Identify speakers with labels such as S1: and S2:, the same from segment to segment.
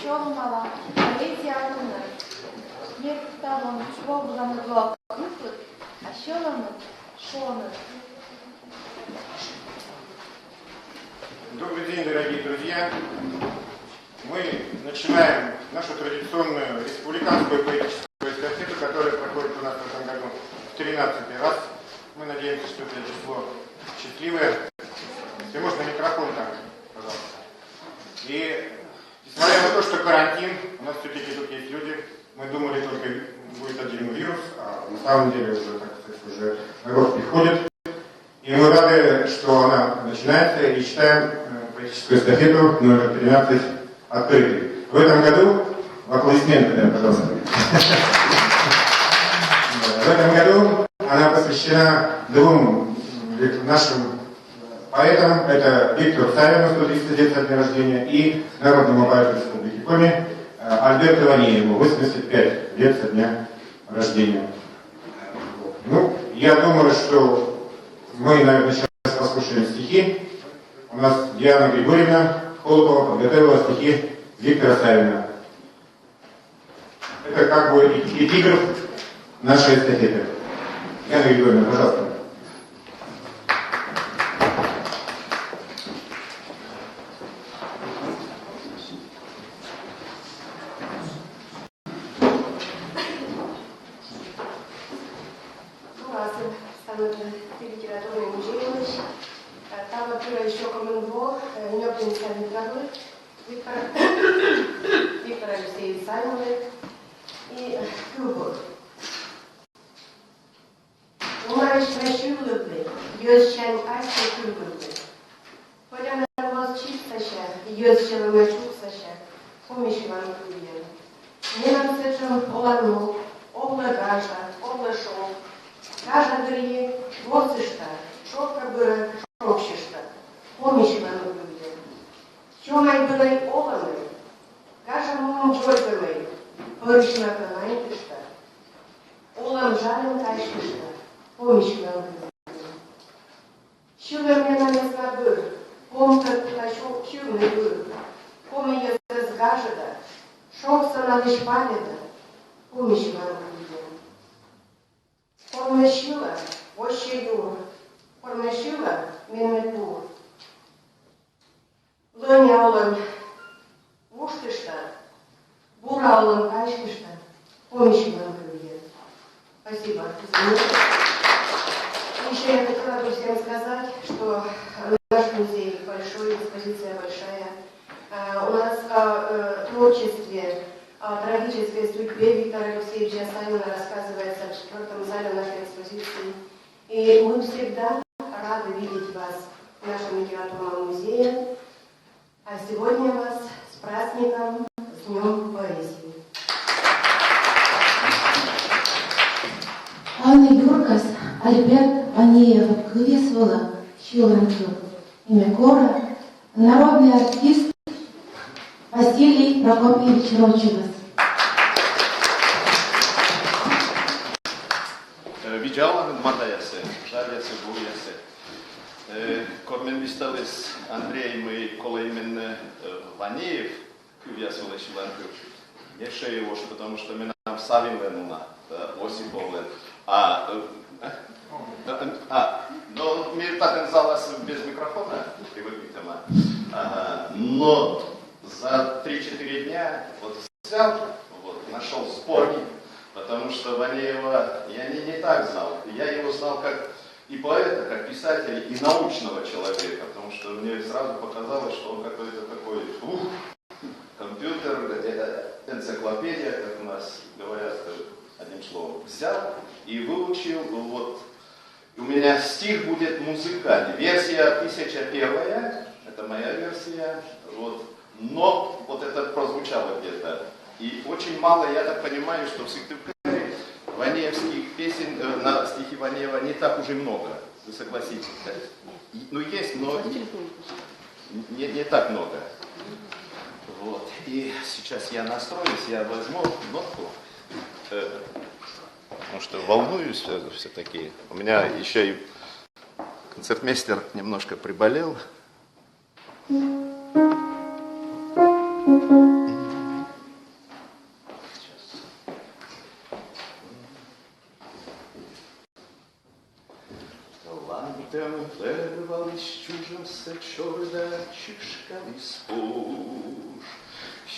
S1: şolmalar, poeziyanını, yektalın, şoblanı vakıfı, aşılanı, şonu.
S2: Добрый день, дорогие друзья! Мы начинаем нашу традиционную республиканскую поэтическую эстафету, которая проходит у нас в этом году в 13-й раз. Мы надеемся, что это число счастливое. Если можно, микрофон там, пожалуйста. И несмотря на то, что карантин, у нас все-таки тут есть люди, мы думали, только будет один вирус, а на самом деле уже, так сказать, уже народ приходит. И мы рады, что она начинается, и считаем поэтическую эстафету номер 13 открытой. В этом году, аплодисменты, да, пожалуйста. В этом году она посвящена двум нашим поэтам. Это Виктору Савину, 130 лет со дня рождения, и народному поэту Республики Коми Альберту Ванееву, 85 лет со дня рождения. Ну, я думаю, что мы, наверное, сейчас послушаем стихи. У нас Диана Григорьевна Холопова подготовила стихи Виктора Савина. Это как бы эпиграф нашей эстафеты. Диана Григорьевна, пожалуйста.
S3: Виктор Алексеевич Саймонович и Любовь. Umarış meşhurluğu, gözçen aşkı külgülü. Poляна волчицаша, gözçelime çuksaşa, поміщуван кульєн. Ненам сечем олану, обла гажа, обла шов. Гажа дырье, воцышта, шовка быры, шовщишта, поміщуван кульєн. Чомай бырай оланы, гажа мумун чойгамай, пырышна калайнтышта. Олам жален кайшышта. Помощь Щугар мне нанесла был, помка тащу щугный был, помня разгажена, шовса на лишь паледа, помощь вам будет. Помощила, ощею, помощила, минмету. Лоня олан, ушкишта, бура олан кашкишта, помощь вам будет. Спасибо. Еще я хотела бы всем сказать, что наш музей большой, экспозиция большая. У нас о творчестве, о трагической судьбе Виктора Алексеевича Савина рассказывается в 4-м зале нашей экспозиции. И мы всегда рады видеть вас в нашем литературном музее. А сегодня вас с праздником, с Днем поэзии.
S4: Анна Юркас, Альберт Ванеева, Кывесвола, Щелранцев, имя Кора, народный артист Василий Прокопьевич Рочевас.
S5: Виджалан Матаясе, Жарясе Буясе. Корменвисталис Андрей мы колеймен Ванеев, Кывесвола Щелранцев. Я шею его, потому что мы нам Савин Ленуна, Осиповлен. Но мне так казалось без микрофона, привыкнете, но за 3-4 дня вот взял, вот, нашел сборник, потому что Ванеева я не так знал. Я его знал как и поэта, как писателя, и научного человека, потому что мне сразу показалось, что он какой-то такой, компьютер, энциклопедия, как у нас говорят, одним словом, взял и выучил, вот, у меня стих будет музыкальный, версия 1001, это моя версия, вот, но вот это прозвучало где-то, и очень мало, я так понимаю, что в Сыктывкаре ванеевских песен, на стихи Ванеева не так уже много, вы согласитесь, да? Ну есть, но не так много. Вот, и сейчас я настроюсь, я возьму нотку. Потому что волнуюсь все-таки. У меня еще и концертмейстер немножко приболел.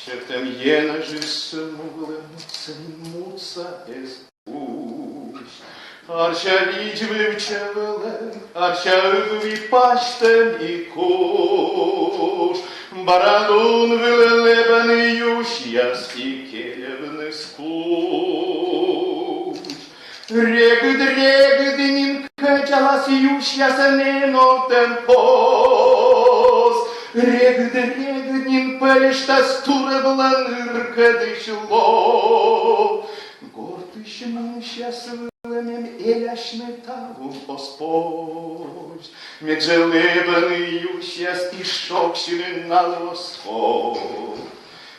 S5: Șeptem ienăji să mulămuță, muța espuși. Arșa liđvi čevele, arșa ăvi paștem i koš. Baradun vilelebeni jušjas i kelevni skuš. Regd kăcealas jušjas nenotem pos. Regd păliștas turăvlan ыркăдышло. Гордыш мунșjas Мем еляшне таву Господь, меджелебаны юшяс и шокшины на лосход.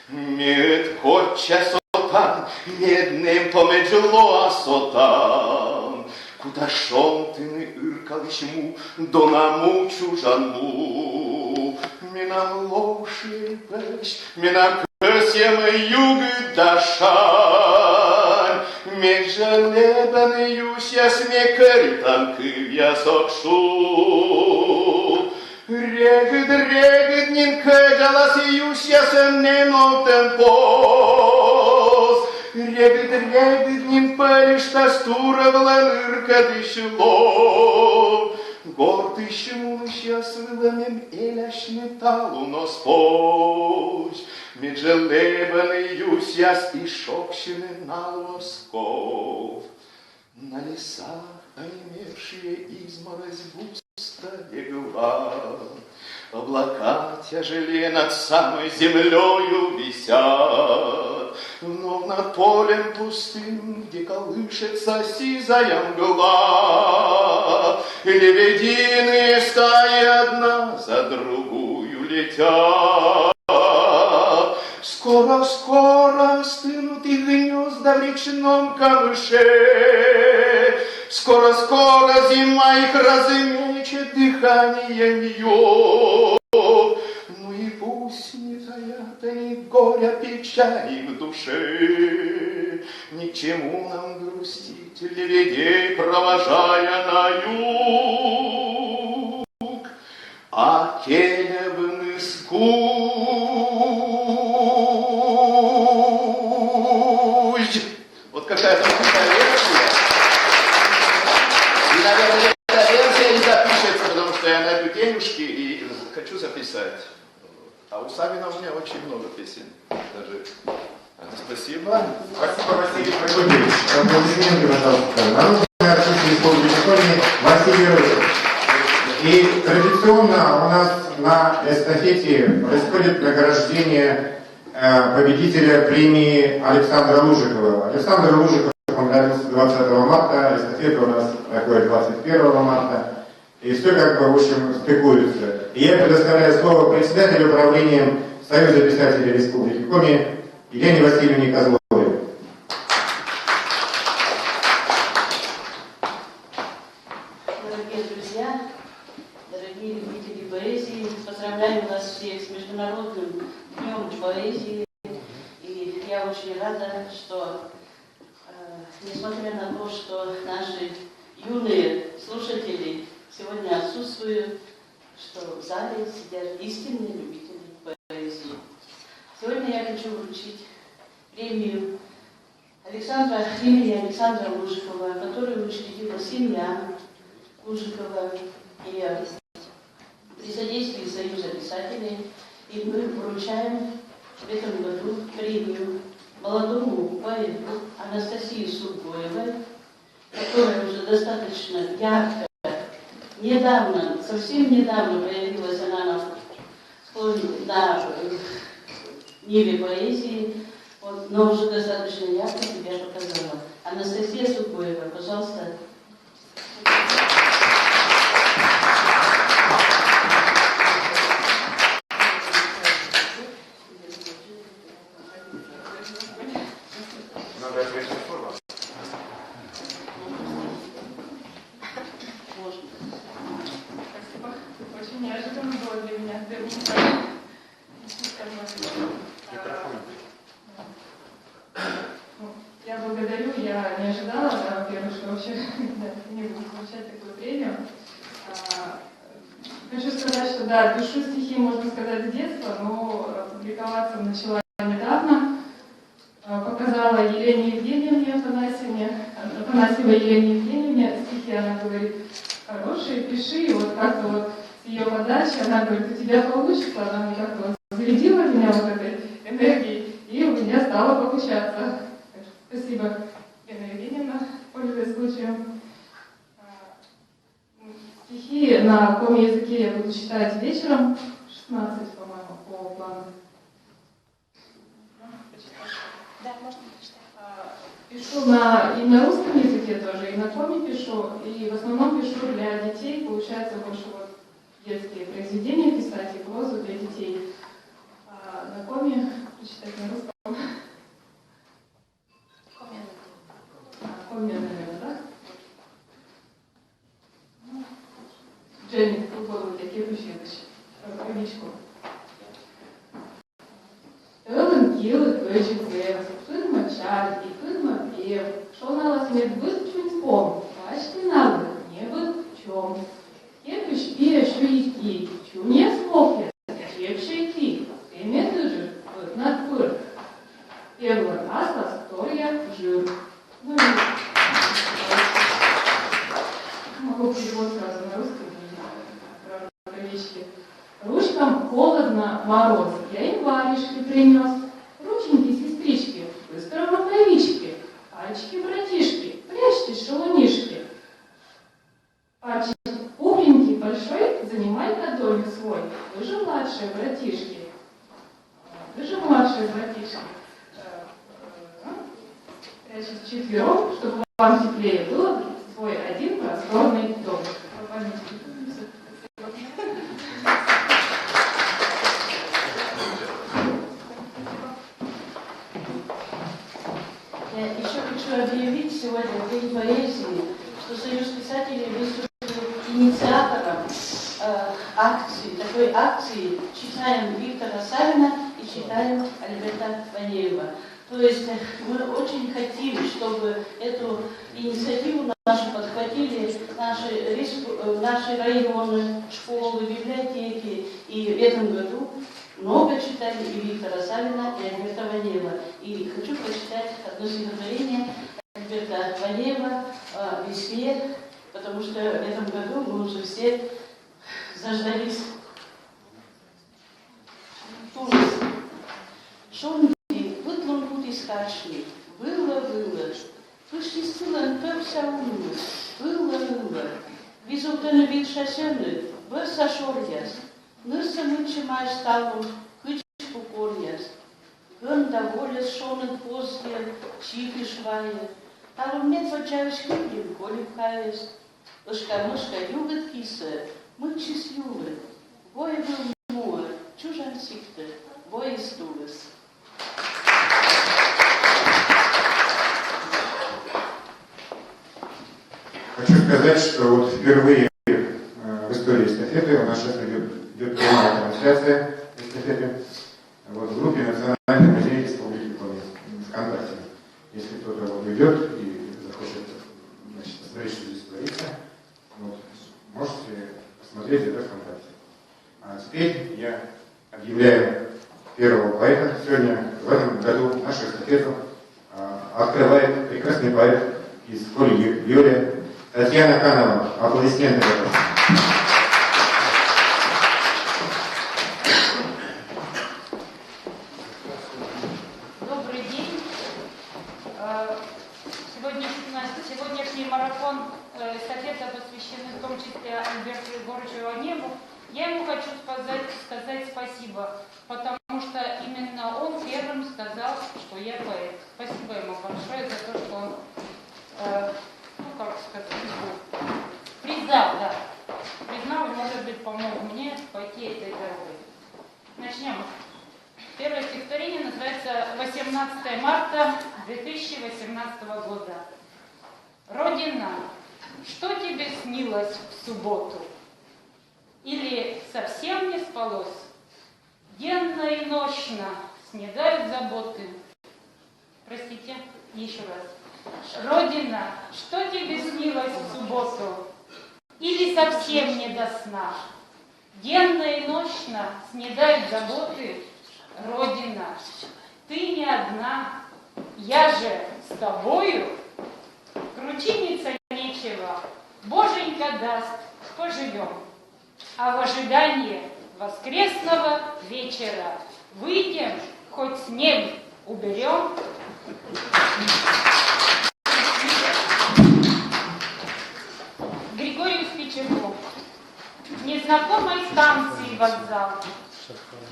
S5: Мед коча сотан, меднем помеджело асотан. Куда шон ты не ыркалыш му, до наму чужану. Минам лоши пеш, минам kösjem юг дашан. Межелебен юшяс мекăritam câvias okșu. Regd nin căgealas jušjas nenotem pos. Regd nin păliștas turăvlan ыркădышло. Гордыш мунșjas vămem еляшне талу ноspos. Меджелебен юшjas и шокшины на лосков. На лесах онемевшие изморозь густо легла. Облака тяжелее над самой землею висят. Но над полем пустым, где колышется сизая мгла, лебединые стаи одна за другую летят. Скоро стынут их гнезда в речном камыше. Скоро зима их размечет дыханием ее. Ну и пусть не таят они горя печали в душе. Ни к чему нам грустить, лебедей провожая на юг. А келевны скуч. Вот какая-то такая версия. И, наверное, эта версия не запишется, потому что я найду денежки и хочу записать. А у Савина у меня очень много песен. Даже... Спасибо.
S2: Спасибо, Василий Прокопьевич. Аплодисменты, пожалуйста. Народный артист Республики Коми Василий Рыжик. И традиционно у нас на эстафете происходит награждение победителя премии Александра Лужикова. Александр Лужиков, он родился 20 марта, эстафета у нас проходит 21 марта. И все как бы, в общем, стыкуется. И я предоставляю слово председателю управления Союза писателей Республики Коми Елене Васильевне Козловой.
S6: Дорогие друзья, дорогие любители поэзии, поздравляю вас всех с Международным днем поэзии. И я очень рада, что, несмотря на то, что наши юные слушатели сегодня отсутствуют, что в зале сидят истинные любители поэзии. Сегодня я хочу вручить премию имени Александра Лужикова, которую учредила семья Лужикова и при содействии Союза писателей. И мы вручаем в этом году премию молодому поэту Анастасии Сургоевой, которая уже достаточно ярко, совсем недавно появилась она на ниве поэзии, но уже достаточно ярко себя показала. Анастасия Сургоева, пожалуйста.
S7: Очень неожиданно было для меня. Я благодарю, я не ожидала, во-первых, что вообще не буду получать такую премию. Хочу сказать, что да, пишу стихи, можно сказать, с детства, но публиковаться начала не написала Елене Евгеньевне Афанасьевой Елене Евгеньевне стихи. Она говорит, хорошие, пиши. И вот как-то вот с ее подачи, она говорит, у тебя получится. Она мне как-то вот зарядила меня вот этой энергией, и у меня стало получаться. Спасибо, Елена Евгеньевна, пользуясь случаем. Стихи на каком языке я буду читать вечером, 16, по-моему, по плану.
S1: Да, можно прочитать.
S7: Пишу и на русском языке тоже, и на коме пишу, и в основном пишу для детей, получается больше вот детские произведения писать и прозу для детей. А на коме прочитать на русском. Коме, наверное, да? Дженни, попробуй такие пущиночки. Рукавичку. Ellen Kirchweg Zevs, Firma Charlie, Firma Пев, что на вас не выступом, бачки навык не в чем. Кепиш пия шуйки, чу не смоки, чепший ти, ты медужишь, вот над пыр. Первый раз история жир. Ну, могу перевод сразу на русский, про рукавички. Ручкам холодно, мороз, я им варежки принес. Рученьки, сестрички, быстро в рукавички. Пальчики, братишки, прячьте шалунишки. Пальчик пухленький, большой, занимай-ка домик свой. Вы же младшие братишки. Вы же младшие братишки. Прячьте четвером, чтобы вам теплее было свой один просторный дом.
S6: Я еще хочу объявить сегодня в День поэзии, что Союз писателей выступил инициатором такой акции «Читаем Виктора Савина и читаем Альберта Ванеева». То есть мы очень хотим, чтобы эту инициативу нашу подхватили наши районы, школы, библиотеки. И в этом году много читали и Виктора Савина, и Альберта Ванеева. И хочу прочитать одно стихотворение Альберта Ванеева «Весне», потому что в этом году мы уже все заждались ужаса. Шонди, вытлон пути скачни, было, пышни силен пепся умны, было, визутаны вид шасены, бърса шорьяс, нырса мычи май ставом, хычку корьяс, гында волес шонен позле, чифи швае, талом нет вачавиш киплин, коли пхавес, ышка-мышка югат кисе, мычи с югат, бой был муа, чужан сикте, бой истулес.
S2: Хочу сказать, что вот впервые в истории эстафеты у нас сейчас идет прямая трансляция эстафеты в группе Национальный музей Республики Коми ВКонтакте. Если кто-то вот идет и захочет посмотреть, что здесь творится, вот, можете посмотреть это ВКонтакте. А теперь я объявляю первого поэта. Сегодня в этом году нашу эстафету открывает прекрасный поэт из Коли Юрия Татьяна Канова. Аплодисменты, пожалуйста.
S8: Добрый день. Сегодняшний марафон эстафета посвящены в том числе Альберту Егоровичу Ванееву. Я ему хочу сказать спасибо, потому что именно он первым сказал, что я поэт. Спасибо ему большое за то, что он признал, может быть, помог мне пойти этой дорогой. Начнем. Первое стихотворение называется «18 марта 2018 года». Родина, что тебе снилось в субботу? Или совсем не спалось? Денно и нощно снедают заботы. Простите, еще раз. Родина, что тебе снилось в субботу? Или совсем не до сна? Денно и нощно снедают заботы. Родина, ты не одна, Я же с тобою, кручиниться нечего, Боженька даст, поживем. А в ожидании воскресного вечера выйдем, хоть снег уберем. Григорий Спичаков. Незнакомой станции вокзал,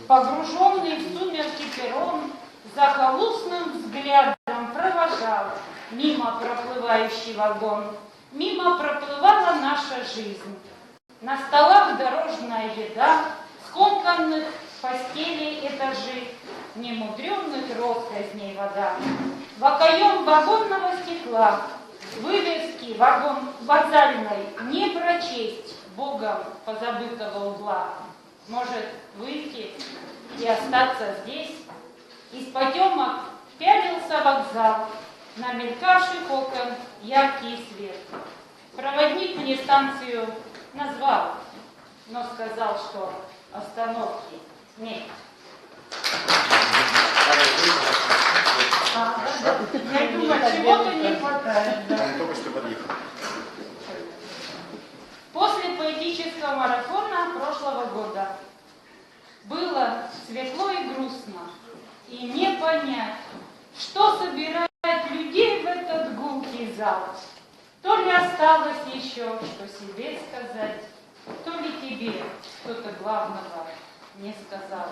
S8: погруженный в сумерки перрон, захолустным взглядом провожал мимо проплывающий вагон. Мимо проплывала наша жизнь. На столах дорожная еда, скомканных постелей этажи, немудренных россказней вода. В окоем вагонного стекла вывески вокзальной не прочесть Богом позабытого угла. Может выйти и остаться здесь? Из потемок пялился вокзал, на мелькавших окон яркий свет. Проводник мне станцию назвал, но сказал, что остановки нет. Я думаю, чего-то не хватает.
S2: Только что подъехал.
S8: После поэтического марафона прошлого года было светло и грустно, и не понять, что собирает людей в этот гулкий зал. То ли осталось еще, что себе сказать, то ли тебе что-то главного не сказал.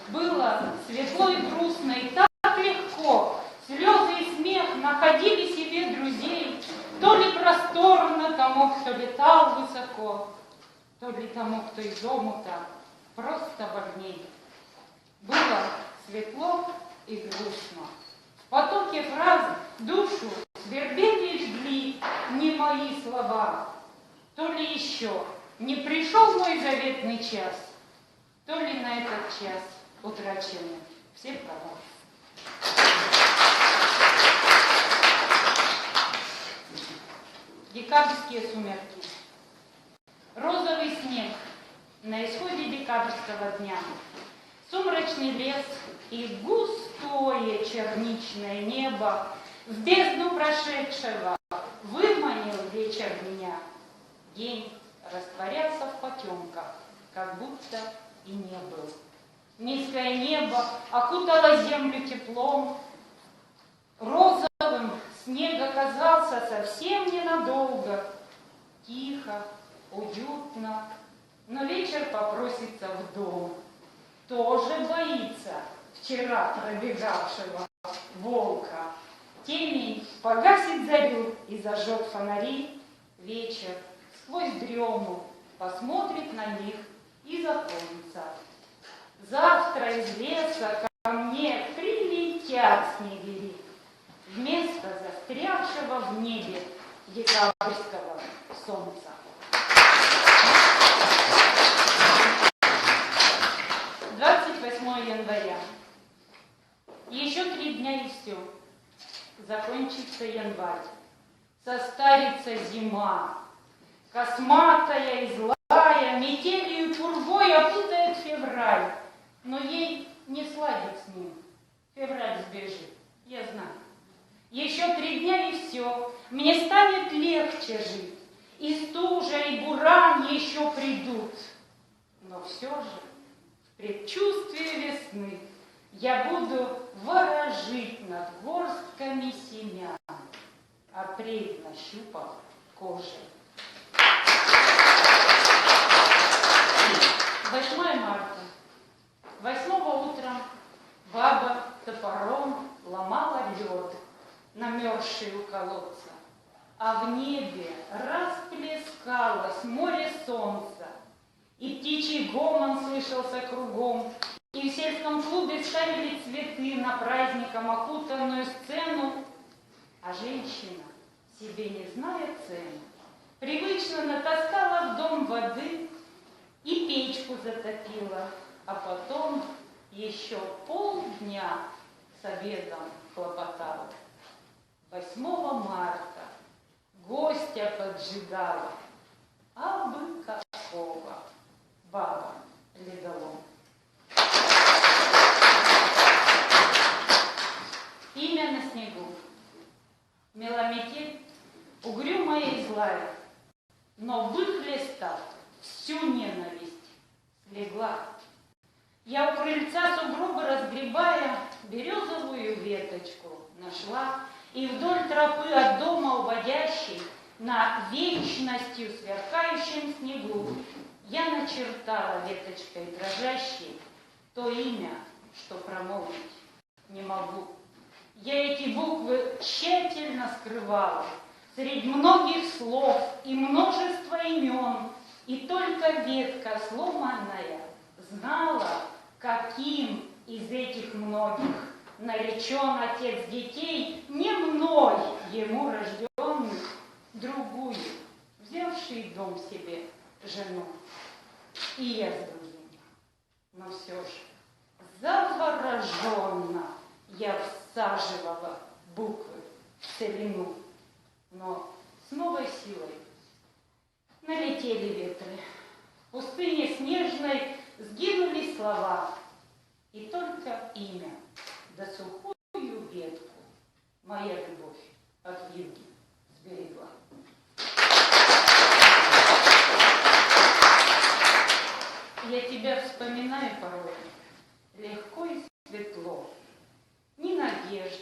S8: Было светло и грустно, и так легко. Слезы и смех находили себе друзей. То ли просторно тому, кто летал высоко, то ли тому, кто из омута просто вольней. Было светло и грустно. В потоке фраз душу свербели и жгли не мои слова. То ли еще не пришел мой заветный час, то ли на этот час утрачены все права. Декабрьские сумерки. Розовый снег на исходе декабрьского дня. Сумрачный лес и густое черничное небо в бездну прошедшего выманил вечер меня. День растворялся в потемках, как будто и не был. Низкое небо окутало землю теплом. Розовым снег оказался совсем ненадолго. Тихо, уютно, но вечер попросится в дом. Тоже боится вчера пробегавшего волка. Темень погасит зарю и зажжет фонари. Вечер сквозь дрему посмотрит на них и запомнится. Завтра из леса ко мне прилетят снегири. Вместо застрявшего в небе декабрьского солнца. 28 января. Еще 3 дня и все. Закончится январь. Состарится зима. Косматая и злая, метелью и пургой опутает февраль. Но ей не сладит с ним. Февраль сбежит, я знаю. Еще 3 дня и все. Мне станет легче жить. И стужа, и буран еще придут. Но все же в предчувствии весны я буду ворожить над горстками семян, апрель нащупав кожей. 8 марта. 8-го утром баба топором ломала лед, намерзший у колодца, а в небе расплескалось море солнца, и птичий гомон слышался кругом, и в сельском клубе ставили цветы на праздником окутанную сцену, а женщина, себе не зная цены, привычно натаскала в дом воды и печку затопила, а потом еще полдня с обедом хлопотала. 8 марта гостя поджидала, а бы какого баба ледолом. Имя на снегу. угрюмая и злая, но выхлестав всю ненависть, слегла. Я у крыльца сугробы разгребая, березовую веточку нашла, и вдоль тропы от дома уводящей на вечностью сверкающем снегу я начертала веточкой дрожащей то имя, что промолвить не могу. Я эти буквы тщательно скрывала среди многих слов и множества имен, и только ветка сломанная знала, каким из этих многих наречен отец детей, не мной ему рожденных, другую, взявший в дом себе жену. И я с другим, но все же завороженно я всаживала буквы в целину, но с новой силой налетели ветры. В пустыне снежной сгинули слова, и только имя да сухую ветку моя любовь от вьюги сберегла. Я тебя вспоминаю порой легко и светло, ни надежд,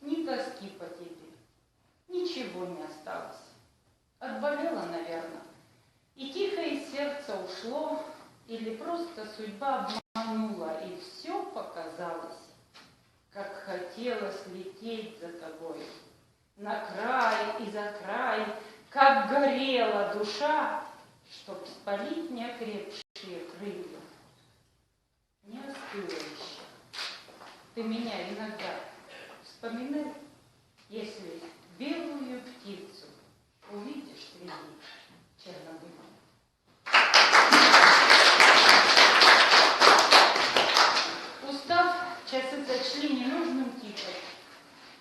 S8: ни тоски по тебе, ничего не осталось. Отболела, наверное, и тихо из сердца ушло, или просто судьба обманула, и все показалось, как хотелось лететь за тобой, на край и за край, как горела душа, чтоб спалить неокрепшие крылья. Не остыла еще. Ты меня иногда вспоминай, если белую птицу увидишь среди чернобылей. Устав, часы сочли ненужным тихо.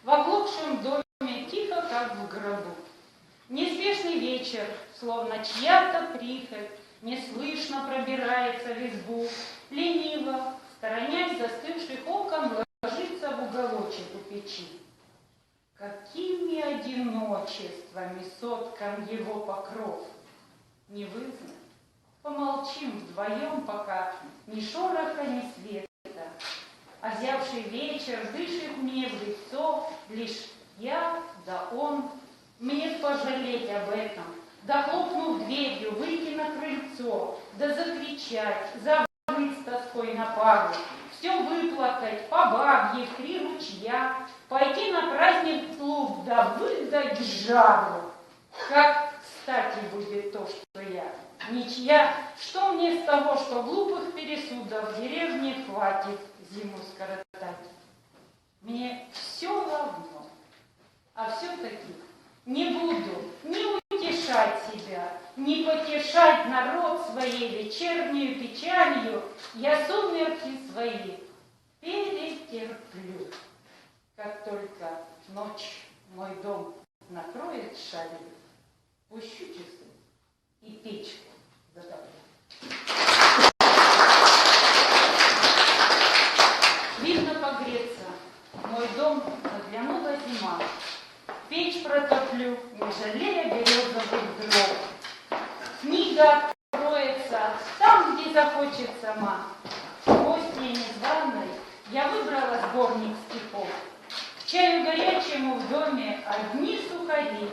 S8: В оглохшем доме тихо, как в гробу. Неспешный вечер, словно чья-то прихоть, неслышно пробирается в избу, лениво, сторонясь застывших окон, ложится в уголочек у печи. Какими одиночествами соткан его покров! Не вызнать, помолчим вдвоем, пока ни шороха, ни света. Озябший вечер дышит мне в лицо, лишь я да он. Мне пожалеть об этом, да хлопнув дверью, выйти на крыльцо, да закричать, забыть с тоской на пару, все выплакать, по бабье, в 3 ручья, пойти на праздник в клуб, да выдать жару. Как кстати будет то, что я ничья, что мне с того, что глупых пересудов в деревне хватит зиму скоротать. Мне все равно, а все-таки не буду ни утешать себя, ни потешать народ своей вечернюю печалью. Я сумерки свои перетерплю. Как только ночь мой дом накроет шалью, пущу часы и печку затоплю. Видно погреться, мой дом заглянула зима. Печь протоплю, не жалея березовых дров. Книга откроется там, где захочет сама. Гостьей незваной я выбрала сборник стихов. К чаю горячему в доме одни сухари.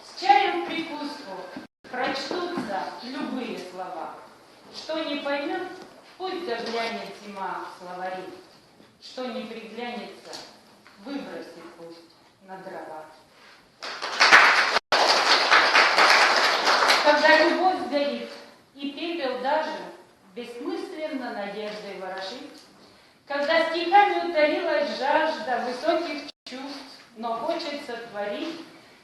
S8: С чаем в прикуску прочтутся любые слова. Что не поймет, пусть заглянет зима в словари. Что не приглянется, выбросит пусть на дрова. Когда любовь сгорит, и пепел даже бессмысленно надеждой ворошит, когда стихами утолилась жажда высоких чувств, но хочется творить,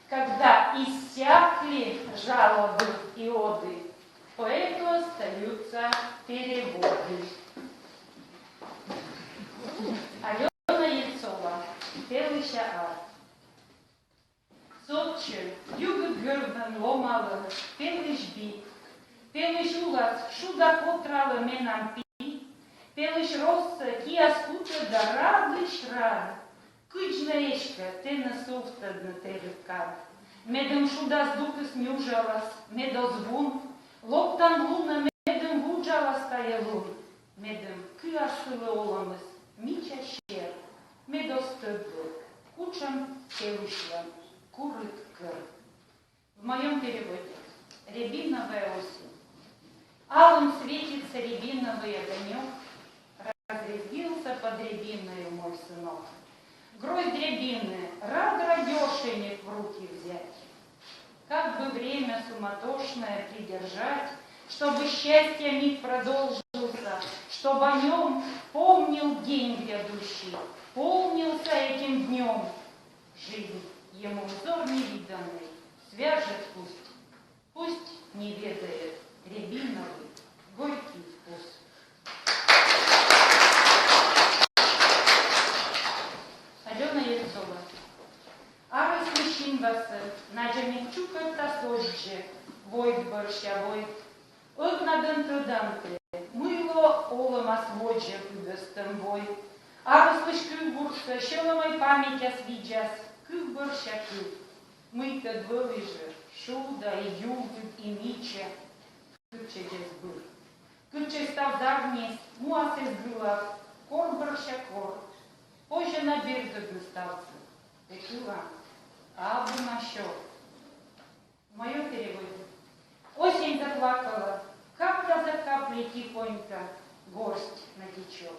S8: когда иссякли жалобы и оды, поэту остаются переводы. Алена Ельцова, Пелища Ар. Сотче, югы гърден ломала, пелиш би, пелиш улас, шуда котрала менам пи, пелиш росса, ки аскута да радиш рад, кыч на речка, те на софта на те ръкад. Медем шуда здукас мюжалас, медозвун, лоптан луна медем вуджалас таялун, медем кыасылы оламыз, мича щер, медостыдбы, кучам келышлан, курыт кыр. В моем переводе рябиновая осень. Алым светится рябиновый огонек, разрядился под рябиною мой сынок. Гроздь рябины, рад радешенек в руки взять. Как бы время суматошное придержать, чтобы счастье миг продолжился, чтобы о нем помнил день грядущий, помнился этим днем. Жизнь ему узор невиданный свяжет пусть не ведает рябиновый горький вкус. Алена Ельцова. Арой смещин васы, наджамин чукат тасожджи, войт борщавой, огнадын тыданты, мыло олыма своджи пыдыстым вой. Арой слышкы бурса, щеломой память освиджас, кых борщакы. Мы-то дволыжи, шуда и югыт и мича, кычедес был. Кыче став давнес, муасес гылав, корм борщакор. Позже на берег остался. Текила, абы на счет. В моем переводе. Осень заплакала, капля за каплей тихонько, горсть натечет.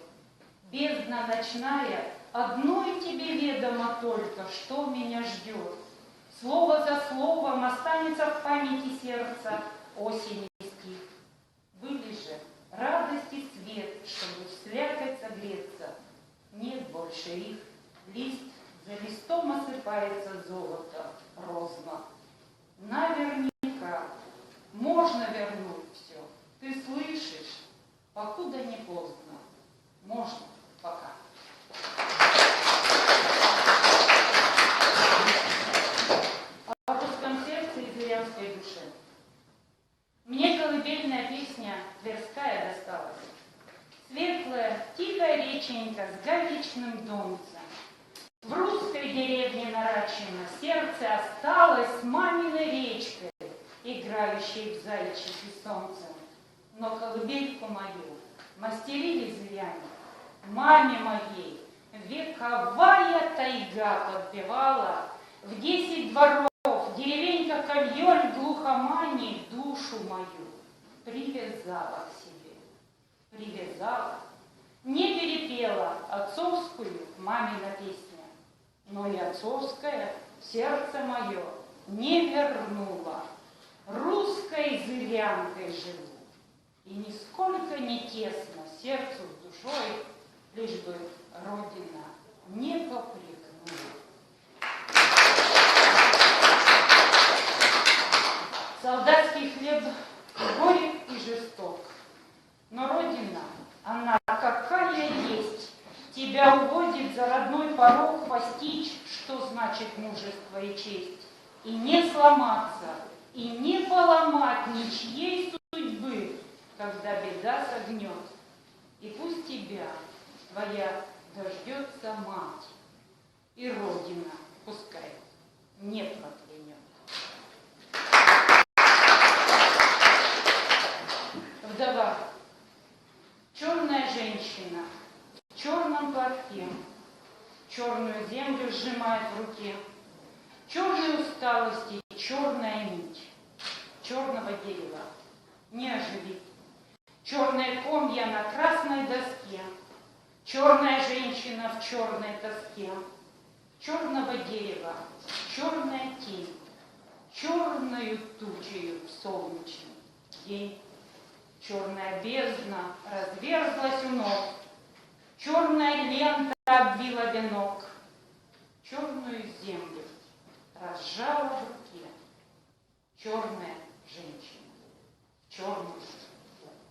S8: Бездна ночная, одной тебе ведомо только, что меня ждет. Слово за словом останется в памяти сердца осени стих. Были же радость и свет, чтобы слякоть согреться. Нет больше их, лист за листом осыпается золото, розма. Наверняка можно вернуть все. Ты слышишь, покуда не поздно. Можно пока. О русском сердце и зырянской душе. Мне колыбельная песня Тверская досталась. Светлая, тихая реченька с гаечным домцем. В русской деревне Нарачино сердце осталось с маминой речкой, играющей в зайчике солнцем. Но колыбельку мою мастерили зыряне. Маме моей вековая тайга подпевала в 10 дворов, деревенька Кольёль глухомани душу мою привязала к себе. Привязала, не перепела отцовскую мамина песня, но и отцовское сердце мое не вернула. Русской зырянкой живу, и нисколько не тесно сердцу с душой, лишь бы Родина не попрекнула. Солдатский хлеб горек и жесток. Но Родина, она какая есть, тебя уводит за родной порог постичь, что значит мужество и честь, и не сломаться, и не поломать ничьей судьбы, когда беда согнет. И пусть тебя твоя дождется мать, и Родина пускай не проклянет. Вдова. Черная женщина в черном платке, черную землю сжимает в руке, черной усталости черная нить, черного дерева не оживить, черные комья на красной доске, черная женщина в черной тоске, черного дерева черная тень, черною тучею в солнечный день. Черная бездна разверзлась у ног, черная лента обвила венок, черную землю разжала в руке черная женщина в черном платье.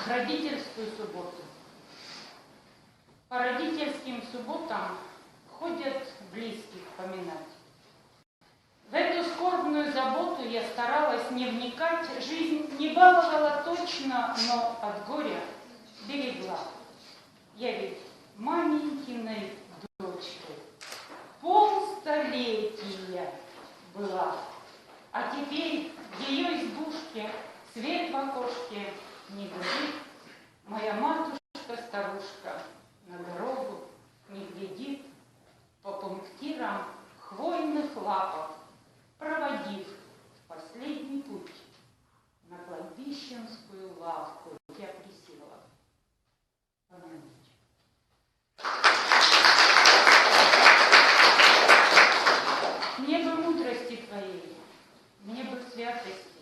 S8: В родительскую субботу. По родительским субботам ходят близких поминать. В эту скорбную заботу я старалась не вникать, жизнь не баловала точно, но от горя берегла. Я ведь маменькиной дочкой была. А теперь в ее избушке свет в окошке не горит. Моя матушка-старушка на дорогу не глядит, по пунктирам хвойных лапах, проводив в последний путь на кладбищенскую лавку. Я присела. Помогите. Мне бы мудрости твоей, мне бы святости.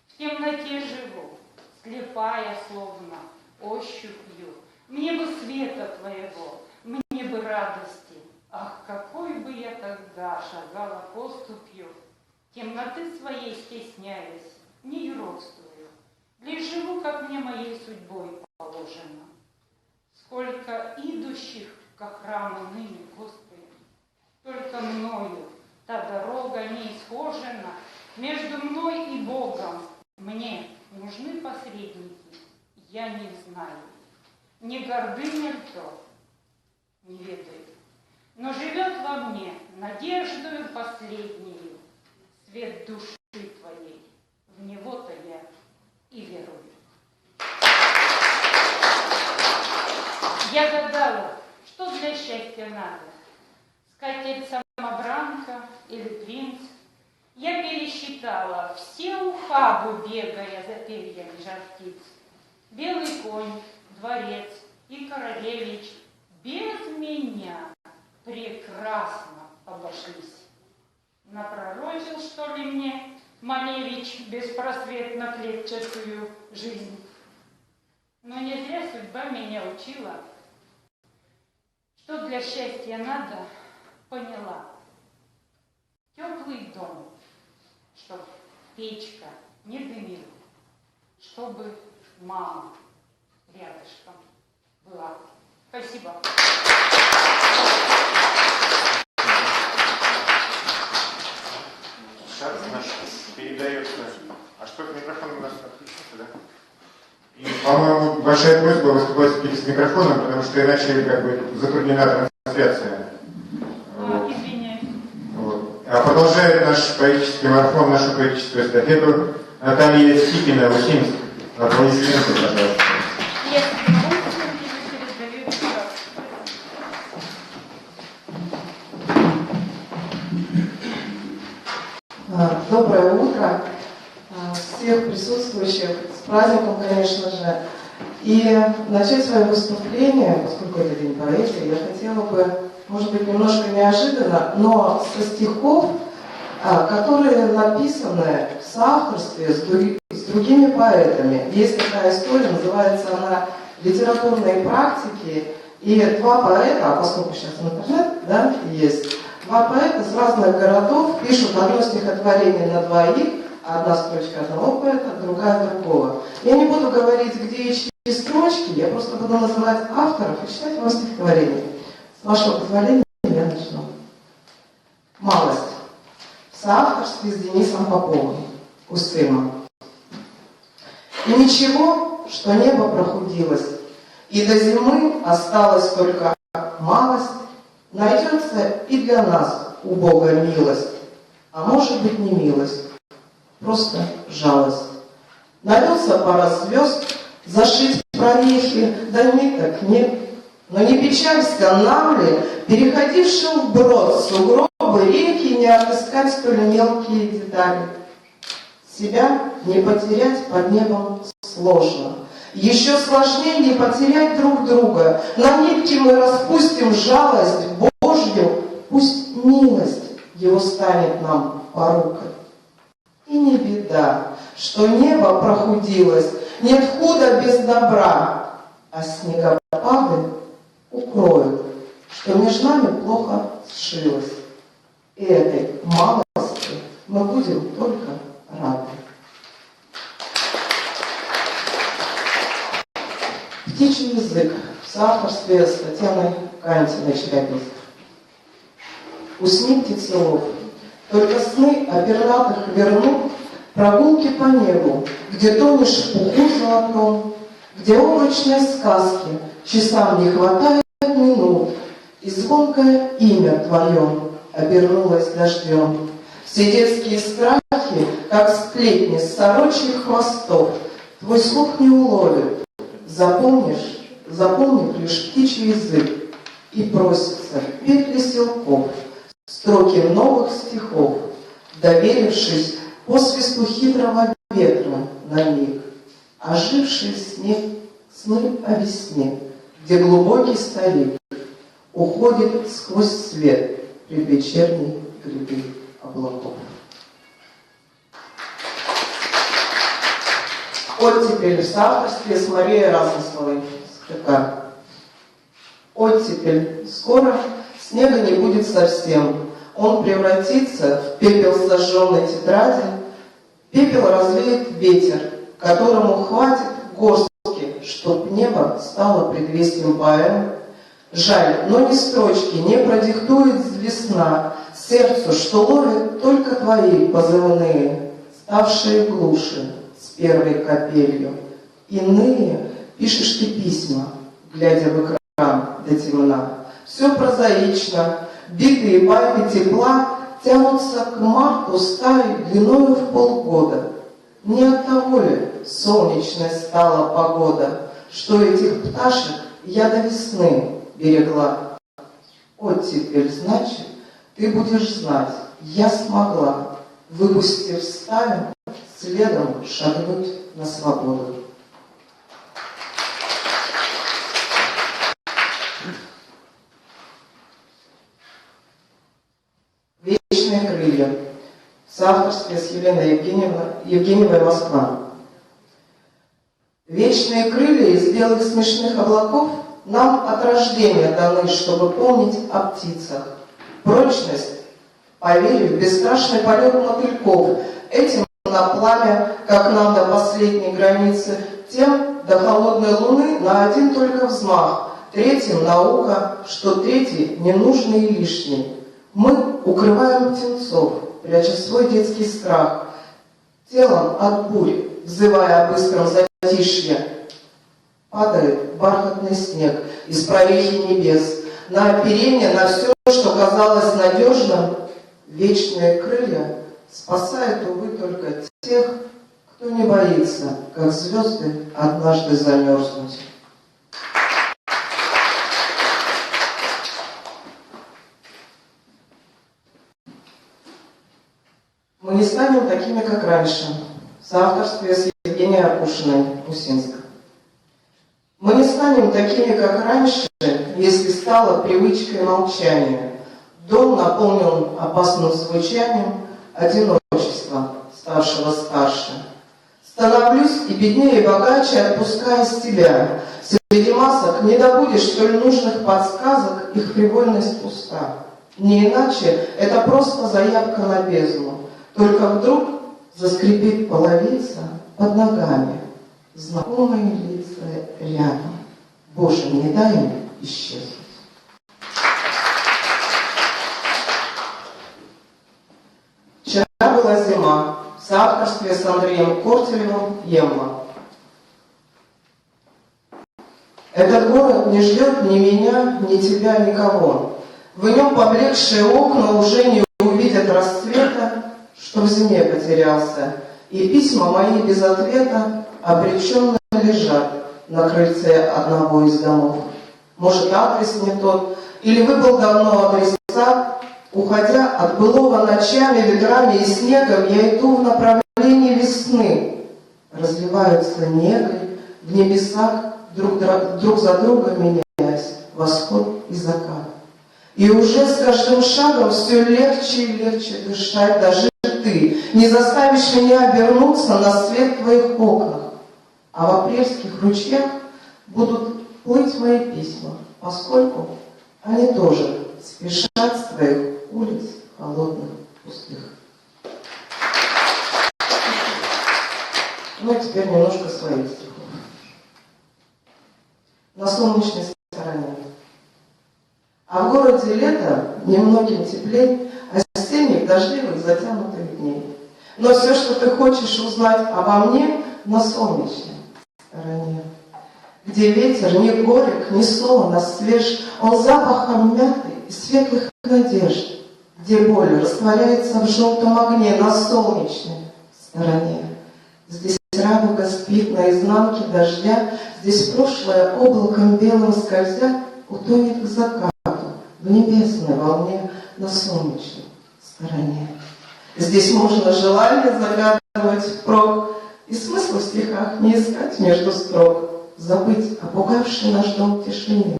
S8: В темноте живу, слепая словно, ощупью. Мне бы света твоего, мне бы радости. Ах, какой бы я тогда шагала поступью, темноты своей стесняясь, не юродствую, лишь живу, как мне моей судьбой положено. Сколько идущих ко храму ныне, Господи, только мною та дорога не исхожена, между мной и Богом мне нужны посредники, я не знаю. Не гордыня ли то, не ведаю, но живет во мне надеждою последнею свет души твоей, в него-то я и верую. Я гадала, что для счастья надо, скатерть-самобранка или принц. Я пересчитала все ухабы, бегая за перьями жар птиц. Белый конь, дворец и королевич без меня прекрасно обошлись. Напророчил, что ли, мне Малевич беспросветно клетчатую жизнь? Но не зря судьба меня учила, что для счастья надо, поняла. Теплый дом, чтоб печка не дымила, чтобы мама рядышком была. Спасибо.
S2: Сейчас наш передается. А что с микрофоном у нас отключился, да? И, по-моему, большая просьба выступать с микрофоном, потому что иначе как бы затруднена трансляция.
S8: Извиняюсь.
S2: Вот. А продолжает наш поэтический марафон, нашу поэтическую эстафету Наталья Сипина, Усинск. Аплодисменты, пожалуйста.
S9: Доброе утро всех присутствующих, с праздником, конечно же. И начать свое выступление, поскольку это День поэзии, я хотела бы, может быть, немножко неожиданно, но со стихов, которые написаны в соавторстве с другими поэтами. Есть такая история, называется она «Литературные практики». И два поэта, а поскольку сейчас интернет, да, есть, два поэта с разных городов пишут одно стихотворение на двоих, одна строчка одного поэта, другая другого. Я не буду говорить, где и чьи строчки, я просто буду называть авторов и читать вам стихотворение. С вашего позволения я начну. «Малость». В соавторстве с Денисом Поповым, Устыма. И ничего, что небо прохудилось, и до зимы осталась только малость, найдется и для нас у Бога милость, а может быть не милость, просто жалость. Найдется пара звезд, зашить прорехи, да ниток нет. Но не печалься нам ли, переходившим вброд сугробы реки, не отыскать столь мелкие детали. Себя не потерять под небом сложно. Еще сложнее не потерять друг друга. На нитке мы распустим жалость Божью, пусть милость его станет нам порукой. И не беда, что небо прохудилось, нет худа без добра, а снегопады укроют, что между нами плохо сшилось. И этой малости мы будем только рады. «Птичий язык» в соавторстве с Татьяной Кантиной, Челябинск. Усни, птицелов, только сны о пернатых верну, прогулки по небу, где тонешь в пуху золотом, где облачной сказки часам не хватает минут, и звонкое имя твое обернулось дождем. Все детские страхи, как сплетни с сорочьих хвостов, твой слух не уловит. Запомнив лишь птичий язык, и просится в петли селков строки новых стихов, доверившись по свисту хитрого ветра на миг, оживший снег сны о весне, где глубокий старик уходит сквозь свет предвечерней гряды облаков. Оттепель в соавторстве с Марией Размысловой, скрипка. Оттепель. Скоро снега не будет совсем. Он превратится в пепел сожженной тетради. Пепел развеет ветер, которому хватит горстки, чтоб небо стало предвестием поэм. Жаль, но ни строчки не продиктует весна сердцу, что ловит только твои позывные, ставшие глуше с первой капелью. Иные пишешь ты письма, глядя в экран до темна. Все прозаично, битые пайки тепла тянутся к марту стаи длиною в полгода. Не от того ли солнечной стала погода, что этих пташек я до весны берегла? Оттепель, значит, ты будешь знать, я смогла, выпустив стаю, следом шагнуть на свободу. Вечные крылья. В соавторстве с Еленой Евгеньевой, Москва. Вечные крылья из белых смешных облаков нам от рождения даны, чтобы помнить о птицах. Прочность, поверив в бесстрашный полет мотыльков, этим на пламя, как нам до последней границы, тем до холодной луны на один только взмах, третьим наука, что третий ненужный и лишний. Мы укрываем птенцов, пряча свой детский страх, телом от бурь, взывая о быстром затишье. Падает бархатный снег из прорехи небес, на оперение, на все, что казалось надежным. Вечные крылья спасают, увы, только тех, кто не боится, как звезды, однажды замерзнуть. Мы не станем такими, как раньше, в соавторстве с Евгенией Аркушиной, Усинск. Мы не станем такими, как раньше, если стало привычкой молчания. Дом наполнен опасным звучанием одиночества, ставшего старше. Становлюсь и беднее, и богаче, отпускаясь тебя. Среди масок не добудешь столь нужных подсказок, их привольность пуста. Не иначе, это просто заявка на бездну. Только вдруг заскрипит половица под ногами. Знакомые лица рядом. Боже, не дай им исчезнуть. Вчера была зима. В соавторстве с Андреем Кортелевым, Емма. Этот город не ждет ни меня, ни тебя, никого. В нем поблекшие окна уже не увидят расцвета, что в зиме потерялся, и письма мои без ответа обреченно лежат на крыльце одного из домов. Может, адрес не тот, или выбыл давно адресат. Уходя от былого ночами, ветрами и снегом, я иду в направлении весны. Разливаются негой в небесах, друг за другом меняясь, восход и закат. И уже с каждым шагом все легче и легче дышать. Даже ты не заставишь меня обернуться на свет в твоих окнах. А в апрельских ручьях будут плыть мои письма, поскольку они тоже спешат с твоих улиц холодных, пустых. Ну а теперь немножко своих стихов. На солнечной стороне. А в городе лето немногим теплей осенних, дождливых, затянутых дней. Но все, что ты хочешь узнать обо мне, на солнечной стороне, где ветер не горек, не солон, а свеж, он запахом мяты и светлых надежд где боль растворяется в желтом огне на солнечной стороне. Здесь радуга спит на изнанке дождя, здесь прошлое облаком белым скользя утонет к закату в небесной волне на солнечной стороне. Здесь можно желание загадывать впрок и смысла в стихах не искать между строк, забыть о пугавшей наш дом тишине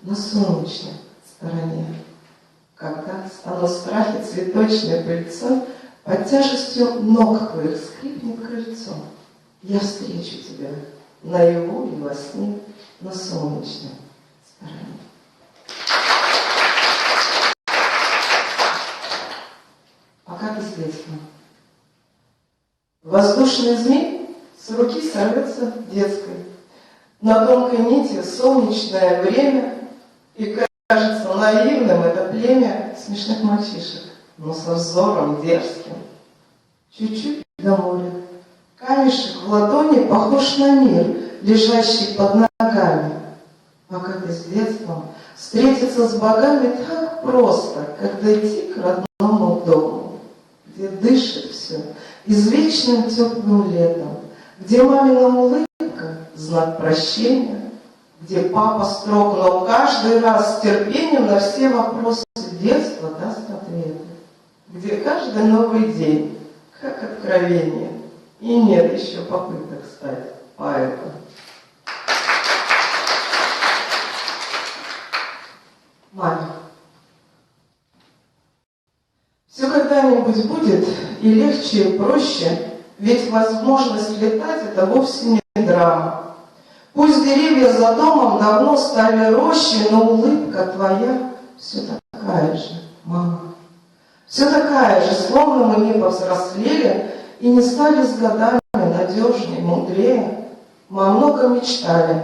S9: на солнечной стороне. Когда стану в страхе цветочной пыльцой, под тяжестью ног твоих скрипнет крыльцо, я встречу тебя наяву и во сне на солнечной стороне. Пока ты с детства. Воздушный змей с руки сорвется детской. На тонкой нити солнечное время, и кажется наивным это племя смешных мальчишек, но со взором дерзким. Чуть-чуть до моря. Камешек в ладони похож на мир, лежащий под ногами. Пока ты с детством встретиться с богами так просто, как дойти к родному дому, где дышит все извечным теплым летом, где мамина улыбка — знак прощения, где папа строг, но каждый раз с терпением на все вопросы детства даст ответы, где каждый новый день как откровение, и нет еще попыток стать поэтом. Маме. Все когда-нибудь будет и легче, и проще, ведь возможность летать — это вовсе не драма. Пусть деревья за домом давно стали роще, но улыбка твоя все такая же, мама. Все такая же, словно мы не повзрослели и не стали с годами надежнее, мудрее. Мы о многом мечтали,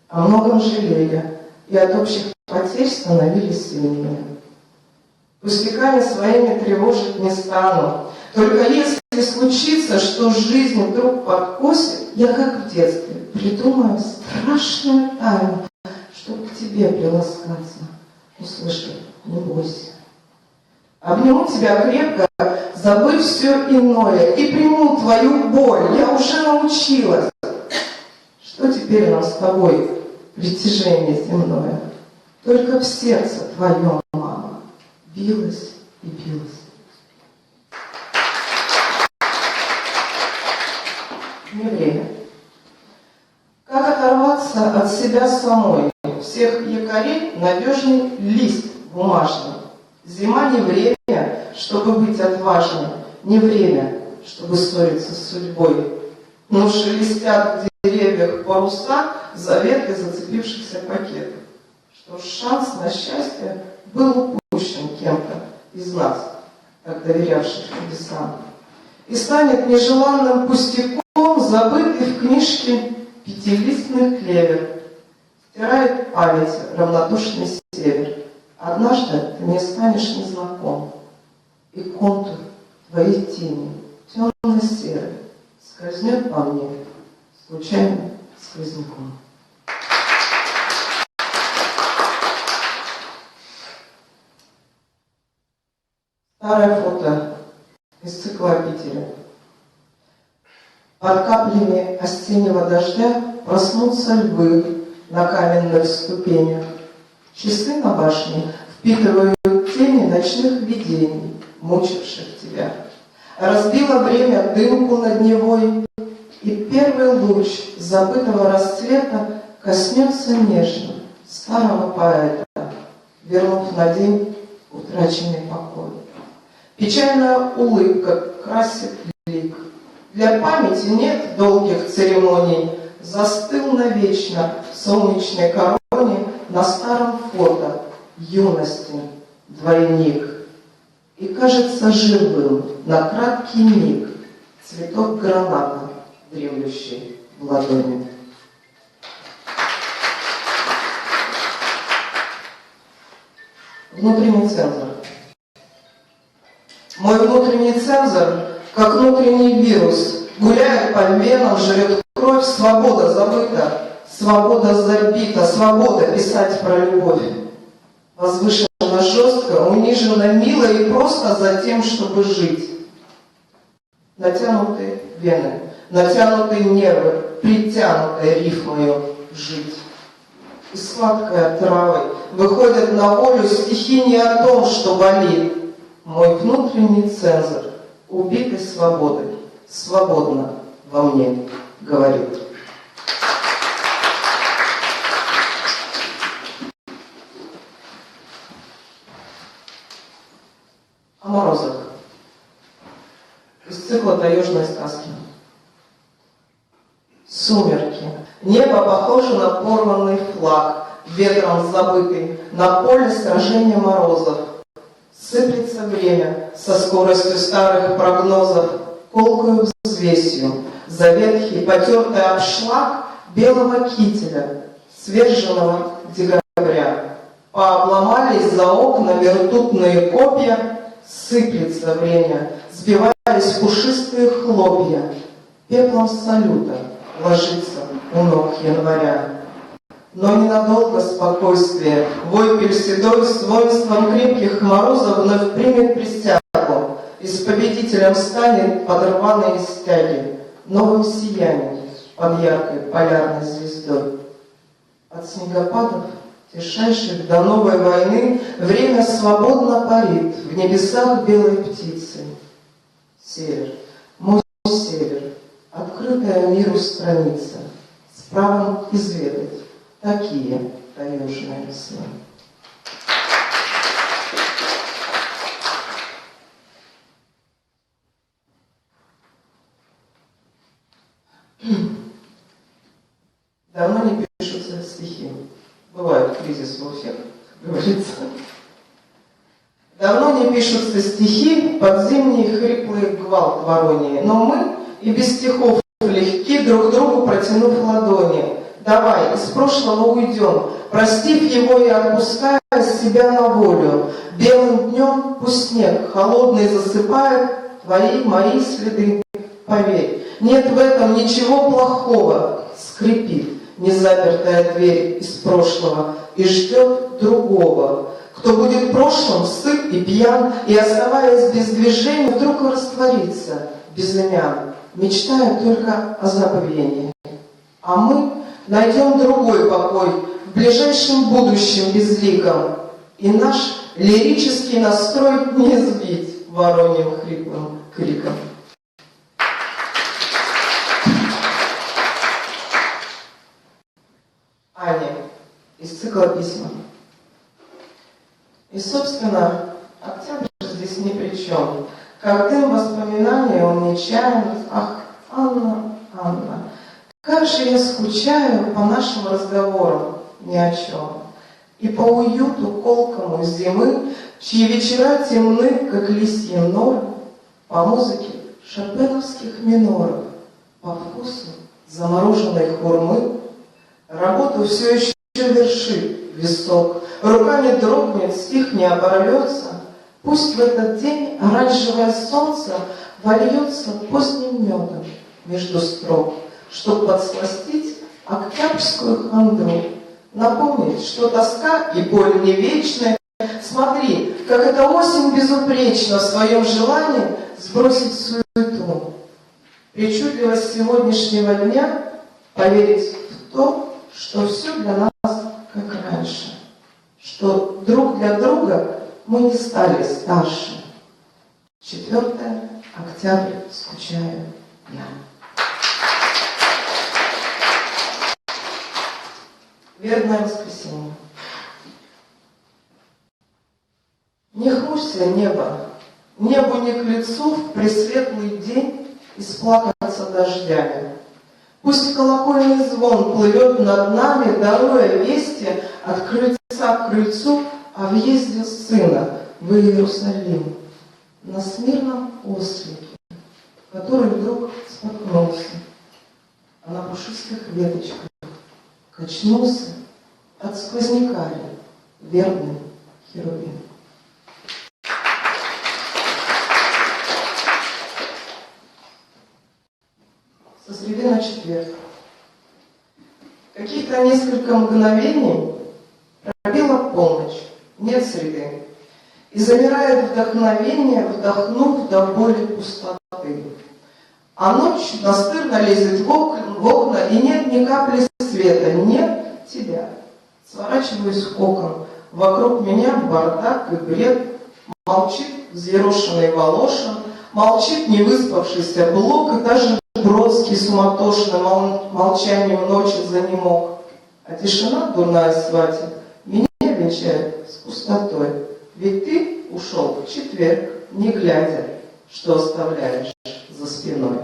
S9: о многом жалели, и от общих потерь становились сильнее. Пустяками своими тревожить не стану. Только если случится, что жизнь вдруг подкосит, я, как в детстве, придумаю страшную тайну, чтобы к тебе приласкаться. Услыши, не бойся. Обниму тебя крепко, забыв все иное, и приму твою боль. Я уже научилась. Что теперь нам с тобой притяжение земное? Только в сердце твоем, мама, билось и билось. Не время. Как оторваться от себя самой? Всех якорей надежный лист бумажный. Зима не время, чтобы быть отважным, не время, чтобы ссориться с судьбой. Но шелестят в деревьях паруса заветы зацепившихся пакетов. Что ж, шанс на счастье был упущен кем-то из нас, так доверявших чудесам. И станет нежеланным пустяком забытый в книжке пятилистный клевер. Стирает память равнодушный север. Однажды ты мне станешь незнаком, и контур твоей тени, темно-серый, скользнет по мне случайным сквозняком. Старое фото из цикла о Питере. Под каплями осеннего дождя проснутся львы на каменных ступенях. Часы на башне впитывают тени ночных видений, мучивших тебя. Разбило время дымку над Невой, и первый луч забытого расцвета коснется нежно старого поэта, вернув на день утраченный покой. Печальная улыбка красит лик. Для памяти нет долгих церемоний. Застыл навечно в солнечной короне на старом фото юности двойник. И кажется живым на краткий миг цветок граната, дремлющий в ладони. Внутренний цензор. Мой внутренний цензор, как внутренний вирус, гуляет по венам, жрет кровь, свобода забыта, свобода забита, свобода писать про любовь. Возвышенная жестко, униженно, мило и просто за тем, чтобы жить. Натянутые вены, натянутые нервы, притянутые рифмою жить. И сладкой отравой выходят на волю стихи не о том, что болит. Мой внутренний цензор, убитой свободой, свободно во мне говорит. О морозах. Из цикла «Таежные сказки». Сумерки. Небо похоже на порванный флаг, ветром забытый, на поле сражения морозов. Сыплется время со скоростью старых прогнозов, колкою взвесью за ветхий потертый обшлаг белого кителя, сверженного декабря. Пообломались за окнами ртутные копья, сыплется время, сбивались пушистые хлопья, пеплом салюта ложится у ног января. Но ненадолго спокойствие, вой седой с воинством крепких морозов вновь примет присягу и с победителем станет под рваные стяги, новым сиянием под яркой полярной звездой. От снегопадов, тишайших до новой войны, время свободно парит в небесах белой птицы. Север, мой север, открытая миру страница, с правом изведать такие таежные сны. Давно не пишутся стихи. Бывает кризис у всех, как говорится. Давно не пишутся стихи, под зимний хриплый гвалт вороньи, но мы и без стихов легки, друг другу протянув ладони. Давай, из прошлого уйдем, простив его и отпуская себя на волю. Белым днем пусть снег холодный засыпает твои, мои следы. Поверь, нет в этом ничего плохого. Скрипит незапертая дверь из прошлого и ждет другого, кто будет прошлым сыт и пьян, и, оставаясь без движения, вдруг растворится без имен, мечтая только о забвении. А мы найдем другой покой в ближайшем будущем безликом, и наш лирический настрой не сбить вороньим хриплым криком. Аня из цикла «Письма». И, собственно, октябрь здесь ни при чем. Как дым воспоминаний он нечаянно. Ах, Анна, Анна, как же я скучаю по нашим разговорам ни о чем. И по уюту колкому зимы, чьи вечера темны, как лисьи норы, по музыке шопеновских миноров, по вкусу замороженной хурмы. Работу все еще вершит висок, руками дрогнет, стих не оборвется. Пусть в этот день оранжевое солнце вольется поздним медом между строк, чтоб подсластить октябрьскую хандру, напомнить, что тоска и боль не вечны. Смотри, как эта осень безупречна в своем желании сбросить суету. Причудливость сегодняшнего дня поверить в то, что все для нас как раньше, что друг для друга мы не стали старше. 4 октября скучаю я. Вербное воскресенье. Не хмурься, небо, небу не к лицу в пресветлый день исплакаться дождями. Пусть колокольный звон плывет над нами, даруя вести от крыльца к крыльцу о въезде сына в Иерусалим. На смирном ослике, который вдруг споткнулся, а на пушистых веточках качнулся от сквозняка верный херувим. Со среды на четверг. Каких-то несколько мгновений пробила полночь. нет среды. И замирает вдохновение, вдохнув до боли пустоты. А ночь настырно лезет в окна, и нет ни капли света, нет тебя. Сворачиваюсь в кокон, вокруг меня бардак и бред. Молчит взъерошенный Волошин, молчит невыспавшийся Блок, и даже Бродский суматошно молчанием ночи занемог. А тишина дурная свати меня венчает с пустотой. Ведь ты ушел в четверг, не глядя, что оставляешь за спиной.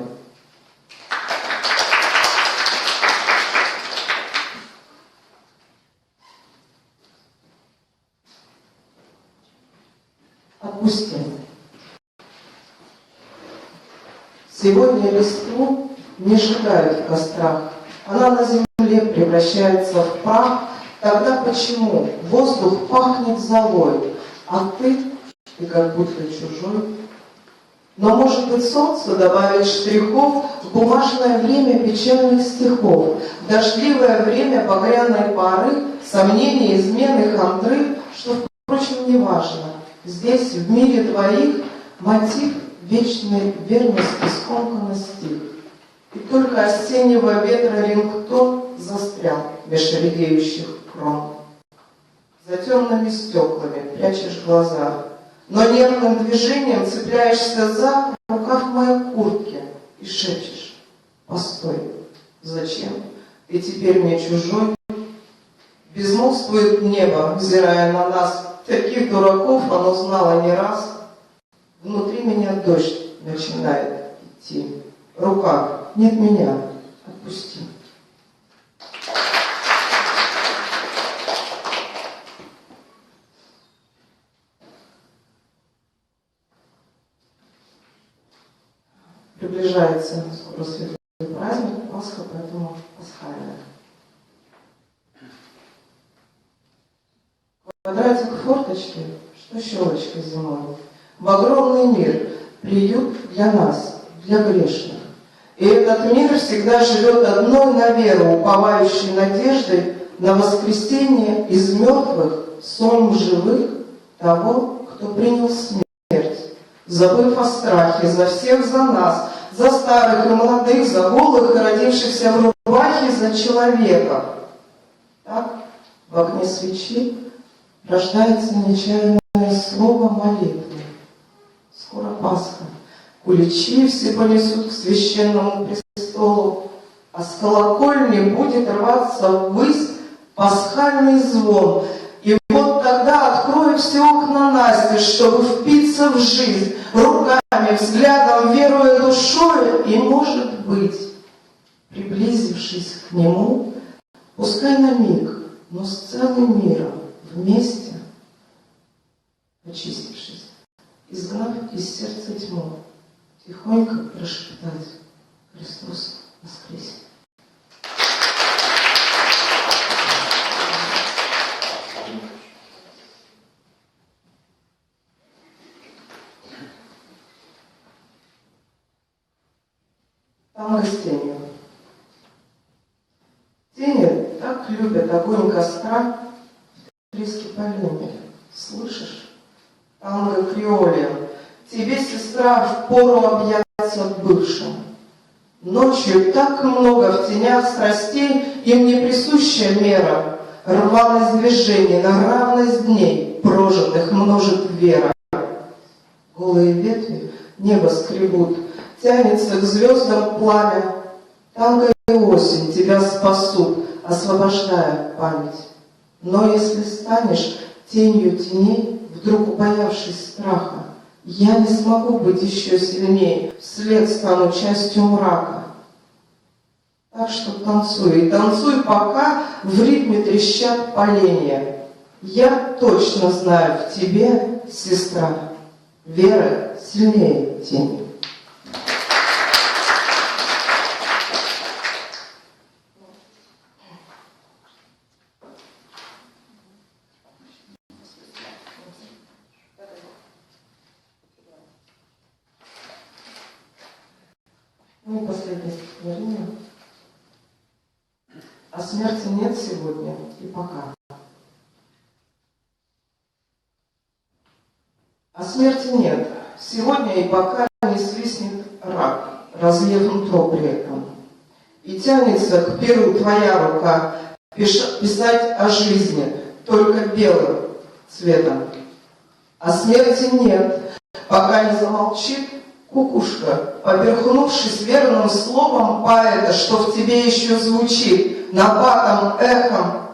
S9: Отпусти. Сегодня листву не сжигают в кострах. Она на земле превращается в прах. Тогда почему воздух пахнет золой, а ты как будто чужой? Но, может быть, солнце добавит штрихов в бумажное время печальных стихов, в дождливое время багряной поры, сомнений, измены, хандры, что, впрочем, не важно. Здесь, в мире твоих, мотив вечной верности скомканно стих. И только осеннего ветра рингтон застрял меж редеющих крон. За темными стеклами прячешь глаза, но нервным движением цепляешься за рукав моей куртки и шепчешь: постой, зачем? Ты теперь мне чужой. Безмолвствует небо, взирая на нас. Таких дураков оно знало не раз. Внутри меня дождь начинает идти. Рука, нет меня, отпусти. Приближается скоро светлый праздник, Пасха, поэтому пасхальная. Квадратик форточки, что щелочкой зимой. В огромный мир, приют для нас, для грешных. И этот мир всегда живет одной на веру, уповающей надеждой на воскресение из мертвых, сон живых того, кто принял смерть, забыв о страхе за всех, за нас, за старых и молодых, за голых и родившихся в рубахе, за человека. Так, в огне свечи рождается нечаянное слово молитвы. Скоро Пасха. Куличи все понесут к священному престолу, а с колокольни будет рваться ввысь пасхальный звон. И вот тогда открою все окна настежь, чтобы впиться в жизнь руками, взглядом, веруя душой, и, может быть, приблизившись к нему, пускай на миг, но с целым миром вместе, очистившись, изгнав из сердца тьму, тихонько прошептать: Христос воскресе. Танго с тенью. Тени так любят огонь костра в треске поленья. Слышишь? Танго криолия. Тебе, сестра, впору объяться бывшим. Ночью так много в тенях страстей, им не присущая мера. Рваность движений на равность дней, прожитых множит вера. Голые ветви небо скребут, тянется к звездам пламя. Танго и осень тебя спасут, освобождая память. Но если станешь тенью теней, вдруг убоявшись страха, я не смогу быть еще сильнее, вслед стану частью мрака. Так что танцуй, и танцуй, пока в ритме трещат поленья. Я точно знаю в тебе, сестра, вера сильнее тени. Ну и последнее стихотворение. А смерти нет сегодня и пока. А смерти нет. Сегодня и пока не свистнет рак, разлив нутро при этом. И тянется к перу твоя рука писать о жизни только белым цветом. А смерти нет, пока не замолчит кукушка, поперхнувшись верным словом поэта, что в тебе еще звучит набатом, эхом,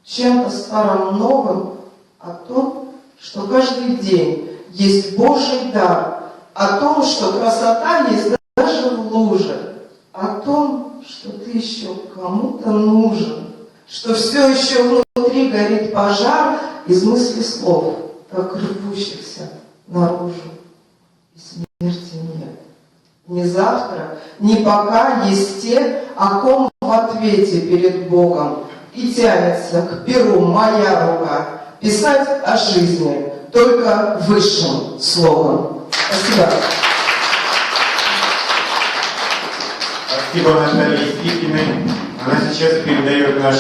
S9: чем-то старым новым, о том, что каждый день есть Божий дар, о том, что красота есть даже в луже, о том, что ты еще кому-то нужен, что все еще внутри горит пожар из мысли слов, как рвущихся наружу. И смерти нет. Ни завтра, ни пока есть те, о ком в ответе перед Богом и тянется к перу моя рука писать о жизни только высшим словом. Спасибо.
S2: Спасибо Наталье Стикиной. Она сейчас передает наш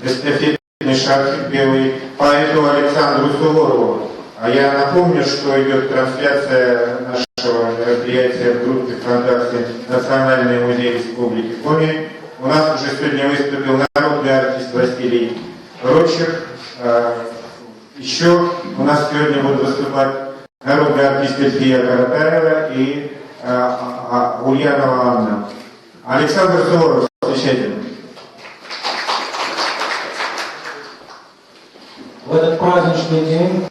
S2: эстафетный шарфик белый поэту Александру Суворову. А я напомню, что идет трансляция нашего мероприятия в группе ВКонтакте «Национальный музей Республики Коми». У нас уже сегодня выступил народный артист Василий Рочих. Еще у нас сегодня будут выступать народный артист Эльфия Каратаева и Ульянова Анна. Александр Суворов, встречайте.
S10: В этот праздничный день,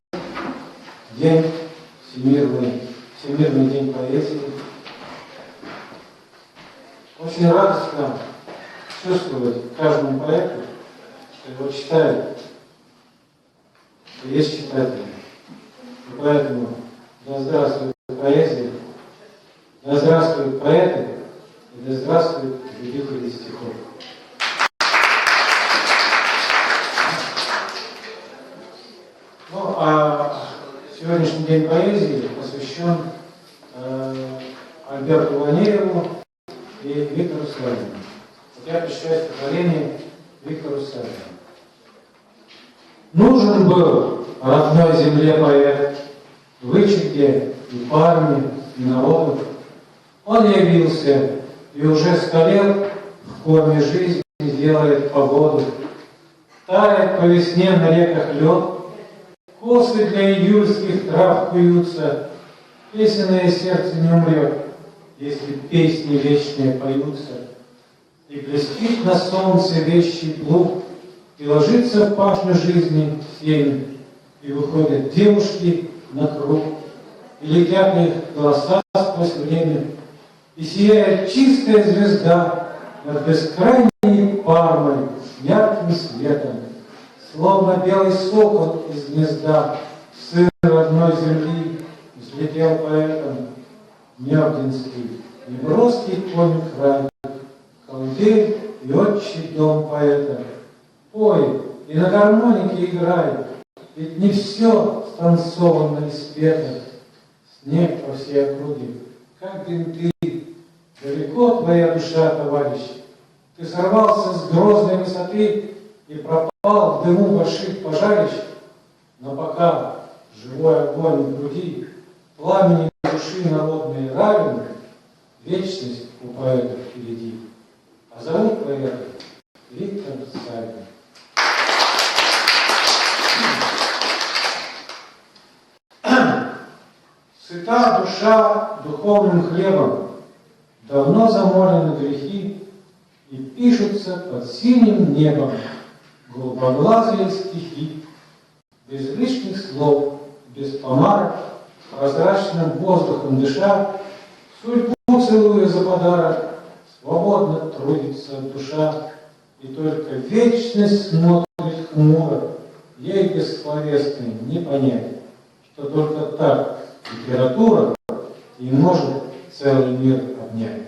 S10: Всемирный день поэзии, очень радостно чувствовать каждому поэту, что его читают, что есть читатели. И поэтому да здравствует поэзия, да здравствуют поэты, и да здравствуют любители стихов. Ну, а сегодняшний день поэзии посвящен Альберту Ванееву и Виктору Савину. Вот я посвящаю стихотворение Виктору Савину. Нужен был родной земле поэт, вычерке и парни, и народу. Он явился и уже 100 лет в коме жизни делает погоду. Тает по весне на реках лед, косы для июльских трав куются, песенное сердце не умрет, если песни вечные поются. И блестит на солнце вещий плуг, и ложится в пашню жизни сень, и выходят девушки на круг, и летят их голоса сквозь время, и сияет чистая звезда над бескрайней Пармой ярким светом, словно белый сокол из гнезда, сын родной земли, взлетел поэтом Нёрдинский, неброский конь край, колыбель и отчий дом поэта. Пой и на гармонике играй, ведь не все станцованно и спето. Снег по всей округе, как бинты, далеко твоя душа, товарищ. Ты сорвался с грозной высоты и пропал в дыму больших пожарищ, но пока живой огонь в груди, пламени души народной равен, вечность у поэта впереди. А зовут поэта Виктор Савин. Сыта душа духовным хлебом, давно замолены грехи, и пишутся под синим небом голубоглазые стихи, без лишних слов, без помарок, прозрачным воздухом дыша, судьбу целуя за подарок, свободно трудится душа, и только вечность смотрит хмуро, ей бессловесной не понять, что только так литература и может целый мир обнять.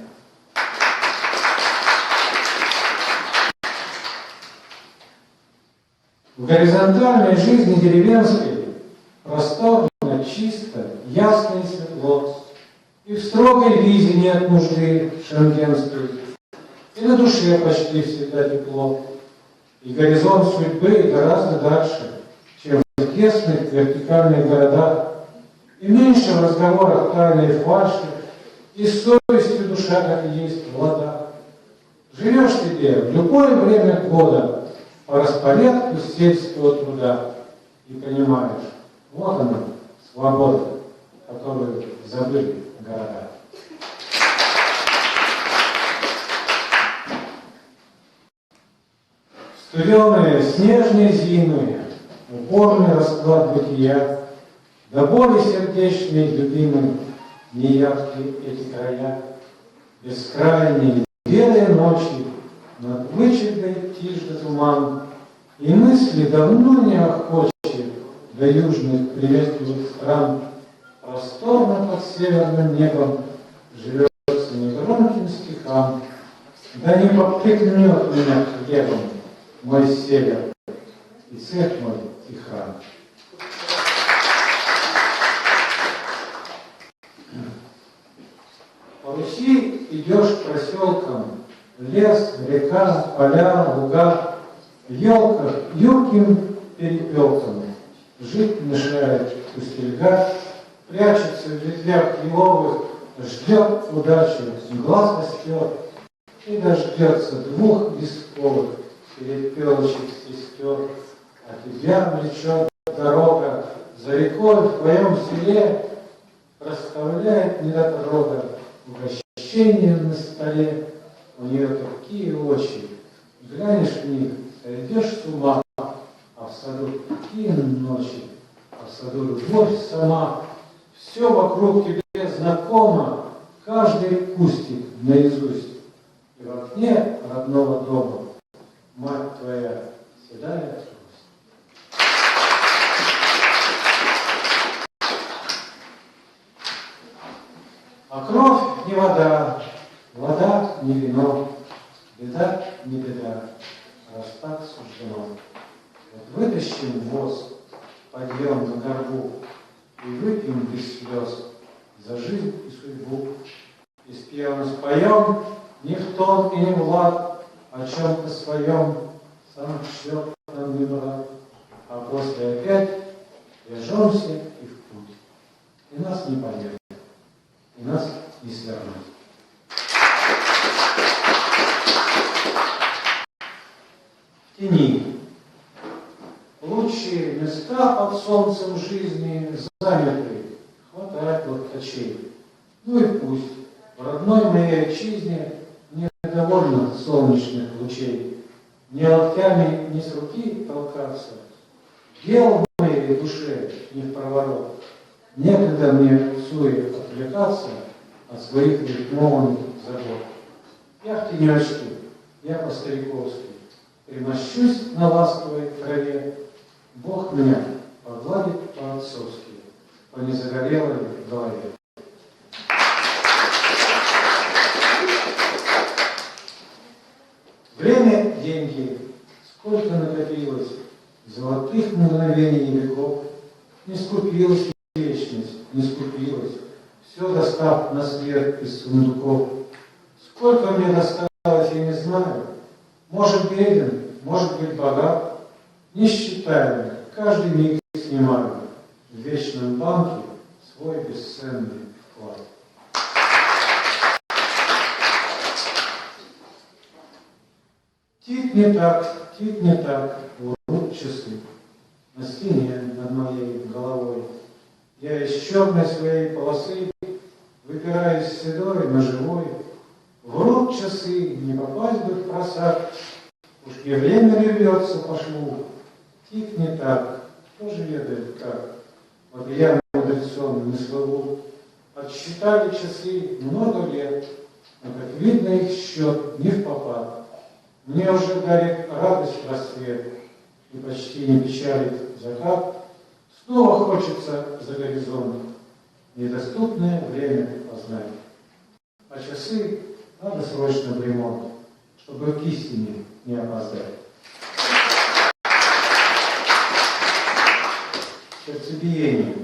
S10: В горизонтальной жизни деревенской просторно, чисто, ясно и светло, и в строгой визе нет нужды шенгенской, и на душе почти всегда тепло, и горизонт судьбы гораздо дальше, чем в тесных вертикальных городах, И меньше в разговорах тайны и фальши, и с совестью душа, как есть, влада. Живешь себе в любое время года по распорядку сельского труда и понимаешь, вот она, свобода, которую забыли города. Студеные снежные зимы, упорный расклад бытия, до боли сердечной, любимой, неявки эти края, бескрайние белые ночи, над вычеркой тишь да туман, и мысли давно не охочи до южных приветливых стран. Просторно под северным небом живется негромким стихам, да не попрекнет меня хлебом мой север и цех мой и храм. По Руси идешь проселком, лес, река, поля, луга, елка юрким перепелком, жить мешает пустельга, прячется в ветвях еловых, ждет удачи, глаз остер, и дождется двух висковых перепелочек сестер, а тебя влечет дорога за рекой в твоем селе, расставляет недотрога угощение на столе. У нее такие очи, глянешь в них, сойдешь с ума, а в саду такие ночи, а в саду любовь сама. Все вокруг тебе знакомо, каждый кустик наизусть. И в окне родного дома мать твоя седая трость. А кровь не вода, вода не вино, беда не беда, раз так суждено. Вот вытащим воз, подъем на горбу, и выпьем без слез за жизнь и судьбу. И спьем, споем не в тон и не в лад, о чем-то своем сам шлет нам не брат. А после опять вяжемся и в путь. И нас не понять, и нас не свернуть. В тени. Лучшие места под солнцем жизни заняты, хватает локтачей. Ну и пусть в родной моей отчизне не довольно солнечных лучей. Ни локтями, ни с руки толкаться, дел в моей душе не в проворот. Некогда мне суе отвлекаться от своих рифмованных забот. Я в тенечке, я по-стариковски примощусь на ласковой траве. Бог меня погладит по-отцовски, по незагорелой голове. Время – деньги. Сколько накопилось золотых мгновений веков. Не скупилась вечность, не скупилась, все достав на свет из сундуков. Сколько мне досталось, я не знаю. Может, беден, может быть, богат. Несчитаемо, каждый миг снимаю в вечном банке свой бесценный вклад. Тик не так, лгут часы на стене над моей головой. Я из черной своей полосы выпираюсь седой на живой. Врут часы, не попасть бы в просак. Уж не время ли вьется по шву. Тик не так, кто же ведает как. Вот я мудрецом не слыву. Отсчитали часы много лет, но, как видно, их счет не впопад. Мне уже дарит радость рассвет, и почти не печалит закат. Снова хочется за горизонт недоступное время познать. А часы надо срочно в ремонт, чтобы к истине не опоздать. Сердцебиение.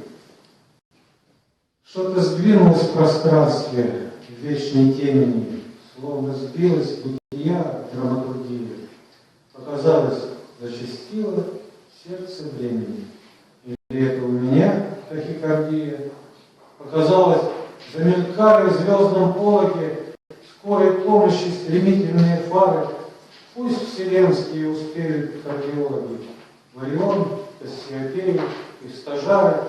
S10: Что-то сдвинулось в пространстве в вечной темени, словно сбилось бытия драматургии. Показалось, зачастило сердце времени. Или это у меня тахикардия, Показалось, замелькали в звездном пологе скорой помощи стремительные фары. Пусть вселенские успеют кардиологи, в Орион, Кассиопею и в стажары.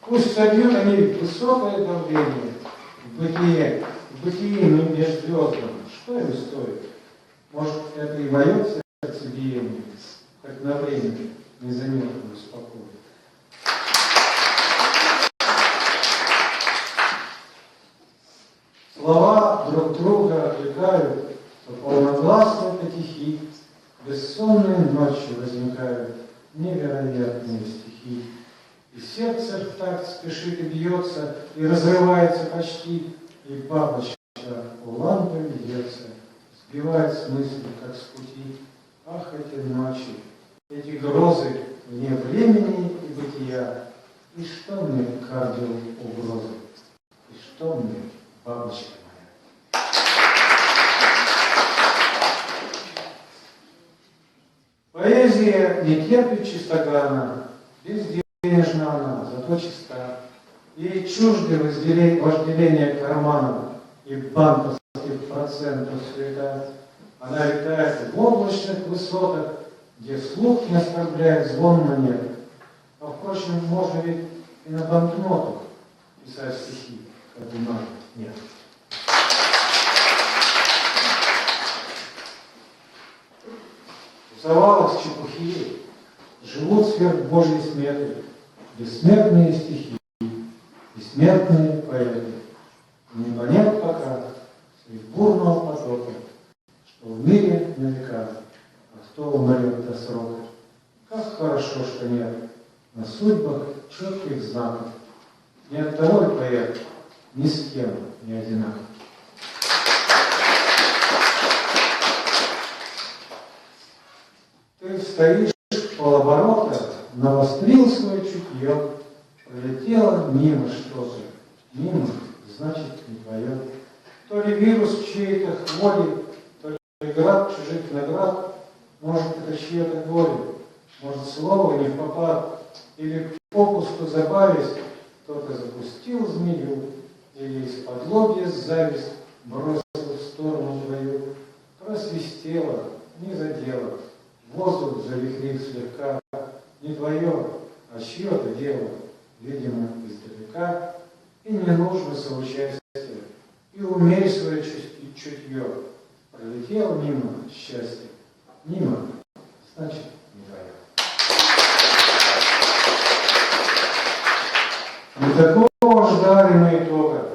S10: Пусть собьют они высокое давление в бытие межзвездном. Что им стоит? Может, это и мое сердцебиение, как на время незаметно успокоит. Слова друг друга отвлекают, то полногласные потихи, бессонные ночи возникают невероятные стихи. И сердце в такт спешит и бьется, и разрывается почти, и бабочка у лампы ведется, сбивает с мысли, как с пути. Ах, эти ночи, эти грозы вне времени и бытия, и что мне кардио угрозы, и что мне бабочка моя. Поэзия не терпит чистогана, безденежна она, зато чиста. Ей чужды вожделения карманов и банковских процентов суета. Она летает в облачных высотах, где слух не оскорбляет звон монет. А впрочем, можно ведь и на банкнотах писать стихи, как бумаги нет. В завалах чепухи живут сверх Божьей сметы бессмертные стихи, бессмертные поэты. Небо нет пока средь бурного потока, что в мире на века, а кто умрет до срока. Как хорошо, что нет на судьбах четких знаков. Ни от того и поэт ни с кем не одинаков. Ты стоишь полоборота, навострил свое чутье, пролетело мимо что-то, мимо, значит, не твое. То ли вирус в чьей-то хворе, то ли град чужих наград, может, это чье-то горе, может, слово не впопад, или попусту забавясь, кто-то запустил змею, или из-под лобья зависть бросил в сторону твою, просвистело, не задело, воздух завихрил слегка, не твое, а чье-то дело, видимо, издалека, и не нужно соучастия, и умерь свое чутье, пролетел мимо счастья, мимо, значит, не твое. Не такого ждали мы итога,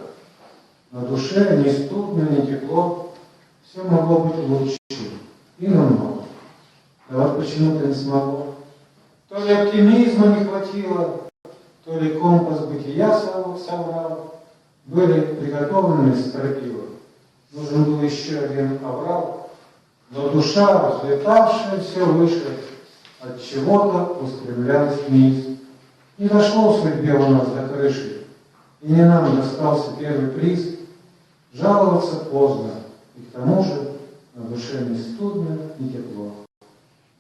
S10: на душе ни студно, ни тепло, все могло быть лучше, и намного. Да вот почему-то не смогло. То ли оптимизма не хватило, то ли компас бытия соврал, были приготовлены стропила. Нужен был еще один оврал, но душа, взлетавшая все выше, от чего-то устремлялась вниз. Не дошло в судьбе у нас до крыши, и не нам достался первый приз. Жаловаться поздно, и к тому же на душе ни студно, ни тепло.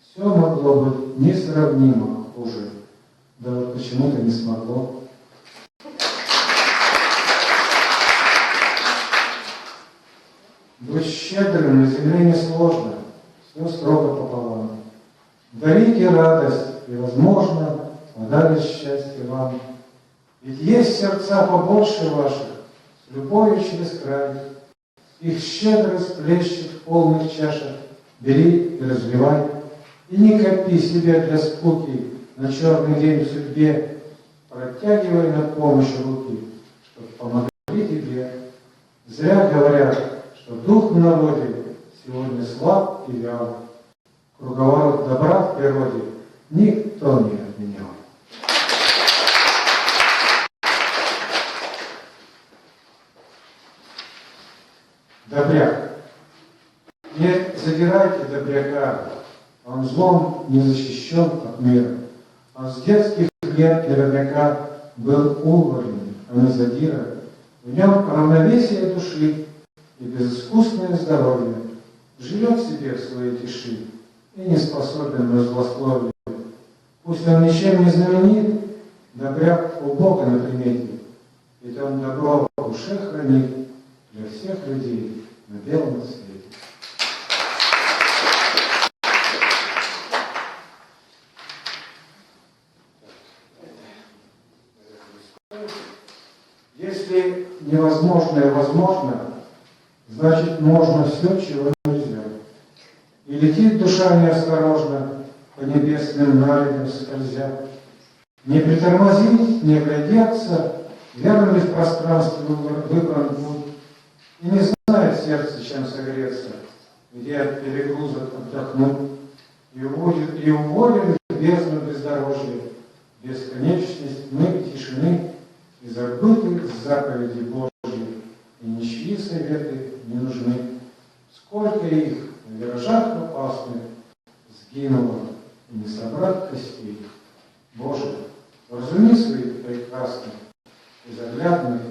S10: Все могло быть несравнимо хуже, да вот почему-то не смогло. Быть щедрым на земле несложно, все строго пополам. Дарите радость, и, возможно, подарит счастье вам. Ведь есть сердца побольше ваших, с любовью через край. Их щедрость плещет в полных чашах, бери и разливай. И не копи себе для скуки на черный день в судьбе, протягивай на помощь руки, чтоб помогли тебе. Зря говорят, что дух в народе сегодня слаб и вял. Круговорот добра в природе никто не отменял. Добряк. Не задирайте добряка, он злом не защищен от мира. Он с детских лет наверняка был уволен, а не задира. В нем равновесие души и безыскусное здоровье. Живет себе в своей тиши и не способен на злословие. Пусть он ничем не знаменит, добряк у Бога на примете. И ведь Он добро в душе хранит для всех людей на белом свете. Если невозможное возможно, значит можно все, чего нельзя. И летит душа неосторожно, по небесным наледям скользя. Не притормозить, не оглядеться, верно ли в пространстве выбран путь. И не знает сердце, чем согреться, где от перегрузок отдохнуть. И уволен в бездну бездорожья, бесконечность тьмы и тишины, и забытых заповедей Божьих, и ничьи советы не нужны. Сколько их на виражах опасных сгинуло, и не собрать костей. Боже, вразуми своих прекрасных, безоглядных,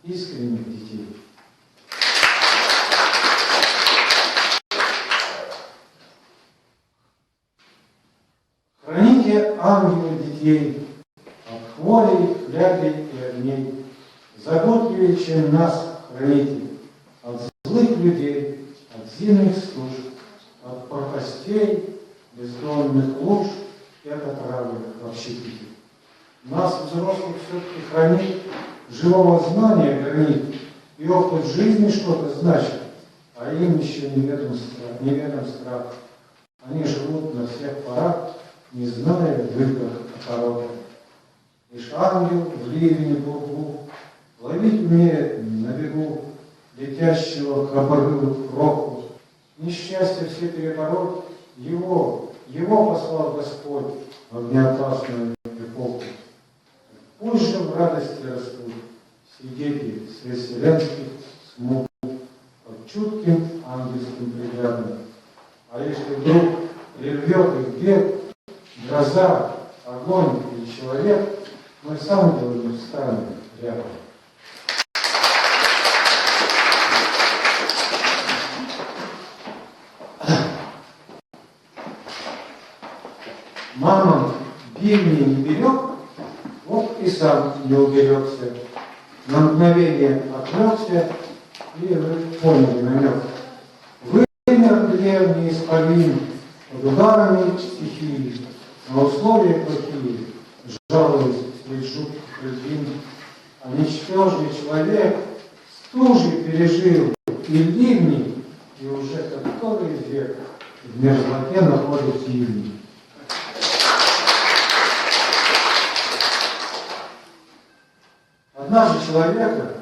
S10: искренних детей. Храните, ангелы, детей от хворей, хлябей и огней. Заботливее, чем нас, храните от злых людей, от зимних стуж, от пропастей, бездонных луж и от отравы в общепите. Нас, взрослых, все-таки хранит, живого знания гранит, и опыт жизни что-то значит, а им еще неведом страх. Они живут на всех парах, не зная выбора породы. Лишь ангел в ливень и бургу ловить умеет на бегу летящего к обрыву кроху. Несчастье все перебороть его послал Господь в огнеопасную эпоху. Пусть же в радости растут свидетели средь вселенских смут под чутким ангельским приглядом. А если вдруг прервет их бег, гроза, огонь или человек, мы с ангелами встанем рядом. Мама бивни не берег, вот и сам не уберегся. На мгновение отвлекся, и вы поняли намек. Вымер древний исполин под ударами стихии, на условия плохие, жалуясь средь жутких льдин. А ничтожный человек стужи пережил и ливни, и уже который век в мерзлоте находит ливни. Однажды человека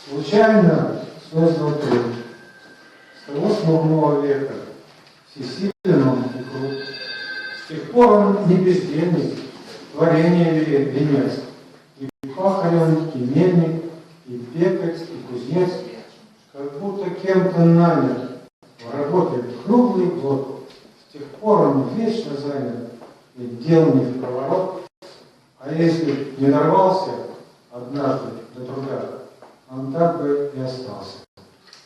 S10: случайно создал труд. С того смурного века всесилен он и крут. С тех пор он не бездельник, творение велит венец. И пахарь он, и мельник, и пекарь, и кузнец, как будто кем-то нанят в работе круглый год. С тех пор он вечно занят, и дел не в проворот. А если не дорвался однажды до труда, он так бы и остался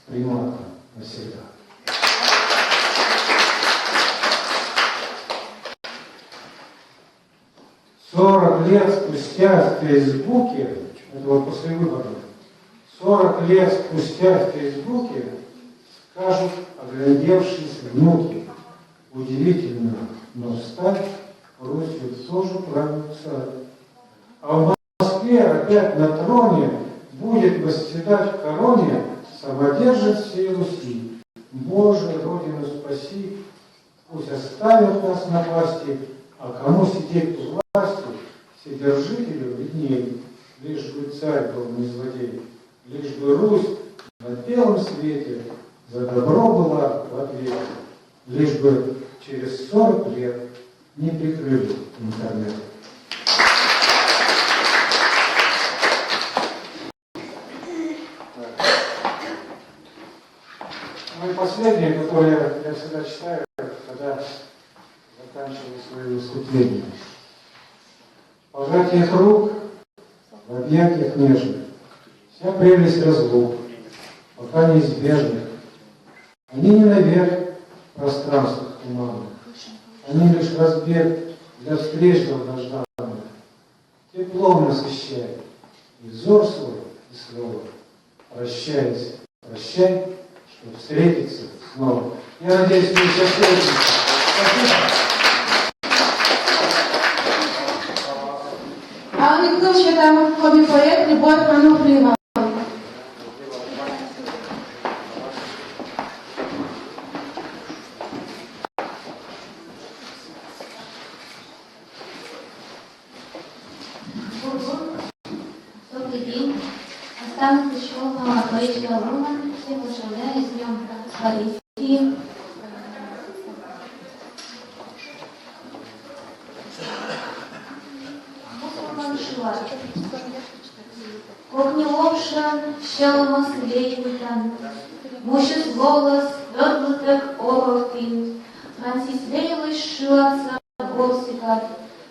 S10: приматом навсегда. «40 лет спустя в Фейсбуке», это вот после выборов, 40 лет спустя в Фейсбуке скажут оглядевшись внуки: удивительно, но встать Русью тоже правит царь. А в Москве опять на троне будет восседать в короне самодержец всей Руси. Боже, Родину спаси, пусть оставят нас на власти, а кому сидеть у власти, вседержителю виднее, лишь бы царь был не злодей, лишь бы Русь на белом свете за добро была в ответе, лишь бы через 40 лет не прикрыли интернет. Ну и последнее, которое я всегда читаю, когда заканчиваю свои выступления. Пожатие рук в объятиях нежных, вся прелесть разлук, пока неизбежных. Они не наверх в пространствах туманных, они лишь разбег для встреч долгожданных. Теплом насыщает, и взор свой, и слово. Прощайся, прощай, чтобы встретиться снова. Я надеюсь, мы все встретимся. Спасибо.
S4: А никто ще там хобі проєкт «Любов Ануфриєва».
S11: Добрый день. Останок Пешкова, поэтика Луна. Всех поздравляю с Днем поэзии. Кухни лапша, щелома слейтан, мушис голос, верблюдок орохтин, Франсис Лейлыш шуатса борсикат,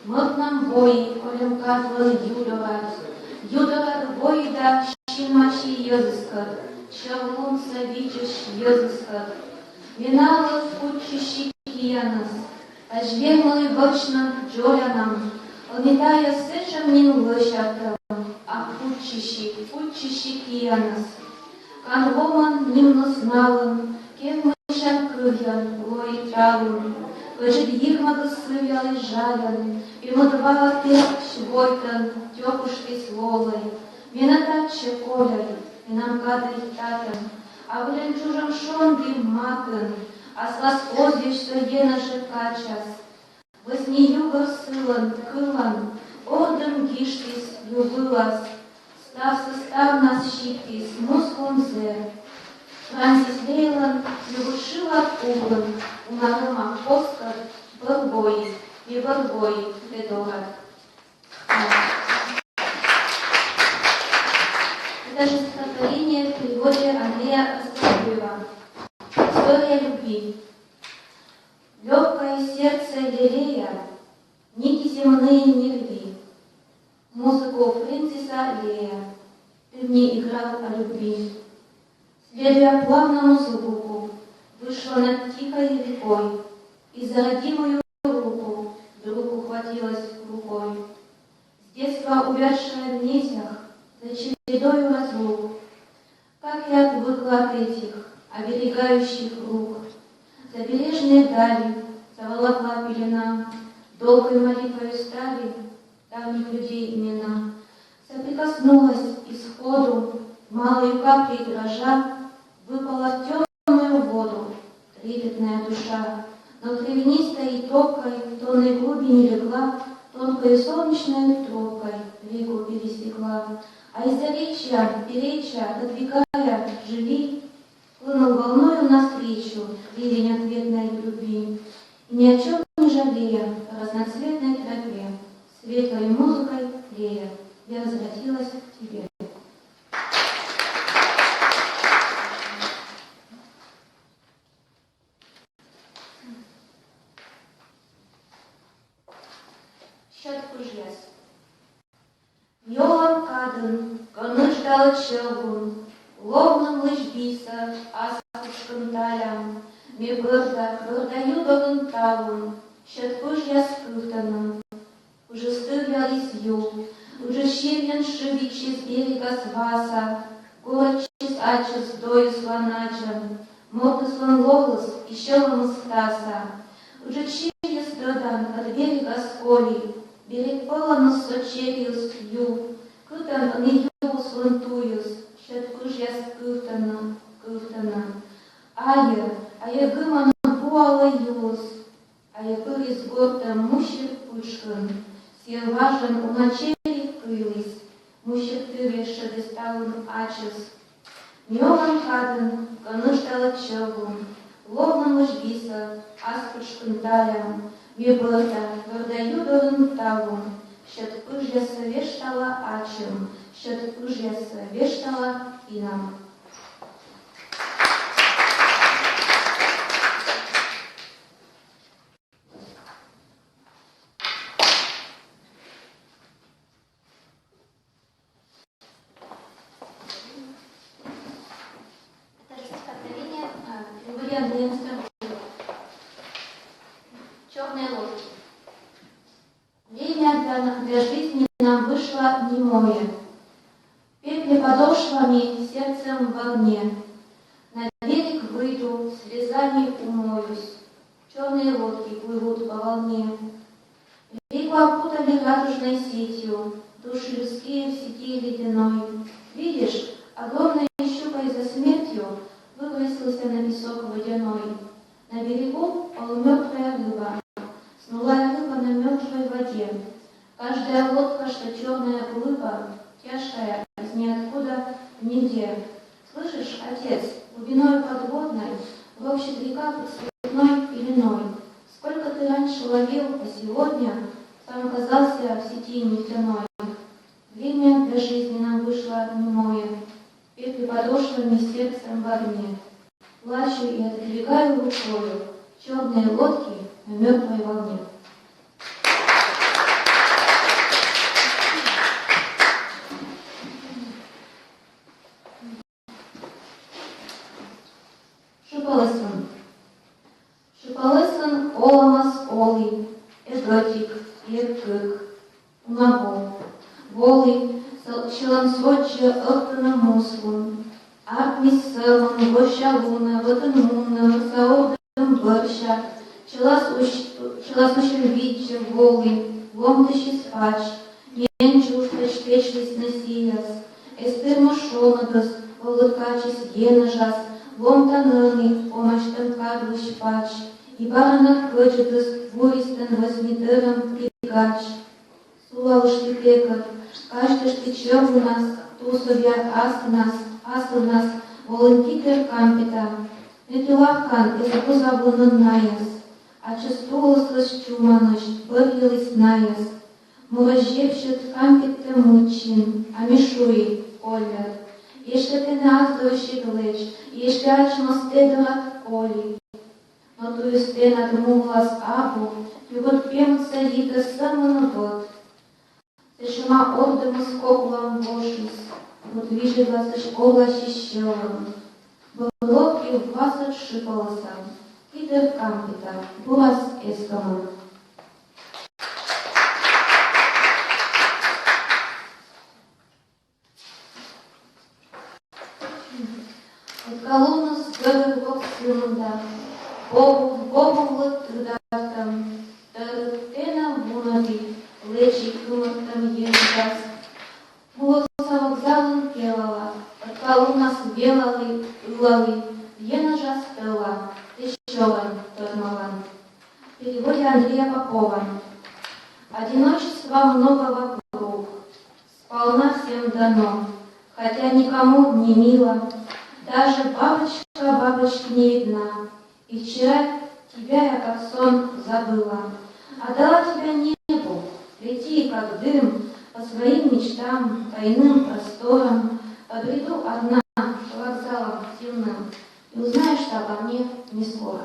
S11: мъртнам бои, колем казвал Юдоват. Юдоват бойда, щимачи языскат, Шавлун савичеш языскат. Винала скучищи киянас, ажвемалы вочна джоянам, Олнитая сечам нин лъщатам, а пучищи киянас. Кан воман нимно сналан, кев мышан кръгян, лой тралун, Кажет йихмага сывяли жалян, пимодва тек швойтан, тёкушки сволой, Винатаче коляй, винам кадрих татан, а влен чужам шонги матан, а сласкозиш соена шепкачас. Вознеюгав сылан, кылан, ордом гиштис, любылас, став состав нас щиптис, мускулом зер. Франсис Лейлан любушила углом, умалыма Оскар, борбой, и борбой ведорат. Это же стихотворение в переводе Андрея Остроуева. История любви. Легкое сердце лелея, нити земные не рви. Музыку Фрэнсиса Лея ты мне играл о любви. Следуя плавному звуку, вышла над тихой рекой, и за родимую руку вдруг ухватилась рукой. С детства увядшая в нитях, за чередою разлук, как я отвыкла от этих оберегающих рук. За бережные дали заволокла пелена, долгой молитвою стали давних людей имена. Соприкоснулась и сходу, малою каплей дрожа, выпала в темную воду трепетная душа, но травянистой и топкой в тонной глубине легла, тонкой солнечной тропкой реку пересекла. А из-за перечья, отодвигая живи, хлынул волною навстречу ливень ответной любви. И ни о чем не жалея, по разноцветной тропе, светлой музыкой лея, я возвратилась к тебе. Счет кужьяс. Йолам кадын, коныш далечелун, ловным лыжбиса, аскушкын талям, ме бырда юдогын талун, счет кужьяс кыхтаным. Уже стывялись ю, уже щевен шивичи с берега сваса, город чист ачес дою слоначем, мокрый слон ловлас и щелом стаса. Уже чирья стыдан от берега сколи, берег полон сочериус ю, кытан он и ю слонтуюс, счет кужьяс кыхтаным. Ая гыман буала юс, ая пырис гортам мущер пышкан, сел важен у ночери кылис, мущер тыве шедесталын ачес. Мёлан кадын, коныш далечелун, ловным лыжбиса, аскушкын талям, ме бырда юдогын талун, счет пыжьяса вештала ачым, счет пыжьяса вештала инам. Черные ложки. Время для жизни нам вышло немое. подошвами, сердцем в огне. На берег выйду, слезами умоюсь. Черные лодки плывут по волне. Реку опутали радужной сетью, души людские в сети ледяной. Видишь, огромной щукой за смертью выбросился на песок водяной. На берегу полумертвая рыба, снулая рыба на мертвой воде. Каждая лодка, что черная глыба, тяжкая из ниоткуда нигде. Слышишь, отец, глубиной подводной ропщет река под цветной пеленой. Сколько ты раньше ловил, а сегодня сам оказался в сети нефтяной. Время для жизни нам вышло немое, петли подошвами, сердцем в огне. Плачу и отодвигаю рукою черные лодки на мертвой волне. Шипалысын. Шипалысын оламас олый, эдотик, еркык, унабол. Волый, шелансоче, охтана муслун. Армис селон, гощалуна, ватанмуна, саордам борща. Челасущим видче, волый, ломтыщи спач. Ненчуштач, течлис насияс. Эстермошонатас, волоткачис, енажас. Ломтанырный, омаштан кадлыш пач. И баранах кычетыс, буристан восьмитером пригач. Сулалышты пекар, каждый чер у нас, тусовья ас у нас, волонтикер кампета. Метилавкан из обузабунан наяс, а частулысыз чуманыш, быргилыс наяс. Муражевшит кампетте мучин, а мишуи, олят. Еще ты наздощит лечь, еще очно стедорат коли. Но ту и стена дмулас абу, и вот пемца ида самый год. Сешима ордема скоплам вошис, вот вижила сошкола щищелом. Быловки в вас отшипалася, кидер кампета, бурас эскамон. Колонну с гавергов силында, Богу лыттырдартам, Тырыктена бунади, лечи кымыртам ендас. Булоса вокзалын келала, колонна с белалы, ылалы, Ена жастыла, тещелан, тормалан. В переводе Андрея Попова. Одиночества много вокруг, сполна всем дано, хотя никому не мило. Даже бабочка бабочки не видна, и вчера тебя я как сон забыла. Отдала тебя небу, лети как дым, по своим мечтам, тайным просторам, побреду одна по вокзалам темным, и узнаешь ты обо мне не скоро.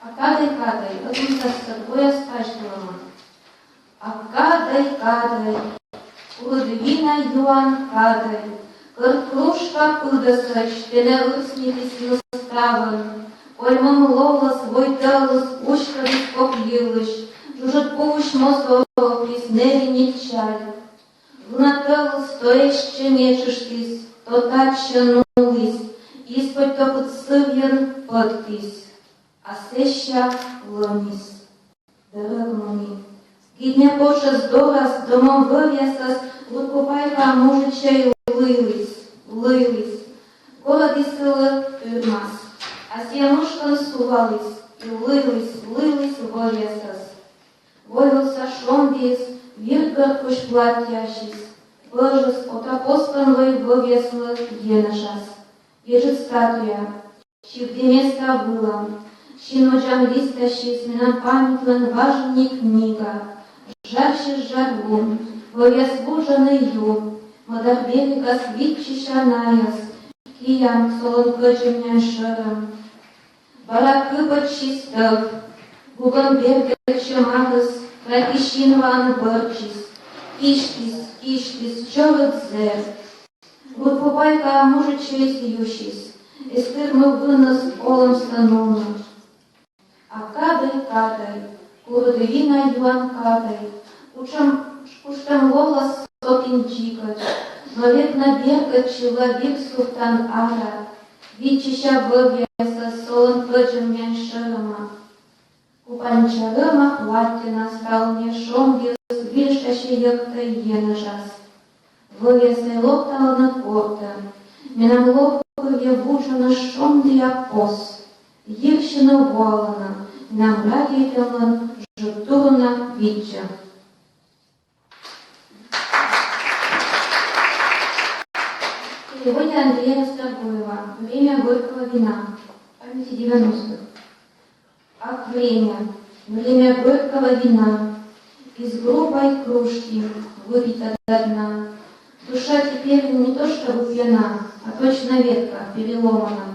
S11: Акадай, отмысаться, твоя скачкалама. Акадай, уродвина юан кадай, картушка пыдасач, тене лыснитесь наставан, ольмам ловла свой телос, ушка бескоплилыш, жужат пуш мозгов, писнери не чаль. Внател стояще мечештис, то таче нулис, исподь то подсывьен подпись. А сеща лонис, дорогмани. Скидня поша здорас, домом вывесас, лукупайка мужичей лылись. Город и сылы тюрмас, а сьянушкан сувались, и лылись вывесас. Войвился шондис, виргар куш платящис, божес от апостоловой вывесла енашас. Лежит статуя, чьи место было. Щиночан листащий, сменан памятлен важни книга. Жарщи жаргун, вовязбужаный ю, мадах берега свитчища наяс, киям солон кочемнян шером. Баракы почистов, гуган берга чемагас, кракищинван бърчис, киштис, човек зер. Гудпопайка мужичей сьющис, эстырмы вынос олом стануна. хатой, куштам голос сотен джикот, но век на берегът человек султан ара, вичища вървя със солен пъчен мен шърма. Купанчаръма платя на скалния шонгир, виждаше якта ена жас. Вървя се лоптала над порта, минам ловкавия вуча на шондия пос, Ирщина волана, нам радителна, жутурна вича. Переводе Андрея Старгоева. Время горького вина. Памяти 90-х. Ах, время горького вина, из грубой кружки выпито до дна. Душа теперь не то чтобы пьяна, а точно ветка переломана.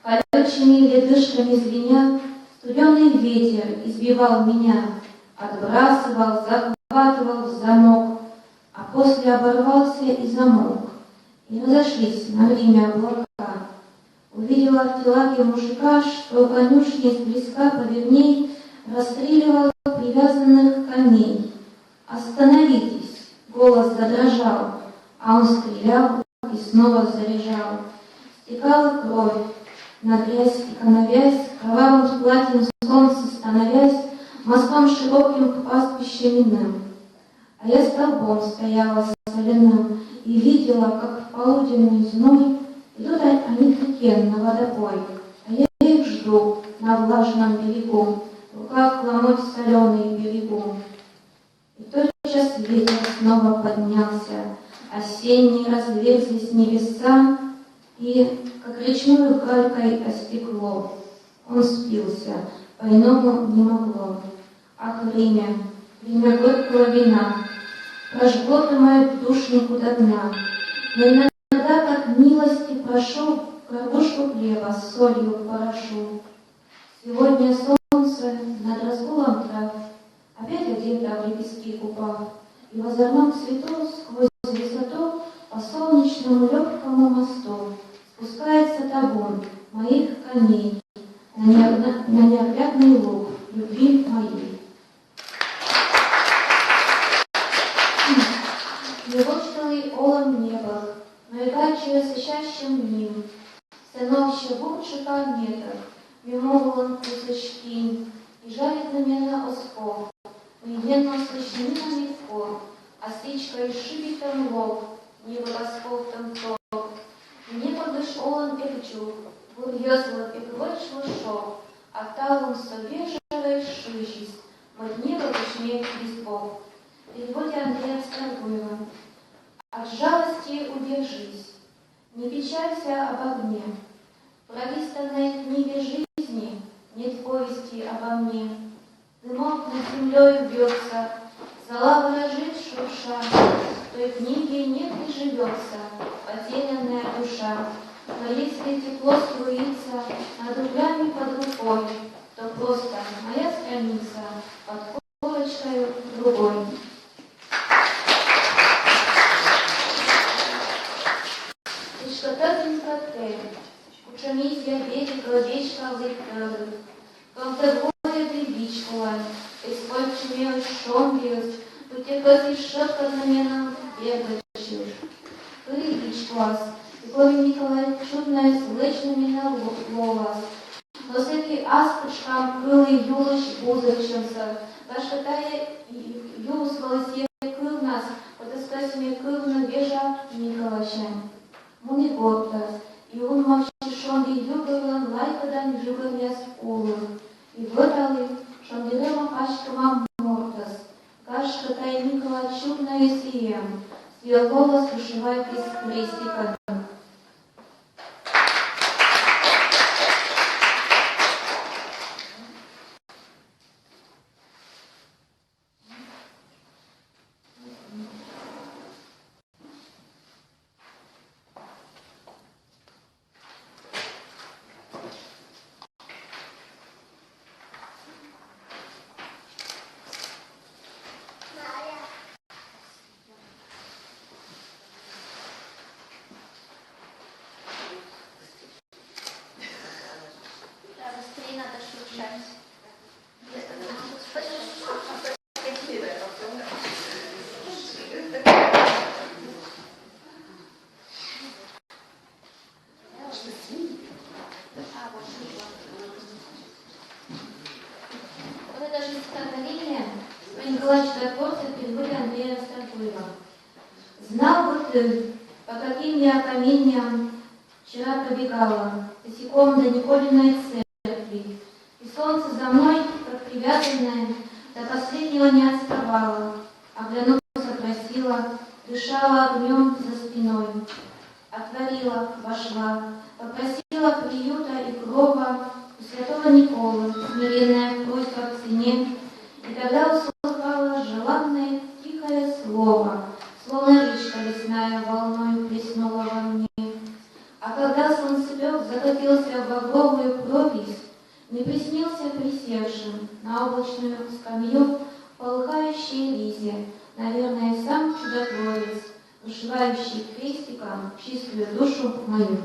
S11: Колючими ледышками звеня, студеный ветер избивал меня, отбрасывал, захватывал в замок, а после оборвался и замолк. И разошлись на время облака. Увидела в телаге мужика, что конюшни сблизка поверней расстреливал привязанных коней. «Остановитесь!» — голос задрожал, а он стрелял и снова заряжал. Стекала кровь на грязь и коновязь, кровавым платьем солнца становясь, мостом широким к пастбищам иным. А я столбом стояла соляным и видела, как в полуденный зной идут они к реке на водопой, а я их жду на влажном берегу, в руках ломоть соленый берегу. И тотчас ветер снова поднялся, осенние разверзлись небеса, и, как речную галькой о стекло, он спился, по-иному не могло. Ах, время горького вина, прожгло ты мою душнику до дна, но иногда, как милости прошу, горбушку хлеба с солью порошу. Сегодня солнце над разгулом трав, опять одето в лепестки купав, и в озорном цвету сквозь высоту по солнечному легкому мосту спускается табун моих коней на неоглядный луг любви моей. Невочтовий олом небо, маякачує сичащим ним, становище бубчика метр, мимоволон кусочки, и жарит на меня оскол, недленно слышнина легко, а стичкой шибит там лоб, не волосков там ток. Небо лишь олон пекчук, вывезла пеквеч лышок, а талом совежевой шишись, мать небо лишь мех листов. Переводе Андрея Старгоева. От жалости удержись, не печалься об огне. В пролистанной книге жизни нет повести обо мне. Дымок над землей бьется, зола ворожит шурша, в той книге не приживется потерянная душа. Но если тепло струится над углями под рукой, то просто моя страница под корочкой другой. Discotățile tăi, ucenicia vieții căldești литеры, когда воля прибичкала, испольчуя шомбиус, утекать шепот на меня бегачуш. Прибичклас, и кроме Николая чудная слышными на голос. Но всякий аспочкам крылый юлош бузачился, кашкатая юлус волосье крыл нас, потаскасими крыл на вежа Николаша. Муни гортас, и он мовчи шонди югала лайкадан югаляс улы, и вырали шондирема пашкама мортас, кашкатай Никола чудная сием, с ее голос вышивает из крестика.
S1: Быстрее надо шуршать.
S11: Николай Чудотворцев впервые Андрея Расторгуева. Знал бы ты, по каким я каменьям вчера пробегала, босиком до Николиной церкви, и солнце за мной, как привязанное, до последнего не отставало, оглянуться просила, дышала огнем за спиной. Отворила, вошла, попросила приюта и гроба у святого Николы, смиренная просьба к цене, и тогда услыхала желанное тихое слово, словно речка лесная волною плеснула во мне. А когда солнцепек закатился в багровую пропись, не приснился присевшим на облачную скамью полыхающей ризе, наверное, сам чудотворец, вышивающий крестиком чистую душу мою.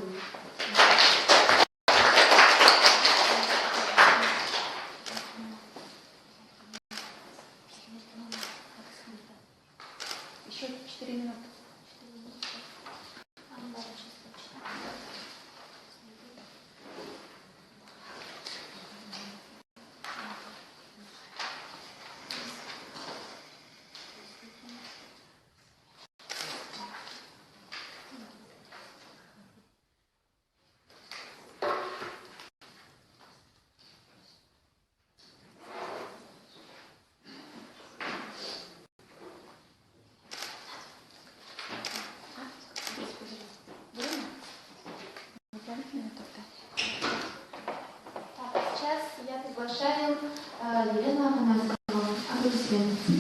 S1: Еще 4 минуты.
S11: Так, сейчас я приглашаю Елену Афанасьеву. Аплодисменты.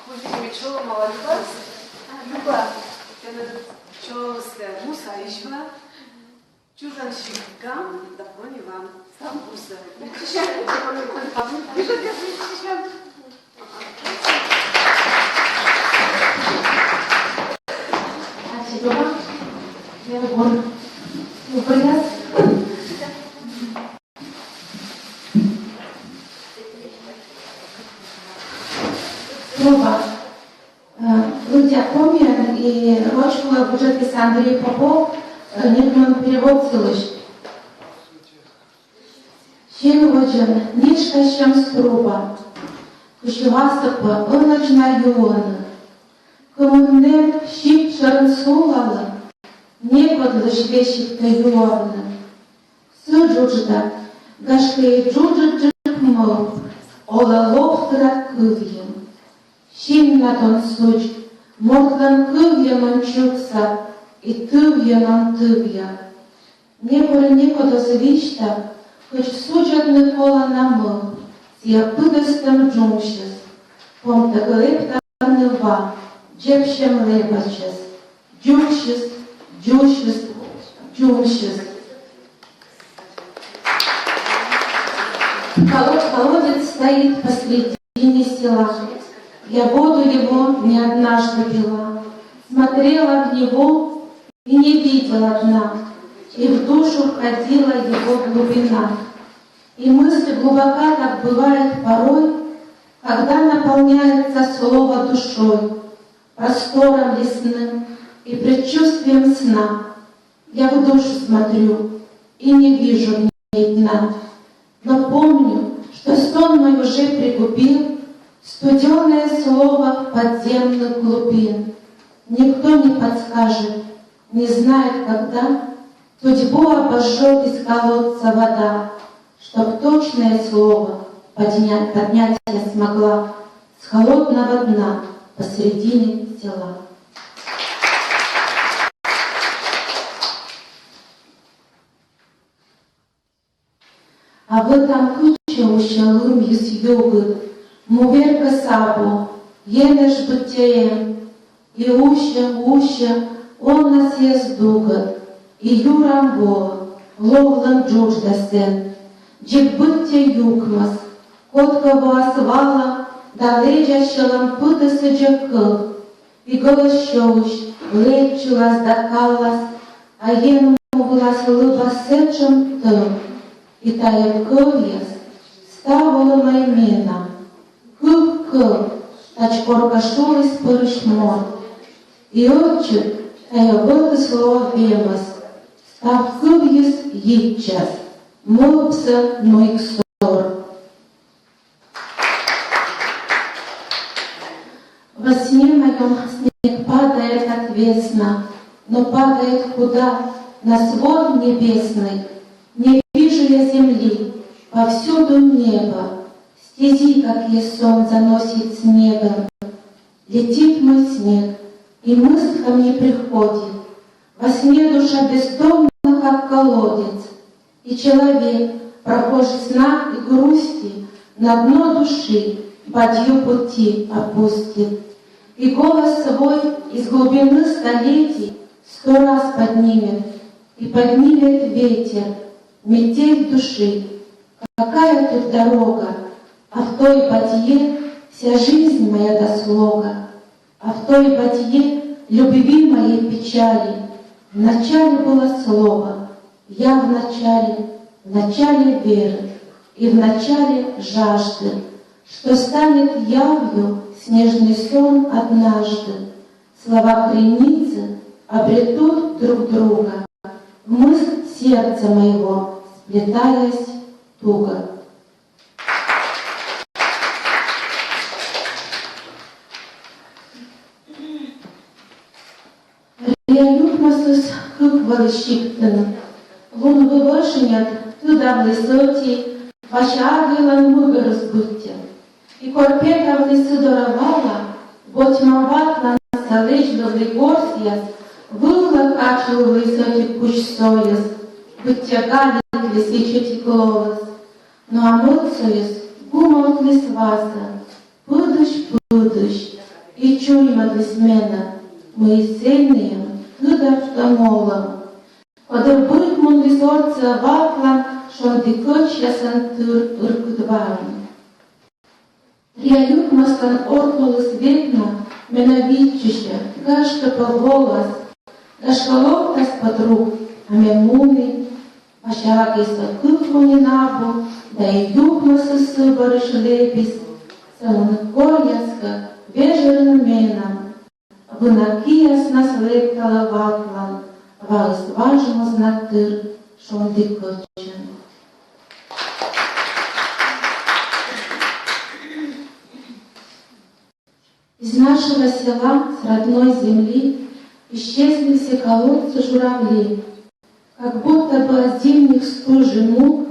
S12: Bugün çoğu malaklar, Luba, çoğu Musa işva, Чужан щекам, допони вам, сам Буса.
S4: Спасибо. Вербор. Убрать. Люба, Лудя помня и рочку бюджет Андрей Попов, некоторым перевод целыш. Щелводжен, нишка щем струба, кушевасыпы, ыночна юланы. Коммуннен щип шарынсулалы, некодлыш вещик-то юланы. Сыджуджда, гашкей джуджи-джик-мыл, олалоптыра кывьем. Щимна тон суч, мордлан кывьем он чукса, и тывьем он тывья. Некода звищта, хоть суджадны кола намыл, сия пыдыстым джумщес, помта глыпта нива, джепщем лебачес, джумщес, джушес, джумщес. Колодец стоит посредине села. Я воду его не однажды пила, смотрела в него и не видела дна, и в душу входила его глубина. И мысль глубока, как бывает порой, когда наполняется слово душой, простором лесным и предчувствием сна. Я в душу смотрю и не вижу в ней дна, но помню, что сон мой уже пригубил студеное слово подземных глубин. Никто не подскажет, не знает, когда судьбу обожжет из колодца вода, чтоб точное слово поднять я смогла с холодного дна посредине села. А в этом куче ущалым с югы, муверка сабо, енеш бытеем, и уще, он нас есть дугат, и юрамбо, ловлан джуж дасен, джик бытте юкмас, котка асвала, даледжа щелам пытасы джакыл, и голощоуш, лечилас дакалас, а ен муглас лыба сечем тым, и тая кыльяс, ставила маймена, кыл, тачкорка шулис пырышмор, и отчет тая вылысло вемас, став кыльяс итчас, молится Нойксор. Во сне моем снег падает отвесно, но падает куда? На свод небесный. Не вижу я земли, повсюду небо, стези, какие сон заносит снегом. Летит мой снег, и мысль ко мне приходит. Во сне душа бездомна, как колодец, и человек, прохожий сна и грусти, на дно души бадью пути опустит. И голос свой из глубины столетий 100 раз поднимет, и поднимет ветер, метель души. Какая тут дорога, а в той бадье вся жизнь моя до слога, а в той бадье любви моей печали. В начале было слово, я в начале веры и в начале жажды, что станет явью снежный сон однажды. Слова криницы обретут друг друга, в мысль сердца моего сплетаясь туго. Juhmasus kõikvõilikšikten. Lunugu võšinjad tõdavli sõti, vašagõilan mõgõrus võtja. I korpetavli sõdoravalla, võtma vatlana leždavli gorsijas, võlla kačuvli sõti kušsojas, võtja galikli svičuti klovas. No amotsojas gumotlis vasa, păduși, I čujmadlis mena, Моисеем, Hüderftamolem. Oder Burgmund Lisorza Vatlan, schon die Kötschjasantur Urkudvarin. Riajukmastan ortolus Vedna, Менавичища, Гашка Паволас, Гашка Локтас подруг, Амемуны, Ашагиса Кыфмуни Набу, да и Юкмаса Сыбарыш Лепис, Самункольяска, Вежерен Менам, Vânăchias naslēpta vatlan, vālis važmas naktir, šondi kočen. Из нашего села, с родной земли, исчезли все колодцы-журавли, как будто бы от зимних стужи мук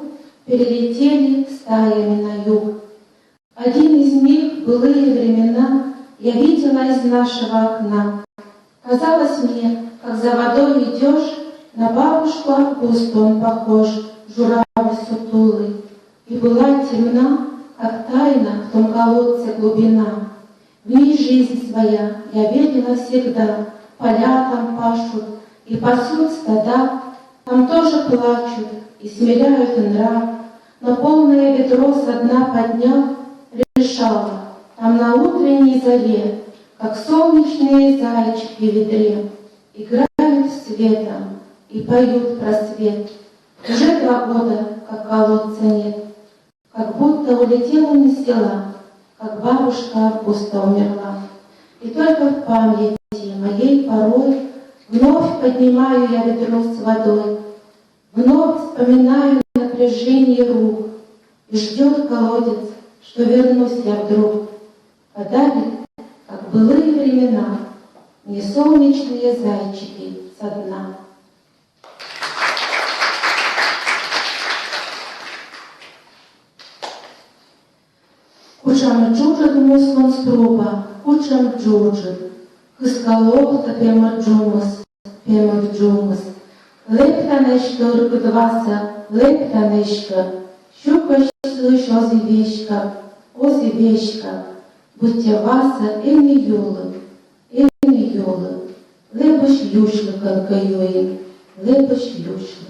S4: перелетели стаями на юг. Один из них в былые времена я видела из нашего окна. Казалось мне, как за водой идешь, на бабушку Августу он похож, журавль сутулый. И была темна, как тайна в том колодце глубина. В ней жизнь своя я верила всегда, поля там пашут и пасут стада, там тоже плачут и смиряют нрав, но полное ведро со дна подняв, решала, там на утренней заре, как солнечные зайчики в ведре, играют светом и поют про свет. Уже 2 года, как колодца нет, как будто улетела на села, как бабушка Августа умерла. И только в памяти моей порой вновь поднимаю я ведро с водой, вновь вспоминаю напряжение рук, и ждет колодец, что вернусь я вдруг. Подарит, как былые времена, мне солнечные зайчики со дна. Кучам джуджет муслон струба, кучам джуджет, хыскаловта пемар джумас, лептанешка рукудваса, лептанешка, щукаш слыш озивешка, будьте васа эми юлы, лебаш юшлы конкаюин, лебаш юшлы.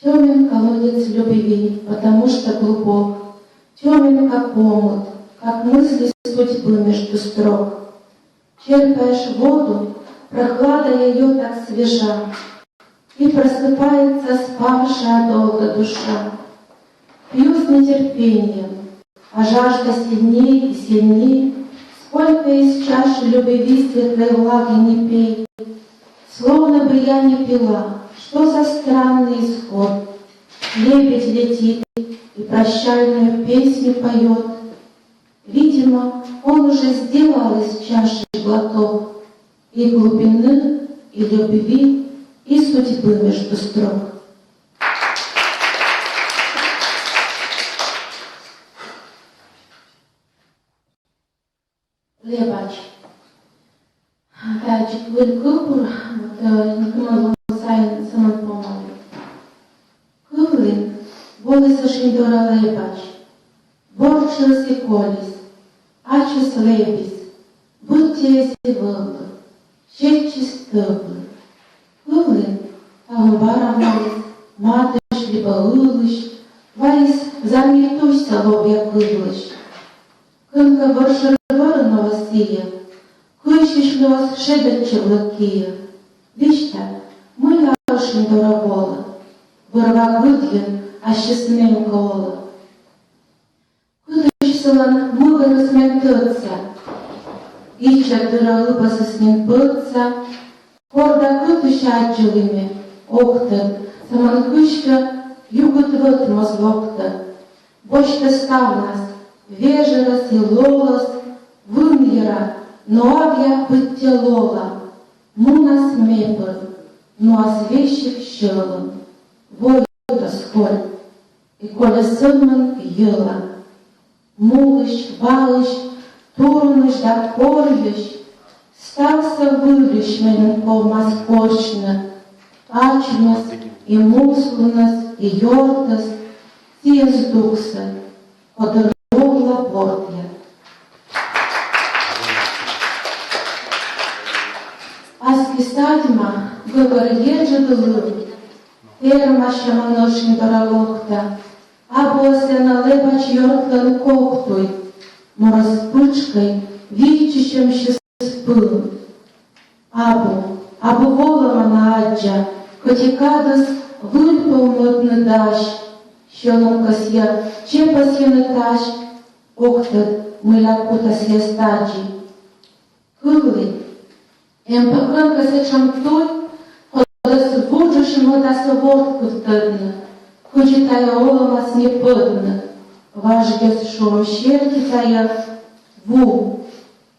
S4: Темен колодец любви, потому что глубок, темен как омут, как мысли судьбы между строк. Черпаешь воду, прохлада ее так свежа, и просыпается спавшая долго душа. Пью с нетерпением, а жажда сильней и сильней, сколько из чаши любви светлой влаги не пей. Словно бы я не пила, что за странный исход, Лебедь летит и прощальную песню поет. Видимо, он уже сделал из чаши глоток и глубины, и любви, и судьбы между строк. Lebaci. Da, ci quel cupur, când să mă pomale. Cuvlin, vole să-și îndora lebaci. Borcel se colis, acis lebis, bâtie se vălă, șeci stăvă. Cuvlin, ambara volis, matăși libălâși, valis zamituși să lovia câvlăși. Când că vărșărvără novăsie, cui și șlos ședă ce vlăchie. Viștea, mâna își îndora volă, vărva gâdien, așa smencă olă. Câtă și să-l mâgă răsmentăța, Icea dără ăpă să snimpăța, corda câtă și agelime, octă, să mă încâșcă, iugăt văd mă zloctă. Boște stavnas, vejerăs и лолос, vândiera, но avea pâtte lola, mâna smepă, nu asveșic șălă, voită schol, и коля сămân ела, mulăși, balăși, turnăși, da corviși, stau să vârliși menenko maskoršină, ačinas, и muslunas, и jortas, ties duksa, Подорогла портля. Аски садьма, выбор ежет лым, терма шаманошин доролокта, абося на лебач йортлан коктуй, мороз пычкой, вичищем ще спыл. Абу волома на аджа, котикадос выльпал модный дащ, Щеломка сия, чепа сия octă mâlacută se stagi. Câgli, împăcăm că se ceamtui, hodă să bugiu și mă da să vort cu tădnă, cugitaia olăma să ne pădnă, vașghes șorum șerchițaia, vu,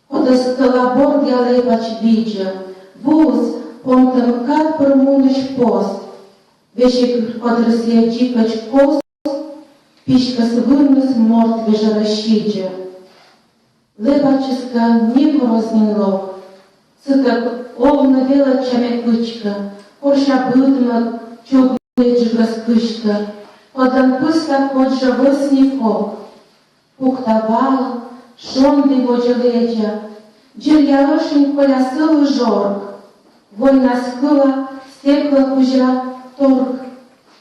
S4: hodă să călabor de alebaci vigea, vuz, pomtămcat părmânuși post, veșic hodă să ia gicăci cost, Пичка свынус морт вежаращиджа. Лебачиска нико рознінло. Цитак овна вела чамякучка. Корша быдма чугледжга спышка. Подан пыста коджа вырснікок. Пуктавала, шонди воджеледжа. Джельярошин коля сылы жорк. Война скыла, стекла кужа торг.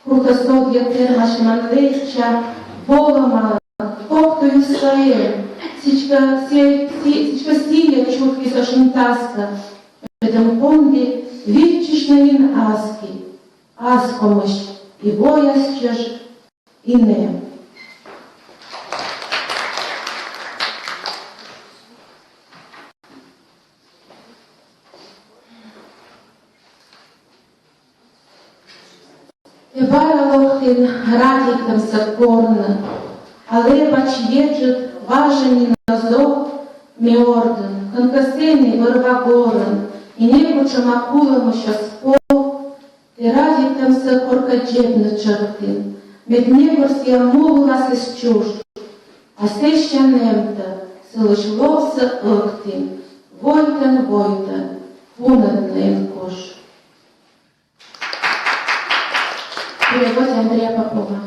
S4: Круто содья термаш манлеча, волома, кокту Исраэль, сичка сия чутки сошнитаска, ведем понди витчишнанин аски, аскомыш, и воясчеш, и не. Ebara lochin radicăm să cornă, alebaci ieget važenin nazov mi orden, când căseni vărva gorân, i nebučam akulăm și spo, te radicăm să corcăgebnă certin, med neburs ja mugla se sčuž, a seșa nemtă să își losă ăctin, voitan, punăt nemcoș. Перевод Андрея Попова.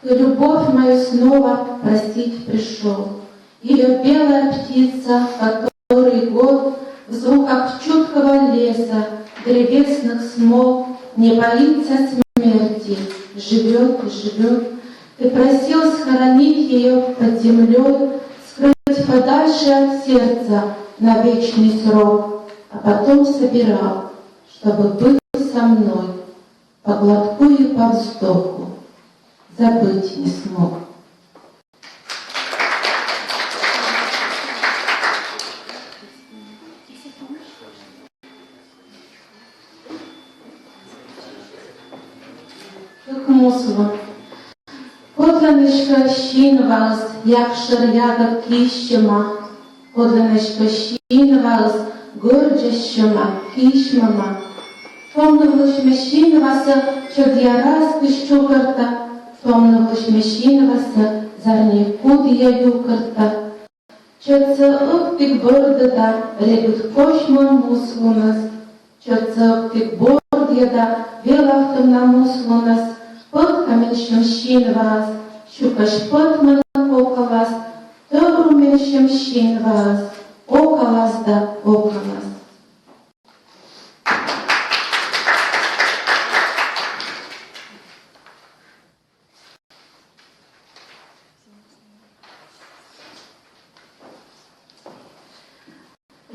S4: Любовь мою снова простить пришел. Ее белая птица, который год в звуках чуткого леса, древесных смол, не боится смерти, живет и живет. Ты просил схоронить ее под землей, скрыть подальше от сердца на вечный срок, а потом собирал, чтобы быть со мной. По глотку и по вздоху забыть не смог. как мусло. Подланичка щинвалась, як шар'яга кіщема. Подланичка щинвалась, горджащема, кішмама. Помнилось щинвася, чод я раз кищукарта. Помнилось щинвася, зарні кудія юкарта. Чод це оптик бордата, ребут кошмон муслунас. Чод це оптик бордяда, вілахтом на муслунас. Под каменщем щин вас, щукаш под мене ока вас, добру менщем щин вас, ока вас да ока вас.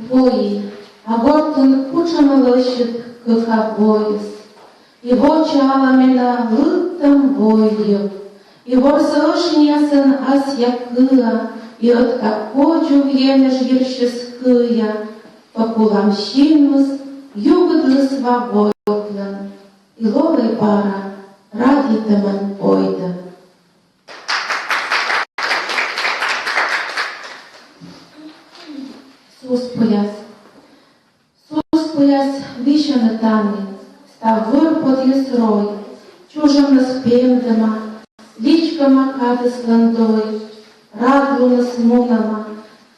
S4: Вої, а гортен куча молощит, кыха боис. Его чала меня лытом вою, и ворсошен ясен ас якыа, и от какочу вьемеш ершескыя, по кулам щимус, югодлы свободлен, и ловой пара, ради темен ойда. Суспояс, вишен тани, ставыр под ясрой, чужим нас пемдема, личка макады с ландой, радлу нас мунама,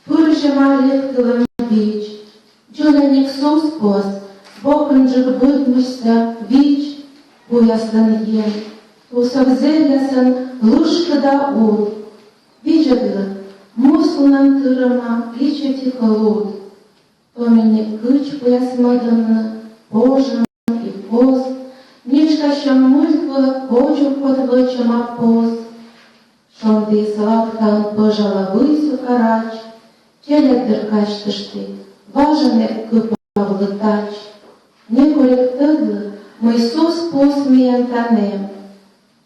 S4: пыржема леткалым бич, джуленик суспос, боканджик быдмышся, вич, буяслан ен, тусав зельясан, лушка да ур, вижадлы, муслунан тырыма, личати холод, поменник кыч поясмаданны, божем, и поз, нічка, що милькала, кочу под плечем опоз. Шонди сладкан пожала висю карач, челяк деркач тишти, важене кипав летач. Неколік тигли, ми Ісус посміян танем.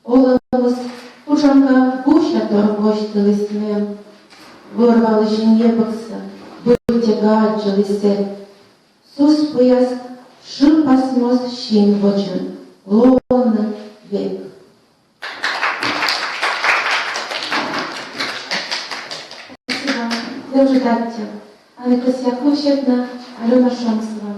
S4: Оловос, пучанка гуща торгощили смем. Вирвали жінєбокса, витягаджалися. Сус пояс, шипасмос щин вочин, ловна век. Спасибо. Дуже дайте. Анна Косяковщина, Алена Шомсова.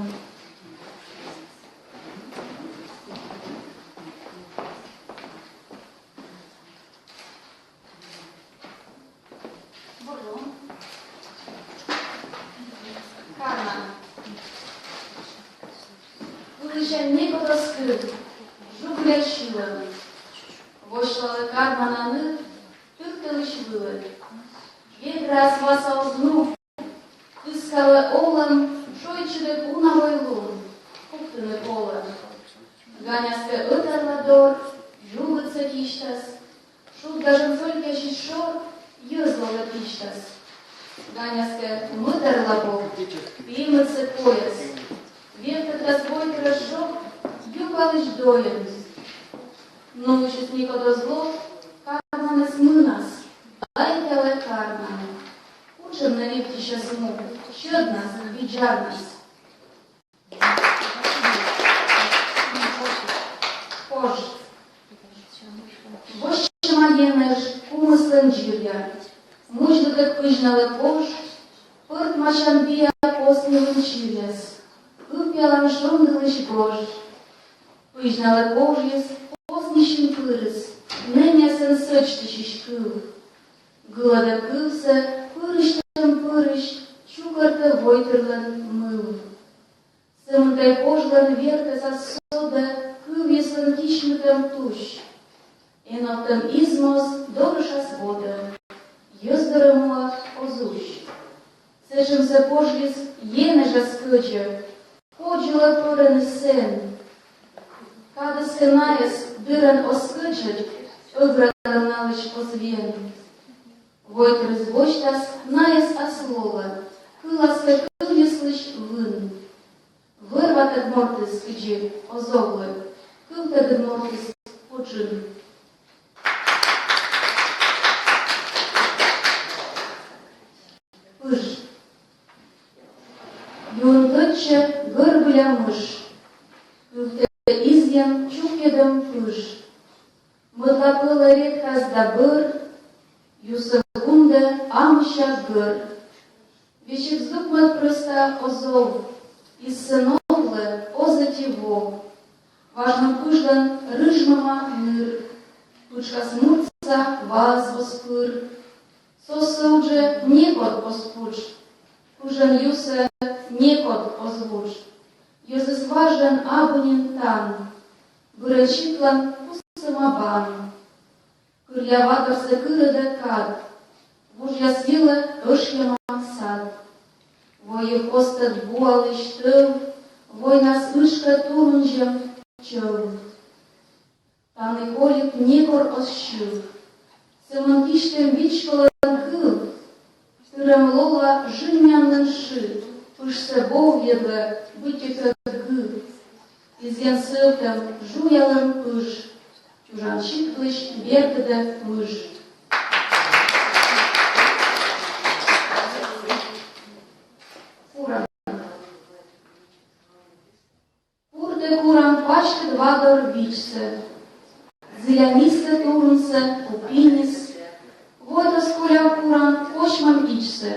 S11: Mădlapălă redkas dabăr, iu secundă am și-a găr. Вещик зубмат просто озов, из сыновлы озативо. Важно пыждан рыжмама ныр, пычка смурца ваз воспыр. Соса уже некот поспуч, пыжан юсе некот озвуч. Юзес важен абунин тан, вырачитлан пусамабан. Кырляваторсе кырыда кад, Божья сила ошьяма сад. Вой хостат буалыш тăв, вой нас ышка турунжем чăв. Таны колик некор осчыв, сăмăн пиштем вичкăлăн хăв, тырăм лола жынмяннăн шыт, пышсă бовйăдлă бытьăкăт гăв. Изен сăвтăм жуялăн пыш, чужанчиклыш бертăдă мыш. Curte curam paște vador vicse, ziljaniste turnse, upinis, voda skolea curam košman ičse,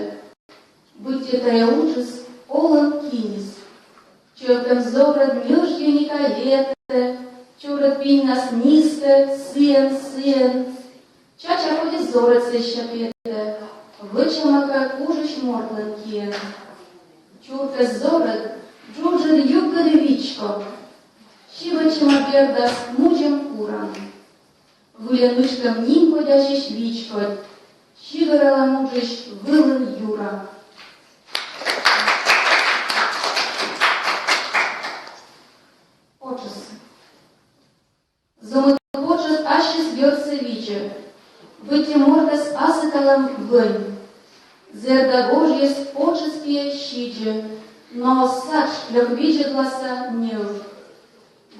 S11: bytje tăia uđis, olăn kinis, čiotem zorad mjăždjenika ljete, čurat pinjas niste, sien, čača kodi zorad se šapete, văčama ca kužiš mortlan kien. Чурка зорад, джуджер юггады вичко, шивачема бердас муджем куран. Вылен мышкам ним ходящиш вичко, шигарала мужиш вылын юра. Почес. Замыт почес ашис бёрце виче, выте мордас асыкалам вынь. Зерда Божьес поческие щиджи, но сач лёгвиджи гласа нев.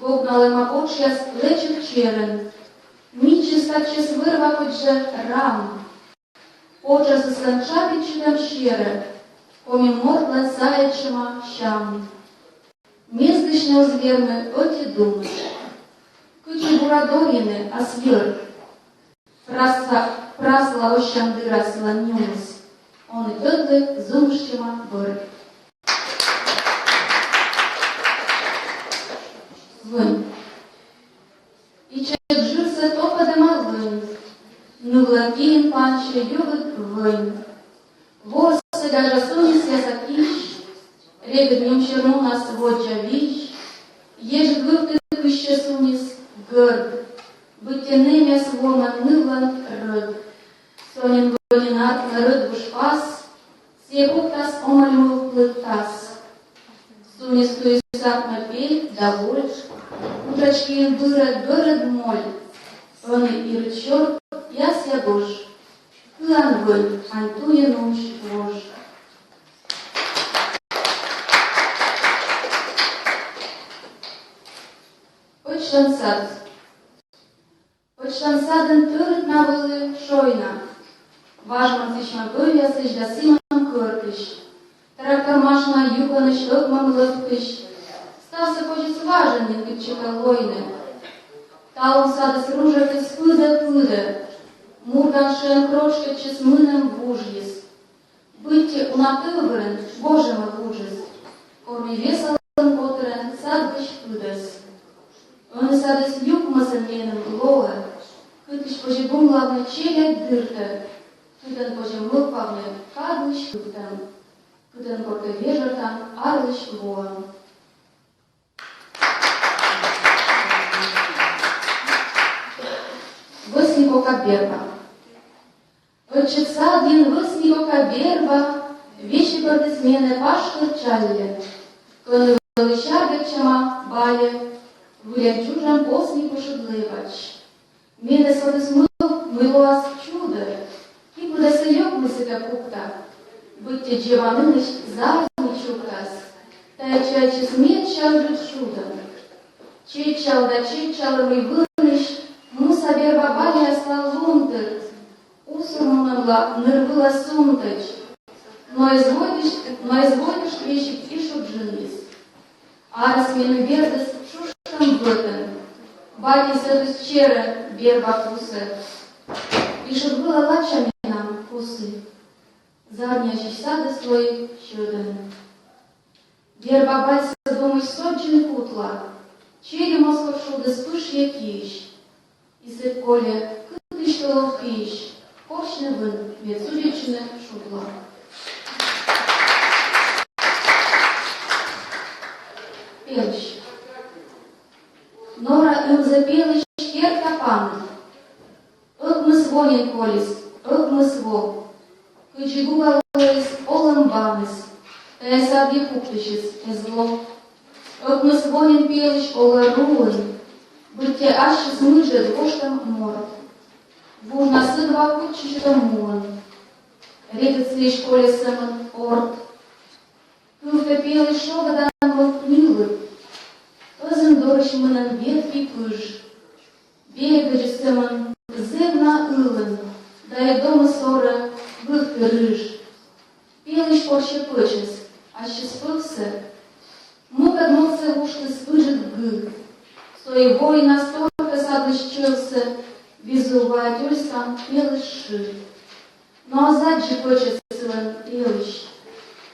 S11: Гогналема почес лечек черен, мичи стачес вырва хотже рам. Почес сланчапи чудам щере, коми мортлен заячема щам. Мездышне озверны оти думы, кычи бурадорины асвер. Прасла ощандыра сланюнс. Он идёт зумщема выр. Вынь. И чеджирса то подыма вынь. Ну бланкин панче югыт вынь. Ворсы даже сунис язык ищ. Регет нем черну нас воджа вищ. Ежит вывты кыще сунис гырд. Бытенемя своман ныван рыд. Сонин Валинат народ вышпас, сепуктас омалюл плыктас. Сунисту исак напель, да вольш, утрачкин бырад моль. Он и рычор, яс ягош, кылан вынь, антуе нуч вож. Почтансад. Почтансадын тырыт навылы шойна. Важно сычма бöля сыч да сыман кыркыш. Трактор машина юканыш ыкман лыпкыш. Стався почес важен нингытчыка лойны. Талым садыс ружакыс пыда. Мурдан шен крошкачыс мыным вужьес. Бытте унатывырын Божема вужес. Корми весалын потырын садгыш пыдас. Ön садыс юкмасын меным лола. Кытыш поче бумлавны челяк дырты. Кытын поче мылпавны кадлыш кыптан. Кытын корты вежыртан арлыш воам. Высникока берба. Отчица один высникока берба, вещи кортесмены пашкыр чалле. Коны вылыщаргачама бале, вылен чужам поснику шудлывач. Мене содыс мылуас чудо, кипуда сыёк мысыка пукта. Бытте джеваныныш зарни чуктас, тая чайчис мет чалжит шудом. Чечалым и выныш, муса берба бале аслал лунтыр. Усурмунымла нырвыла сунтыч, но изводишь вещи пишу джинис. Арас мену бердыс шуштам бытын, бати садыс черы верба вкусы, и чтоб было лачами нам вкусы, заднячий сады свой щоден. Верба бальса думай соджен кутла, чили московшу да спыш якиш, и сыт коле, кыты что пищ, поршне вын, медсудичне шутла. Пелищ. Нора им запелищ хер капан. Ök мы свонен колис, ök мы сво. Кычигуга лоис олым баныс. Тесаби пуктышис эзло. Ök мы свонен пелищ ола рулын. Бытте ашис мыжет воштам морот. Вужна сыдва кучичетам мулын. Редец лишь колесамын орт. Кылта пелищ шогадан волкнилы. Özün doruşmanın ветви пыж. Бегачысымын зывна ылын. Дай дома сора вывты рыж. Пелыш порще пычыс, аще спылся. Мук одмолся ушты спыжит гы. Стой вой настолько саблыщился. Визува тюльсам пелыши. Но азаджи пычыс сылын пелыш.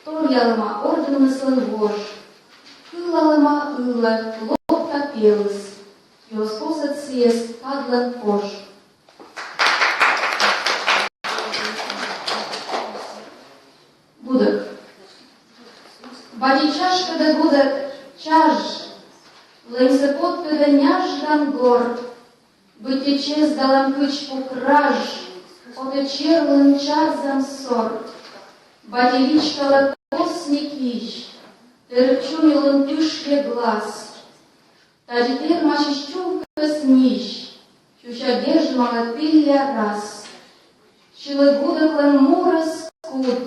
S11: Торьялыма орденны сылын вож. Кылалыма ылы, лопта пелыс, Йоскосът съест кадлан кош. Будък. Бади чашка да будък, чаж, лъм се потка да няждан гор, бъде чест да лъм къч по краж, отечер лъм чарзам сор, бади личка лъкосни киш, Терчумилын пышке глаз. Тадитер мачищувка снищ, Чуща держмага тылля раз. Чилы гудоклен мура скут,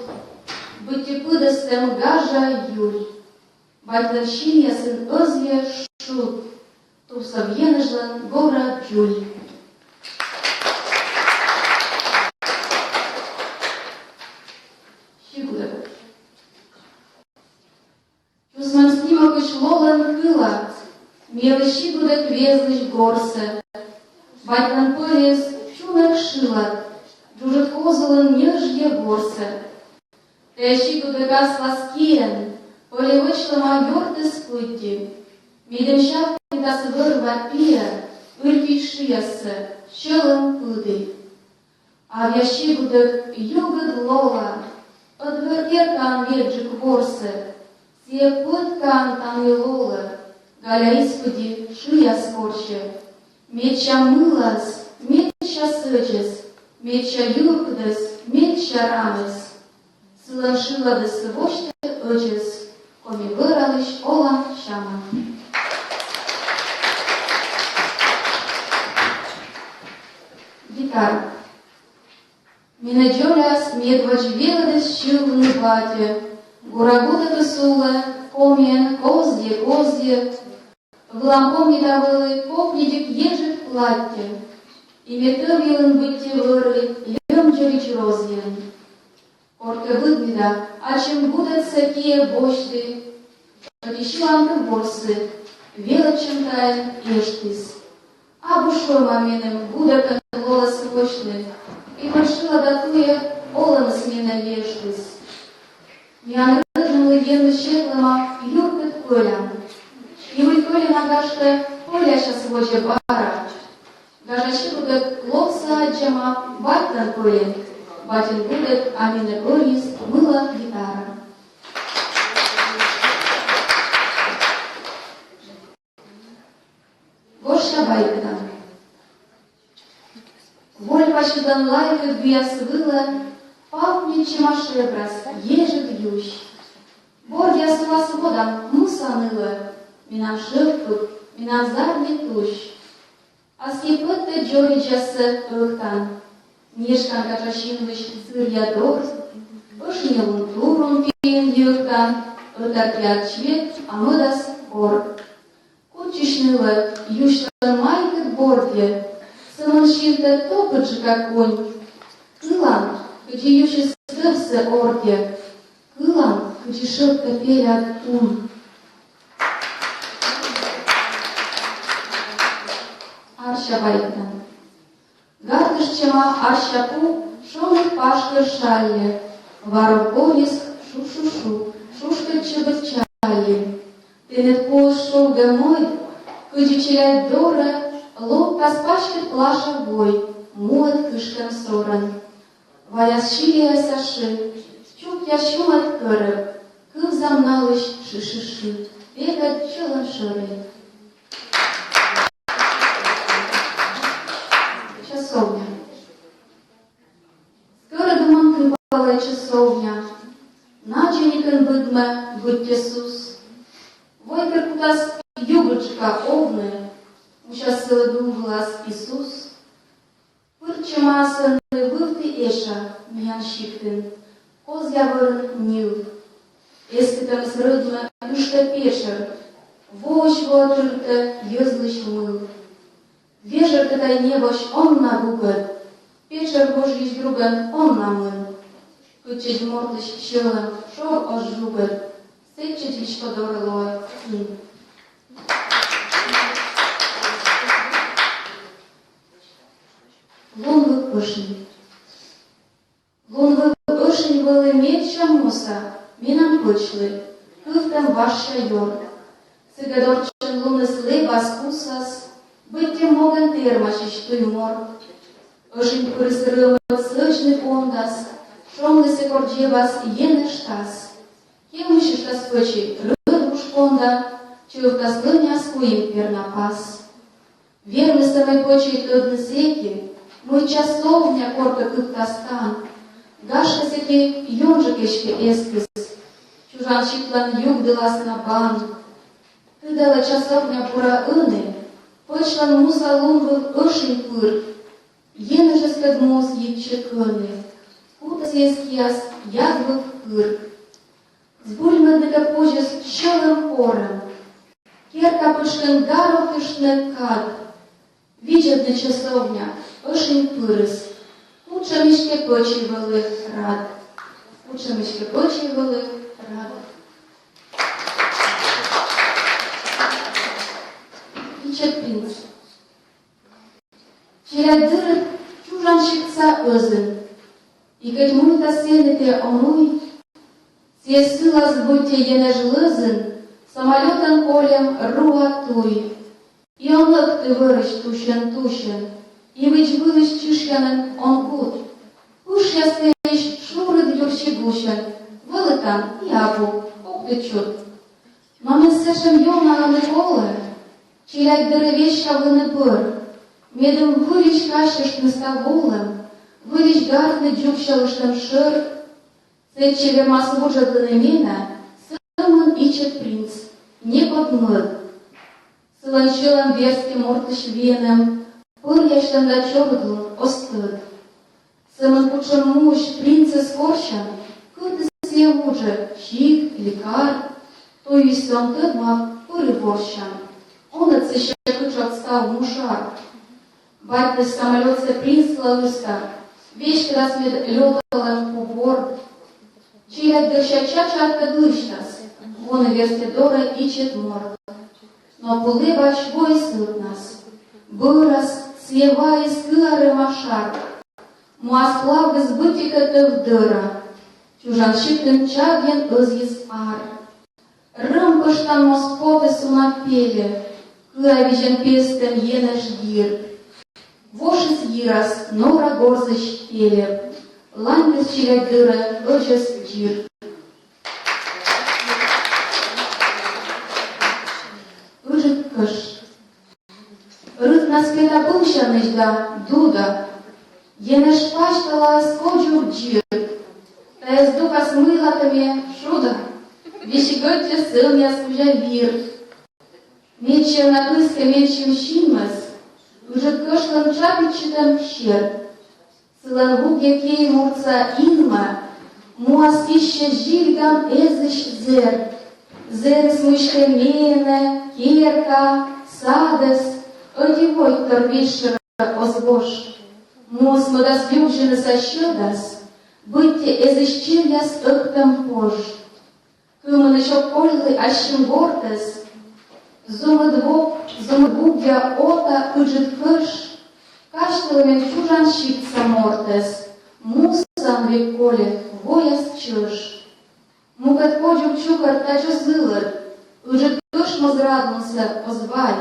S11: Быти пыдастем гажа юль. Батлен шиньясын ызье шут, Тусав енежлен гора джуль. Щигудок. Чусман снимокыч лолан кыла, Мелы щигудок везлыч горсе. Батьлан пырес чунак шыла, Джужит козылын нежье горсе. Те щигудок ас ласкиен, Полевычлама йорты спыдди. Мидем щапки тас вырва пия, Ырки шиясы, щылын пыды. Авя щигудок югыд лола, Отвертекан веджик ворсе, Сие пыткан там и лола, Галя испуди шия скорче. Меча мылас, меча сычес, Меча юркдес, меча рамес. Сылан шила дес воште ычес, Коми выралыш олам шама. Гитара. Мине джоляс медвач велдес щылны бате, Гурагута тусуле, комен, козье, В лампом недовылы, попнидик ежик платье, И метывилын бытте выры, Лемчевич розьен. Корка выгнеда, а чем будут сакие бочты, Потищиланка борсы, велочем таен ештис. А бушой маменем гудакан волосы почны, И маршила датуя олан смена ештис. Ян рыжым легенду щетлама юркат пылян. И выльколи нагашка поля щас вожа бара. Гажачи будут локса аджама батлан пылен. Батин будет амина горис мыла гитара. Горша байкада. Воль почтан лайка гвяз выла, Папни чемашебрас, ежик ющ. Борья с вас водом мусаныла, Мина шырпык, мина задний тущ. А скипыты джориджасы ыхтан, Нешкан качашинвыш зырья дор, Ышнелун турун пиен йыктан, Ытарпят чвет, амыдас гор. Кучишнылы, юштан майкыт борде, Сымын шилте топыджы как конь. Кылан, где ющи скрылся орде, Кылан, где шибко пелят ум. Арша байкан. Пырчема арщапу шоных пашкы шалли. Вару кориск шу-шу-шу, шушка чебычали. Ты нет пошел домой, кудючеляй дора, лоб паспачкет плаша бой, мует кышкам соран. Ваяс шилия саши, чук я шумат кырып, кыв замналыш ши-ши-ши, бегать челом шыры. Часовня. Скоро думан кывала часовня, начеником выдме будьте сус. Войкер кутас югочка овны, учас сыладун глаз Иисус. Пырчема асыны вывты эша, миян щиктын, коз явырын нил. Эскитам срыдме юшта пешер, воч вотырты езлыш мыл. Вежер кытай небош он нагукат, пешер божьиш друган он намын. Кычить мордыш щелым, шо ожжугат, сечить лишь подорлой ин. Лунвы ошень. Лунвы ошень были меча моса, минам пычлы, кывтам ваша йор. Сыгадорчен луны слы баскусас, быть моган термашиш туй мор. Ошень пырысырымы сычны пондас, шомлысы корджевас енештас. Кемышиштас пычи рыдуш понда, чылтас лыняс куим пернапас. Верны самой почей тудны секи, мой часовня корка кыптастан. Гашка секи ёнжикешке эскис, чужан щиплан югдылас на бан. Кыдала часовня пура ыны, пычлан муса лунвыл ошень пыр. Енежескад мос етче кыны, кутас ескияс ядвыл кыр. Збульмадыка пожес щелым пором, керка пышкан гаро кышны кад. Виджетна часовня, ошень пырыс, учамишке почивалы рад. Учамишке почивалы рад. Вичет принц. Черядыры чужанщикца özün. Икать мульта сенете онуй, се сылас будьте енеж лызын, самолетан полем руатуй. И он лык вырыш тущен, и выч вылыш чишьянын он гуд. Уж я стоишь шуры дюрчи гущен, вылытан и абу, опты чуд. Но мы сэшем ёнаганы колы, чиляй дырывеща выны быр, медым вылич кащаш наставолым, вылич гартны джукшалыштым шыр, сечеве масвужадлыны мена, сымын ичет принц, не подмыд. Сыланчылан верске мортыш веным, пыр яштан да чордлун остыд. Сымын пучын муш принцес корчан, кытыс левуже, щик, лекар, то есть он тыдмав пыры борщан. Он отсыща кычат стал мушар. Байтыс самолетсе принц лавыста, вещь красмед лёталым пупор. Чият дырща чачатка глыштас, вон и версте дора ичет морд. Но пулы бач войсут нас, бырас, свева из кыры машар. Муас плавы сбытика тывдыра, чужанщиктын чавген ызгис ар. Рым пыштан моспоты сунапеле, кыа вижен пестен енеш гир. Вошис гирас, нора горзыш пелеп, ландыс чилядыры ыжес джир. Ыжык кыш. Рыт наскета бывшаныш да дуда, енеш паштала скоджур джир. Таяс дука с мылатами шуда, вещеготте сын я скужа вир. Мечем на кыска мечем щимас, Ужит кышлан чапичитам щер. Сылан вуге кей мурца инма, муас пища жильгам эзыш зер. Зерес мышка мене, керка, садес, одевой торвишера озбош. Мус модас бюджины сощедас, бытте эзыщильяс ыхтам пож. Кымын еще пользы ащим гортес, зумыдвок, зумыдвугя ота ыжит кыш, кашта paštavame čužanšypsa mortes, mūsam viekolė vojas čiž. Мукат подюк чукар тачу зылыр, уже тошмо зраднуся озвай.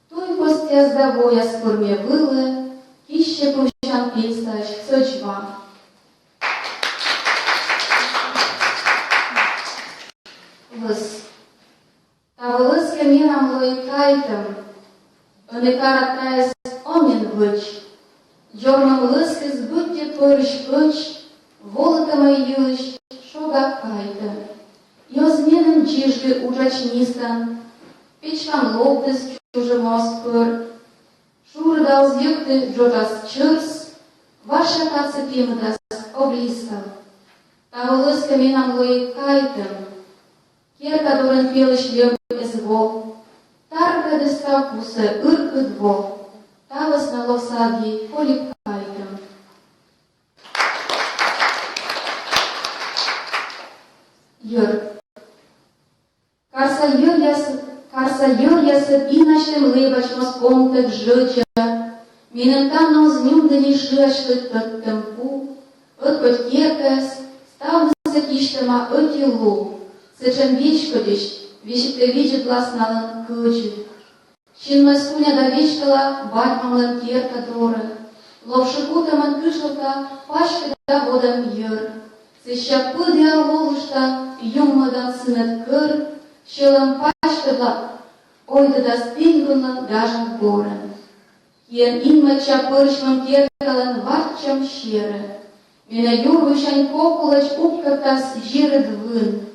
S11: Той костя здавоя спорме виле, іще повчан пістач сочва. Лис. Та волиська мірам лоїкайтем, оникара таєс омін вич. Джорном лиски збиття пориш пич, воликами юлищ шога кайте. Йо зміним джіжги учачністан, пічкам лоптис чужимост пир. Шур дал з'юкти джоджас чирс, ваша кацепімдас облістав. Та волиська мірам лоїкайтем, Кierka doren pieliš liebe zvo, tarka desta puse urk dvo, tavas na losadi polipkaitem. Jör. Karsa jör jaset inaštem lebačnos pontek žrča, minem tamnom znjumdeni šrčtet pred tempu, otpod kierkas, stavda se kištema otilu, Сечем вічкодіщ, вічте вічит власнален кучі. Чинно скуня да вічкала, батьмален кірка доре. Ловшикутамен кишелка, пачки да водам йор. Сеща пидя ловушта, юммадан синет кир, щелем пачки бла, ойде да стингунлен гажан горен. Єн інмеча пиршман кіркален варчам щире. Міна юрвишань кокулач упкартас жире двин.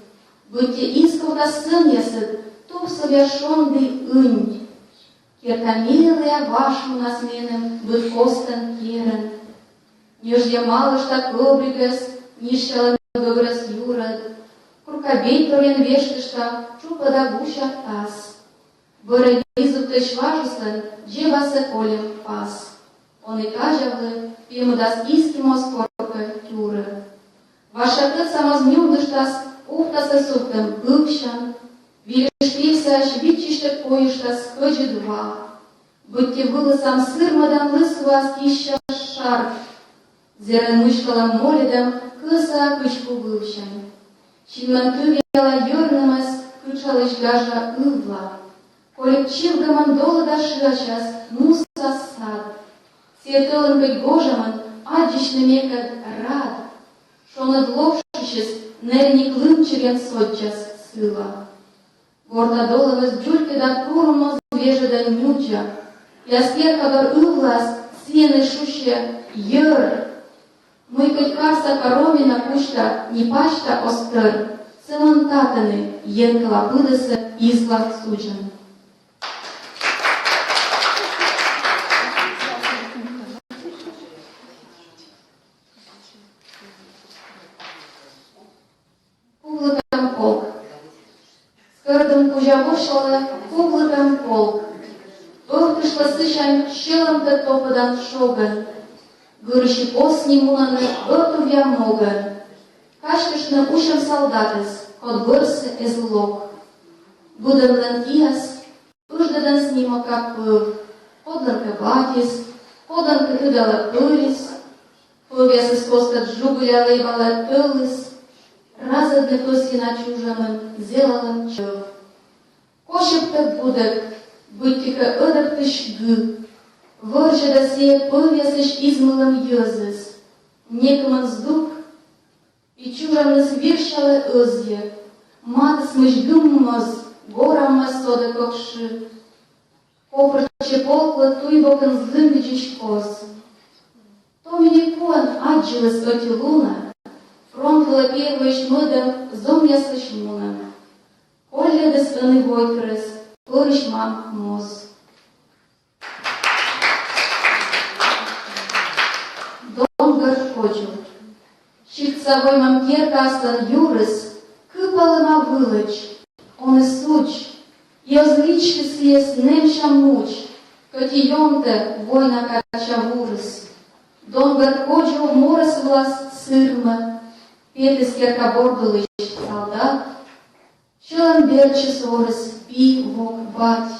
S11: Будьте исковта сын ясыт, туп совершенный ынь. Кирка милая вашу насменым, быть костен керен. Нежде малышта кобригас, нищала добрас юрад. Куркабей торен вештышта, чупа да гуща таз. Быры визуты шважуслен, джебасе колем пас. Он и кажавлы, пему дас искимо скорка тюры. Ваша кыт самознюдыштас, Уфтаса суптем бывшан, вилишпися швидчище коиштас ходжи два. Будьте вылысам сырмадан лысвас кища шарф. Зерен мышкалам молидам кыса кычку бывшан. Чинман кывела йорнымас кычалыш гажа ывла. Колик чилгаман долада шычас муса сад. Сертылын кыть гожаман аджишнымекад рад. Шонат ловшишес Нерни клымчерен сотчас сила. Горда доловес джульки да турмоз вежа да нюча. Яскер кадор ывлас сены шуще йыр. Мы хоть карса коромина кушта не пачта остыр. Цементатаны енкала пыдысы изла сучен. Скырдым кужавошала кублыкам полк. Охтышла сышань щелымды топыдан шоган. Гырыщи посни мунаны ыртувя моган. Качкышны ушем солдатес, кот бырсы эзлок. Будымлен иас, уждадан снимока пыв. Подланка батис, поданка тыдала пырис. Пывясыс костат жугуля лейбала тылыс. Разадны тосина чужамын, зелалын чыв. Кошыптык будык, будьтика ыдыктыш гы. Выржы да сие пывясыш измылым йызыс. Некымын сдук, и чужамныс виршалы ызье. Матыс мыш гыммыз, гораммыз соды кокшы. Попрче полклы туйбокын злымбичиш коз. То мне куан аджилыс оти луна, Фронт первый шмыдым, зомья шмуном. Колля да страны войкрыс, пырыш мам моз. Дом горкочу. Щипцовой мам керка астан юрыс, кыпалыма вылыч. Он и суч, и озлички съест немша муч, котиёнте война кача вурыс. Дом горкочу морос власт сырма, Петис керка бордулыш солдат, Щелан берче сорыс пи вок бать,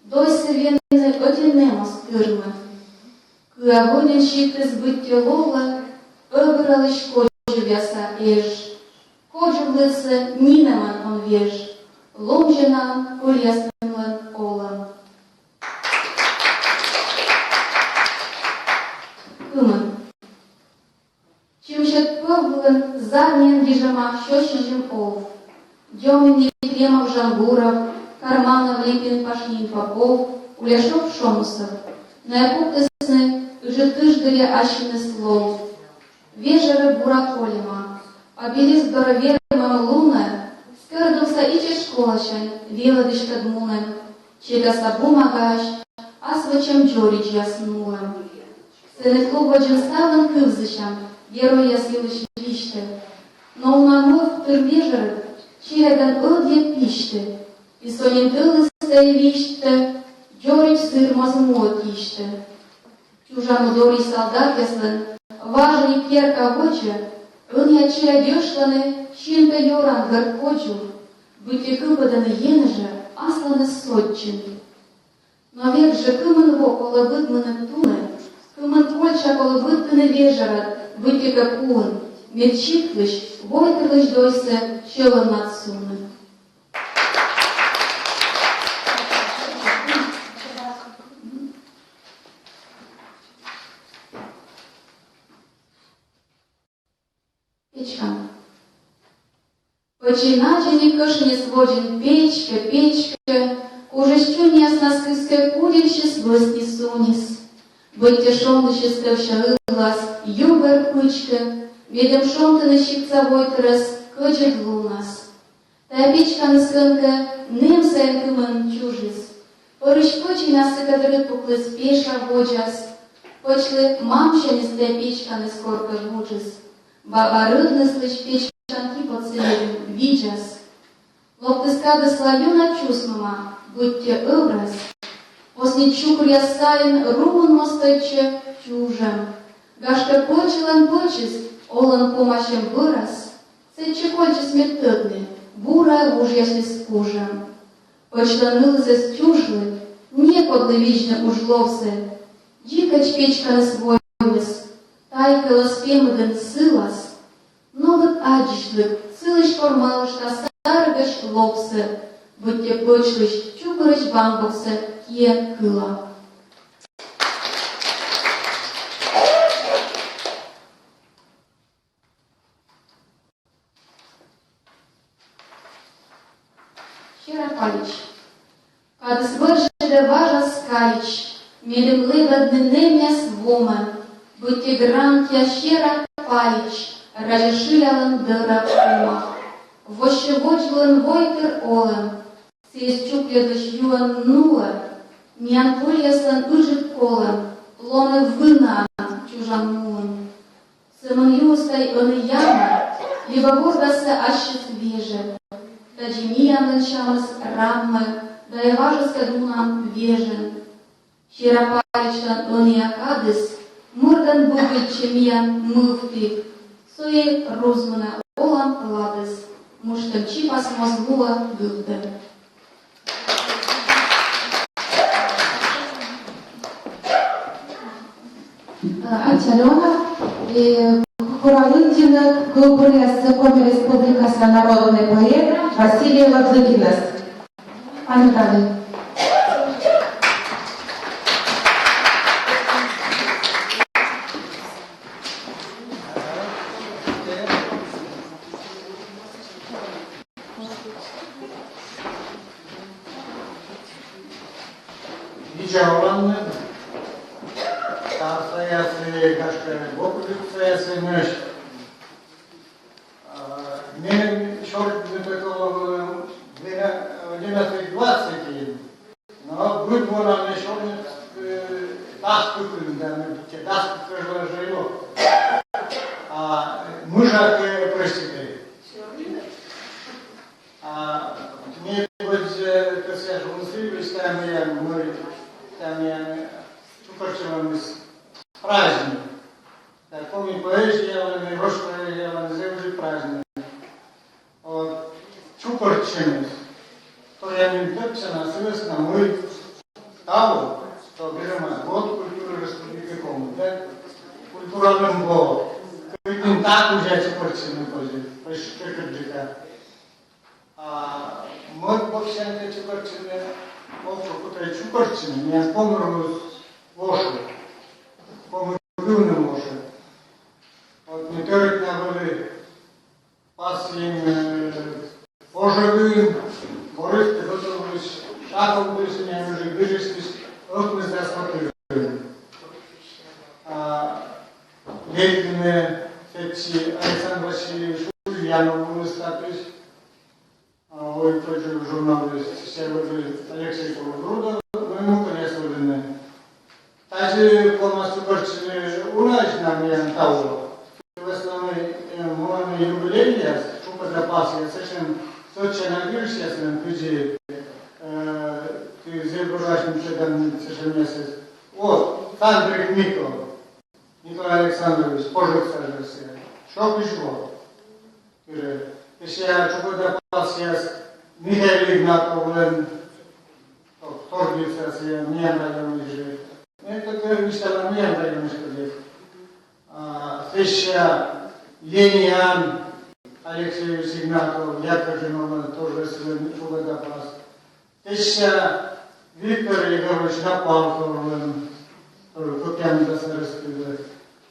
S11: Дойсе вены отинемос кырмы. Кыавонен шиктес быттелова, öbüralış kocu vyasa eж. Kocu влысы нинаман он веж, ломженан полясмылан олам. Кымын. Чимшет пövлын зарнен режима щёщижим ов. Демин Ефремов Жамбуров, Карманов Липин Пашнин Попов, Уляшов Шомусов. Наякуптесны житыждыре ащины слов. Вежеры бураколима, обелиск здороверимым луна, скырдуса иче школачан, велодышка дмуным, чега сабу магаш, асвачем джорич яснулым. Сыны клуба джинставын кывзычам, герой ясилыш вишты. Но унамов тырвежеры, чеган ылдье пишты, и сонин тылысты вишты, джорич сыр мазмуот ишты. Чужану дори солдат яслын, важный перка воча, он яче одешланы, чинта йоран горкочу, быте кыпаданы енже, асланы сотчин. Но век же кымын во колы бытманы туны, кымын кольча колы бытканы вежера, быте капуын, медчиклыш, войтырлыш дойсы, щелын мацуны. Печка. Починаче не кыш не своден печка, печка, кужещу не оснасткыска кудельщис высни сунис. Быть шомдыщиска вшарылас, юбер пычка, ведем шомтаны щипцовой террас, кычет лунас. Та печка насканка, нем саенкымын чужис. Порыш пычи насыкадры пуклыс пеша воджас. Пычлы мамщанистая печка наскорка вуджис. Баба рыдныслыш печканки под целым виджас. Лоптыскада славюна чусмама, будьте образ. После чукр ясаин румун мосточе чужем. Гашка почелан почес, олан помощем выраз. Сече кольчес методны, бура вужьясли с кужем. Почланылся с чужлы, некодлы вечно ужловсы. Дикач печка насвоилась. Тайкала спемыдын сылас, но вот адишлык, сылыш формалыш тасаргаш лопсы, будьте пычлыш, чукарыш бамбоксы, кие кыла. Щеропалич. Кадыс выржеде важа скалич, медем лыбадны немя свома, будьте грант ящера палич, разрешилялын дыра ума. Воще вочлын войтыр олым, сесть чуклядыш юан нула, мян пульяслын ыжит колым, лоны вынан чужан нулым. Сымын юстай ыны яма, либо вордасы ащит веже, таджимиянын чамыс раммы, да и важеска дунам вежен. Щеропаличтан ыны акадыс, мурдан бугыт чемиян мывты, суе розмана олам ладыс, муштым чипас мозгула гылды.
S4: Ачалена, Куралындина, Глубурясы, Коми Республикасы народный поэт Василий Ладыгинас. Анатолий.
S13: Niceolanlı, sayısı, kaçkı, bokudu sayısı nöş. Benim çok büyük oğlum, benim 19-20, но будет воно еще даску кырында, даску кырында жайло. А мужак простите. А мне вот касается унсились там я мы там я чукарчеван праздник. Так помню поэзия, я русская, я называю праздник. Вот чукарчеван. То я не точно, соответственно, мы того, что берем год культуры республики Коми. kuralım bu. Köyün tak uca çıkartçını koydu. Kırkırcıda. Măt bokşente çıkartçını, ofru kutay çıkartçını, yani pomurumuz boşu. Pomurduğunu boşu. Вот не только были пасим пожарым, бористы готовились, шагом были, не уже движешься, мы здесь смотрели. Летние фекции Александр Васильевич Ульянов выступил, ой, тоже журналист, все были Алексей Полугрудов, но ему, конечно, были. Также полностью корчили у нас на меня того. В основном, мы юбилей, шуба запас, я совершенно точно набираюсь, я ты забываешь, что там совершенно месяц. Вот, Андрей Николай Александрович, позже сажался. Что пришло? Если я шуба запас, я Михаил Игнатов, Торгица, я не район жив. Это мечта не район жив. Еще Лениан Алексеевич Игнатов, Яковлев, тоже свой запас. Еще Виктор Егорович Напалков, Купянка Сарасты.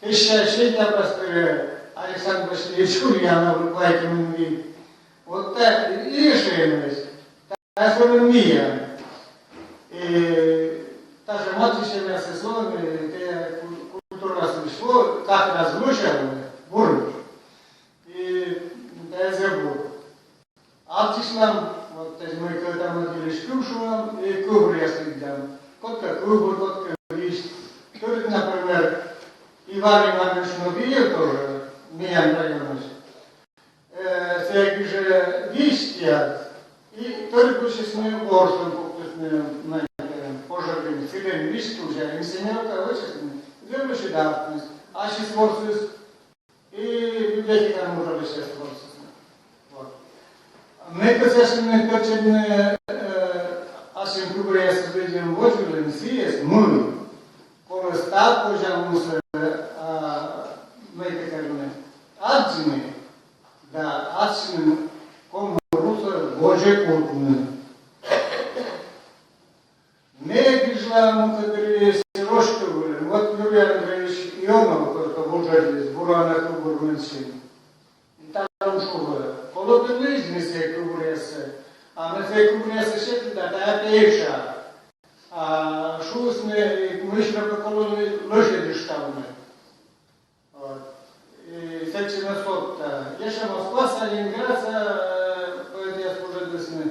S13: Еще Шейта Пастыря, Александр Васильевич Ульянов, Вайкин. Вот так и решимость. Та же мия. И та же матушка со словами, культура слышала, как разлучала, бурно. И я забыл. Артиснам, вот мы когда мы делали шкушевым, и кубр я следам. Котка кубр, котка виш. Тут, например, Иван Иванович Нобиев тоже, меня нравилось. Всякие же вишки, и только с ним борщом, пожарными, цилами вишки уже, инсценировка очень, делающий давность, а сейчас борщус, и библиотека может быть сейчас борщус. Мы, конечно, точно, ашим кубре с людьми возили, съесть, мы, коли став пожармуса, мы это кажем, адзины, да, адзины, кому руса, боже кутны. Не пришла ему, которые сирожка были, вот Юрий Андреевич Ионов, который был из Бурана Кубурменщины. И там что было? Колоты жизни все кубурясы, а мы все кубурясы шеты, да, это пеша. А шус мы еще покололи лошади штабны. И всякие насот-то. Еще Москва, Сталинград, я служил десны.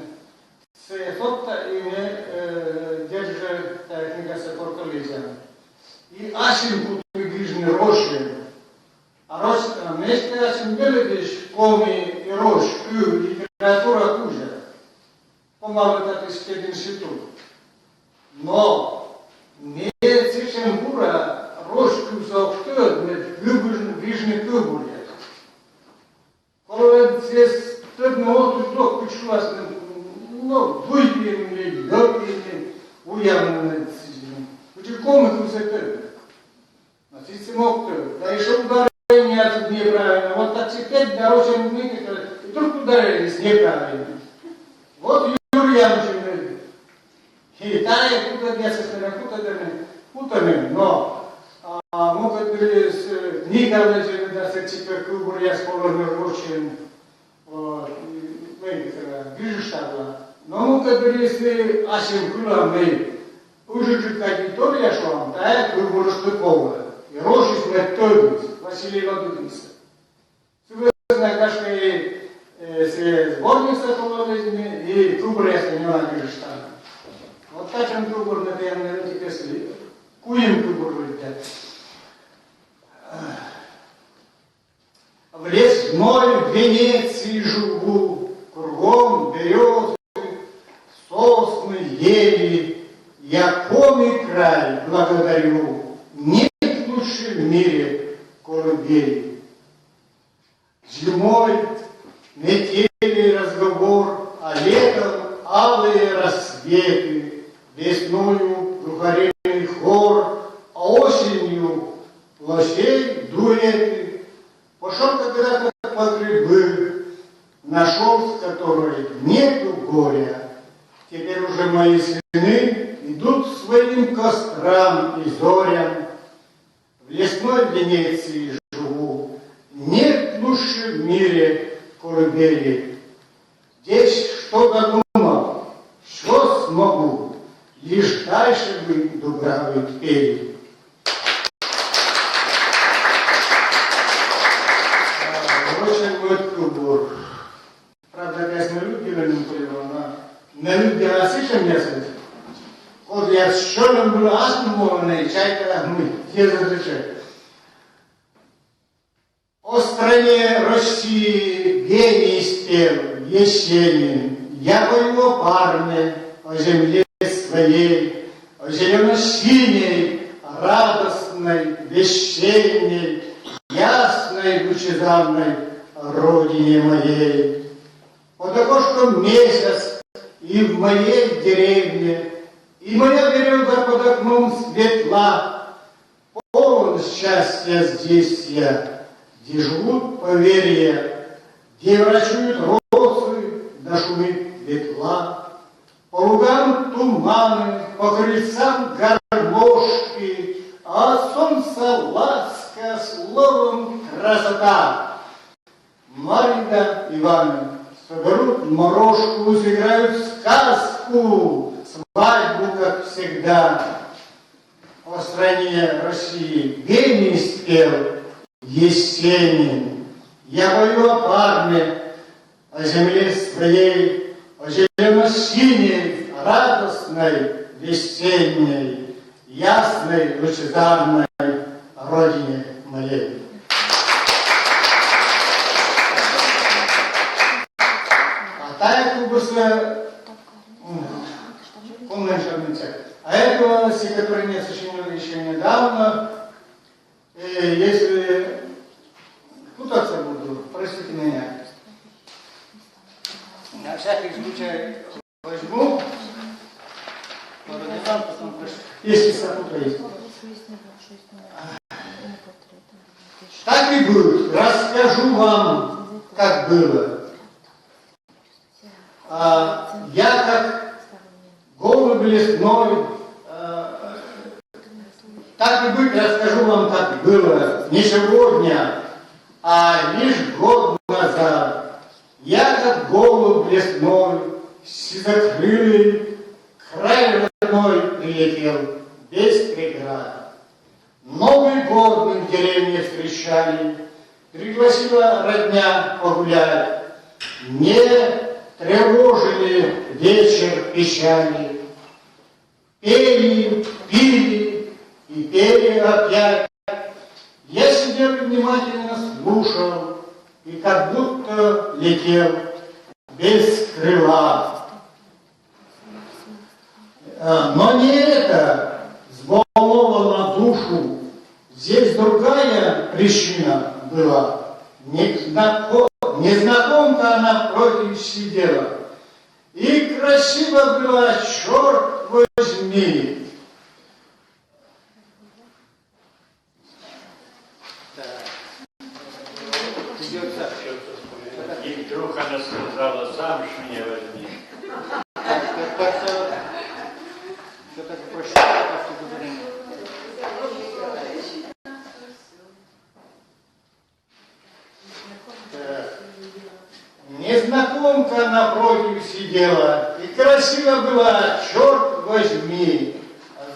S13: Сотта и не держи книга Сокорколизя. И Ашин купил грижный рощи. А рощи там, если Ашин белый коми и рощ, литература тоже. Помалу так и степень институт. Но не слишком бура рощу заохтет, грижный кубуль. Когда здесь трудно вот тут почувствовать, ну, выпьем, лёгкие, уявленные. Почему комнату закрыли? А система кто? Да еще ударение отсюда неправильно. Вот так теперь дороже мыть, и вдруг ударились неправильно. Вот Юрий Янович. И тая куда несколько путаны, но могут быть Николаевич, да, сетчика кубур, я сположил ручен, грижштабла. Но могут быть, если Асим Кулам, уже чуть как то я шел, да, кубур Штыкова. И рожи смерть Василий Ладудинца. Вы знаете, что сборница положили, и кубур я сняла грижштабла. Вот так он кубур, наверное, теперь куем кубур летят. В лес мой в Венеции живу, кругом березы, сосны, ели. Я помню край, благодарю, нет лучше в мире колыбели. Зимой метели разговор, а летом алые рассветы, весною глухарельный хор, а осенью лощей своим кострам и зорям. В лесной Венеции живу, нет лучше в мире колыбели. Здесь что додумал, что смогу, лишь дальше бы дубравы пели. Очень вот убор. Правда, песня любила Наполеона. Не любила слышим месяц. Вот я с черным был асмурный, чайка мы те задышали. О стране России гений спел Есенин. Я пою о парне, о земле своей, о зелено-синей, радостной, весенней, ясной, лучезарной родине моей. Под окошком месяц и в моей деревне, и моя берега под окном светла. Полон счастья здесь я, где живут поверья, где врачуют росы, да шумит ветла. По лугам туманы, по крыльцам гармошки, а солнце ласка, словом красота. Марья Ивановна соберут морожку, сыграют сказку, свадьбу, как всегда. О стране России гений спел Есенин. Я пою о парне, о земле своей, о зелено-синей, радостной, весенней, ясной, лучезарной родине моей. А тая кубуса, а этого стихотворение сочинил еще недавно. Если путаться буду, простите меня. На всякий случай возьму, потом если запутаюсь. Так и будет. Расскажу вам, как было. Я как голубь лесной, так и быть, расскажу вам, как было не сегодня, а лишь год назад. Я как голубь лесной, сизокрылый, край родной прилетел, без преград. Новый год мы в деревне встречали, пригласила родня погулять. Не тревожили вечер печали. Пели, пили и пели опять. Я сидел и внимательно слушал, и как будто летел без крыла. Но не это взволновало душу. Здесь другая причина была. Незнакомка она против сидела. И красиво была, черт возьми.
S14: И вдруг она сказала, замуж меня возьми.
S13: Незнакомка напротив сидела, и красиво была, черт возьми.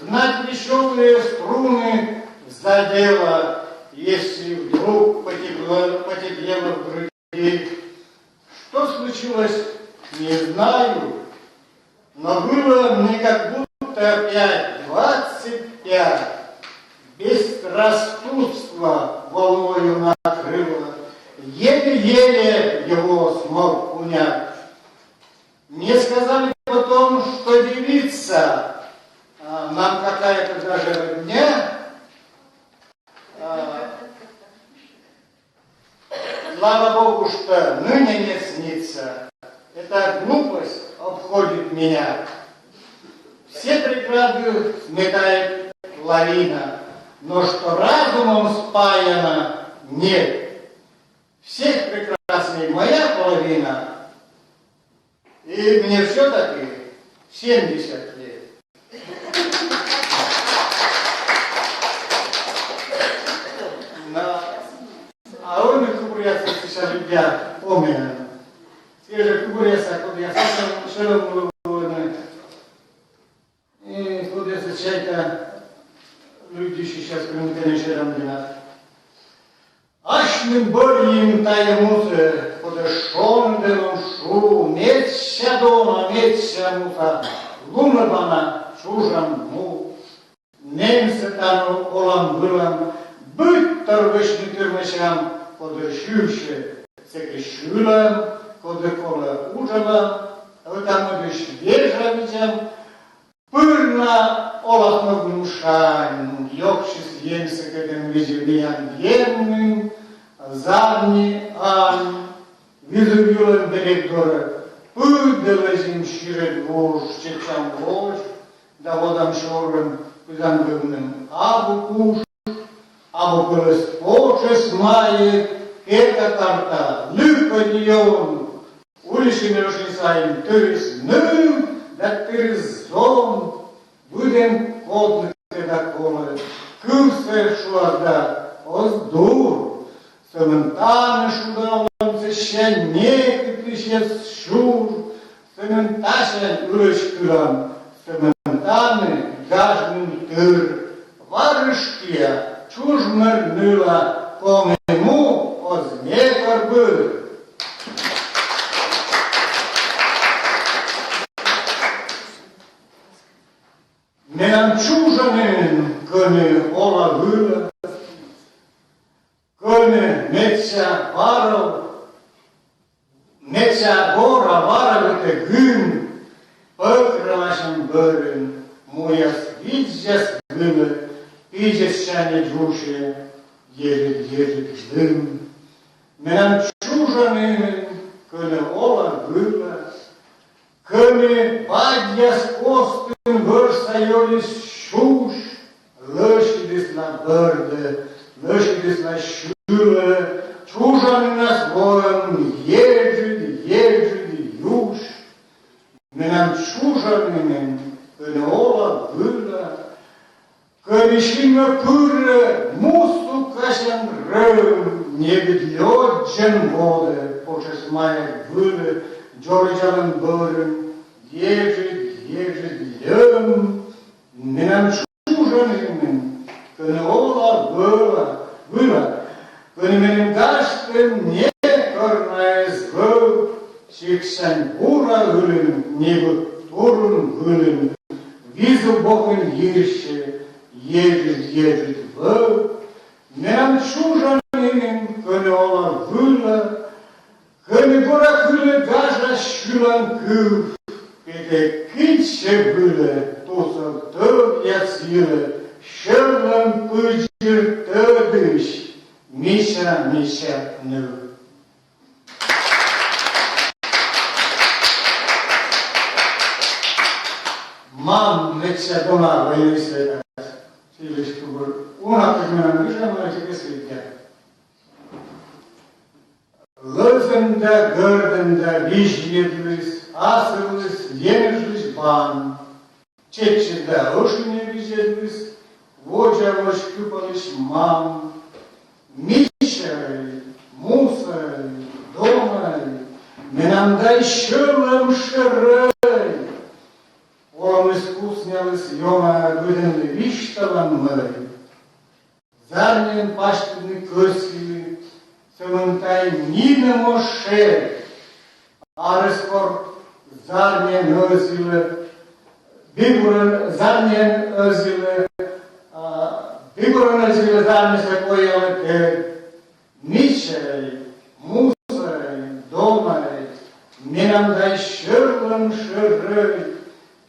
S13: Знать веселые струны задела, если вдруг потеплело в груди. Что случилось, не знаю, но было мне как будто опять 25. Бесрассудство волною накрыло. Еле-еле его смог унять. Мне сказали потом, что девица, нам какая-то даже родня, слава Богу, что ныне не снится. Эта глупость обходит меня. Все преграды сметает лавина, но что разумом спаяно, нет. Всех прекрасней моя половина, и мне все-таки 70 лет. я помню. Свежая курesa, когда я сам шел и когда я чайка люди сейчас комментарии рамдина. Ашным борьем таемусе подошел делом шу, мется дома, мется мута, луна бана, шужам му, немцы там олам былам, быть торгашный тюрмышам, подошивши, секрешюлам, кодекола ужалам, там лишь вежавичам, пырна олахногнум шань, йокшис емся кедем визюлиян емным, задни ань, визюлюлем директора, пыделазим щирет вож, чечам вож, да водам шорем, пызам гывным абу куш, абу пылыс почес мае, эта карта, лыпадьон, улиши мирошисаем, тырыс ным, да тырыс зон, будем кодны когда колы, кырсы шуарда, оздур, сыментаны шудалым, сещенек, тыщес шур, сыменташен улыш кырам, сыментаны гажным тыр, варышкия, чужмыр ныла, комему, ознекар был. Менам чужанин, коли ола была, коли меця варов, меця гора варовите гым, покрашен бырын, моя свидзя сгыла, пидесяне души, ежит дым. Менам чужанин, коли ола была, коли бадья с костым вырстаёлись шуш, лошадись на бърде, лошадись на шуле, чужан на своем ежит юж. Менам чужанин, коли ола была, коли шима пырre, мусту кашен рым, не ведлёджен воде, почес мая выле, Джорджален бырым, ежит лем, менам чужанин, коли ола была, коли менем гаштем не корная сгыл, чиксан бура гылым, небо турун гылым, визу бокын ерше, ежит в, менам чужанин, коли ола была, коли бура гылы гажа шулан кыв, Пете китче были, тусал тот я силы, шерлан пыджир тадыш, миша ныл. Мам, меча дома войны силиш кубур, уна пыжмена миша мальчика свитя. Лызында, гырдында, вижедлыс, асырлыс, енежлыс бан. Чечеда ошыне вижедлыс, вожавош кыпалыш мам. Мишай, мусай, домай, менамдай шылым шырай. Олам искуснялыс ёма гыдынды вишталан май. Зарнен паштыны көсили, сымынтай нина моше, арыскор зарнен өзілі, зарнен өзілі, бигурын өзілі зарнесе қоялы тер, мишай, мусай, домай, менамдай шырлым шыррый,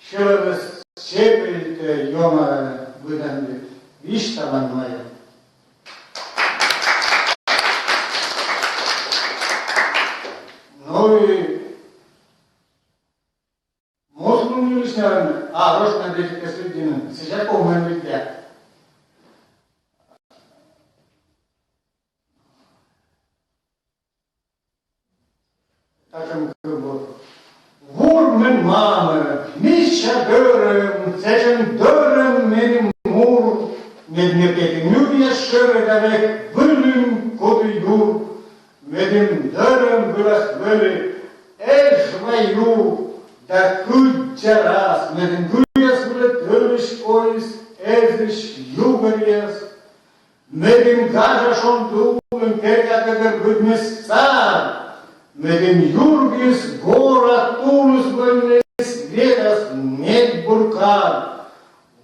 S13: шырылыс сепілті ёма выданды, вишталан мая. Ну и можно не лишнего, рожь надеть посредину, сейчас помню нельзя. Так было. Вурмен мама, миша дырым, зачем дырым менем мур, медмепети нюбия шыры давек, вылым коты юр, мы им даром вырастали, жваю, да куча раз, мы им гуяс вылетелись пояс, югорьяс, мы им гажа шон дулым, как будмес цар, мы им юргис, гора, тулус, вылез, ведас, нет буркан,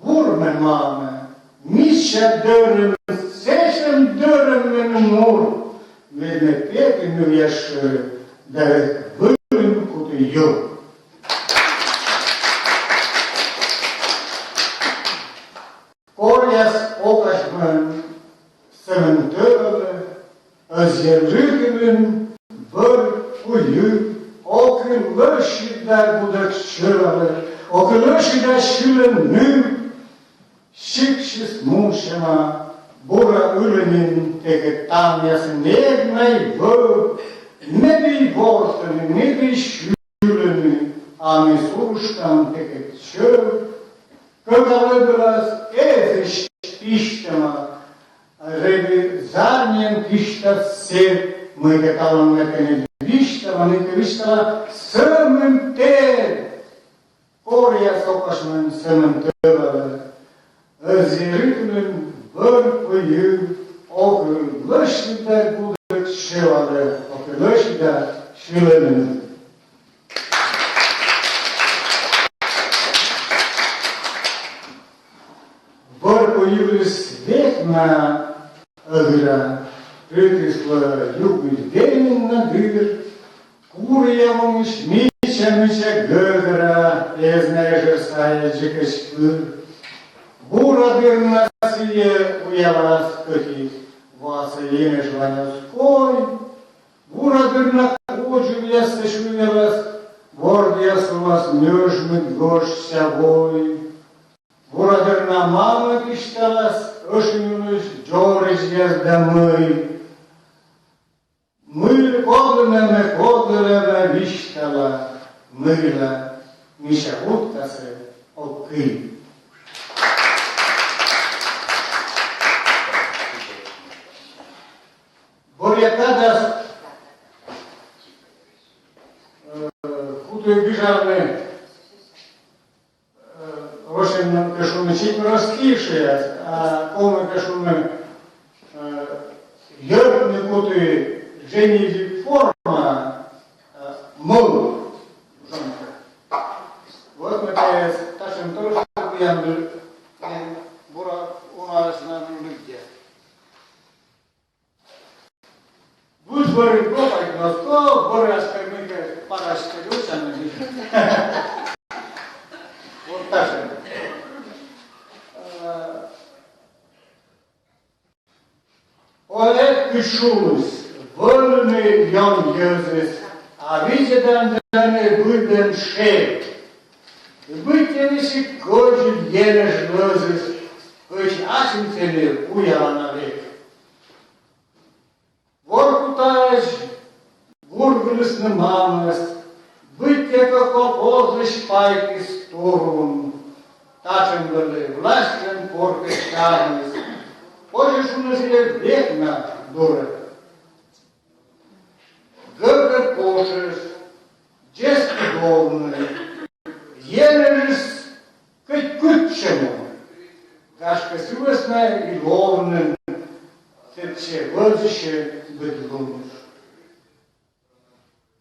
S13: вурме маме, мища дырым, сешем дырым мен мур, мы пекем яши, да вылым куты юр. Коряс окашман, сементörle, özgürlüğümün bir uyu, okılışıda budakçıralı, okılışıda şülünün, şıkşız muşama, bura ülünün teki tamyası nednay vö, ne bir vortını, ne bir şülünü, ami suruştan teki çöv, когда выбралась эта пища, рыбы зарнем пища все, мы готовим это не пища, мы пища самым те, коря сокашмен самым те, зерителем вырпою, околышда будут шивалы, околышда шивалым. Появилась векна агра, притисла любить день на дыр, курьявым мича гагра, пезная жерстая джекачпыр. Бура дырна сие уявас кати, васа ене жваневской, бура дырна кожу ясна шуявас, горд ясу вас нежмит гош сябой. Buradırna mama kiştalas, öşünümüz Georgias damı. Mıyl kodleme kodleme viştala, mıyla mişavutkası okıy. Boryakadas kutu biżarny Рошен кашуны чуть раскишие, а комы кашуны йорны куты жени форма мол. Вот мы ташим тоже купим бура у нас на люди. Будь боры копать носков, боры аскармыка парашка русами. Вот ташим. Olet kışulus, völme yon gözüs, a viceden dene buden şev. Bıtenisi kocu yeneş gözüs, öç aşım seni uyana vek. Vorkutaş, vurgulısını mamız, bıteka kopozış paykis torun, taşın böyle vlastren korkış karnız, Позже шумно себе векна дура. Гагар пошиш, джески довны, енерис кать кутчему. Кашка сювесна и ловны, тепче вълзише бедлунуш.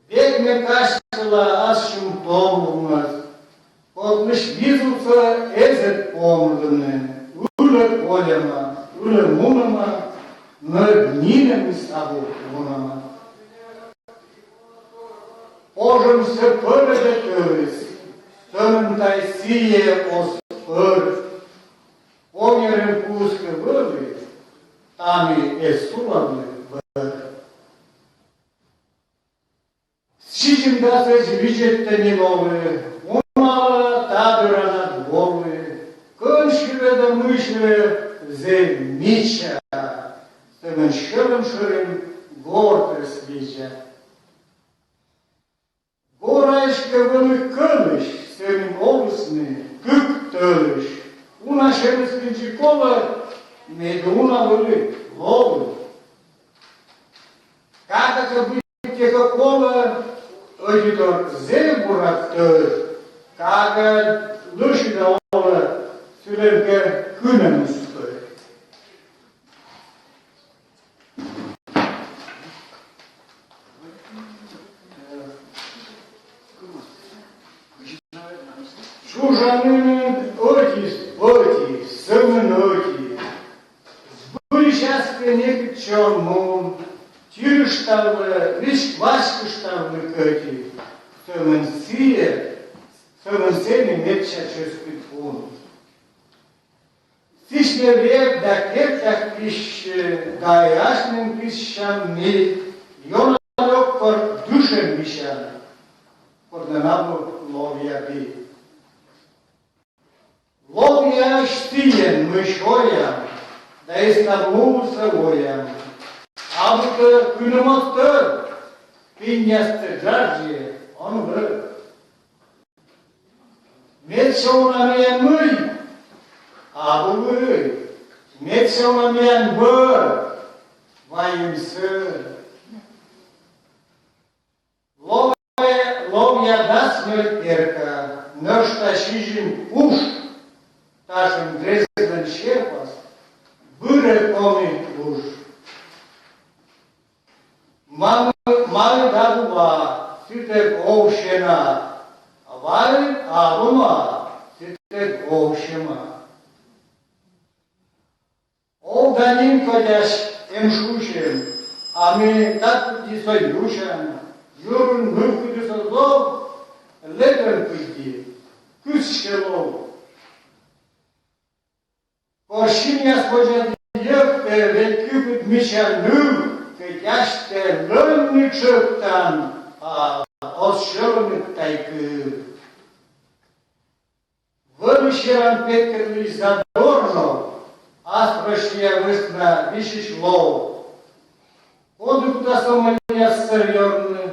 S13: Векна кашкала аз шум томлумас, подмеш визуца езет помлыны, уля коляма, Уля мунама, над нинами сабу мунама. Ожем се пърдетълис, тънтай сие оспър. Померен пуска въли, тами сулавне вър. Всичим да се звичете нилове, умала табера над воле, къншиве да мъшве, Zemnicia, să-mi șărâm gortă slicea. Gora ești că vălă călăș, să-mi olusne, câc tălăș. Una șără scrigicolă, ne de una vălă, lovă. Cada que cola editor zeburatör, cada luși de oră sulen că hână nu stă. Чужанин оти, сымноки, сбылищаская некчему, тирштавы, лишь квашкштавы кати, сымнсене метчаческий фон. Сишне век да кертах пищ, да ясным пищам ми, ёналёк пор душем вищан, пор ненабу ловия би. Ловия штиен мышоям, да истаму савоям, а вот куномостер, пиньясте джаджи, он враг. Медшаунамиян мый, а вы, медшаунамиян вы, ваимсы. Ловия да смерть перка, ношта шижин уж, Ташем Дрезден Шерпас, быре коми уж. Мали дадува, ситек овшена, вали авума, ситек овшема. Овданин кодяш эмшушем, а мы так дисой душем, юрун мывку дисозов, летен пыйди, кыш-шелов. Поршиня спожат євте, великий мішану, кидяште льонничок там, а ошовник тайки. Виріширам пекерли задорно, а спрошія висна вішиш лов. Одукта сомалія серйорни,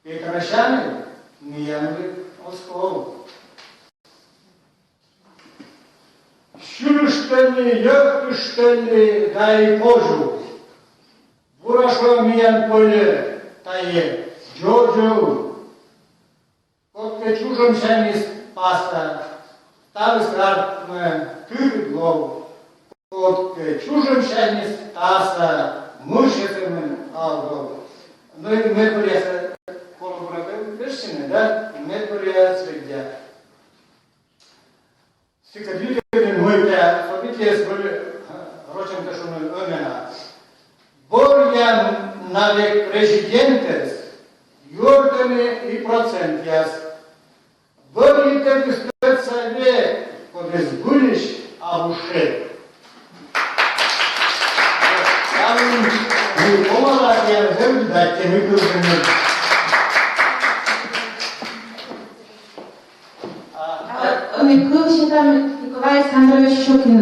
S13: пекрашани, ніянли оскол. Şürüştenli, yöktüştenli dahi poju. Buraşo miyan pole taye jojo. Kotke çuşum şenis pasta. Tavis kartme tübit lov. Kotke çuşum şenis asa muşetimin algov. Ну и мы приехали, коллаборативно, да? Мы приехали среди. Секретарь мой события были рочем ташуной омена. Борьян навек президентес, юртами и процентяс. Борьите спецсовет, подес будешь, а ушел. Я не помогла, я взял дать, и выкружены.
S4: Микул там Николай Александрович Щукин.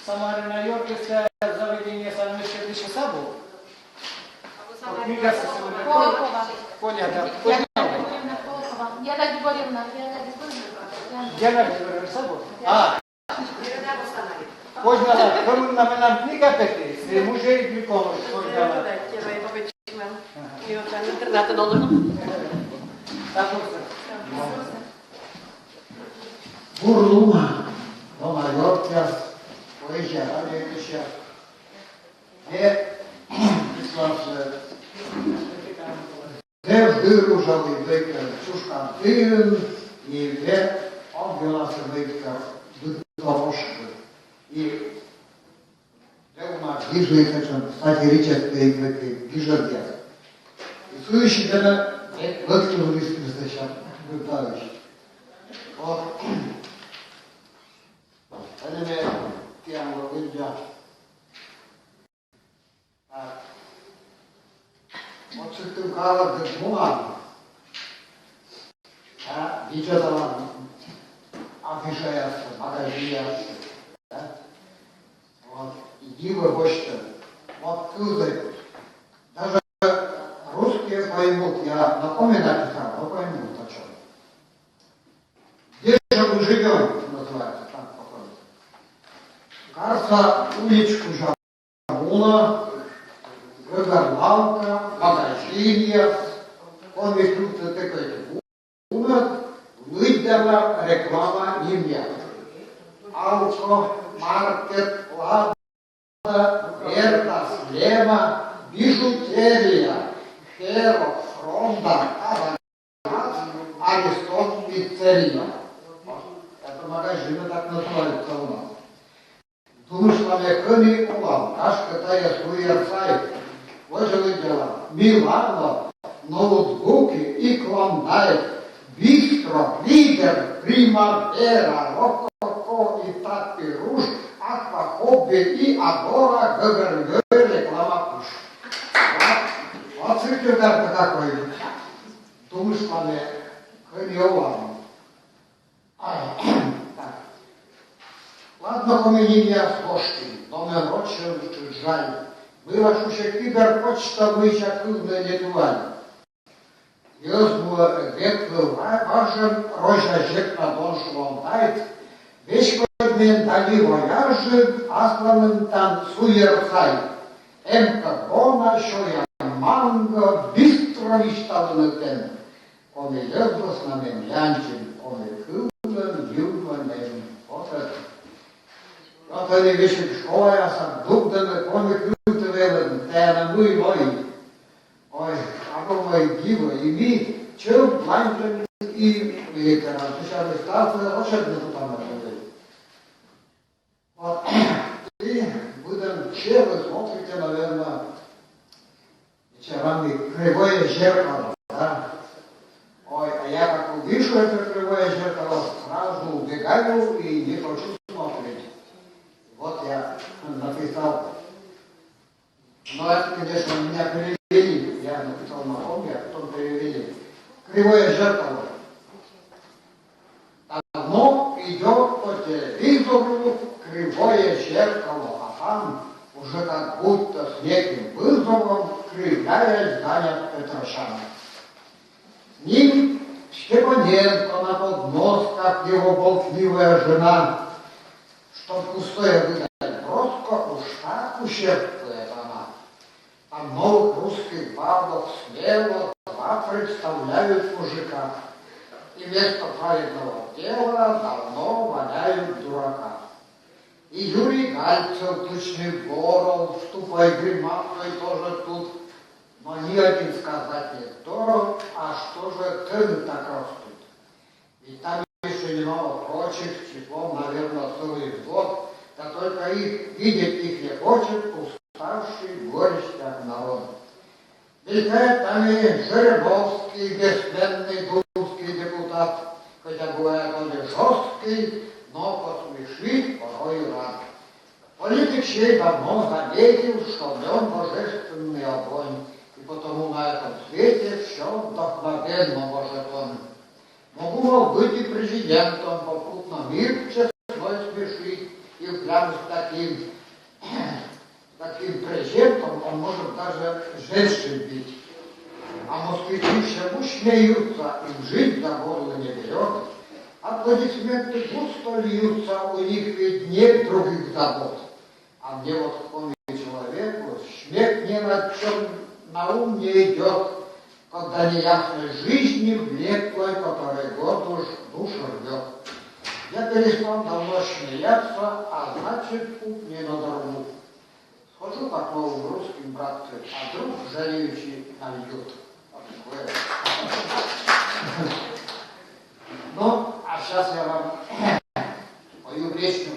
S13: Самара на Йоркское заведение Санмешки Дышисабу. Книга Коля, да.
S11: Я так говорила,
S13: Диана Дышисабу? А. Поздно, кому нам книга пекли, с мужей гликом. Burluma, Nova York, Poesia, Alesia, Dyrusali Baker, Suskan Tyyn, i Ambulance Baker, Dykoroszky. I Deuma bliżej chcę satiriczek tej bliżej. I tu się teraz lektur listy się wybrałeś. Elime tiango ilja. Oczytym kawałek dmułam. Widzę tam afisze jasne, magazyny jasne. I dziwy goście. сказать, даже русские поймут, я напоминать хотел, но поймут о чем. Где же мы живем, называется, так походу. Кажется, уличку Жамуна, Гагарланка, магазинья, комикруты такой бунат, выдала реклама имя. Алко, маркет, лада, верта, слева, бижутерия, херо, фронда, Аристон, пиццерия. Это магазины так называются у нас. Думаешь, къни олам, кашката я суерцай. Вожели дела, Милано, ноутбуки и клондайк, бистро, лидер, примавера, рококо и тапи руж, аквахобби и агора, ГГРГ, реклама пуш. Вот циркулярно какой. Думаешь, къни олам. Ладно, поминения с ложкой, но мы ночью жаль. Была шуша киберпочта, мы чакылна не тували. Ёзбула ветлы важен, рожа жек на дон швондайт, вещь подмен дали вояжи, асланым там суерцай. Эмка гона, шоя манго, быстро вишталны тен. Коми ёзбу с нами млянчин, коми кылын, юлманем. Вот это. Вот они вещи шкоя, сам дубданы, коми кылын. Тена, ну и мой. Ой, а мой диво, и ми, чем бланками и ветером. Сейчас ставка волшебно там работает. Вот. И будем все, вы смотрите, наверное, вечерами кривое зеркало, да? Ой, а я как увижу это кривое зеркало, сразу убегаю и не хочу смотреть. Вот я написал. Но это, конечно, меня перевели. Я написал на помне, а потом перевели. Кривое зеркало. Давно идет по телевизору кривое зеркало, а там уже как будто с неким вызовом, кривляясь, занят Петросян. С ним Степаненко на поднос, как его болтливая жена, что пустое выдать броско, уж так ущербствует она. Там новых русских бабок слева два представляют мужика. И вместо праведного дела давно валяют дурака. И Юрий Гальцев, тучный ворон, в тупой гримаской тоже тут. Но ни один сказать не здоров, а что же цены так растут? Ведь там еще немало прочих, числом, наверное, целый год, да только их видеть их не хочет, уставший горечь как народ. Мелькает там и Жириновский, бессменный думский депутат, хотя бывает он и жесткий, но посмешит порой рад. Политик чей давно заметил, что в нем божественный огонь, и потому на этом свете все вдохновенно может он. Могу, мол, быть и президентом, попутно мир честной смешить, и прямо с таким презентом он может даже женщин бить. А москвичи всему смеются, им жизнь до горла не берет. Аплодисменты густо льются, у них ведь нет других забот. А мне вот помню человеку, смех ни над чем на ум не идет, когда неясной жизни влеклой, который год уж душу рвет. Я перестал давно смеяться, а значит, путь не надорву. Схожу как новым русским, братцы, а друг жалеющий нальет. Ну, а сейчас я вам пою песню.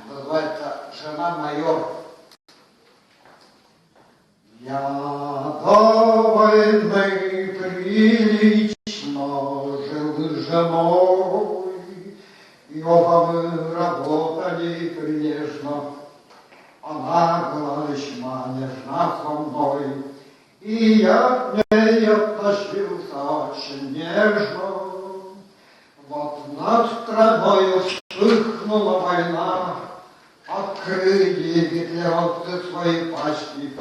S13: Называется «Жена майор». Я до войны прилично жил с женой, и оба мы работали прилежно. Она была весьма нежна со мной, и я к ней относился очень нежно. Вот над страной вспыхнула война, от Открыли гитлеровцы свои пасти,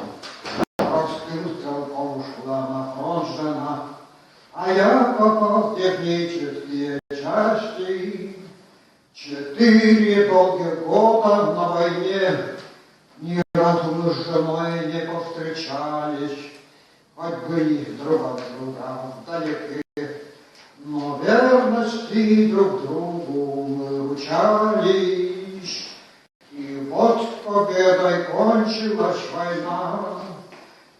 S13: простым стрелком ушла на фронт жена, а я попал в технические части. 4 долгих года на войне ни разу мы с женой не повстречались, хоть были друг от друга вдалеке, но верности друг другу мы ручались. И вот победой кончилась война,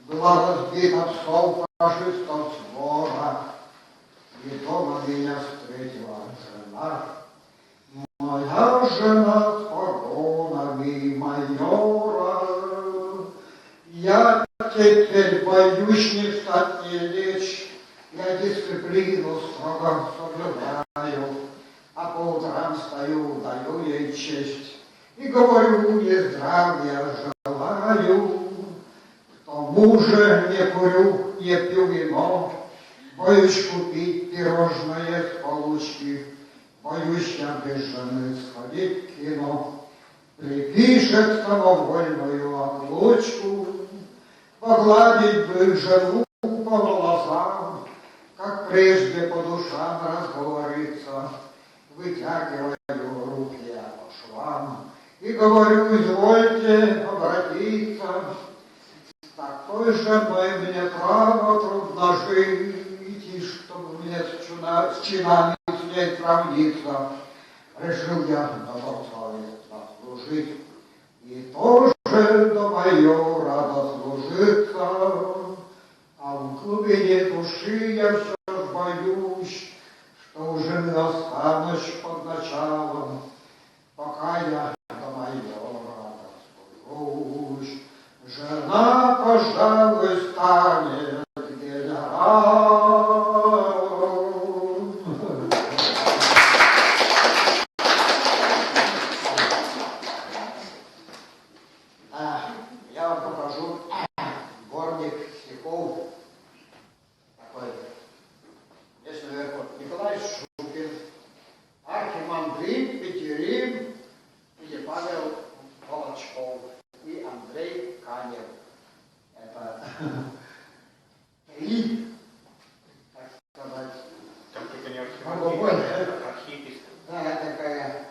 S13: была разбита псов фашистов свора, и дома меня встретила жена. Моя жена с погонами майора, я теперь боюсь не встать, не лечь, я дисциплину строго соблюдаю, а по утрам стою, даю ей честь и говорю, ей здравия желаю. К тому же не курю, не пью вино, боюсь купить пирожное с получки, боюсь я без жены сходить в кино. Припишет самовольную отлучку, погладить бы жену по волосам, как прежде по душам разговориться. Вытягиваю руки я по швам и говорю, извольте обратиться. С такой женой мне право трудно жить, и чтобы мне с чинами с ней сравниться, решил я добросовестно служить и тоже до майора дослужиться. А в глубине души я все ж боюсь, что уже не останусь под началом, пока я до майора дослужусь. Жена, пожалуй, станет генералом. Я вам покажу сборник стихов такой. Здесь наверху Николай Шукин, архимандрит Петерим и Павел Волочков и Андрей Канев. Это три, так сказать,
S2: Там только не архиепископ.
S13: да, такая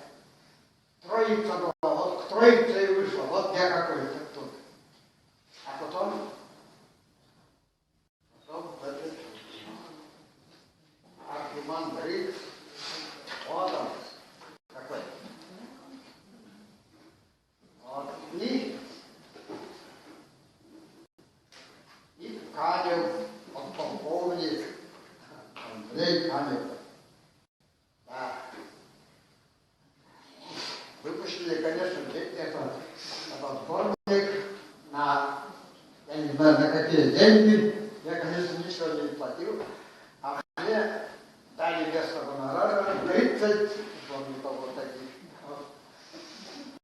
S13: троица была. Вот к троице и вышла. Вот я какой-то тут. А потом этот архимандрит, вот он какой. Вот. И Канев, он полковник, Андрей Канев. Да. Выпустили, конечно, этот сборник на, я не знаю, на какие деньги. Я, конечно, ничего не платил. А мне дали вместо гонорара 30 сборников вот таких.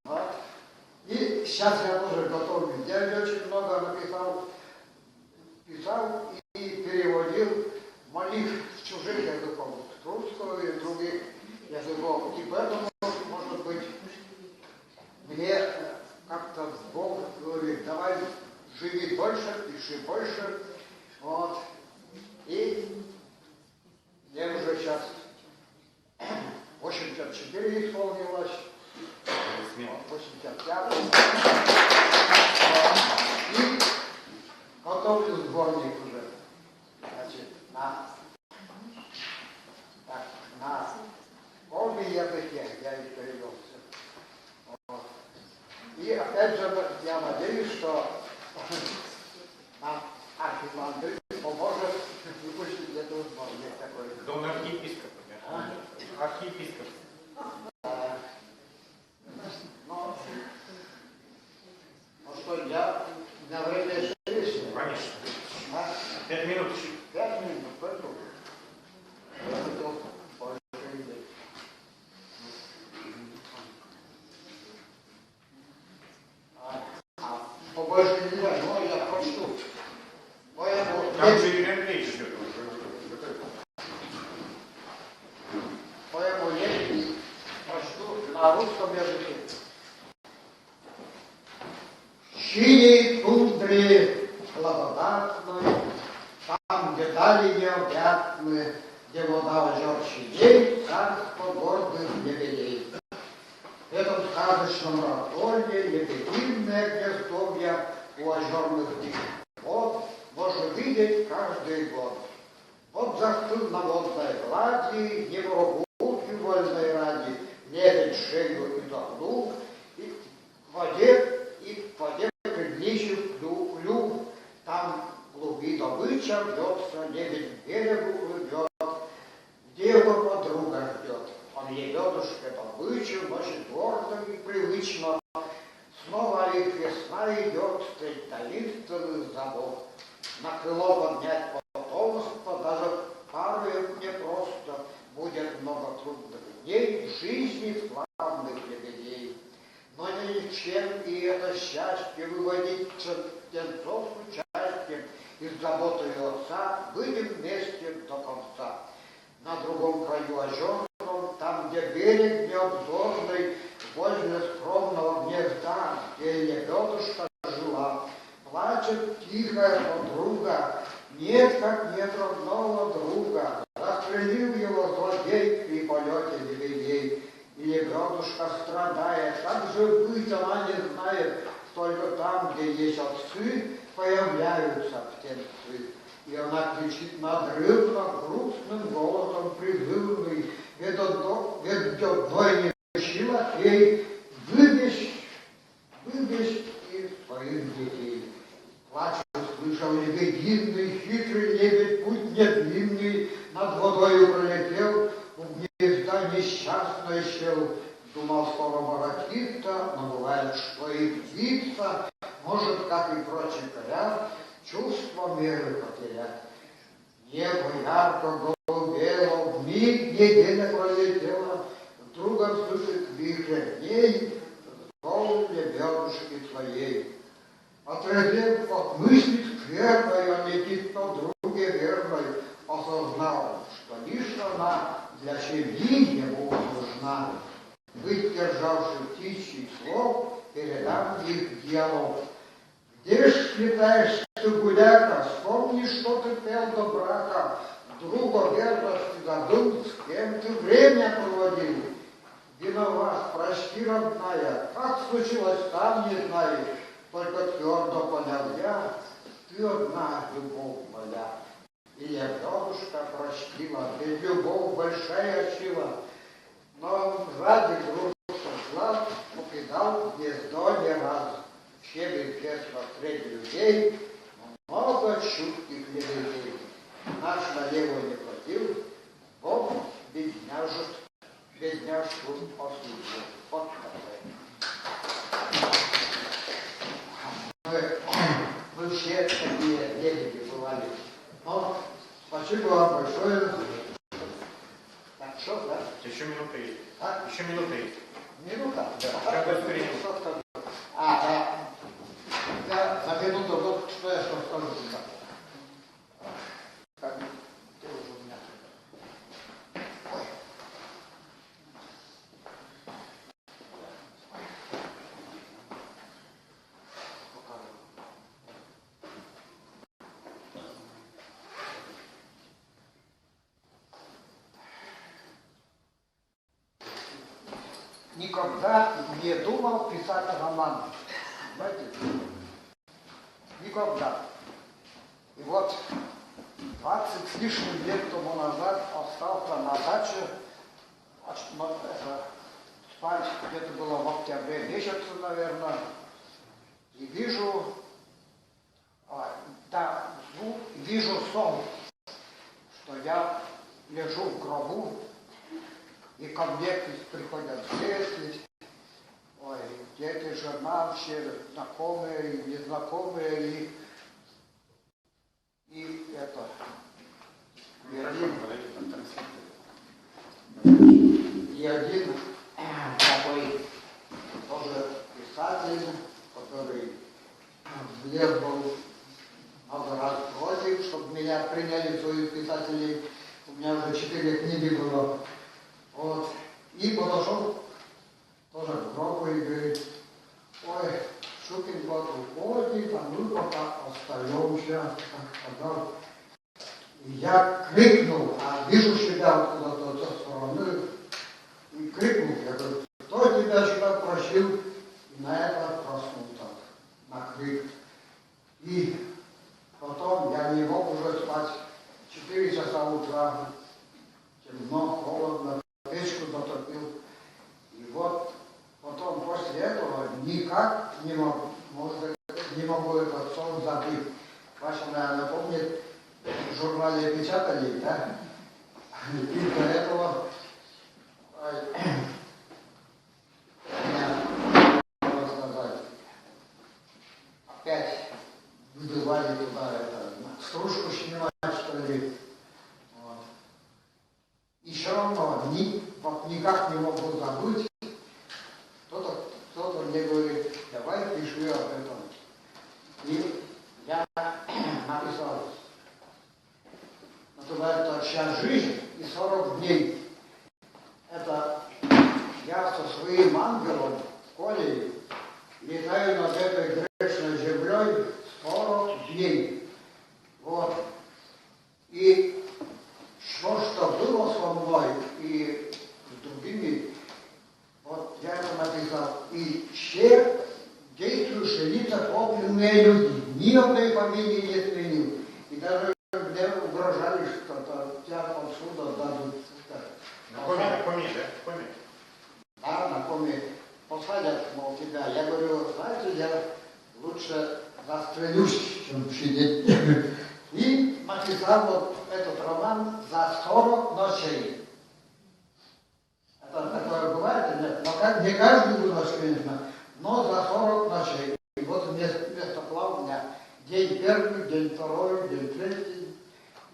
S13: Вот. И сейчас я тоже готовлю. Я очень много написал, писал и переводил моих чужих языков, русского и других языков. И поэтому, может быть, мне как-то Бог говорит, давай живи больше, пиши больше. Вот. И мне уже сейчас 84 исполнилось. 85. И готовлю сборник уже. Значит, на полном языке я их перевел все. Вот. И опять же, я надеюсь, что нам архимандрит поможет выпустить эту сборник такой.
S2: Да он архиепископ. Архиепископ.
S13: Ну что, я на время еще есть?
S2: Конечно. 5 минут еще.
S13: 5 минут, поэтому я хотел больше идей. Побольше нельзя, но я прочту.
S2: Там же Юрий Андреевич ждет.
S13: Поэму Ленина прочту на русском языке. пустыне, тундре благодатной, там, где дали необъятны, где вода озер щадей, царство гордых лебедей. В этом сказочном раздолье лебединое гнездовье у озерных вод можно видеть каждый год. Вот застыл на водной глади, не прогулки вольной ради, лебедь шею изогнул, и в воде приблизив клюв, там в глуби добыча бьется, лебедь к берегу плывет, где его подруга ждет. Он лебедушка добычу носит гордо и привычно. Снова их весна идет, встреть таинственный забот. На крыло поднять потомство даже парует непросто. Будет много трудных дней в жизни славных лебедей. Но ничем и это счастье выводить птенцов с участием из заботы отца будем вместе до конца. На другом краю озерном, там, где берег необзорный, возле скромного гнезда, где лебедушка жила, плачет тихая подруга, нет, как нет родного друга. Застрелил его злодей при полете лебедей. И лебедушка страдает, как же быть, она не знает, только там, где есть отцы, появляются птенцы. И она кричит надрывно, грустным голосом призывный, ведь одной не решила ей выбежь из своих детей. Плач услышал лебединый, хитрый лебедь, путь не длинный, над водою пролетел, у гнезда несчастной щел. Думал, скоро воротится, но бывает, что и птица может, как и прочий коряк, чувство меры потерять. Небо ярко голубело, вмиг неделя пролетела, вдруг он слышит вихрь дней, зов лебедушки своей. Отрезав от мысли скверной, он летит по друге верной, осознал, что лишь она для семьи ему нужна. Быть державший птичий слов, передам их диалог. Где ж летаешь ты, гуляка, вспомни, что ты пел до брака, друга верности забыл, с кем ты время проводил. Виноват, прости, родная, как случилось там, не знаю, только твердо понял я, ты одна, любовь моя. И лебедушка простила, ведь любовь большая сила, но ради грустных глаз покидал гнездо не раз. Щебет честно среди людей, много чутких лебедей. Наш налево не платил, Бог бедняжку осудил. Вот такое. Мы все такие лебеди бывали. Но спасибо вам большое. Так, что, да?
S2: Еще минута есть.
S13: А?
S2: Еще минута есть.
S13: Минута? Да.
S2: Какой впереди?
S13: Да. Я за минуту вот что я что скажу. Как ты уже у меня. Ой. Никогда не думал писать роман. Знаете? Никогда. И вот 20 с лишним лет тому назад остался на даче, спать где-то было в октябре месяце, наверное, и вижу, вижу сон, что я лежу в гробу, и ко мне приходят дети, ой, дети, жена, все знакомые и незнакомые, и это. И один такой тоже писатель, который мне был много раз против, чтобы меня приняли в своих писателей. У меня уже 4 книги было. Вот. И подошел тоже к гробу и говорит: ой, Щукин, потопил. И вот потом после этого никак не могу, не могу этот сон забыть. Ваша, наверное, помнит, в журнале печатали, да? И до этого меня, можно сказать, опять вызывали туда стружку снимать, что ли. Вот. И все равно никак не могу забыть. Кто-то мне говорит, давай пиши об этом. И я написал, называется «Вся жизнь и 40 дней». Это я со своим ангелом, Колей, летаю над этой грешной землей 40 дней. Вот. И что было со мной и с другими, вот я это написал. И все действующие лица подлинные люди. Ни одной фамилии не сменил. И даже мне угрожали, что тебя отсюда дадут.
S2: На коме, да? Коме?
S13: Да, на коме. Посадят, мол, тебя. Я говорю, знаете, я лучше застрелюсь, чем сидеть. И написал вот этот роман за 40 ночей. Это такое бывает, нет? Но не каждую ночь, конечно, но за 40 ночей. И вот вместо плавания день первый, день второй, день третий.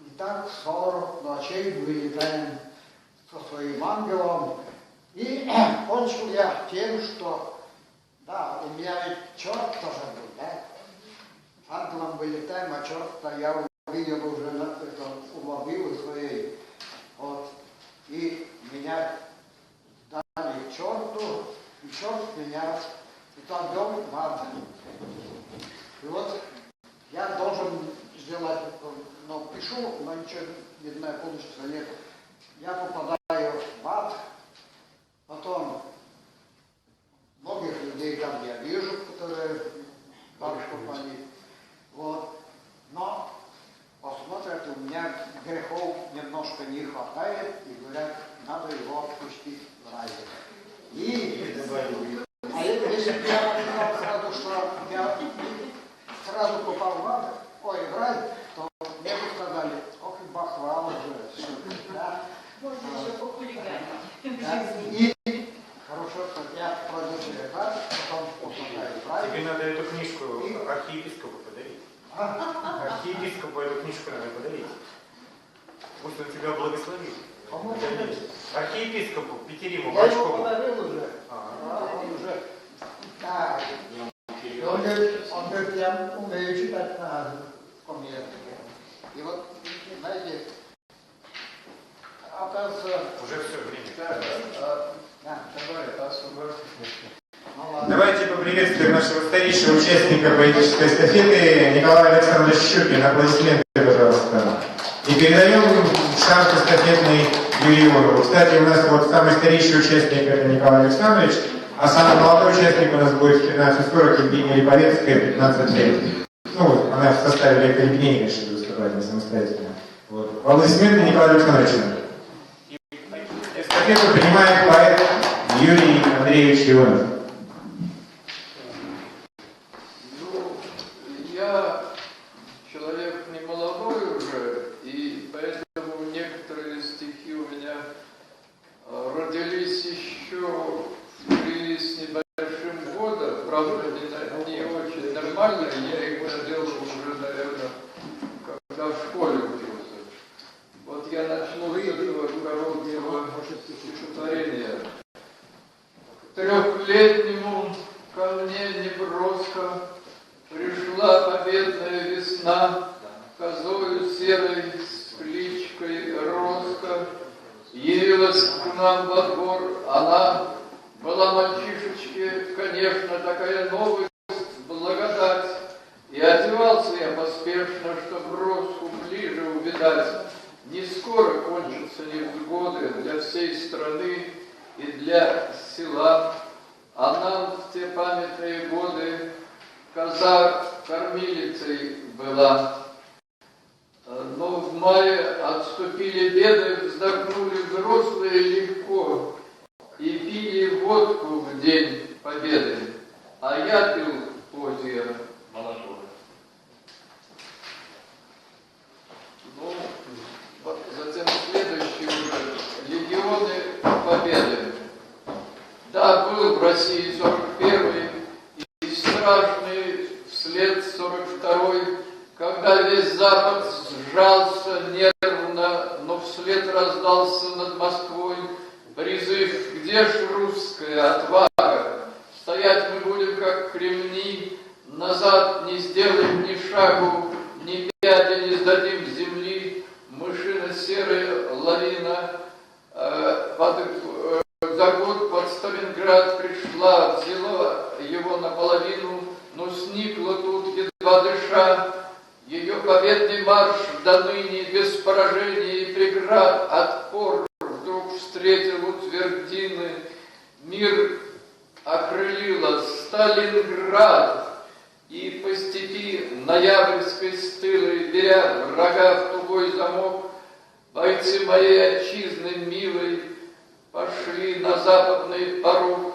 S13: И так 40 ночей мы летаем со своим ангелом. И кончил я тем, что, да, у меня ведь черт тоже был, да? Ангелом мы летаем, а черт-то я увидел уже у могилы своей. Вот. И меня дали черту, и черт меня и там вел в ад. И вот я должен сделать, но пишу, но ничего, не знаю, получится нет. Я попадаю в ад, потом многих людей там я вижу, которые бабушку они. Вот. Но посмотрят, у меня грехов немножко не хватает, и говорят, надо его отпустить в рай. А если бы я понимал сразу, что я сразу попал в рай, то мне бы сказали, ох и бахвал уже. Да?
S6: Можно еще похулиганить.
S13: Да? И хорошо, что я пройду через рай, потом попадаю в рай.
S2: Тебе надо эту книжку архиепископу подарить. Архиепископу эту книжку надо подарить. Пусть он тебя благословит. Архиепископу Петериму
S13: Я его
S2: Бачкову.
S13: подарил уже. Он уже. Да. Он говорит, я умею читать на комьерке. И вот, знаете, оказывается...
S2: Уже все, время.
S13: Да,
S2: Давайте поприветствуем нашего старейшего участника поэтической эстафеты Николая Александровича Щукина. Аплодисменты, пожалуйста. И передаем шанс эстафетный Юрию Ионову. Кстати, у нас вот самый старейший участник это Николай Александрович, а самый молодой участник у нас будет в 15:40 Евгения Липовецкая, 15 лет. Ну, она в составе лектории решит выступать не самостоятельно. Вот. Аплодисменты Николаю Александровичу. Эстафету принимает поэт Юрий Андреевич Ионов.
S15: Я человек не молодой уже, и поэтому некоторые стихи у меня родились еще при с небольшим года, правда, не очень нормально, я их доделал уже, наверное, когда в школе учился. Вот я начну с этого короткого стихотворения. К 3-летнему ко мне неброско пришла победная весна, козою серой с кличкой Роско. Явилась к нам во двор, она была мальчишечке, конечно, такая новость, благодать. И одевался я поспешно, чтоб Роску ближе увидать. Не скоро кончатся невзгоды для всей страны и для села, а нам в те памятные годы коза кормилицей была. Но в мае отступили беды, вздохнули взрослые легко, в России 41-й, и страшный вслед 42-й, когда весь Запад сжался нервно, но вслед раздался над Москвой призыв: где ж русская отвага? Стоять мы будем, как кремни, назад не сделаем ни шагу, ни пяди не сдадим земли. Мышино-серая лавина за год под Сталинград пришла, взяла его наполовину, но сникла тут, едва дыша. Ее победный марш до ныне без поражения и преград отпор вдруг встретил у твердины. Мир окрылила Сталинград, и по степи ноябрьской стылой, беря врага в тугой замок, бойцы моей отчизны милой пошли на западный порог,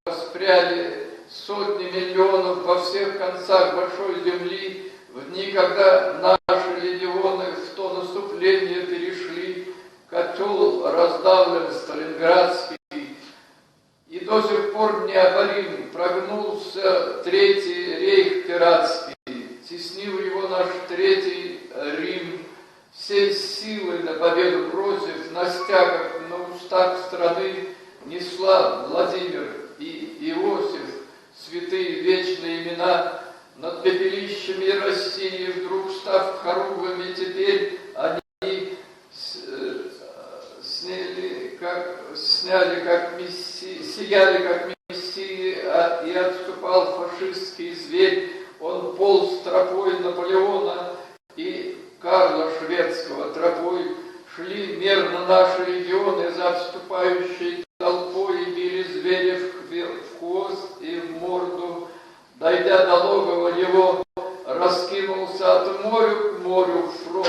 S15: воспряли сотни миллионов во всех концах большой земли, в дни, когда наши легионы в то наступление перешли. Котел раздавлен Сталинградский, и до сих пор необорим прогнулся Третий рейх пиратский, теснил его наш Третий Рим, всей силой на победу бросив, на стягах, на устах страны несла Владимир и Иосиф, святые вечные имена. Над пепелищами России вдруг став хоругвами, теперь они сияли как мессии, и отступал фашистский зверь. Он полз тропой Наполеона и Карла Шведского тропой. Шли мерно наши легионы за обступающей толпой и били зверя в хвост и в морду. Дойдя до логова его, раскинулся от моря к морю фронт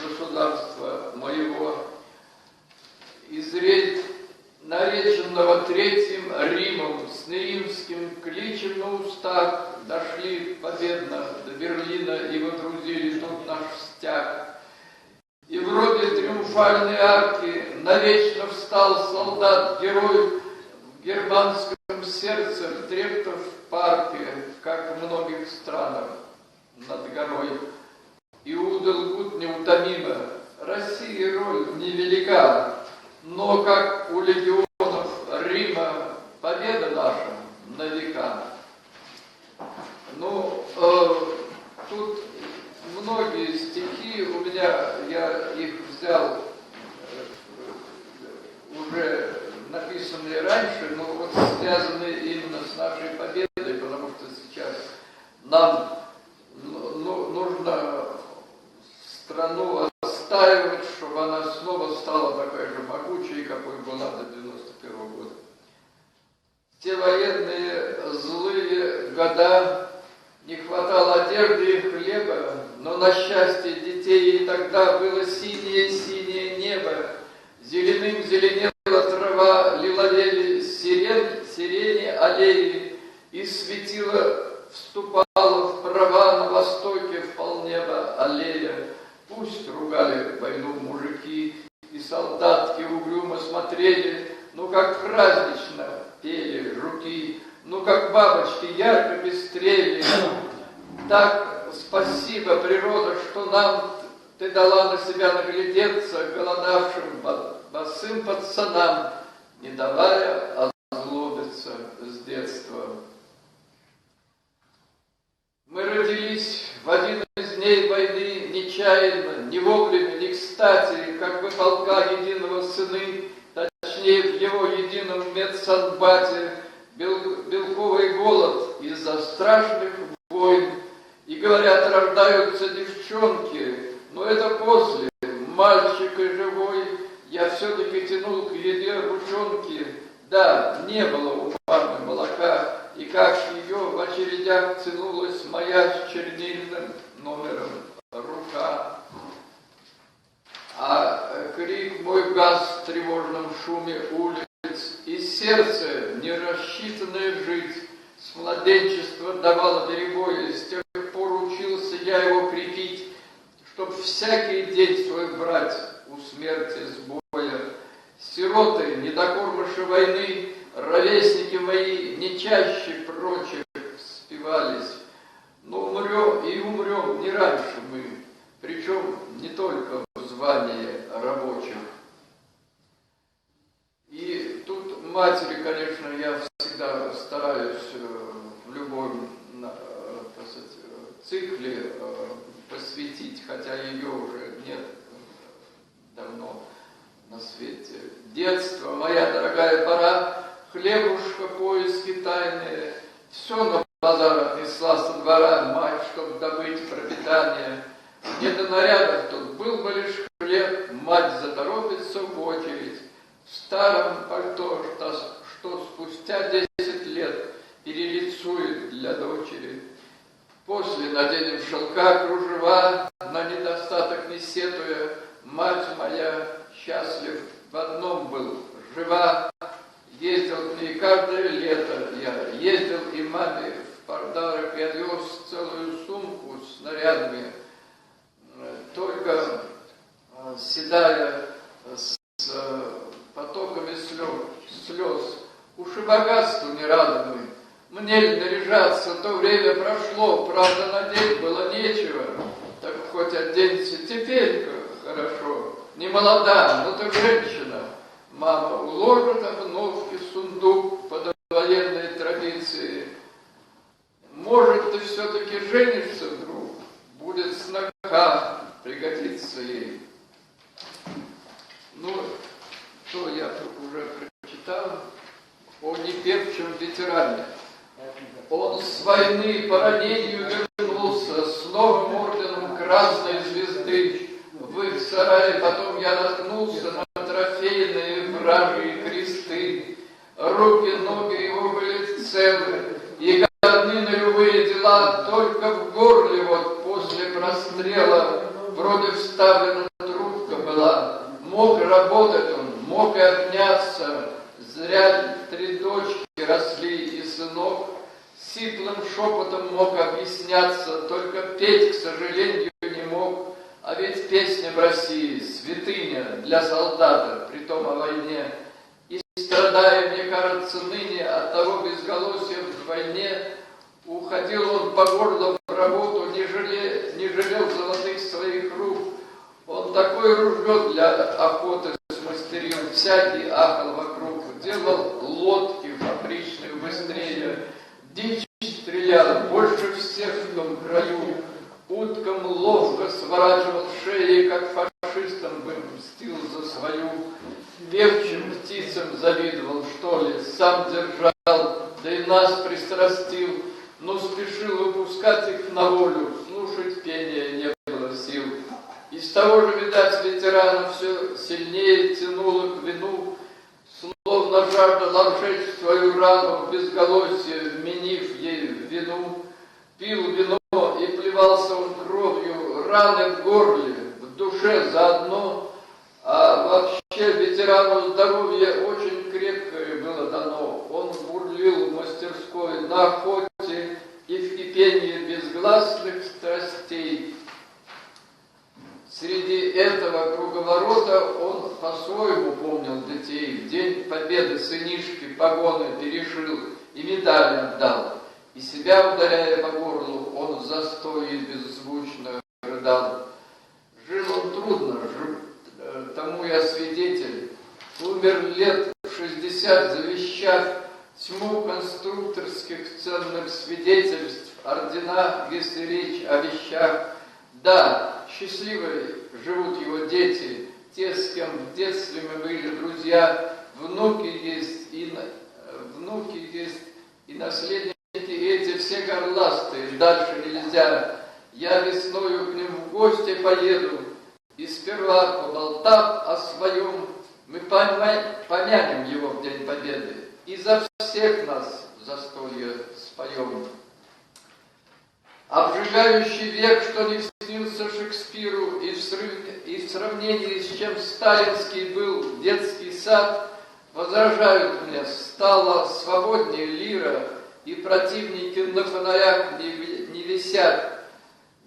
S15: государства моего. Из нареченного Третьим Римом с неримским кличем на устах дошли победно до Берлина и водрузили тут наш стяг. И вроде триумфальной арки навечно встал солдат-герой в германском сердце в Трехтов парке, как в многих странах над горой. Иуда лгут неутомимо, России роль невелика, но как у легионов Рима победа наша на века. Ну, тут многие стихи у меня, я их взял уже написанные раньше, но вот связаны именно с нашей победой, потому что сейчас нам нужно страну отстаивать, чтобы она снова стала такой же могучей, какой была до 91 года. Те военные злые года, не хватало одежды и хлеба, но на счастье детей и тогда было синее-синее небо, зеленым зеленела трава, лиловели сирени аллеи, и светило вступало в права на востоке в полнеба аллея. Пусть ругали войну мужики, и солдатки угрюмо смотрели, ну как празднично пели жуки, ну как бабочки ярко пестрели. Так спасибо, природа, что нам ты дала на себя наглядеться голодавшим босым пацанам, не давая озлобиться с детства. Мы родились в один из дней войны нечаянно, не вовремя, не кстати, как бы полка единого сыны, точнее в его едином медсанбате, белковый голод из-за страшных войн. И говорят, рождаются девчонки, но это после, мальчик и живой, я все-таки тянул к еде ручонки. Да, не было у мамы молока, и как ее в очередях тянулась моя с чернильным номером рука. А крик мой гас в тревожном шуме улиц, и сердце, не рассчитанное жить, с младенчества давало перебои, с тех пор учился я его крепить, чтоб всякий день свой брать у смерти с боя. Сироты, недокормыши войны, ровесники мои не чаще прочих спивались. Но умрем не раньше мы, причем не только в звании рабочих. И тут матери, конечно, я всегда стараюсь в любом цикле посвятить, хотя ее уже нет давно на свете. Детство, моя дорогая пора, хлебушка, поиски тайные, все на базарах несла со двора мать, чтоб добыть пропитание. Не до нарядов тут был бы лишь хлеб, мать заторопится в очередь. В старом пальто, что спустя 10 лет перелицует для дочери. После наденем шелка, кружева, на недостаток не сетуя, мать моя счастлив в одном был, жива. Ездил к ней каждое лето я, ездил и маме в подарок я вез целую сумку с нарядами, только седая с потоками слез. Уж и богатству не рады мы. Мне ли наряжаться, то время прошло, правда, надеть было нечего. Так хоть оденься теперь хорошо. Не молода, но так женщина. Мама уложит обновки в сундук по довоенной традиции. Может, ты все-таки женишься вдруг, будет сноха, пригодится ей. Ну, что я уже прочитал о непевчем ветеране. Он с войны по ранению вернулся с новым орденом Красной Звезды. В их сарае потом я наткнулся на трофейные вражьи кресты. Руки, ноги его были целы, и годны на любые дела, только в горле вот после прострела вроде вставлена трубка была. Мог работать он, мог и обняться, зря 3 дочки росли и сынок. Сиплым шепотом мог объясняться, только петь, к сожалению, не мог. А ведь песня в России святыня для солдата, притом о войне. И страдая, мне кажется, ныне от того безголосия вдвойне, уходил он по горло в работу, не жалел золотых своих рук. Он такое ружье для охоты смастерил, всякий ахал вокруг, делал лодки фабричные быстрее, дичь стрелял больше всех в том краю, уткам ловко сворачивал шеи, как фашистам бы мстил за свою. Певчим птицам завидовал, что ли, сам держал, да и нас пристрастил, но спешил выпускать их на волю, слушать пение не было сил. Из того же, видать, ветерана все сильнее тянуло к вину, словно жаждал обжечь свою рану в безголосье, вменив ей вину. Пил вино и плевался он кровью, раны в горле, в душе заодно. А вообще ветерану здоровье очень крепкое было дано. Он бурлил в мастерской на охоте и в кипении безгласных страстей. Среди этого круговорота он по-своему помнил детей. В день победы сынишки погоны перешил и медаль отдал. И себя ударяя по горлу, он в застое беззвучно рыдал. Жил он трудно, тому я свидетель. Умер лет в 60, завещав тьму конструкторских ценных свидетельств, ордена, если речь о вещах. Да, счастливые живут его дети, те, с кем в детстве мы были друзья, внуки есть и наследники эти все горластые, дальше нельзя. Я весною к ним в гости поеду, и сперва, поболтав о своем, мы помянем его в День Победы, и за всех нас застолье споем. Обжигающий век, что не снился Шекспиру, и в сравнении с чем сталинский был детский сад, возражают мне, стала свободнее лира, и противники на фонарях не висят.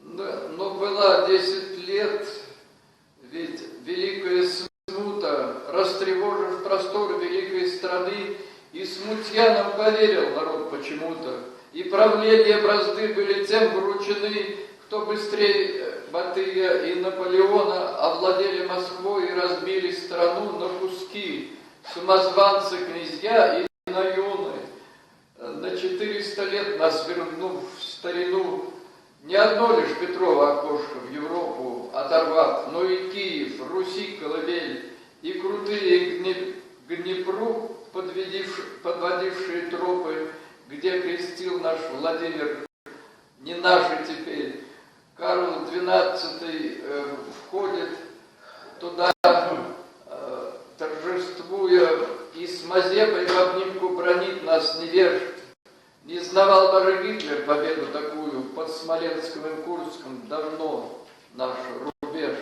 S15: Но была 10 лет, ведь великая смута, растревожив простор великой страны, И смутьянам поверил народ почему-то, и правление бразды были тем вручены, кто быстрее Батыя и Наполеона овладели Москвой и разбили страну на куски. Самозванцы, князья и наёны, на 400 лет нас вернув в старину, не одно лишь Петрово окошко в Европу оторвав, но и Киев, Руси колыбель, и крутые к Днепру подводившие тропы, где крестил наш Владимир, не наши теперь. Карл XII входит туда, торжествуя, и с Мазепой в обнимку бронит нас невежд. Не знавал даже Гитлер победу такую под Смоленском и Курском, давно наш рубеж.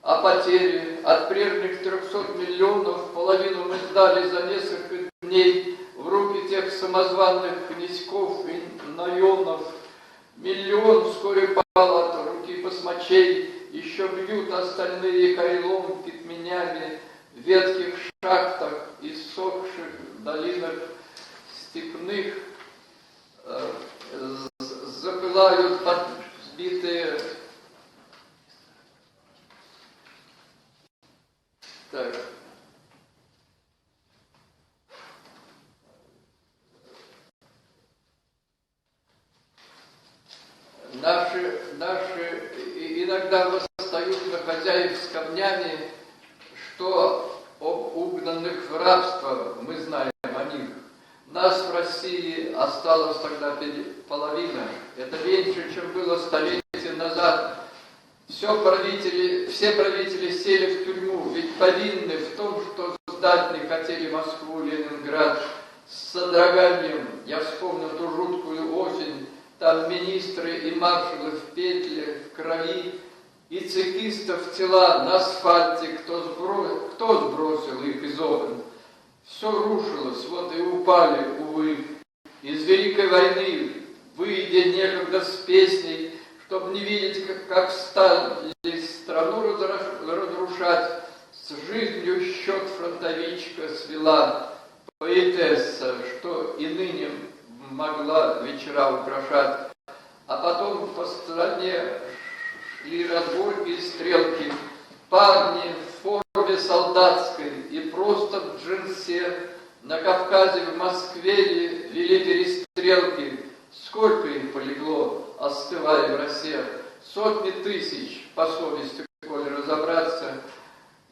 S15: А потери от прежних 300 миллионов половину мы сдали за несколько дней в руки тех самозванных князьков и наёнов. Миллион вскоре пал от руки басмачей, еще бьют остальные кайлом пятменями в ветхих шахтах и сохших долинах степных. Запылают подбитые наши иногда восстают на хозяев с камнями, что об угнанных в рабство мы знаем о них. Нас в России осталось тогда половина. Это меньше, чем было столетие назад. Все правители сели в тюрьму, ведь повинны в том, что сдать не хотели Москву, Ленинград. С содроганием я вспомнил ту жуткую осень. Там министры и маршалы в петле, в крови, и цекистов тела на асфальте, кто сбросил их из окон. Все рушилось, вот и упали, увы. Из Великой войны, выйдя некогда с песней, чтоб не видеть, как стали страну разрушать, с жизнью счет фронтовичка свела, поэтесса, что и ныне могла вечера украшать. А потом по стране шли разборки и стрелки, парни в форме солдатской и просто в джинсе на Кавказе, в Москве вели перестрелки. Сколько им полегло, остывая в росе? Сотни тысяч, по совести, коли разобраться.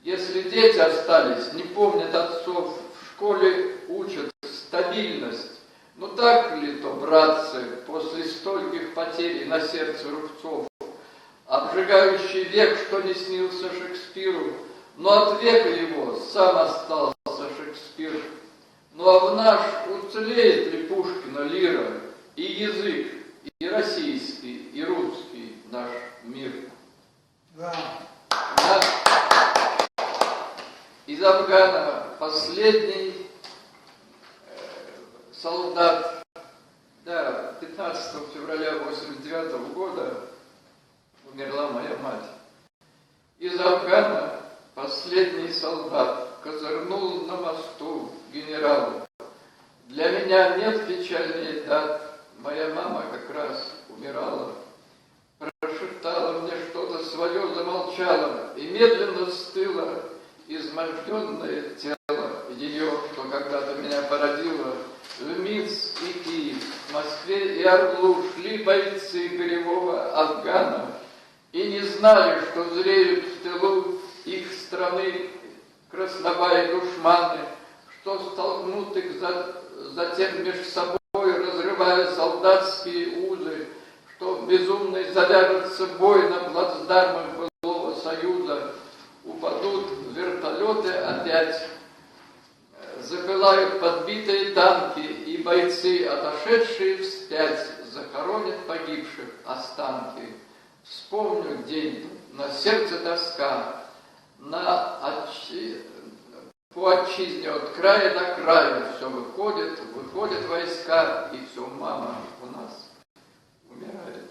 S15: Если дети остались, не помнят отцов, в школе учат стабильность. Ну так ли то, братцы, после стольких потерь на сердце рубцов? Обжигающий век, что не снился Шекспиру, но от века его сам остался Шекспир. Ну а в наш уцелеет ли Пушкина лира, и язык, и российский, и русский наш мир?
S16: Да.
S15: Из Афгана последний солдат, да, 15 февраля 1989 года умерла моя мать. Из Афгана последний солдат козырнул на мосту генералу. Для меня нет печальнее дат, моя мама как раз умирала. Прошептала мне что-то свое, замолчала, и медленно стыло изможденное тело ее, что когда-то меня породило. В Минск и Киев, в Москве и Орлу шли бойцы горевого Афгана и не знали, что зреют в тылу их страны краснобаи душманы, что столкнут их затем между собой, разрывая солдатские узы, что безумный завяжется бой на плацдармах былого союза, упадут вертолеты опять, запылают подбитые танки, и бойцы, отошедшие вспять, захоронят погибших останки. Вспомню день, на сердце тоска, по отчизне от края до края все выходят войска, и все мама у нас умирает.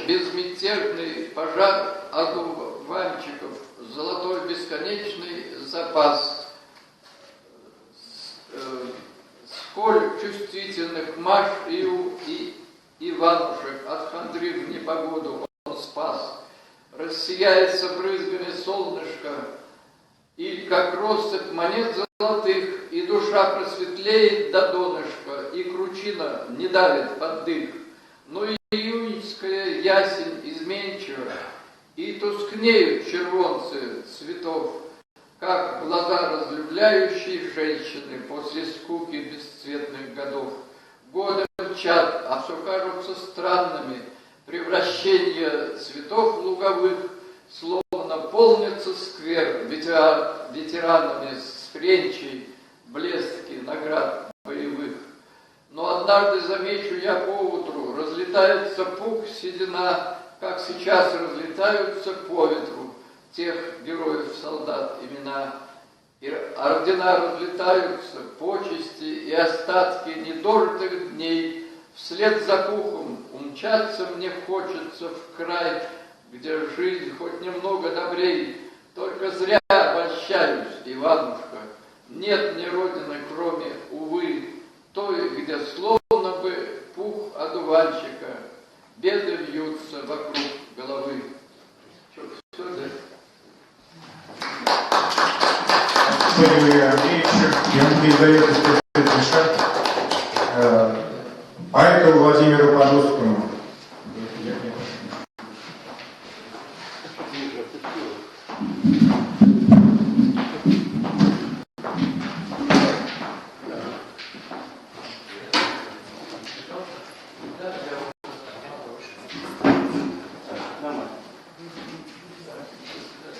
S15: Безмятежный пожар одуванчиков, золотой бесконечный запас. сколь чувствительных Маш и Иванушек от хандры в непогоду он спас. Рассияется брызгами солнышко, и как россыпь монет золотых, и душа просветлеет до донышка, и кручина не давит под дых. Но и июньская ясень изменчива, и тускнеют червонцы цветов, как глаза разлюбляющей женщины после скуки бесцветных годов. Годы мчат, а все кажутся странными. Превращение цветов луговых, словно полнится сквер ветеранами с френчей, блестки наград боевых. Но однажды замечу я поутру, разлетается пух седина, как сейчас разлетаются по ветру тех героев-солдат имена. И ордена разлетаются, почести и остатки недожитых дней. Вслед за пухом умчаться мне хочется в край, где жизнь хоть немного добрей. Только зря обольщаюсь, Иванушка, нет ни родины, кроме, увы, той, где словно бы пух одуванчика, беды вьются вокруг головы. Все здесь.
S2: Спасибо, Юрию Андреевичу. Ему передает эстафетный шаг поэту Владимиру Подольскому.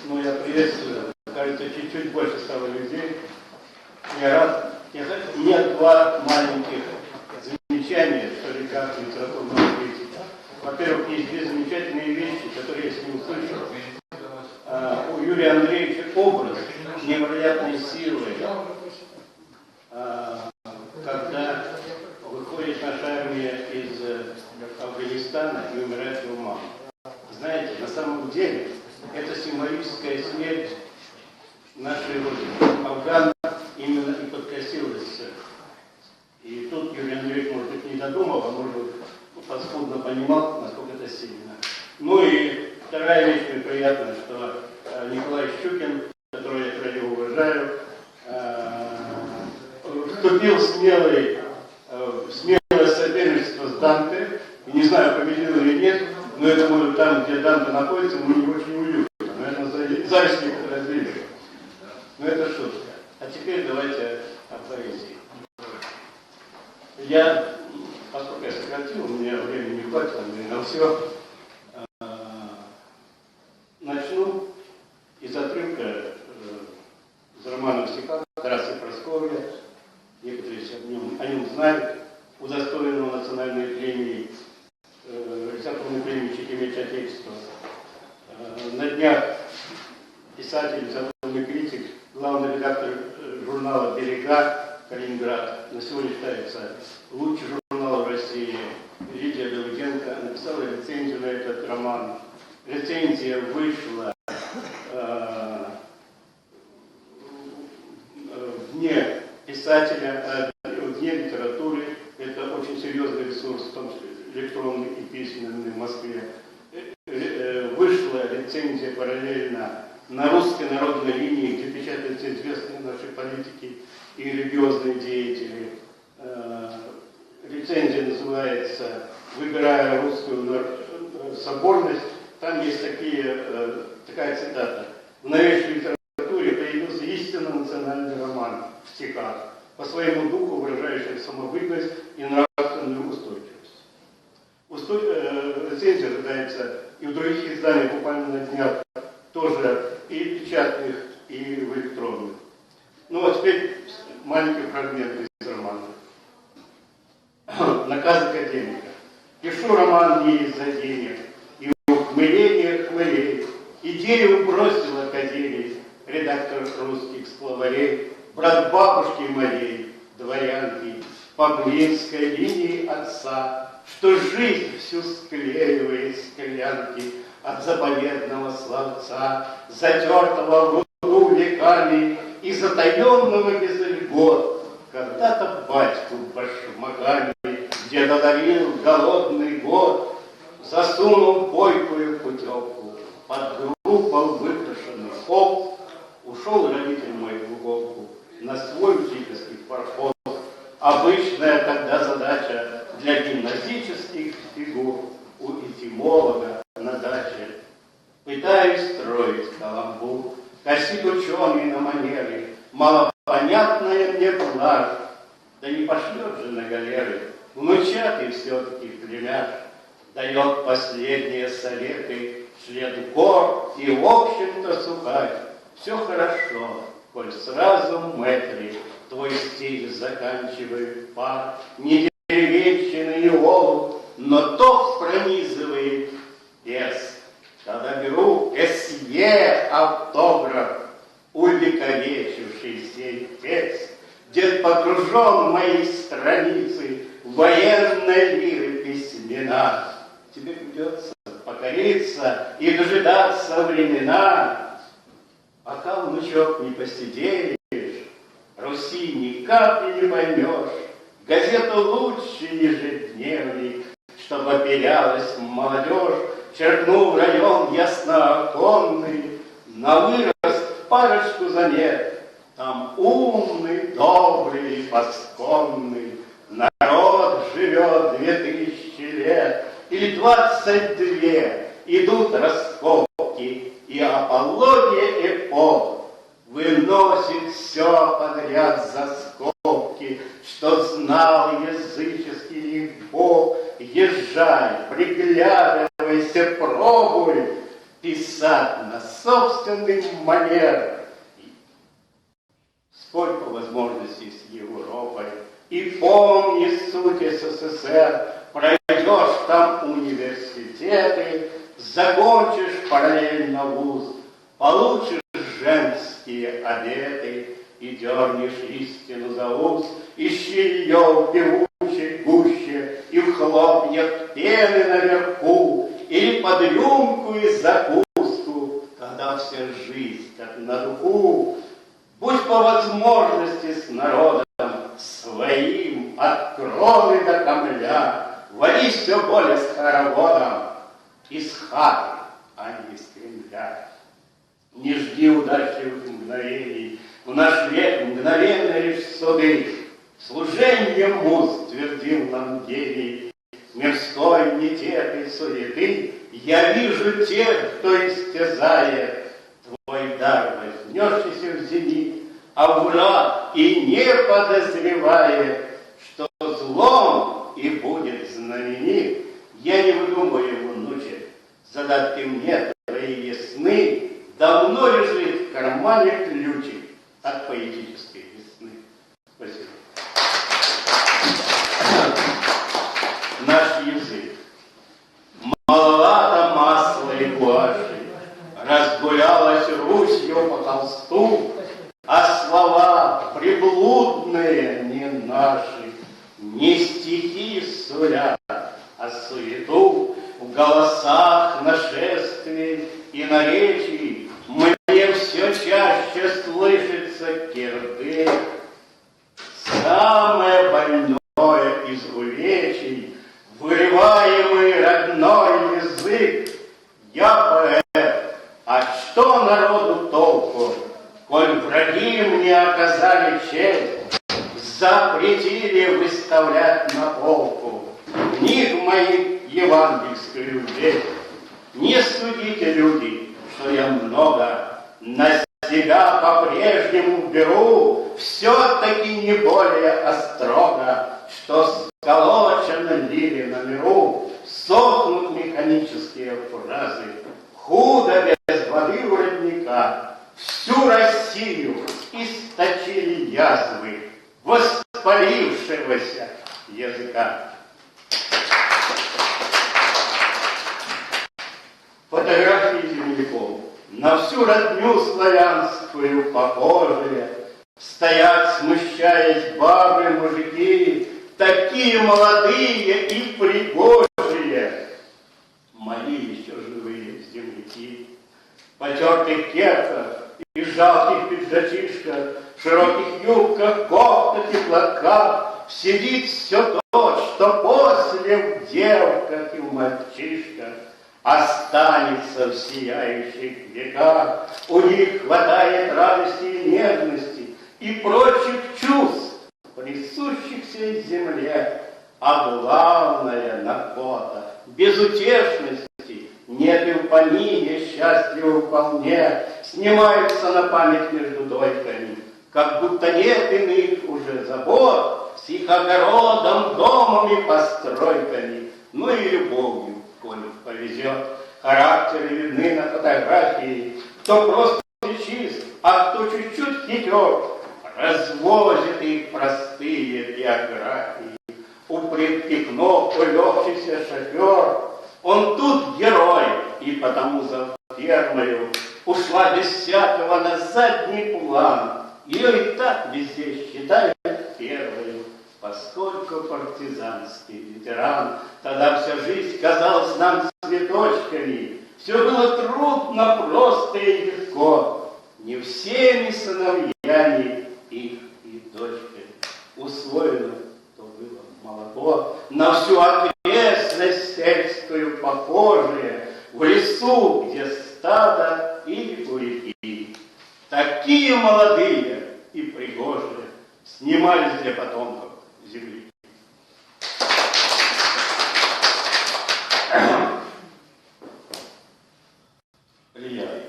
S16: Ну, я приветствую. Кажется, чуть-чуть больше стало людей. Я рад. У меня два маленьких замечания, что ли, как литературного критика. Во-первых, есть две замечательные вещи, которые я с ним услышал. У Юрия Андреевича образ невероятной силы, когда выходит наша армия из Афганистана и умирает его мама. Знаете, на самом деле, это символическая смерть нашей Родины. Афган именно и подкосилась. И тут Юрий Андреевич, может быть, не додумал, а может быть, подспудно понимал, насколько это сильно. Ну и вторая вещь, мне приятно, что Николай Щукин, которого я крайне уважаю, вступил в смелое соперничество с Данте. И не знаю, победил или нет, но я думаю, там, где Данте находится, ему не очень уютно. Наверное, зависть некоторые движения. Но это шутка. А теперь давайте о поэзии. Я, поскольку я сократил, у меня времени не хватило, на все. Начну из отрывка из романа «Стиха» Тараса Прасковья. Некоторые о нем знают. Удостоенного национальной премии, литературной премии «Чеки Отечества». На днях писатель, литературный критик, главный редактор журнала «Берега» Калининград, на сегодня считается лучший журнал в России, Лидия Давыденко, написала рецензию на этот роман. Рецензия вышла вне писателя, вне литературы. Это очень серьезный ресурс, в том числе электронный и письменный в Москве. Вышла рецензия параллельно на русской народной линии, где печатаются известные наши политики и религиозные деятели. Рецензия называется «Выбирая русскую соборность». Там есть такая цитата. В новейшей литературе появился истинно национальный роман в стихах, по своему духу выражающий самобытность и нравственную устойчивость. Рецензия ожидается и в других изданиях буквально на днях, тоже и печатных, и в электронных. Ну а теперь маленький фрагмент из романа. Наказ академика. Пишу роман не из-за денег, и ухмыление хмылей, и дерево бросил академик, редактор русских словарей, брат бабушки моей, дворянки, по близкой линии отца, что жизнь всю склеивает склянки от заповедного словца, затертого в руду веками и затаенного без льгот, когда-то батьку Обычная тогда задача для гимнастических фигур у этимолога на даче. Пытаюсь строить каламбур, косит ученый на манеры, малопонятная мне блажь. Да не пошлет же на галеры, внучатый все-таки племяш. Дает последние советы член кор и, в общем-то, сухарь. Все хорошо, коль сразу мэтри твой стиль заканчивает пар, не деревенщина и олух, но ток пронизывает бес. Когда беру СЕ автограф, увековечивший сей текст, где погружен в мои страницы военной лиры письмена, тебе придется покориться и дожидаться времена, пока, внучок, не посидеешь, Руси ни капли не поймешь, газету лучше ежедневник, чтобы оперялась молодежь, черкнув район яснооконный, на вырост парочку замет, там умный, добрый, пасконный народ живет 2000 лет, или 22, идут раскопки, и апология эпох выносит все подряд за скобки, что знал языческий их бог. Езжай, приглядывайся, пробуй писать на собственный манер. Спорь по возможности с Европой и помни суть СССР. Пройдешь там университеты, закончишь параллельно вуз, получишь женские обеты и дернешь истину за ус. Ищи ее в певучей гуще и в хлопьях пены наверху, или под рюмку и закуску, когда вся жизнь как на духу. Будь по возможности с народом своим от крови до камля, вали все более с хороводом из хаты, а не из Кремля. Не жди удачливых мгновений, в наш век мгновенно лишь суды. Служенье муз твердил нам гений, мирской нетет и суеты. Я вижу тех, кто истязает твой дар, вознесшийся в зенит, а враг и не подозревает, что злом и будет знаменит. Я не выдумываю, внучек, задатки мне твои ясны, давно лежит в кармане ключик от поэтической весны. Спасибо. Наш язык. Маловато масла и гуаши, разгулялась Русью по холсту, а слова приблудные не наши, не стихи сулят, а суету в голосах нашествий и наречий. Мне все чаще слышится кирдык. Самое больное из увечий, вырываемый родной язык. Я поэт, а что народу толку, коль враги мне оказали честь, запретили выставлять на полку книг моих евангельскую весть. Не судите, люди, что я много на себя по-прежнему беру, все-таки не более острого, что сколочено лире на миру, сохнут механические фразы, худо без воды у родника, всю Россию источили язвы воспалившегося языка. Фотографии земляков на всю родню славянскую похожие, стоят, смущаясь, бабы, мужики, такие молодые и пригожие. Мои еще живые земляки, в потертых кепках и жалких пиджачишках, в широких юбках, кофтах и платках сидит все то, что после в девках и в мальчишках останется в сияющих веках. У них хватает радости и нежности и прочих чувств, присущих всей земле, а главное накота, безутешности, нет эупонии, счастья вполне, снимаются на память между дойками, как будто нет иных уже забот с их огородом, домом и постройками, ну и любовью, коли повезет. Характеры видны на фотографии, кто просто чист, а кто чуть-чуть хитер, развозит их простые биографии. У предпекно улегшийся шофер, он тут герой, и потому за фермою ушла без всякого на задний план. Ее и так везде считают первою, поскольку партизанский ветеран. Тогда вся жизнь казалась нам цветочками, все было трудно, просто и легко, не всеми сыновьями их и дочками. Усвоено то было молоко, на всю окрестность сельскую похожее, в лесу, где стадо или у реки. Такие молодые и пригожие снимались для потомков земли. Плеяды.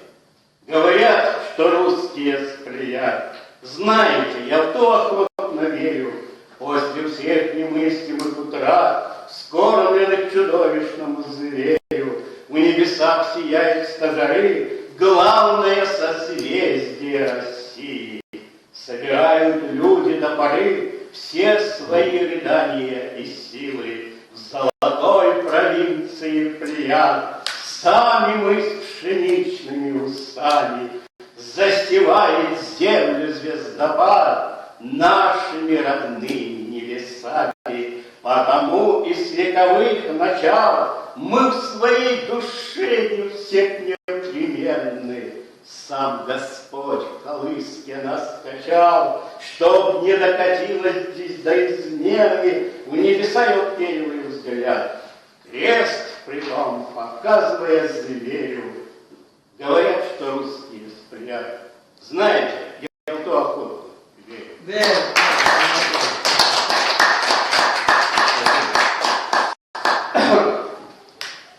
S16: Говорят, что русские с плеяд. Знаете, я в то охотно верю. После всех немыслимых утрат, скормленных чудовищному зверю, в небесах сияет стажары, главное созвездие России. Собирают люди до поры все свои рыдания и силы в золотой провинции Плеяд. Сами мы с пшеничными усами застевает землю звездопад нашими родными небесами. Потому и с вековых начал мы в своей душе не всех непременны. Сам Господь в колыске нас качал, чтоб не докатилось здесь до измены, в небеса его первый взгляд. Крест притом показывая зверю. Говорят, что русские сплят. Знаете, я в ту охоту верю.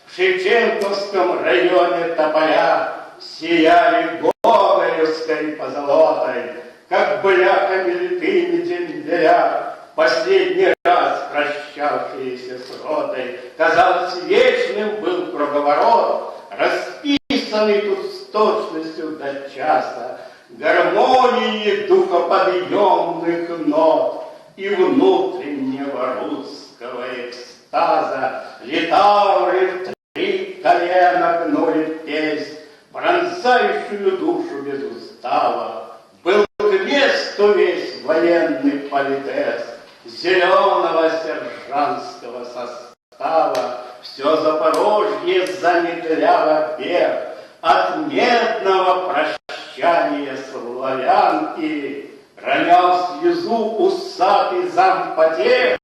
S16: В Шевченковском районе тополя сияли гоголевской позолотой, как бляхами литыми дембеля, последний раз прощавшиеся с ротой. Казалось, вечным был круговорот, расписанный тут с точностью до часа, гармонии духоподъемных нот и внутреннего русского экстаза. Литавры в три колена гнули песнь, пронзающую душу без устава. Был к месту весь военный политес зеленого сержантского состава. Все Запорожье замедляло бег от медного прощания славянки. Ронял слезу усатый зампотех,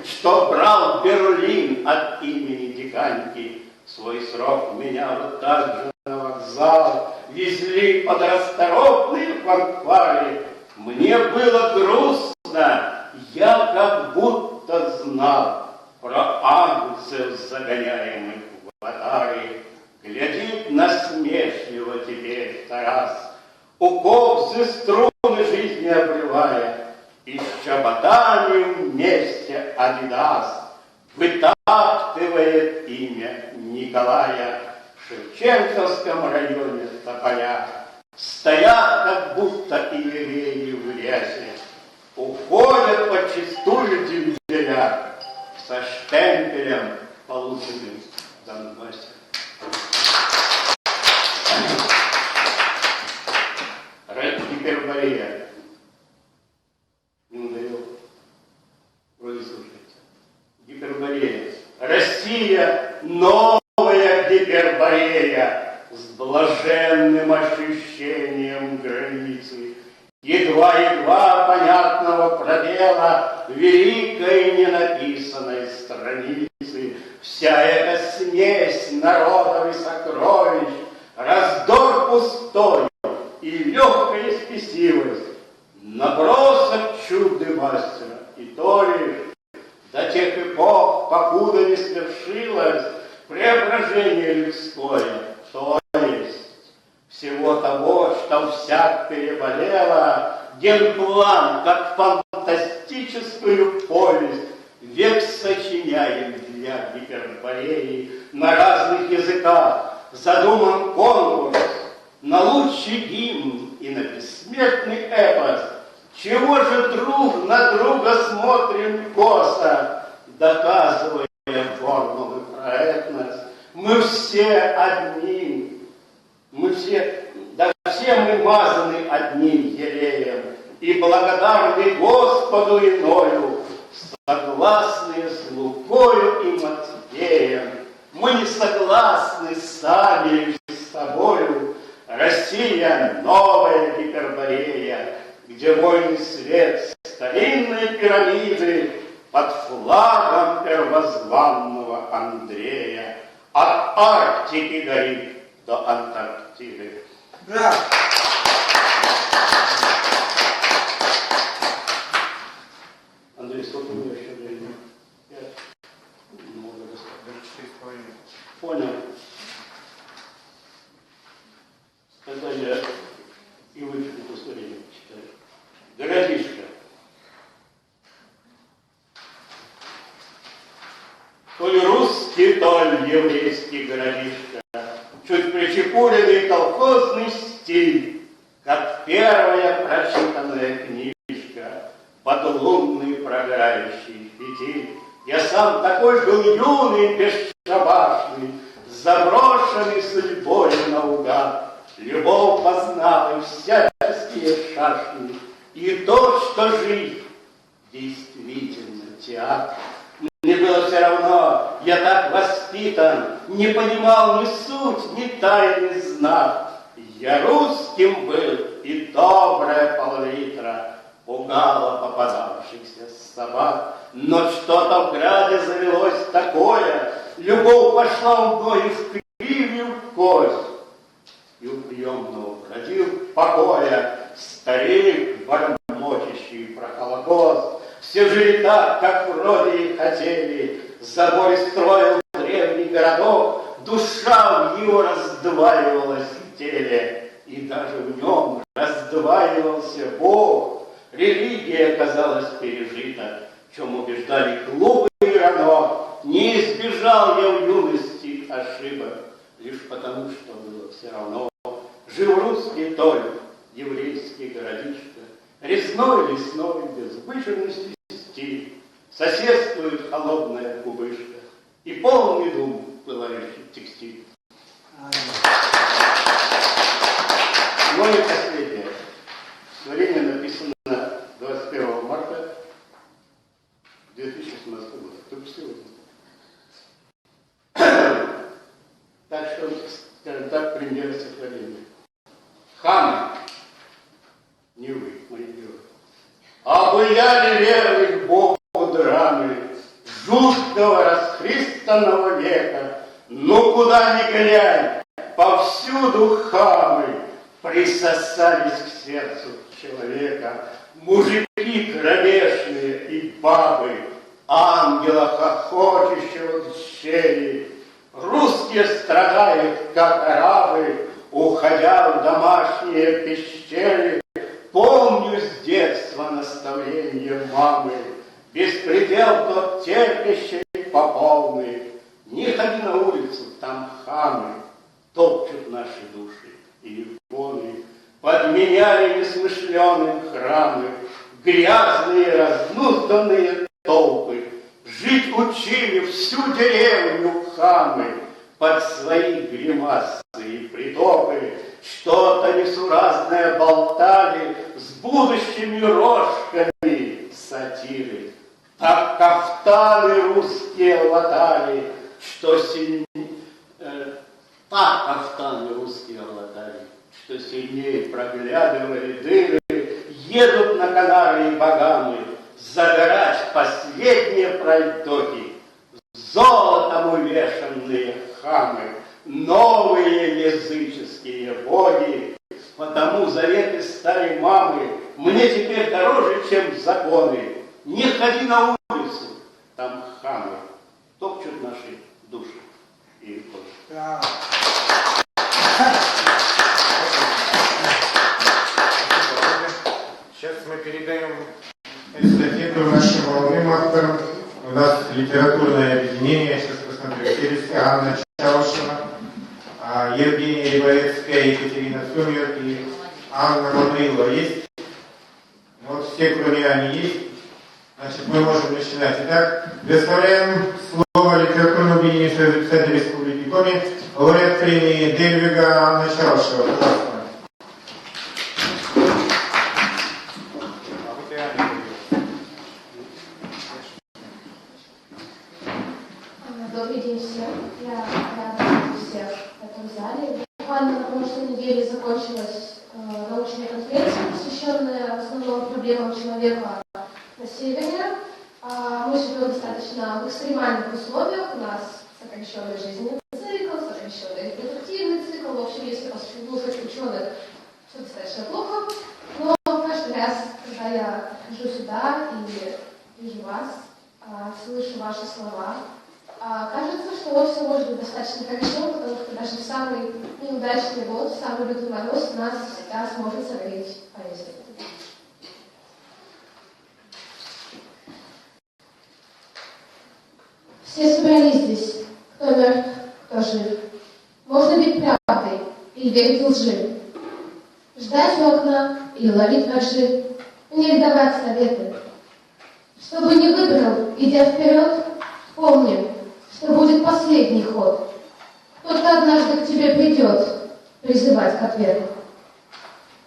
S16: что брал Берлин от имени диканьки. Свой срок меня вот так же на вокзал везли под расторопные фанфары. Мне было грустно, я как будто знал про ангелов, загоняемых в атаре. Глядит насмешливо теперь Тарас, у кобзы струны жизни обрывая, и с чоботами вместе Адидас вытаптывает имя Николая. В Шевченковском районе тополя стоят, как будто иереи в рясе, уходят подчистую дембеля со штемпелем, полученным в Донбассе. Гиперборея. Не надоел? Вроде слушайте. Гиперборея. Россия — новая Гиперборея с блаженным ощущением границы, едва-едва понятного пробела великой ненаписанной страницы. Вся эта смесь народов и сокровищ, раздор пустой и легкая спесивость Набросок чудный мастера, и то лишь до тех эпох, покуда не свершилось преображение людское, то есть всего того, что всяк переболело, генплан, как фантастическую повесть, век сочиняем для Гипербореи на разных языках, задуман конкурс на лучший гимн и на бессмертный эпос. Чего же друг на друга смотрим косо, доказывая формулы про этнос? Мы все одни, все мы мазаны одним елеем, и благодарны Господу иною, согласные с Лукою и Матфеем. Мы не согласны сами с собою. Россия — новая Гиперборея, где войны свет старинной пирамиды под флагом первозванного Андрея от Арктики горит до Антарктиды.
S2: Да.
S16: Андрей, сколько у меня еще времени? 5? Ну, даже 4,5. Понял. Тогда я и вычеркну повторение читаю. Городишко. Толь русский, толь еврейский городишко, чуть причепуренный колхозный стиль, как первая прочитанная книжка под лунный прогорающий фитиль. Я сам такой был юный, бесшабашный, заброшенный судьбой наугад. Любовь познал и всяческие шашни, и то, что жизнь действительно театр. Мне было все равно, я так воспитан, не понимал ни суть, ни тайный знак. Я русским был, и добрая пол-литра пугала попадавшихся собак. Но что-то в граде завелось такое, любовь пошла у мной в кривью в кость. И у приемного бродил покоя старик, бормочущий про Холокост. Все жили так, как вроде и хотели, забой строил древний городок, душа в его раздваивалась в теле, и даже в нем раздваивался Бог. Религия оказалась пережита, в чем убеждали глупые рано. Не избежал я в юности ошибок, лишь потому, что было все равно. Жил русский толь, еврейский городишко, резной, лесной, без выжженности стиль. Соседствует холодная кубышка и полный дум пылающий текстиль. Ну и последнее. Стихотворение написано 21 марта 2018 года. Только сегодня. Так что, скажем так, пример стихотворения. Хамы, не вы, мои герои, обуяли верных Богу драмы жуткого расхристанного века. Ну куда ни глянь, повсюду хамы присосались к сердцу человека. Мужики кромешные и бабы, ангела хохочущего в щели. Русские страдают, как арабы, уходя в домашние пещеры. Помню с детства наставление мамы, беспредел тот терпящий по полной. Не ходи на улицу, там хамы топчут наши души и иконы. Подменяли несмышленым храмы, грязные разнузданные толпы. Жить учили всю деревню хамы под свои гримасы и притопы. Что-то несуразное болтали с будущими рожками сатиры. Так кафтаны русские латали, что сильнее... Так кафтаны русские латали, что сильнее проглядывали дыры. Едут на Канарии Багамы загорать последние пройдоки. Золотом увешанные хамы, новые языческие боги. Потому заветы старой мамы мне теперь дороже, чем законы. Не ходи на улицу, там хамы топчут наши души. И вот.
S2: Сейчас мы передаем эстафету нашим молодым авторам. У нас литературное объединение, сейчас посмотрю, Анна Чалышева, Евгения Рибовецкая, Екатерина Сумер и Анна Мамрилова есть? Вот все, кроме Ани, есть. Значит, мы можем начинать. Итак, предоставляем слово литературному объединению Союза писателей Республики Коми, лауреат премии Дельвига Анна Чалышева. Пожалуйста.
S4: Добрый день всем. Я рада всех в этом зале. Буквально на прошлой неделе закончилась научная конференция, посвященная в основном проблемам человека на севере. Мы живем достаточно в экстремальных условиях. У нас сокращенный жизненный цикл, сокращенный репродуктивный цикл. В общем, если послушать ученых, все достаточно плохо. Но каждый раз, когда я хожу сюда и вижу вас, слышу ваши слова, кажется, что все может быть достаточно хорошо, потому что даже в самый неудачный год, в самый лютый мороз нас всегда сможет согреть поэзия. Все собрались здесь, кто мертв, кто жив. Можно быть правдой или верить лжи, ждать у окна или ловить вожжи, или давать советы. Чтобы не выбрал, идя вперед, помни, что будет последний ход. Кто-то однажды к тебе придет призывать к ответу.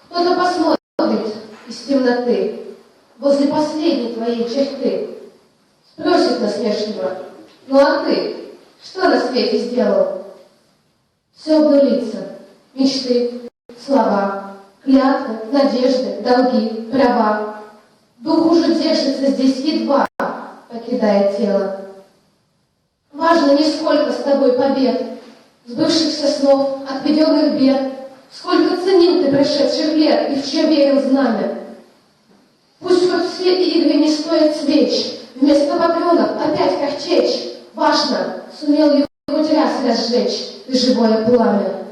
S4: Кто-то посмотрит из темноты возле последней твоей черты, спросит насмешливо: ну а ты что на свете сделал? Все обнулится: мечты, слова, клятвы, надежды, долги, права. Дух уже держится здесь едва, покидая тело. Важно не сколько с тобой побед, сбывшихся снов, отведенных бед, сколько ценил ты прошедших лет и в чем верил знамя. Пусть хоть все игры не стоят свеч, вместо патронов опять картечь. Важно, сумел ли хоть раз разжечь ты живое пламя.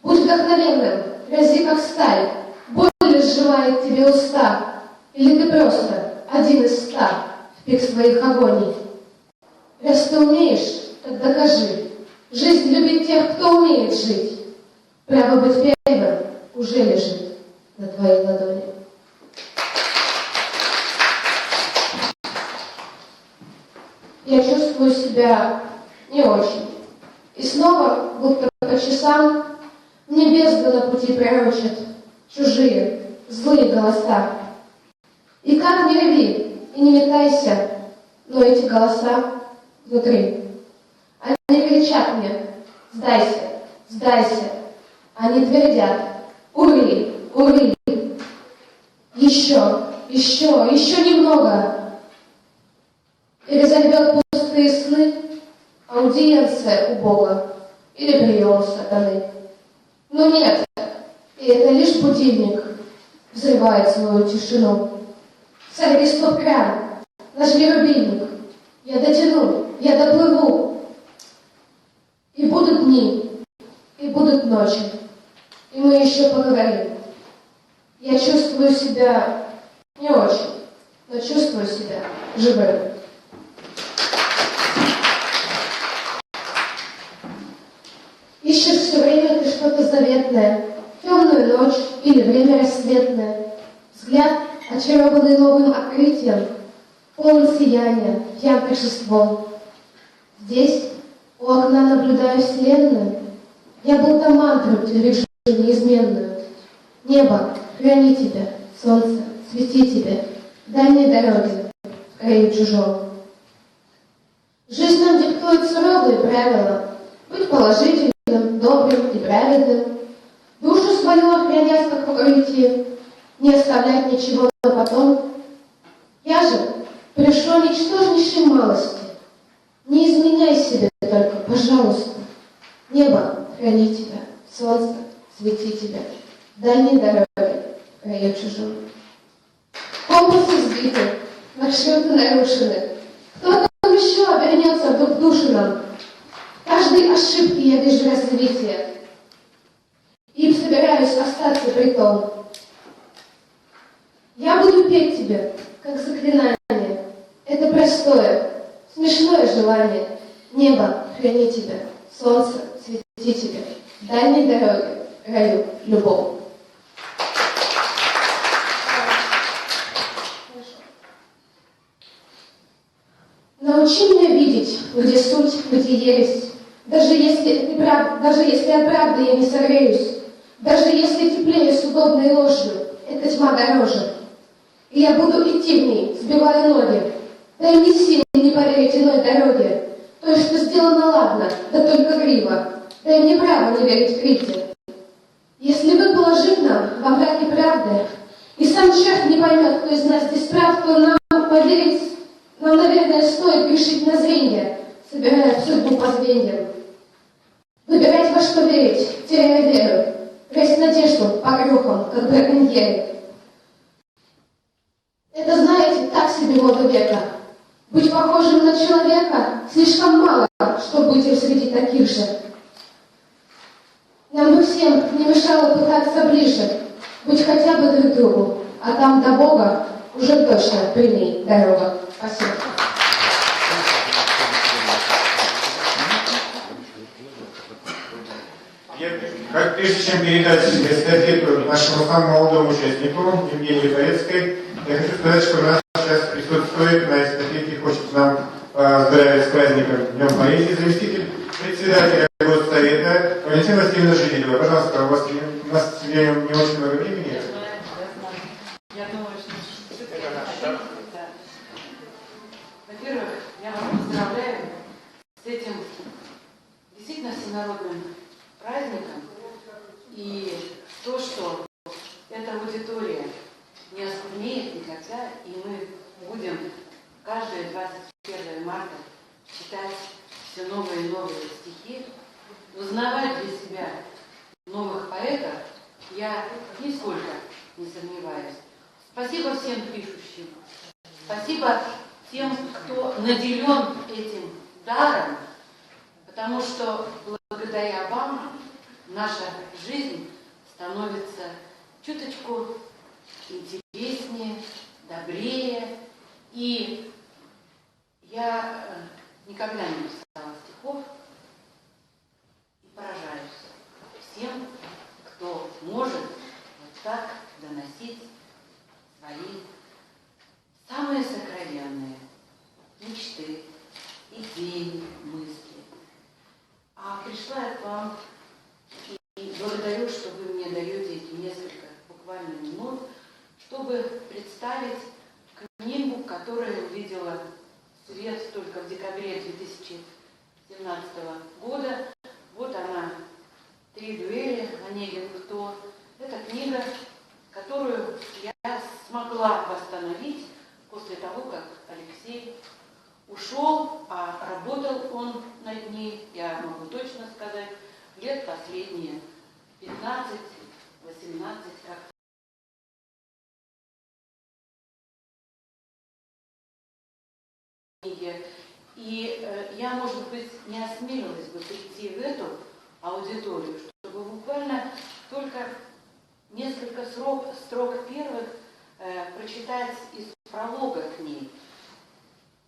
S4: Будь вдохновенным, грози как сталь, боль сжимает тебе уста, или ты просто один из 100 в пик своих агоний. Раз ты умеешь, так докажи. Жизнь любит тех, кто умеет жить. Право быть первым уже лежит на твоей ладони. Я чувствую себя не очень. И снова, будто по часам, мне бездну на пути пророчат чужие, злые голоса. И как не рви и не метайся, но эти голоса внутри. Они кричат мне: сдайся, сдайся. Они твердят: умри, умри. Еще, еще, еще немного. И разорвет пустые сны аудиенция у Бога или прием сатаны. Но нет, и это лишь будильник взрывает свою тишину. Сорви стоп-кран, нажми рубильник. Я дотяну, я доплыву. И будут дни, и будут ночи, и мы еще поговорим. Я чувствую себя не очень, но чувствую себя живым. Ищешь все время ты что-то заветное, темную ночь или время рассветное. Взгляд, очарованный новым открытием, полный сияния, пьян торжеством. Здесь, у окна, наблюдаю вселенную. Я будто мантру вижу неизменную. Небо, храни тебя, солнце, свети тебе, дальней дороги в краю чужом. Жизнь нам диктует суровые правила: быть положительным, добрым и праведным, душу свою охранять как в укрытии, не оставлять ничего на потом. Я же пришло ничтожнейшей малости. Не изменяй себе только, пожалуйста. Небо, храни тебя, солнце, свети тебя, дальней дороги в краю чужом. компасы сбиты, маршруты нарушены. Кто там еще обернется вдруг душу нам? В каждой ошибке я вижу развитие. И собираюсь остаться при том. Я буду петь тебе, как заклинание. Это простое, смешное желание. Небо, храни тебя, солнце, свети тебе. Дальней дороге, раю, любовь. Научи меня видеть, где суть, где ересь. Даже если от правды я не согреюсь, даже если теплее с удобной ложью, эта тьма дороже. И я буду идти в ней, сбивая ноги. Дай мне силы не поверить иной дороге. То, что сделано ладно, да только криво. Дай мне право не верить правде. Если вы положить нам во мраке правды, и сам черт не поймет, кто из нас здесь прав, то нам поверить, нам, наверное, стоит грешить на зрение, собирая судьбу по звеньям. Выбирать во что верить, теряя веру, красть надежду по крюхам, как браконьеры. Это, знаете, так себе мода века. Быть похожим на человека слишком мало, чтобы быть им среди таких же. Нам бы всем не мешало пытаться ближе, быть хотя бы друг другу, а там до Бога уже точно прямей дорога. Спасибо.
S2: Прежде чем передать эстафету нашему самому молодому участнику, Евгении Борецкой, я хочу сказать, что у нас сейчас присутствует на эстафете, хочет нам поздравить с праздником Днем поэзии заместитель председателя Госсовета Валентина Васильевна Жиделева. Пожалуйста, у нас не очень много времени.
S17: Я думаю, что это наш. Во-первых, я вас поздравляю с этим действительно всенародным праздником. И то, что эта аудитория не оскуднеет никогда, и мы будем каждое 21 марта читать все новые и новые стихи, узнавать для себя новых поэтов, я нисколько не сомневаюсь. Спасибо всем пишущим, спасибо тем, кто наделен этим даром, потому что благодаря вам наша жизнь становится чуточку интереснее, добрее. И я никогда не писала стихов и поражаюсь всем, кто может вот так доносить свои самые сокровенные мечты, идеи, мысли. А пришла я к вам и благодарю, что вы мне даете эти несколько буквально минут, чтобы представить книгу, которая увидела свет только в декабре 2017 года. Вот она, «Три дуэли», Онегин «Кто?». Это книга, которую я смогла восстановить после того, как Алексей ушел, а работал он над ней, я могу точно сказать, лет последние 15-18, как и я, может быть, не осмелилась бы прийти в эту аудиторию, чтобы буквально только несколько строк первых прочитать из пролога к ней.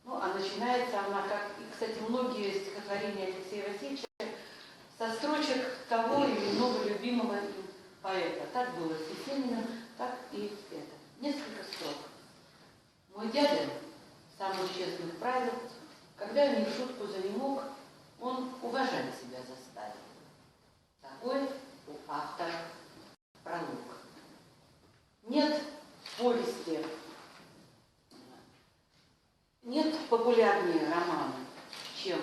S17: Ну, а начинается она, как, и, кстати, многие стихотворения Алексея Васильевича, со строчек того или иного любимого им поэта. Так было с Есениным, так и это. Несколько строк. Мой дядя, самых честных правил, когда я не в шутку занемог, он уважать себя заставил. Такой у автора пролог. Нет повести, нет популярнее романа, чем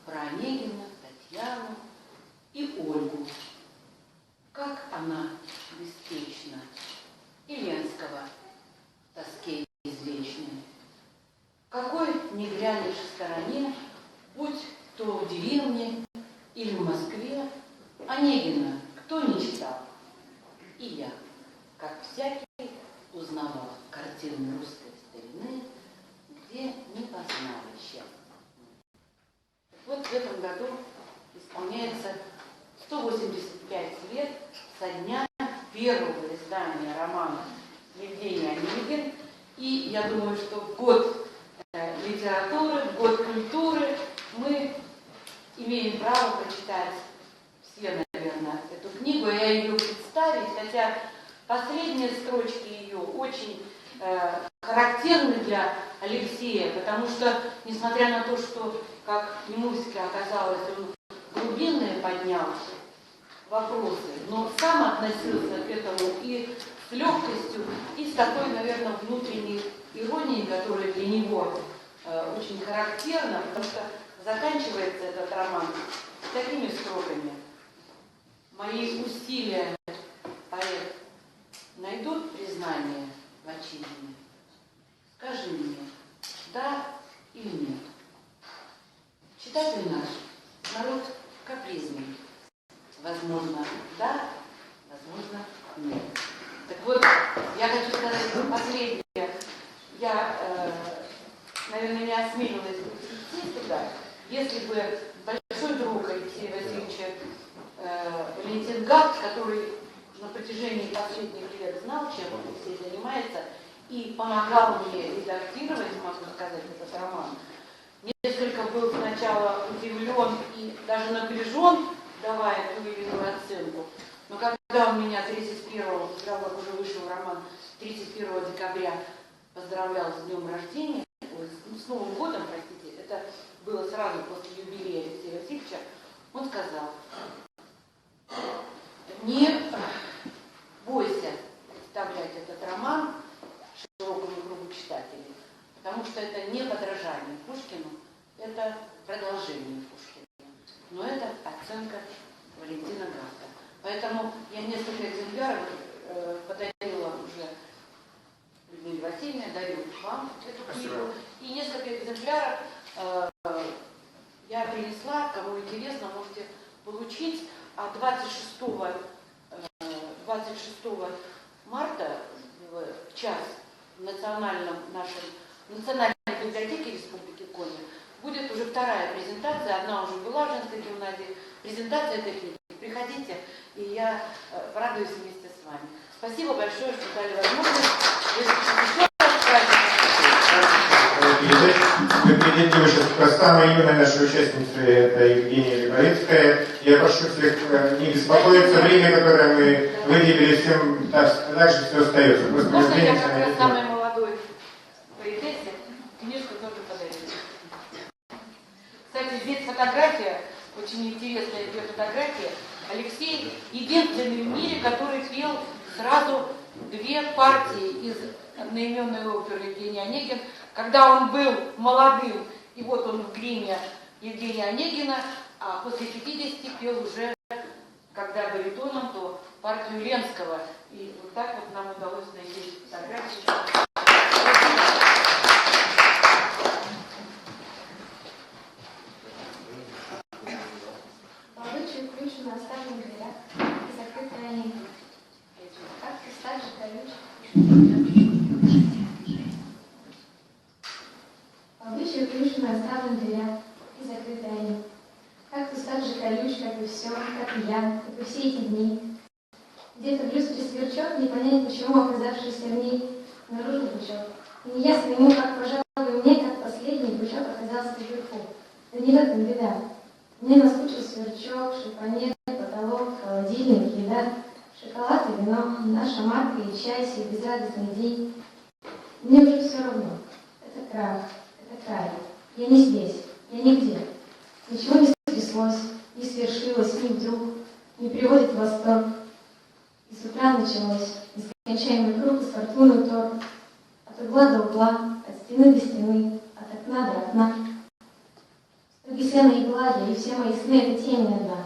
S17: про Онегина, Татьяну и Ольгу. Как она беспечна, и Ленского в тоске извечной. Какой не глянешь в стороне, будь то в деревне или в Москве, Онегина кто не читал? И я, как всякий, узнавал картины русской не познал еще. Вот в этом году исполняется 185 лет со дня первого издания романа Евгений Онегин. И я думаю, что в год литературы, в год культуры мы имеем право прочитать все, наверное, эту книгу. Я ее представить, хотя последние строчки ее очень характерны для Алексея, потому что, несмотря на то, что, как Немурский оказалось, он глубинные поднял вопросы, но сам относился к этому и с легкостью, и с такой, наверное, внутренней иронией, которая для него очень характерна, потому что заканчивается этот роман такими строками. Мои усилия, поэт, найдут признание в отчизне? Скажи мне, да или нет? Читатель наш, народ капризный. Возможно, да, возможно, нет. Так вот, я хочу сказать последнее. Я, наверное, не осмелилась идти туда, если бы большой друг Алексея Васильевича Валентин Гафт, который на протяжении последних лет знал, чем Алексей занимается, и помогал мне редактировать, могу сказать, этот роман, несколько был сначала удивлен и даже напряжен, давая ту или иную оценку. Но когда он меня 31-го, как уже вышел роман, 31 декабря поздравлял с днем рождения, с Новым годом, простите, это было сразу после юбилея Алексея Васильевича, он сказал: не бойся представлять этот роман широкому кругу читателей, потому что это не подражание Пушкину, это продолжение Пушкина. Но это оценка Валентина Гафта. Поэтому я несколько экземпляров подарила уже Людмиле Васильевне, дарю вам эту книгу. И несколько экземпляров я принесла, кому интересно, можете получить. А 26 марта в час в национальной библиотеке Республики Коми будет уже вторая презентация, одна уже была в женской гимназии, презентация этой книги. Приходите, и я порадуюсь вместе с вами. Спасибо большое, что дали возможность.
S2: Перед этим сейчас самая юная наша участница, это Евгения Либорецкая. Я прошу всех не беспокоиться, время, которое мы выделили, всем так же все остается.
S17: Можно я как раз самой молодой поэтессе книжку тоже подарю? Кстати, здесь фотография, очень интересная две фотографии. Алексей единственный в мире, который пел сразу две партии из одноименной оперы Евгения Онегин. Когда он был молодым, и вот он в гриме Евгения Онегина, а после 50 пел уже, когда баритоном, то партию Ленского. И вот так вот нам удалось найти фотографию.
S11: Обычай ключ на оставленных дверях и закрытые они. Как ты стать же колючий? Обычай ключ на оставленных дверях и закрытые они. Как ты стать же колюч, как и все, как и я, как и все эти дни. Где-то в люстре сверчок, не понять, почему, оказавшийся в ней, наружу бычок. И неясно ему, как, пожалуй, мне, как последний бычок оказался вверху. Да не в этом беда. Мне наскучил сверчок, шифонер, потолок, холодильник, еда, шоколад и вино, наша марка и чай, сей безрадостный день. Мне уже все равно. Это крах, это край. Я не здесь, я нигде. Ничего не стряслось, не свершилось, ни вдруг, не приводит в восторг. И с утра началось нескончаемый круг из фортуны торг. От угла до угла, от стены до стены, от окна до окна. Стоги сена и глади, и все мои сны — это тень одна.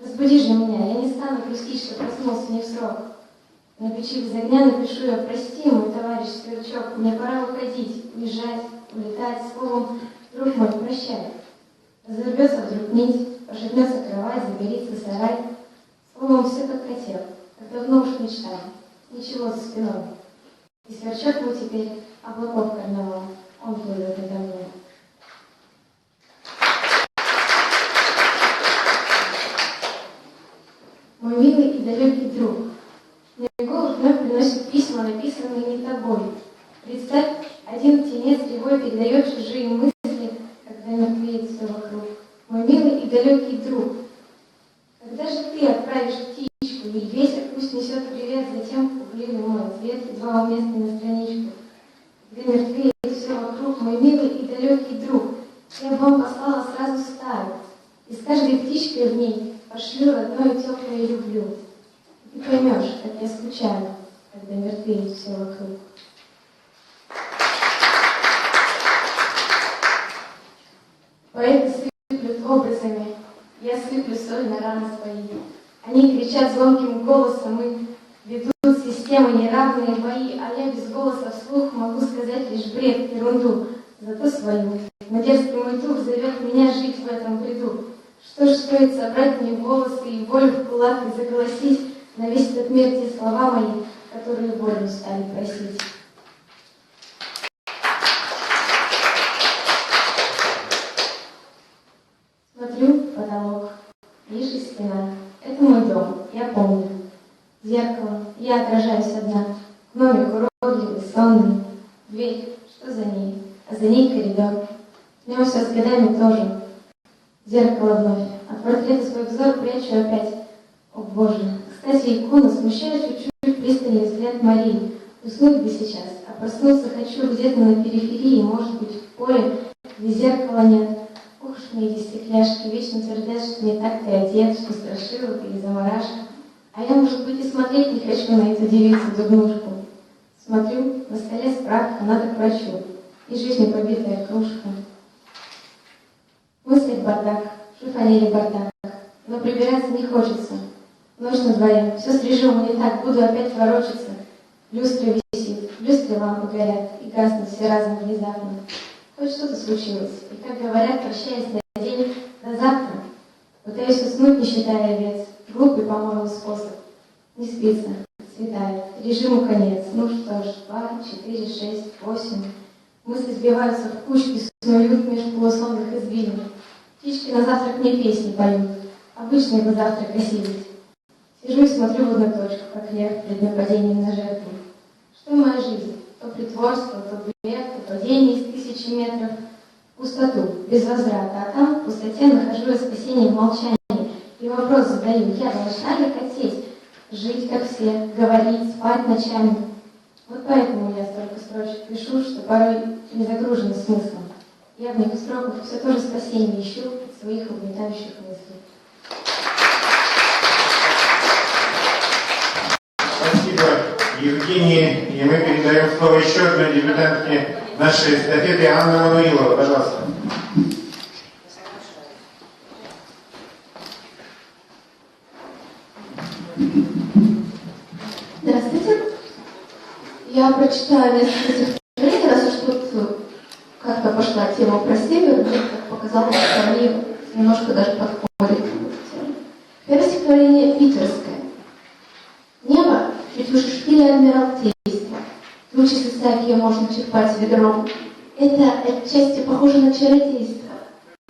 S11: Разбуди же меня, я не стану грустить, что проснулся не в срок. На печи без огня напишу я: прости, мой товарищ сверчок, мне пора уходить, уезжать, улетать, словом, друг мой, прощай. Разорвется вдруг нить, пошатнется кровать, загорится сарай. Словом, все как хотел, как давно уж мечтал, ничего за спиной. И сверчок был теперь облаков карнавал.
S4: Он плывет надо мной. Мой милый и далекий друг, мне голос вновь приносит письма, написанные не тобой. Представь, один птенец ревой передает чужие мысли, когда мертвеет все вокруг. Мой милый и далекий друг, когда же ты отправишь птичку, и ветер пусть несет привет, затем угрюмый мой ответ, едва уместный на страничку. Когда мертвеет все вокруг, мой милый и далекий друг, я бы вам послала сразу старую, и с каждой птичкой в ней пошлю родное теплое люблю. И ты поймешь, как я скучаю, когда мертвеет все вокруг. Поэты сыплют образами, я сыплю соль на раны свои. Они кричат звонким голосом и ведут системы неравные бои, а я без голоса вслух могу сказать лишь бред, ерунду, зато свою. Но дерзкий мой дух зовет меня жить в этом бреду. Что ж стоит собрать мне волосы и волю в кулак и заголосить на весь этот мир те слова мои, которые болью стали просить. Смотрю в потолок, ниже стена. Это мой дом, я помню. Зеркало, я отражаюсь одна. Номер уродливый, сонный. Дверь, что за ней? А за ней коридор. В нем все с годами тоже. Зеркало вновь. От портрета свой взор прячу опять. О боже. Кстати, икона смущает чуть-чуть пристальный взгляд Марии. Уснуть бы сейчас, а проснуться хочу где-то на периферии, может быть, в поле, где зеркала нет. Ух уж мне эти стекляшки вечно твердят, что не так ты одет, что страшилок или заморашка. А я, может быть, и смотреть не хочу на эту девицу-дурнушку. Смотрю, на столе справка, надо к врачу. И жизнью побитая кружка. Мысли в бардак, в шифонере бардак. Но прибираться не хочется. Ночь на дворе, все с режимом не так, буду опять ворочаться. Люстра висит, в люстре лампы горят, и гаснут все разом внезапно. Хоть что-то случилось, и, как говорят, прощаясь на день, до завтра. Пытаюсь уснуть, не считая овец. Глупый, по-моему, способ. Не спится, светает, режиму конец. Ну что ж, 2, 4, 6, 8. Мысли сбиваются в кучки, снуют меж полусонных извилин. Птички на завтрак мне песни поют. Обычные бы завтрак осилить. Сижу и смотрю в одну точку, как лев перед нападением на жертву. Что моя жизнь? То притворство, то бред, то падение из 1000 метров. В пустоту, без возврата. А там, в пустоте, нахожу я спасение в молчании. И вопрос задаю, я должна ли хотеть жить, как все, говорить, спать ночами? Вот поэтому я столько строчек пишу, что порой не загружены смыслом. Я в них строках все то же спасение ищу от своих угнетающих мыслей.
S2: Спасибо, Евгений. И мы передаем слово еще одной дебютантке нашей эстафеты Анна Мануилова. Пожалуйста.
S18: Здравствуйте. Я прочитаю несколько стихотворений, раз уж тут как-то пошла тема про север, мне как показалось, что они немножко даже подходят. Первое стихотворение питерское. Небо чуть выше шпиля Адмиралтейства. Лучи с Исаакия можно черпать ведром. Это отчасти похоже на чародейство.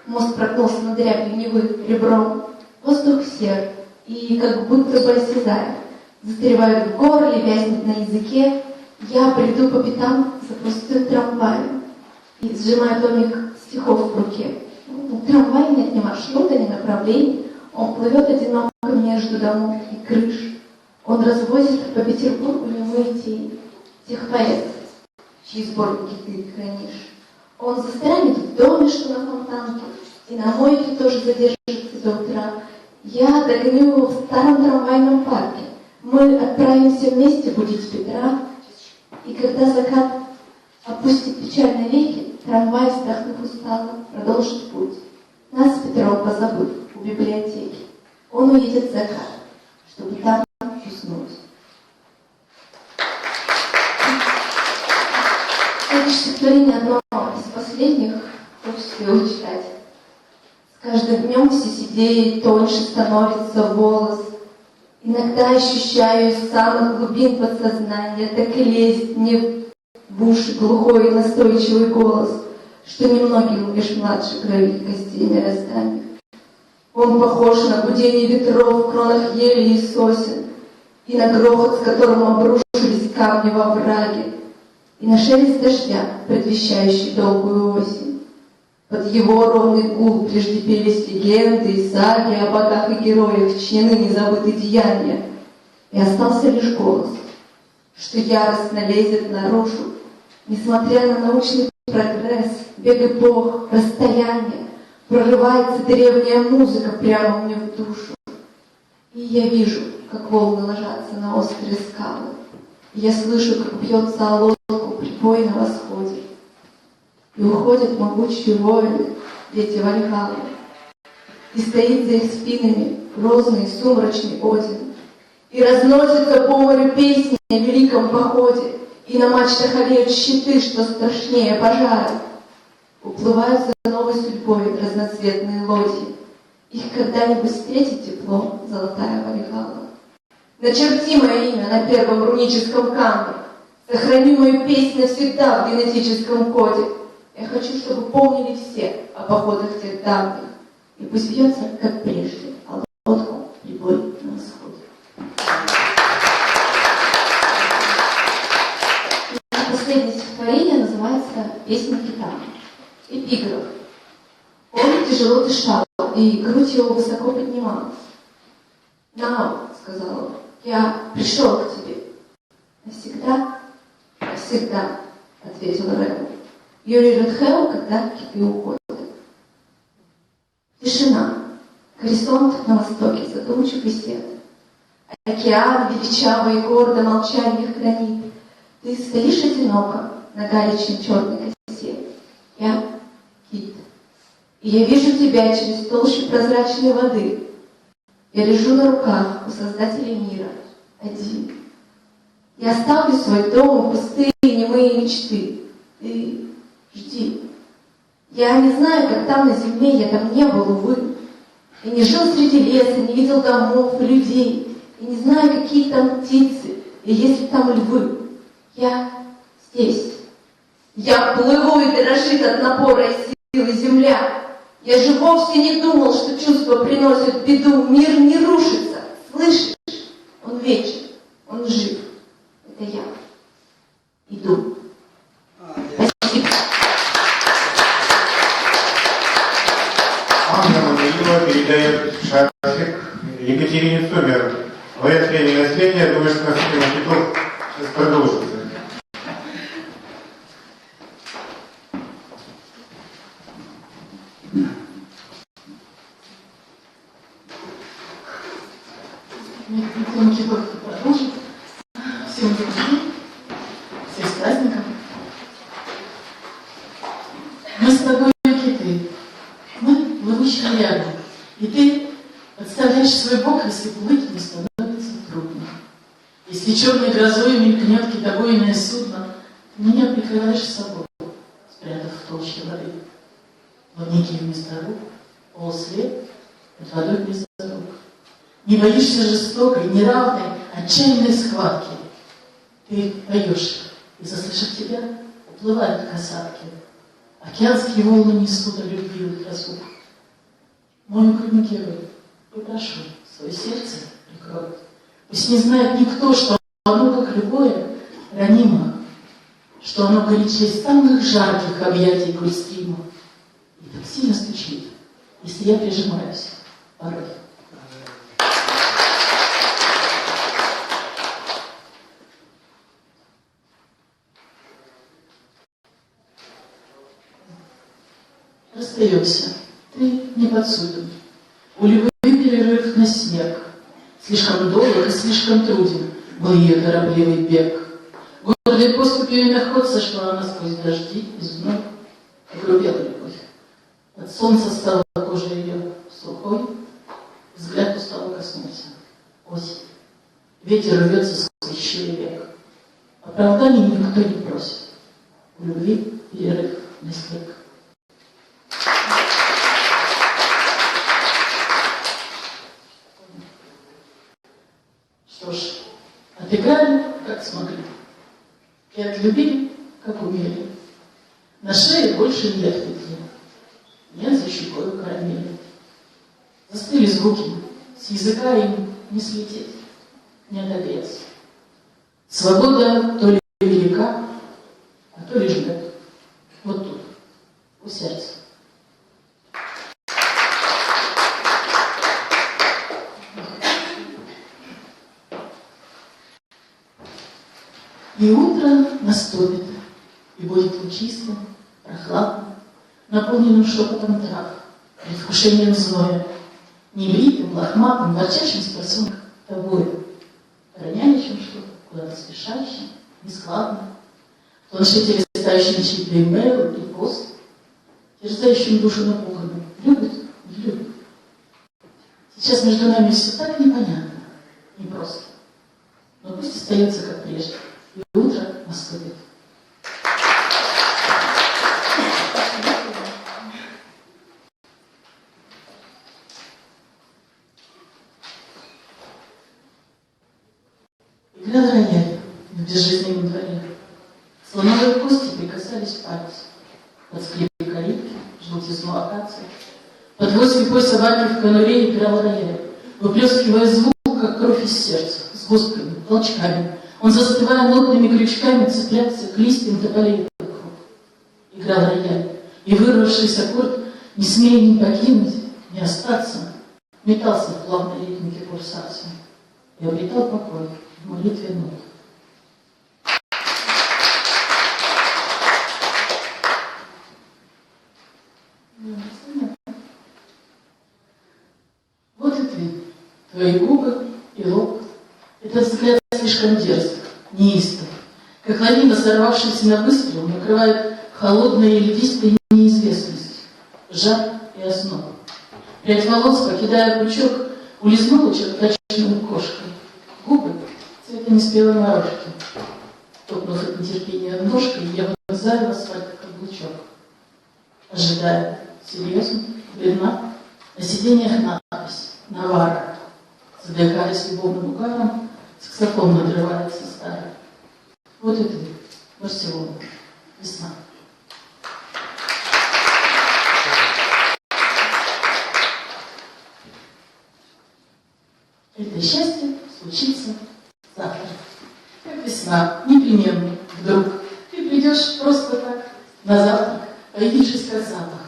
S18: Мост прогнулся над рябью Невы ребром. Воздух сер и как будто бы осязает. Застревают в горле, вязнет на языке. Я бреду по пятам за пустым трамваем и сжимаю томик стихов в руке. Трамвай нет ни маршрута, ни направлений. Он плывет одиноко между домов и крыш. Он развозит по Петербургу немые тени тех поэтов, чьи сборники ты хранишь. Он застрянет в доме, что на Фонтанке, и на мойке тоже задержится до утра. Я догоню его в старом трамвайном парке. Мы отправимся вместе будить Петра. И когда закат опустит печальные веки, трамвай, вздохнув устало, продолжит путь. Нас с Петром позабыв у библиотеки. Он уедет в закат, чтобы там уснуть. Это стихотворение одно из последних, хочется его читать. С каждым днем все седее и тоньше становится волос. Иногда ощущаю из самых глубин подсознания, так и лезет мне в уши глухой и настойчивый голос, что немногим лишь младше крови костей мирозданий. Он похож на гудение ветров в кронах ели и сосен, и на грохот, с которым обрушились камни во враге, и на шелест дождя, предвещающий долгую осень. Под его ровный гул прежде пелись легенды и саги о богах и героях, чьи ныне забыты деяния, и остался лишь голос, что яростно лезет наружу, несмотря на научный прогресс, бег эпох, расстояние, прорывается древняя музыка прямо мне в душу. И я вижу, как волны ложатся на острые скалы, и я слышу, как бьется о лодку прибой на восходе. И уходят могучие воины, дети Вальгаллы, и стоит за их спинами грозный сумрачный Один, и разносится по морю песни о великом походе, и на мачтах олеют щиты, что страшнее пожара. Уплывают за новой судьбой разноцветные лодьи. Их когда-нибудь встретит тепло, золотая Вальгалла. Начерти мое имя на первом руническом камне. Сохрани мою песнь навсегда в генетическом коде. Я хочу, чтобы помнили все о походах тех давних. И пусть бьется, как прежде, а лодку прибой на восходе. Последнее стихотворение называется «Песня кита». Эпиграф. Он тяжело дышал, и грудь его высоко поднималась. «Нао», — сказал он, — «я пришел к тебе». «Навсегда?» «Навсегда», — ответил Рэму. Юрий Редхеу, когда киты уходят. Тишина. Горизонт на востоке задумчив и сед. Океан величаво и гордо молчание хранит. Ты стоишь одиноко на галечной черной косе. Я кит. И я вижу тебя через толщу прозрачной воды. Я лежу на руках у Создателя мира, один. Я оставлю свой дом и пустые немые мечты. Ты жди. Я не знаю, как там на земле, я там не был, увы. Я не жил среди леса, не видел домов и людей. Я не знаю, какие там птицы, и есть ли там львы. Я здесь. Я плыву, и дрожит от напора и силы земля. Я же вовсе не думал, что чувства приносят беду. Мир не рушится, слышишь? Он вечен, он жив. Это я. Иду. Спасибо.
S2: Анна Манилова передает шарфик Екатерине Сумер. Лауреат премии наследия. Думаю, что на этим киту сейчас продолжится.
S19: Продолжим. Всем добрый день. Всех с праздником. Мы с тобой киты. Мы плывущие рядом. И ты подставляешь свой бок, если плыть не становится трудно. Если черной грозой мелькнет китобойное судно, ты меня прикрываешь собой, спрятав в толще воды. Плавники вместо рук, полуслед, под водой близок. Не боишься жестокой, неравной, отчаянной схватки. Ты поешь, и, заслышав тебя, уплывают касатки. Океанские волны несут о любви их разлук. Мой укромный герой, попрошу, свое сердце прикрой. Пусть не знает никто, что оно, как любое, ранимо, что оно горячее самых жарких объятий грустимо. И так сильно стучит, если я прижимаюсь порой. Расстаемся. Ты не подсуден. У Львы перерыв на снег. Слишком долг и слишком труден был ее торопливый бег. Гордой поступью иноходца сошла она сквозь дожди и зной. Огрубела любовь. От солнца стала кожа ее сухой. Взгляд устало коснулся. Осень. Ветер рвется сквозь щели век. Оправданий никто не просит. У любви перерыв на снег. Что ж, отыграли, как смогли. И отлюбили, как умели. На шее больше нет петли, нет за щекой карамели. Застыли звуки, с языка им не слететь, не отогреться. Свобода то ли велика, а то ли ждет. Вот тут, у сердца. И утро наступит, и будет лучистым, прохладным, наполненным шепотом трав, предвкушением зноя, небритым, лохматым, ворчащим с поросенка тобой, роняющим что-то, куда-то спешащим, нескладным, в планшете листающим чьи-то имейл и пост, терзающим душу напуганным, любит, не любит. Сейчас между нами все так непонятно, непросто, но пусть остается как прежде. И утро наступит. Играл рояль в безжизненном дворе. Слоновые кости прикасались пальцем. Под скрип калитки, желтизну акации. Под вой слепой собаки в конуре играл рояль, выплескивая звук, как кровь из сердца, с густками, толчками. Он, застывая нотными крючками, цеплялся к листьям тополей вокруг. Играл рояль, и вырвавшийся аккорд, не смея ни покинуть, ни остаться, метался в плавной ритмике пульсации и обретал покой в молитве нот. Вот и ты, твои губы и лоб. Этот взгляд слишком дерзок, неистов, как лавина, сорвавшаяся на выстрел, накрывает холодной и льдистой неизвестностью, жар и озноб. Прядь волос, покидая пучок, улизнула червячной кошкой. Губы цвета неспелой морожки. Топнув от нетерпения ножкой, я вонзаю в асфальт каблучок. Ожидая, серьезно, бледна, на сиденьях надпись «Навара». Задыхаясь любовным угаром, саксофон надрывается старый. Вот и ты, Барселона, весна. Это счастье случится завтра. Как весна, непременно, вдруг. Ты придешь просто так, на завтрак, появившись как запах,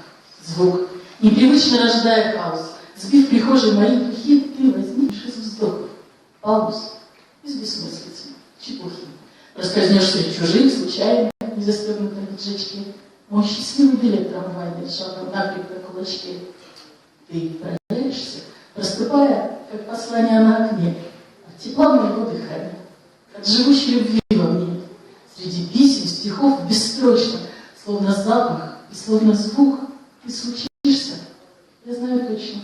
S19: звук, непривычно рождая хаос. Сбив в прихожей мои духи, ты возьмешь из вздохов, пауз, из бессмыслицы, чепухи. Раскользнешь среди чужих, случайно, не застегнутом пиджачке. Мой счастливый билет трамвайный лежал там накрепко на кулачке. Ты проявляешься, проступая, как послание на окне, от тепла моего дыхания, от живущей любви во мне. Среди писем, стихов, бесстрочно, словно запах и словно звук, ты случишься, я знаю точно,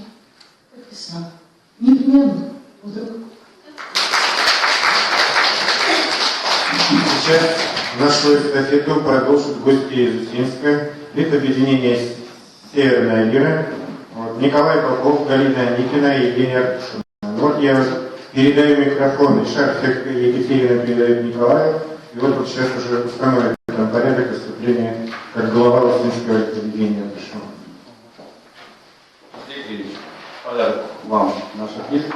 S19: как весна. Непременно, вдруг.
S2: Сейчас нашу эстафету продолжат гости из Усинска, Литобъединение «Северная лира», Николай Попов, Галина Никина и Евгения Артушина. Вот я передаю микрофон, и шарфик Екатерина передает Николаю, и вот сейчас уже установит там порядок выступления, как глава Усинского Литобъединения пришел.
S20: Подарок вам наша книжка.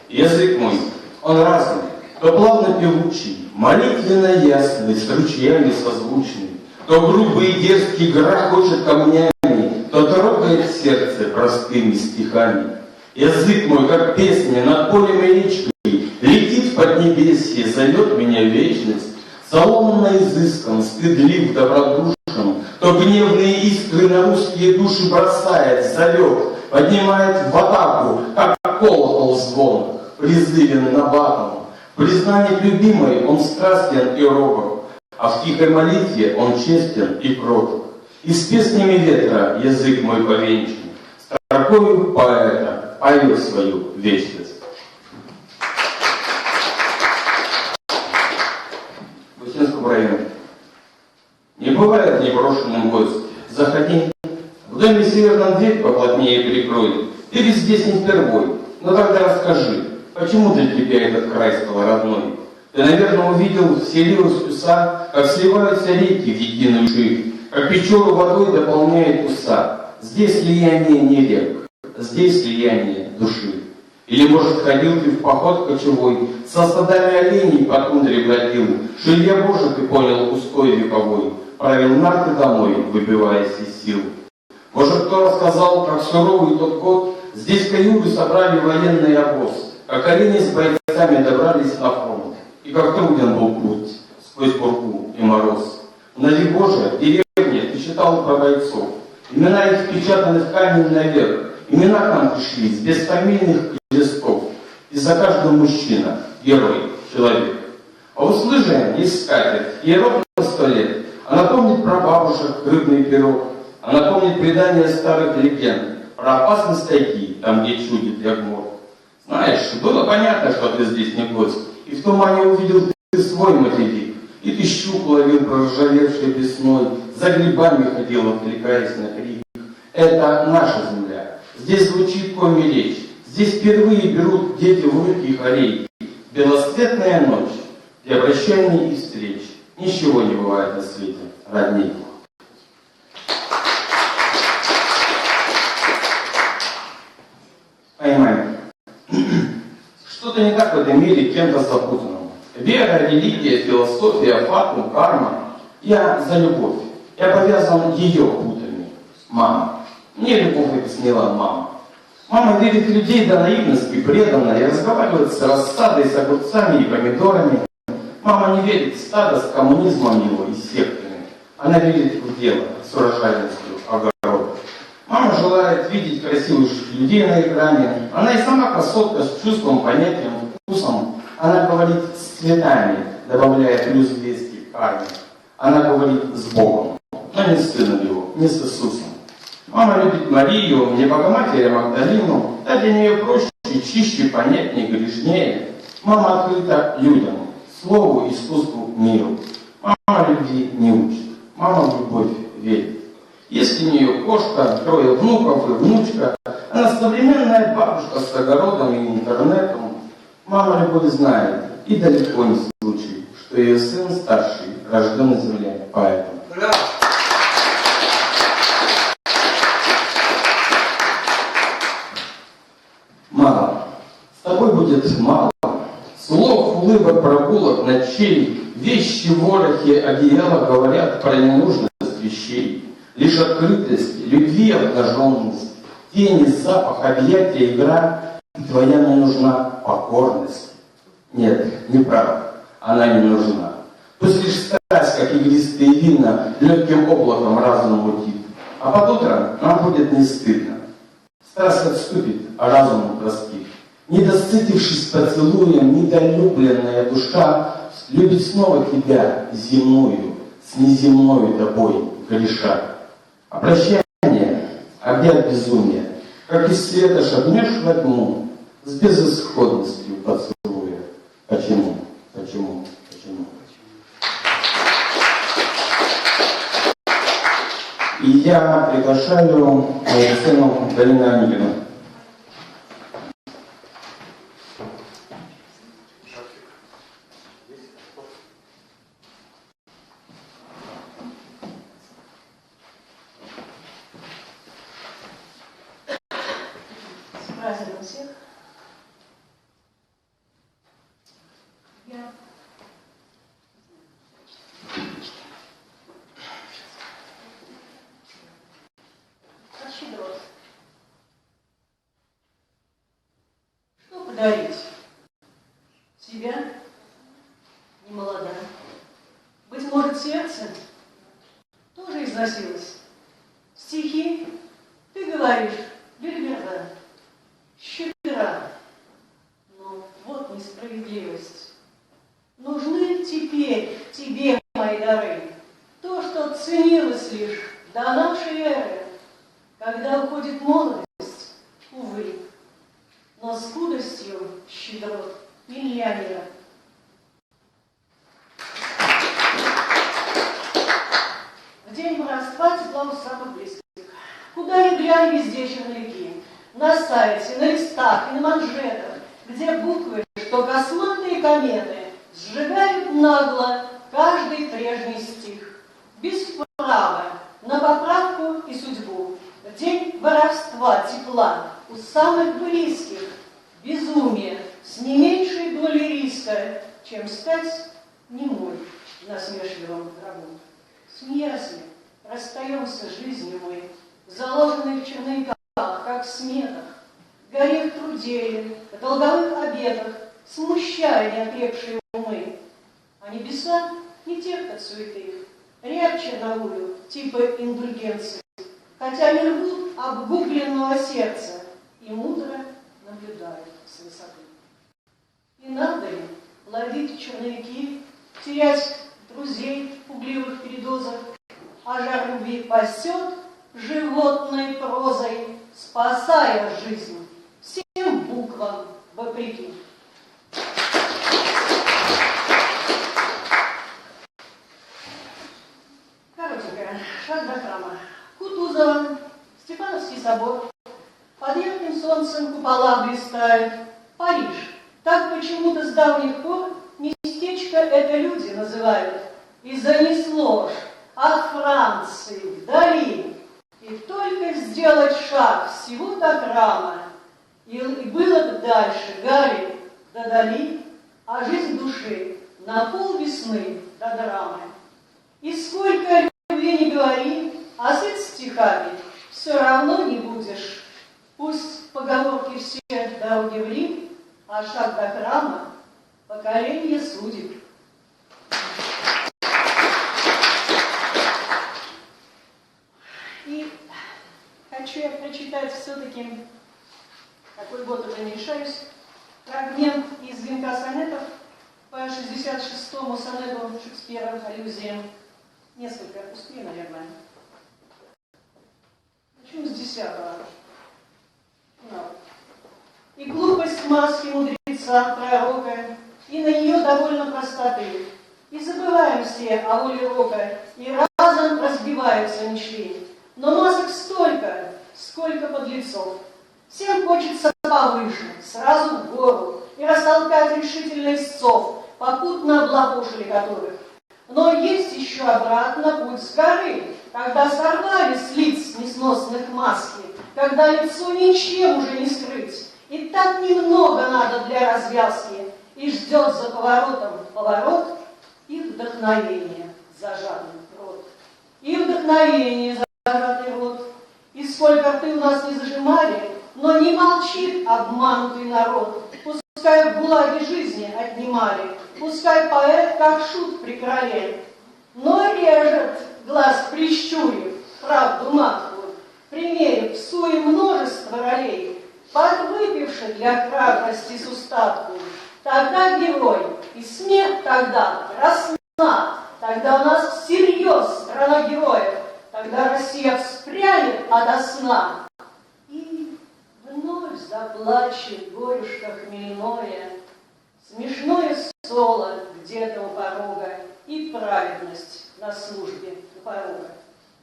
S20: Язык мой, он разный, то плавно певучий, молитвенно ясный, с ручьями созвучный, то грубый и дерзкий грохочет камнями, то трогает сердце простыми стихами. Язык мой, как песня над полем и речкой, летит в поднебесье, зовет меня в вечность, салонно изыскан, стыдлив, добродушен, то гневные искры на русские души бросает, зовет, поднимает в атаку, как колокол звон, призывен набатом. В признании любимой он страстен и робок, а в тихой молитве он честен и кроток. И с песнями ветра язык мой повенчан, строкою поэта пою свою вечность. В Усинском районе не бывает неброшенным гость. Заходи. В доме северном дверь поплотнее прикрой. Ты ведь здесь не впервой. Но тогда расскажи, почему для тебя этот край стал родной? Ты, наверное, увидел в селе Усть-Уса, как сливаются реки в единую ширь, как Печору водой дополняет Уса. Здесь слияние не рек, здесь слияние души. Или, может, ходил ты в поход кочевой, со стадами оленей по тундре бродил, шилья Божий ты понял устой вековой, правил нарты домой, выбиваясь из сил. Может, кто рассказал, как суровый тот год, здесь каюры собрали военный обоз, как олени с бойцами добрались на фронт, и как труден был путь сквозь бурку и мороз. На Божия, в деревне, ты читал про бойцов, имена их впечатаны в камень наверх, имена к нам пришли с бесфамильных листов, и за каждым мужчина, герой, человек. А у слыжи есть скатерть, ей ровно 100 лет. Она помнит про бабушек, рыбный пирог. Она помнит предания старых легенд про опасность тайги, там, где чудит ягмор. Знаешь, было понятно, что ты здесь не гость, и в тумане увидел ты свой материк. И ты щук ловил проржавевшей весной, за грибами ходил, отвлекаясь на крик. Это наша земля. Здесь звучит коми речь. Здесь впервые берут дети в руки хорей. Белоцветная ночь для прощаний и встреч. Ничего не бывает на свете родней. Поймаем. Что-то не так в этом мире кем-то запутанном. Вера, религия, философия, фатум, карма. Я за любовь. Я повязан ее путами. Мама. Мне любовь объяснила мама. Мама верит в людей до наивности, преданно, и разговаривает с рассадой, с огурцами и помидорами. Мама не верит в стадо с коммунизмом его и сектами. Она верит в дело, с урожайностью огорода. Мама желает видеть красивых людей на экране. Она и сама красотка с чувством, понятием, вкусом. Она говорит с цветами, добавляя плюс 200 к армии. Она говорит с Богом, но не с Сыном Его, не с Иисусом. Мама любит Марию, не Богоматерь, а Магдалину. Та для нее проще, чище, понятнее, грешнее. Мама открыта людям, слову, искусству, миру. Мама любви не учит. Мама в любовь верит. Если у нее кошка, 3 внуков и внучка, она современная бабушка с огородом и интернетом. Мама любовь знает, и далеко не случай, что ее сын старший рожден на земле поэтом. Мало. С тобой будет мало. Слов, улыбок, прогулок, ночей, вещи, ворохи, одеяла говорят про ненужность вещей. Лишь открытость, любви, обнаженность, тени, запах, объятия, игра. И твоя мне нужна покорность. Нет, не прав. Она не нужна. Пусть лишь страсть, как игристые вина, легким облаком разум мутит. А под утро нам будет не стыдно. Страсть отступит, а разум простит. Недосытившись поцелуем, недолюбленная душа любит снова тебя, земную, с неземной тобой греша. А прощание объят безумия, как из света шагнешь во тьму, с безысходностью поцелуя. Почему? Почему? Почему? И я приглашаю мою сыну Галину Онегину.
S3: С праздником всех. Я отщедрот. Что подарить? Себя? Не молода. Быть может, сердце тоже износилось. Стихи, ты говоришь, бельберда, щедра. Но вот несправедливость. Нужны теперь тебе мои дары. То, что ценилось лишь до нашей эры, когда уходит молодость, увы, но скудостью щедрот миллионера. В день воровства тепла у самых близких. Куда ни глянь, везде черновики.
S21: на сайте, на листах и на манжетах, где буквы, что косматые кометы сжигают нагло каждый прежний стих. Без права на поправку и судьбу. В день воровства, тепла у самых близких. Безумие с не меньшей долей риска, чем стать немой в насмешливом гробу. Смеясь ли, расстаемся с жизнью мы, заложенной в черновиках, как в сметах, горе в труде, в долговых обетах, смущая неокрепшие умы. А небеса не терпят суеты, рябь черновую, типа индульгенции, хотя не рвут обгубленного сердца и мудро наблюдают с высоты. И надо ли ловить черновики, терять друзей в пугливых передозах, а жар любви пасет животной прозой, спасая жизнь всем буквам вопреки. Коротенько, шаг до храма. Кутузова, Степановский собор, под ярким солнцем купола блистают. Париж, так почему-то с давних пор местечко это люди называют. И занесло ж от Франции вдали. И только сделать шаг всего до храма, и было бы дальше Гарри до Дали, а жизнь души на полвесны до драмы. И сколько любви не говори, а сыт стихами все равно не будешь. Пусть поговорки все дороги в Рим, а шаг до храма — поколение судеб. И хочу я прочитать все-таки, какой год уже не решаюсь, фрагмент из «Венка сонетов» по 66-му сонету Шекспира «Аллюзия». Несколько, успею, наверное. Начну с 10-го. И глупость маски мудреца, пророка, и на нее довольно простоты. И забываем все о воле рока, и разом разбиваются мечты. Но масок столько, сколько подлецов. Всем хочется повыше, сразу в гору, и растолкать решительно истцов, попутно облапошили которых. Но есть еще обратно путь с горы, когда сорвали с лиц несносных маски, когда лицо ничем уже не скрыть. И так немного надо для развязки, и ждет за поворотом поворот и вдохновение зажатый рот. И вдохновение зажатый рот. И сколько рты у нас не зажимали, но не молчит обманутый народ. Пускай в гулаге жизни отнимали, пускай поэт как шут при короле, но режет глаз прищурив правду матку, примерив в суе множество ролей, подвыпивший для храбрости с устатку. Тогда герой, и смех тогда красна, тогда у нас всерьез страна героев, тогда Россия вспрянет ото сна. И вновь заплачет горюшка хмельное, смешное соло где-то у порога, и праведность на службе у порога,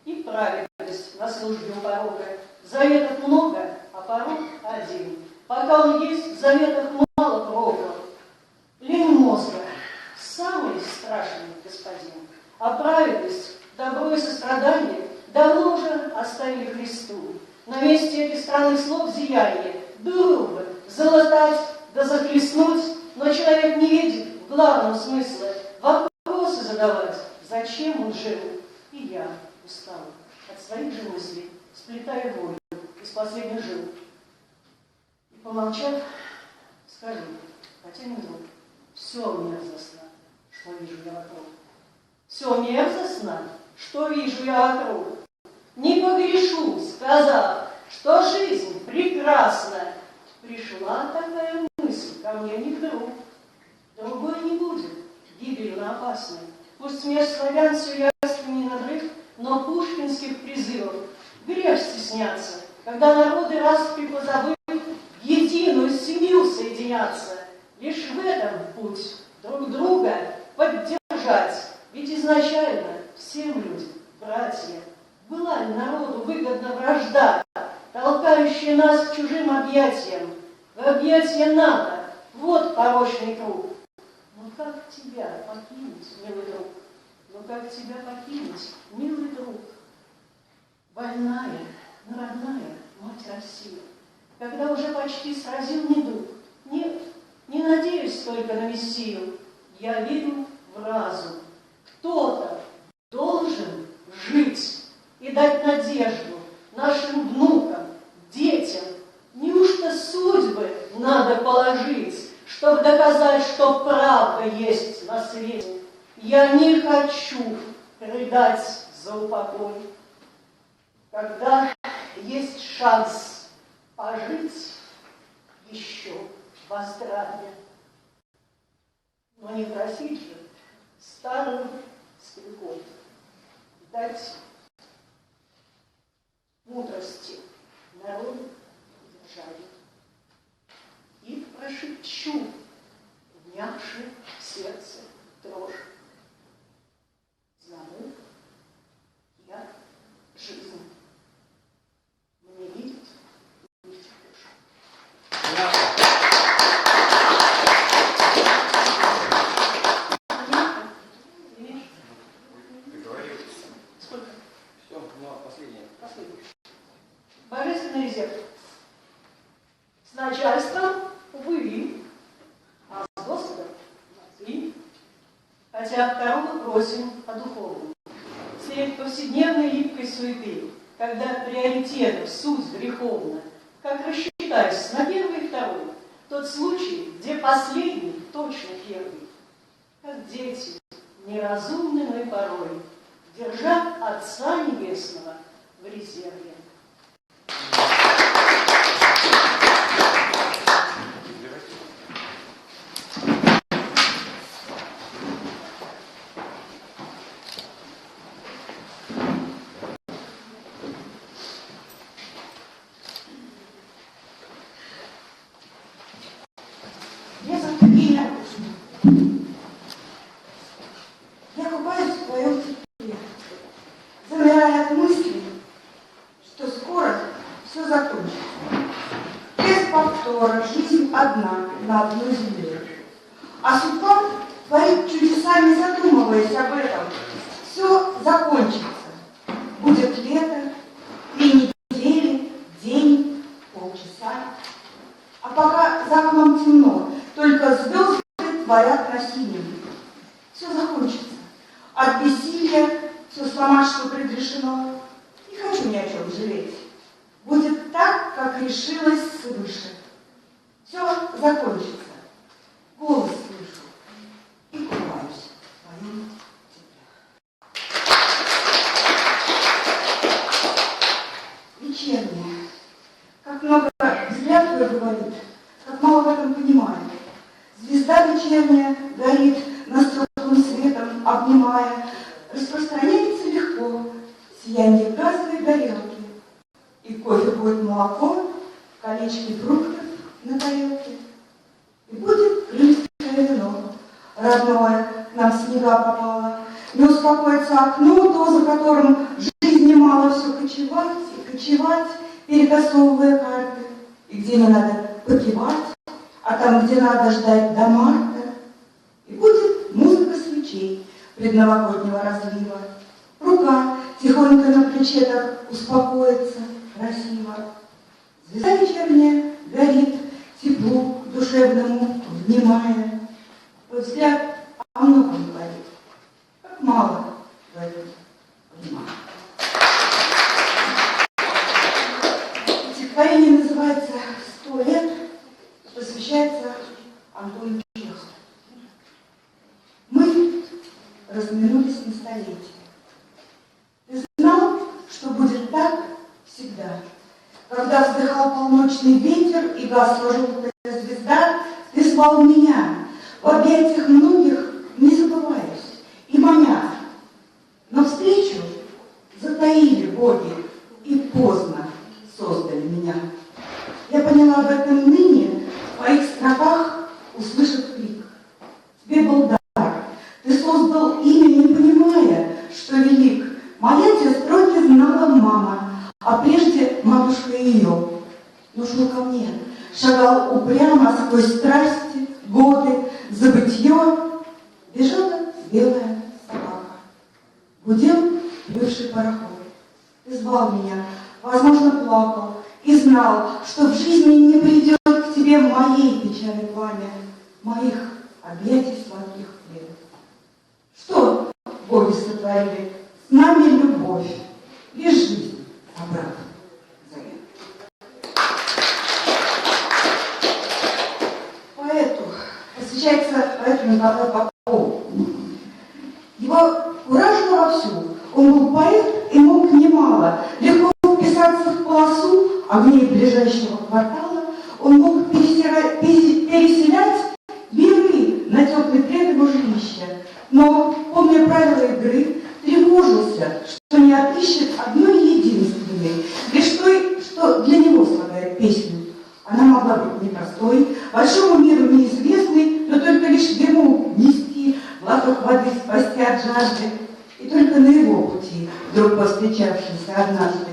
S21: и праведность на службе у порога. Заветов много, а порог один. Пока он есть, в заветах мало прока. Лень мозга — самый страшный господин, а праведность, добро и сострадание давно уже оставили Христу. На месте этих странных слов зияние было бы залатать да захлестнуть, но человек не видит в главном смысле вопросы задавать, зачем он жил. И я устал от своих же мыслей, сплетая волю из последних жил. И помолчав, скажу, хотя не вдруг, все мерзостно, что вижу я вокруг. Все мерзостно, что вижу я вокруг. Не погрешу, сказав, что жизнь прекрасна. Пришла такая мысль ко мне не вдруг. Другой не будет, гибельно опасной. Пусть меж славян все явственней надрыв, но пушкинских призывов грех стесняться, когда народы распри позабыв, в единую семью соединятся. Лишь в этом путь друг друга поддержать. Ведь изначально всем людям, братья, была ли народу выгодна вражда, толкающая призывающие нас к чужим объятиям, в объятия НАТО. Вот порочный круг. Но как тебя покинуть, милый друг? Но как тебя покинуть, милый друг? Больная, но родная мать Россия, когда уже почти сразил недуг. Нет, не надеюсь только на Мессию, я верю в разум. Кто-то должен жить и дать надежду нашим внукам, детям. Неужто судьбы надо положить, чтобы доказать, что правда есть на свете? Я не хочу рыдать за упокой. Когда есть шанс пожить еще во здравии, но не просить же старым скрипом дать мудрости народу и державе. И прошепчу, внявши в сердце дрожь. Зову я жизнь. Мне видит не втерпешь. Сколько?
S5: Все, последнее.
S21: Божественный резерв. С начальством вы, а с Господом ты. Хотя второго просим о духовном. Средь повседневной липкой суеты, когда приоритетов суть греховна, как рассчитаюсь на первый и второй, тот случай, где последний точно первый, как дети, неразумны мы порой, держа Отца Небесного в резерве.
S22: Я купаюсь в твоем тепле, замирая от мысли, что скоро все закончится. Без повтора жизнь одна на одной земле. А судьба творит чудеса, не задумываясь об этом. Все закончится. Будет лето, 3 недели, день, полчаса. А пока за окном темно, только звезды творят на синем. Все закончится. От бессилия все сломать, что предрешено. Не хочу ни о чем жалеть. Будет так, как решилось свыше. Все закончится. Голос слышу и купаюсь в твоем тепле. Вечерняя. Как много взгляд твой говорит, как мало в этом понимаю. Звезда вечерняя горит, настройным светом обнимая, распространяется легко сияние газовой горелки. И кофе будет молоко, колечки фруктов на тарелке. И будет крымское вино, родное нам снега попало. Не успокоится окно, то, за которым жизни мало, все кочевать и кочевать, перетасовывая карты. И где не надо покивать, а там, где надо ждать до марта. И будет музыка свечей предновогоднего разлива. Рука тихонько на плече так успокоится красиво. Звезда вечерняя горит, теплу душевному внимая. Твой взгляд о многом говорит, как мало говорит, понимаю. Стихотворение называется «100 лет», посвящается Антону Чехову. Мы разминулись на столетие. Ты знал, что будет так всегда. Когда вздыхал полночный ветер и гасла желтая звезда, ты звал меня, в объятиях многих не забываясь и маня. Но встречу затаили боги и поздно создали меня. Я поняла об этом ныне, в твоих строках услышав крик. Тебе был дар, ты создал имя, не понимая, что велик. Моя те строки знала мама, а прежде матушка ее. но шел ко мне, шагал упрямо сквозь страсти, годы, забытье. Бежала белая собака, гудел бывший пароход. Ты звал меня, возможно, плакал, и знал, что в жизни не придет к тебе моей печали пламя, моих объятий сладких плед. Что боги сотворили? С нами любовь, лишь жизнь обратно. Поэту посвящается поэту Николаю Попову. Его куражило вовсю. Он был поэт и мог немало. Легко вписаться в полосу огней ближайшего квартала. Он мог переселять миры на теплый плед его жилища. Но, помня правила игры, тревожился, что не отыщет одной единственной, лишь той, что для него слагает песню. Она могла быть непростой, большому миру неизвестной, но только лишь ему нести глоток воды, спасти от жажды. И только на его пути, вдруг повстречавшийся однажды,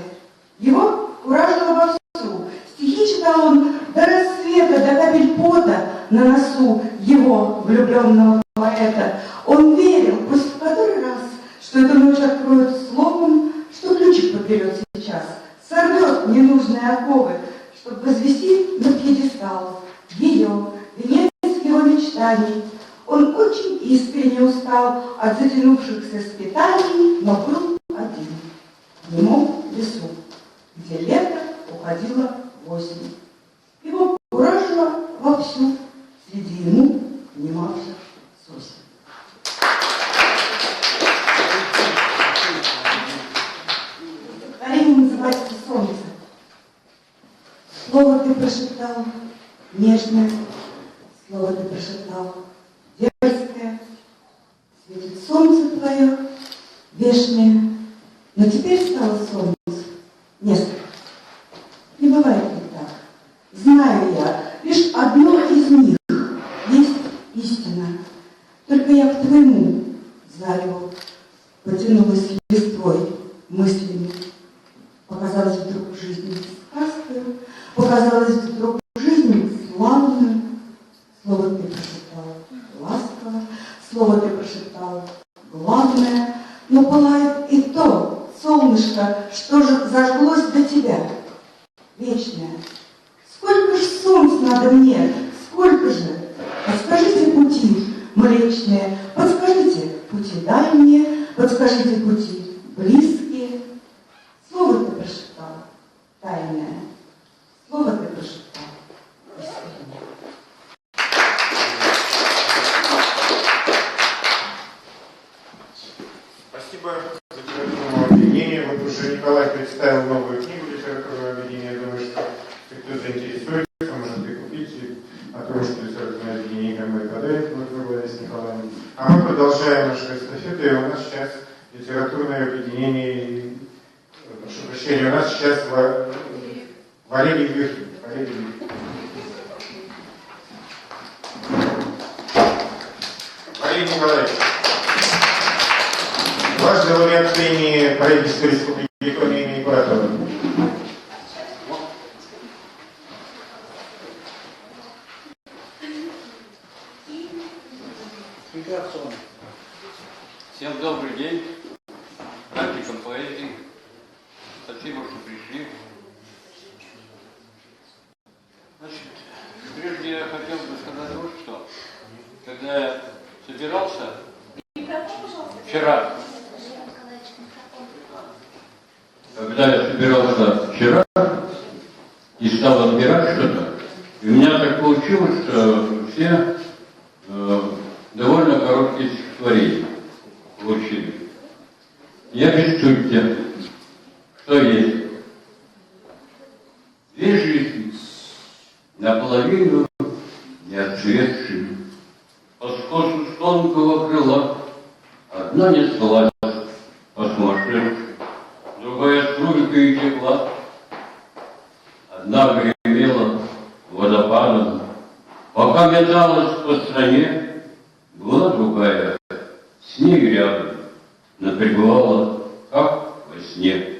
S22: его куражило вовсю. Стихи читал он до рассвета, до капель пота на носу его влюбленного поэта. Он верил, пусть в который раз, что эту ночь откроют словом, что ключик подберет сейчас, сорвет ненужные оковы, чтобы возвести на пьедестал ее, венец его мечтаний. Он очень искренне устал от затянувшихся скитаний, но был один, в немом лесу, где лето уходило в осень. Его куражило вовсю среди ему внимавших сосен. Стихотворение называется «Солнце». Слово ты прошептал нежное, слово ты прошептал дерзкое, светит солнце твое вешнее, но теперь стало солнце несколько. Не бывает ведь так. Знаю я, лишь одно из них есть истина. Только я к твоему зареву потянулась листвой мыслями. Показалось вдруг жизнь сказкою, показалось вдруг жизнь славную. Слово ты прошептал ласково, слово ты прошептал главное, но пылает и то солнышко, что же зажглось до тебя, вечное. Сколько ж солнц надо мне, сколько же? Подскажите пути млечные, подскажите пути дальние, подскажите пути близкие. Слово ты прошептал тайное, слово ты прошептал искреннее.
S2: Спасибо за литературное объединение. Вот уже Николай представил новую книгу литературного объединения. Я думаю, что кто заинтересуется, может и купить, о том, что литературное объединение кому и подарит, вот вы главе с Николаем. А мы продолжаем нашу эстафету, и у нас сейчас литературное объединение, прошу прощения, у нас сейчас Валерий Юрьевич. Валерий Николаевич. Ваш лауреат премии правительства Республики Япония имени Куратова.
S15: Всем добрый день, практикам поэзии. Спасибо, что пришли. Значит, прежде я хотел бы сказать вот что. Когда я собирался вчера, вчера и стал отбирать что-то, и у меня так получилось, что все довольно короткие стихотворения получили. Я без чутья, что есть. Две жизни, наполовину не отцветшие, по скосу тонкого крыла, одна неслась по сумасшедшей, другая струйкой текла, одна гремела водопадом, пока металась по стране, была другая, с ней рядом, напрягала, как во сне.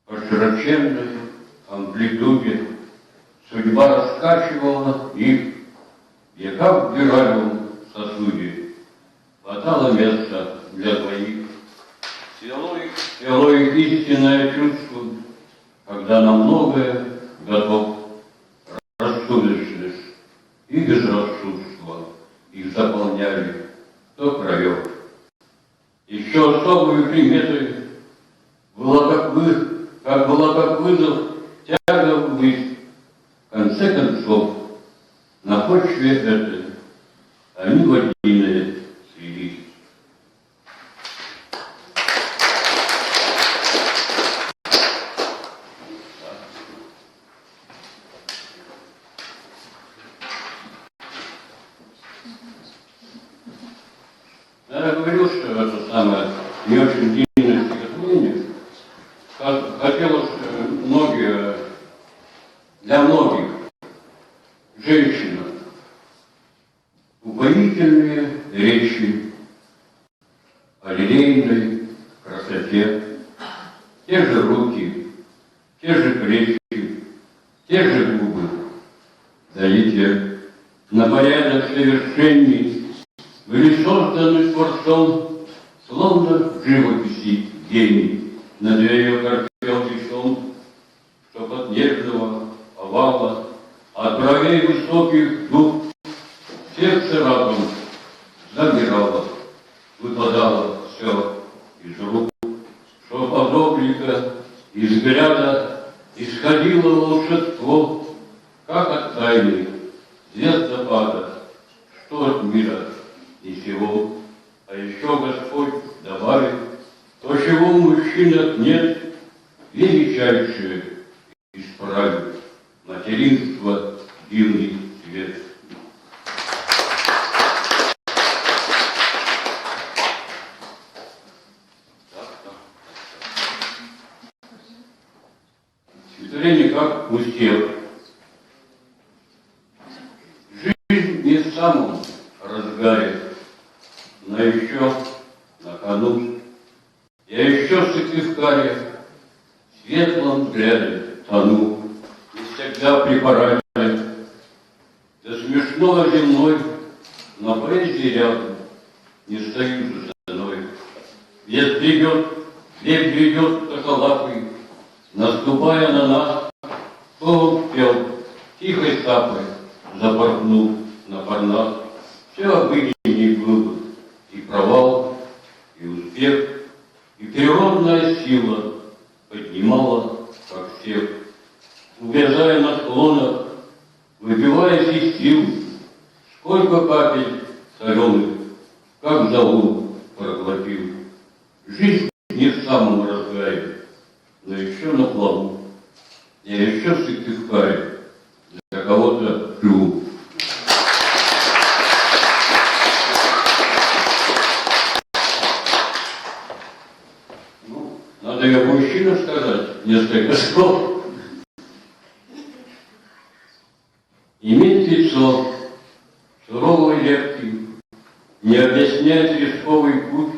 S15: По широченной
S7: амплитуде судьба раскачивала их, века в биральном сосуде. Хватало места для двоих. Свело их истинное чувство, когда на многое готов рассудочность и безрассудство их заполняли до краев. Еще особой приметой была как вызов тяга ввысь. В конце концов, на почве этой они в единое слились. Я говорил, что это самое не очень длинное стихотворение. Хотелось для многих женщин упоительные речи о лилейной красоте, те же руки, те же плечи, те же губы, да и те на порядок совершенней были созданы Творцом, словно в живописи гений. Над ее корпел лицом, что от нежного овала, от бровей высоких губ, сердце разом замирало, выпадало все из рук, что от облика и взгляда исходило волшебство, как от тайны звездопада, что от мира и сего. А еще Господь добавит то, чего в мужчинах нет, величайшее исправит материнство дивный свет. Стихотворение как успех. Жизнь не в самом разгаре, но еще на кону. Я еще в сыктывкаре, в светлом взгляде тону, и всегда при параде. До смешного земной, но поэзии рядом не стою за стеной. Век грядет косолапый, наступая на нас, словом пел, тихой сапой запорхнув на парнас. Все обыденней было, и провал, и успех, и природная сила поднимала, как всех, увязая на склонах, выпиваясь из сил, сколько капель соленых, как зову проглотил. Жизнь не в самом разгаре, но еще на плаву. Я еще в Сыктывкаре для кого-то живу. Надо и о мужчинах сказать несколько слов. Иметь лицо суровой лепки, не объяснять рисковый путь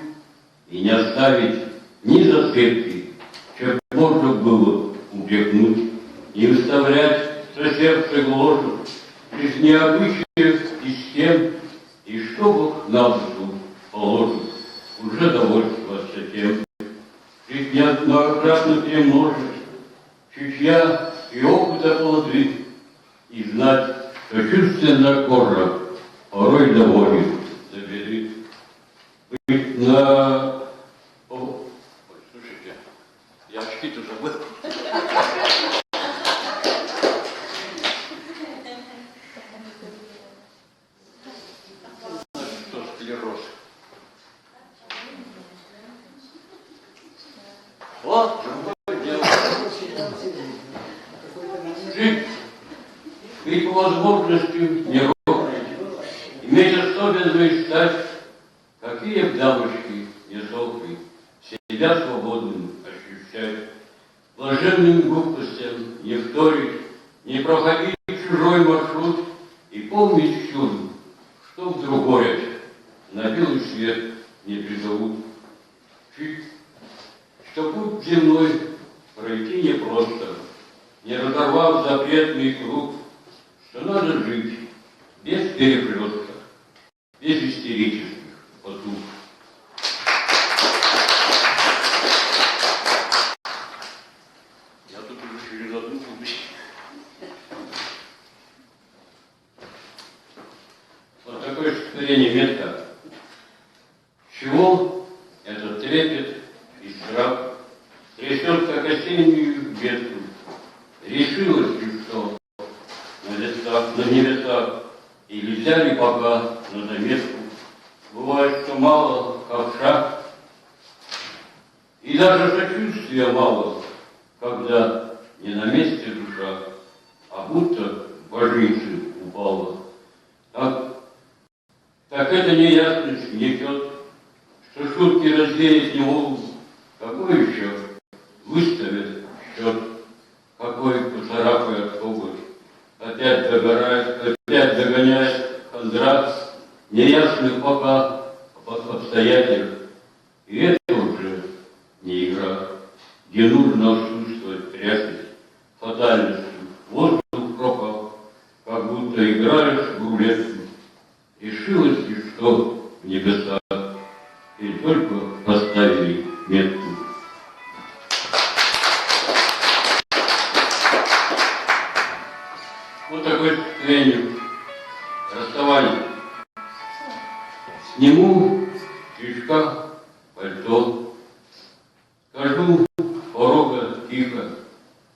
S7: и не оставить ни зацепки, чем можно было упрекнуть, не выставлять, что сердце гложет, из необычных систем, и что Бог на душу положит, уже довольствоваться тем. Ведь неоднократно перемножить чутья и опыта плоды, и знать, что чувственная кожа порой доводит до беды. Быть на... Ой, слушайте, я очки-то забыл. Что склероз? Вот, другое дело. Жить, быть по возможности не ровной, иметь особенную стать, какие б дамочки не сохли, себя свободным ощущать, блаженным глупостям не вторить, не проходить чужой маршрут и помнить чудо, что вдруг горят, на белый свет не призовут. Что путь земной пройти непросто, не разорвав запретный круг, что надо жить без переплетка, без истерических потуг. Я тут уже через одну кубочку. Вот такое стихотворение метко. Чего этот трепет и страх трясет, как осеннюю ветку? Решилось ли что на небесах, или взяли пока на заметку? Бывает, что мало ковша, и даже сочувствия мало, когда не на месте душа, а будто в больнице упала. Так эта неясность гнетет, что шутки развеять не могут. Какой еще выставят счет, какой поцарапает коготь, опять догоняет хандра неясных пока обстоятельств. И это уже не игра, где нужно чувствовать пряжность, фатальностью. Воздух пропал, как будто играешь в рулетку. Решилось ли что в небесах, и только поставили метку. Вот такой тренинг. Расставание. Сниму крючка, пальто, скажу с порога тихо: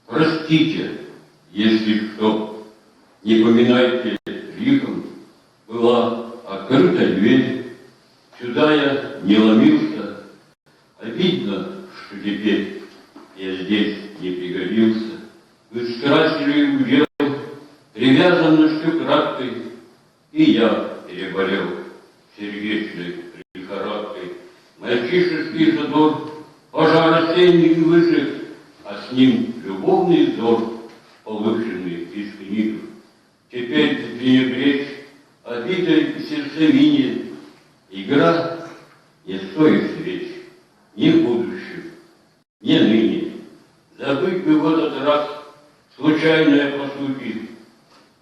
S7: простите, если что, не поминайте лихом. Была открыта дверь, сюда я не ломился. Обидно, что теперь я здесь не пригодился. Вы скрасили удел привязанностью краткой, и я переболел сердечной лихорадкой. Мальчишеский задор, пожар осенний выжег, а с ним любовный взор, повышенный из книг. Теперь пренебречь обитой сердцевине. Игра не стоит свеч, ни в будущем, ни ныне. Забыть бы в этот раз случайное по сути.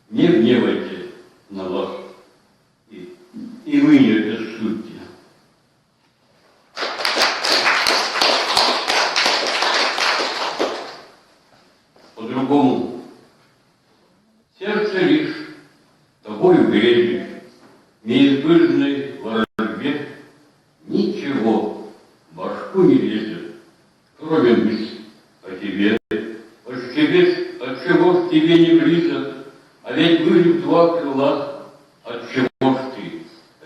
S7: Не гневайте на вас, и вы не обессудьте. По-другому. Сердце лишь тобою грезит, неизбежной ворожбе. Ничего в башку не лезет, кроме мысли о тебе. От чего ж тебе не близок, а ведь были два крыла. От чего ж ты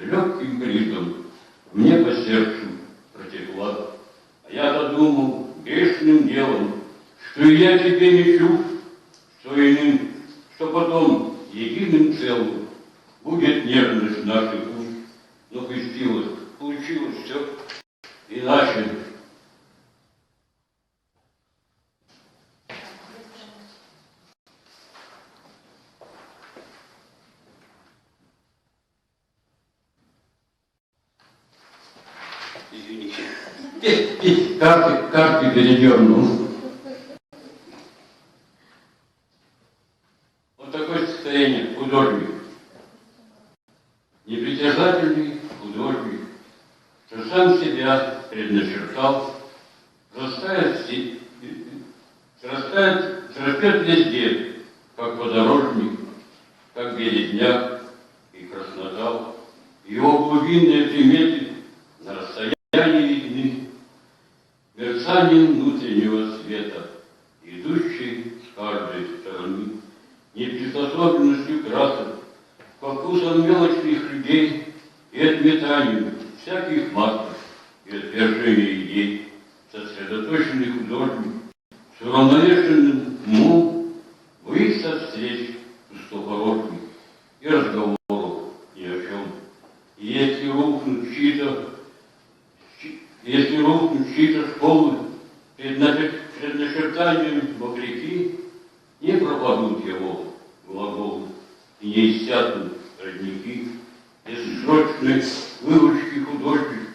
S7: легким бризом мне по сердцу протекла? А я-то думал грешным делом, что и я тебе не чужд, что иным, что потом единым целым будет нежность наших уст. Но получилось все иначе. Извините. Карты передернул. Вот такое состояние художник. Непритяжательный художник, что сам себя предначертал, растет везде, как подорожник, как березняк и краснотал. Его глубинные приметы на расстоянии видны, мерцание внутреннего света, идущий с каждой стороны, неприспособленностью красок, по вкусам мелочных людей и отметанию всяких масок и отвержения идей, сосредоточенный художник, с уравновешенным умом, боится встреч пустопорожных и разговоров ни о чем. И если рухнут чьи-то школы предначертанием вопреки, не пропадут его глаголы и не иссякнут родники. Бессрочной выручки художник,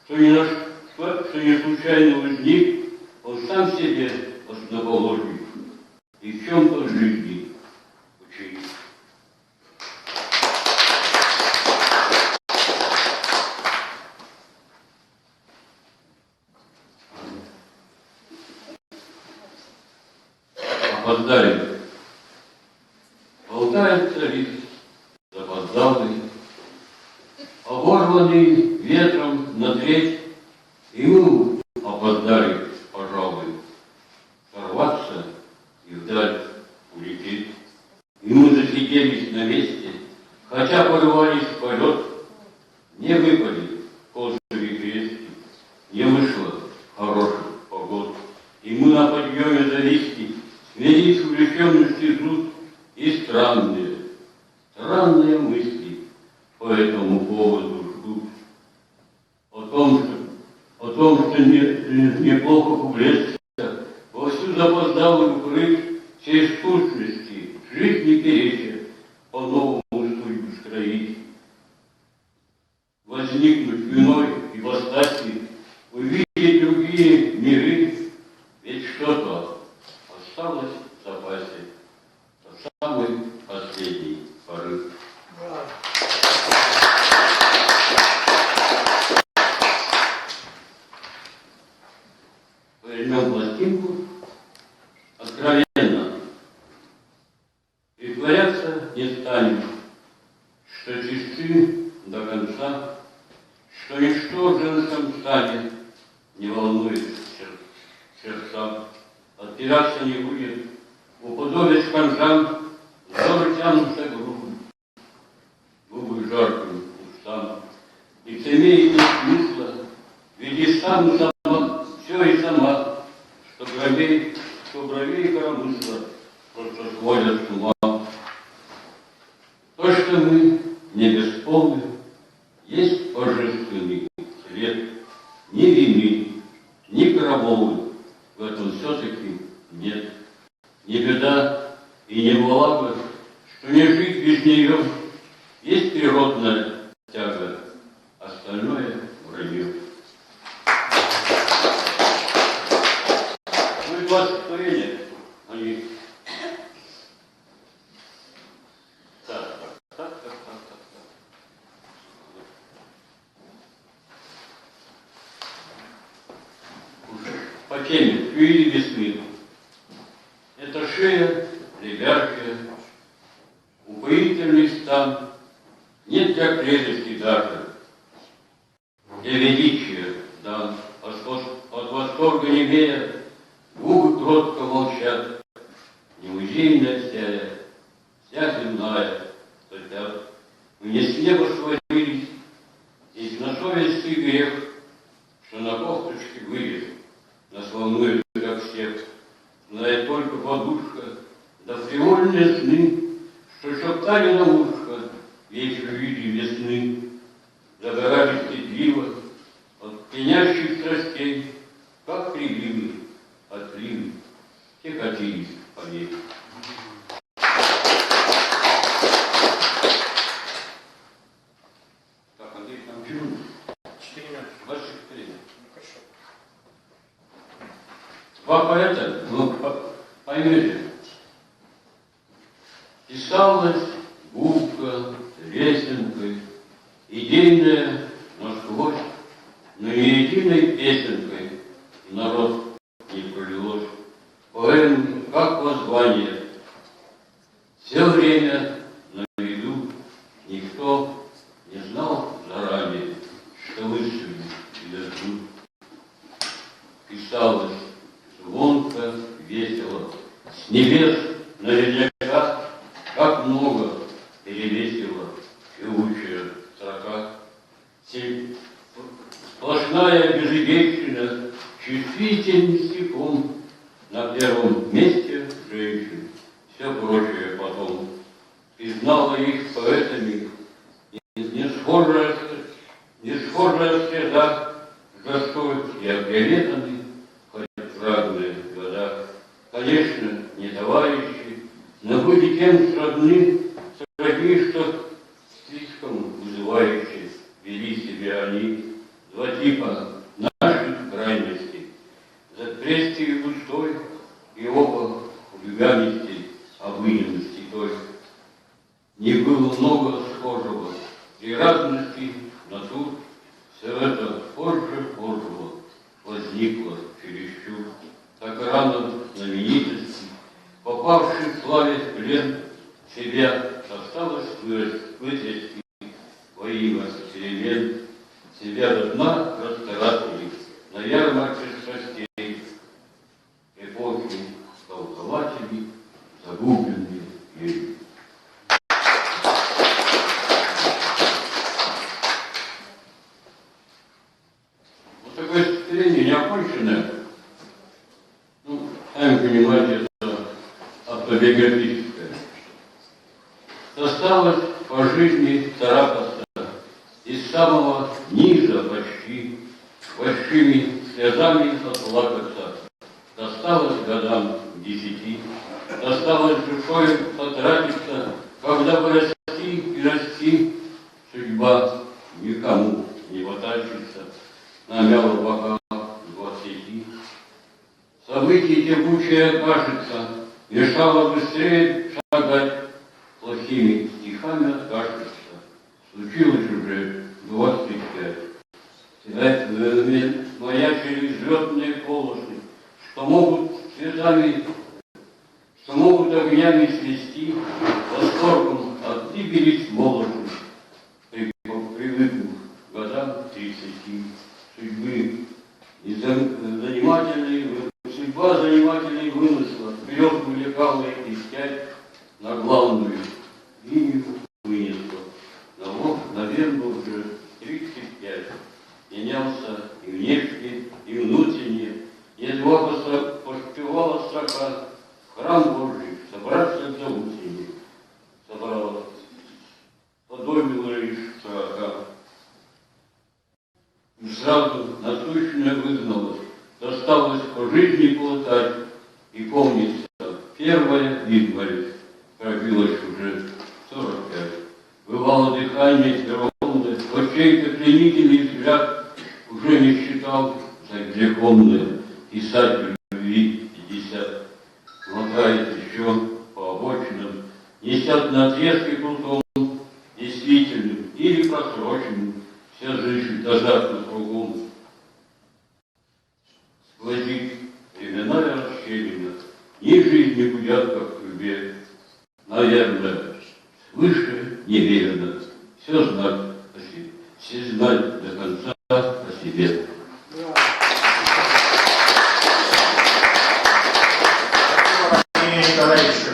S7: что не случайно возник, он сам себе основоположник. И в чем-то жизни учить. Опоздали. Болтается лист запоздалый, оборванный ветром на треть, и мы опоздали, пожалуй, сорваться и вдаль улететь. И мы засиделись на месте, хотя порывались в полет, не выпали козыри крестки, не вышло хороших погод. И мы на подъеме зависли, смирись увлеченности ждут и странные мысли по этому поводу ждут. О том, что неплохо увлечься, вовсю запоздалый укрыть всей сущности, жизни переча, по-новому судьбу строить. Возникнуть в иной ипостаси, увидеть другие миры, ведь что-то осталось в запасе до самой последней поры. Возьмем пластинку откровенно. Притворяться не станем, что чисты до конца, что ничто в женском стане не волнует сердца. Отпираться не будет, уподобить конжам, взоры тянутся грубо, губы жарким устам. И в имеет нет смысла, веди сам сама, все и сама, что бровей коромысла просто сводят с ума. То, что мы не бесполны, есть божественный свет, ни вины, ни крамолы в этом все-таки нет. Не беда и не благо, что не жить без нее, есть природная тяга, остальное вранье. Ну и 20 строения, они... Так. По теме «Фюили весны». Это шея, лебяжья, упоительный стан, нет для прелести даже, для величия дан, от восторга немея, губы кротко молчат, не музейная вся земная хотят. Мне с неба свалились, и на совести грех, что на кофточке вылез, нас волнует, как всех, знает только подушка, да привольные сны, что шептали на ушко вечер в виде весны, загорали стыдливо от пенящих страстей, как приливы, отливы, те катились по ней. Так, Андрей, там чего? 4 минуты. 24 минуты. Хорошо. Два поэта, ну, поймете, писалась губка, лесенкой, идейная насквозь, но не единой песенкой в народ не пролилось. Поэмы, как воззвание, все время на виду, никто не знал заранее, что выстрелит и дождут. Писалось звонко, весело, с небес наверняка, как много перевесила певучая строка. Сплошная безидейщина, чувствительный стихом, на первом месте женщин, все прочее потом. Признала их поэтами, не схожая среда, застой и объяветанный, хоть в разные года. Конечно, не товарищи, но были тем сродны, что слишком вызывающе вели себя они. Два типа наших крайностей, запрестие густой и оба хулиганистей. все это позже возникло чересчур, так рано знаменитости, попавший в славе в плен, себя осталось вытрясти во имя перемен, себя до дна раскаратели на ярмарке страстей, эпохи толкователей, загубленные ею. Вот такое стихотворение неоконченное. Ну, сами понимаете, это автобиографическое. Досталось по жизни царапаться из самого низа почти, большими слезами заплакаться. Досталось годам 10, досталось душой потратиться, когда бы расти и расти, судьба никому не потащится, намяла бока 20. Событие текучее, кажется, мешало быстрее шагать, плохими стихами откажется. Случилось уже 25. Маячили взлетные полосы, что могут огнями свести, восторгом от гибели молоды, привыкнув к годам 30. Судьба занимательной выносла, вперед увлекала их искать на главную линию вынесла. Наверное, уже 35. Менялся и внешне, и внутренне. Едва поспевала строка в храм Божий, собраться для утренней. Собралась, подобила лишь строка. И сразу насущно выгналась, досталось по жизни плутать. И помнится, первая видмарь пробилась уже 45. Бывало дыхание ровное, но чей-то пленительный взгляд уже не считал за греховное писать любви 50. Мотает еще по обочинам, несят на отрезке крутом, действительным или просроченным, вся жизнь дожатна кругом. Сквозит временная расщелина, ни жизни гудят, как в трубе. Наверное, свыше неверно, все знать о себе, все знать до конца о себе.
S2: Евгению Николаевичу.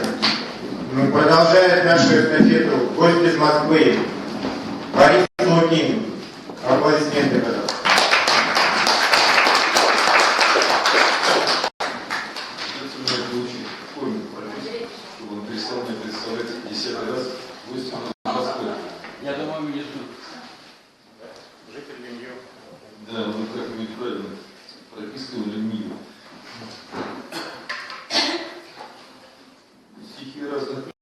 S2: Продолжает нашу эстафету гость из Москвы Борис Лукин. Аплодисменты, пожалуйста.
S8: Чтобы он перестал мне представлять 10-й раз гостем Москвы.
S7: Я думаю, мне тут.
S2: Житель Линью.
S8: Да, ну как-нибудь правильно прописывали Линью. Стихи разных лет.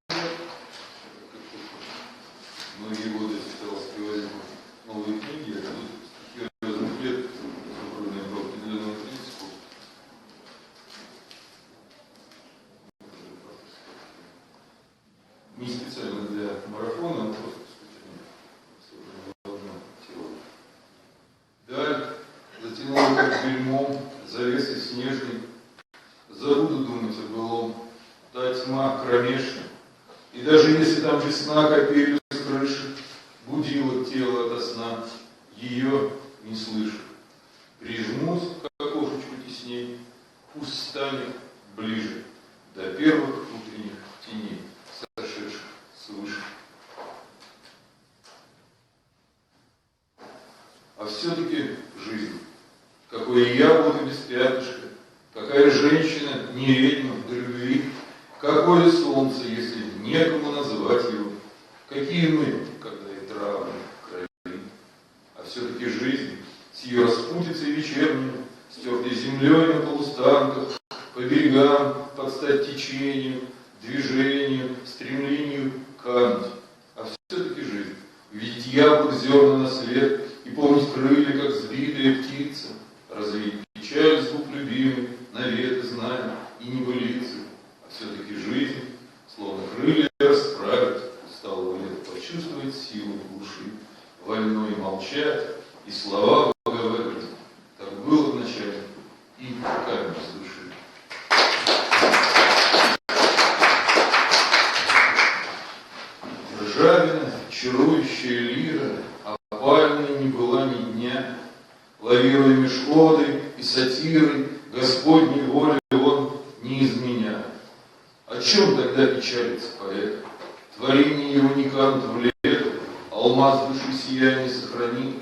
S8: Многие годы старался приводить новые книги, а тут стихи разных лет, собранные по определенному принципу. Не специально для марафона, а просто даль затянула как бельмом, завесой снежной. Забуду думать о былом, та тьма кромешна. И даже если там весна капелью с крыши будила тело ото сна, ее не слышу. Прижмусь к окошечку тесней, пусть станет ближе до первых утренних теней, сошедших свыше. А все-таки жизнь, какое яблоко без пятнышка, какая женщина не ведьма до любви, какое солнце, если некому назвать его, какие мы, когда и травы крови. А все-таки жизнь с ее распутицей вечерней, стертой землей на полустанках, по берегам, под стать течению, движению, стремлению кануть. А все-таки жизнь, видеть яблок зерна на свет и помнить крылья, как сбитая птица, развеять печаль, звук любимый, наветы знания и небылицы. А все-таки жизнь, словно крылья расправить, усталого лета почувствовать силу в глуши, вольной молчать и слова лавируя меж одой и сатирой, Господней воли он не изменяет. О чем тогда печалится поэт? Творение его не канут в лету, алмаз души сияние сохранит.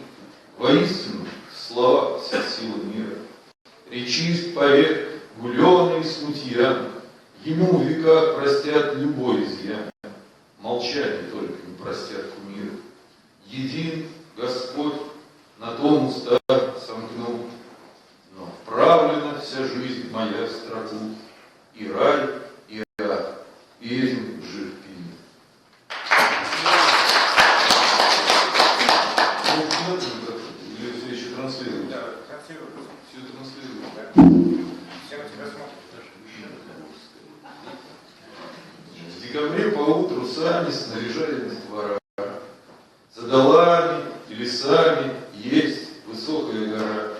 S8: Воистину, слова вся сила мира. Речист поэт, гуленый смутьян, ему в веках простят любой изъян. Молчание только не простят кумиры. Един Господь на том уста сомкнул, но вправлена вся жизнь моя в строку, и рай, и ад, и этим жив пил. Или все еще транслируют?
S2: Да, транслируют.
S8: Все транслируют.
S2: Да. Все на тебя смотрят.
S8: В декабре поутру сани снаряжали двора. За долами и лесами есть высокая гора.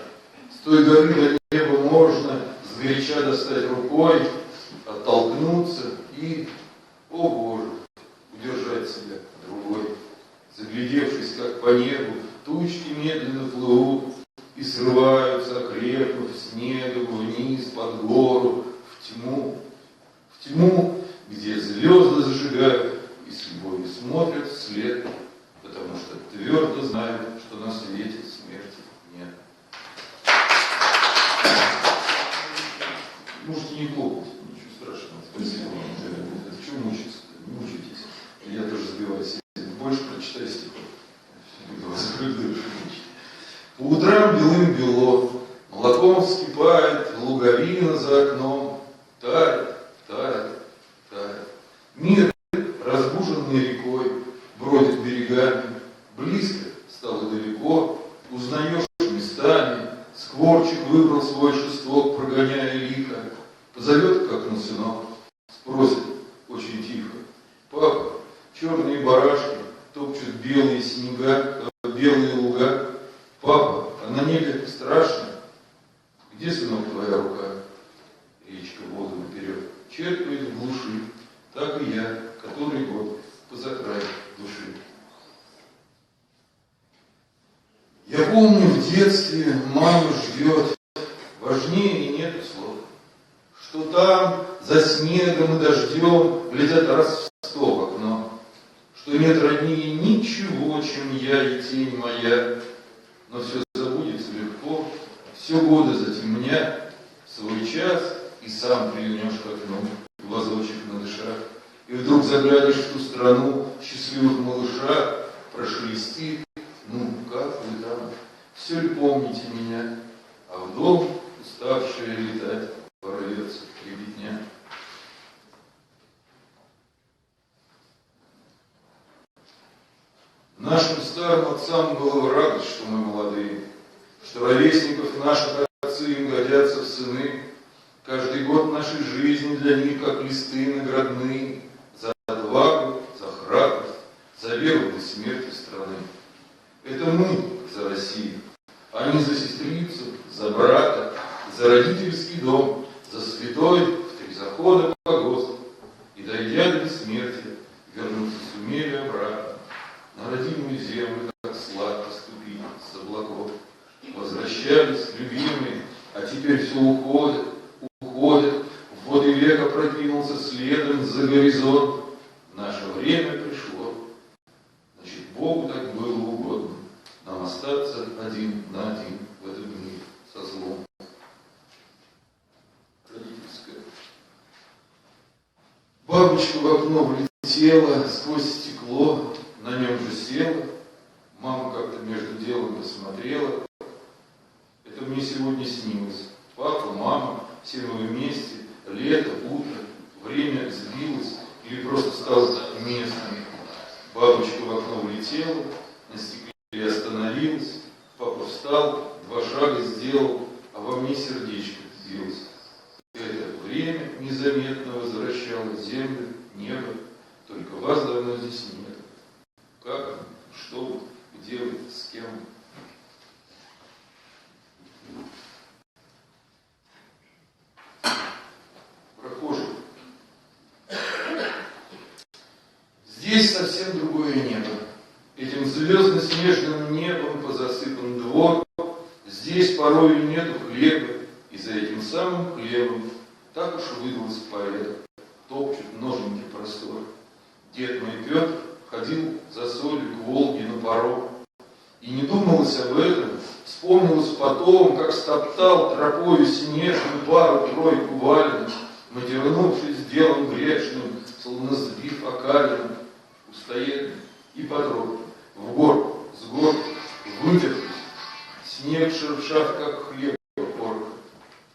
S8: С той горы до неба можно сгоряча достать рукой, оттолкнуться и, о Боже, удержать себя другой. Заглядевшись, как по небу, тучки медленно плывут и срываются, окрепнув снегом вниз под гору, в тьму, где звезды зажигают и с любовью смотрят вслед, потому что твердо знают, что на свете смерти нет. Можете не хлопать, ничего страшного. Спасибо вам. Чего мучиться-то? Не мучайтесь. Я тоже сбиваюсь. Больше прочитаю стихов. По утрам белым-бело, молоком вскипает луговина за окном. Тает, тает, тает. Мир, разбуженный рекой, бродит берегами. Близко стало далеко, узнаешь местами. Скворчик выбрал свой шесток, прогоняя лихо. Позовет к окну сынок, спросит очень тихо: папа, черные барашки топчут белые снега, белые луга. Папа, а на небе страшно. Где, сынок, твоя рука? Речка воду наперед черпает в глуши. Так и я, который год поза край души. Я помню, в детстве мама ждет, важнее нет слов, что там за снегом и дождем глядят раз в 100 в окно, что нет роднее ничего, чем я и тень моя, но все забудется легко, все годы затемнят, свой час и сам прильнешь к окну, глазочек надышав, и вдруг заглянешь в ту страну счастливых малыша, прошелестит: ну, как вы там, все ли помните меня? А в дом, уставшая летать, порвется ребятня. Нашим старым отцам было в радость, что мы молодые, что ровесников наших отцы им годятся в сыны. Каждый год нашей жизни для них, как листы наградные, за отвагу, за храбрость, за веру до смерти страны. Это мы за Россию, они за сестрицу, за брата, за родительский дом, за святой в 3 захода погост. И, дойдя до бессмертия, вернуться сумели обратно на родимую землю, как сладко ступить с облаков. Возвращались любимые, а теперь все уходят, уходят. В воды века продвинулся следом за горизонт. Наше время пришло. Значит, Богу так было угодно нам остаться один на один в этом мире со злом. Родительская. Бабочка в окно влетела сквозь стекло, на нем же села. Мама как-то между делом посмотрела. Это мне сегодня снилось. Папа, мама, все мы вместе, лето, утро, время сбилось или просто стало местным. Бабочка в окно влетела, на стекле остановилась. Папа встал, 2 шага сделал, а во мне сердечко билось. Это время незаметно возвращало землю, небо, только вас давно здесь нет. Как, что вы, где вы, с кем? Прохожий. Здесь совсем другое небо. Этим звездно-снежным небом позасыпан двор. Здесь Здесь порой нету хлеба, и за этим самым хлебом так уж выдался поэт, топчут ноженьки простор. Дед мой Петр ходил за солью к Волге на паром, и не думалось об этом, вспомнилось потом, как стоптал тропою снежную пару-тройку валенок, матернувшись делом грешным, словно сбив окалином, устояли и подрог, в горку, с горку, вытерпеть, снег шершав, как хлеб порка.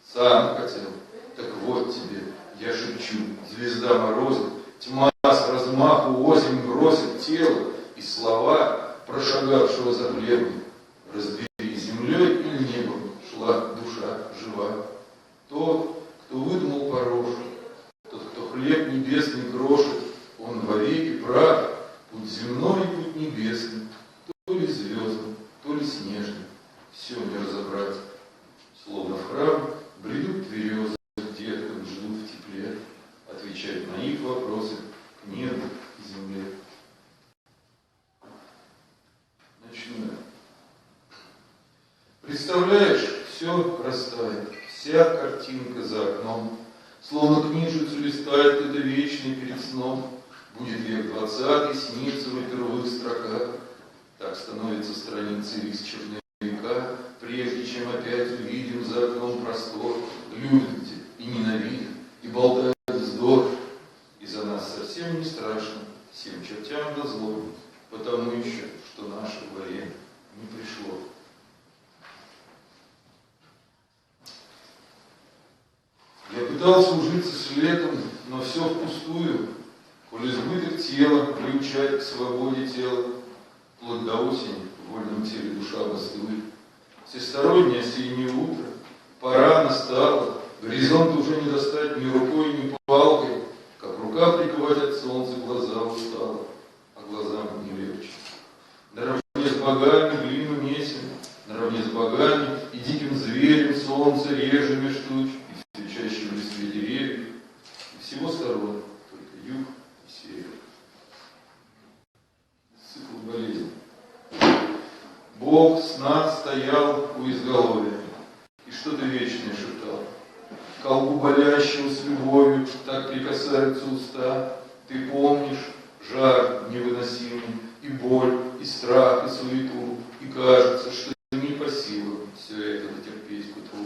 S8: Сам хотел, так вот тебе, я шепчу, звезда мороза, тьма с размаху озимь бросит тело, и слова прошагавшего за хлебом. Разбери, землей или небом шла душа жива. Тот, кто выдумал порошу, тот, кто хлеб небесный крошит, он вовеки прав, путь земной и путь небесный, то ли звездный, то ли снежный, все не разобрать. Словно в храм бредут березы, деткам ждут в тепле, отвечать на их вопросы к небу и земле. Начну. Представляешь, все растает, вся картинка за окном, словно книжицу листает кто-то вечный перед сном. Будет век 20-й, снится в первых строках, так становится страницы лист черновика, прежде чем опять увидим за окном простор, любят и ненавидят, и болтают вздор. И за нас совсем не страшно, всем чертям до зло, потому еще, что наше время не пришло. Я пытался ужиться с летом, но все впустую, коль избыток тела приучать к свободе тела, вплоть до осени в вольном теле душа бастует. Всестороннее осеннее утро, пора настала, горизонт уже не достать ни рукой, ни палкой, как рука приковать от солнца глаза устала, а глазам не легче. Наравне с богами глину месим, наравне с богами и диким зверем солнце реже меж туч, и все чаще в листве деревьев, и всего сторон, только юг и север. Цикл болезни. Бог сна стоял у изголовья и что-то вечное шептал. К колбу болящего с любовью так прикасаются уста. Ты помнишь жар невыносимый, и боль, и страх, и суету, и кажется, что не по силам все это дотерпеть к утру.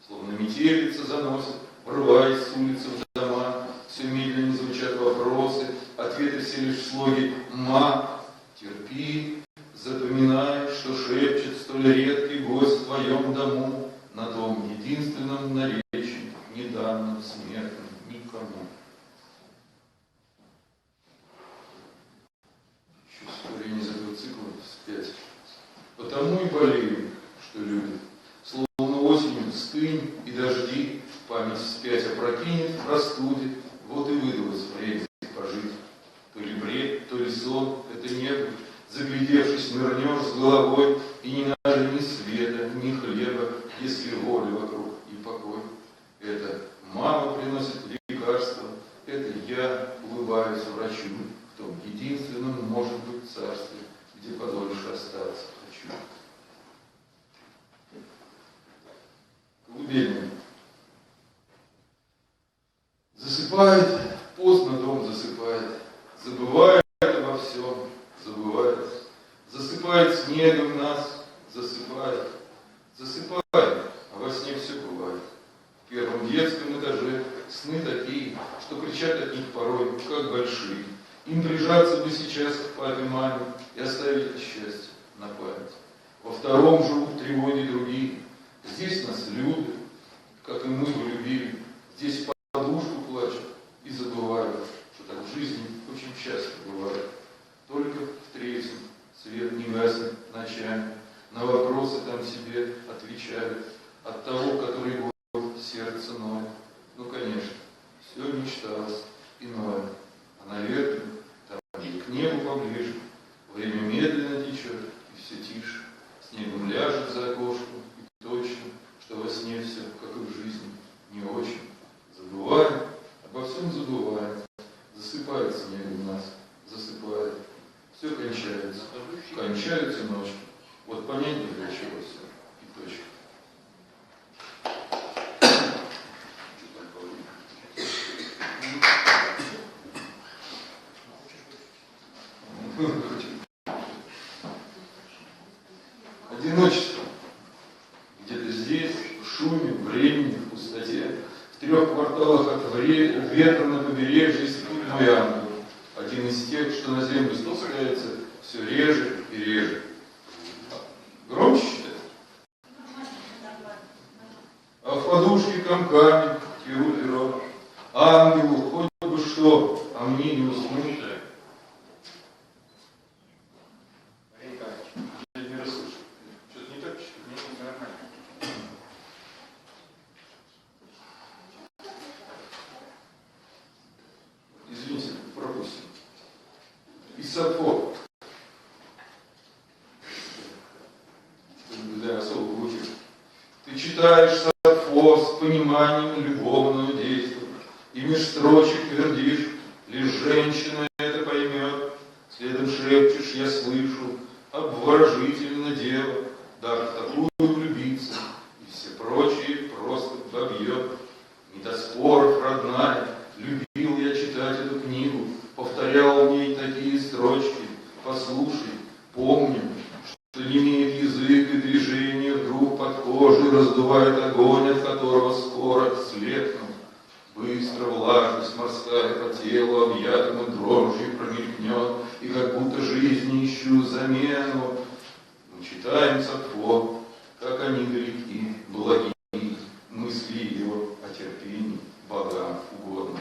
S8: Словно метелица заносит, врываясь с улицы в дома, все медленнее звучат вопросы, ответы все лишь слоги «ма». Терпи, запоминай, что шепчет столь редкий гость в твоем дому, на том единственном наречии, не данном смертным никому. Еще история из этого цикла вспять. Потому и болеем, что любят. Словно осенью стынь и дожди, память вспять опрокинет в простуде, вот и выдалось время пожить. То ли бред, то ли сон, это небо, заглядевшись, нырнешь с головой, и не надо ни света, ни хлеба, если воля вокруг и покой. Это мама приносит лекарства, это я улыбаюсь врачу, в том единственном может быть царстве, где подольше остаться хочу. Колыбельная. Засыпает, поздно дом засыпает, забывает обо всем, забывает, засыпает снегом нас, засыпает, засыпает, а во сне все бывает. В первом детском этаже сны такие, что кричат от них порой, как большие. Им прижаться бы сейчас к папе, маме и оставить это счастье на память. Во втором живут тревоги другие. Здесь нас любят, как и мы бы любили. Здесь подушку плачут и забывают, что так в жизни очень часто бывает. Только в третьем свет не гаснет ночами, на вопросы там себе отвечают. От того, который год сердце ноет. Ну, конечно, все мечталось иное. А, наверное, там к небу поближе. Время медленно течет, и все тише. Снегом ляжет за окошком, и точно, что во сне все, как и в жизни, не очень. Забываем, обо всем забываем. Засыпает снегом нас, засыпает. Все кончается. Кончаются ночи. Вот понять не для чего все. И точка. 3 кварталах от ветра на побережье спит мой ангел, один из тех, что на землю спускается все реже и реже. Громче читать? А в подушке комками беру перо. Ангелу хоть бы что, а мне не уснуть.
S2: Я не расслышал. Что-то не так, не нормально.
S8: Извините, пропустим. Исафо. Для особого эфира. Ты читаешь Сафо с пониманием любовного действия, и меж строчек твердишь, лишь женщина это поймет, следом шепчешь, я слышу, обворожительно дело, даже в такую влюбиться, и все прочие просто побьет. Не до споров, родная, любил я читать эту книгу, повторял в ней такие строчки, послушай, помни, что не имеет язык и движение, вдруг под кожей раздувает огонь, от которого скоро слепнут. Быстро влажность морская по телу объятому дрожью промелькнет, и как будто жизни ищу замену. Мы читаем Сафо, как они далеки, благи, мысли его о терпении богам угодно.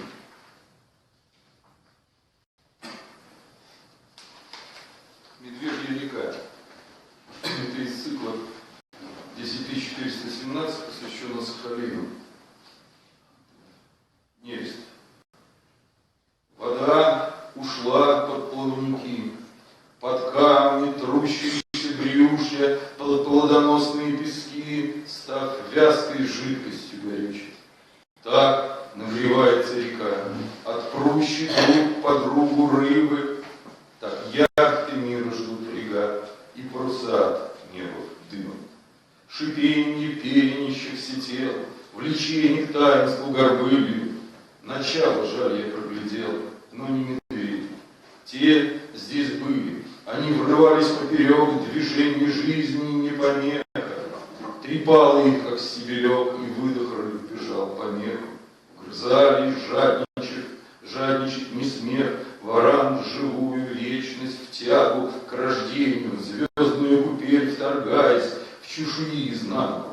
S8: Медвежья река. Это из цикла 10417, посвященного Сахалину. Нерест. Вода ушла под плавники, под камни, трущиеся брюшья, под плодоносные пески, став вязкой жидкостью горючей. Так нагревается река, от прущих друг по другу рыбы, так яхты мира ждут регат, и паруса от неба дымом. Шипенье пенящихся тел, влечение к таинству горбылью. Начало, жаль, я проглядел, но не медведи. Те здесь были, они врывались поперек движения жизни не помеха. Трепало их, как стебелек, и выдох рыб бежал по меху. Грызали, жадничать не смех, варан живую вечность в тягу к рождению, звездную купель вторгаясь в чужие изнанку.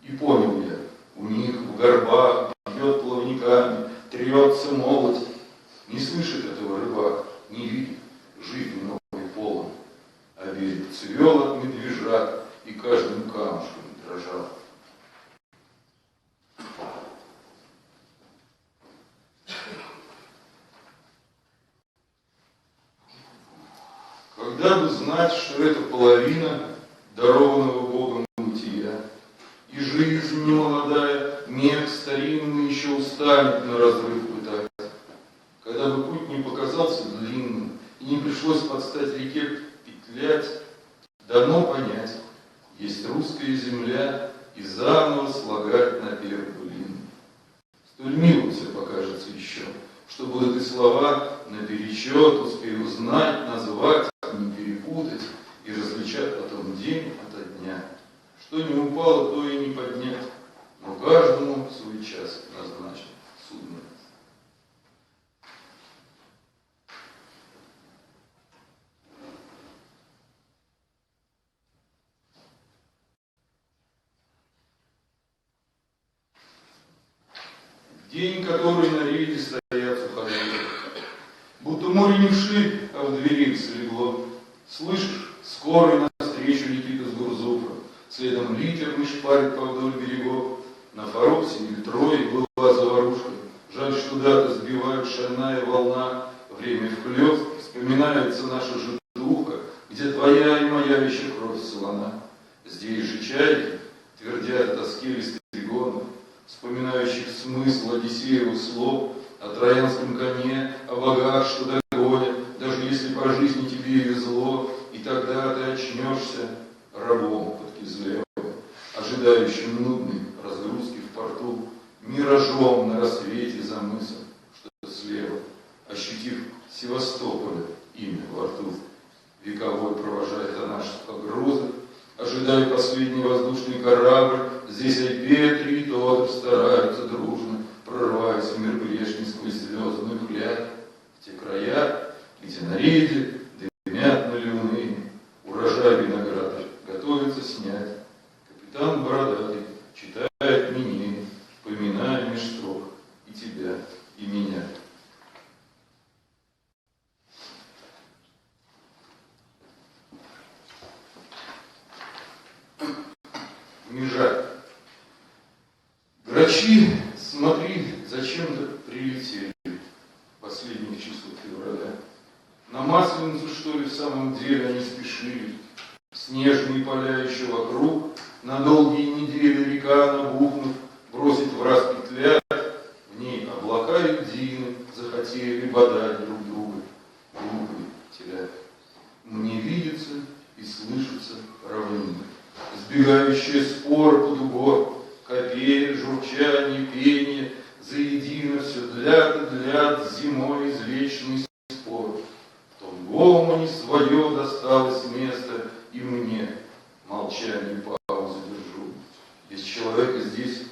S8: И понял я, у них в горбах бьет плавниками, трется молоть. Не слышит этого рыбак, не видит, жизни новой полон. А берег цвел от медвежат и каждым камушком дрожал. Когда бы знать, что это половина дарованного Богом бытия, и жизнь немолодая, мех старинный еще устанет на разрыв пытать. Когда бы путь не показался длинным, и не пришлось под стать реке петлять, дано понять, есть русская земля, и заново слагать на первую линию. Столь мило все покажется еще, что будут и слова наперечет, успею узнать, назвать, не перепутать, и различать потом день ото дня. Что не упало, то и не поднять, но каждому свой час назначен судно. День, который на рейде стоят суходолы. Будто море не вширь, а в двери слегло. Слышишь, скорый навстречу летит из Гурзуфа. Следом литерный шпарит повдоль берегов. На Фароксе или Трое была заварушка. Жаль, что даты сбивают шальная волна. Время вхлёст, вспоминается наша житуха, где твоя и моя еще кровь солона. Здесь же чайки твердят о тоске листригонов, вспоминающих смысл Одиссеевых слов, о троянском коне, о богах, что догонят, даже если по жизни тебе везло, и тогда ты очнешься рабом под Кизлевым, ожидающим нудной разгрузки в порту, миражом на рассвете за мысом, что слева, ощутив Севастополя имя во рту, вековой провожает она погрузы, ожидая последний воздушный корабль, здесь Айпетри и Тодор стараются дружно туман бородатый читает Минеев, поминая меж строк и тебя, и меня. Межа. Грачи, смотри, зачем-то прилетели последних часов февраля. На Масленицу, что ли, в самом деле они спешили. Снежные поля еще вокруг, на долгие недели река, набухнув, бросит в раз петлят, в ней облака и льдины захотели бодать друг друга, губы терять. Мне видится и слышится равнина, сбегающая спор под убор, копея, журчание, пение, заедино все длят и длят зимой извечный спор. В том гомоне свое досталось место и мне, молчание паузу держу. Без человека здесь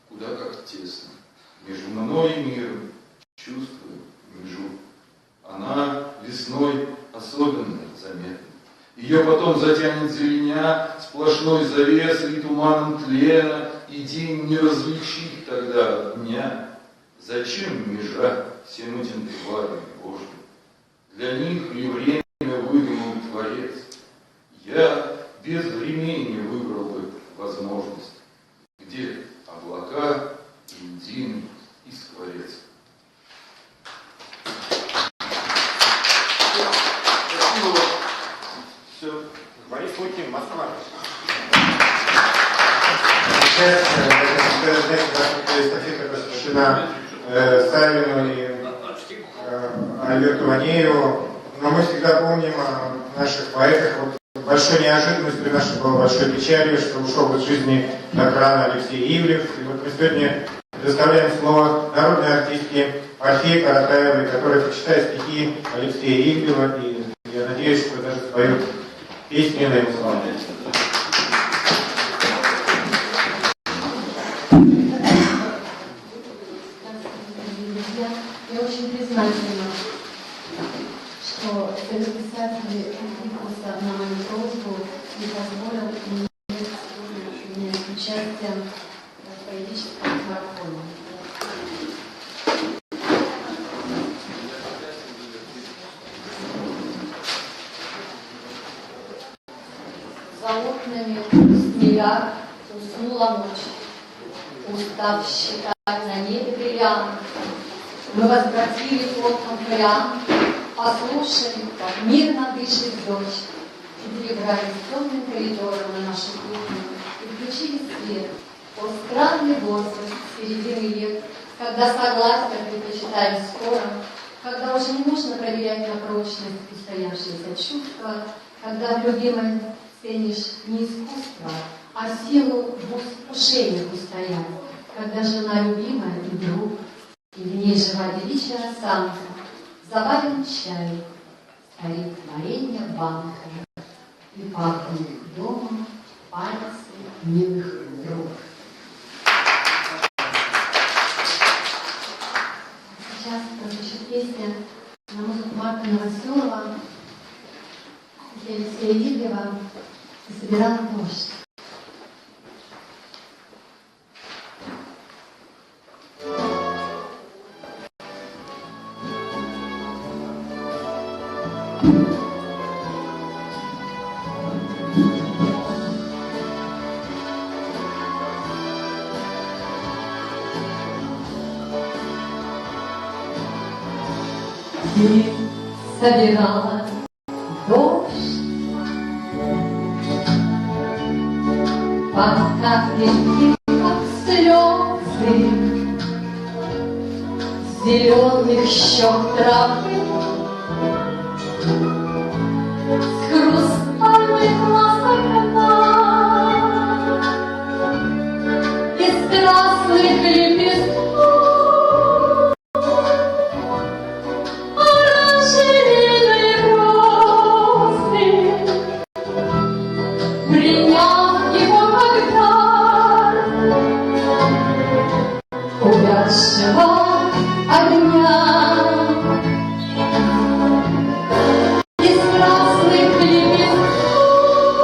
S8: куда как тесно, между мной и миром чувствую межу. Она весной особенно заметна. Ее потом затянет зеленя, сплошной завесой и туманом тлена, и день не различить тогда от дня. Зачем межа всем этим тварям Божьим? Для них ли время выдумал Творец? Я без времени выбрал бы возможность, где облака, льдины и скворец.
S2: Все. Борис Лукин, Москва. Эстафета посвящена Савину и Альберту Ванееву. Но мы всегда помним о наших поэтах. Вот большой неожиданностью нашей была большой печалью, что ушел из жизни так рано Алексей Ивлев. И вот мы сегодня предоставляем слово народной артистке Орфее Каратаевой, которая прочитает стихи Алексея Ивлева. И я надеюсь, что даже споет песни на его слова.
S4: Я очень признательна, что писатель откликнулся на мою просьбу и позволил мне принять участие в поэтическом марафоне. За окнами снега уснула ночь, устав считать на небе бриллиант. Мы возвратили окна вариант, послушали, как мирно дышит дождь, и перебрались темным коридором на нашу кухню, и включили свет. О, странный возраст середины век, когда согласия предпочитаем скоро, когда уже не нужно проверять на прочность устоявшиеся чувства, когда в любимой ценишь не искусство, а силу в ушениях устоять, когда жена любимая и друг, и в ней жива девичья осанка, заварен чай, стоит варенье в банках, и пахнет домом пальцы милых рук. Сейчас прозвучит песня на музыку Марка Новоселова, для Алексея Ивлева «И собирала дождь».
S9: Ты собирала дождь, покапельки, как слезы, зеленых щек травы, с хрустальной глазок она, из красных лепестков.
S4: Угасшего огня из красных лепестков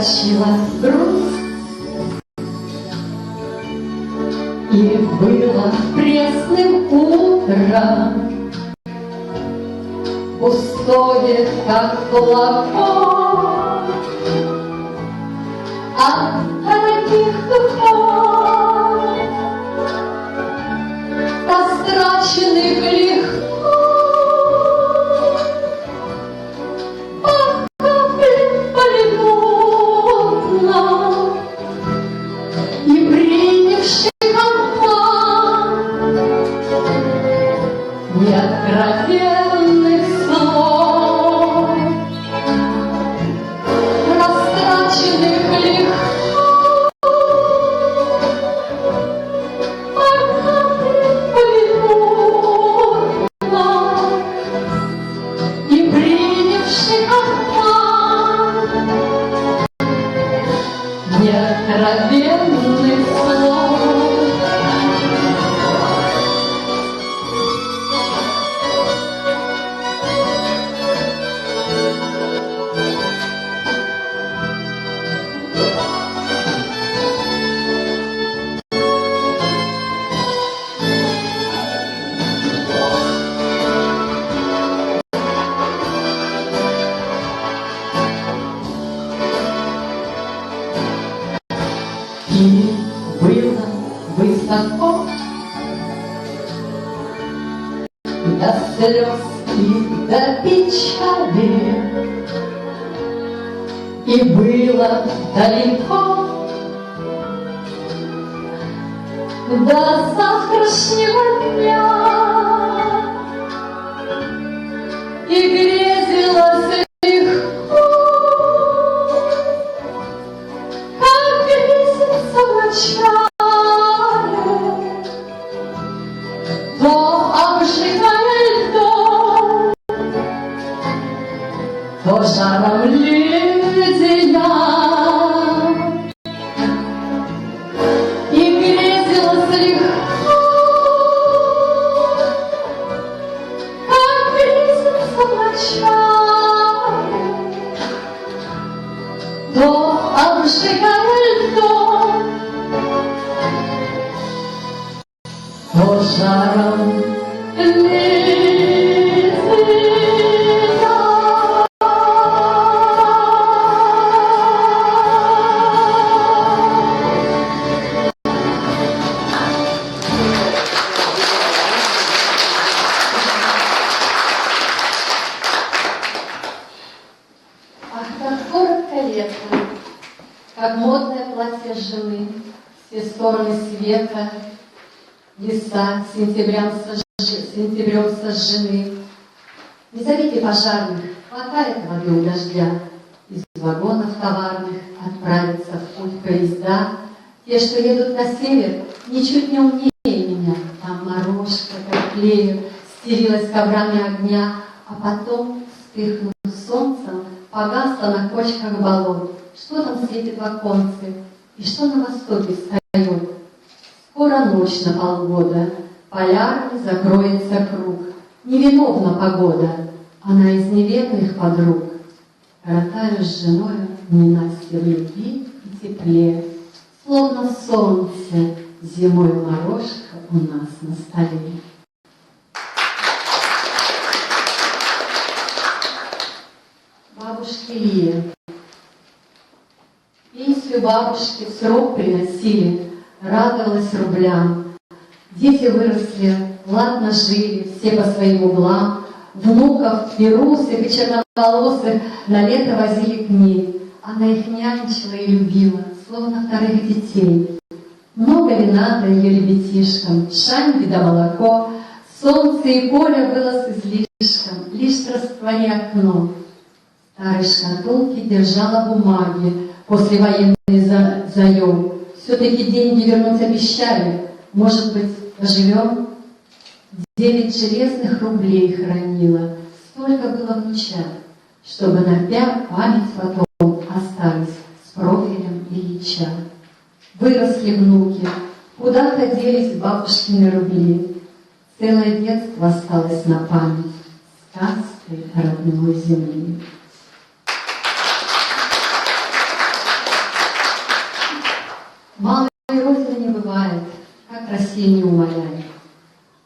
S9: омрачила грусть. И было пресным утром, пустое, как плафон, от дорогих духов, постраченных легко, по капле полинутно, и принявших неоткровенных слов, растраченных легко, по капле полинутно, и принявших обман неоткровенных слов. И было высоко, до слез и до печали, и было далеко до завтрашнего дня, и грезилось легко, как грезится в начале, то обжигая льдом, то жаром леденя. И грезилось легко, как грезится в начале, то обжигая льдом, то жаром леденя. Ах, как коротко лето, как модное платье жены, все стороны света, леса сентябрем сожжены. Не зовите пожарных, хватает воды у дождя. Из вагонов товарных отправятся в путь поезда. Те, что едут на север, ничуть не умнее меня. Там морожка, как клею, стелилась коврами огня, а потом, вспыхнув солнцем, погасла на кочках болот. Что там светит в оконце, и что на востоке встает? Скоро ночь на полгода, полярный закроется круг. Невиновна погода, она из неверных подруг. Коротаю с женою ненастье в любви и тепле, словно солнце зимой морожка у нас на столе. Бабушки Лия. Пенсию бабушки в срок приносили, радовалась рублям. Дети выросли, ладно жили, все по своим углам. Внуков и русых, и черноволосых на лето возили к ней. Она их нянчила и любила, словно вторых детей. Много ли надо ее ребятишкам, шаньки да молоко, солнце и поле было с излишком, лишь раствори окно. Старой шкатулки держала бумаги, послевоенный заем. Все-таки деньги вернуть обещали, может быть, поживем? 9 железных рублей хранила, столько было внучат, чтобы на память потом остались с профилем Ильича. Выросли внуки, куда-то делись бабушкины рубли. Целое детство осталось на память сказкой родной земли. Малой Родины не бывает, как Россия не умоляет.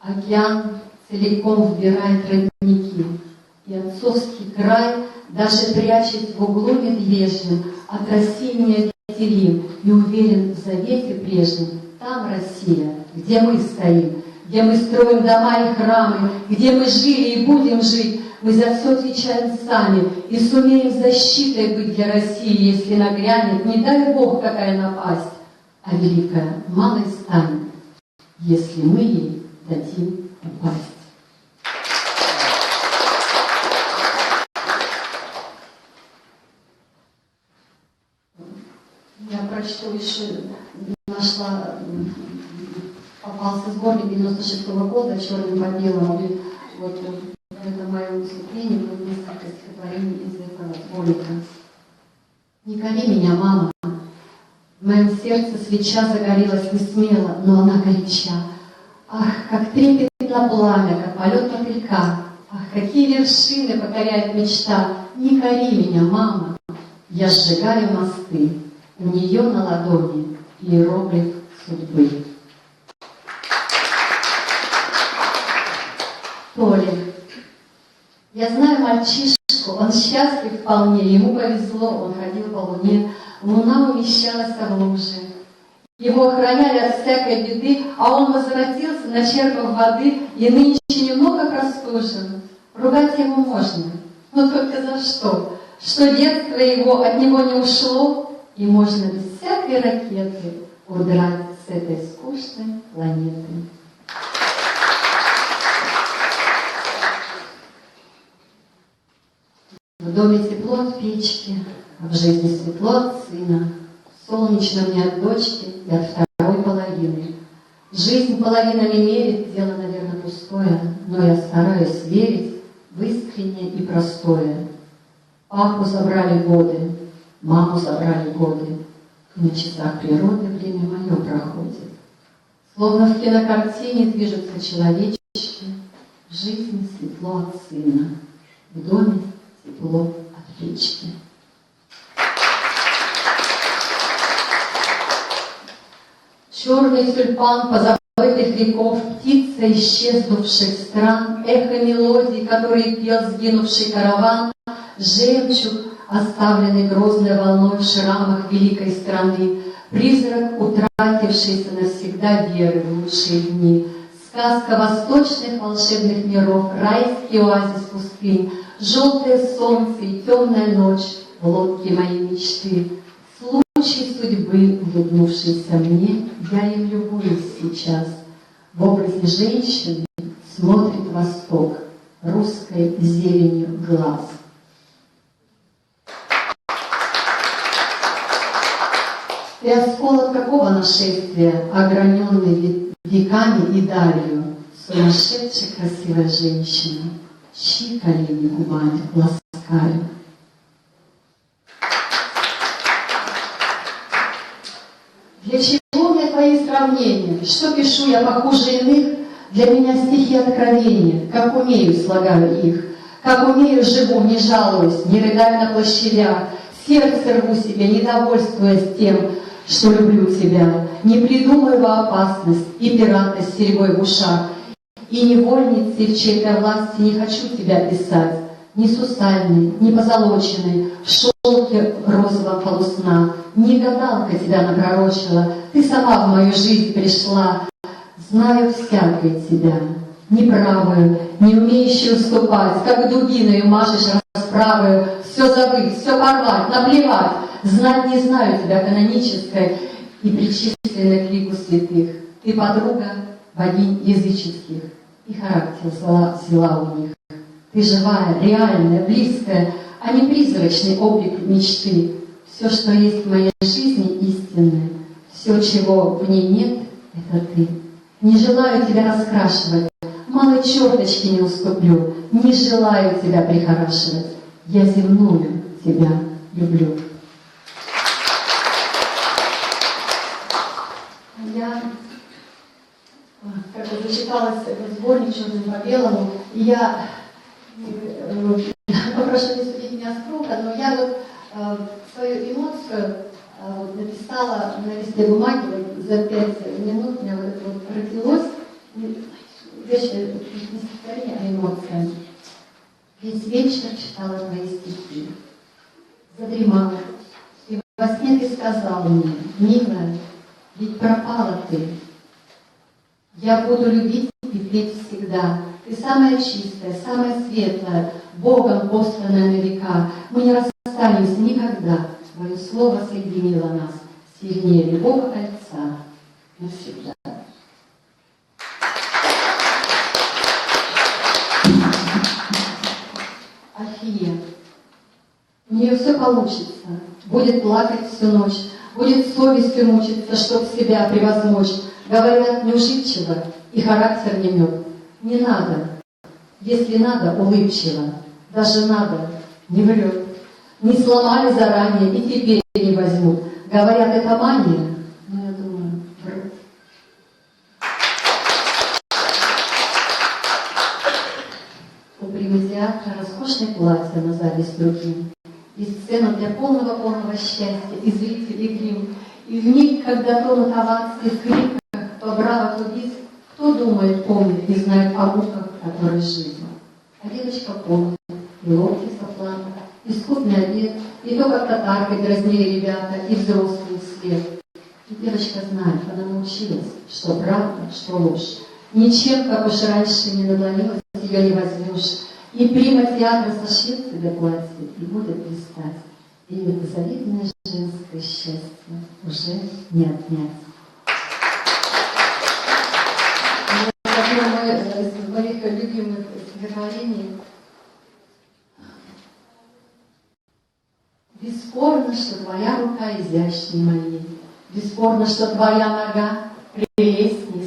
S9: Океан целиком вбирает родники, и отцовский край, даже прячась в углу медвежьем, от России неотделим и уверен в завете прежнем. Там Россия, где мы стоим, где мы строим дома и храмы, где мы жили и будем жить. Мы за все отвечаем сами и сумеем защитой быть для России, если нагрянет, не дай Бог, какая напасть, а великая малой станет, если мы ей дадим упасть. Я прочту еще, нашла, попался сборник 96-го года «Черным по белому». И вот это мое выступление, вот несколько стихотворений из этого сборника. «Не кори меня, мама, в моем сердце свеча загорелась не смело, но она горяча. Ах, как трепетно пламя, как полет мотылька. Ах, какие вершины покоряет мечта. Не кори меня, мама, я сжигаю мосты. У нее на ладони иероглиф судьбы». Поле. Я знаю мальчишку, он счастлив вполне, ему повезло, он ходил по луне, луна умещалась в луже. Его охраняли от всякой беды, а он возвратился, начерпав воды, и нынче немного простужен. Ругать его можно, но только за что? Что детство его от него не ушло, и можно без всякой ракеты удрать с этой скучной планеты. В доме тепло от печки, а в жизни светло от сына. Солнечно мне от дочки и от второй половины. Жизнь половинами мерит, дело, наверное, пустое, но я стараюсь верить в искреннее и простое. Папу забрали годы, маму забрали годы, и на часах природы время мое проходит. Словно в кинокартине движутся человечки, в жизни светло от сына, в доме тепло от печки. Черный тюльпан позабытых веков, птица исчезнувших стран, эхо мелодий, которые пел сгинувший караван, жемчуг, оставленный грозной волной в шрамах великой страны, призрак, утратившийся навсегда веры в лучшие дни, сказка восточных волшебных миров, райский оазис пустынь, желтое солнце и темная ночь в лодке моей мечты. Случай судьбы, улыбнувшийся мне, я им любуюсь сейчас. В образе женщины смотрит восток русской зеленью глаз. Ты осколок какого нашествия, ограненный веками и далью, сумасшедшая красивая женщина, чьи колени губами ласкаю. Для чего мне твои сравнения? Что пишу я похуже иных? Для меня стихи откровения, как умею, слагаю их, как умею, живу, не жалуюсь, не рыдаю на площадях, сердце рву себе, недовольствуясь тем, что люблю тебя, не придумываю опасность и пирата с серьгой в ушах, и невольницей в чьей-то власти не хочу тебя писать, ни сусальный, ни позолоченный, в шелке розового полусна, не гадалка тебя напророчила, ты сама в мою жизнь пришла, знаю всякое тебя, неправую, не умеющую уступать, как дубиною машешь расправою, все забыть, все порвать, наплевать, знать не знаю тебя канонической и причисленной к лику святых. Ты подруга богинь языческих, и характер взяла у них. Ты живая, реальная, близкая, а не призрачный облик мечты. Все, что есть в моей жизни, истинное. Все, чего в ней нет, это ты. Не желаю тебя раскрашивать, малой черточки не уступлю, не желаю тебя прихорашивать. Я земную тебя люблю. Я как бы зачиталась этот сборник «Черным по белому», и я попрошу не судить меня строго, но я вот свою эмоцию вот написала на листе бумаги вот, за 5 минут, у меня вот это вот родилось, вещи не стихотворение, а эмоция. Весь вечер читала твои стихи, задремала, и во сне ты сказал мне: милая, ведь пропала ты. Я буду любить и петь всегда. Ты самая чистая, самая светлая, Богом посланная на века. Мы не расстанемся никогда. Твое слово соединило нас сильнее любого кольца навсегда. Афия. У нее все получится. Будет плакать всю ночь, будет совестью мучиться, чтоб себя превозмочь. Говорят, неуживчиво и характер не мед. Не надо, если надо, улыбчиво. Даже надо, не врет. Не сломали заранее и теперь не возьмут. Говорят, это мания, но я думаю, врут. У привозиатора роскошное платье на зависть другим. И сцена для полного счастья, и зрители, и грим. И в миг, когда тонут овации в криках, то браво, то бис, кто думает, помнит, не знает о муках, которые жизнь. А девочка помнит, и лодки с оплата, и скудный обед, и то, как татаркой дразнили ребята, и взрослый след. И девочка знает, она научилась, что правда, что ложь. Ничем, как уж раньше не надломилась, ее не возьмешь. И прима театра сошьет себе платье и будет блистать. И это завидное женское счастье уже не отнять. Одно из моих любимых стихотворений. Бесспорно, что твоя рука изящнее моей. Бесспорно, что твоя нога прелестнее и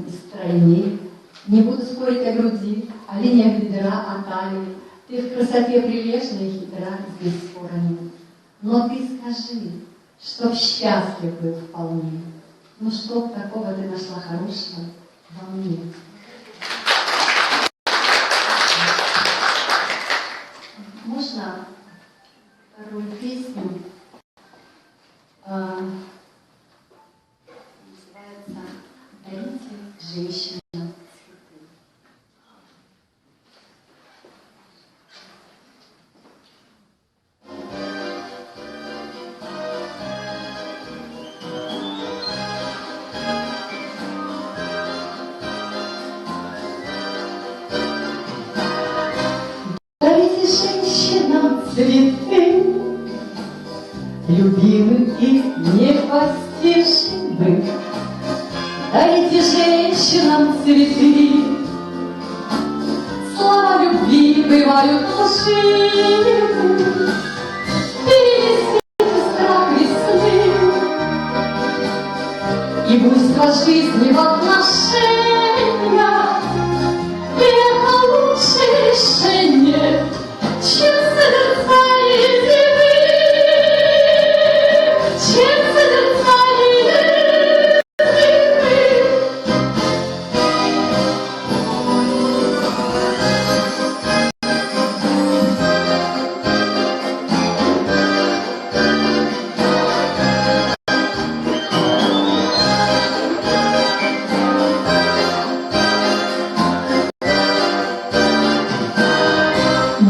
S9: стройней. Не буду спорить о груди, о линиях бедра, о талии. Ты в красоте прилежная и хитра, здесь спора нет. Но ты скажи, чтоб счастлив был вполне. Ну чтоб такого ты нашла хорошего во мне. Можно вторую песню? Называется «Дарите женщинам цветы».
S1: Дарите женщинам цветы, любимых и непостижимых. Дарите женщинам цветы, слова любви бывают лживы. Перенесите страх весны, и пусть по жизни в отношениях это лучшее решение, чем созерцание зимы, чем созерцание зимы.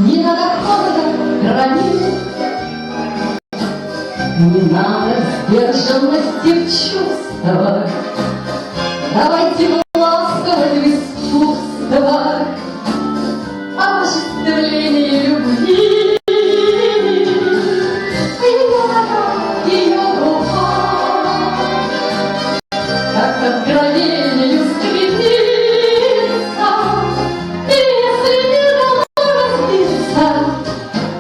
S1: Не надо холода, границ, не надо сдержанности в чувствах. Давайте ласковать в искусствах осуществление любви. Ее нога, ее рука, как откровению стремится. И если не дано разбиться,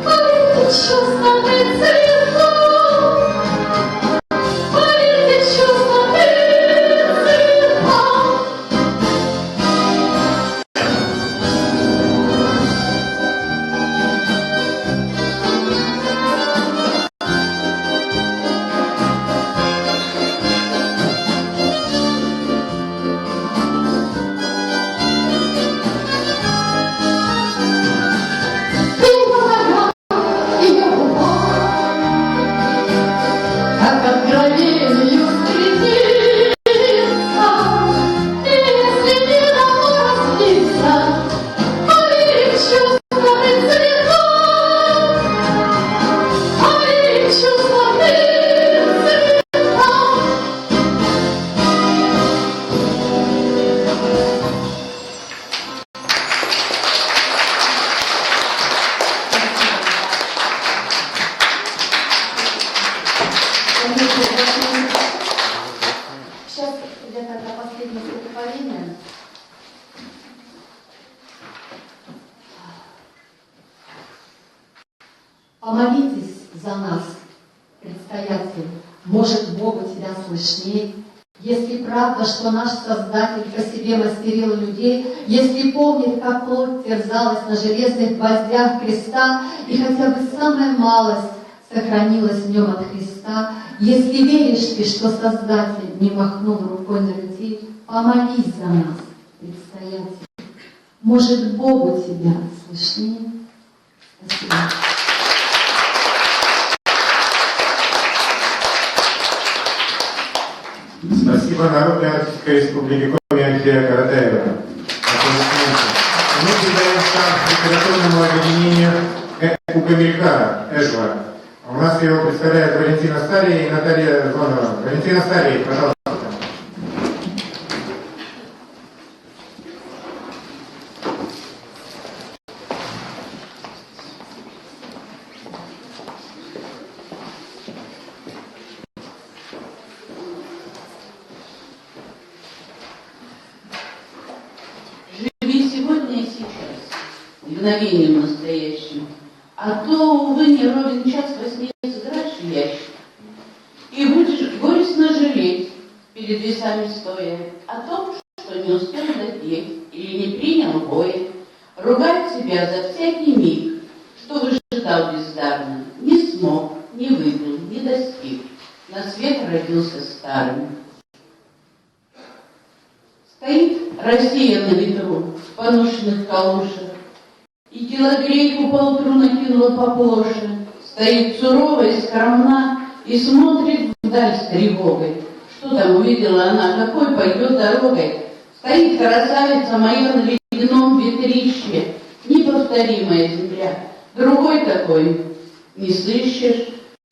S1: поверьте, чувством и цветом, поверьте, чувством и
S9: Помолитесь за нас, предстоятель, может, Богу тебя слышней. Если правда, что наш Создатель по себе мастерил людей, если помнит, как плоть терзалась на железных гвоздях креста, и хотя бы самая малость сохранилась в нем от Христа, если веришь ты, что Создатель не махнул рукой на людей, помолись за нас, предстоятель. Может, Богу тебя слышнее. Спасибо.
S2: Спасибо Народной Артистской Республике Коми Альфея Каратаева. Мы передаем шанс литературному объединению Укамилька Эжва. У нас его представляют Валентина Стария и Наталья Звонова. Валентина Стария, пожалуйста.
S6: Мгновением настоящим, а то, увы, не ровен час во сне сыграешь в ящик, и будешь горестно жалеть, перед весами стоя, о том, что не успел допеть или не принял боя, ругать себя за всякий миг, что выжидал бездарно, не смог, не выпил, не достиг, на свет родился старым. Стоит Россия на ветру в поношенных калушах, и телогрейку поутру накинула поплоше, стоит сурово и скромна и смотрит вдаль с тревогой. Что там увидела она, какой пойдет дорогой? Стоит красавица моя на ледяном ветрище, неповторимая земля. Другой такой не сыщешь.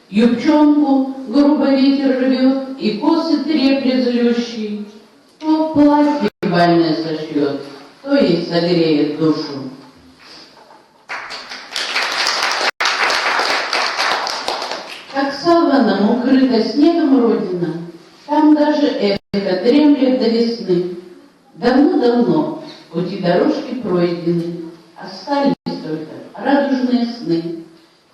S6: Юбчонку грубо ветер рвет, и косы треплет злющий. То платье бальное сошьет, то ей согреет душу. Как саваном укрыта снегом родина, там даже эхо дремлет до весны. Давно-давно пути дорожки пройдены, остались только радужные сны.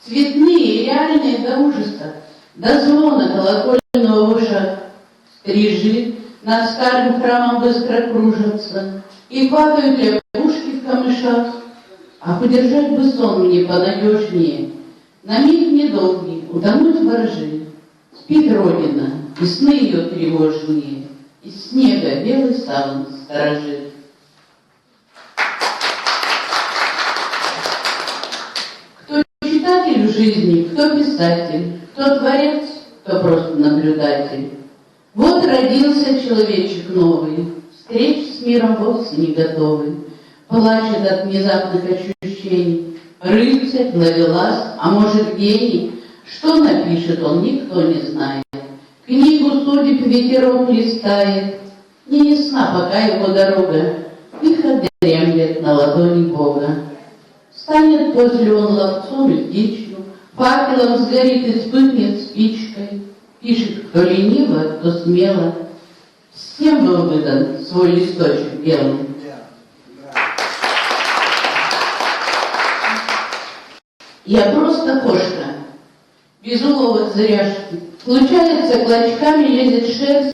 S6: Цветные и реальные до ужаса, до звона колокольного в ушах. Стрижи над старым храмом быстро кружатся, и падают лягушки в камышах. А подержать бы сон мне понадежнее, на миг недолгий утонуть во ржи. Спит Родина, и сны ее тревожнее, из снега белый саван сторожит. Кто читатель в жизни, кто писатель, кто творец, кто просто наблюдатель. Вот родился человечек новый, встреч с миром вовсе не готовый, плачет от внезапных ощущений. Рыцарь, ловелас, а может гений, что напишет он, никто не знает. Книгу судеб ветерок листает, не ясна пока его дорога, тихо дремлет на ладони Бога. Станет после он ловцом и дичью, факелом сгорит и вспыхнет спичкой, пишет кто лениво, кто смело. Всем был выдан свой листочек белый. Я просто кошка, без уловок зряшки. Случается, клочками лезет шерсть,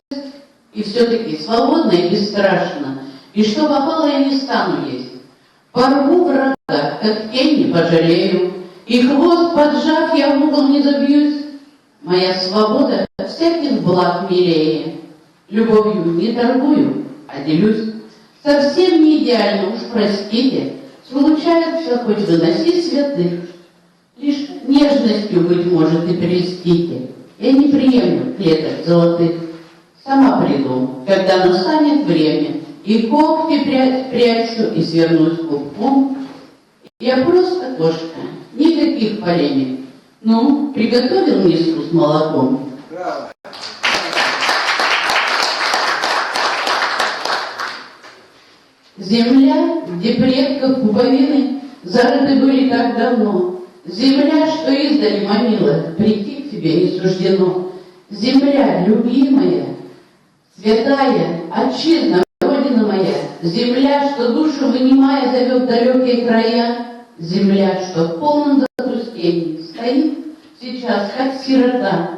S6: и все-таки свободно и бесстрашно. И что попало, я не стану есть. Порву врага, как тень не пожалею, и хвост поджав, я в угол не забьюсь. Моя свобода всяких благ милее. Любовью не торгую, а делюсь. Совсем не идеально, уж простите, случается, хоть выноси святых. Лишь нежностью, быть может, и прельстите. Я не приемлю клеток золотых. Сама приду, когда настанет время, и когти прячу, и свернусь клубком. Я просто кошка, никаких полемик. Ну, приготовил миску с молоком? Земля, где предков пуповины зарыты были так давно. Земля, что издали манила, прийти к тебе не суждено. Земля, любимая, святая, отчизна, родина моя. Земля, что душу вынимая зовет далекие края. Земля, что в полном запустении
S4: стоит сейчас, как сирота.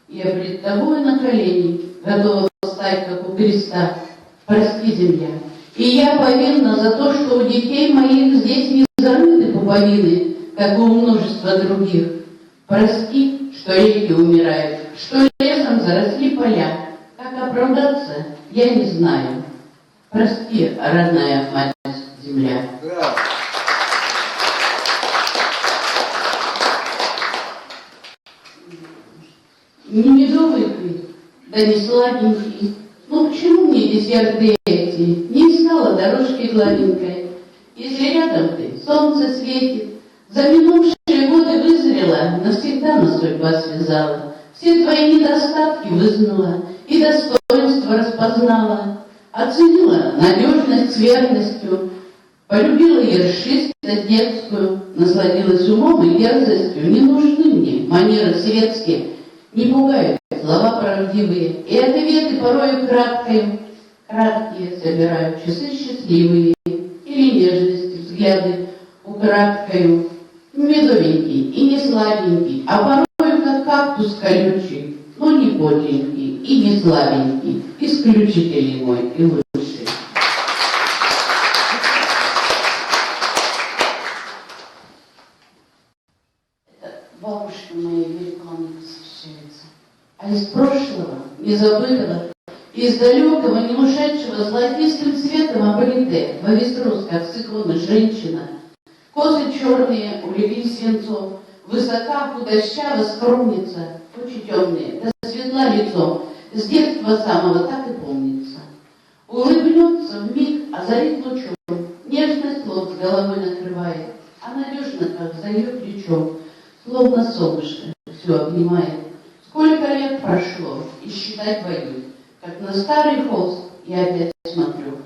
S4: Я пред тобой на колени, готова встать, как у креста. Прости, земля. И я повинна за то, что у детей моих здесь не зарыты пуповины, как у множества других. Прости, что реки умирают, что лесом заросли поля. Как оправдаться, я не знаю. Прости, родная мать земля. Не медовый ты, да не сладенький. Ну к чему мне десерты эти? Не искала дорожки гладенькой. Если рядом ты, солнце светит, за минувшие годы вызрела, навсегда нас судьба связала. Все твои недостатки вызнала и достоинство распознала. Оценила надежность с верностью, полюбила ершистость детскую, насладилась умом и дерзостью. Не нужны мне манеры светские, не пугают слова правдивые, и ответы порою краткие собирают часы счастливые, или нежности взгляды украдкою. Медовенький и не сладенький, а порою как кактус колючий, но не подленький и не слабенький, исключительный мой и лучший. Это бабушка моя великолепно посвящается. А из прошлого, незабытого, из далекого, не ушедшего, золотистым цветом облитая, во весь рост, как с иконы, женщина. Косы черные улеглись свинцом, высока, худощава, скромница, очи темные, да светла лицом, с детства самого так и помнится. Улыбнется вмиг, озарит лучом, нежность слов с головой накрывает, а надежно, как за ее плечом, словно солнышко все обнимает. Сколько лет прошло, и считать боюсь, как на старый холст я опять смотрю.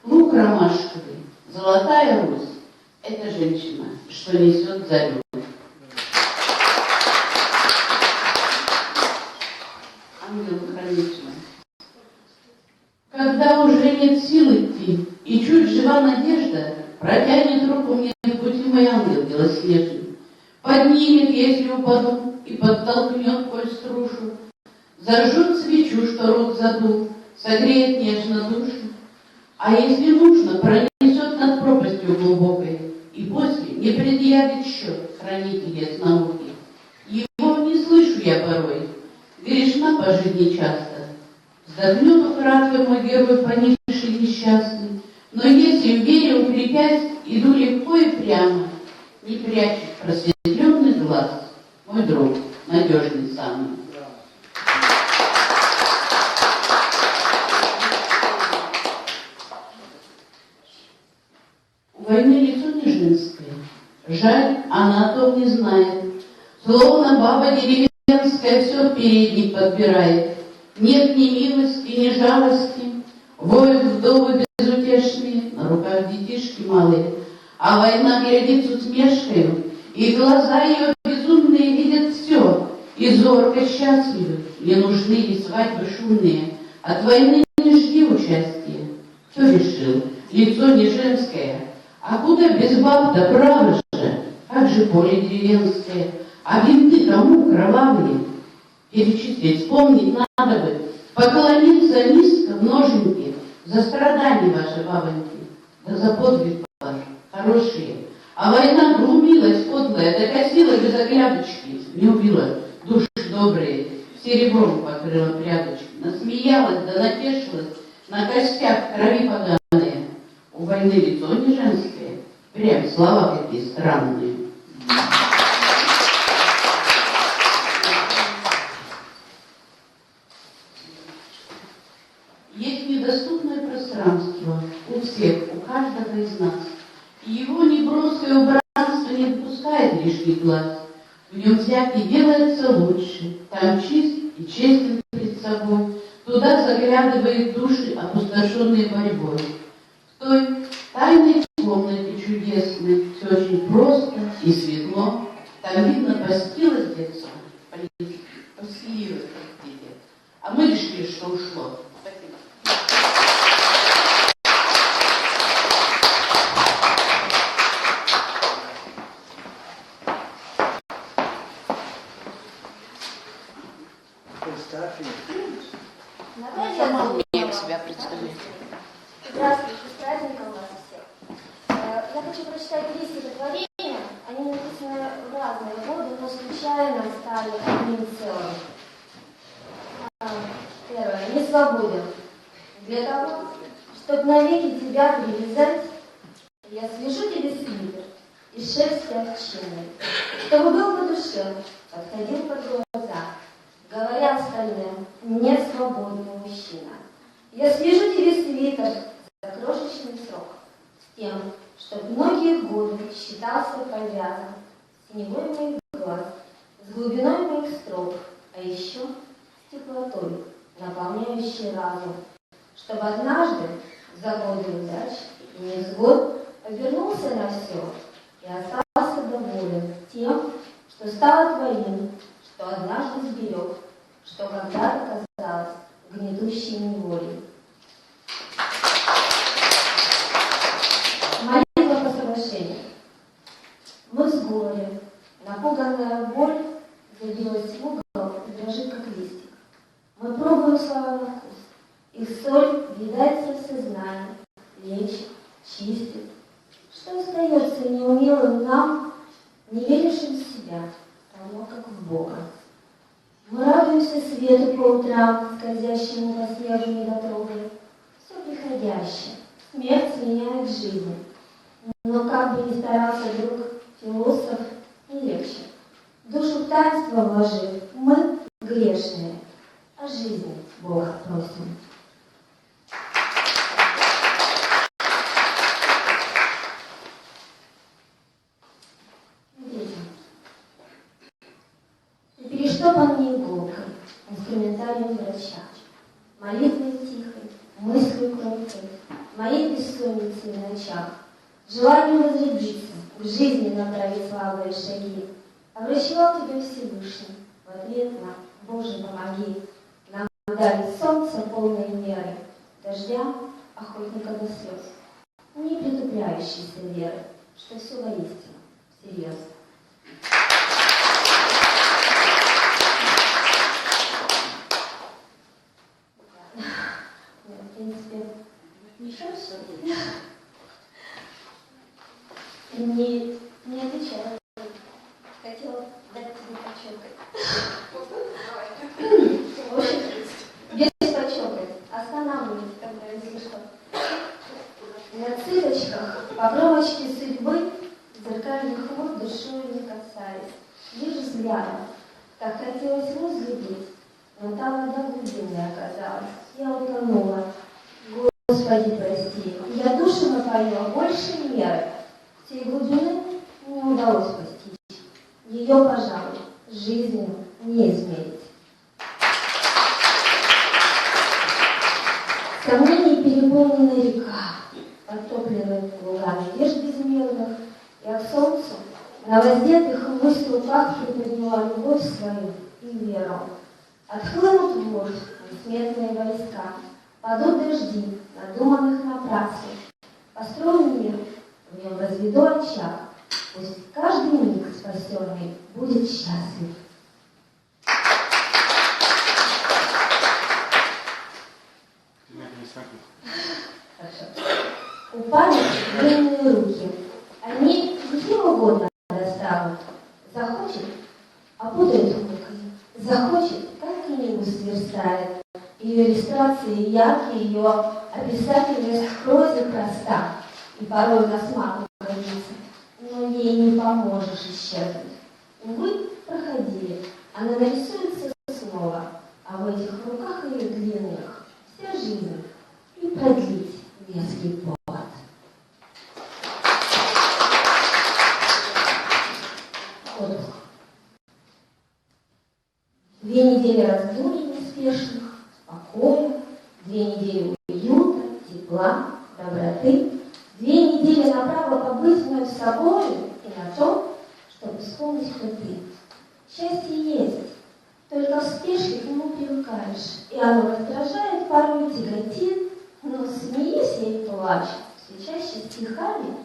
S4: Лук ромашковый, золотая Русь, это женщина, что несет зарю. Ангел-хранитель. Когда уже нет сил идти, и чуть жива надежда, протянет руку мне в пути мой ангел белоснежный. Поднимет, если упаду, и подтолкнет, коль струшу. Зажжет свечу, что рот задул, согреет нежно душу. А если нужно, пронесет над пропастью глубокой, и после не предъявит счет хранитель яснорукий. Его не слышу я порой, грешна пожить нечасто. Вздохнет украдкой мой герой поникший несчастный, но если в вере укрепясь, иду легко и прямо, не прячет просветленный глаз, мой друг, надежный самый. У войны лицо не женское, жаль, она о том не знает. Словно баба деревенская все в передник подбирает. Нет ни милости, ни жалости, воют вдовы безутешные, на руках детишки малые. А война глядит с усмешкою, и глаза ее безумные видят все, и зорко счастливы, не нужны ли свадьбы шумные. От войны не жди участия. Кто решил? Лицо не женское. А куда без баб, да право же? Как же поле деревенское? А бинты кому кровавые? Перечислить, вспомнить надо бы. Поклониться низко в ноженьки за страдания ваши бабоньки, да за подвиг ваш, хорошие. А война глумилась подлая, докосила без оглядочки, не убила души добрые, серебром покрыла прядочки, насмеялась да натешилась, на костях крови поганые. У войны лицо не женское, прям слова какие странные. Есть недоступное пространство у всех, у каждого из нас. И его неброское убранство не допускает лишний глаз. В нем всякий делается лучше, там чист и честен перед собой. Туда заглядывает души, опустошенные борьбой. В той тайной комнате чудесной все очень просто и светло. Там видно постилось детство, поселилось, простите. А мы решили, что ушло. Спасибо.
S6: себя представить.
S11: Здравствуйте, с праздником вас всех. Я хочу прочитать 3 стихотворения. Они написаны в разные годы, но случайно стали одним целым. Первое. Не свободен. Для того, чтобы навеки тебя привязать, я свяжу тебе свитер из шерсти овчины, чтобы был по душе, подходил под глаза, говоря остальным, не свободный мужчина. Я свяжу тебе свитер за крошечный срок, с тем, чтоб многие годы считался повязан синевой моих глаз, с глубиной моих строк, а еще с теплотой, наполняющей разум, чтобы однажды за годы удач и невзгод обернулся на все и остался доволен тем, что стало твоим, что однажды сберег, что когда-то казалось гнетущей неволей. Молитва по соглашению. Мы с горем, напуганная боль забилась в угол и дрожит, как листик. Мы пробуем слова на вкус. Их соль въедается в сознание, лечит, чистит. Что остается неумелым нам, не верящим в себя, равно как в Бога? Мы радуемся свету по утрам, скользящему по снегу недотрогой. Все приходящее, смерть меняет жизнь. Но как бы ни старался друг философ, не легче. Душу в таинство вложив, мы грешные, о жизни Бога просим. Перештопанной иголкой, инструментарием врача, молитвой тихой, мыслью кроткой, моей бессонницей в ночах, желанием возродиться, к жизни направить слабые шаги, обращал тебя Всевышний в ответ на «Боже, помоги!» Нам дали солнце полной меры, дождя, охотника до слез, не притупляющейся веры, что все воистину серьезно. В принципе, ничего, что ли? Не отвечаю. Хотела дать тебе почокать. В общем, без почокать. Останавливайтесь, когда если что. На цыпочках по кромочке судьбы зеркальных вод душой не касались. Лишь взглядом. Так хотелось возлюбить, но там вода глубинная оказалась. Я утонула. Господи, прости. Я душу напою, а больше меры. Всей глубины не удалось постичь. Ее, пожалуй, жизнью не измерить. Сомнений переполнена река, подтопленная лугами веж безмерных, я к солнцу на воздетых ввысь руках приподняла любовь свою и веру. Отхлынут в морь несметные войска, падут дожди, надуманных напрасно. Построю мир, в нем разведу очаг, пусть каждый миг спасенный будет счастлив. Хорошо. Упали длинные руки, они каким угодно достанут. Захочет, опутает рукой, захочет, как книгу сверстает. Ее иллюстрации яркие, ее описательность в прозе проста, и порой на смаку годится, но ей не поможешь исчезнуть. Увы, проходили, она нарисуется снова, а в этих руках ее длинных вся жизнь и продлить веский повод. Отдых. 2 недели раздумий неспешных, покоя, 2 недели уюта, тепла, доброты, 2 недели направо побыть вновь собой и на том, чтобы вспомнить, кто ты. Счастье есть, только в спешке к нему привыкаешь, и оно раздражает, порой тяготит, но смеюсь я и плачу, все чаще стихами,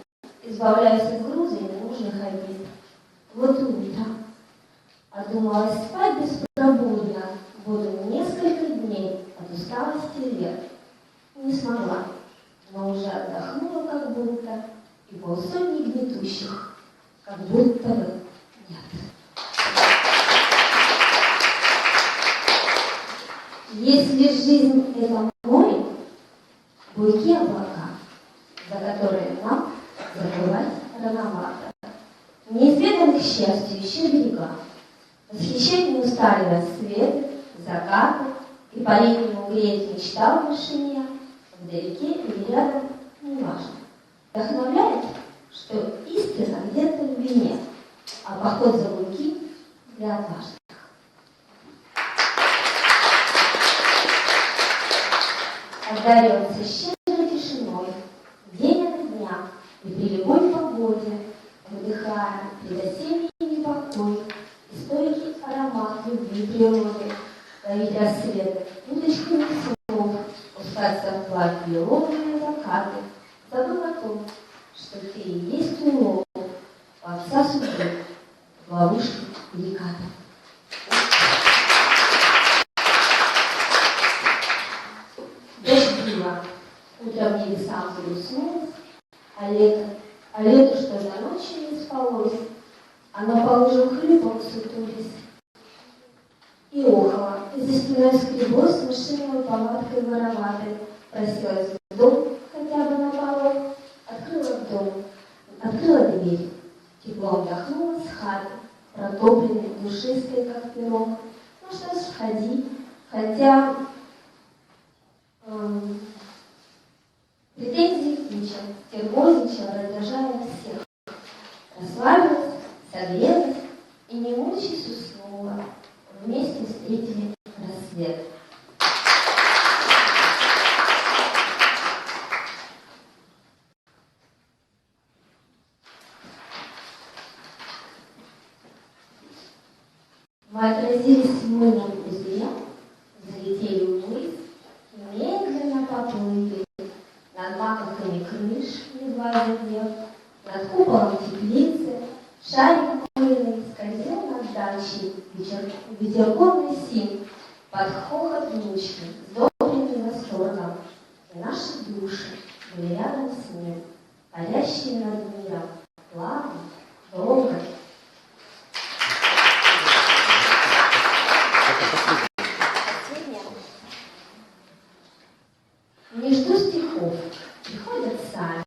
S11: избавляясь от груза и ненужных обид. Вот утро. Одумалась спать беспробудно, буду несколько дней от усталости лет. Не смогла, но уже отдохнула как будто, и полсотни гнетущих, как будто бы нет. Если жизнь — это море, буйки облака, за которые нам забывать рановато. Неизведанных счастью еще берега, восхищать не устали рассветы, закаты, и по-летнему греть мечта в вышине, вдалеке или рядом, неважно. Вдохновляет, что истина где-то в вине, а поход за буйки для отважных. Одариваться щедрой тишиной, день ото дня, и при любой погоде, выдыхая предосенний непокой, и стойкий аромат любви природы, ловить рассветы удочками снов, пускаться в плавь лиловые закаты, забыл о том, что ты и есть улов, ловца судьбы, в ловушке переката. Дождь била, утром небесам загрустнулось, а лето, что за ночью не спалось, оно по лужам хлюпом сутулись. И охала, и за спиной скреблось мышиной палаткой вороватой, просилась в дом, хотя бы на порог, открыла дверь, теплом вдохнула с хаты, протопленной, душистой, как пирог. Ну что ж, входи, хотя претензий куча, термозничала, раздражая всех. Расслабилась, согрелась и, не мучаясь, уснула. Вместе встретили рассвет. Мы отразились в мыльном пузыре, залетели ввысь, медленно поплыли над маковками крыш, едва задев, над куполом теплицы, шарик пыльный скользил над дачей, ветерком лисин, под хохот внучки, сдобренный восторгом. И наши души были рядом с ним, парящие над миром, плавно, долго. Не жду стихов, приходят сами,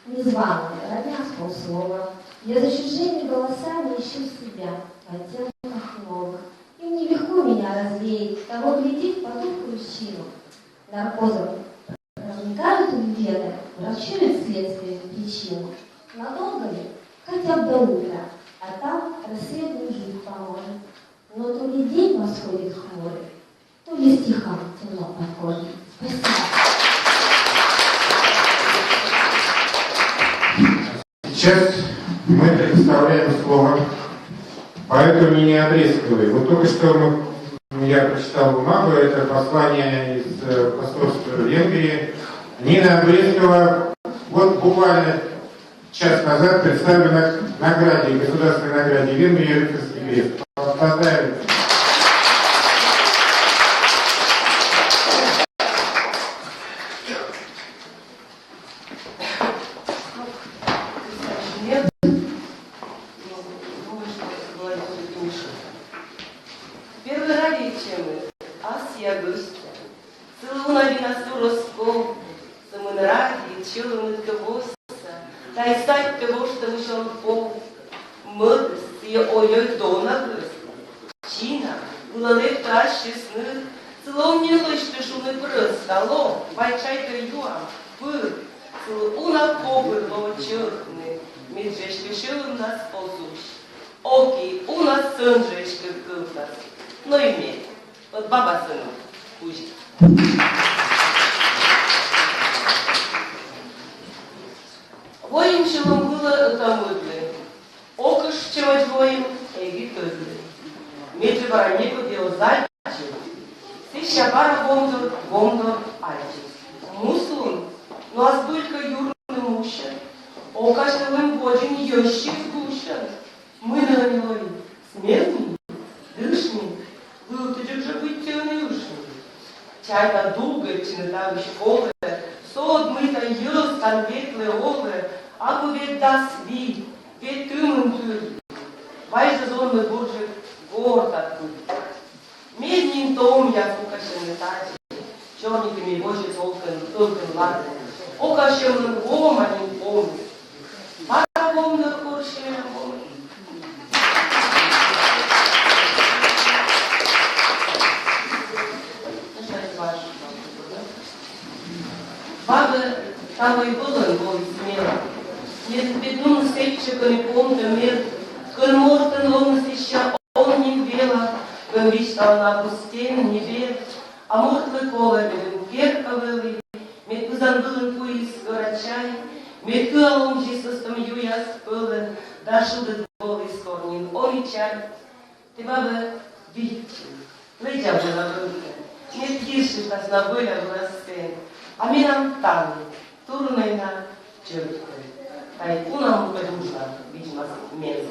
S11: незваные, родня с полслова. Я за чужими голосами ищу себя в оттенках новых. Им нелегко меня развеять, того глядеть по ту кручину. Наркозом проникают в вены, врачуют следствие причину. Надолго ли? Хотя бы до утра, а там рассветный жив поможет. Но то ли день восходит хмурый, то ли стихам темно под кожей. Спасибо.
S2: Сейчас мы предоставляем слово поэту Нине Обрезковой. Вот только что я прочитал бумагу, это послание из посольства Венгрии. Нина Обрезкова вот буквально час назад представлена награде, государственной награде Венгрии «Рыцарский крест». Поздравляю.
S6: Окей, у нас сын жечка кылка. Ну и мне. Вот баба сыну. Пусть. Воим челом было там выгли. Окыш чего двоим, эги тозли. Меджи баранику дел зайчу. Сища бара бомдор альчи. Муслун, ну а столько юрный муща. Окашевым боджин ёщик сгущен. Мы на милой смертный, дышный, был ты же быть темный ушный.
S10: Чайка дуга, чината школы, сод мыта юз, конвектлы олы, а вет да сви, вет тымын тюр. Вайжа зонны буржик горд откуда. Меднин том я сукашены тачи, черниками божий толкан ладно. Окашемным гом, а не помню. Пара помню, куршем, помню. Бабы там и было смело. Не бедным степчиком и помню мир, коль мортен он еще он не вела, коль вистал на пустыне не вер, а мертвый колы герка вели, мед кузан был пуис горачай, мед куалом жисостом юя спылен, дашу до дволи скорнин, он и чай. Ты бабы видите, летя была рука, не тише нас на выля в расте. А ми нам там, турной на черткой. Тайкуна мука нужна, видимо, мерзость.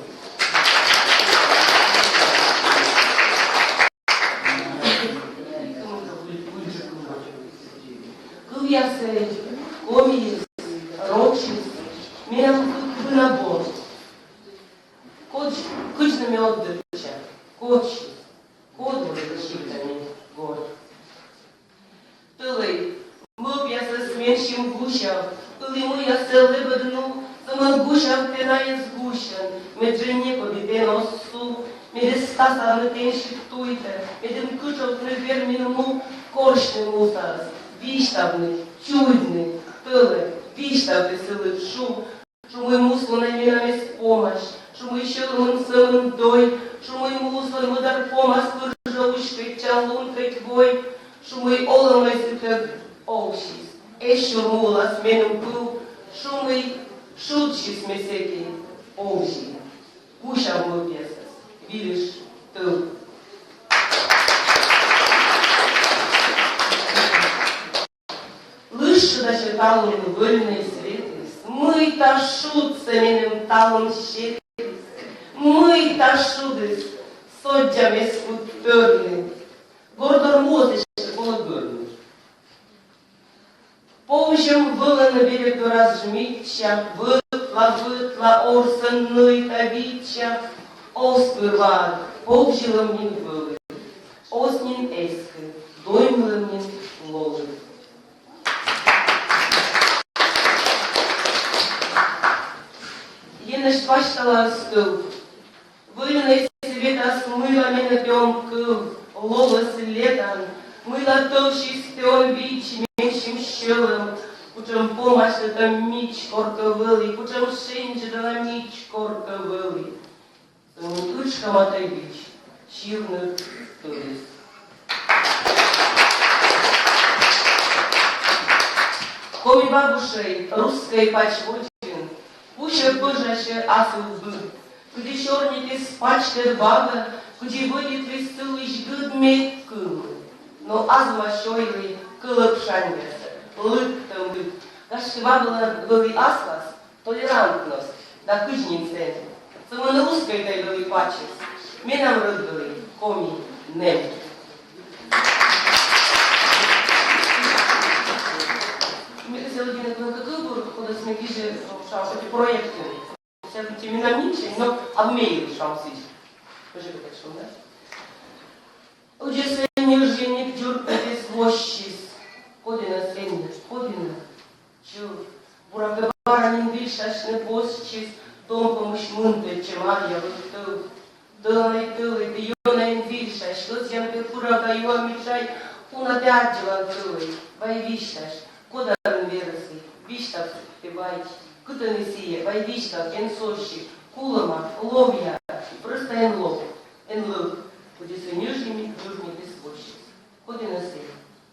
S10: Кыльясы, комиес, рокшис, ми нам тут набор. Кучными отдыхача, кочи, кодлы защитами гор. Тылы. Мов я се смерщим гущав, коли моя сели бедну, самим гущав тинає згущен, медже не побідено су, меде стаса метен шиптуйте, медем кучов неверміному коршни мутас, віштавний, чудний, тиле, віштав веселив шум, шумой мусло намінами спомаш, шумой щеломим самим дой, шумой мусло мудар помас, куржовушкой чалункой твой, шумой оломой сипер Олшис, ещурмула с меном пыл, шумый, шутчис месеки, олши, куша млопесас, видишь, тыл. Лыжи даже талом вольные светы, мы ташут с менем талом щеты, мы ташудыс, соддями скутперны, гордор мозыш, полугорны. Повжем было на берегу разжмитча, вытла орсенной тавича, оспырва, повжилом нин вылы, оснин эскы, доймлым нин ложи. Енеш паштала стыл, выльный света смыла меня пьем кыл, лолос летом, мыла толщий стён бич, меньшим щелом, кучем помощь это мич корковылый, кучем шинчи да на мич корковылый. Самым тучком отойбич, щивных турист. Коми бабушей русской почвочин, пуще пыжаще асыл был, куди черники спачкает баба, куди выйдет веселый жгыт мей кыл. Но азма щойлый кылып шаньгес, лыктым лык. Кашкива были аслас, толерантность, да кыжнице. Самын русской дай были пачес, менам рыдбыли, коми, нем. Ми хотіли б на какую хода смекиже шансы проекты. Сейчас эти минамничи, но обмеяли шансы. Скажи, как это, да? Uđe njuženi džurpete svošis, kodina sendeš, kodina, čur, buraka baranin višašne posčis, dom pomoć munte, čemarja vrtov, dălai tălai, de ionain višaš, lăzjan pe furaga ioa mičaj, una te argelan tălai, vai višaš, kodarin verasi, vištav te vaici, câtă nesie, vai vištav, en soši, kulama, lovia, prăsta en lov, en lăv, Uđe se njužnimi džurnjete svošis. Kodina se,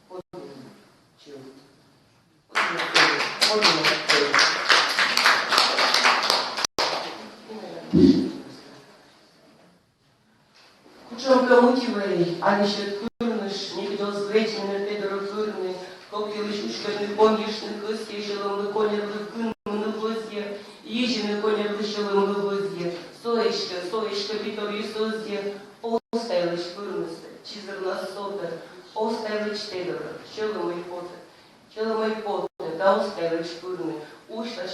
S10: kodina, čil. Kodina se. Kučom kamutivai, anišet kurnăš, nekdo zvečnene pedoro kurnă, kopiliš uškarni konjišni kăstie, želămlă konerlă kânmână văzje, ižină konerlă želămlă văzje, soișcă, vitoriu săzje, Ostailish pırmısı, çizirna soda, ostailish tedora.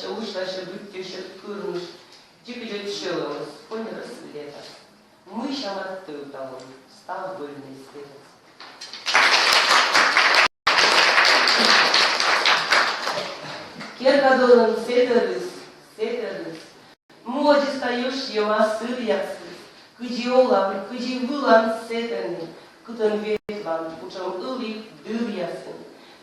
S10: ще ушла, ще будьте, ще курнуш, тільки же чило, спонь розсліта. Ми ще мартутало, став вольний світець. Керкадолun seteriz, Моди стаешь ема сырьясыз, кыжи олам, кыжи вылан сетени, кытын ветлан, пучам ыли дырьясын.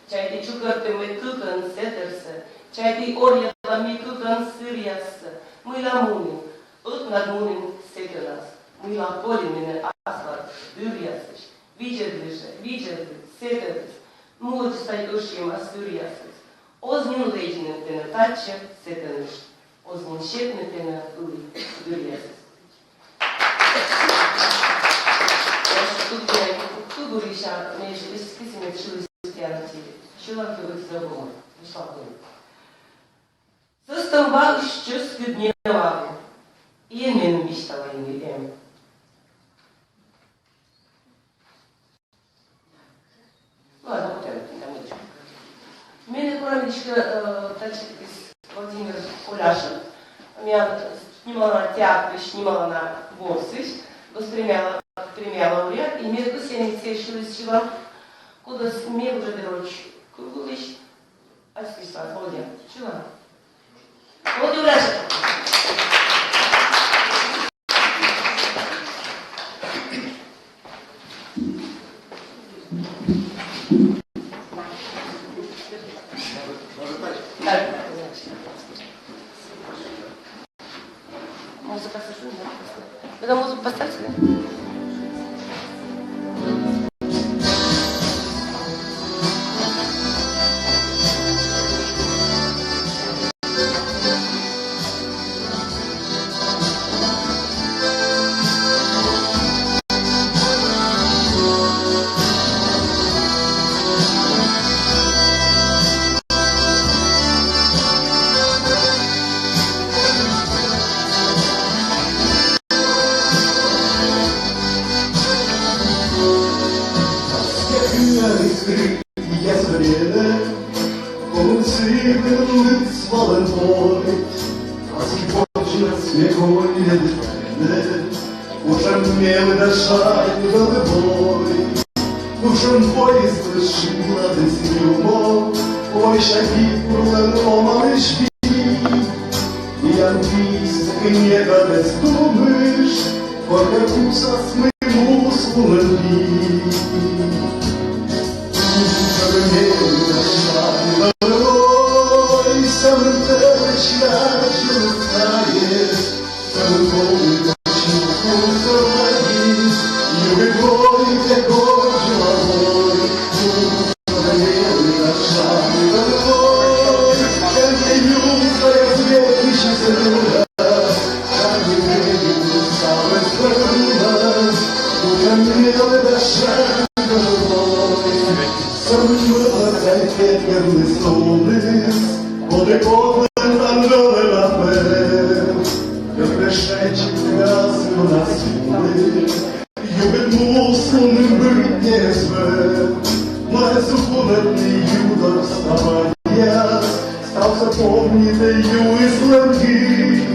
S10: Чайты чукыртымы кыкын сетерсы, чайты орьялами кыкын сырьясы. Мыла мунин, ут над мунин сетенас, мыла полимины асфальт дырьясыш. Виджерлы, сетерис, моди стаешь ема сырьясыз. Ознин лейджinin tene taçı setenir. Oznun şetne tene ılı dürüyasız. Тут говориша, между списами христианти, человек забыл, вышла в Состава еще скудневал, и имен мечтала им. Ладно, вот это, там удачка. Мене коромичка Владимир Куляшин. Меня снимала на театре, снимала на Борсыш, восприняла лауреат, и мне кусение сешила с чего, куда мне уже дорочь, круглыш, а списала, Володя, чего? Володя Куляшин. Музыка совершенно. Когда музыку поставьте, да?
S12: Стал запомнитою из ланги,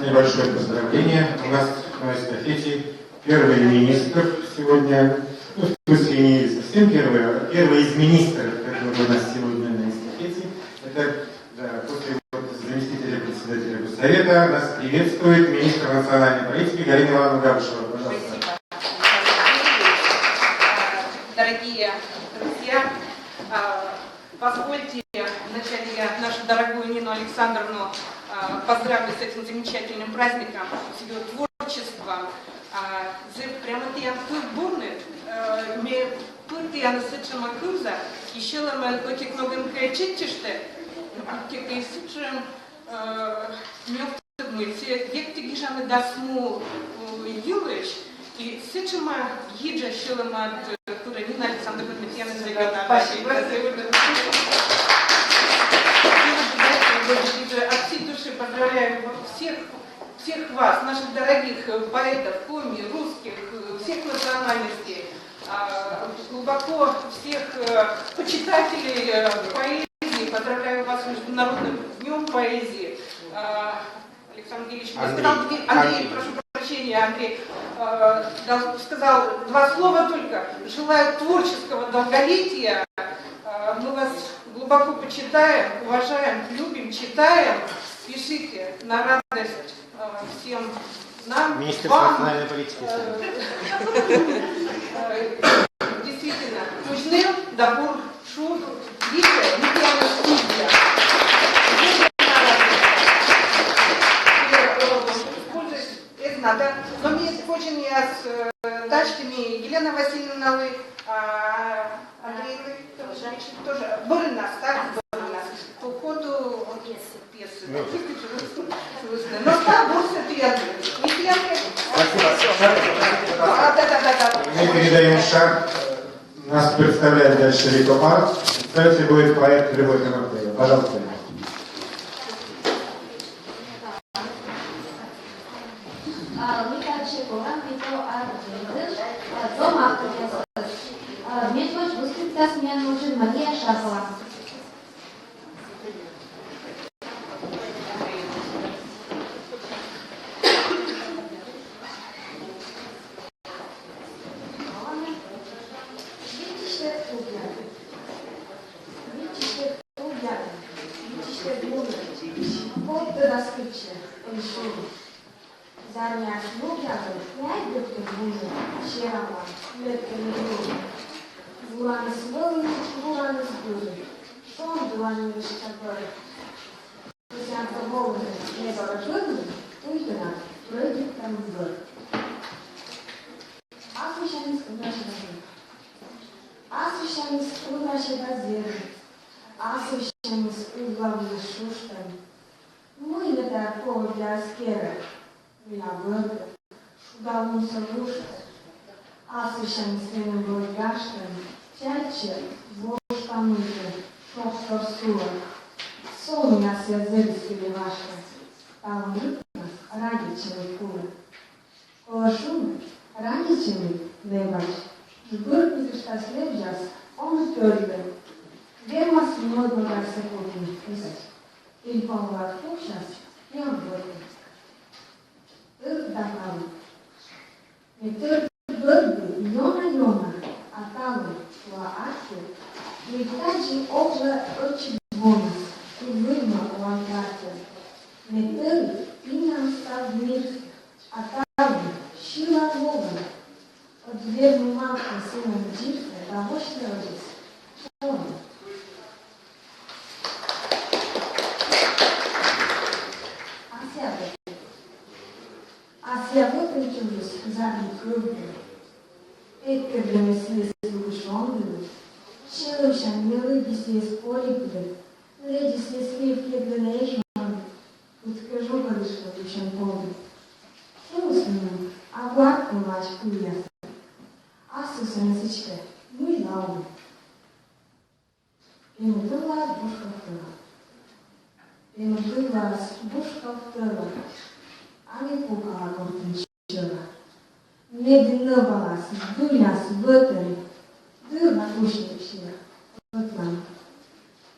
S2: небольшое поздравление. У нас на эстафете первый министр сегодня, ну, в смысле не совсем первый, а первый из министров, который у нас сегодня на эстафете. Это, да, после заместителя председателя Госсовета нас приветствует министр национальной политики Галина Ивановна Габушева. Пожалуйста.
S12: Дорогие друзья, позвольте вначале я нашу дорогую Нину Александровну поздравлю с этим замечательным праздником, с ее творчеством. Прямо я бурны, я насычим акуза, еще мы как многим кайчитиште, как и сычим мы все векти гижаны дасму юлыш, и сычима гиджа шилама Нина Александровна Матьяна Зайгана. Спасибо. От всей души поздравляю всех вас, наших дорогих поэтов, коми, русских, всех национальностей, глубоко всех почитателей поэзии. Поздравляю вас с Международным днем поэзии. Александр Ильич, Андрей, прошу прощения, Андрей, сказал два слова только. Желаю творческого долголетия. Мы вас глубоко почитаем, уважаем, любим, читаем. Пишите на радость всем нам.
S2: Министерство национальной политики.
S12: Действительно, Кузьнем, Дабур, Шур, Витя, Николаевна Студия. Но мне очень я с дачками Елена Васильевна Андреевой тоже были нас, так? Были нас. По ходу пьесы. Но там бурса пьесы.
S2: Мы передаем шаг. Нас представляет дальше Рико Марк. Представитель будет поэт Любовь Анатольевна. Пожалуйста.
S11: Мне нужен Мария Шахова.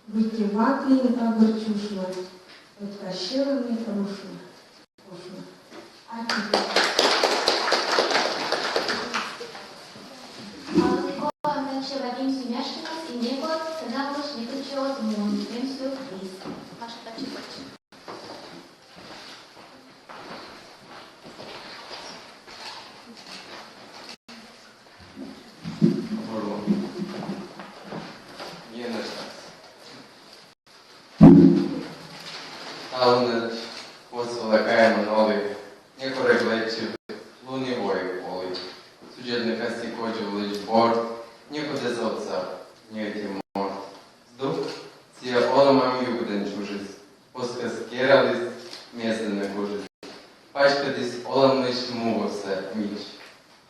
S11: Вытеватый огурчушно, подкашированный рушно. Значи Вадим Семяшкинов и Никот Сенавош Никочиот Мун. Пенсию приз. Ваша тачи хоче.
S13: Alnăci, poți lăcaia mnogi, некоре глечи, луни вой поли. Судебный кости кожи лишь борт, некуда за отца, не эти морт. Сдух, сия оломам югден чужиц, поска скералис, место на кожиц. Пачка дис оломныш мувоса мич,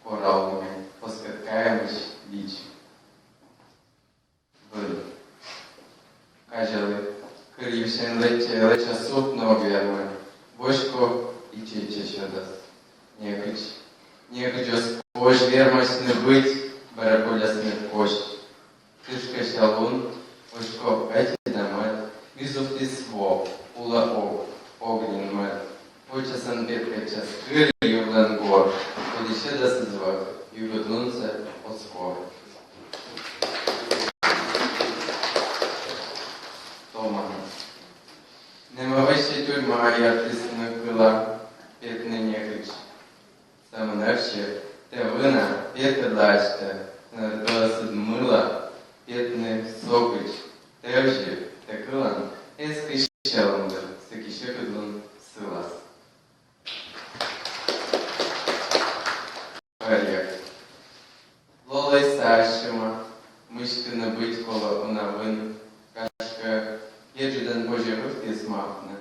S13: коралными, поска ткаемыш бич. Вын. Кажали, Крившен леча суп новермы, бошко и чече щодас. Некоч оспож вермость не быть, баракуляс не кость. Тышка шалун, бошко эти домет, визув ты своб, ула огнен мет. Почасан ветка час кыр юрлан гор, подище да созвак, югодлунца от скор. Немовище тюрма яркісна пила, п'ятне некич. Самонавще, те вина, п'яте лаште, досить мила, п'ятне сокич, те вже, те килан, ески щеландер, сики щекодлун силас. Варяк. Лолай сащима, мишки не бить коло унавин, кашка, Єджиден Божий вихтіс мавне.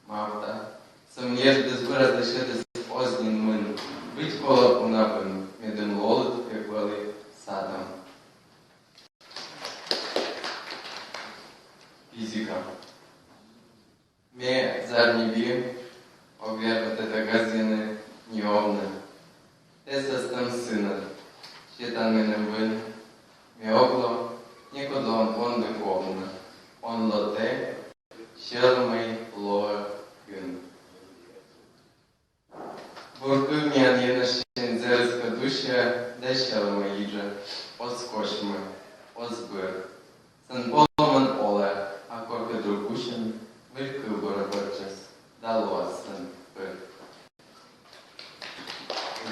S13: Мавта. Сам єждес вираз лишитись ознін мин. Бить коло унавин. Міден лолит, як вели садом. Фізика. Ме зарні бі, обвергати та газини ніовне. Теса стан сина. Ще там мене вин. Ме окло, нікодлон фонди ковне. Он лоте, щелмий лоа кюн. Буркывнян енашен зерска душа, да щелмий їжа, отскошми, отзбир. Сан полман оле, а корки другушен, вильки боротчас, да лоасан пир.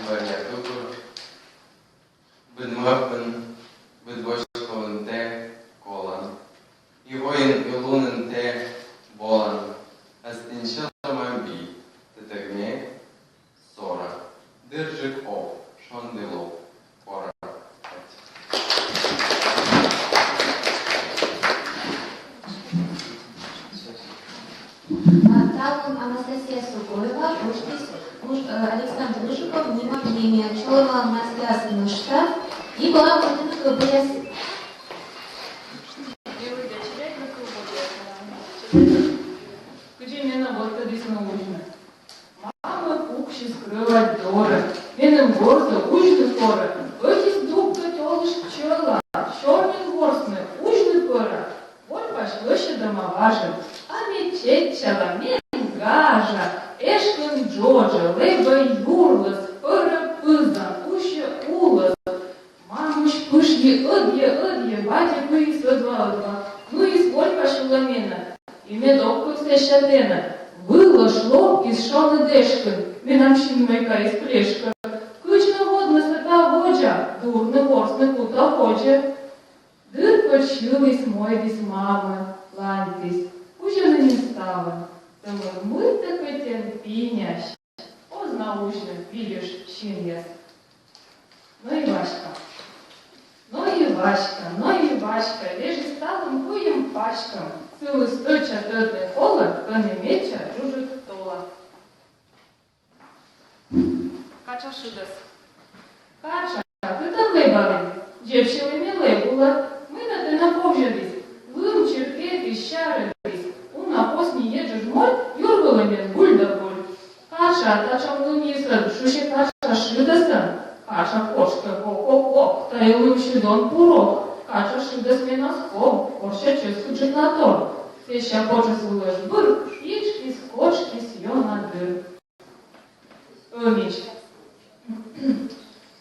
S13: Варя дубур, бидмовпен, бидвошковен те, колан. І воїн і лунен те болан, а стінчелама бій, те тегне сора. Держик ов, шондило, пора.
S11: Талон Анастасия Сугоева, Александр Лужиков, Нима Премия, Чолова, Настя штраф и была Владимирка БС.
S14: Где меня вот здесь научно. Мама пукши скрывать дора. Менем гордо, ужны скоро. Отец дух котелыш пчела. Черный горстный, ужны пора. Вот пошло ще домоважа. А мечеть чала, мен гажа. Эшкин Джоджа, лейба юрлас. Пора пыздан, уще улас. Мамуш пышни, одье, батя пыис одва. Ну и спорь пошла мена. І медовку все щатина. Вило шло із шони дешки, мінамщин майка із плешка. Ключно водна свята воджа, дурне горсне кута воджа. Дир почились мойдись мами, лантись, уже не става. Тому ми таке терпіння, ознаучно, видиш, чин єс. Ну і важка. Лежи сталым хуем пачкам. Силы стойча дёрный холод, то не меча, жужик тола. Кача шудас. Кача, ты там лейбали. Дівчили не лейбула. Ми на те наповжались. Вим черпети щарились. У напосні єджиш моль, юргала мен гульда боль. Кача, тачам лунісад, шуші кача шудасан. Кача кошка, ок, та й лимші дон пурок. Кача шудас мен оском, орша ческу джетнатор. Сеща почес улеш бур, ішкіс, кочкіс, йона дир. Ömiç.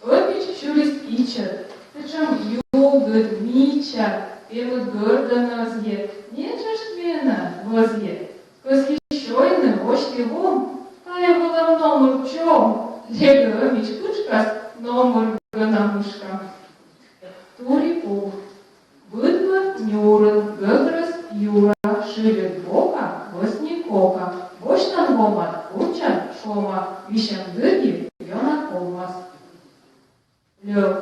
S14: Ömiç şuris içer. Причем югът, мича, певат гърданъзге, нечещвена възге. Възхищойны вощевом, тая была номер чом, лега Ömiç кучкас, номер гынамышка. Тури пух. Быдва нюрын, гыгрыз юра, шилит бока, восни кока. Воштан гомат, учан шома, вишен дырги, йона колмас. Лёв.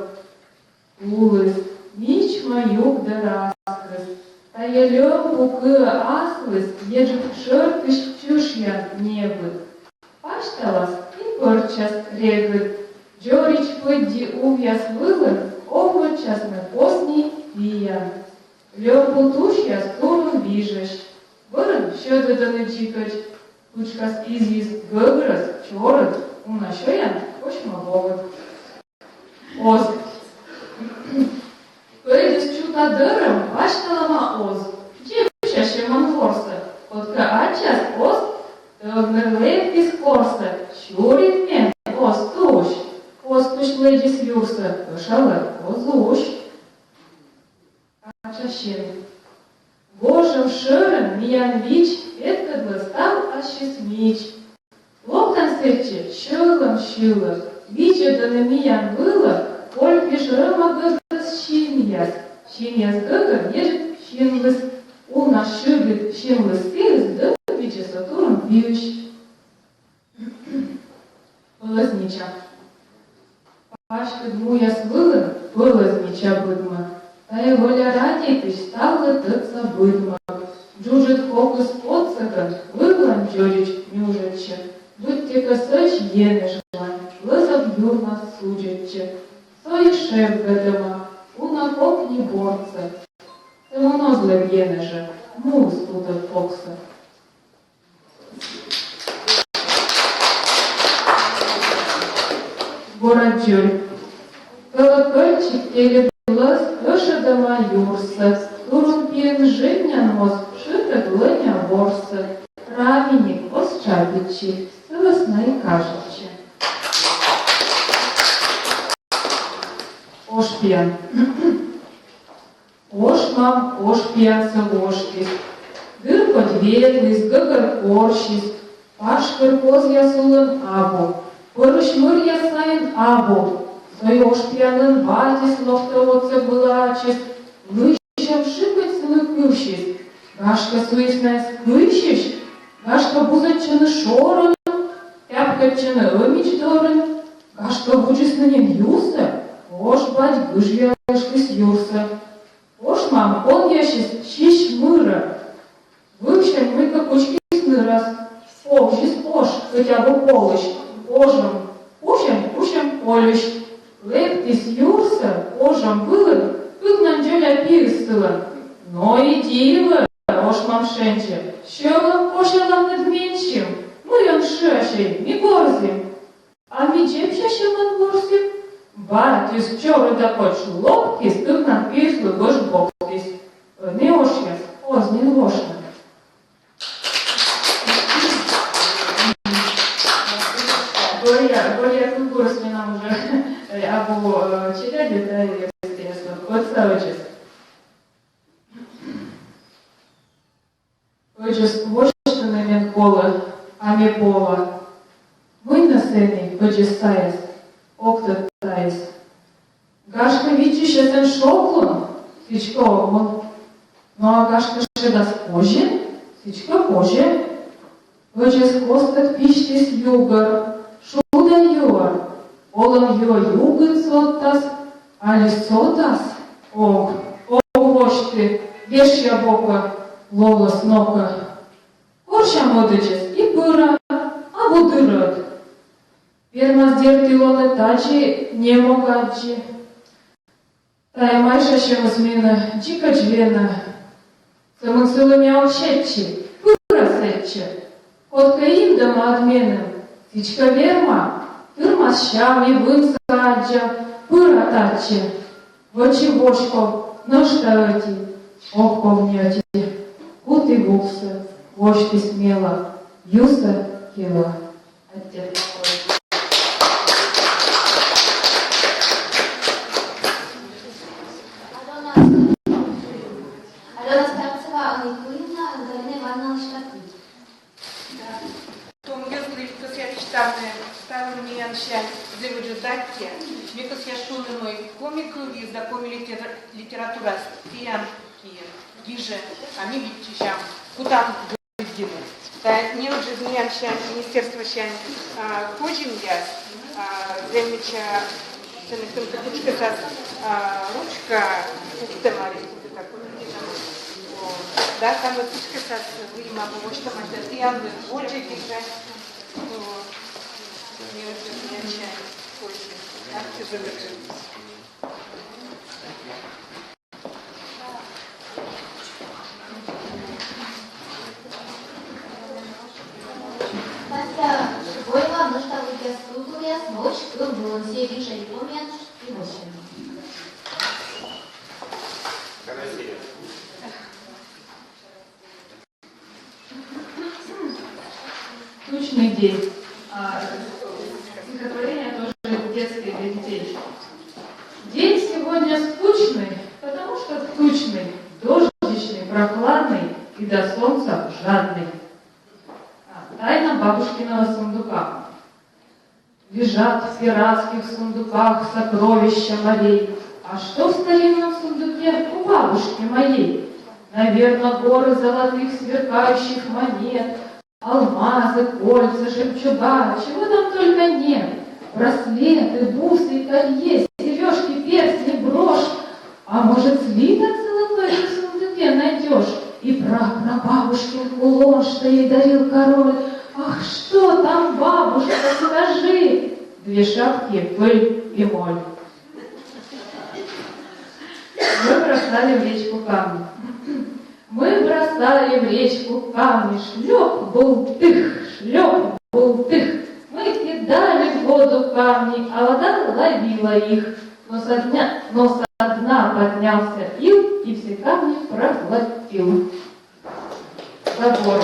S14: Улыс, мич маюк да раскрыс. Тая лёв букы аслыс, ежик шыртыш чушьян небыт. Пашталас и пырчас регыт. Джорич пыдди увяз вылын, овочасны посни виян. Лёв бутушьяс турун вижеш. Вырын шёдыдыны чикач. Кучкас извиз гыгрыз, чорыт, унашоян кошмаговыт. Оз. Пойдес чутадырым, вашталама оз. Джебшеше манфорса, котка ачас оз, тăvнăрлев пискорса, чурит мен оз туш. Оз туш ледис юрса, ышалы озуш. Ачашен. Божым шырын миян вич, эткадлы стал ашис мич. Лоптан сече, шылым, вичедыны миян было, Ольги жрыма гыгрыз шиньяс. Шиньяс гыгыр ежит шинлыс. Уна шыбит шинлыс тырыз ды вичеса турын вьющ. Пылызнича. Пашкы дмуяс вылын, пылызнича быдма. Тай воля радитыш сталы тыца быдма. Джужит фокус подсаган, выглан джорич мюжече. Будьте косач енежлан, лызов юрма суджече. Сой шеф гадама, уна поп не борца. Темоно зле енеже, мус тут от фокса. Бораджуль. Колокольчик телеглаз, ышадама юрса. Турун пьен житнян моз, шита глыня ворса. Равеник осчабичи, сывасна и кажече. Ошпиян. Ошмам, ошпиянсы ошкис. Гыр подвернис, гыгыр коршис. Пашкыр коз ясулын абу. Пырыш мыр ясайын абу. Сой ошпиянын ватис лофтовоце былачис. Вышем шипать сылыкющис. Гашка суиснайс кыщиш. Гашка бузачыны шорын. Тяпкачыны ымич дорын. Гашка вучиснынен юсы. Ош бать гыжьялышкис юрса. Ош мам он ящис щищ мыра. Вывщен мыка кучкис нырас. Овщис ош, хотя бы полощ. Ожем, ушем полющ. Лептис юрса, ожем вылын, пыгнан джоля пирстылын. Но и дивы, ош мам шенче. Щелом пошелом надменщим. Мы он шашей, ми борзим. А ми джепщащим он борзим. Батюс чоры да поч лоптис, пыгнан пирслы гош боктис. Не ошьяс, ознин вошна. Более культура с нам уже абу читали, да, естественно. Вот ставочек. Вычес вошны мен кола, ами пола. Вы на сцене, вычес саяс, окта саяс. Гашка вичище сен шоклун, свечко он. Ну а гашка шедас позже, свечка позже. Вычес костат пиштис югар. Шуда юар, олам югын соттас, али сотас, ог, вошти, вешья бока, лола снока. Корша модычес и пыра, а будырат. Пермаз дертилоны тачи, не могачи. Тай майша шемусмина, чика джвена. Самысылыми алчетчи, пыра сетчи. Котка им дома отменым. Тичка верма, тырма щами вынсаджа, пыра таче. Вочи вошко, ноштавати, оповняти. Кути вукса, вошти смела, юса кила. Отец.
S12: Янша заводжудатте, мекос яшуны мой комикули, знакомили литература стиянки, гиже, а ми витчищам, куда выдвину. Да, не уже Янша, Министерство щан, кожим я, земляча, ручка, уктемари, да, там ручка со выйма, потому что мы я больше гиже, не уже Янша,
S11: Voiva noștri uite studias, voci când se vișe ipomian și voce.
S14: Скучный день. Стихотворение тоже детское для детей. День сегодня скучный, потому что тучный, дождичный, прохладный и до солнца жадный. Тайна бабушкиного сундука. Лежат в пиратских сундуках сокровища морей. А что в старинном сундуке у бабушки моей? Наверное, горы золотых сверкающих монет, алмазы, кольца, жемчуга, чего там только нет. Браслеты, бусы и колье, сережки, перстни, брошь. А может, слиток золотой в сундуке найдешь? И прабабушкин кулон, что ей дарил король. Ах, что там, бабушка, скажи? 2 шапки, пыль и моль. Мы бросали в речку камни. Мы бросали в речку камни. Шлеп, бултых, шлеп, бултых. Мы кидали в воду камни, а вода ловила их. Но со дна поднялся ил и все камни проглотил. Забор.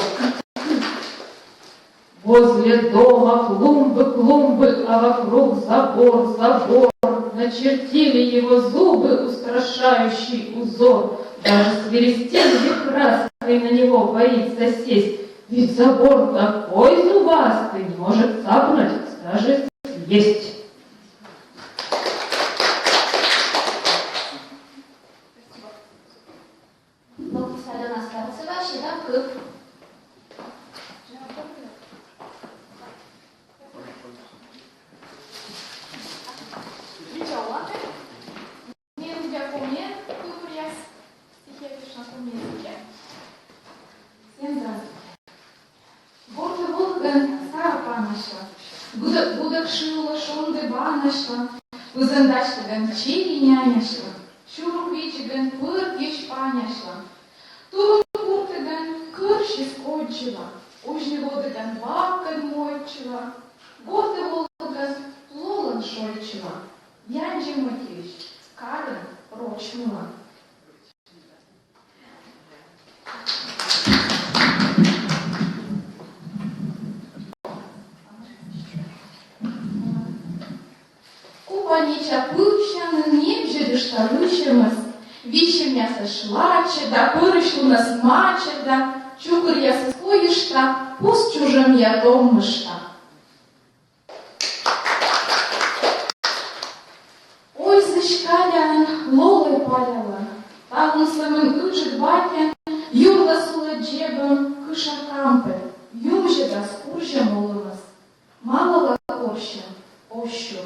S14: Возле дома клумбы, а вокруг забор. Начертили его зубы, устрашающий узор. Даже свиристель красный на него боится сесть. Ведь забор такой зубастый, может цапнуть, даже съесть.
S11: Богдана Старцева, Щедан Кып.
S18: Не любя помне, тут я стихи пишу на том языке. Всем здравствуйте. Борты Волган, Сара Панашла, Будок Шила, Шонды Банашла, Узандашлаган, Чили Няняшла, Шурук Вичиган, Пырк Ешпаняшла, Туру Куртаган, Кырши Скотчила, Ужни Водаган, Бабкан Мойчила, Борты Волган, Лолан Шольчила, Янджи Матвич, Карен Рочмула. Купанича пущан, не бжери штаручимас, віче м'яса шлаче, да пиришу нас маче, да чукр я соскоїшта, пусть чужим я домишта. Ой, зашкалян, лоли паляла, тавун самим учит батя, юрла сула джебем, кыша кампе, юмже да скуржа молилась, малого корща, ощур.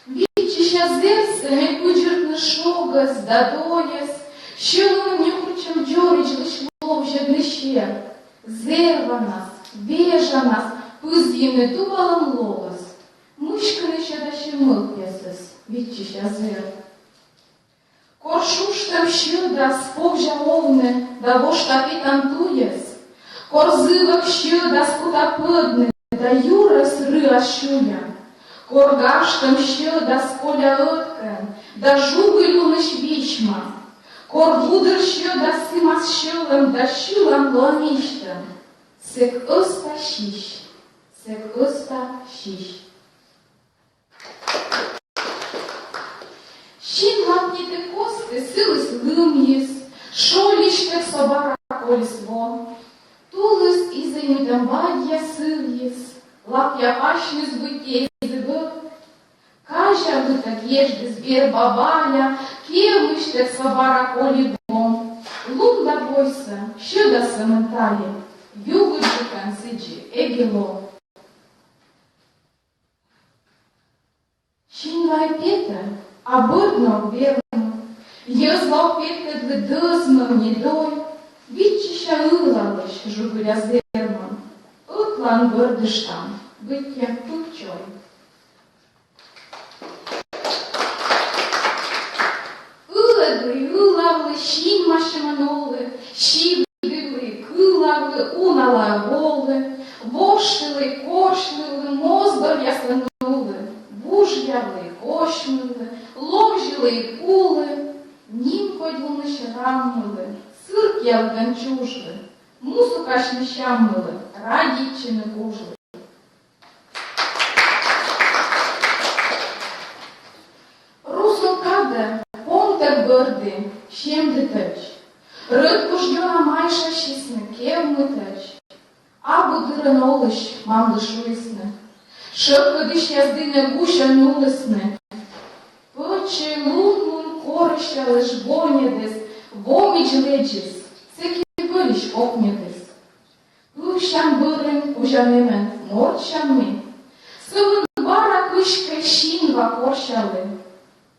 S18: Вічища зерсами куджерт нашогас, да дояс, щелом нюхучем джорич лишло вже днище, зерва нас, вежа нас, пыз'їми дубалом логас, мышкани ще да ще милп'ясес, відчища зер. Коршуш там що да сповжа овне, да вош капітан туєс, корзивок що да скутапедне, да юрес рыа шуя, коргаш там що да споля откен, да жуги луниш вічма, корбудер що да симас щолем, да щулам ломіштем, сек оста шіш. Сек оста шіш. Щін лапніте кости, сились лим'їс, шоліштех собара коліство, тулис із
S4: ținut-în badia sâvies, la piapașniu zbâtei zbăt, Кажа вытагеш дезбер бабаля, кевыште собара колибом. Лун да бойся, що да саменталі, югуджи консиджи егіло. Шинвай пета, а бърдно верно, єзло пета дведъзмъв недой, вичиша ылалыш жугуля зерман, ытлан бърдыштан, бытя тупчой. Ылавлы, шин машиманулы, шибдывлы, кылавлы, унала голы, воштылы, кошлылы, моздор ясанулы, бужьявлы, кошмылы, ложилы, кулы, ним подюны шраммылы, сырк ялганчужлы, мусу кашны щаммылы, радичины кужлы. Русулкада, бърди, щем дитач, ръд пождюна майша шисне, кев митач, а будиран олиш, мам душуисне, шъпка диш яздине гуша нулисне, пъче лун кориша лъж бонядес, вомич лечис, всеки вълиш опнядес, пъвшан бърен ужанемен, морчан ми, съвън бара къшка шинва коршале,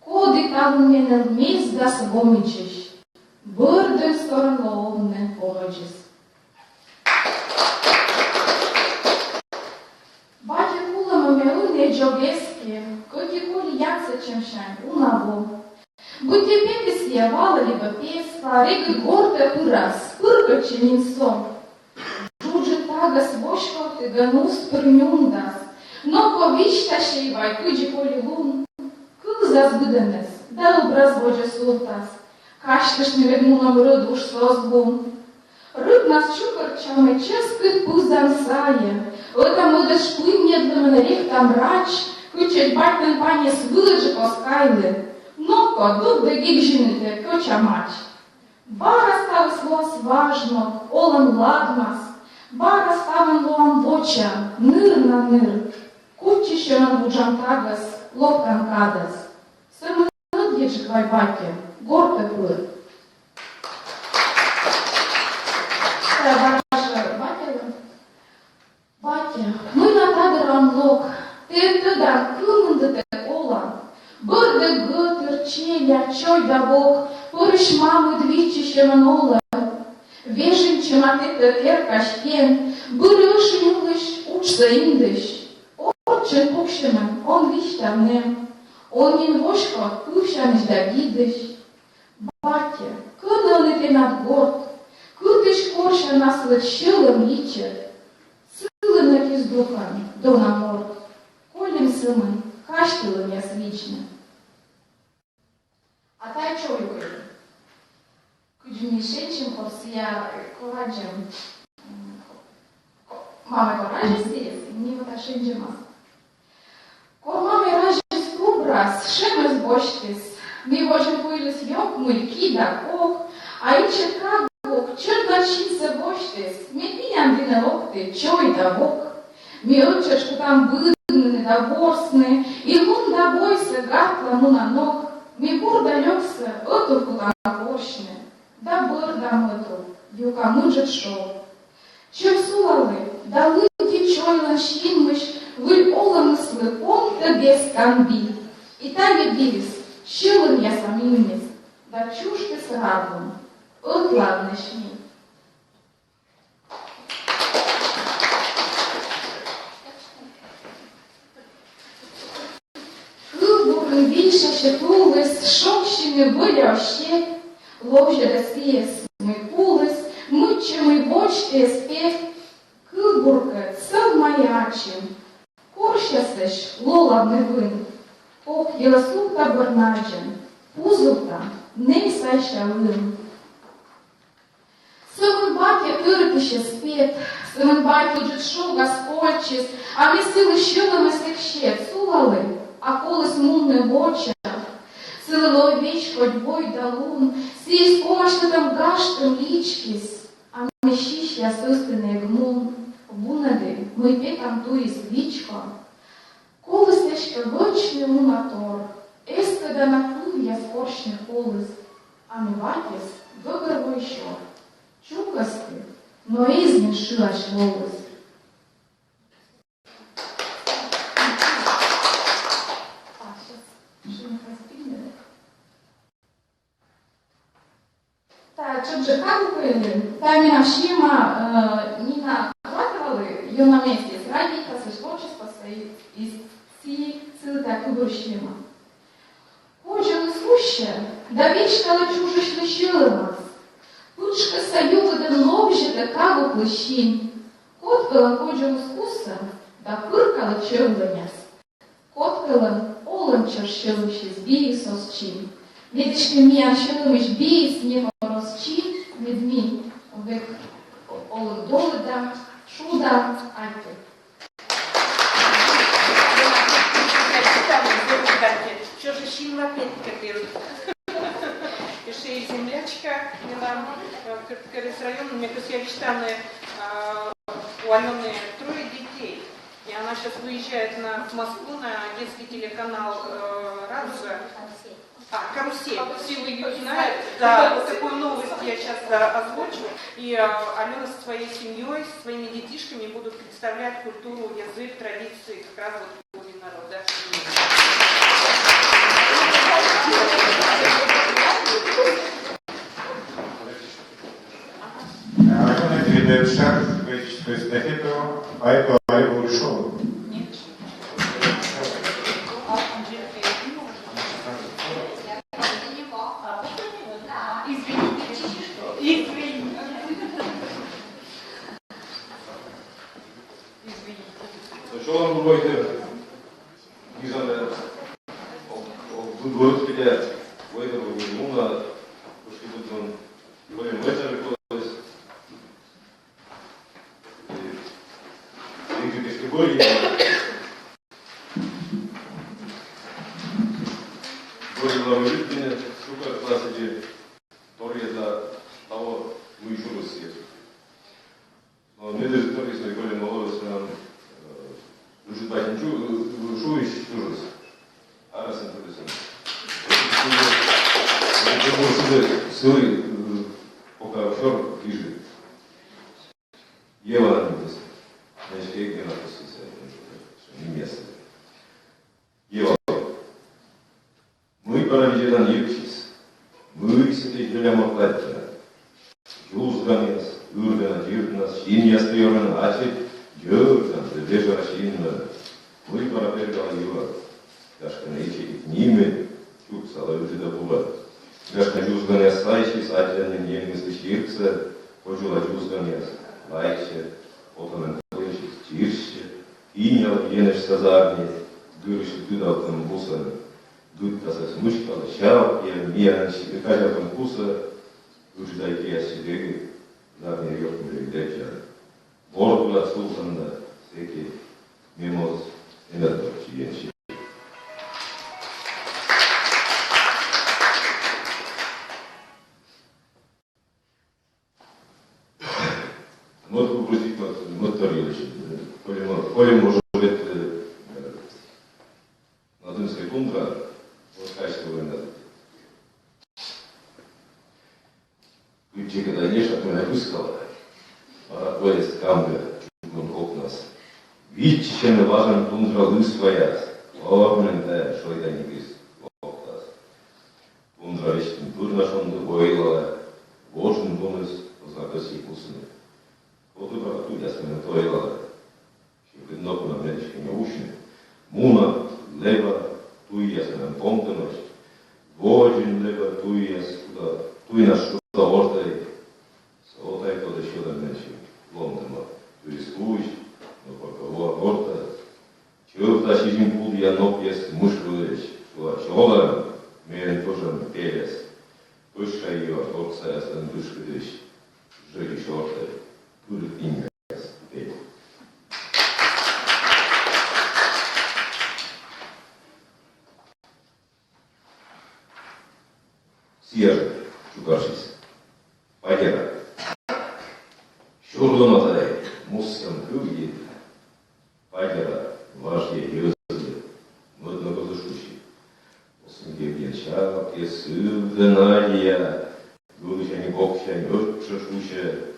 S4: Коди там мене міс да собомічиш, бърден сторонловне помочис. Батя кула мамеуне джогески, коти кули яца чемшань унаво. Будьте пети сиявала либо песка, регы горда пырас, пырка ченинсом. Жуджи тагас вошко тыганус пырнюндас, но повищта шейвай кыджи коли лун. Zazbıdınız, da obraz voce sultas, caștășni redmunam râduș sos bun. Râd nas čukar čamečeskih puzdan saje, ăta mădăș pâine dlămân rehtam rač, câčet batăn pane svâlăge poskaile, noko duc de gigžinite kioča mač. Bara stavas luas važno, olan ladmas, bara stavan luam voča, nir na nir, kučišionan budžam tagas, lopkan kadas. Să deci vai bate, gortă păr. Bate, mâna ta de ramloc, te tădan cândă-te ola, băr de gătăr, celea, cioi da boc, părâș mamă dvici și mănolă, veșin ce mate tăter ca știen, bărâși nulăși, uci să indăși, orice pucșemăn, on viștea mnem, Он не вошко, пущан ждагидыш. Батя, кыды лыты над горд, кытыш корша нас лычылым личет. Сылы на пиздухан, до на морд. Колем сымын, каштылым я свично. А тай чойкой. Кыджуни шенчим корсия кораджем. Мама кораджи стерес, не вот ашенджима. Кор маме ражи Раз, шемес бочтис, ми вожим пуйлис йок, мульки да кок, а иче каглок, чот начинse бочтис, ми пинян дине локти, чой да вок, ми отчешку там быдны да борсны, и лун да бойся, гатла му на ног, ми бур да лёгся, отурку там коршне, да быр да мыту, юка мыджет шоу. Чой сулалы, да лыки чойлан шинмыш, выль оламыслы понта без камби. И там бились, щылым я самимнес, да чушты с радом, отладнешни. Кылбурын більше щетулись, шовщини виляще, ложі розпієс, ми кулись, митчими бочти спів, кылбурка сам маячим, корщасеш лола невин. Ох, єласулта борнаджен, пузулта, не сайшалым. Сымын батя тыркище спет, сымын батя джет шуга скольчис, а весилы щылым эсекщет, сулалы, а колыс мунны воча. Сылыло веч хоть бой да лун, сись комашты там гаштым личкис, а мещищ я сыстыне гмун. Bunăde, măi pe canturis vičko, koleseška vlčni lunator, eska da nakluvja skoršni kolis, a mi vatis văgărvă išor. Čukasti, no izmin šilaš volis. Та Чоджикану пили, та меня шима Нина Хватовалы, ее на месте с радика, со творчества своей из цилта кубурщима. Ходжали суще, да вічкали чужиш лишили нас. Пучка саюла да новжі да каву плещінь. Коткала ходжали скуса, да пиркала чевленяс. Коткала олем черщилище з бії сосчинь. Видишки мія щелимиш бії снігом розчинь, відмінь вик олем долида, шуда, альпи.
S12: Що ж ще лапетка беруть. И ще и землячка, не нам, Кыргыз район, мне посвящены у Алены 3 детей. И она сейчас выезжает в Москву на детский телеканал «Радуга». «Карусель». Все ее знают. Да, вот такую новость я сейчас озвучу. И Алена со своей семьей, со своими детишками будут представлять культуру, язык, традиции как раз вот у народа.
S2: Алена передает шаг в поэтическую эстафету поэту Олегу Улешову.
S8: Shalom Boy'da güzel bu bölgede böyle bir bununla hoşgörüden böyle mesele koyuyoruz. Çünkü kategori böyle bir супер классики Тория того мы еще раз есть. Но не для того, чтобы были молодые Уже так ничего, шуешь ужас. А раз интересно. Я думаю, что силы пока вчера ближе. Ева написано. Значит, я где написано, не место. Ева. Мы параллельно епчис. Мы сидели для Махлатина. Юзганес, Юргана, Юргана, Шинья Стрёрна, Ачи. Jurgen, de Dežašina, мы парапергали его, Гашка наичи ними, чуксала уже до була. Гашка Юзгане слайши, садяне немцы ширкса, почула Юзгане лайше, отамен клыши, чирще, инял енеш сазарни, гырыши тудалтым буса, дудкаса смышкала, шау, я миянши, кажатым буса, уждайки ясидеги, зарни йокмели дечара. Бордула слуханда, всеки мимоз енадорчи енши. Вот попросить моторилище. Коли может быть на дымской тундра, вот качество войны. Ключи, когда ешь, а то не выскала. Поезд камга, чукун окнас. Витчичен важен тундра лысваяс. Орненте, шойда не гис октас. Тундра вещен турнашон дуойла, вожен бонус, ознаkosi кусны. Вот и про ту ясмен тоила. Щепин ногу на медичке не ушне. Муна, лева, туй ясмен помтанош. Вожен лева, туй яс куда, туй наш куда ортай. Сотай куда щода меньше. Лондома, то есть луч, но пока орта, чего-то сидим пул я ног есть мышвыч, чего мерен тоже перес, пышка ее, орца я стан дышка дышь, жили шорты, будет имя петь. Съезжай, чукашись, поеда. Şuradan atay, Muslim kıl
S20: я, Гулычани Бокчани, Чешуше,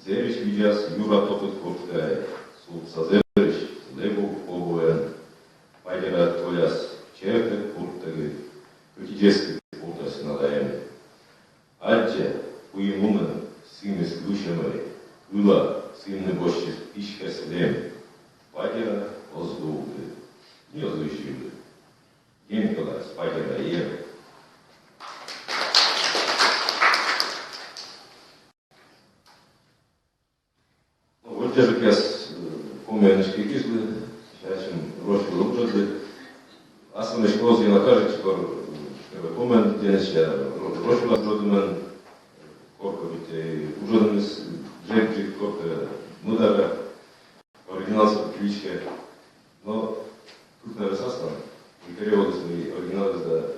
S20: Зерич Видяс, Юра Топот Курткай, Сулца Зерич, Лебу Побуэн, Пайдера Толяс, Черты Куртаги, Кутидески Куртас Надаем. Адже, Уимуна, Симис Глушамай, Ула, Симны Бощис, Ишкаслем, Пайдера Оздулды, не озвучили. Емикала, Пайдера Ем. Даже кес помяночки кисли, сейчас им рожки лупжады. Асаны школы на каждый скоро помен денеся рожки лупжадымен корка бите ужадымыз жек корка мудара оригинал кличка. Но тут на состав и переводы свои оригиналы за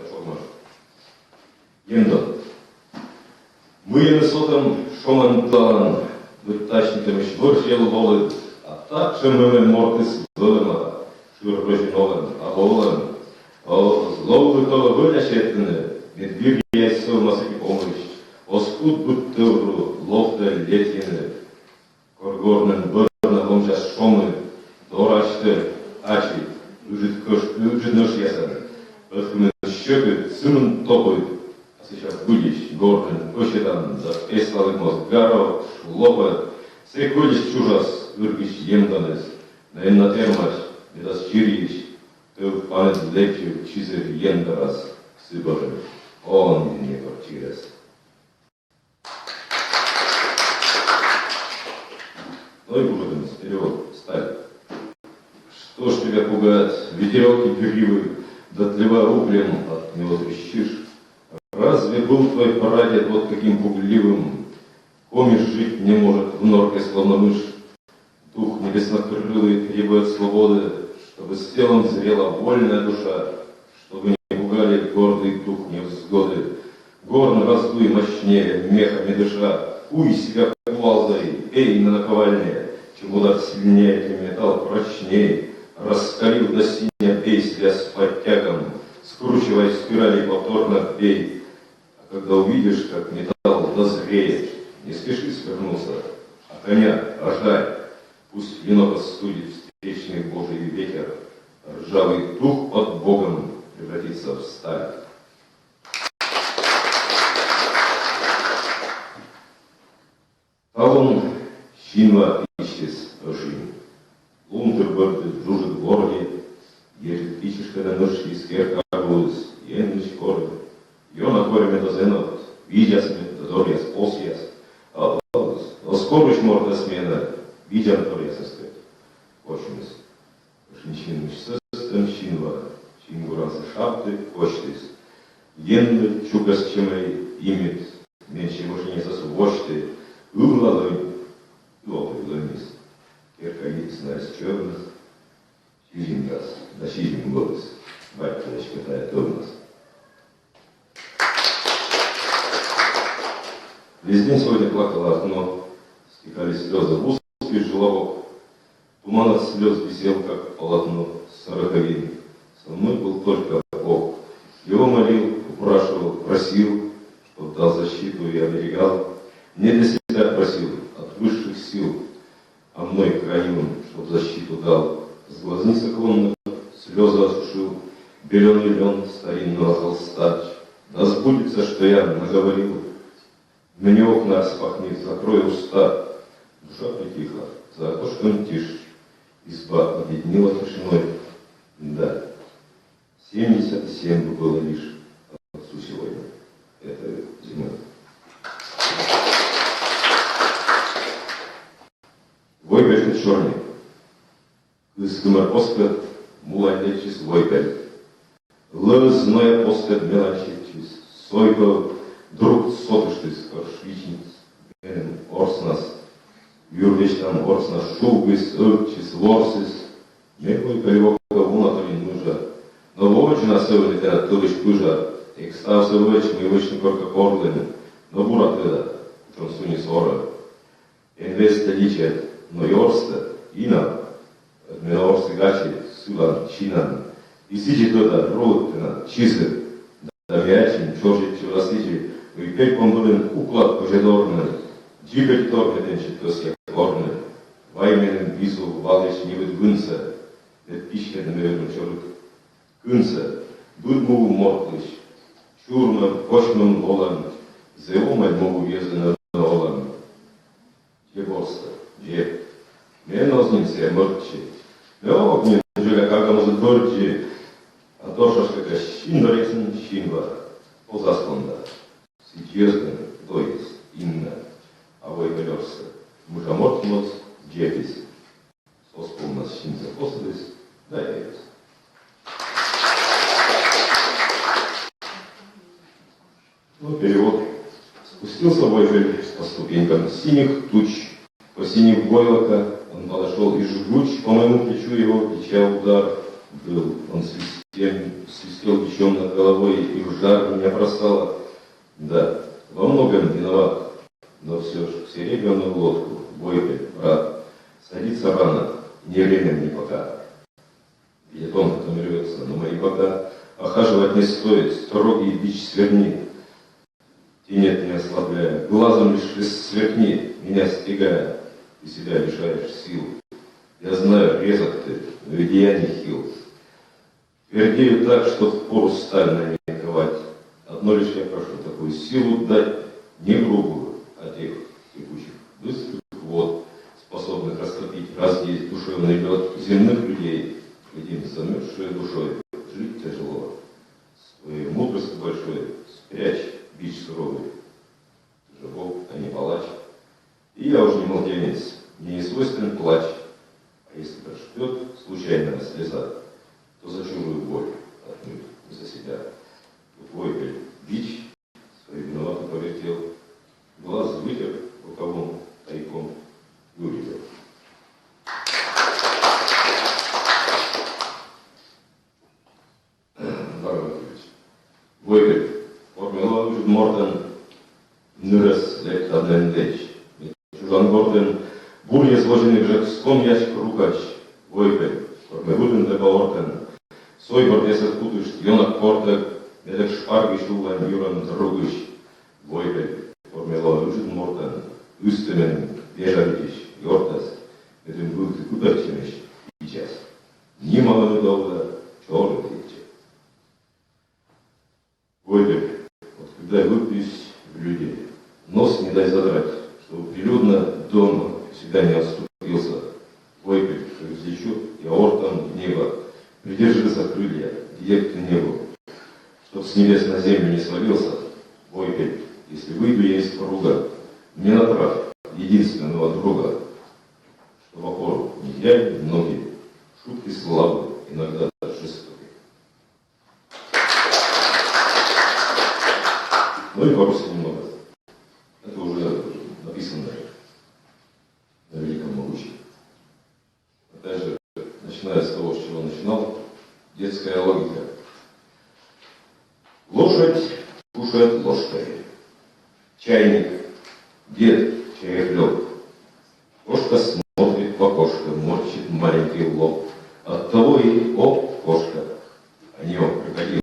S20: формат. Ендон. Мы на сотом шоман план. Витачниками шворчел воли, а так же ми мортис вилима, швирбожіновим, а волем, злови того вилящетине, відбір є сил масики помощ, оскуд буттевру, ловте летіни, коргорнен бърна ломжа шоми, дорачте, ачи, үжиднош ясен, пъхмен щеки, симен топой, а сейчас будешь, горнен, ощедан, за песлалик мозгаров, лопа, секудиш чужас, въргиш емданес, на една термаш, не да счириш, тъв панет лепчев, чизер емдарас, сибарен, он не квартирес. Ну и будем вперед, сталь. Что ж тебя пугает, ветерок и перьевый, дотлева углем от него трещишь? Разве был твой прадед вот каким пугливым? Комиш жить не может в норке, словно мышь. Дух небеснокрылый требует свободы, чтобы с телом зрела вольная душа, чтобы не пугали гордый дух невзгоды. Горн раздуй мощнее, мехами дыша, уй себя кувалдой, эй, на наковальне, чем удар сильнее, тем металл прочнее. Раскалил до синя, бей себя с подтягом, скручивая спирали повторно бей. А когда увидишь, как металл дозреет, не спеши свернуться, а коня ождай, пусть вино остудит встречный Божий ветер, ржавый дух под Богом превратится в сталь. А он щинва ищес ожин, лунтерберды дружит в горле, ежит пичешка на ножки скеркагулыс, енныч горы, йона горе медозенот, видяс медозорьяс, посьяс, а скоруч морда смена, видян торясаскет. Очнес. Шинчинныч сыстым щинва, чингурансы шапты, очтес. Енны чукас чемей имет, меньше мужнесас вочты, углалой, лопай ломис. Керка ясная черных, чижин газ, да чижин голос, батька считает тормоз. Весь день сегодня плакало окно, стекали слезы в узкий желобок. Туман от слез висел, как полотно сороковин. Со мной был только Бог. Его молил, упрашивал, просил, чтоб дал защиту и оберегал. Не для себя просил, от высших сил, а мной хранил, чтоб защиту дал. С глазниц оконных слезы осушил, беленый лен старинного холста. Да сбудется, что я наговорил. Мне окна распахнет, закрой уста. Душа притихла, за окошком тишь. Изба объединила тишиной. Да, 77 было лишь отцу сегодня. Это зимой. Войбельный черный. Кыскымар поскат, муланечис войбель. Лызная поскат меланчичис. Сойко друг сотыштыс, коршвичниц. Бенем орснас. Юрвечтан орснас шулгыс, ырчис, лорсис. Мекой перевока вунаторин нужа. Но вовочина сывы летера тылыш пыжа. Экстав сывыч, мы вычны корка кордами. Но буратыда, чонсуни сора. Инвеста личет, но йорста, ина. Отменорсы гачи, сулан, чинан. И сидит туда, ролотина, чизы. Да мячин, чоржит чура vaiminen visu valis nivet gânsa, et pišken möödun sjörg gânsa, bud muu mortlis, sjurman košman olan, zeumad muu vjezena olan. Je borsta, je. Men oznice mrtče. No, ognijem želja kaga može dvrđe, a to šaška šindorecen šinva, pozaskonda. Si djezgan, dojes, inna, a voj velorsa. Muža mortmoc, džepis. Ospomnas šinca posades, da je. Ну, перевод. Спустился Войгель по ступенькам синих туч, по синих войлока. Он подошел и жгуч, по моему плечу его, плеча удар был. Он свистел бичом над головой, и в жар меня бросало. Да, во многом виноват, но все же в серебряную лодку, Войгель, брат, садиться рано, не время мне пока. Видит он, потом рвется, но мои бока охаживать не стоит, строгий бич сверни. Тенет не ослабляя, глазом лишь сверкни, меня стягая, и себя лишаешь сил. Я знаю, резок ты, но ведь я не хил. Твердею так, что впору сталь на ковать. Одно лишь я прошу такую силу дать, не грубую, а тех текучих быстрых вод, способных растопить раз есть душевный лед земных людей, один замерзшей душой. Жить тяжело. Своей мудростью большой спрячь бич суровый. Ты же Бог, а не палач. И я уж не младенец, мне не свойственен плач. А если прождет случайная слеза, то за чужую боль отнюдь не за себя. Войгель бич свой виновато повертел, глаз вытер рукавом тайком и улетел. Войгель, Formula Morten, Nures lekt adlen leć. Čužan Gordon, burje zloženi brzeg skomjač rukač, Vojgel, Formula Deba Orten, Sojbor deset putuš, Jonak Portek, Nedek Špargiš Ulan Juran Drugiš, Vojgel, Formula Morten, Üstemen, Vježavić, Jortas, Nedem Gulti Kudarčemiš, Ičas. Nimalo nedovda, čorno tiče. Войгель, вот когда я выпьюсь в люди, нос не дай задрать, чтобы прилюдно дома всегда не отступился. Войгель, как взлечу, я ортом в небо, придержи за крылья, где бы ты не был, чтоб с небес на землю не свалился. Войгель, если выйду я из круга, мне направь единственного друга, чтоб опору не взяли ноги, шутки слабы, иногда жестокие. Ну и по-русски немного. Это уже написано на великом могучем. Опять же, начиная с того, с чего начинал, детская логика. Лошадь кушает ложкой. Чайник, дед череплет. Кошка смотрит в окошко, морщит маленький лоб. Оттого и кошка, а не крокодил.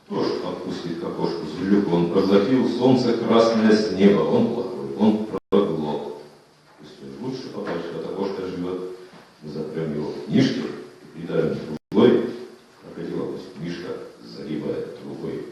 S20: Кто ж отпустит кокошку за люк? Он проглотил солнце красное с неба. Он плохой, он проглот. Пусть он лучше подальше от окошка живет. Мы запрем его в книжке и придавим другой. Крокодила пусть Мишка загибает другой.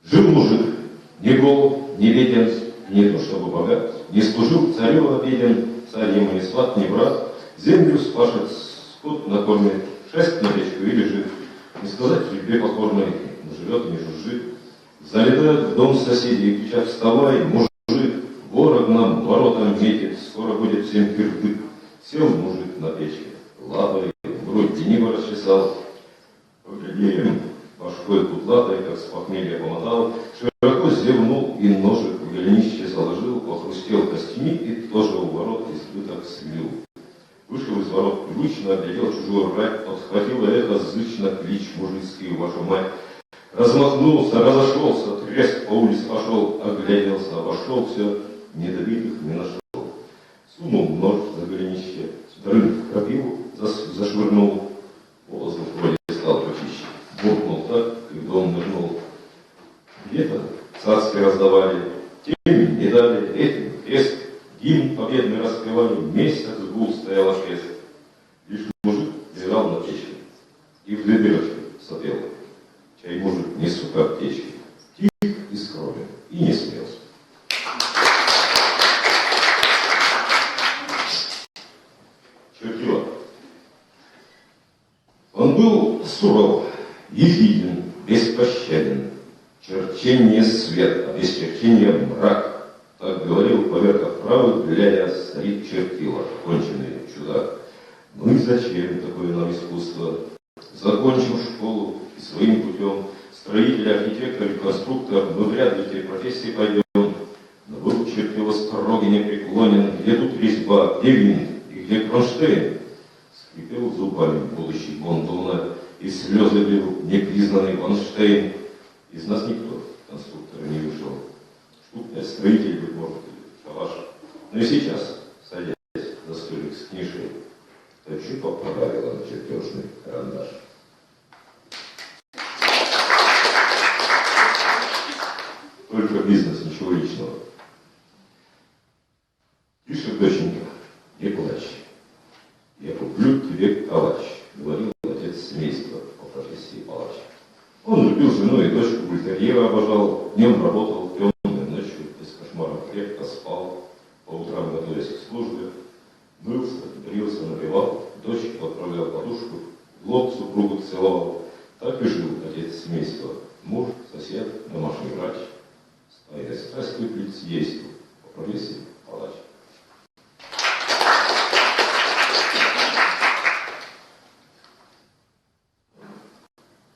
S20: Жил мужик, не гол, не беден, не то чтобы богат, не служил царю обеден, царь ему не сват, не брат, землю спашет, скот накормит, шесть на печку и лежит. Не сказать судьбе покорной, но живет и не жужжит. Залетает в дом соседей, кричат: вставай, мужик, ворог нам воротам метит, скоро будет всем кирдык. Сел мужик на печке, лапой, грудь лениво расчесал, поглядеем, башкой кудлатой, как с похмелья помотал, широко зевнул и ножик в голенище заложил, похрустел костями и тоже у ворот избыток слил. Вышел из ворот привычно, оглядел чужую рать, подхватил эхо зычно клич мужицкий, вашу мать. Размахнулся, разошелся, треск по улице пошел, огляделся, обошел все, недобитых не нашел. Сунул нож за голенище, дрын в крапиву зашвырнул, воздух вроде стал почище. Буркнул так, и в дом нырнул. Где-то царские раздавали, тем медали, этим крест, гимн победный распевали, месяц гул стоял шест. Лишь мужик лежал на печке и в две дырочки сопел. Чай мужик не сука аптечки, тих и скромен, и не смелся. Чертила. Он был суров, ехиден, беспощаден. Черчение свет, а без черчения мрак. Так говорил поверх отправы, глядя, старик Чертила, конченый чудак. Ну и зачем такое нам искусство? Закончим школу и своим путем, строитель, архитектор и конструктор, мы вряд ли в этой профессии пойдем. Но был Чертила строгий, непреклонен, где тут резьба, где винт и где кронштейн? Скрипел зубами будущий Бондона, и слезы лил непризнанный Ванштейн. Из нас никто конструктора не вышел. Штутный строитель, быть может, или шалаш. Но и сейчас, садясь за столик с книжкой, точу поправила на чертежный карандаш. Только бизнес, ничего личного. Пишет доченька, не плачь. Я куплю тебе калач, говорил отец семейства по профессии палач. Он любил жену и дочку, бультерьера обожал, днем работал, темной ночью, без кошмаров крепко спал, по утрам готовясь к службе, мылся, брился, напевал, дочку отправлял подушку, в лоб супругу целовал. Так и жил отец семейства, муж, сосед, домашний врач, с тайной страстью к лицедейству, по профессии палач.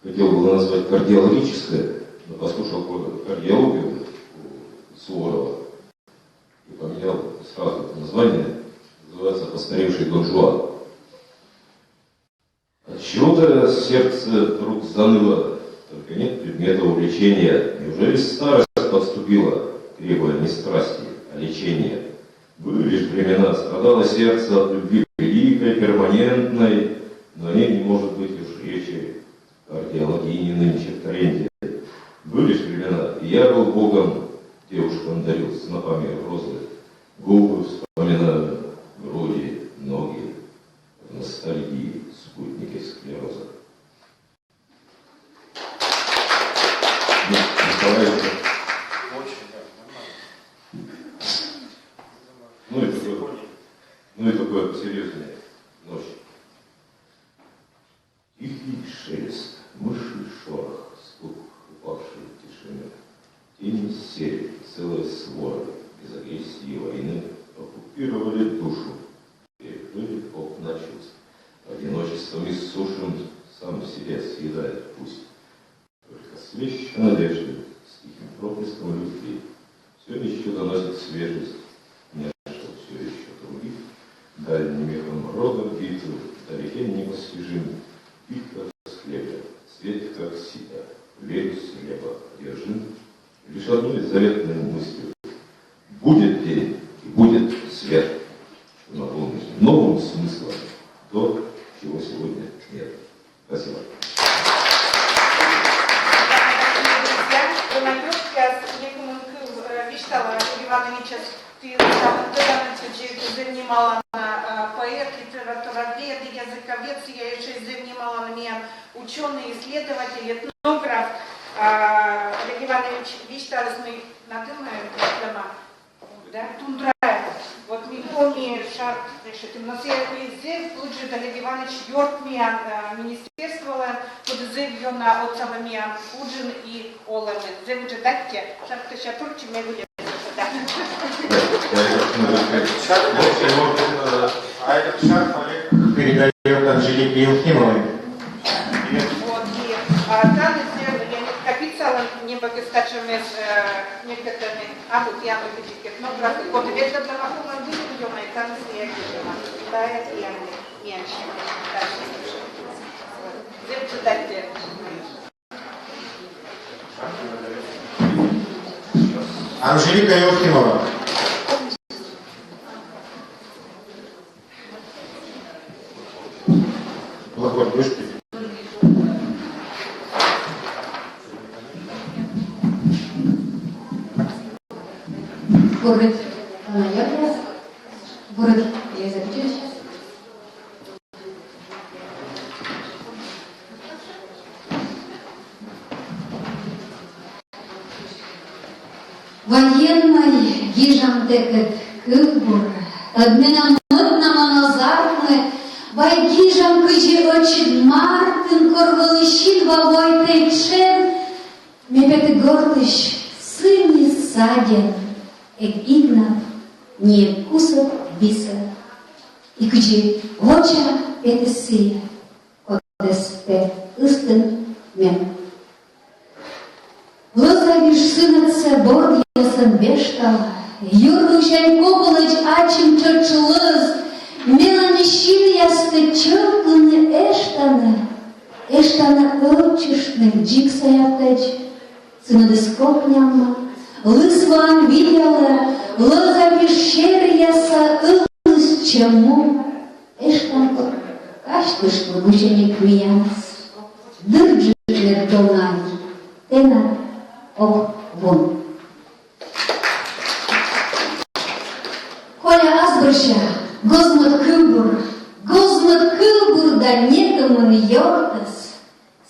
S20: Хотел было назвать кардиологическое, но послушал кардиологию у Суворова и поменял сразу это название. Называется «Постаревший Дон Жуан». Отчего-то сердце вдруг заныло, только нет предмета увлечения. Неужели старость подступила, требуя не страсти, а лечения? Были лишь времена, страдало сердце от любви великой, перманентной, но о ней не может быть уж речи. Кардиологини нынче в тренде. Были ж времена, и я был Богом, девушкам дарил снопами розы. Губы вспоминаю, груди, ноги, в ностальгии спутники склероза. Николаевич. Ну и такое посерьезнее. Ночь. Тихий шелест, мыши шорох, стук упавшей тишины. Тени серии, целая свора, без агрессии и войны, оккупировали душу, перекрыли окна чувств. Одиночеством иссушим, сам себе съедает пусть. Только свещ надежды, с тихим проблеском любви, все еще доносит свежесть, не что все еще других, дальним миром рода битвы, вдалеке непостижим. Битва с хлебом, свет как сито, верю с неба, держим. Лишь одной заветной мыслью. Будет день и будет свет, что наполнит новым смыслом то, чего сегодня нет. Спасибо.
S12: Занимала на поэт, литературовед, языковед, я еще занимала на меня ученый, исследователь, этнограф. Олег Иванович Вишталес мы надумаем, да, тундра. Вот мы помним, шар решит. Но все язык, тут же Олег Иванович Йорк меня министерствовала, под язык на отцова меня уджин и олами. Язык уже датте, шар кто сейчас турчи мне будет.
S2: А этот шарф Олег передает Анжелике Елхимовой.
S12: Вот, и танец, я написала небогостачными некоторыми, вот я этнографы, вот ведь это нахуй выделила, и танец я видела. Да, это я меньше. Зачем дать?
S2: Анжелика Елхимова. Плохой вышки.
S9: Бурык Панайотия, Бурык Елизаветович. Военной гижам текет кылбур, обменом мытнаман озармы, вай гижам кыжи очит мартын, корвалыщин вовой тейчен, мепеты гордыш, сыни саден, эк игнат, не кусок биса, и кыжи оча петы сыя, кодес пе ыстын мен. Лозавиш сынатся борд ясын бештала, юрдучай кобылыч ачым чырчылыз, меланищин ясты чыркыны эштаны ылчышны джик саяптач, сынадыс копнямма, лысван видела, лозавиш шер яса ылыс чему, эштанко каштышкы гученик миянс, дырджышлер донай, тена ох вон. Коля азбырша, гозмат кылбур да некомын йортас,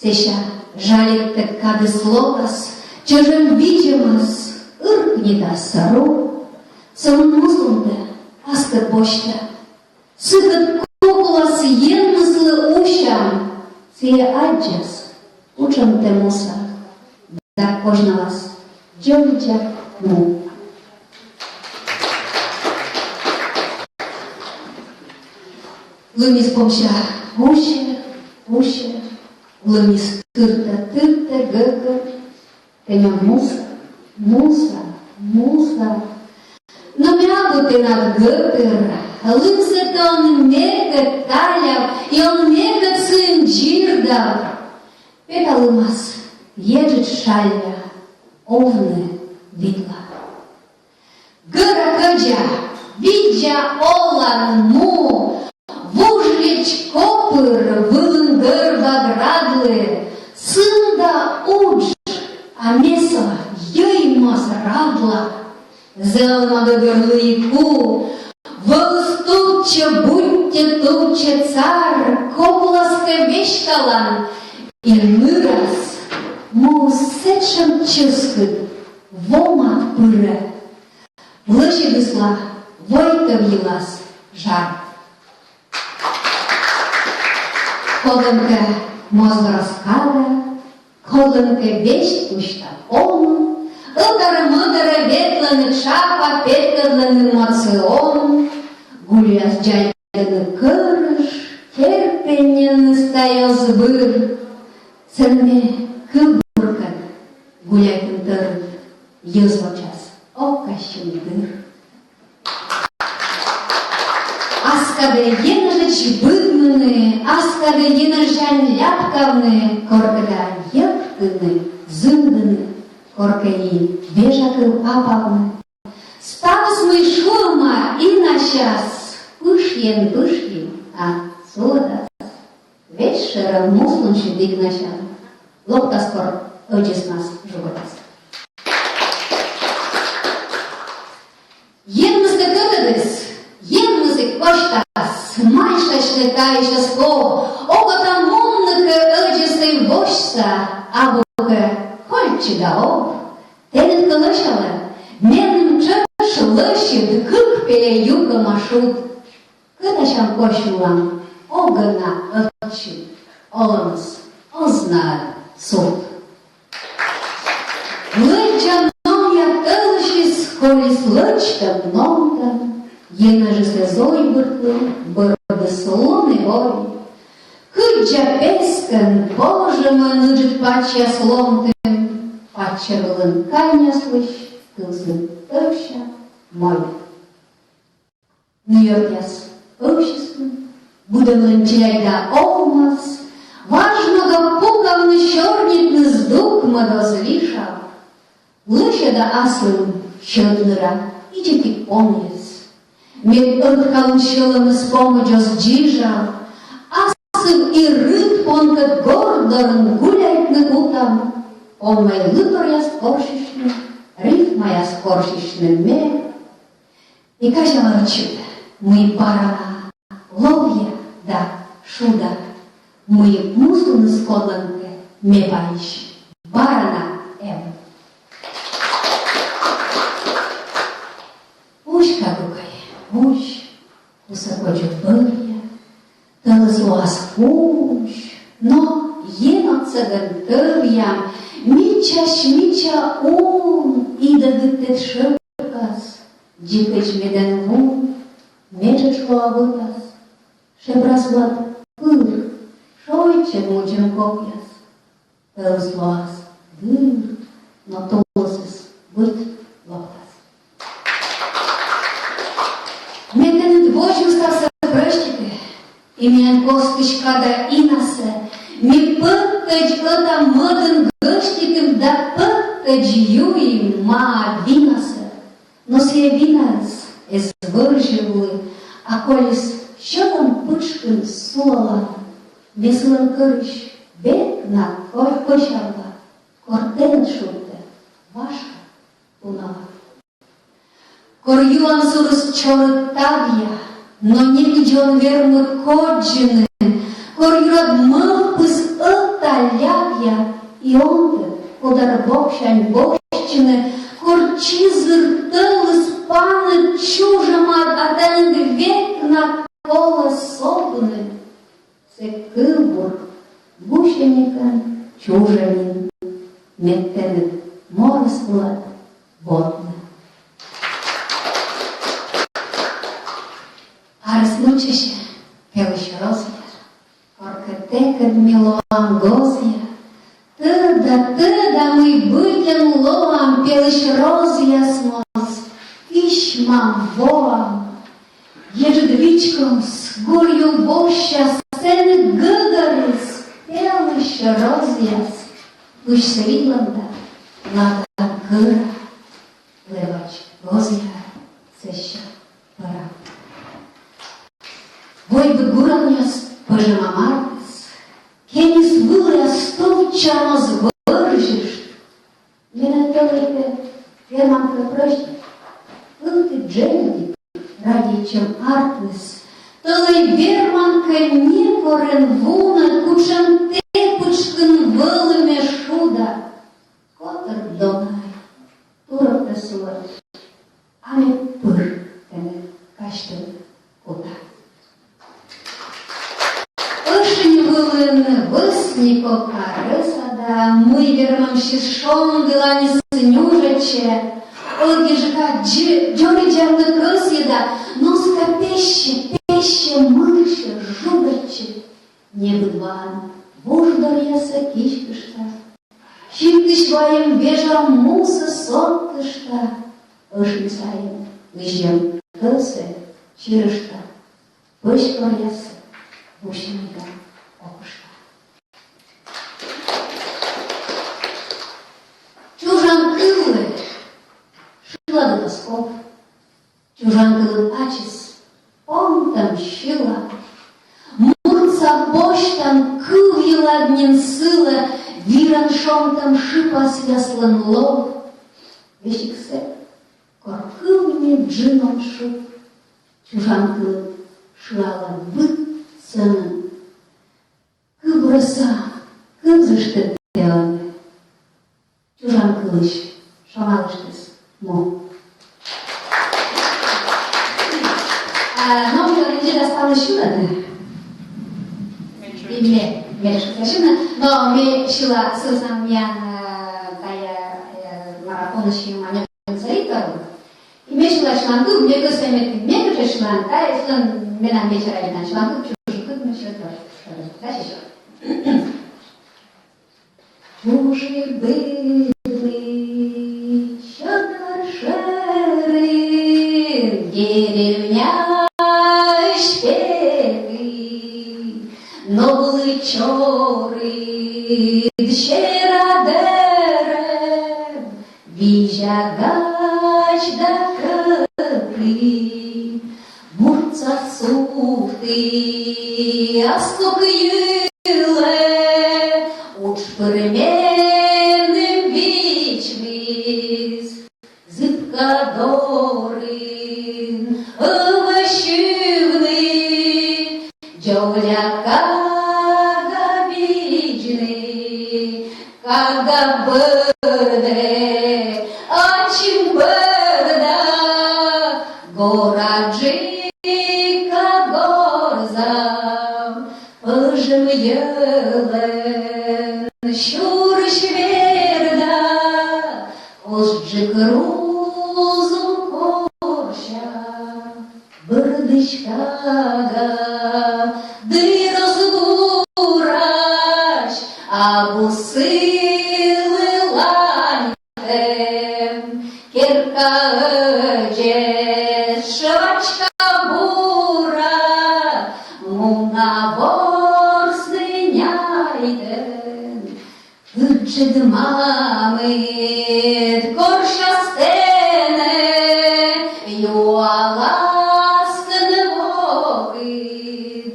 S9: сеша жалетті кадыс лотас, чыжым видимас, ыркнеда сару, сон музлунда аскы почта, сыкыт кокуласы енмыслы ушам, сие аджас, учам темуса, да кожнавас, джовича му. Лымис помща уще, лымис тырта, гыгы, пеня муса. Но мябу ты над гыгыр, лымсыта он мекат таляв, и он мекат сын джирдав. Пета лымас, еджет шалья, овны видла. Гыра кыджа, видя олан му, вужлич копыр, вылынгыр ваградлы, сында удж, а месо еймас радла. Зелмага горлыку, волстуча, будьте туча цар, кобласка вещталан, и нырас, мусечем чыскыт, вомат пыры. Лыжи высла, войка вилас, жар. Колынка мозга раскада, колынка вещь пуща он, Ылдары-мыдары ветланы чапа, петкадланы мацион, гуляс джайданы кырыш, терпенен стаяз бір. Сенме кылбуркан, гуляйтын тырын, езлочас, окащын дыр. Аскады енжыч быдмыны, аскады енжан ляпкавны, коркада ектыны, зындыны, коркаи бежакыл апавны. Ставыс мы шума и на час, пышьен, а содас. Вечером муслунчи дигначан, локтаскор öces нас жугатас. Еммызды кыдыдыс, еммызды коштас, майшашны кайшаско, окотан мунныкы öcесты вошса, абукы Хольчида об, тенет кылышалы, менің чыш лышыд, кык пеле юка машут. Кыташам кошулам, огына ылчы, олымыз, ознар суд. Лыча номя тылышис, холис лычтам номтам, енажы слезой быртлы, бырды слоны вой. Кыджа пескан, боже мой, ныджит пачья сломтым, Пачерылын кайняслыш, кылсын тырща мой. Ньотяс обществу, будемлен чайда олмас, важного пугавны щорнитны сдукма дозлишав. Лыщада аслым щодныра, ичеки помнес. Мед ыркалын щылым испомыджос джижав, асым и рыд понкат гордорын гуляйтны гутам. Он мой лыпор я скоршишны, рифма я скоршишны ме,
S11: И каждого чуда мы барана ловья да шуда. Мы мусульны сколанка мебаиш барана эм. Ушка гукай, уш, усакочу бырья, талазуас уш, но ено цаган тырьям, мича и дадыттет шыркас, дикач меден вун, меча шлуавытас, шебраслат пыр, шойче мучем копьяс, талазуас дыр, но толосис быт лоптас. Меден двочу стаса прыщики, и мен косточка да инасе, ми пăkkăci ăta mădân gășticâm, da păkkăci iui ma vinasă. No se vinas es vârjivului, acolis șălăm pășcân sola, meslăm cărși, becna pășava, corten șurte, vașca punava. Corjuam surus čortavia, no nigdje on vermă kođene, Корюрад мавпис ăta ляпья, и он-то, подар бокшань бокщины, корчизыр тылыс паны чужамат, атанг век на кола собны. Се кылбур гущеника чужанин, меттенет морс плат водны. А раснучище, пелыш розья, Оркатекът милоам гозия, тăда мы бытем лоам, пелыш розия смос, ишмам воам, ежедвичком с гурью боща, сцены гыгарыс, пелыш розияс, уж свиланда, лада гыра, левач гозия, сеща пара. Вой бы гуравняс, Пăjăma martes, kenis vâlea stuvčamos vâržišt, Minătălăite firmam căprăști, Îlte geniti, ради чем артнес, Тălăi верман că некорен вунă, Кучăm tepăčkân vălăme șuda, Cotăr donai, turăptă suăr, Ame păr, tene caștân cuta. Ășini vâlân vâsnico carăsada, Mâi vermăm și șon de la nisăniușece, Ăghișca Georgian căsida, Nu scapește mâșă, judăce, Nebâdvan, vujdoria să chișcășta, Și câșvoaiem veja musă sotășta, Ășini saiem, Își căse și râșta, Pășcoria să, Бушенька окушка. Чужан кыллы, шила до тосков, Чужан кылын ачис, понтам щила, Мурца боштан кыл еладнен сыла, Виран шонтам шипа свяслан лов, Вещиксе, коркылне джином шуп, Чужан кылын шилала быт, Сănă, cât brăsa, cât zăște teană, Ciujan călăș, șamalăștăs, mo. Нам же неделя осталась еще одна. И мне совершенно, но мне шила сылсам ян тая марафона шима не царитару. И мне шила шлангу, мне гостями мне тоже шланг, да, и шланг мне нам вечера видно шлангу. Дальше еще. Чужие были шатаршеры, деревня шпеты, но были чоры, дщерадеры, вижагач да капли, мурца сухты, Ascok yıle, uç pırmenim biçmiz, zıpka dorin,
S1: очень беда, гораджика горза, пожив елен, щуриш верда, ожджик розум корща, бердичкага, ди розбурач, або сили ланьте, кірка еджеш, швачка бура, муна ворсиняйте, вчит мамит, корша стене, юаластен вокид,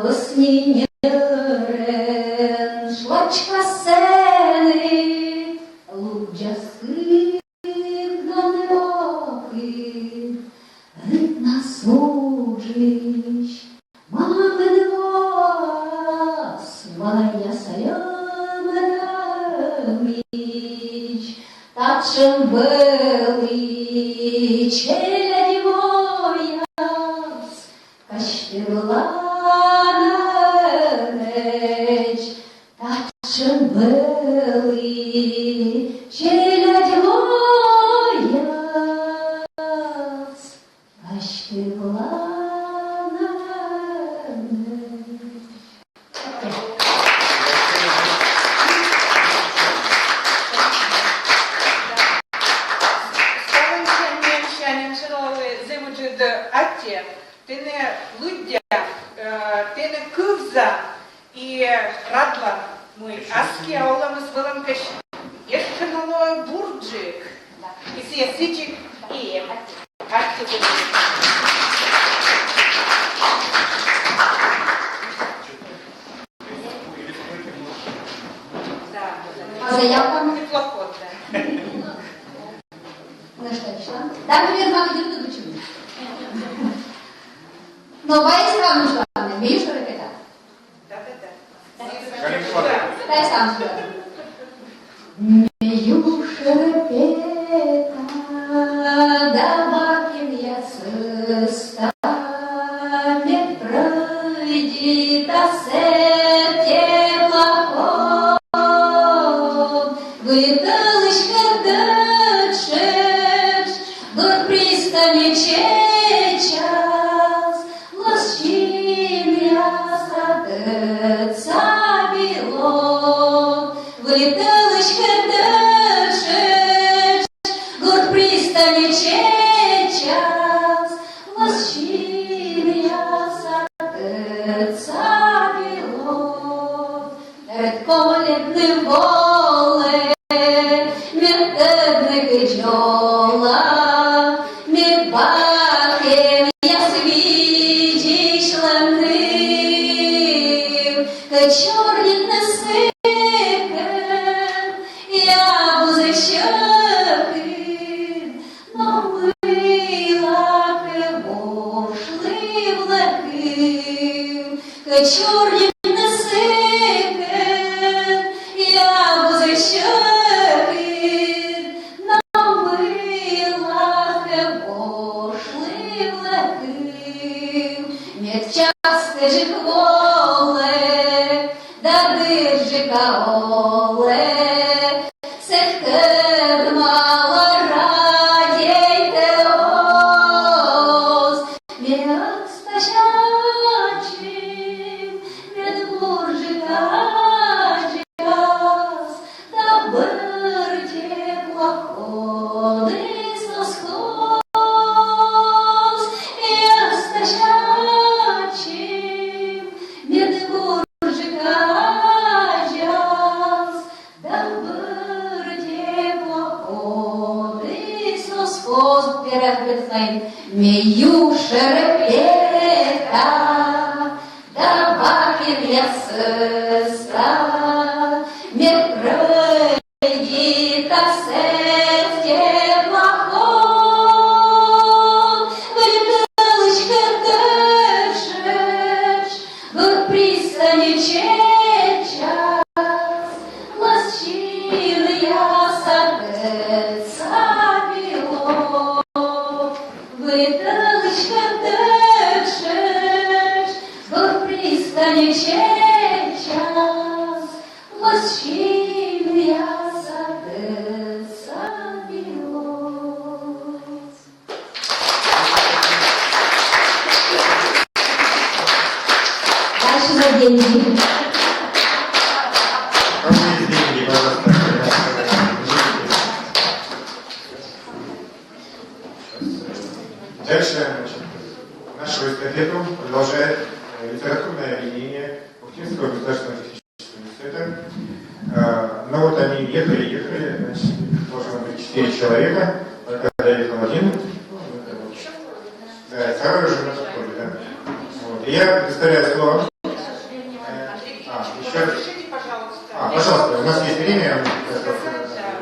S1: веснінєрен, швачка сени, луджа сигнан рокид, ритна суджиш, мамин вас, моя салямич, тачем велич, челядь моя, каштирла неч, тачем велич, челядь моя, каштирла
S12: Tine Ludja, tine Kuvza и Радла мой, аски ауламыз баланкаш, ешканало бурджик, и сиясичик и акти
S1: А заявка?
S12: Неплохо, да.
S1: Ну что, еще? Да, пример, как идет тут почему? Но vai сам с вами, видишь, что это?
S12: Да.
S1: Дай сам сюда. Меюшерпета, добавим я сыста, мед пройди, да сете плохо, выталышка дышишь, год пристани час, лощиня садеца бело, выталышка дышишь, год пристани час, лощиня садеца бело, перед коледним воле, медедник и джола, медбахи я свічі шлемнив, чорні несики, я бузи щеки, но мила кивошли влекив, чорні несики, я бузи щеки, но мила кивошли влекив, часто жих воле, да диржика оле, сехтед мала радійте оз, як стащачим, від буржика час, да берте плаходи соскоз, як стащачим, від буржика час, да берте плаходи соскоз, перехрестный, мею шерпета, да бакин я сестра, мед пройди, та сетке плохом, выталочка дышишь, год пристани час, лощины я садеца
S18: деньги.
S2: Кому есть деньги, пожалуйста. Дальше, значит, нашу эстафету продолжает литературное объединение Ухтинского государственного технического университета. Ну вот они ехали, значит, должно быть 4 человека, пока доехал один. Да, второй уже на подходе, да. Вот. И я предоставляю слово. Пожалуйста, у нас есть время.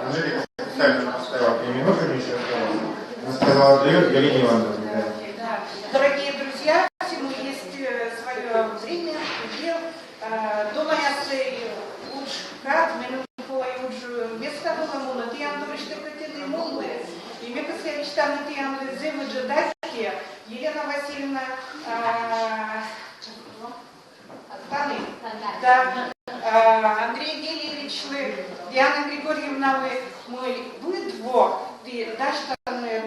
S2: Анжелика специально поставила 3 минуты, мне еще осталось. Она сказала, дает Галине Ивановне.
S12: Да. Дорогие друзья, всему есть свое время, предел. Дома я сей уж как, мену уж место было муна, ты андориш такой мулы. И мне казалось, что там ты андориш земли Елена Васильевна да, Андрей Гелевич, Диана Григорьевна, мой выдво, ты даштаны,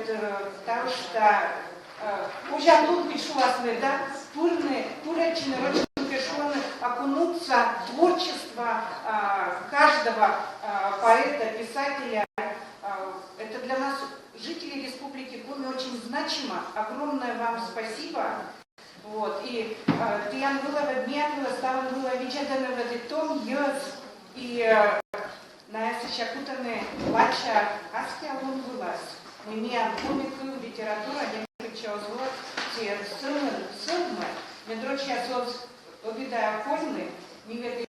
S12: потому что уже тут пишу да, пуречны, рочны пишоны, окунуться в творчество каждого поэта, писателя. Это для нас, жителей Республики Коми, очень значимо. Огромное вам спасибо. Вот. И Тиян была в дне, стала была виджадана в этот том, и на Сачакутане Лача Аския он вылаз. Мы не комику, литература, не хочу звать, те сылмы, медрочья соц обидая польны, не веды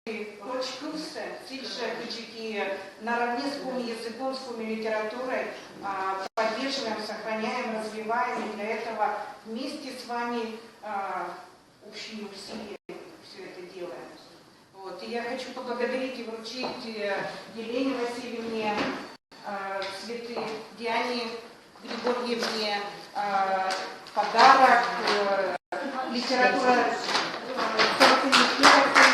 S12: курсы, сильше кучики наравне с языком, с литературой поддерживаем, сохраняем, развиваем, и для этого вместе с вами общими усилиями все это делаем. Вот. И я хочу поблагодарить и вручить Елене Васильевне цветы, Диане Григорьевне подарок, литература этнограф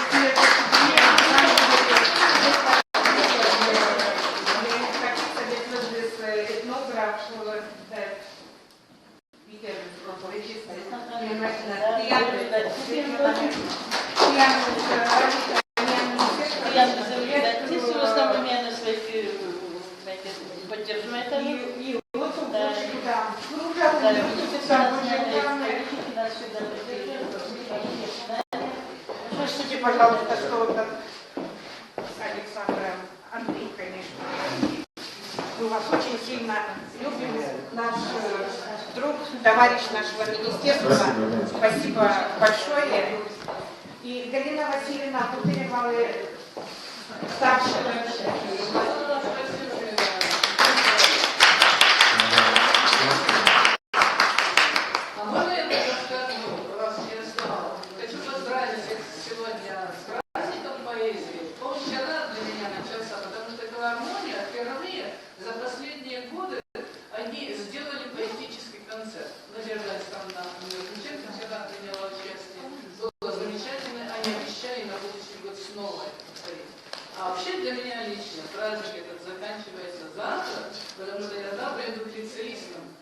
S12: Простите, пожалуйста, что вот Александра, Андрей, конечно. Мы вас очень сильно любим, наш друг, товарищ нашего министерства. Спасибо большое. И Галина Васильевна Кутыревала, старшая.
S16: А можно я расскажу, раз я знала? Хочу поздравить всех сегодня с праздником поэзии. Он вчера для меня начался, потому что филармония впервые за последние годы они сделали поэтический концерт. Надежда Александровна Мирзиченко вчера приняла участие. Было замечательно, они обещали на будущий год снова повторить. А вообще для меня лично праздник этот заканчивается завтра, потому что я завтра иду к лицеистам.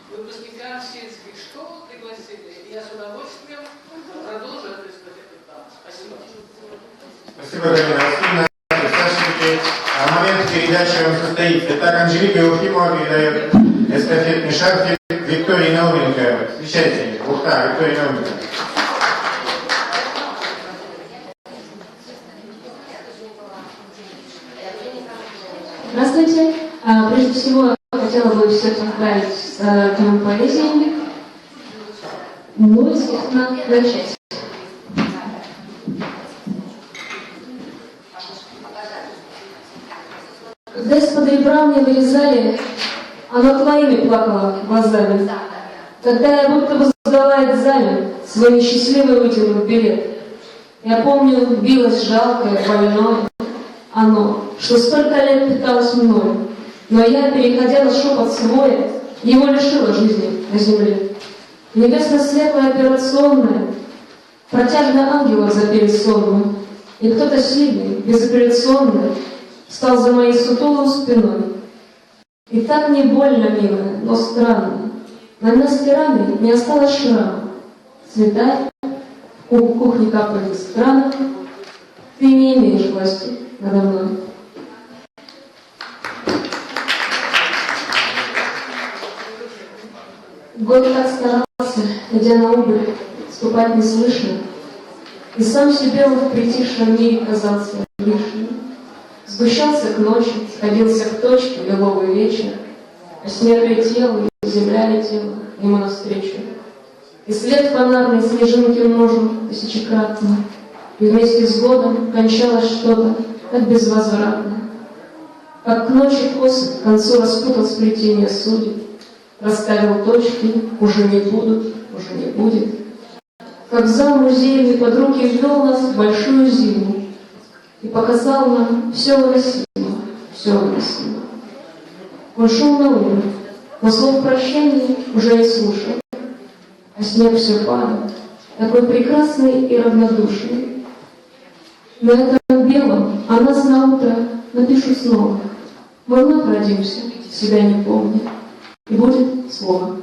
S16: Выпускникам сельских школ пригласили, и я с удовольствием продолжу эту эстафету там. Спасибо.
S2: Спасибо, Галина Васильевна. Момент передачи он состоится. Итак, Анжелика Ефимова передает эстафетный шарфик Виктории Науменко. Встречайте, Ухта, Виктория Науменко.
S4: Здравствуйте. Прежде всего, хотела бы всех поздравить с Днем поэзии. Ну и, собственно, начать. Когда из-под ребра мне вырезали, оно твоими плакало глазами. Когда я будто бы сдала экзамен, свой несчастливый вытянул билет. Я помню, билось жалкое, больное оно, что столько лет питалось мною. Но я, переходя на шепот свой, его лишила жизни на земле. Небесно-светлая операционная, протяжно ангелов запели сонно, и кто-то сильный, безапелляционный, стал за моей сутулой спиной. И так не больно, милая, но странно. На месте раны не осталось шрама. Цветай, кухни капает из крана, ты не имеешь власти надо мной. Год так старался, идя на убыль, ступать не слышно, и сам себе он в притихшем мире казался лишним. Сгущался к ночи, сходился к точке лиловый вечер, а снег летел, и земля летела ему навстречу. И след фонарной снежинки множил тысячекратно, и вместе с годом кончалось что-то, как безвозвратно. Как к ночи косо, к концу распутал сплетение судеб, расставил точки, уже не будут, уже не будет. Как зал музейный под руки ввел нас в большую зиму и показал нам все выносимо, все выносимо. Он шел на улицу, но слов прощания уже не слушал, а снег все падал, такой прекрасный и равнодушный. На этом белом о нас на утро напишут снова. Мы вновь родимся, себя не помня, и будет слово.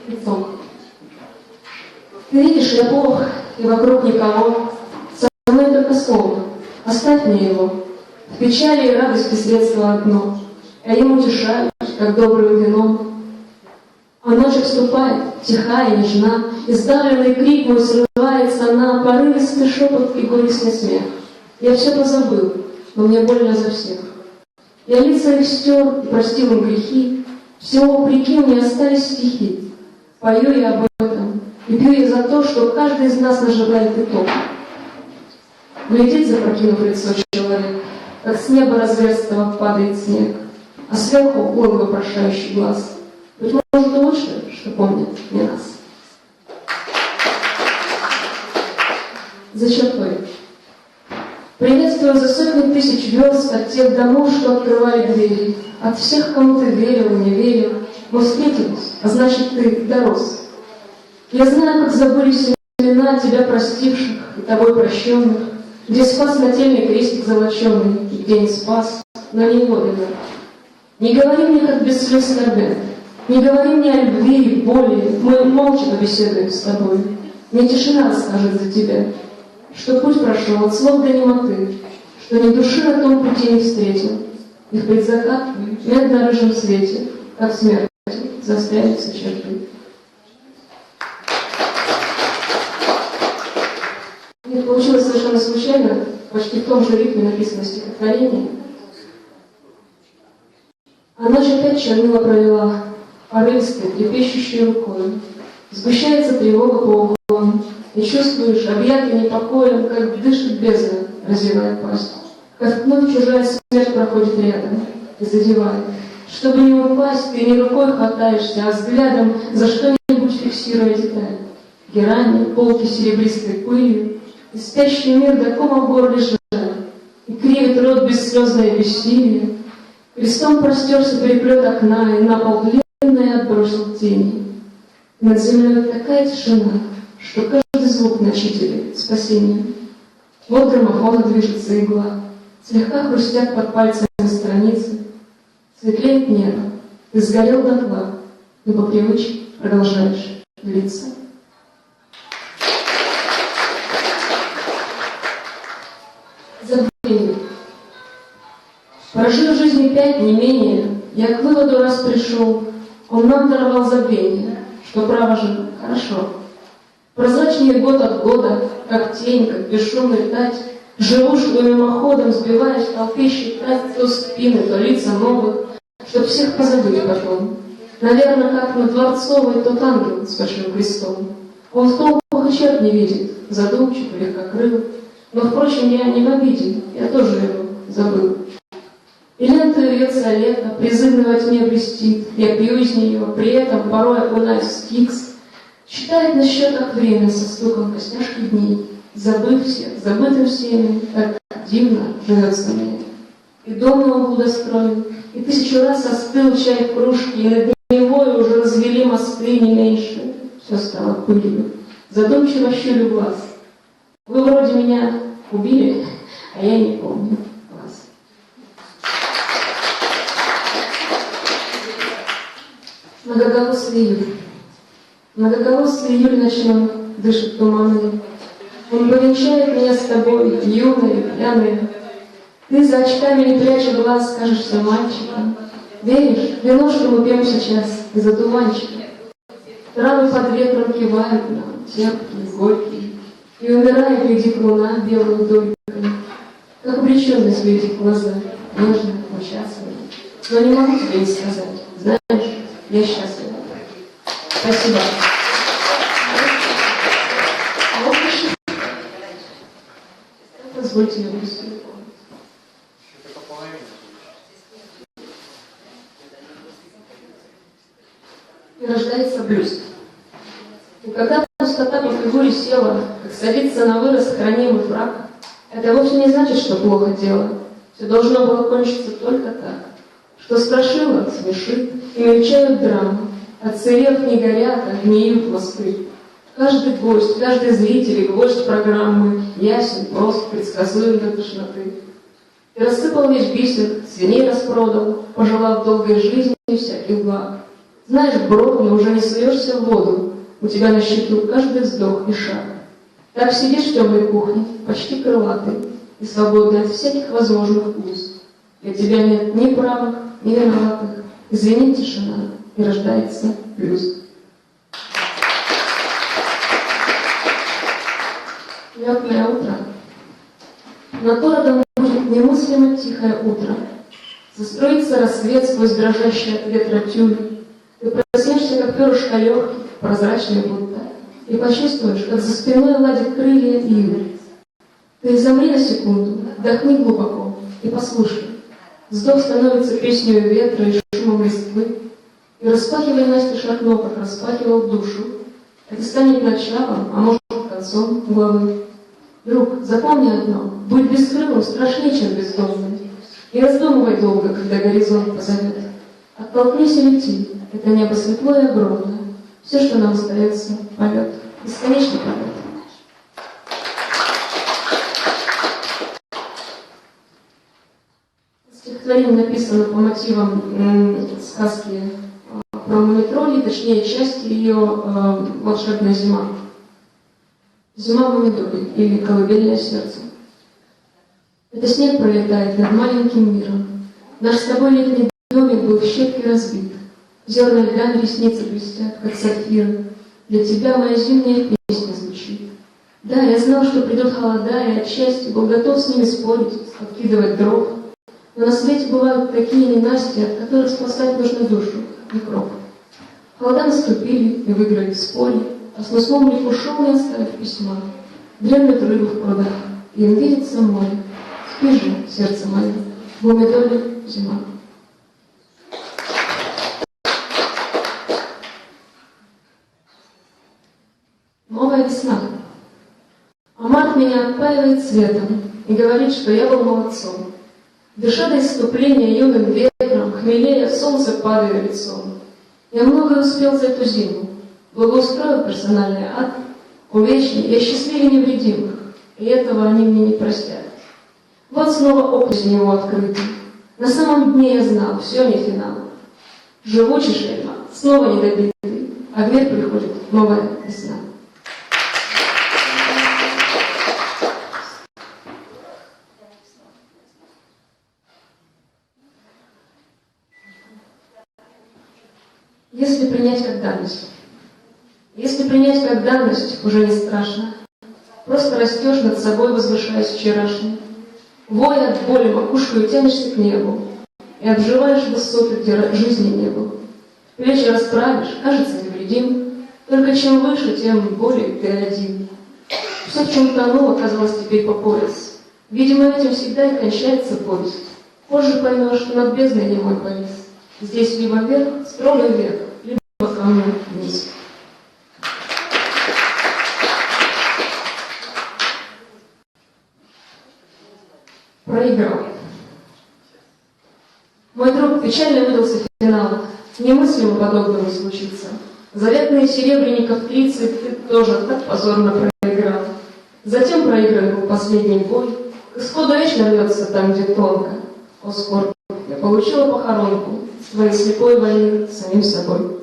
S4: Итог. Ты видишь, я плох, и вокруг никого. Со мной только слово. Оставь мне его. В печали и радости средство одно. Я им утешаюсь, как добрым вином. А ночь вступает, тихая и нежна, и сдавленный крик мой срывается на порывистый шепот и горестный смех. Я все позабыл, но мне больно за всех. Я лица их стер и простил им грехи, всего вопреки мне остались стихи. Пою я об этом, и пью я за то, что каждый из нас наживает итог. Глядит, запрокинув лицо человек, как с неба разверстого падает снег, а сверху улыб вопрошающий глаз. Быть может, лучше, что помнят не нас. За чертой. Приветствую за сотни тысяч верст от тех домов, что открывали двери, от всех, кому ты верил и не верил. Мы встретились, а значит, ты дорос. Я знаю, как забылись имена тебя простивших и тобой прощенных, где спас нательный крестик золоченый, и где не спас, но не его вина. Не говори мне, как без слез скорбят, не говори мне о любви и боли, мы молча побеседуем с тобой. Мне тишина расскажет за тебя, что путь прошел от слов до немоты, что ни души на том пути не встретил, и в предзакатном медно-рыжем свете, как смерть, застряются черты. Это получилось совершенно случайно, почти в том же ритме написано стихотворение. А ночь опять чернила провела, порывистой, трепещущей рукой. Сгущается тревога по углам, и чувствуешь, объятый непокоем, как дышит бездна, разевая пасть. Как вновь чужая смерть проходит рядом и задевает. Чтобы не упасть, ты не рукой хватаешься, а взглядом за что-нибудь фиксируя деталь. Герани, полки серебристой пылью, и спящий мир до кома в горле жжет, и кривит рот бесслезное бессилие. Крестом простерся переплет окна, и на пол длинный отбросил тени. И над землей такая тишина, что каждый звук начитили спасением. Вот граммофона движется игла, слегка хрустят под пальцами страницы. Светлеет небо, ты сгорел дотла, и по привычке продолжаешь длиться. Забвение. Прожив в жизни 5, не менее, я к выводу раз пришел, он нам даровал забвение, что право же хорошо. Прозрачнее год от года, как тень, как бесшумный тать, живу шло мимоходом, сбиваясь в толпе считать то спины, то лица новых, чтоб всех позабыть потом. Наверное, как на Дворцовой тот ангел с большим крестом. Он в толпах и черт не видит, задумчив, легкокрыл. Но, впрочем, я не в обиде, я тоже его забыл. И лента вьется лето, призывно во тьме блестит, я пью из нее, при этом порой окунаюсь в скикс. Считает на счетах время со стуком костяшки дней, забыв всех, забытым всеми, так дивно живется мне. И дом на углу достроен, и 1000 раз остыл чай в кружке, и над Невой уже развели мосты не меньше. Все стало пылью, задумчиво щурю глаз. Вы вроде меня убили, а я не помню вас. Многоголосый июль. Многоголосый июль ночной дышит туманный. Он повенчает меня с тобой, юной, пьяной. Ты за очками, не пряча глаз, кажешься мальчиком. Веришь, вино, что мы пьем сейчас, из одуванчика. Травы под ветром кивают нам, терпкие, горькие. И умирает, глядит луна белую долькой. Как обреченный светит глаза, нежно, участливо. Но не могу тебе не сказать, знаешь, я счастлива. Спасибо. Позвольте мне быть. И рождается блюз. И когда пустота по фигуре села, как садится на вырос хранимый фрак, это вовсе не значит, что плохо дело. Все должно было кончиться только так. Что страшило, смешит, и мельчают драмы. Отсырев не горят, а гниют мосты. Каждый гость, каждый зритель и гвоздь программы ясен, прост, предсказуем до тошноты. Ты рассыпал весь бисер, свиней распродал, пожелав долгой жизни и всяких благ. Знаешь, брод, но уже не суешься в воду, у тебя на счету каждый вздох и шаг. Так сидишь в темной кухне, почти крылатый, и свободный от всяких возможных уз. Для тебя нет ни правых, ни виноватых. Извини, тишина, и рождается плюс. Лёгкое утро. Над городом будет немыслимо тихое утро. Застроится рассвет сквозь дрожащий от ветра тюль. Ты проснешься, как перышко легкий, прозрачный будто, и почувствуешь, как за спиной ладят крылья ивы. Ты замри на секунду, вдохни глубоко и послушай. Вздох становится песней ветра и шумом листвы. И распахивай настежь окно, как распахивал душу. Это станет началом, а может концом главы. Друг, запомни одно, быть бескрылым страшнее, чем бездомным. Не раздумывай долго, когда горизонт позовет. Оттолкнись и лети, это небо светлое и огромное. Все, что нам остается, полет, бесконечный полет. Стихотворение написано по мотивам сказки про Мумитролей, точнее, части ее «Волшебная зима». Зима в Мумидоле или «Колыбельное сердце». Это снег пролетает над маленьким миром. Наш с тобой летний домик был в щепки разбит. Зерна льда на ресницы блестят, как сапфиры. Для тебя моя зимняя песня звучит. Да, я знал, что придут холода, и отчасти был готов с ними спорить, подкидывать дров. Но на свете бывают такие ненастья, от которых спасать нужно душу, не кровь. Холода наступили и выиграли в споре, а с Мусмом ушел, не оставив письма. Дремлют рыбы в прудах, и им видится море. Спи же, сердце мое, в Мумидоле зима. Новая весна. А март меня отпаивает цветом и говорит, что я был молодцом. Дыша до исступления юным ветром, хмелея, солнце падает лицом. Я многое успел за эту зиму. Благоустроил персональный ад, увечный, я счастливее невредимых, и этого они мне не простят. Вот снова окна за него открыты. На самом дне я знал, все не финал. Живучий шельма, снова недобитый, а в мир приходит новая весна. Если принять как данность. Если принять как данность, уже не страшно. Просто растешь над собой, возвышаясь вчерашним. Воя от боли макушкой тянешься к небу и обживаешь высоты, где жизни не было. Плечи расправишь, кажется невредим. Только чем выше, тем более ты один. Все, в чем тонуло, оказалось теперь по пояс. Видимо, этим всегда и кончается повесть. Позже поймешь, что над бездной не мой повис. Здесь либо вверх, строго вверх, либо камнем вниз. Проиграл. Мой друг, печально выдался финал. Немыслимо подобного случится. Заветные серебряников 30 ты тоже так позорно проиграл. Затем проигрывал последний бой. К исходу вечно рвется там, где тонко. О, скорбь, я получила похоронку с твоей слепой войны с самим собой.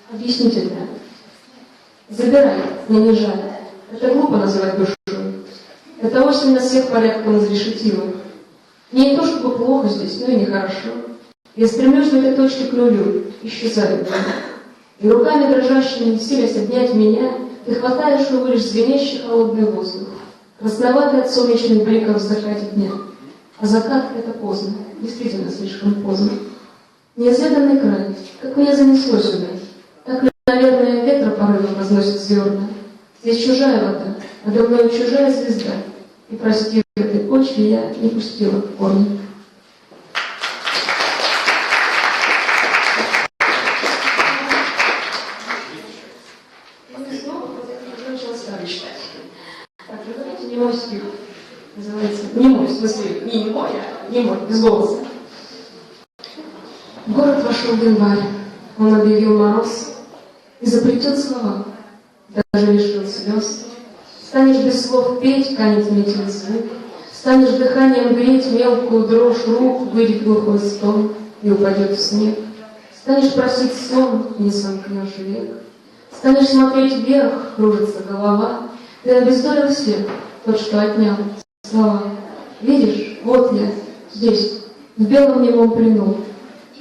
S17: Объяснительная. Забирай, мне не жаль. Это глупо называть душой. Это осень нас всех порядком изрешетила. Мне не то чтобы плохо здесь, но и нехорошо. Я стремлюсь в этой точке к нулю, исчезаю в нем. И руками дрожащими, силясь обнять меня, ты хватаешь его лишь звенящий холодный воздух, красноватый от солнечных бликов в закате дня. А закат — это поздно, действительно слишком поздно. Неизведанный край, как меня занесло сюда. Так, наверное, ветра порывом разносит зерна. Здесь чужая вода, а до мной чужая звезда. И прости, в этой почве я не пустила корни. И снова закончила старый читать. Так, вы знаете, немой стих. Называется немой, в смысле, не немой, а немой, без голоса. В город вошел январь. Он объявил мороз и запретил слова, даже лишил слез. Станешь без слов петь, канет метель звук, станешь дыханием греть мелкую дрожь рук, выйдет глухой стон и упадет в снег. Станешь просить сон, не сомкнешь век. Станешь смотреть вверх, кружится голова. Ты обездолил всех, тот, что отнял слова. Видишь, вот я, здесь, в белом немом плену.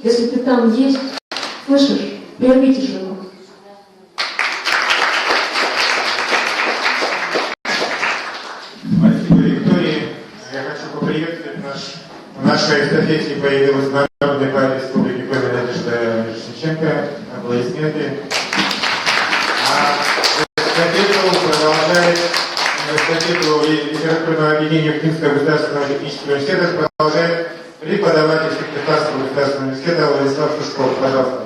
S17: Если ты там есть, слышишь, прерви тишину.
S2: Спасибо, Виктории. Я хочу поприветствовать в нашей эстафете появилась народный поэт Республики Коми Надежда Мирошниченко. Аплодисменты. А эстафету литературного объединения Финского государственного технического университета продолжает преподаватель Сыктывкарского государственного университета Владислав Сушков. Пожалуйста.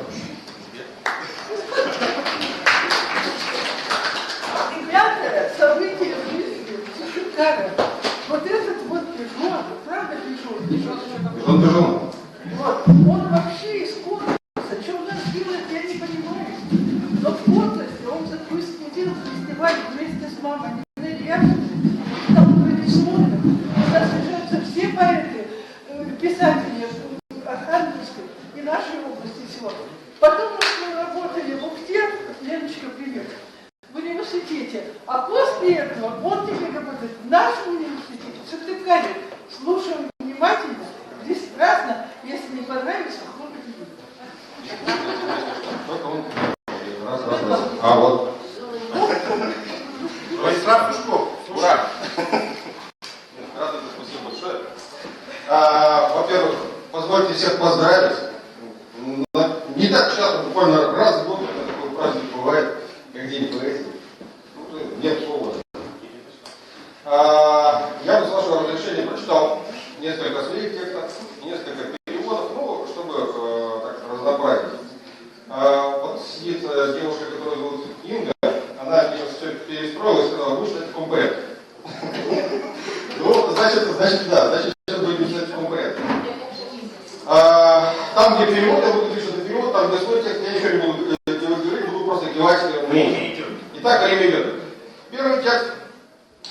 S19: Ребята, события в жизни Сыктывкара. Вот этот вот пижон, правда пижон? Вот, он вообще из космоса. Что он нас делает, я не понимаю. Но в космосе он запустил фестиваль вместе с мамой Нины Ильяшиной. Там были смотрят. У нас встречаются все поэты, писатели Архангельской и нашей области всего. Потом мы работали в Ухте, Леночка, привет, в университете. А после этого он теперь работает в нашем университете, в Сыктывкаре. Слушаем внимательно. Здесь разно. Если не понравится, хлопайте.
S8: А вот.
S2: Владислав Сушков. Ура!
S8: Спасибо большое. Во-первых, позвольте всех поздравить. Не так часто, буквально раз в год такой праздник бывает, как День поэзии. Нет повода. Я бы, с вашего разрешения, прочитал несколько своих текстов, несколько переводов, ну, чтобы так разнообразить. Вот сидит девушка, которая зовут Инга, она сейчас все перестроила и сказала, будешь статиком поэт. Ну, значит, да, значит, сейчас будет статиком поэт. Там, где перевод, я буду писать перевод, там, где свой текст, я ничего не буду говорить, буду просто кивать. Итак, время идет. Первый текст,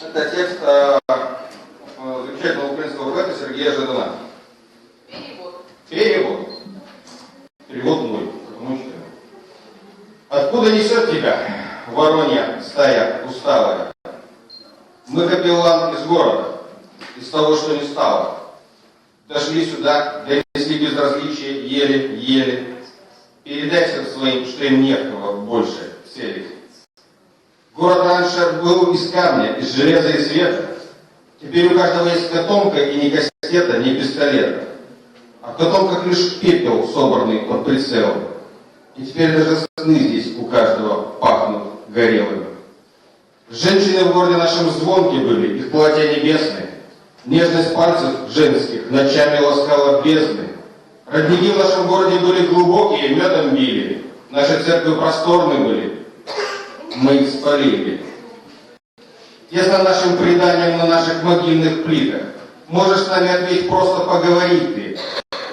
S8: это текст замечательного украинского поэта Сергея Жадана. Перевод. Перевод мой, потому что... Откуда несет тебя, воронья стая усталая? Мы капеллан из города, из того, что не стало. Дошли сюда, донесли безразличие, еле-еле. Передайся своим, что им не в кого больше целить. Город раньше был из камня, из железа и света. Теперь у каждого есть котомка, и ни кастета, ни пистолета. А в котомках лишь пепел, собранный под прицелом. И теперь даже сны здесь у каждого пахнут горелыми. Женщины в городе нашем звонки были, их платья небесные. Нежность пальцев женских ночами ласкала бездны. Родники в нашем городе были глубокие, медом били. Наши церкви просторны были. Мы их спалили. Тесно нашим преданием на наших могильных плитах. Можешь с нами ответить, просто поговорить ты.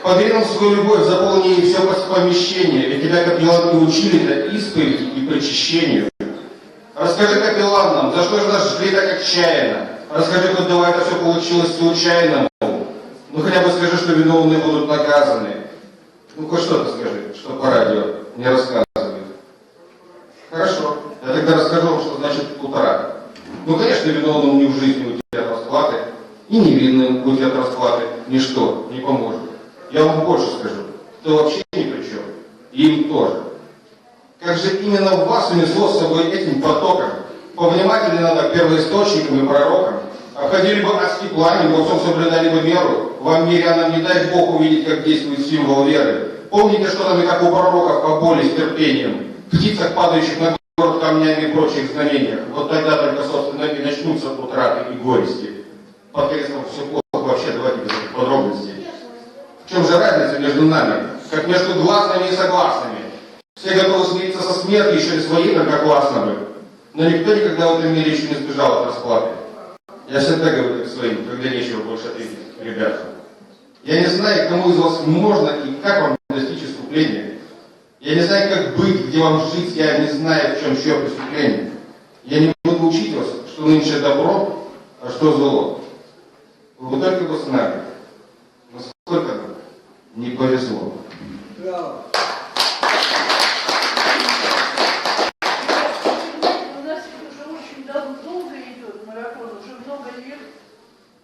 S8: Подари нам свою любовь, заполни ей все помещение, ведь тебя капелланки учили-то исповеди и причащению. Расскажи, капеллан, нам, за что же нас жгли так отчаянно? Расскажи, хоть давай это все получилось случайно. Ну хотя бы скажи, что виновные будут наказаны. Ну хоть что-то скажи, что по радио не рассказывают.
S20: если виновным не в жизни уйти от расплаты, и невинным уйти от расплаты ничто не поможет. Я вам больше скажу, ты вообще ни при чем, и им тоже. Как же именно вас унесло с собой этим потоком? Повнимательнее надо к первоисточникам и пророкам. Обходили бы адский пламень, во всем соблюдали бы меру. Вам, мирянам, не дай Бог увидеть, как действует символ веры. Помните, что там и как у пророков по боли с терпением, птицах, падающих на город камнями и прочих знамениях. Вот тогда только, собственно, и начнутся утраты и горести. Под крестом все плохо вообще, давайте без этих подробностей. В чем же разница между нами? Как между гласными и согласными. Все готовы смириться со смертью, еще и своей только классно бы. Но никто никогда в этом мире еще не сбежал от расплаты. Я всегда говорю к своим, когда нечего больше ответить, ребята. Я не знаю, кому из вас можно и как вам достичь искупления. Я не знаю, как быть, где вам жить, я не знаю, в чем еще преступление. Я не буду учить вас, что нынче добро, а что зло. Вы только его с нами. Насколько нам не повезло.
S19: Браво. У нас уже очень долго идет марафон, уже много лет.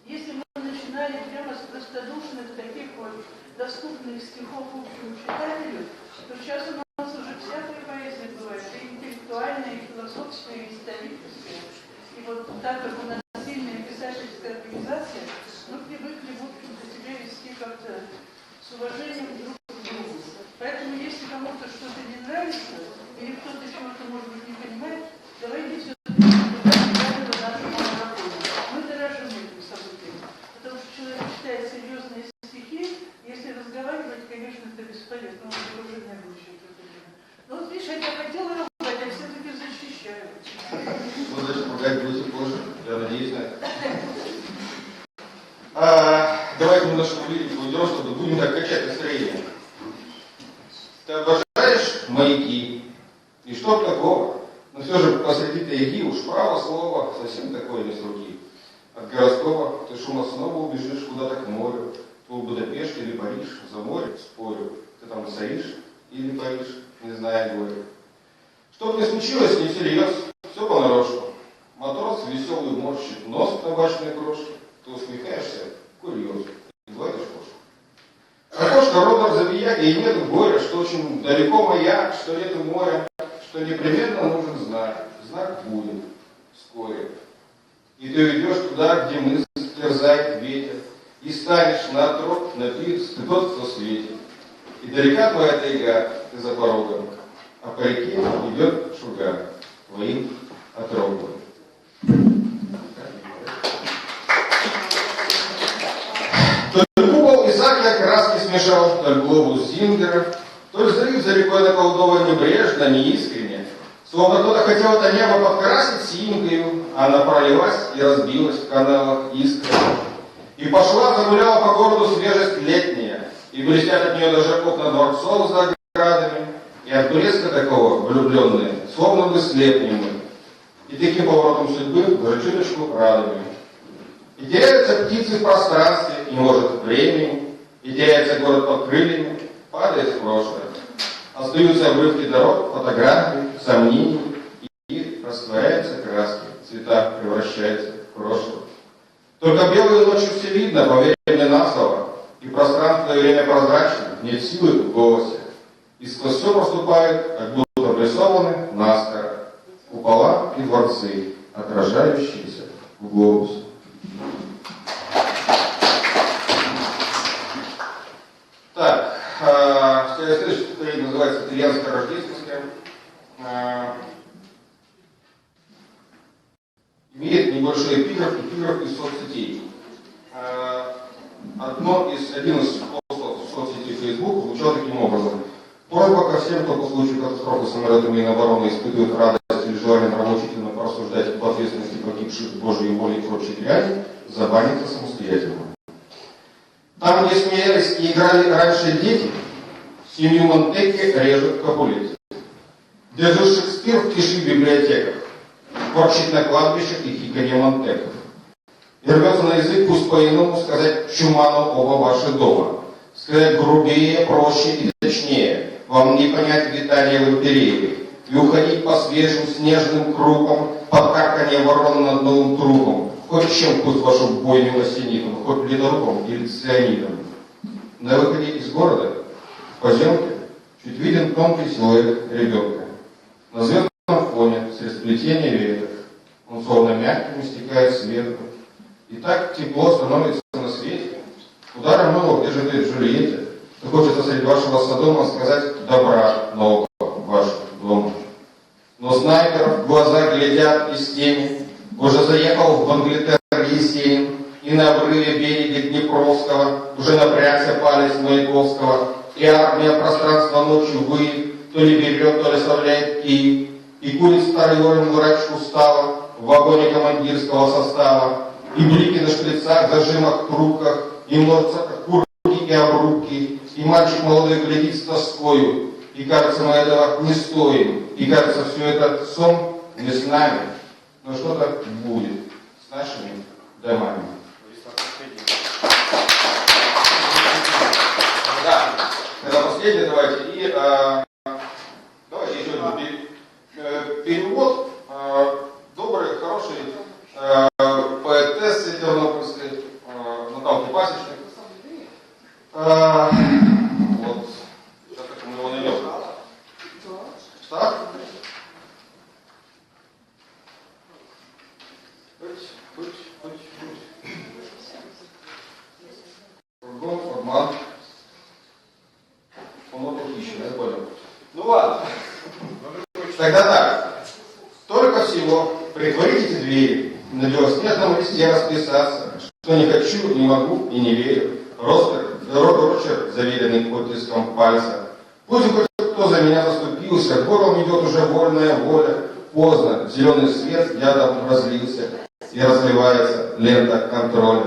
S19: Если мы начинали прямо с простодушных таких вот доступных стихов общему читателю, то сейчас у нас уже всякая поэзия бывает, и интеллектуальная, и философская, и историческая. И вот так как у нас сильная писательская организация, мы привыкли, в общем-то, себя вести как-то с уважением друг к другу. Поэтому, если кому-то что-то не нравится, или кто-то чего-то, может быть, не понимает, давайте все-таки правила нашего марафона. Мы дорожим этим событием. Потому что человек читает серьезные стихи, если разговаривать, конечно, это бесполезно, он уже нервничает. Но вот видишь, я хотела ругать, а все-таки защищаю.
S20: Ну, значит, ругать будете позже, я надеюсь на это. Давайте немножко уйдем, чтобы будем так качать настроение. Ты обожаешь маяки? И что такого? Но все же посреди тайги уж право слово совсем такое не с руки. От городского ты шумно снова убежишь куда-то к морю. То в Будапешт или Париж, за море, спорю. Ты там стоишь или Париж, не зная горя. Что бы ни случилось, не всерьез, все понарошку. Матрос веселый морщит нос к табачной крошке. Ты усмехаешься, курьез, и гладишь кошку. Окошко родом забияги, и нету горя, что очень далеко маяк, что нету моря, что непременно нужен знак. Знак будет вскоре. И ты идешь туда, где мысль терзает ветер, и станешь на троп, на пирс, ты тот, кто светит. И далека твоя тайга, ты за порогом, а по реке идет шуга твоим отрогом. То ли купол Исаака краски смешал, то ли глобус Зингера, то ли взрыв за рекой наколдован небрежно, неискренне. Словно кто-то хотел это небо подкрасить синькою, а она пролилась и разбилась в каналах искры. И пошла, загуляла по городу свежесть летняя, и блестят от нее даже окна дворцов за оградами, и от блеска такого влюбленные, словно бы слепнем мы. И таким поворотом судьбы даже чуточку радуем. И теряются птицы в пространстве, и может времени, и теряется город под крыльями, падает в прошлое. Остаются обрывки дорог, фотографии, сомнений, и растворяются краски, цвета превращаются в прошлое. Только белую ночью все видно, поверь мне на слово, и пространство и время прозрачно, нет силы в голосе. И сквозь все проступают, как будто обрисованы наскоро, купола и дворцы, отражающиеся в глобусе. Так, следующее стихотворение называется «Итальянская рождественская». Имеет небольшой эпиграф из соцсетей. Один из постов в соцсети Facebook звучал таким образом. Просьба ко всем, кто по случаю катастрофы самолета Минобороны испытывает радость или желание нравоучительно порассуждать об ответственности погибших Божьей волей и прочей дряни, забаниться самостоятельно. Там, где смеялись и играли раньше дети, семью Монтекки режут капулеты. Где жил Шекспир в тиши в библиотеках, ворчит на кладбищах и хиканье Монтеков. И рвется на язык, пусть по-иному сказать Чуману оба ваши дома. Сказать грубее, проще и точнее. Вам не понять витания в империи. и уходить по свежим снежным крупам под карканье ворон над новым трупом. Хоть чем пусть вашу бойню осенитом, хоть ледорубом или цианидом. На выходе из города, в поземке, чуть виден тонкий силуэт ребенка. На звездном фоне, среди сплетения веток, он словно мягким стекает сверху. И так тепло становится на свете. Куда равно, где же ты, Джульетта? То хочется среди вашего садома сказать добра нового в ваш дом. Но снайперов в глаза глядят из тени. Уже заехал в Англитер Есенин, и на обрыве берега Днепровского уже напрягся палец Маяковского, и армия пространство ночью выйдет, то ли берет, то ли оставляет Киев, и курит старый воин врач устало в вагоне командирского состава, и блики на шприцах, зажимах, трубках, и множатся курки и обрубки, и мальчик молодой глядит с тоскою, и кажется, мы этого не стоим, и кажется, все это сон не с нами, но что-то будет с нашими домами. Да, это последнее, давайте. И давайте еще один перевод доброй, хорошей поэтессы тернопольской Наталки Пасечной. Вот, сейчас как мы его найдем. Так? Кругом формат. Он похищен, я понял. Ну ладно. Тогда так. Только всего притворите двери, на белоснежном листе расписаться, что не хочу, не могу и не верю. Рочерк, заверенный оттиском пальца. Пусть хоть кто за меня заступился, горлом идет уже вольная воля. Поздно, зеленый свет ядом разлился, и разливается лента контроля.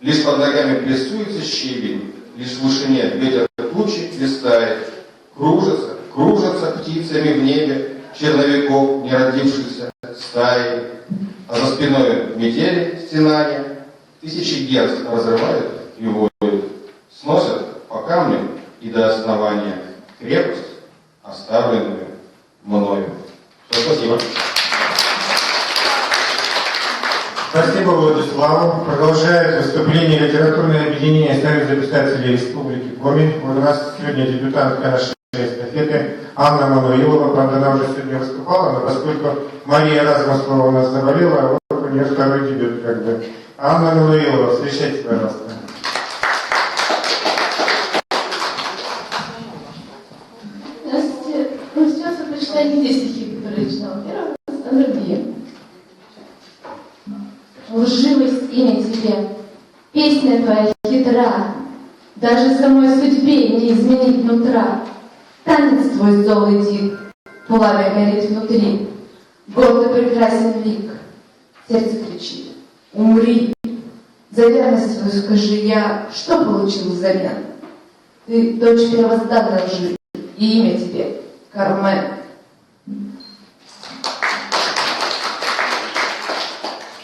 S20: Лишь под ногами плесуется щебень, лишь в вышине ветер тучи листает. Кружатся птицами в небе черновиков, не родившихся стаи. А за спиной метели стенания, тысячи герц разрывают и воют. Сносят по камню и до основания крепость, оставленную мною. Спасибо.
S2: Спасибо Владиславу. Продолжает выступление литературное объединение Союза писателей Республики Коми. У нас сегодня дебютантка нашей эстафеты Анна Мануилова. Правда, она уже сегодня выступала, но поскольку Мария Размыслова у нас заболела, вот у нее второй дебют как бы. Анна Мануилова, встречайте, пожалуйста.
S4: Здравствуйте. Ну, сейчас я прочитаю не те стихи, которые читала первый, а другие. Лживость имя тебе, песня твоя хитра, даже самой судьбе не изменить нутра. Танец твой зол и дик, пламя горит внутри, гордо прекрасен лик. Сердце кричит: умри. За верность свою скажи я, что получил взамен? Ты дочь первозданной лжи, и имя тебе Кармен.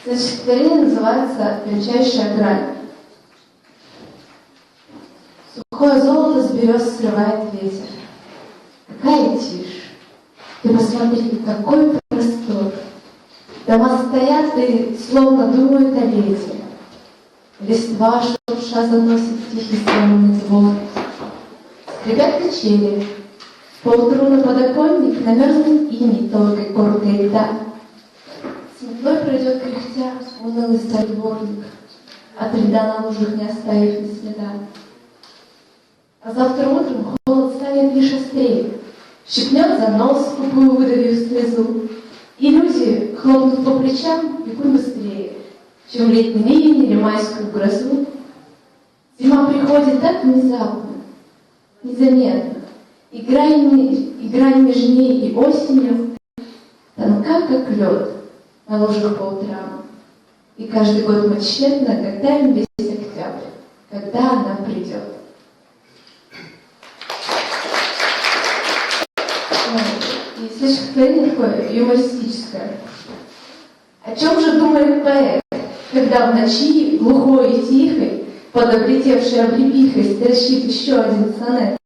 S4: Значит, стихотворение называется «Величайшая грань». Сухое золото с берез срывает ветер. Какая тишь! Ты посмотри, какой простор! Дома стоят и словно думают о лете. Листва шурша заносит тихий сонный звон. Скрипят качели. Поутру на подоконник намерзнет иней тонкой коркой льда. Светлой пройдет кряхтя унылый старый дворник, от льда на лужах не оставив ни следа. А завтра утром холод станет лишь острее, щипнет за нос, скупую выдавив слезу. И люди хлопнут по плечам бегут быстрее, чем летний ливень или майскую грозу. Зима приходит так внезапно, незаметно, и грань между ней и осенью тонка, как лед на лужах по утрам. И каждый год мы тщетно гадаем весь октябрь, когда она придет. И стихотворение такое юмористическое. О чем же думает поэт, когда в ночи, глухой и тихой, под облетевшей облепихой строчит еще один сонет?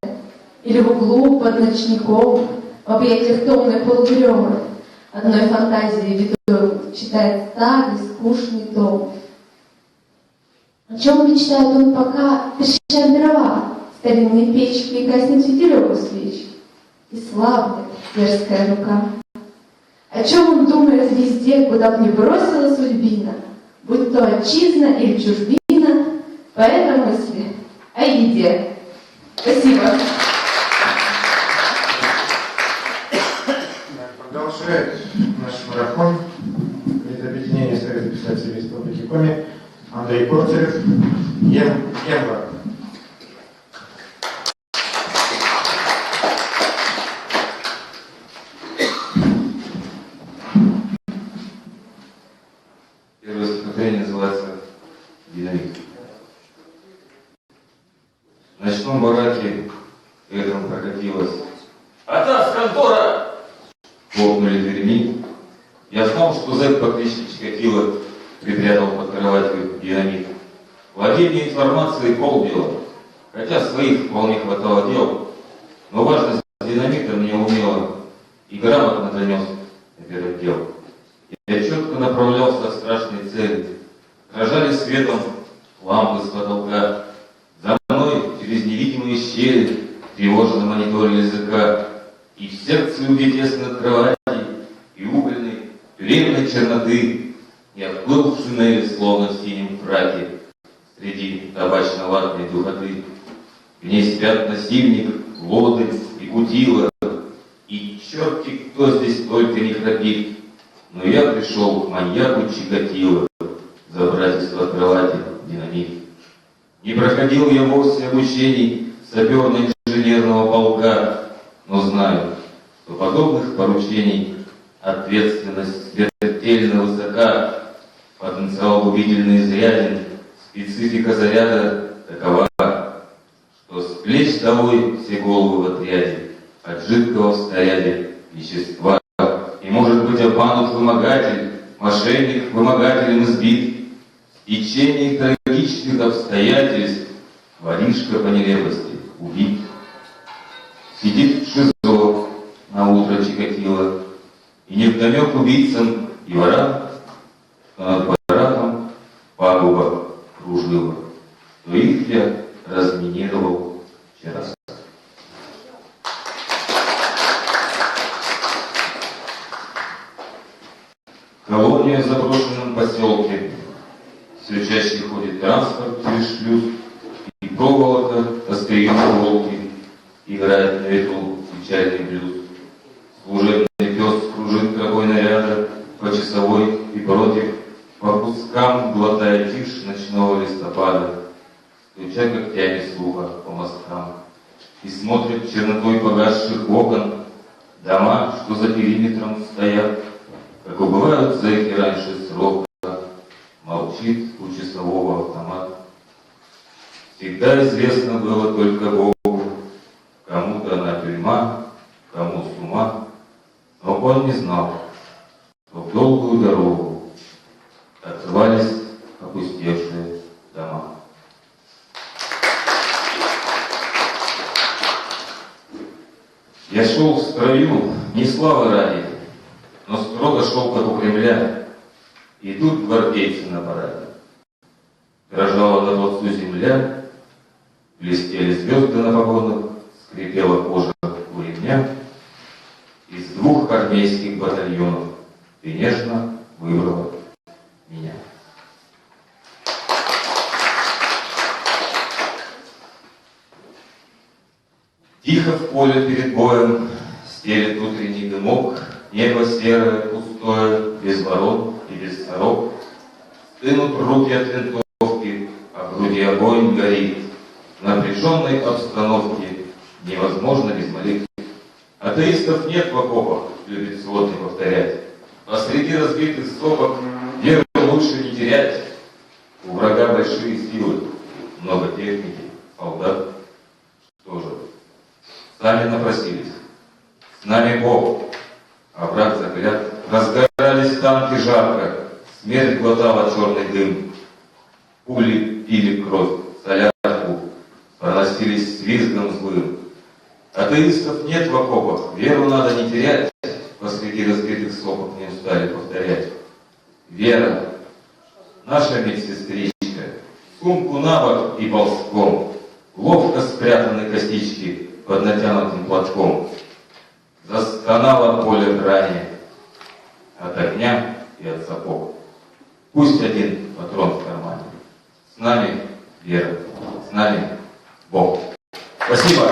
S4: Или в углу под ночником
S9: в объятиях томной полудремы, одной фантазии ведомой, читает старый, скучный том. О чем мечтает он пока, трещат дрова, старинные печки и гаснет ветерок у свеч, и слабая дерзкая рука. О чем он думает везде, куда б ни бросила судьбина, будь то отчизна или чужбина, поэта мысли о еде. Спасибо.
S2: Продолжает наш марафон из объединения Совета писателей Республики Коми Андрей Корцев, Емба.
S3: Первое стихотворение называется «Динамит». В ночном бараке эхом прокатилось: «Атас, контора!» Хлопнули дверьми. Я знал, что зэк по кличке Чикатило припрятал под кроватью динамит. Владение информацией — полдела, хотя своих вполне хватало дел, но важность динамита мне умело и грамотно донес на первый дел. Я четко направлялся к страшной цели. Дрожали светом лампы с потолка. За мной через невидимые щели тревожно мониторили языка. И в сердце убить тесно от кровати и угольной тюремной черноты я вплыл в шинели, словно в синем фраке, среди табачно-ватной духоты. В ней спят насильник, лодырь и кутила, и черти кто здесь только не храпит. Но я пришел к маньяку Чикатило забрать из-под кровати динамит. Не проходил я вовсе обучений саперно-инженерного полка, но знаю, что подобных поручений ответственность смертельно высока, потенциал губительный изряден, специфика заряда такова, что с плеч долой все головы в отряде, от жидкого в снаряде вещества. И может быть обманут вымогатель, мошенник вымогателем избит. В течение трагических обстоятельств воришка по нелепости убит. Сидит в ШИЗО на утро Чикатило, и невдомек убийцам и ворам, что над бараком пагуба кружила, что их я разминировал вчера. Колония в заброшенном поселке. Все чаще ходит транспорт через шлюз, и проволока, острием волки, играет на ветру печальный блюз. Служебный пес кружит тропой наряда по часовой и против, по кускам глотая тишь ночного листопада, стуча когтями слуха по мосткам, и смотрит чернотой погасших окон дома, что за периметром стоят, как убывают зэки раньше срока, молчит у часового автомат. Всегда известно было только Богу, кому-то она тюрьма, кому с ума, но он не знал, что в долгую дорогу открывались опустевшие дома. Я шел в строю не славы ради, но строго шел, как у Кремля. Идут гвардейцы на параде. Дрожала на плацу земля, блестели звезды на погонах, скрипела кожа у ремня. Из 2 армейских батальонов ты нежно выбрала меня. Тихо в поле перед боем стелет утренний дымок, небо серое, пустое, без ворот и без сорок. Стынут руки от винтовки, а в груди огонь горит. В напряженной обстановке невозможно без молитвы. Атеистов нет в окопах, любит сводный повторять. Посреди разбитых сопок веру лучше не терять. У врага большие силы, много техники, солдат. Что же, сами напросились. С нами Бог, а враг заклят. Разгорались танки жарко, смерть глотала черный дым. Пули пили кровь, солярку, проносились с визгом злым. Атеистов нет в окопах, веру надо не терять, посреди разбитых сопок не устали повторять. Вера, наша медсестричка, сумку на бок и ползком, ловко спрятаны косички под натянутым платком. Застонало поле брани от огня и от сапог. Пусть один патрон в кармане. С нами вера, с нами Бог. Спасибо.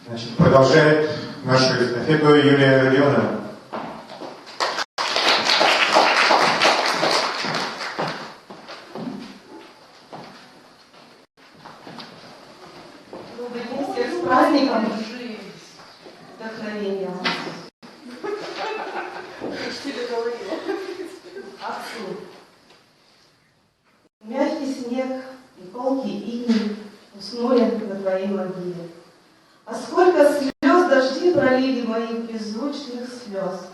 S2: Значит, продолжает нашу эстафету Юлия Родионова.
S10: Добрый день, всех с праздником. Вдохновения. Отцу. Мягкий снег и колкий иней уснули на твоей могиле. А сколько слез дожди пролили моих беззвучных слез.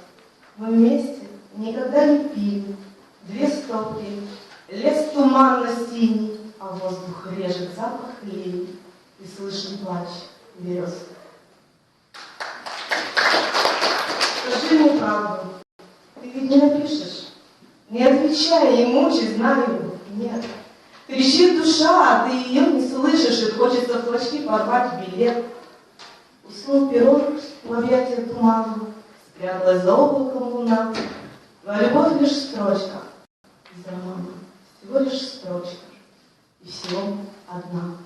S10: Мы вместе никогда не пили 2 стопки, лес туманно-синий, а воздух режет запах лилий и слышен плач берез. Скажи мне правду, ты ведь не напишешь? Не отвечай и мучай, знаю, нет. Кричит душа, а ты ее не слышишь, и хочется в клочки порвать билет. Уснул перрон в объятиях тумана, спряталась за облаком луна. Твоя любовь лишь строчка из романа, всего лишь строчка, и всего одна.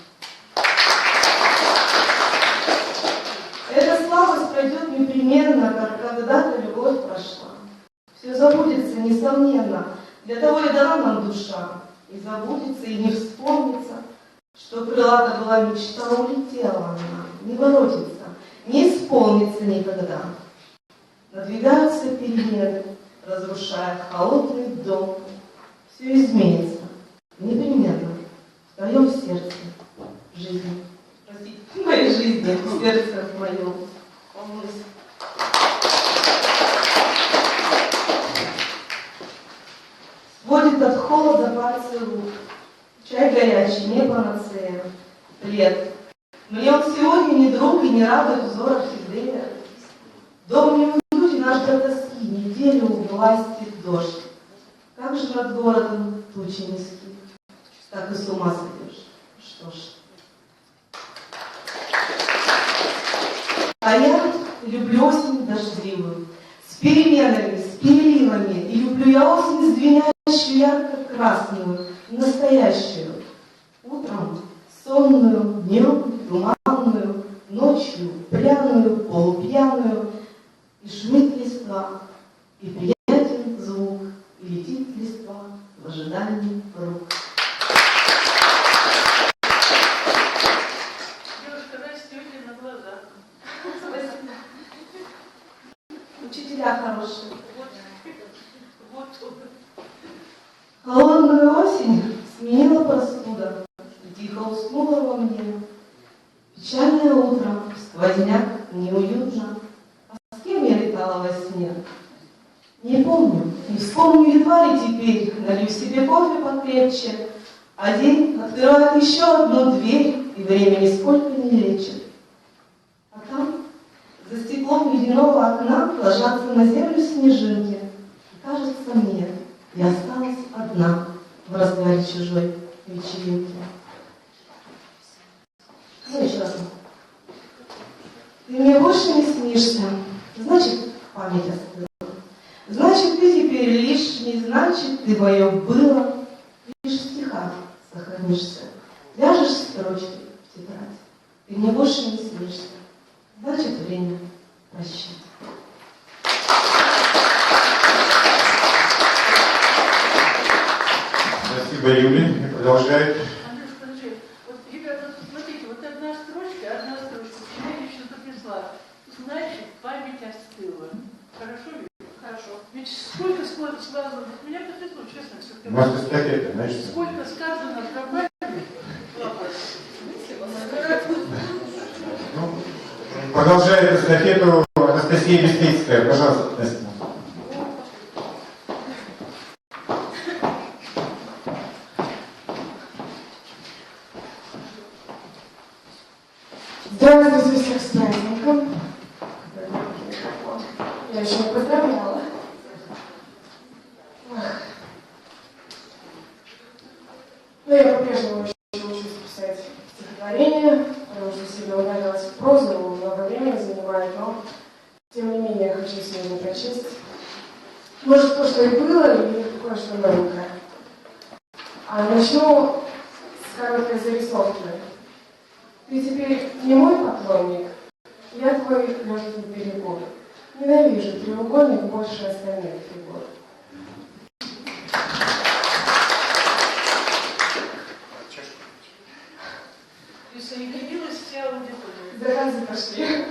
S10: Эта слабость пройдет непременно, как когда-то любовь прошла. Все забудется, несомненно, для того и дана нам душа. И забудется, и не вспомнится, что крылата была мечта, улетела она, не воротится, не исполнится никогда. Надвигаются перемены, разрушая холодный дом. Все изменится, непременно, в твоем сердце, в жизни. Простите, в моей жизни, в сердце моем. Сводит от холода пальцы рук. Чай горячий, не панацея. Плед. Мне он сегодня не друг и не радует взор орхидея. Дом не уютен аж до тоски, неделю властит дождь. Как же над городом тучи низки, так и с ума сойдешь. Что ж. А я люблю осень дождливую, с переменами, с переливами, и люблю я осень звенящую, ярко-красную, настоящую. Утром сонную, днем туманную, ночью пряную, полупьяную, и шумит листва, и приятен звук, и летит листва в ожидании рук.
S16: Девушка, растете на глазах.
S10: Спасибо. Учителя хорошие.
S16: Вот.
S10: Холодную осень сменила простуда, и тихо уснула во мне. Печальное утро, сквозняк, неуютно. А с кем я летала во сне? Не помню, не вспомню едва ли теперь. Налью себе кофе покрепче, а день открывает еще одну дверь, и время нисколько не лечит. А там, за стеклом ледяного окна, ложатся на землю снежинки. И кажется мне, я осталась одна в разгаре чужой вечеринки. Ну, еще раз. Ты мне больше не снишься, значит, память остыла. Значит, ты теперь лишний, значит, ты мое было. Лишь в стихах сохранишься. Ляжешь строчкой в тетрадь. Ты мне больше не снишься. Значит, время прощай.
S2: Спасибо, Юлия. И продолжает.
S16: Андрюш, подожди. Вот, ребята, смотрите, вот одна строчка. Я еще записала. Значит, память остыла. Хорошо, Юля? Хорошо. Ведь сколько сказано, меня потрясло, честно, все-таки.
S2: Может, эстафета, знаешь, что?
S16: Сколько сказано про память.
S2: Продолжает эстафету Анастасия Бестрицкая. Пожалуйста, Настя.
S5: Здравствуйте всех с праздником. Я еще не поздравляла. Но я по-прежнему еще учусь писать стихотворения, потому что сильно ударилась в прозу, много времени занимает, но тем не менее я хочу сегодня прочесть. Может, то, что и было, и кое-что новенькое. Начну с короткой зарисовки. Ты теперь не мой поклонник, я твой легкий перегон. Ненавижу треугольник больше остальных фигур.
S16: Присоединилась вся аудитория.
S5: Заразы пошли.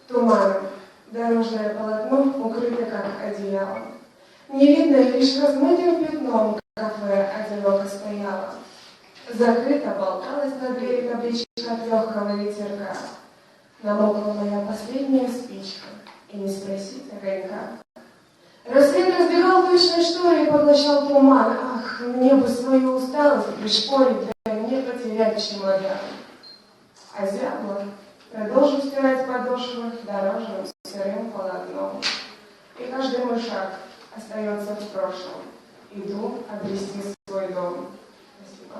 S5: Туман. Дорожное полотно укрыто, как одеяло. Не видно лишь размытым пятном кафе одиноко стояло. Закрыто болталась на двери табличка от легкого ветерка. Намокла моя последняя спичка, и не спросить огонька. Рассвет разбирал точно шторы и поглощал туман. Ах, мне бы свою усталость пришпорить, да не потерять чемодан. А зябла, продолжу стирать подошвы дорожным сырым полотном. И каждый мой шаг остается в прошлом. Иду обрести свой дом. Спасибо.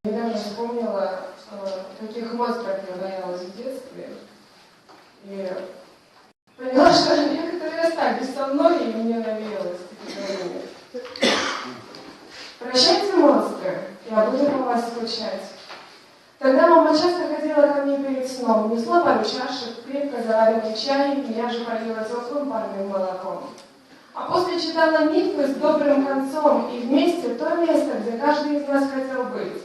S5: Недавно вспомнила, каких монстров я боялась в детстве. И поняла, что некоторые остались со мной, и мне навеялось стихотворение. Прощайте, монстры, я буду по вас скучать. Тогда мама часто ходила ко мне перед сном, несла пару чашек, крепко заваренный чай, меня же полила теплым парным молоком. А после читала мифы с добрым концом, и вместе то место, где каждый из нас хотел быть.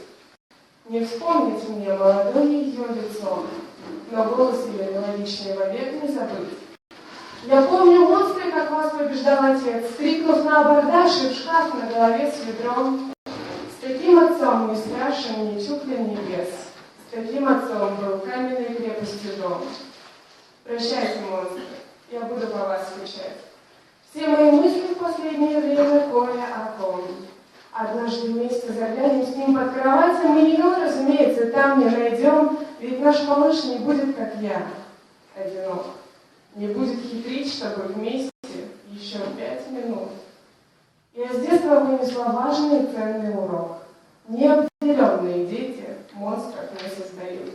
S5: Не вспомнить мне молодое ее лицо, но голос ее мелодичный вовек не забыть. Я помню монстры, как вас побеждал отец, крикнув на абордаж и в шкаф на голове с ведром. С таким отцом не страшен ни чук для небес, с таким отцом был каменной крепостью дом. Прощайте, монстры, я буду по вас скучать. Все мои мысли в последнее время кое о ком. Однажды вместе заглянем с ним под кровать, и мы ее, разумеется, там не найдем, ведь наш малыш не будет, как я, одинок. Не будет хитрить, чтобы вместе еще 5 минут. Я с детства вынесла важный и ценный урок. Неопределенные дети монстров не создают.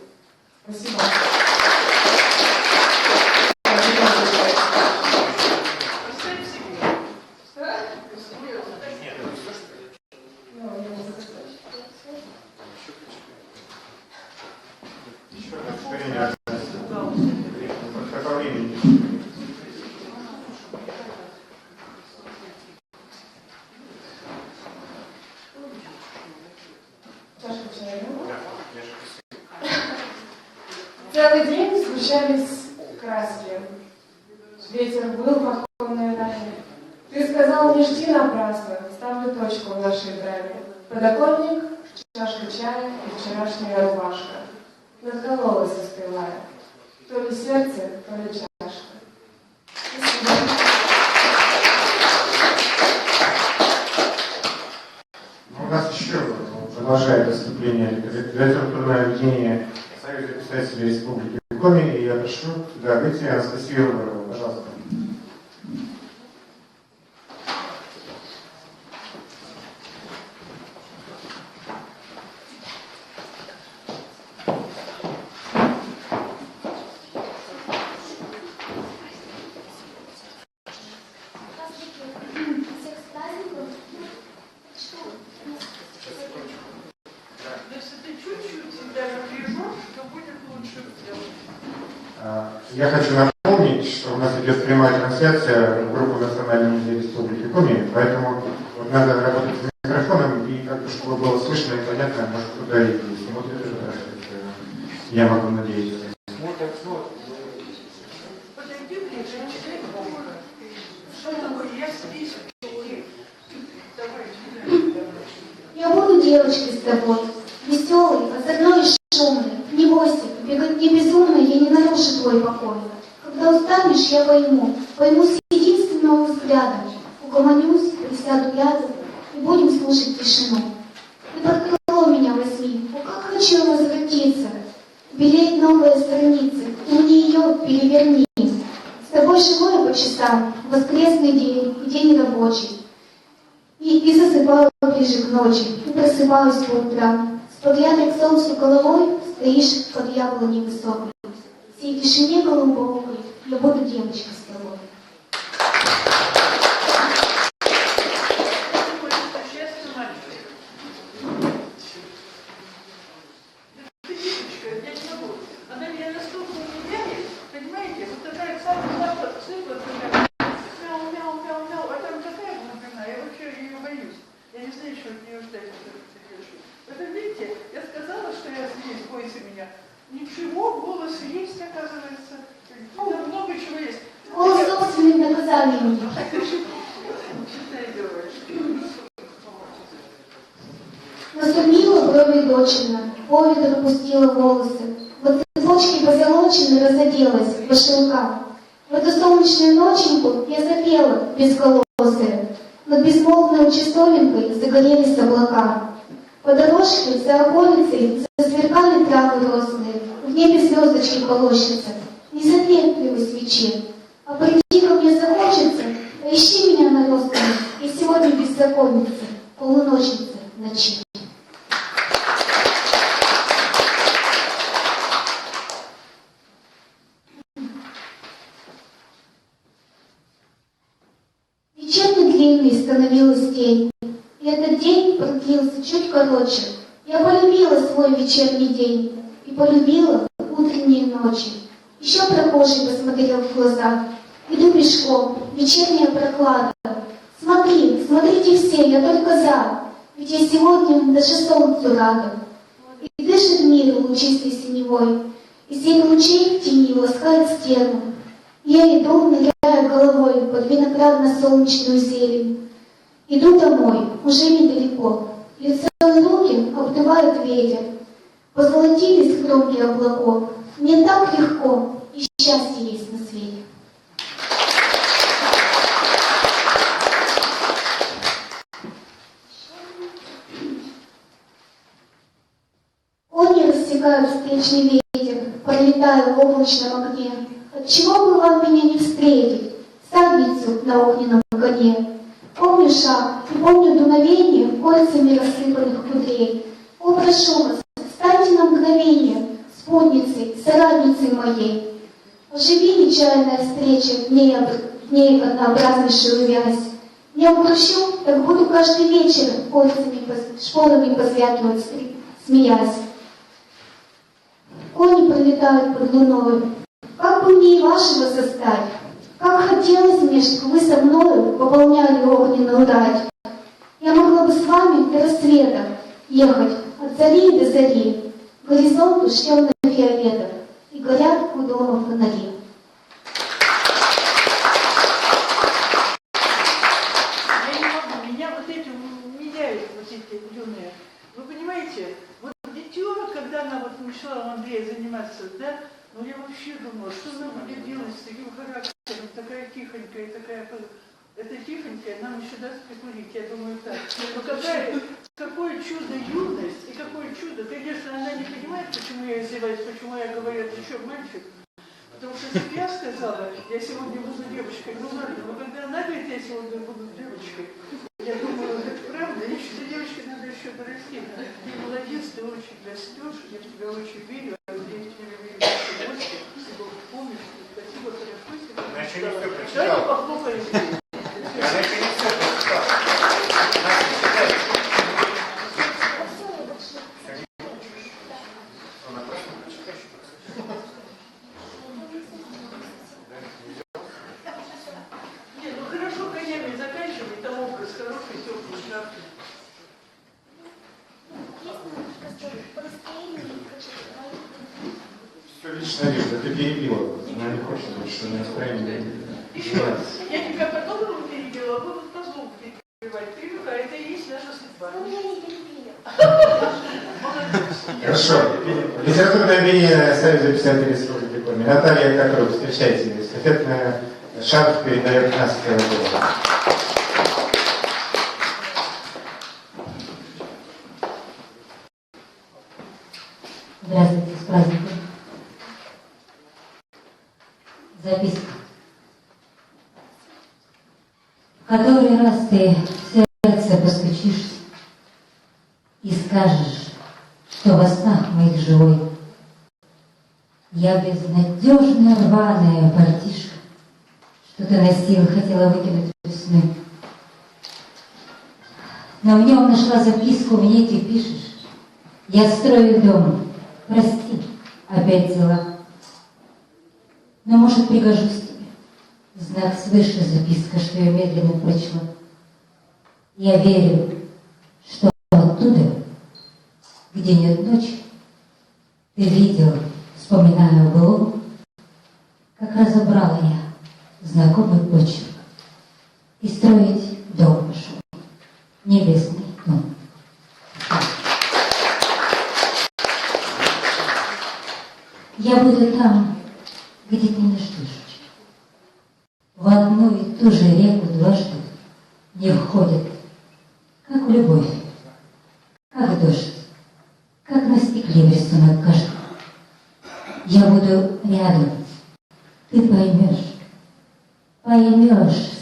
S5: Спасибо. Целый день сгущались краски. Ветер был в оконной раме. Ты сказал, не жди напрасно, ставлю точку в нашей драме. Подоконник, чашка чая и вчерашняя рубашка. Надкололась, остывая. То ли сердце, то ли чашка.
S2: У нас еще продолжает выступление литературное объединение Союза писателей Республики Коми, и я прошу сюда выйти Анастасию Егорову, пожалуйста.
S16: Если ты чуть-чуть себя напряжешь, то будет лучше сделать.
S2: Я хочу напомнить, что у нас идет прямая трансляция в группу Национальной музея Республики Коми, поэтому вот надо работать с микрофоном, и как бы, чтобы было слышно и понятно, может, куда и смотрит это, я могу надеяться.
S16: Подойди ближе, читай плохо. Что такое? Я список.
S11: Я буду девочкой с тобой, веселой, озорной и шумной. Не бойся, бегать не безумно, я не нарушу твой покой. Когда устанешь, я пойму с единственного взгляда. Угомонюсь, присяду рядом,
S18: и будем слушать тишину. Ты под крыло меня возьми, о, как хочу возвратиться. Белеет новая страница, и мне ее переверни. С тобой живое по часам, воскресный день и день рабочий. И засыпаю ближе к ночи, и просыпаюсь по утрам. С подъятой к солнцу головой стоишь под яблоней высокой. В всей тишине голубокой я буду девочкой с тобой.
S19: Она меня настолько умиляет, понимаете, вот такая самая цифра, мяу-мяу-мяу-мяу, а там такая глубина, я вообще ее боюсь. Я не знаю, что от нее ждать. Это, видите, я сказала, что я здесь, бойся меня. Ничего, голос есть, оказывается. Там много чего есть.
S18: Голос собственных наказаний. Наступила брови дочерна, по ветру пустила волосы. Вот цепочки позолочены разоделась по шелкам. В эту солнечную ноченьку я запела безголосая. Над безмолвной часовенкой загорелись облака. По дорожке за околицей засверкали травы росные. В небе звездочки полощутся. Не запетливы свечи. А прийти ко мне захочется, поищи меня на родствене. И сегодня беззаконница, полуночница ночи. Вечерний длинный становилась день, и этот день продлился чуть короче. Я полюбила свой вечерний день и полюбила утренние ночи. Еще прохожий посмотрел в глаза. Иду пешком, вечерняя прохлада. Смотри, смотрите все, я только за. Ведь я сегодня даже солнцу рада. И дышит мир лучистой синевой, и семь лучей в тени ласкает стену. Я иду, ныряя головой под виноградно-солнечную зелень. Иду домой, уже недалеко. Лицо и руки обдувает ветер. Позолотились кромки облаков. Мне так легко, и счастье есть на свете. Кони рассекают встречный ветер, пролетая в облачном огне. Отчего бы вам меня не встретить, всадницу на огненном коне? Помню шаг и помню дуновение кольцами рассыпанных кудрей. О, прошу вас, встаньте на мгновение, спутницей, соратницей моей. Оживи нечаянная встреча, в ней однообразнейшую вязь. Не укрощу, так буду каждый вечер кольцами, шпорами позвякивать, смеясь. Кони пролетают под луною, как бы мне и вашего застать. Как хотелось мне, чтобы вы со мною пополняли огненную рать. Я могла бы с вами до рассвета ехать от зари до зари. Горизонт уж темно-фиолетов, и горят у дома фонари.
S19: Я не могу, меня вот эти умиляют, вот эти юные. Вы понимаете, вот дитё, когда она вот начала у Андрея заниматься, да, ну я вообще думала, что она будет делать с таким характером, такая тихонькая, такая... Это тихонькая нам еще даст прикурить, я думаю так. Но какое чудо юность и какое чудо. Конечно, она не понимает, почему я издеваюсь, почему я говорю, это еще мальчик. Потому что если бы я сказала, я сегодня буду девочкой, ну ладно, но когда она говорит, я сегодня буду девочкой, я думаю, это правда, и что девочке надо еще дорасти. Ты молодец, ты очень растешь, я в тебя очень верю, я в тебя верю больше, ты Бог помнишь, спасибо, хорошо,
S2: Начали все прочитал.
S19: давайте похлопаем.
S2: Она еще не все прочитала. Она просто прочитает.
S19: Нет, ну хорошо, конями заканчивай, там образ хороший, теплый, шляпный.
S2: Все лично видно, ты перебила. Она не хочет, потому что настроение
S19: Еще раз, я тебя по-доброму перебила, а буду по злу перебивать. Привыкай, это и есть наша судьба.
S2: Хорошо. Литературное объединение Союза писателей Республики Коми. Наталья Кокрук, встречайте. Эстафетная шарф передает нас.
S21: В который раз ты в сердце постучишься и скажешь, что во снах моих живой я безнадежно рваная пальтишко, что ты носила, хотела выкинуть весной. Но в нем нашла записку, в ней ты пишешь: я строю дом, прости, опять дела. Но, может, пригожусь тебе. Знак свыше записка, что я медленно прочла. Я верю, что оттуда, где нет ночи, ты видел, вспоминая былом, как разобрала я знакомый почерк и строить дом пошел, небесный дом. Я буду там, где ты не ждешь. В одну и ту же реку дважды не входят, как в любовь, как дождь, как на стекле рисунок каждый. Я буду рядом, ты поймешь,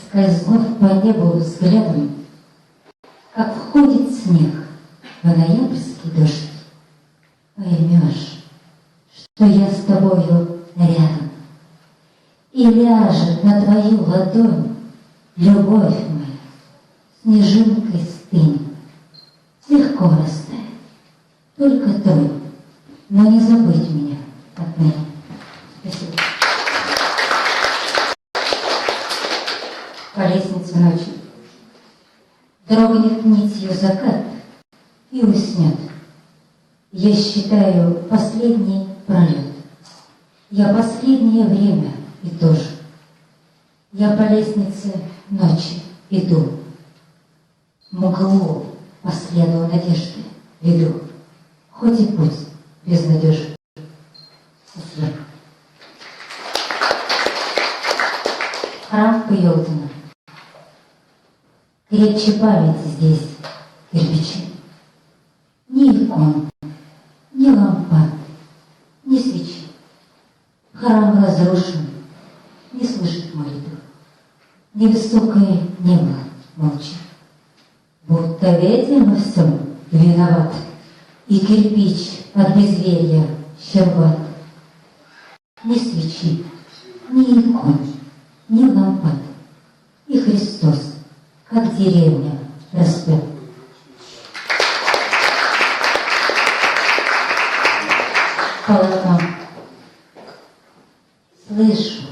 S21: скользнув по небу взглядом, как входит снег в ноябрьский дождь. Поймешь, что я с тобою рядом, и ляжет на твою ладонь любовь моя, снежинкой стынет, легко растает, только тронь, но не забыть меня отныне. Спасибо. По лестнице ночи дрогнет нитью закат и уснет. Я считаю последний пролет. Я последнее время и тоже. Я по лестнице ночи иду. Мглу по следу надежды веду, хоть и путь безнадежен. Спасибо. Храм Пьелтина. Крепче память здесь кирпичи. Ни икон, ни лампад, ни свечи. Храм разрушен, не слышит молитв. Невысокое небо молчит. Будто ветер во всем виноват, и кирпич от безверия щербат. Ни свечи, ни икон, ни лампад, и Христос, как деревня, растет. Полотно. Слышу,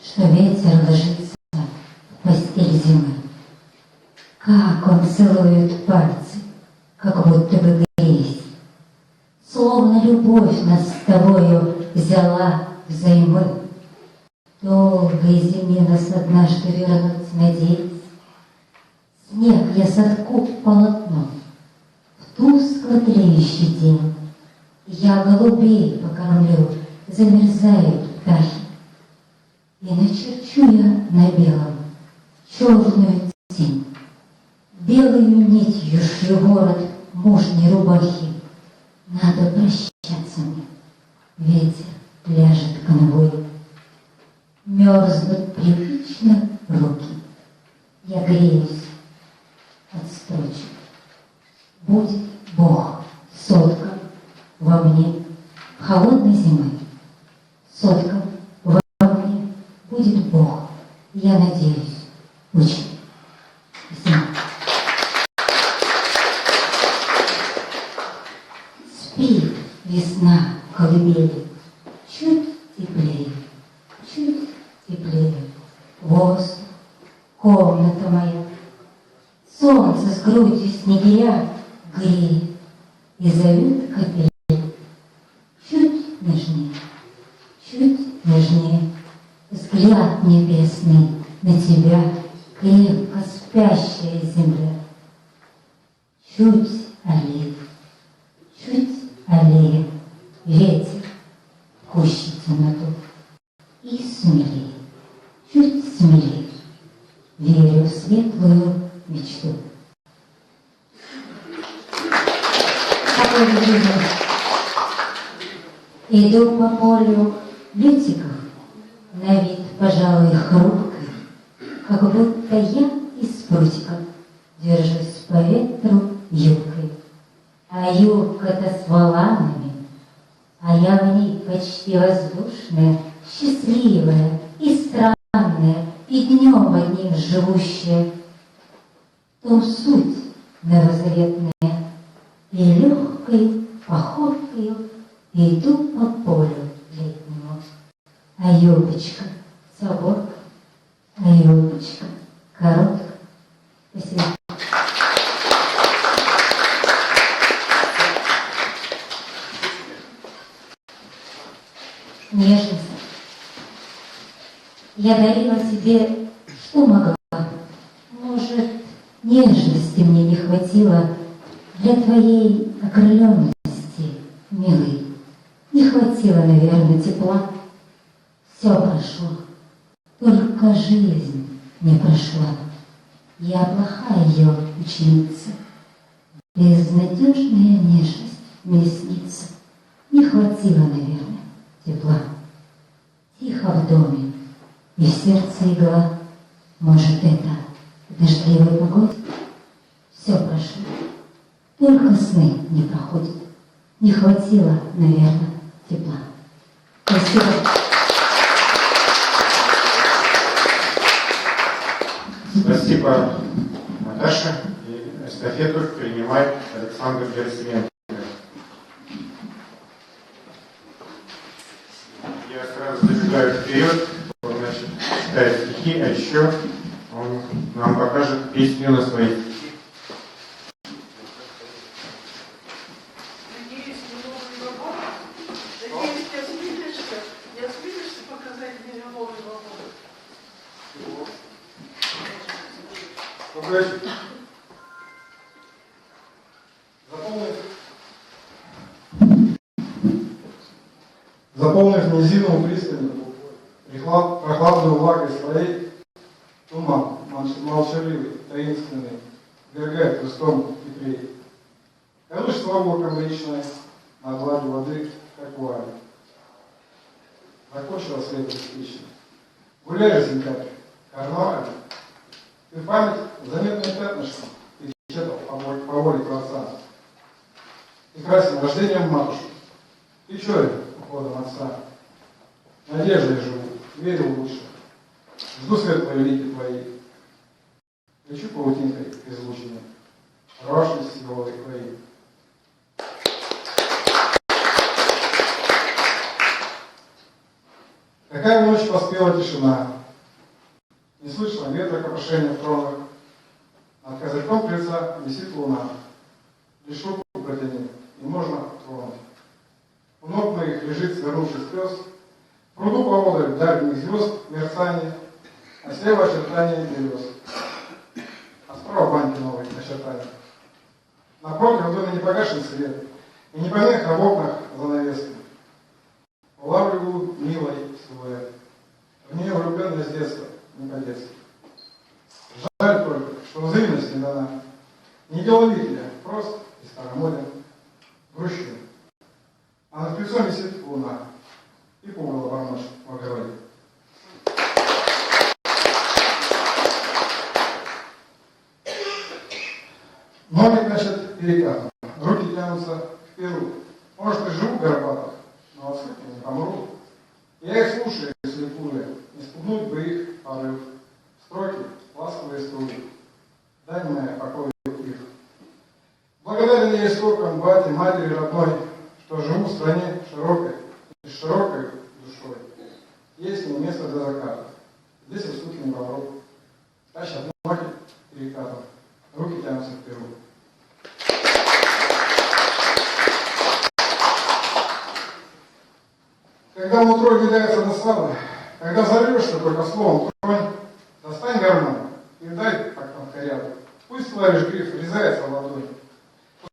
S21: что ветер ложится в постель зимы. Как он целует пальцы, как будто бы греясь. Словно любовь нас с тобою взяла взаймы. Долгой зиме нас однажды вернуть, надеясь. Снег я сотку в полотно, в тускло тлеющий день. Я голубей покормлю, замерзают птахи. И начерчу я на белом черную тень. Белую нитью шью город мужней рубахи. Надо прощаться мне, ветер ляжет конвой. Мерзнут привычно руки, я греюсь от строчек. Будет Бог соткан во мне холодной зимы. Соткан во мне будет Бог, я надеюсь, очень. Спасибо. Спи, весна, колыбели, чуть теплее, чуть теплее. Воздух, комната моя, солнце с грудью снегиря греет и зовет капель. Чуть нежнее, взгляд небесный на тебя, крепко спящая земля. Чуть аллея, ветер пущит темноту. И смелее, чуть смелее, верю в светлую мечту. Такой жизнь. Иду по полю лютиков, на вид, пожалуй, хрупкой, как будто я из прутика держусь по ветру юбкой. А юбка-то с воланами, а я в ней почти воздушная, счастливая и странная, и днем одним живущая. То суть новозаветная, и легкой походкой иду по полю летнему. А юбочка с оборкой, а юбочка короткая. Спасибо. Нежность. Я дарила тебе, что могла. Может, нежности мне не хватило для твоей окрыленности, милый. Не хватило, наверное, тепла. Все прошло, только жизнь не прошла. Я плохая ее ученица. Безнадежная нежность мне снится. Не хватило, наверное, тепла. Тихо в доме, и в сердце игла. Может, это в дождливой погоде? Все прошло, только сны не проходят. Не хватило, наверное, тепла. Спасибо.
S2: Спасибо, Наташа. И эстафету принимает Александр Герасименко. Я сразу забегаю вперед. Он, значит, читает стихи, а еще он нам покажет песню на свои стихи.
S19: Надеюсь, не осмелишься показать мне новый вопрос.
S15: Заполнив низину пристани, прохладную влагой своей, туман, молчаливый, таинственный, ввергает крестом теплей. Колышется облаком личное, на гладью воды, как вуаль. Закончила свет беспечно. Гуляешь, зинкарь, карнаваль. Ты в память заметное пятнышко печатал по воле Творца. Ты красен рождением матушки. Ты черен уходом отца. Надеждой живу, верил лучше. Жду светлой лики твоей. Лечу паутинкой излученной, рвавшись голой твоей. Какая в ночь поспела тишина. Не слышно ветра копошения в тронах. Над козырьком крыльца висит луна. Лишь руку протяни, и можно тронуть. У ног моих лежит, свернувшись пес. В пруду поодаль дальних звезд мерцание, а слева очертания берез. А справа баньки новые очертания. Напротив в доме не погашен свет, и не помеха в окнах занавески. Улавливаю милый силуэт. В нее влюбленный с детства, не по-детски. Жаль только, что взаимность не дана. Не деловитая, прост и старомоден, грущен. А над крыльцом висит луна, и пугало бормочет в огороде. Ноги, значит, перекатаны, руки тянутся к перу. Может, и живу в Горбатах, но от скуки не помру. Я их слушаю, слепую, не спугнуть бы их порыв. Строки, ласковые струи, дань моя покою их. Благодарен я истокам, бате, матери родной, что живу в стране широкой и с широкой душой. Есть мне место для заката. Здесь и скуки не помру. Тащат ноги перекатом, руки тянутся к перу. Когда внутри въедается досада, когда взорвешься только словом тронь, достань гармонь и дай так над корягу. Пусть клавиш гриф врезается в ладонь.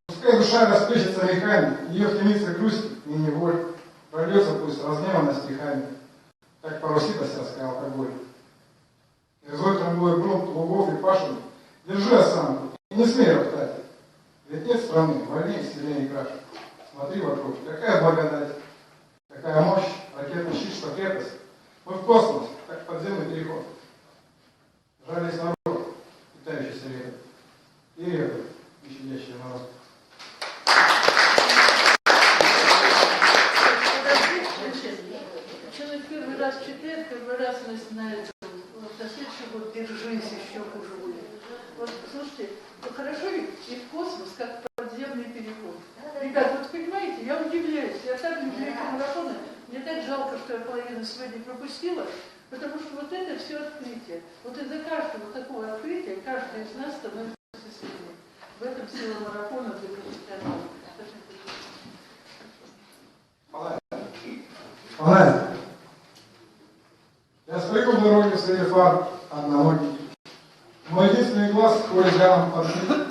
S15: Пускай душа расплещется мехами, ее втянится грусть и неволь, прольется пусть разгневанно стихами, как поросит осязкой алкоголь. Резой трамбует грунт лугов и пашин, держи осанку и не смей роптать. Ведь нет страны, вольнее, сильнее и краше. Смотри вокруг, какая благодать, какая мощь, ракетный щит, что крепость. Мы в космос, как подземный переход. Жались народ, питающийся летом, и реку, и щадящий народ.
S16: Человек первый раз читает, первый раз начинает, вот на следующий год держись, еще хуже будет. Вот, слушайте, ну хорошо и в космос, как подземный переход. Ребят, вот понимаете, я удивляюсь, я так люблю эти марафоны, мне так жалко, что я половину сегодня пропустила, потому что вот это все открытие. Вот из-за каждого такого открытия каждый из нас становится сильнее. В этом сила марафона для профессионалов.
S15: Понравилось? Я стою в дороге в свете фар одноногий. Мой единственный глаз сквозь ганом подсвет.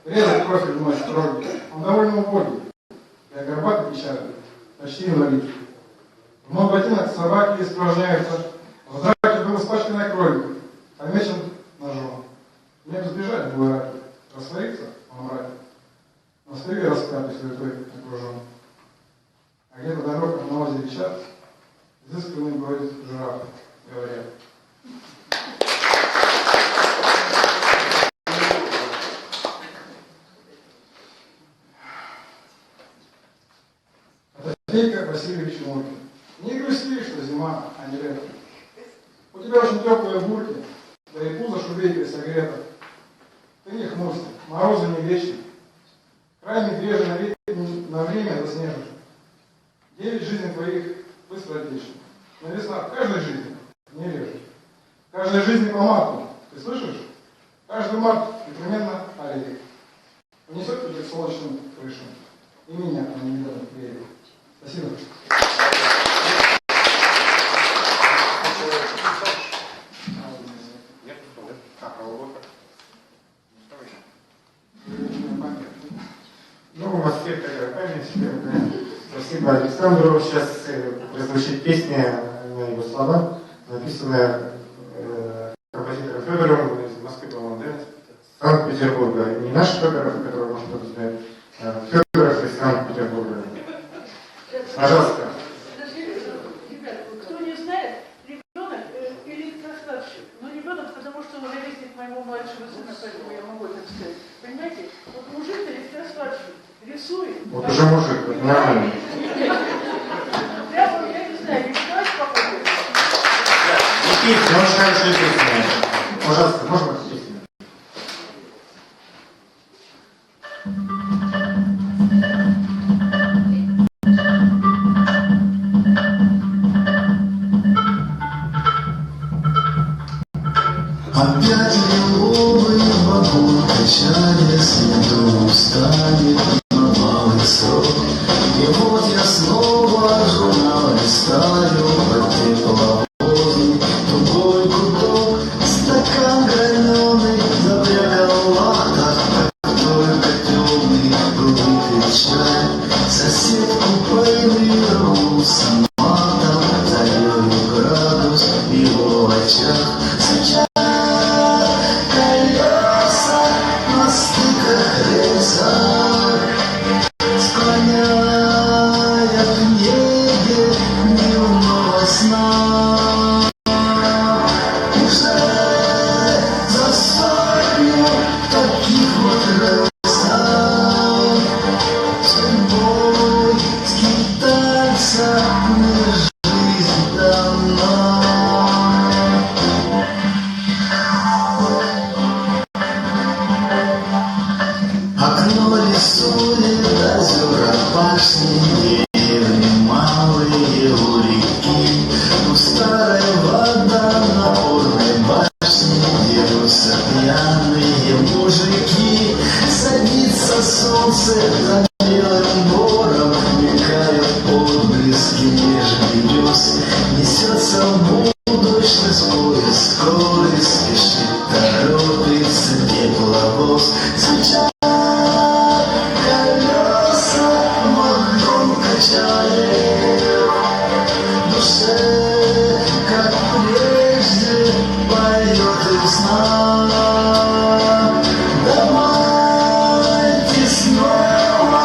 S15: Резать профиль мой строгий. Он довольно убогий. Я горбатый печальный, почти инвалид. В мой ботинок собаки испражняются. В драке был испачканной кровью, помечен ножом. Мне бы сбежать в бураке, раствориться во мраке. На столе распятый святой окружен. А где-то дорога на озере чат, изысканный бродит жираф, говорят. Это Фейка Васильевич Муркин. Не грусти, что зима, а не лето. У тебя очень теплые бурки, да и пузо шубейкой согрето. Ты не хмурься, морозы не вечны. Край медвежий на время заснежишь. 9 жизней твоих быстротечны. Но весна в каждой жизни не режет. В каждой жизни по марту. Ты слышишь? Каждый март непременно аллея. Унесет тебя к солнечным крышам. И меня на невиданных верит. Спасибо.
S2: Ну, в Москве такая память. Спасибо Александру. Сейчас прозвучит песня на его слова, написанная композитором Федоровым из Москвы, по-моему, да? Санкт-Петербурга. Не наш Федоров, которого, может, кто-то знает, а Федоров из Санкт-Петербурга. Пожалуйста.
S16: Ребят, кто не знает, ребенок электростатчик. Ну, ребенок, потому что он ровесник моего младшего сына, поэтому я могу это сказать. Понимаете? Вот мужик электростатчик рисует.
S2: Вот уже мужик, это нормально.
S16: Прямо, я не знаю, рисовать походу.
S2: Никита, очень хорошая песня. Пожалуйста, можно эту песню?
S7: Опять лиловый вагон качались, медом станет на малый срок. И вот я снова журнал листаю под тепловозом. Тугой гудок, стакан граненый, забрякал в латах, как только темный глубокий чай. Сосед купейный рвался матом, заел градус в его очах. Сейчас на стыках рельсах, склоняя в небе дневного сна. Уже за 100 таких вот рельсах судьбой скитаться мне жизнь дана. Окно рисует озера, башни, деревни, малые у реки. У старой вода на порной башне дерутся пьяные мужики. Садится солнце за белым бором, мелькают отблески меж берез. Несется в будущность поезд скорый, спешит, торопится тепловоз. Сейчас колеса вагон качает, в душе, как прежде, поет весна. Давайте снова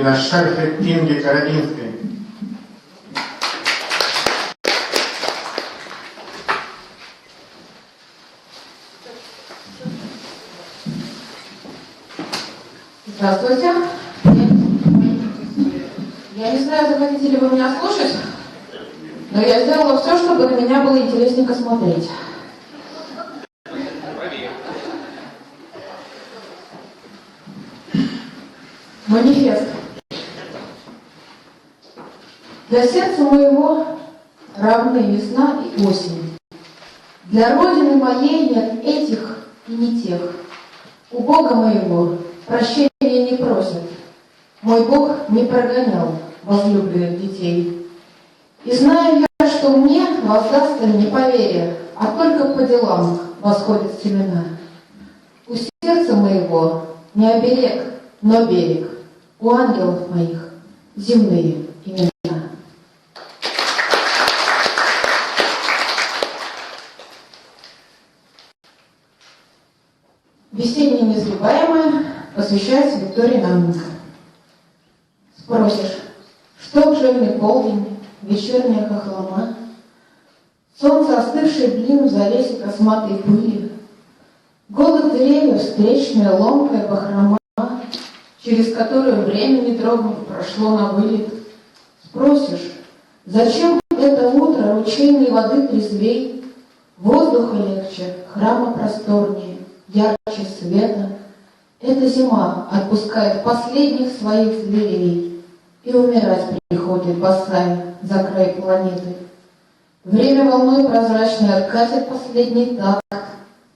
S2: и на шарфе Инги Карабинской.
S4: Здравствуйте. Я не знаю, захотите ли вы меня слушать, но я сделала все, чтобы на меня было интересненько смотреть. Манифест. Для сердца моего равны весна и осень. Для родины моей нет этих и не тех. У Бога моего прощения не просят. Мой Бог не прогонял возлюбленных детей. И знаю я, что мне воздаст не по вере, а только по делам восходят семена. У сердца моего не оберег, но берег. У ангелов моих земные имена. Весеннее несгибаемое посвящается Виктории Науменко. Спросишь, что в жирный полдень, вечерняя хохлома, солнце остывший блин в завесе косматой пыли, голых деревьев встречная ломкая бахрома, через которую время, не дрогнув, прошло на вылет. Спросишь, зачем это утро ручейной воды трезвей, воздуха легче, храма просторнее, ярче света? Эта зима отпускает последних своих зверей, и умирать приходит босая за край планеты. Время волной прозрачной откатит последний такт,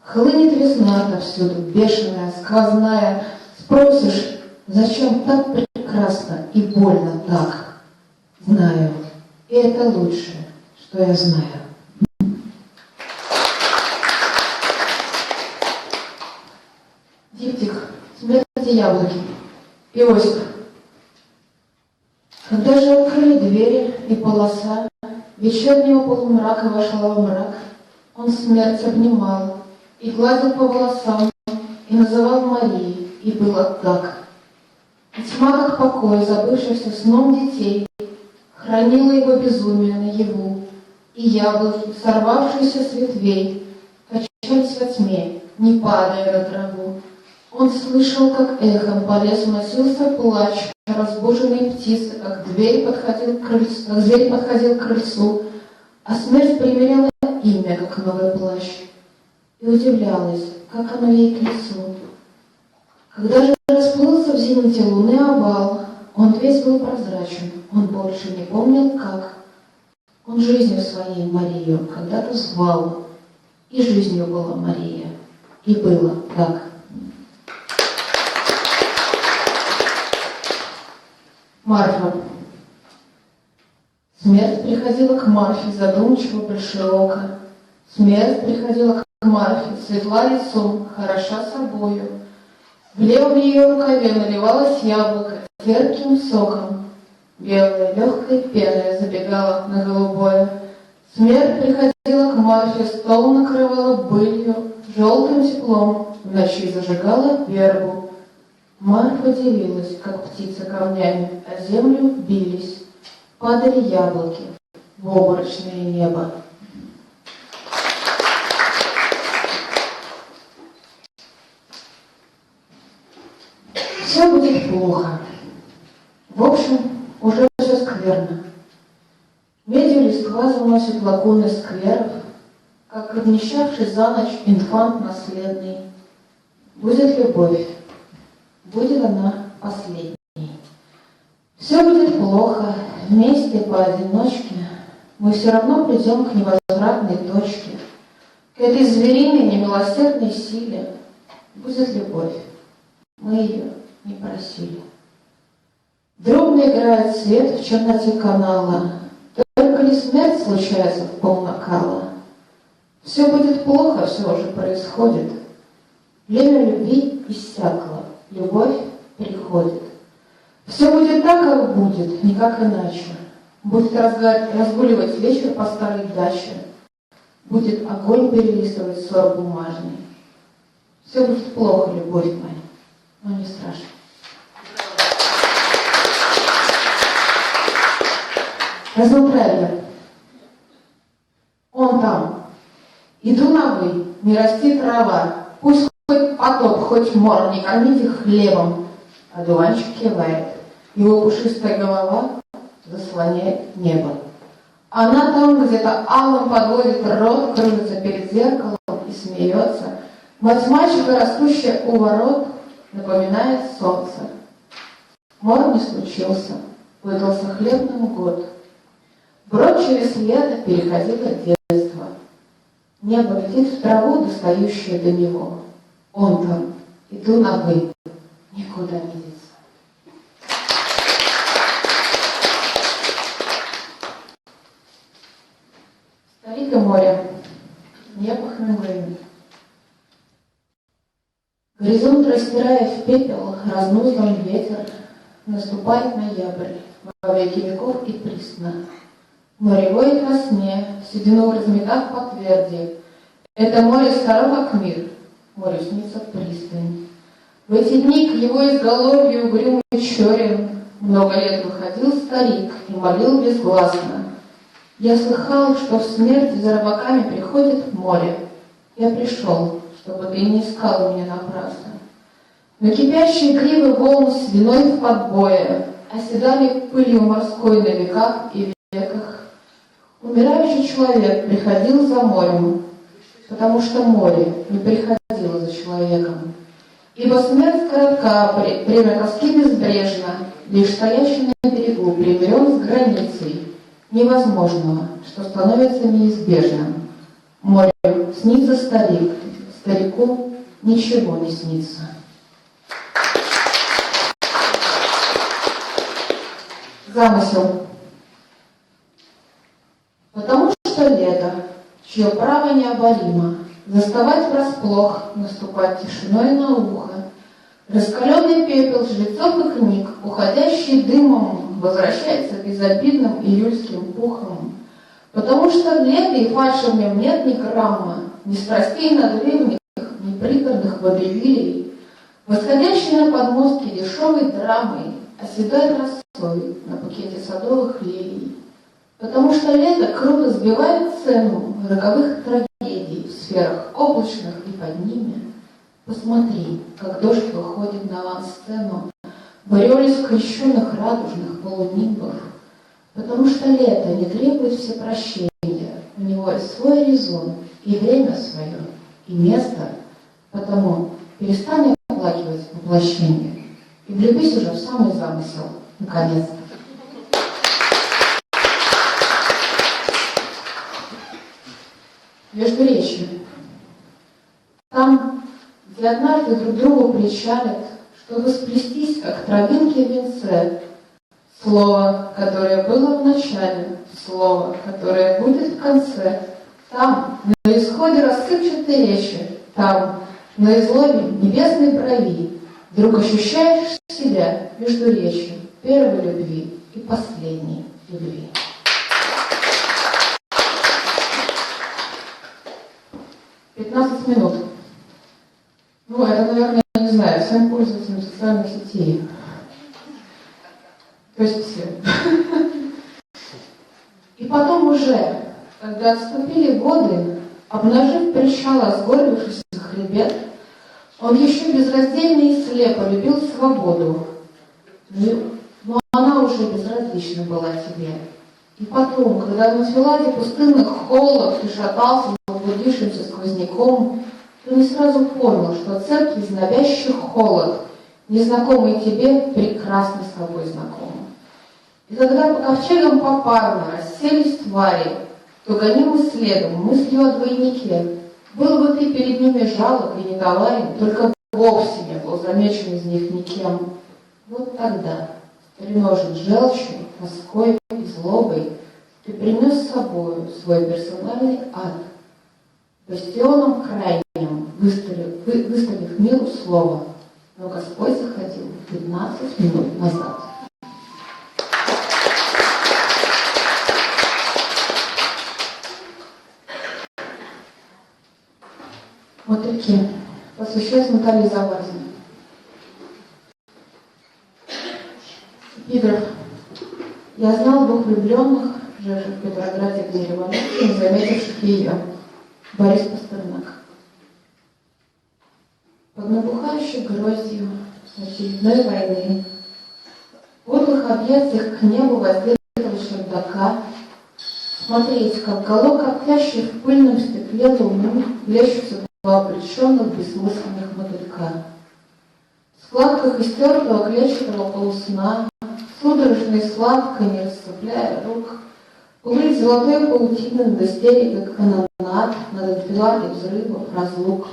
S4: хлынет весна отовсюду, бешеная, сквозная. Спросишь, зачем так прекрасно и больно так? Знаю, и это лучшее, что я знаю. Диптик. Смерти яблоки. Иосиф. Когда же открыли двери и полоса вечернего полумрака вошла во мрак, он смерть обнимал и гладил по волосам, и называл Марией, и было так. И тьма, как покой, забывшихся сном детей, хранила его безумие наяву, и яблоки, сорвавшиеся с ветвей, качались во тьме, не падая на траву. Он слышал, как эхом по лесу носился плач разбуженной птицы, как зверь подходил к крыльцу, а смерть примеряла имя, как новый плащ, и удивлялась, как оно ей к лицу. Когда же расплылся в зените луны овал, он весь был прозрачен, он больше не помнил, как. Он жизнью своей Марию когда-то звал, и жизнью была Мария, и было так. Марфа. Смерть приходила к Марфе задумчиво большеоко. Смерть приходила к Марфе светла лицом, хороша собою. В левом ее рукаве наливалось яблоко терпким соком. Белая легкой пеной забегала на голубое. Смерть приходила к Марфе, стол накрывала былью, желтым теплом, в ночи зажигала вербу. Марфа дивилась, как птицы камнями, о землю бились. Падали яблоки в обморочное небо. Все будет плохо. В общем, уже все скверно. Медью листва заносит лагуны скверов, как обнищавший за ночь инфант наследный. Будет любовь. Будет она последней. Все будет плохо, вместе поодиночке, мы все равно придем к невозвратной точке, к этой звериной немилосердной силе. Будет любовь, мы ее не просили. Дробно играет свет в черноте канала, только ли смерть случается в полнакала? Все будет плохо, все уже происходит. Время любви иссякло. Любовь приходит. Все будет так, как будет, никак иначе. Будет разгуливать вечер по старой даче. Будет огонь перелистывать ссор бумажный. Все будет плохо, любовь моя, но не страшно. Назвал правильно. Он там. Иду на вы, не расти трава. Пусть хоть потоп, хоть мор, не кормите хлебом. А дуванчик кивает. Его пушистая голова заслоняет небо. Она там где-то алым подводит рот, кружится перед зеркалом и смеется. Мать мальчика, растущая у ворот, напоминает солнце. Мор не случился, выдался хлебным год. Брод через лето переходило детство. Небо летит в траву, достающую до него. Он там, иду на вы, никуда не деться. Старик и море, небо хмурое. Горизонт, растирая в пепел, разнуздан ветер, наступает ноябрь, во веки веков и присно. Море воет во сне, седину разметав по тверди. Это море старо, как мир, море снится пристань. В эти дни к его изголовью угрюмый черен много лет выходил старик и молил безгласно. Я слыхал, что в смерти за рыбаками приходит море. Я пришел, чтобы ты не искал меня напрасно. Но кипящие гривы волн с виной в подбое оседали пылью морской на веках и веках. Умирающий человек приходил за морем, потому что море не приходило за человеком. Ибо смерть коротка, время тоски безбрежно, лишь стоящий на берегу примирен с границей невозможного, что становится неизбежным. Море снится старик, старику ничего не снится. Замысел. Потому что лето, чье право необоримо, заставать врасплох, наступать тишиной на ухо, раскаленный пепел жрецов и книг, уходящий дымом, возвращается безобидным июльским пухом. Потому что в лето и фальши в нем нет ни грамма, ни страстей надрывных, ни приторных водевилей. Восходящий на подмостке дешевой драмой оседает росой на букете садовых лилий. Потому что лето круто сбивает цену роковых трагедий в сферах облачных и под ними. Посмотри, как дождь выходит на авансцену в ореоле скрещенных радужных полунимбов. Потому что лето не требует всепрощения. У него есть свой резон, и время свое, и место. Потому перестань оплакивать воплощение и влюбись уже в самый замысел, наконец-то. Междуречье. Там, где однажды друг другу причалят, чтобы сплестись, как травинки в венце, слово, которое было в начале, слово, которое будет в конце, там, на исходе рассыпчатой речи, там, на изломе небесной брови, вдруг ощущаешь себя между речью первой любви и последней любви. «15 минут». Ну, это, наверное, я не знаю, всем пользователям социальных сетей. То есть все. И потом уже, когда отступили годы, обнажив причала сгорбившийся хребет, он еще безраздельно и слепо любил свободу. Но она уже безразлична была тебе. И потом, когда на филаде пустынных холлах ты шатался заблудившимся сквозняком, ты не сразу понял, что церкви знобящих холод, незнакомый тебе, прекрасно с тобой знакомы. И когда по ковчегам попарно расселись твари, то гонимый следом, мыслью о двойнике, был бы ты перед ними жалок и недоварен, только вовсе не был замечен из них никем. Вот тогда, треножен желчью, тоской и злобой, ты принес с собою свой персональный ад, бастионом крайним, выставив миру слово, но Господь заходил 15 минут назад. Вот такие. Посвящаюсь Наталье Заварзиной. Эпиграф. Я знал двух влюбленных, живший в Петрограде в дни революции, не заметивших ее. Борис Пастернак. Под набухающей грозью очередной войны, в подлых объятиях к небу воздвигли чердака, смотреть, как голок, обтящий в пыльном стекле луну, плещутся два обреченных бессмысленных мотылька. В складках истертого клетчатого полусна, судорожно и сладко, не расцепляя рук, плыть золотой паутины над истерикой канонад, над отбиванием взрывов, разлук.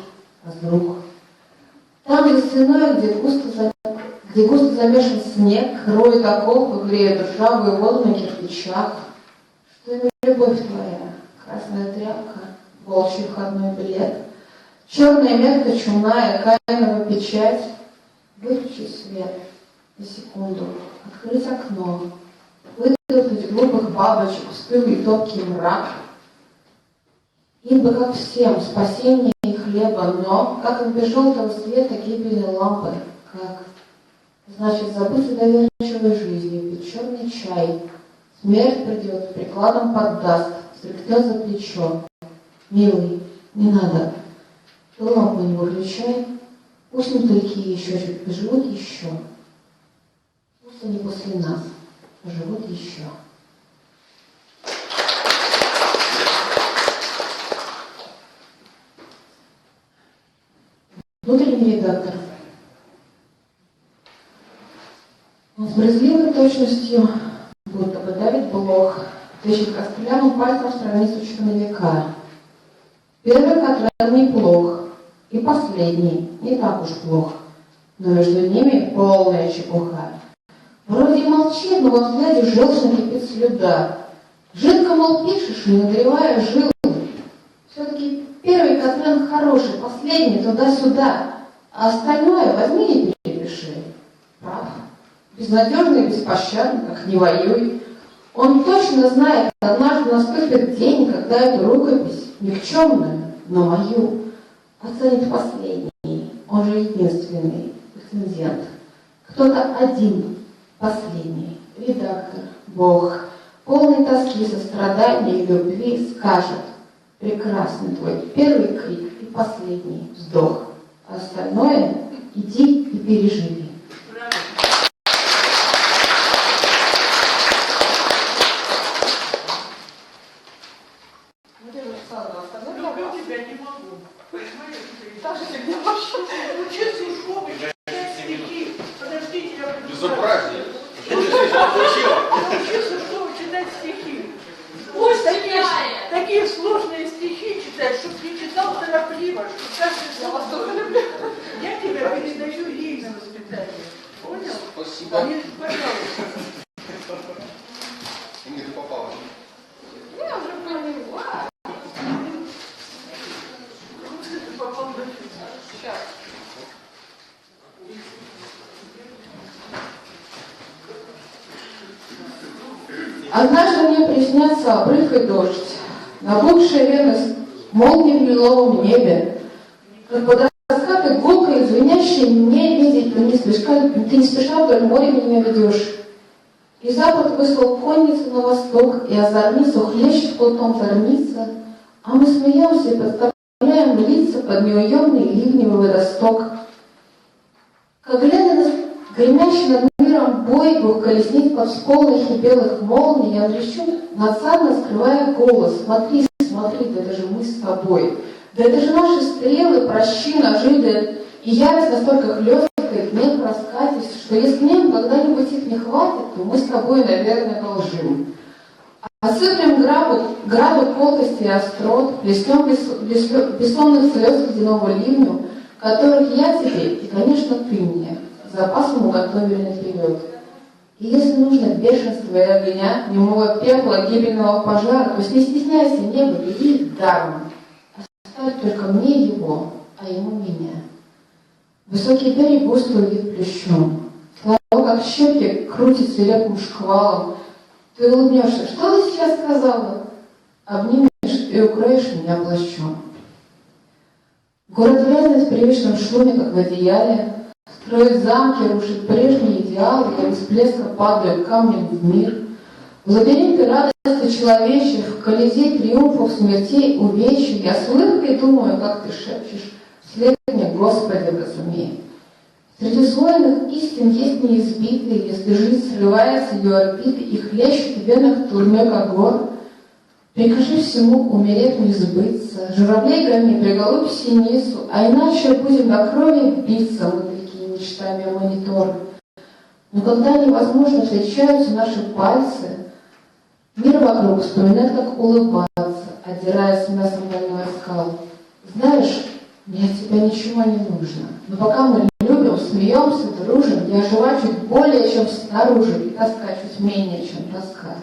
S4: Там за стеной, где густо замешан снег, роет окопы, греет ржавые воду на кирпичах. Что имя любовь твоя, красная тряпка, волчий входной билет, черная метка чумная, каинова печать. Выключить свет на секунду, открыть окно, выдохнуть глупых бабочек в стылый топкий мрак. Им бы, как всем, спасение и хлеба, но, как им без желтого света гибельной лампы, как? Значит, забыть о доверчивой жизни, пить черный чай. Смерть придет, прикладом поддаст, стряхнет за плечо. Милый, не надо, ты лампу не выключай. Пусть мотыльки еще живут еще. Пусть они после нас живут еще. Внутренний редактор. Он с брезгливой точностью, будто бы Давид Блох, тычет костлявым пальцем страницу черновика. Первый Катран неплох, и последний не так уж плох, но между ними полная чепуха. Вроде молчит, но во взгляде желчно кипит слюда. Жидко, мол, пишешь, не надревая жилы. Все-таки первый Катран хороший, последний туда-сюда, а остальное возьми и перепиши. Прав. Безнадежно и беспощадно, как не воюй. Он точно знает, однажды наступит день, когда эту рукопись, никчемную, но мою, оценит последний, он же единственный рецензент. Кто-то один, последний, редактор, Бог, полный тоски, сострадания и любви, скажет: прекрасный твой первый крик и последний вздох, а остальное иди и переживи.
S16: Люблю тебя не могу. Даже не вообще учиться в школе, читать стихи. Подождите, я буду.
S8: Безобразие.
S16: Научиться в школе читать стихи. Пусть такие сложные стихи читать, чтобы не читал торопливо, чтобы каждый слово тоже люблю. Я тебя передаю ей на воспитание. Понял?
S13: Спасибо.
S16: Пожалуйста.
S13: И мне ты попалась.
S16: Я уже поняла. Сейчас.
S4: Однажды мне приснятся обрыв и дождь, набухшие вены молнии в лиловом небе, как под раскаты гулкой, звенящей мне видеть, ты не спеша вдоль моря меня ведешь. И запад выслал конницу на восток, и озорницу хлещет плотом зорница, а мы смеемся и подставляем лица под неуемный ливневый водосток. Как глядя на гремящий над миром бой двух колесниц под всполохи белых молний, я трещу, надсадно скрывая голос: смотри, смотри, да это же мы с тобой, да это же наши стрелы, прощи, ножи, да и ярость настолько хлесткая, гнев раскатись, что если мне когда-нибудь их не хватит, то мы с тобой, наверное, должим. Осыплем граду колкости и острот, плеснем бессонных слез ледяного ливню, которых я тебе и, конечно, ты мне запасом уготовили наперед. И если нужно бешенство и огня, немого пепла, гибельного пожара, то не стесняйся неба, бери их даром. Оставь только мне его, а ему меня. Высокий берег густо увит плющом. Слава, как щеки, крутит свирепым шквалом. Ты улыбнешься. Что ты сейчас сказала? Обнимешь и укроешь меня плащом. Город вязнет в привычном шуме, как в одеяле. Строит замки, рушит прежние идеалы, как из блеска падают камнем в мир. В лабиринте радости человечьих, в колизей триумфов, смертей, увечий, я с улыбкой думаю, как ты шепчешь вслед мне, Господи, разумей. Среди свойных истин есть неизбитые, если жизнь срывает с ее орбиты и хлещет в венах турме, как гор. Прикажи всему умереть не сбыться, журавлей гони, приголубь синицу, а иначе будем до крови биться, мы такие мечтами о мониторе. Но когда невозможно встречаются наши пальцы, мир вокруг вспоминает, как улыбаться, отдирая с мясом больной скал. Знаешь, мне от тебя ничего не нужно, но пока мы любим, смеемся, дружим, я жива чуть более, чем снаружи, и тоска чуть менее, чем тоска.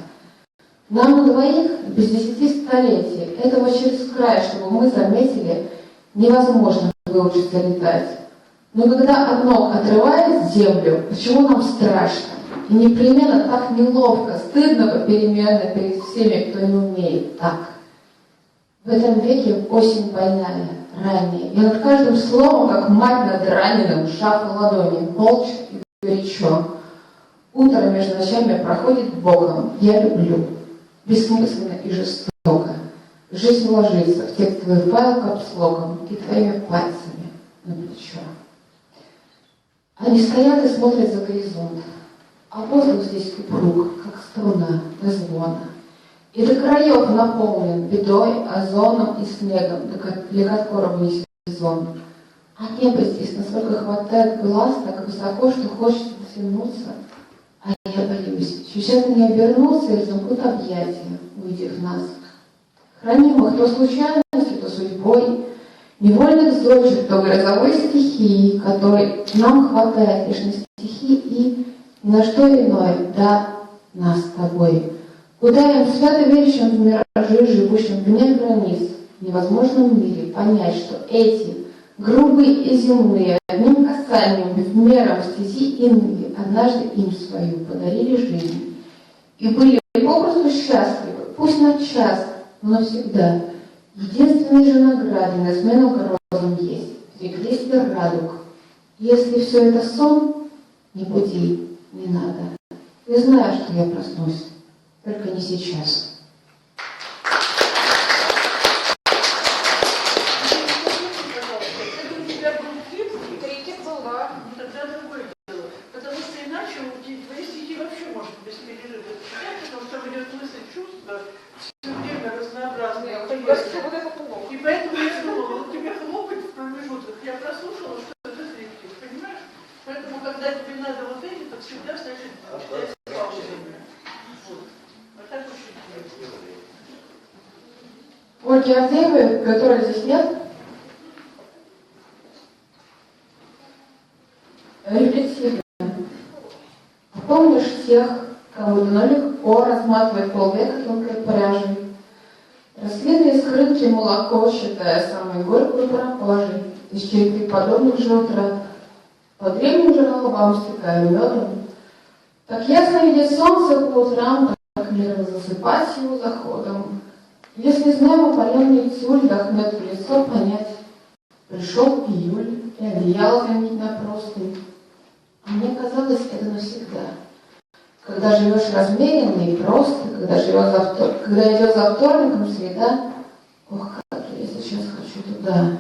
S4: Нам на двоих без 10 столетий этого через край, чтобы мы заметили, невозможно выучиться летать. Но когда от ног отрывает землю, почему нам страшно? И непременно так неловко, стыдно попеременно перед всеми, кто не умеет так. В этом веке осень больная, ранняя, и над каждым словом, как мать над раненым, шаг в ладони, молча и горячо. Утро между ночами проходит боком, я люблю, бессмысленно и жестоко. Жизнь ложится в текстовый файл капслоком и твоими пальцами на плечо. Они стоят и смотрят за горизонт, а воздух здесь упруг, как струна, до звона. И до краев наполнен бедой, озоном и снегом, для которого не сезон. А небо здесь насколько хватает глаз, так высоко, что хочется дотянуться. А я боюсь, чуть не обернуться и разомкнут объятия, увидев нас. Хранимых то случайностью, то судьбой, невольных зодчих, то грозовой стихии, которой нам хватает лишь на стихи и ни на что иное, да, нас с тобой. Ударим свято верящим в миражи, живущим вне границ, в невозможном мире понять, что эти грубые и земные, одним касанием, без мерам стези иные, однажды им свою подарили жизнь. И были попросту счастливы, пусть на час, но навсегда. Единственной же наградой на смену грозам есть перекрестие радуг. Если все это сон, не буди, не надо. Ты знаешь, что я проснусь, только не сейчас.
S19: И поэтому я думала, вот тебе хлопать в промежутках, я прослушала, что это детектив, понимаешь? Поэтому, когда тебе надо вот эти, то всегда, значит, читать с паузами. Вот. Вот так очень интересно.
S4: Ольги Авдеевой, которой здесь нет, рефлексивно. Помнишь тех, кому дано легко разматывать полвека тонкой пряжей, рассветные скрытки молоко, считая самой горькую пропажей, из черепи подобных же утрат, по древним жерновам стекая медом. Так ясно видеть солнце по утрам, так мирно засыпать его заходом. Если знаем опаленный тюль, вдохнет в лицо, понять, пришел июль, и одеяло хранить на простынь. А мне казалось, это навсегда. Когда живешь размеренно и просто, когда идет за вторником среда, ох, как я сейчас хочу туда.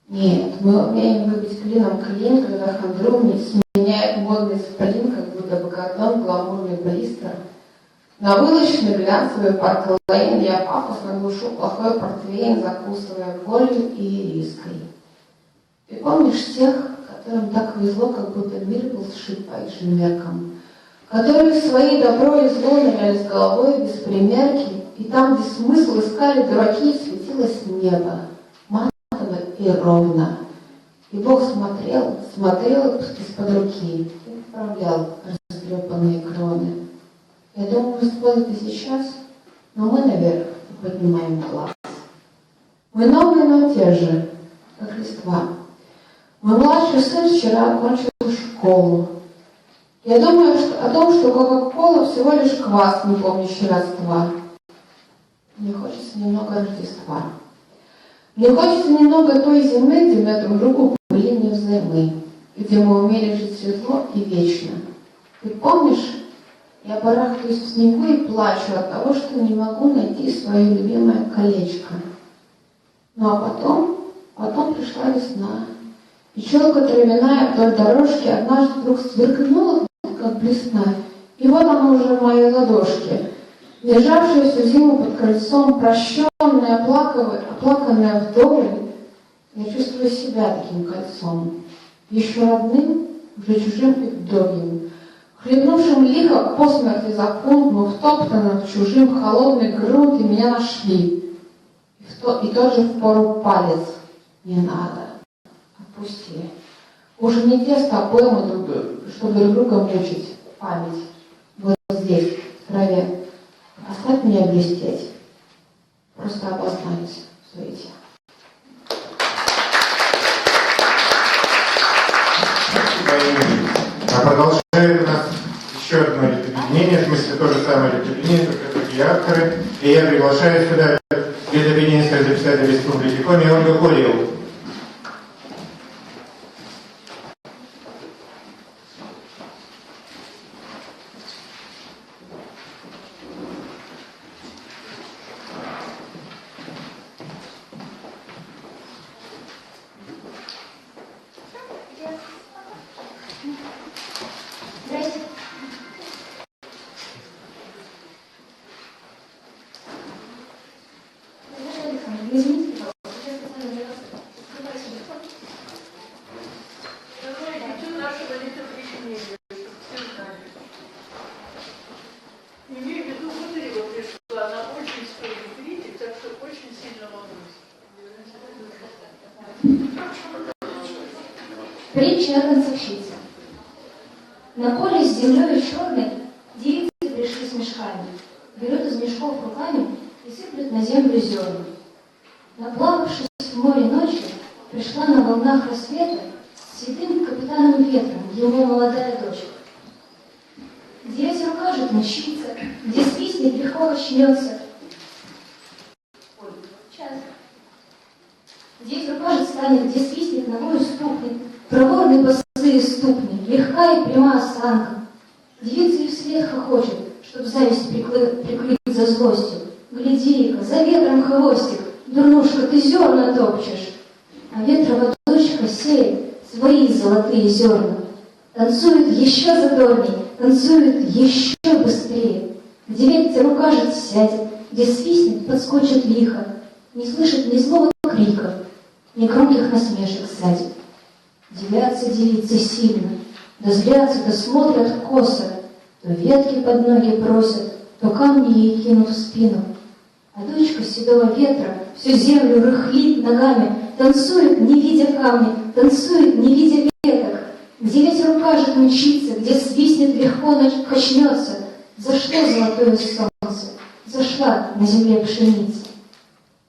S4: Нет, мы умеем выбить клином клин, когда хандру сменяет модный сплин, как будто бы кордон, гламурный блистер. На вылочный глянцевый парк Лейн я пафосно глушу плохой портвейн, закусывая болью и риской. Ты помнишь тех, которым так везло, как будто мир был сшит по их же меркам, которые свои добро и зло ныряли с головой без примерки, и там, где смысл искали дураки, светилось небо, матово и ровно. И Бог смотрел из-под руки и поправлял растрепанные кроны. Я думаю, что это сейчас, но мы наверх поднимаем глаз. Мы новые, но те же, как листва. Мой младший сын вчера окончил школу. Я думаю о том, что Кока-Кола всего лишь квас, не помнящий родства. Мне хочется немного Рождества. Мне хочется немного той зимы, где мы друг другу были невзаимны, где мы умели жить светло и вечно. Ты помнишь, Я барахтаюсь в снегу и плачу от того, что не могу найти свое любимое колечко. Ну а потом пришла весна. И челка травяная вдоль дорожки однажды вдруг сверкнула, как блесна. И вот она уже в моей ладошке, лежавшая всю зиму под крыльцом, прощенная, оплаканная вдоволь. Я чувствую себя таким кольцом, еще родным, уже чужим и вдовьим, хлебнувшим лихо по смерти закон, но втоптанным в чужим холодный грунт, и меня нашли. И тот же впору палец. Не надо. Отпусти. Уже не те стопы мы чтобы друг друга мучить. Память. Вот здесь, в траве. Оставь меня блестеть. Просто обознаюсь в суете.
S2: А продолжает у нас еще одно литобеднение, в смысле то же самое литобеднение, только другие авторы. И я приглашаю сюда литобеднинская записатель Республики Коми Ольгу Горьеву.
S21: Притча о танцовщице. На поле с землей черной девицы пришли с мешками, берут из мешков руками и сыплют на землю зерна. Наплававшись в море ночью, пришла на волнах рассвета с седым капитаном ветром его молодая дочь. Где ветер укажет, мчится, где свистнет, легко очнется. Где ветер укажет, станет, где свистнет, ногою стукнет. Проворны босые ступни, легка и пряма осанка. Девица и вслед хохочет, чтоб зависть прикрыть за злостью. Гляди-ка, за ветром хвостик, дурнушка, ты зерна топчешь. А ветрова дочка сеет свои золотые зерна. Танцует еще задорней, танцует еще быстрее. Где ветер укажет, сядет, где свистнет, подскочит лихо. Не слышит ни злого крика, ни громких насмешек сзади. Дивятся девицы сильно, да злятся, да смотрят косо, то ветки под ноги бросят, то камни ей кинут в спину. А дочка седого ветра всю землю рыхлит ногами, танцует, не видя камней, танцует, не видя веток. Где ветер укажет, мчится, где свистнет, легко качнется. За что золотое солнце? Зашла на земле пшеница.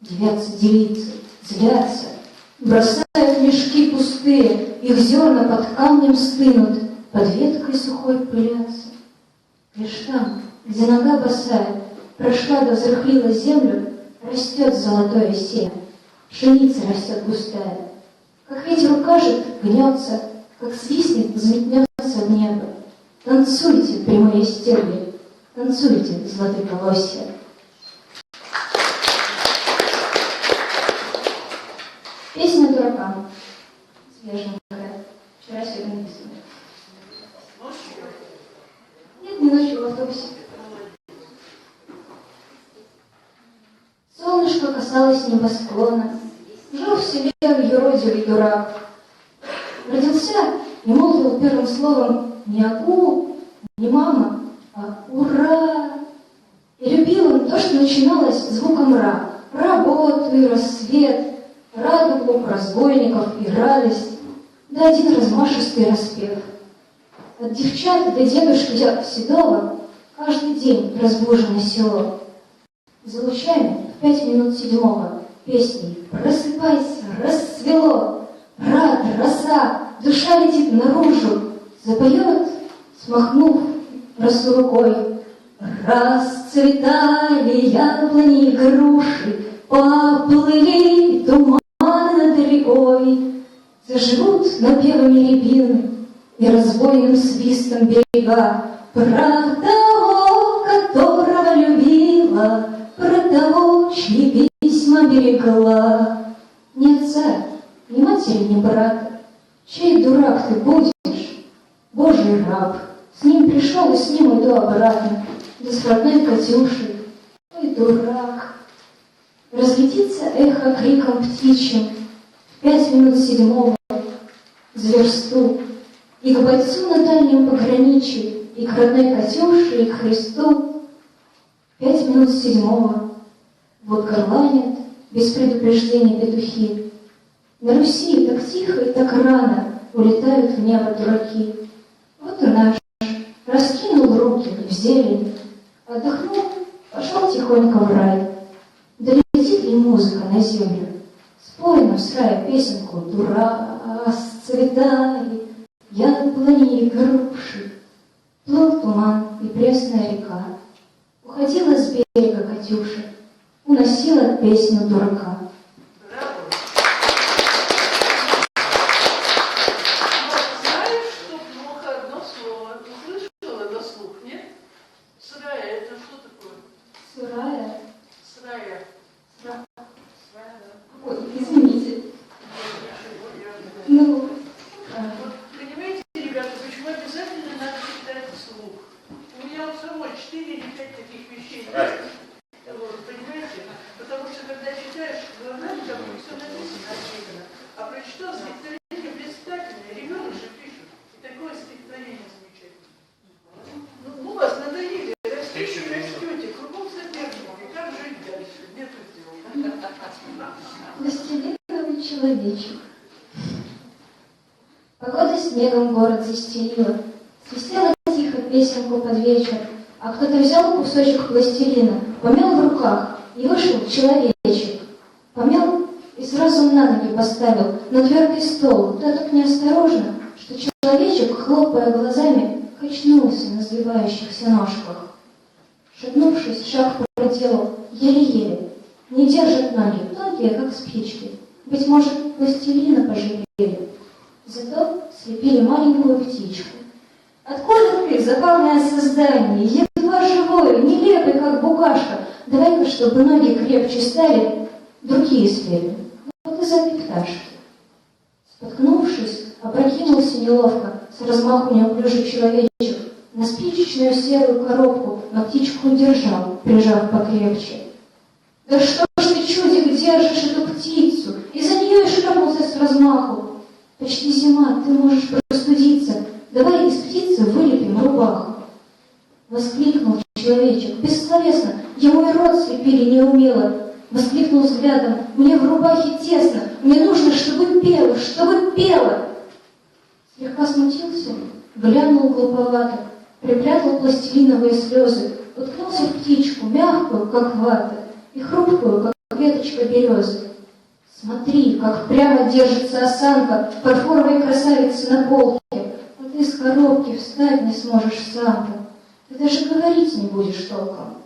S21: Дивятся девицы, злятся, бросают мешки пустые, их зерна под камнем стынут, под веткой сухой пылятся. Лишь там, где нога босая, прошла да взрыхлила землю, растет золотое семя, пшеница растет густая. Как ветер укажет, гнется, как свистнет, взметнется в небо. Танцуйте, прямые стебли, танцуйте, золотые колосья. Песня дуракам. Свеженькая. Вчера сегодня написана. Нет, не ночью в автобусе. Солнышко касалось небосклона. Жил в селе юродивый дурак. Родился и молвил первым словом не агу, не мама, а ура. И любил он то, что начиналось звуком ра. Работу и рассвет, радугу, разбойников и радость, да один размашистый распев. От девчат до дедушки седого каждый день разбужено село. За лучами в 5 минут 7 песней «Просыпайся, расцвело!» Рад, роса, душа летит наружу, запоет, смахнув росу рукой. Расцветали яблони и груши, поплыли туманы над рекой, заживут напевами рябины и разбойным свистом берега. Правда, была про того, чьи письма берегла. Ни отца, ни матери, ни брата, чей дурак ты будешь, Божий раб. С ним пришел и с ним иду обратно, да с родной Катюшей. Ой, дурак. Разлетится эхо криком птичьим в 7:05 за версту, и к бойцу на дальнем пограничье, и к родной Катюше, и к Христу. 7:05 вот горланят без предупреждения петухи. На Руси так тихо и так рано улетают в небо дураки. Вот и наш раскинул руки в зелень, отдохнул, пошел тихонько в рай. Долетит ли музыка на землю? Спой нам с рая песенку: дура, расцветай, яблони и груши. Плыл туман и пресная река, уходила с берега Катюша, уносила песню дурака.
S16: Знаешь, что плохо одно слово? Услышала на слух, нет? Сырая, это что такое?
S21: Сырая?
S16: Сырая.
S21: Ой, извините. Ну,
S16: Вот понимаете, ребята, почему обязательно надо читать вслух? У меня у самой 4 или 5 таких вещей есть. Вот, понимаете? Потому что когда читаешь глазами, там все написано, а прочитал стихотворение блистательное, ребенок же пишет. И такое стихотворение замечательное. Ну, вас надоели, растете, кругом соперники, как жить дальше? Нету дела.
S21: пластилиновый человечек. Погода снегом город застелила, свистела тихо песенку под вечер, а кто-то взял кусочек пластилина, помял в руках, и вышел человечек. Помял и сразу на ноги поставил на твердый стол, да так неосторожно, что человечек, хлопая глазами, качнулся на сбивающихся ножках. Шагнувшись, шаг проделал еле-еле, не держат ноги, тонкие, как спички. Быть может, пластилина пожалели. Зато слепили маленькую птичку. Откуда ты, забавное создание, едва живое, нелепый, как букашка? Давай-ка, чтобы ноги крепче стали, другие слепим. Вот и зови пташки. Споткнувшись, опрокинулся неловко, с размаху неуклюжий человечек, на спичечную серую коробку, но птичку удержал, прижав покрепче. Да что ж ты, чудик, держишь эту птицу? Из-за нее и шлепнулся с размаху. Почти зима, ты можешь простудиться. Давай из птицы вылепим рубаху. Воскликнул человечек, бессловесно, ему и рот слепили неумело. Воскликнул взглядом, мне в рубахе тесно, мне нужно, чтобы пела, чтобы пела. Слегка смутился, глянул глуповато, припрятал пластилиновые слезы, уткнулся в птичку, мягкую, как вата, и хрупкую, как веточка березы. Смотри, как прямо держится осанка фарфоровой красавицы на полке, а ты из коробки встать не сможешь сам-то, ты даже говорить не будешь толком.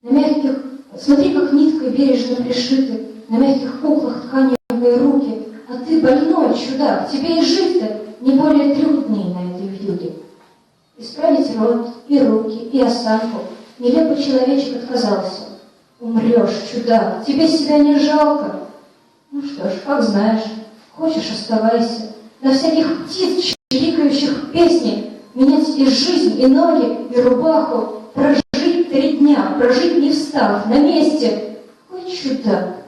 S21: На мягких, смотри, как ниткой бережно пришиты, на мягких куклах тканевые руки, а ты больной, чудак, тебе и жить-то не более 3 дней на этой вьюге. Исправить рот, и руки, и осанку нелепый человечек отказался. Умрешь, чудак, тебе себя не жалко. Ну что ж, как знаешь, хочешь, оставайся. На всяких птиц, чирикающих песни, менять и жизнь, и ноги, и рубаху, прожить 3 дня, прожить не встав, на месте. Ой, чудак,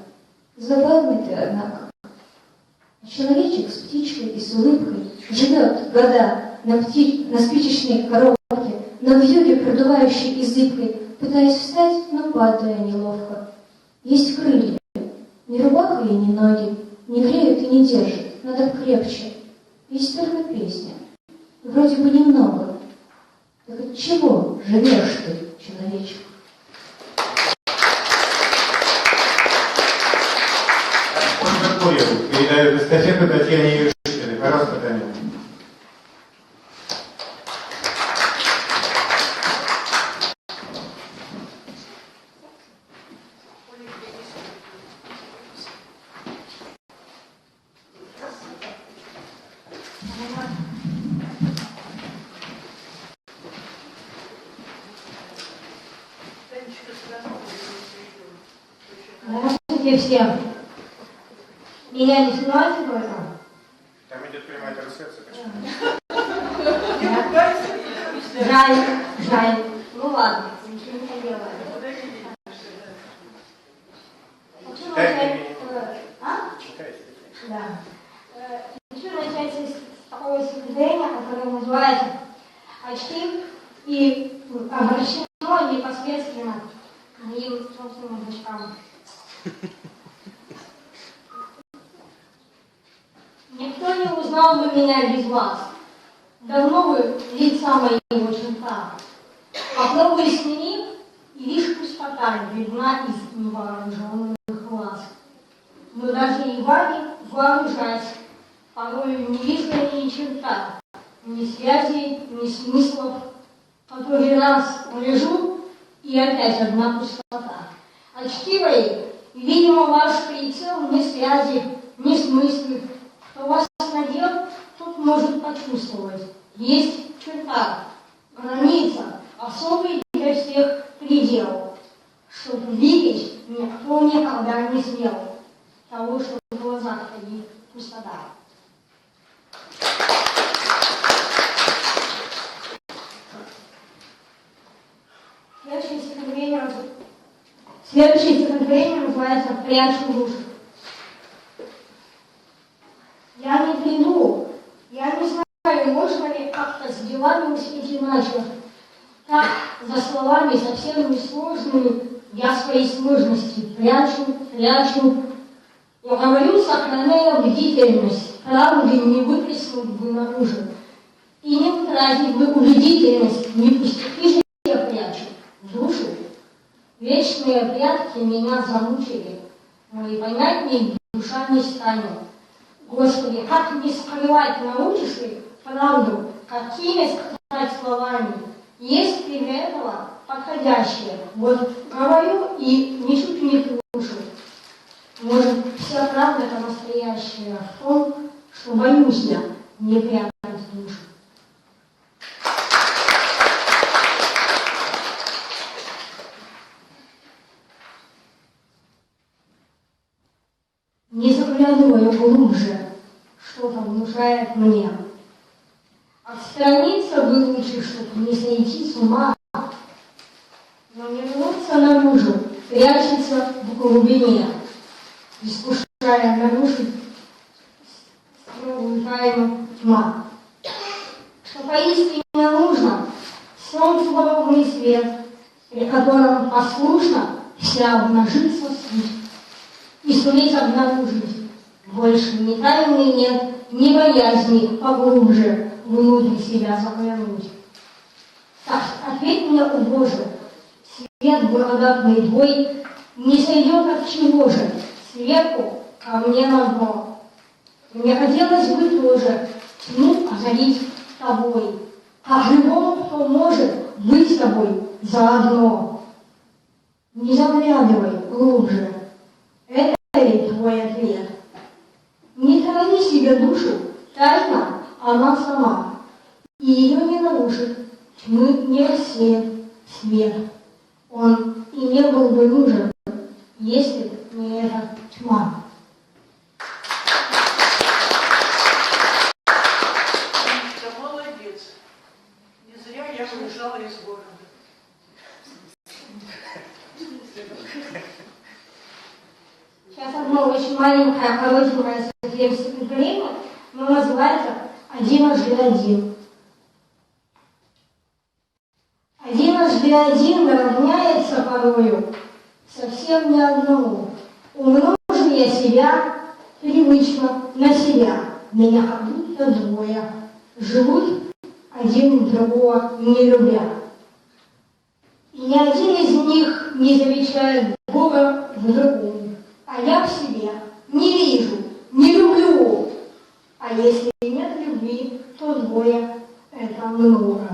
S21: забавный ты, однако. А человечек с птичкой и с улыбкой живет года на спичечной коробке, на вьюге, продувающей и зыбкой, пытаясь встать, но падая неловко. Есть крылья, ни рубаха и ни ноги, не греют и не держат, надо крепче. Есть только песня, вроде бы немного. Так от чего живешь ты, человечек?
S2: Ольга Курьева передает эстафету Татьяне Юрьевне. Пожалуйста, Таня.
S6: Здравствуйте всем. Меня не снимайте только?
S2: Там идет прямая трансляция.
S6: Жаль. Ну ладно, ничего не поделаю. Хочу начать... Да. Хочу начать с такого стихотворения, которое называется «Очки» и обращено непосредственно к моим собственным очкам. Никто не узнал бы меня без вас. Давно бы лица моего черта. Попробуй сними, и лишь пустота видна из невооруженных глаз. Но даже и вами вооружаясь, порою не вижу ни черта, ни связей, ни смыслов. Который раз лежу, и опять одна пустота. Очки мои, видимо, ваш прицел ни связи, ни смыслов. Кто вас надел, тот может почувствовать. Есть черта, граница, особый для всех предел. Чтобы видеть, никто никогда не смел того, что в глазах стоит пустота. Следующее стихотворение называется «Прячу душу». Я не приду, я не знаю, можно ли как-то с делами успеть иначе. Так, за словами совсем несложными, я свои сложности прячу. Я говорю, сохраняя бдительность, правды не выплеснуть бы наружу. И не утратить бы убедительность, не пустяки же я прячу душу. Вечные прятки меня замучили, но и понять мне душа не станет. Господи, как не скрывать научишь ли правду, какими сказать словами? Есть ли для этого подходящее? Вот говорю и ничуть не слышу. Может, вся правда это настоящая в том, что боюсь я не прятать душу. Не заглядываю глубже, что-то внушает мне. Отстраниться бы лучше, чтобы не сойти с ума, но не рваться наружу, прячется в глубине, искушая нарушить новую тайну тьма. Что поистине нужно, солнцу подобный свет, при котором послушно вся обнажится суть. И суметь обнаружить, больше ни тайны нет, ни боязни поглубже внутрь себя заглянуть. Так ответь мне, о Боже, свет благодатный твой не сойдет от чего же, сверху ко мне на дно. Мне хотелось бы тоже тьму озарить тобой, как любому, кто может быть с тобой заодно. Не заглядывай глубже. Это и твой ответ. Не храни себе душу, тайна она сама, и ее не нарушит, тьмы не рассеет свет. Он и не был бы нужен, если бы не эта тьма.
S16: Да молодец. Не зря я уезжала из города.
S6: Сейчас одно очень маленькое, коротенькое совсем стихотворение, но называется «Одиножды один». Одиножды один равняется порою совсем не одному. Умножу я себя привычно на себя, меня как будто двое живут один другого не любя. И ни один из них не замечает Бога в другом. А я в себе не вижу, не люблю. А если нет любви, то двое – это много.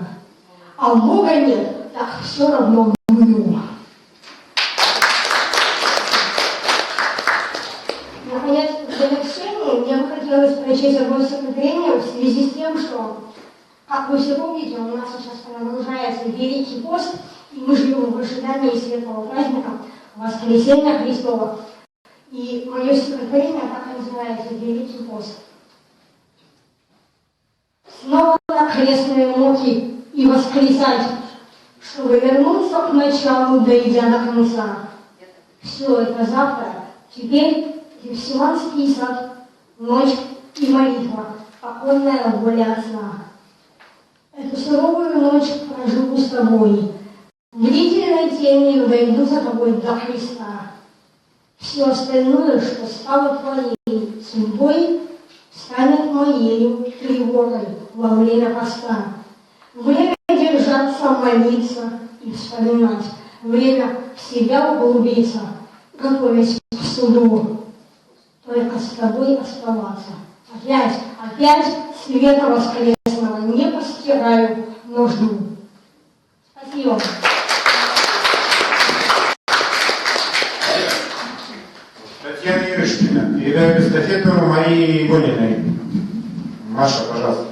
S6: А Бога нет, так все равно много. Наконец, в завершении мне бы хотелось прочесть одно стихотворение в связи с тем, что, как вы все помните, у нас сейчас продолжается Великий пост, и мы живем в ожидании светлого праздника Воскресения Христова. И мое стихотворение так и называется «Великий пост». Снова на крестные муки и восклицать, чтобы вернуться к началу, дойдя до конца. Все это завтра, теперь Гефсиманский сад, ночь и молитва, оконная воля отца. Эту суровую ночь проживу с тобой, в длительной тени дойду за тобой до Христа. Все остальное, что стало твоей судьбой, станет моею тревогой во время поста. Время держаться, молиться и вспоминать. Время в себя углубиться, готовясь к суду. Только с тобой оставаться. Опять света воскресного не постираю нужду. Спасибо.
S2: Татьяна Ирышкина. Передаю эстафету Марии Ивониной. Маша, пожалуйста.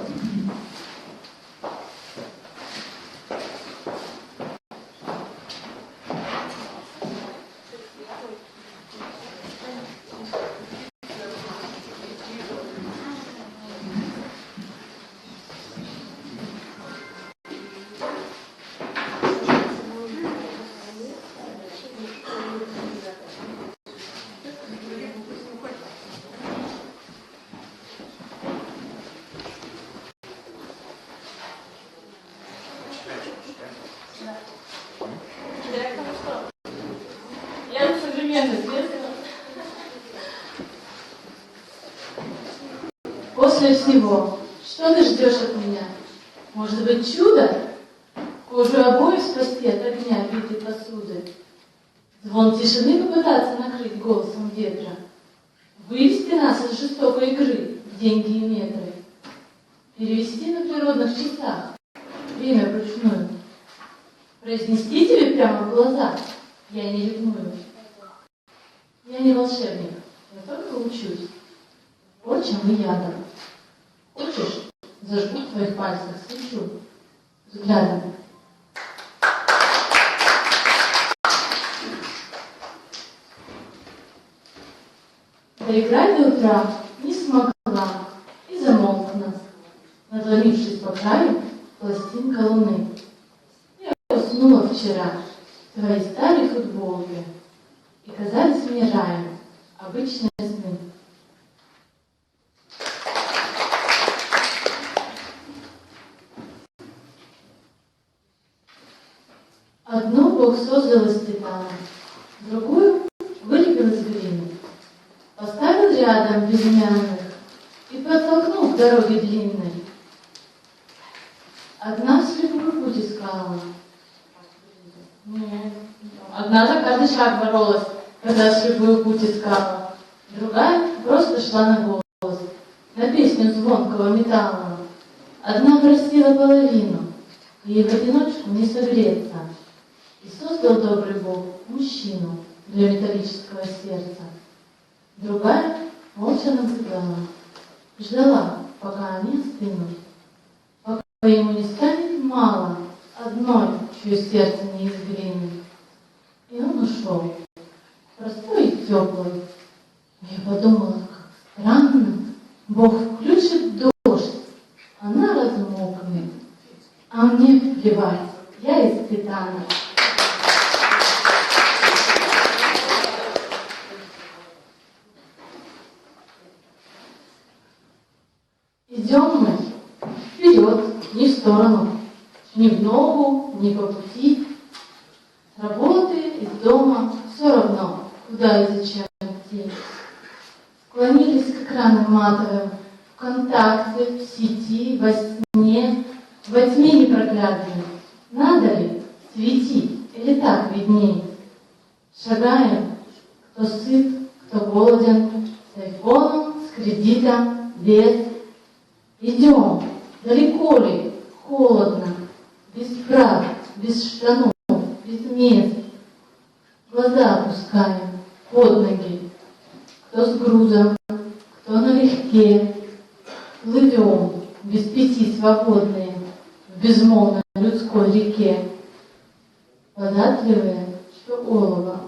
S14: Я современный средство. После всего, что ты ждешь от меня? Может быть, чудо? Кожу обоев спасти от огня битой посуды. Звон тишины попытаться накрыть голосом ветра. Вывести нас из жестокой игры в деньги и метры. Перевести на природных часах время вручную. Произнести тебе прямо в глаза я не ревную. Я не волшебник, я только учусь. Отчим и ядом. Хочешь, зажгу в твоих пальцах свечу взглядом. Доиграть до утра не смогла и замолкла, надломившись по краю пластинка луны. Я уснула вчера в твоей старой футболке, и казались мне раем обычные сны. Одну Бог создал из титана, другую вылепил из глины, поставил рядом безымянных и подтолкнул к дороге длинной. Одна слепую путь искала, одна за каждый шаг боролась, когда слепую путь искала, другая просто шла на голос, на песню звонкого металла. Одна простила половину, ей в одиночку не согреться, и создал добрый Бог мужчину для металлического сердца. Другая молча наблюдала, ждала, пока они остынут, пока ему не станет мало одной, чье сердце не из глины. И он ушел, простой и теплый. Я подумала, как странно, Бог включит дождь, она размокнет, а мне плевать, я из титана. Идем мы вперед, не в сторону, ни в ногу, ни по пути. С работы, из дома, все равно, куда и зачем идти. Склонились к экранам матовым, ВКонтакте, в сети, во сне, во тьме непроглядной. Надо ли светить или так видней? Шагаем, кто сыт, кто голоден, с айфоном, с кредитом, без. Идем, далеко ли, холодно, без прав, без штанов, без мест. Глаза опускаем под ноги, кто с грузом, кто налегке. Плывем без пяти свободные в безмолвной людской реке. Податливые, что олово,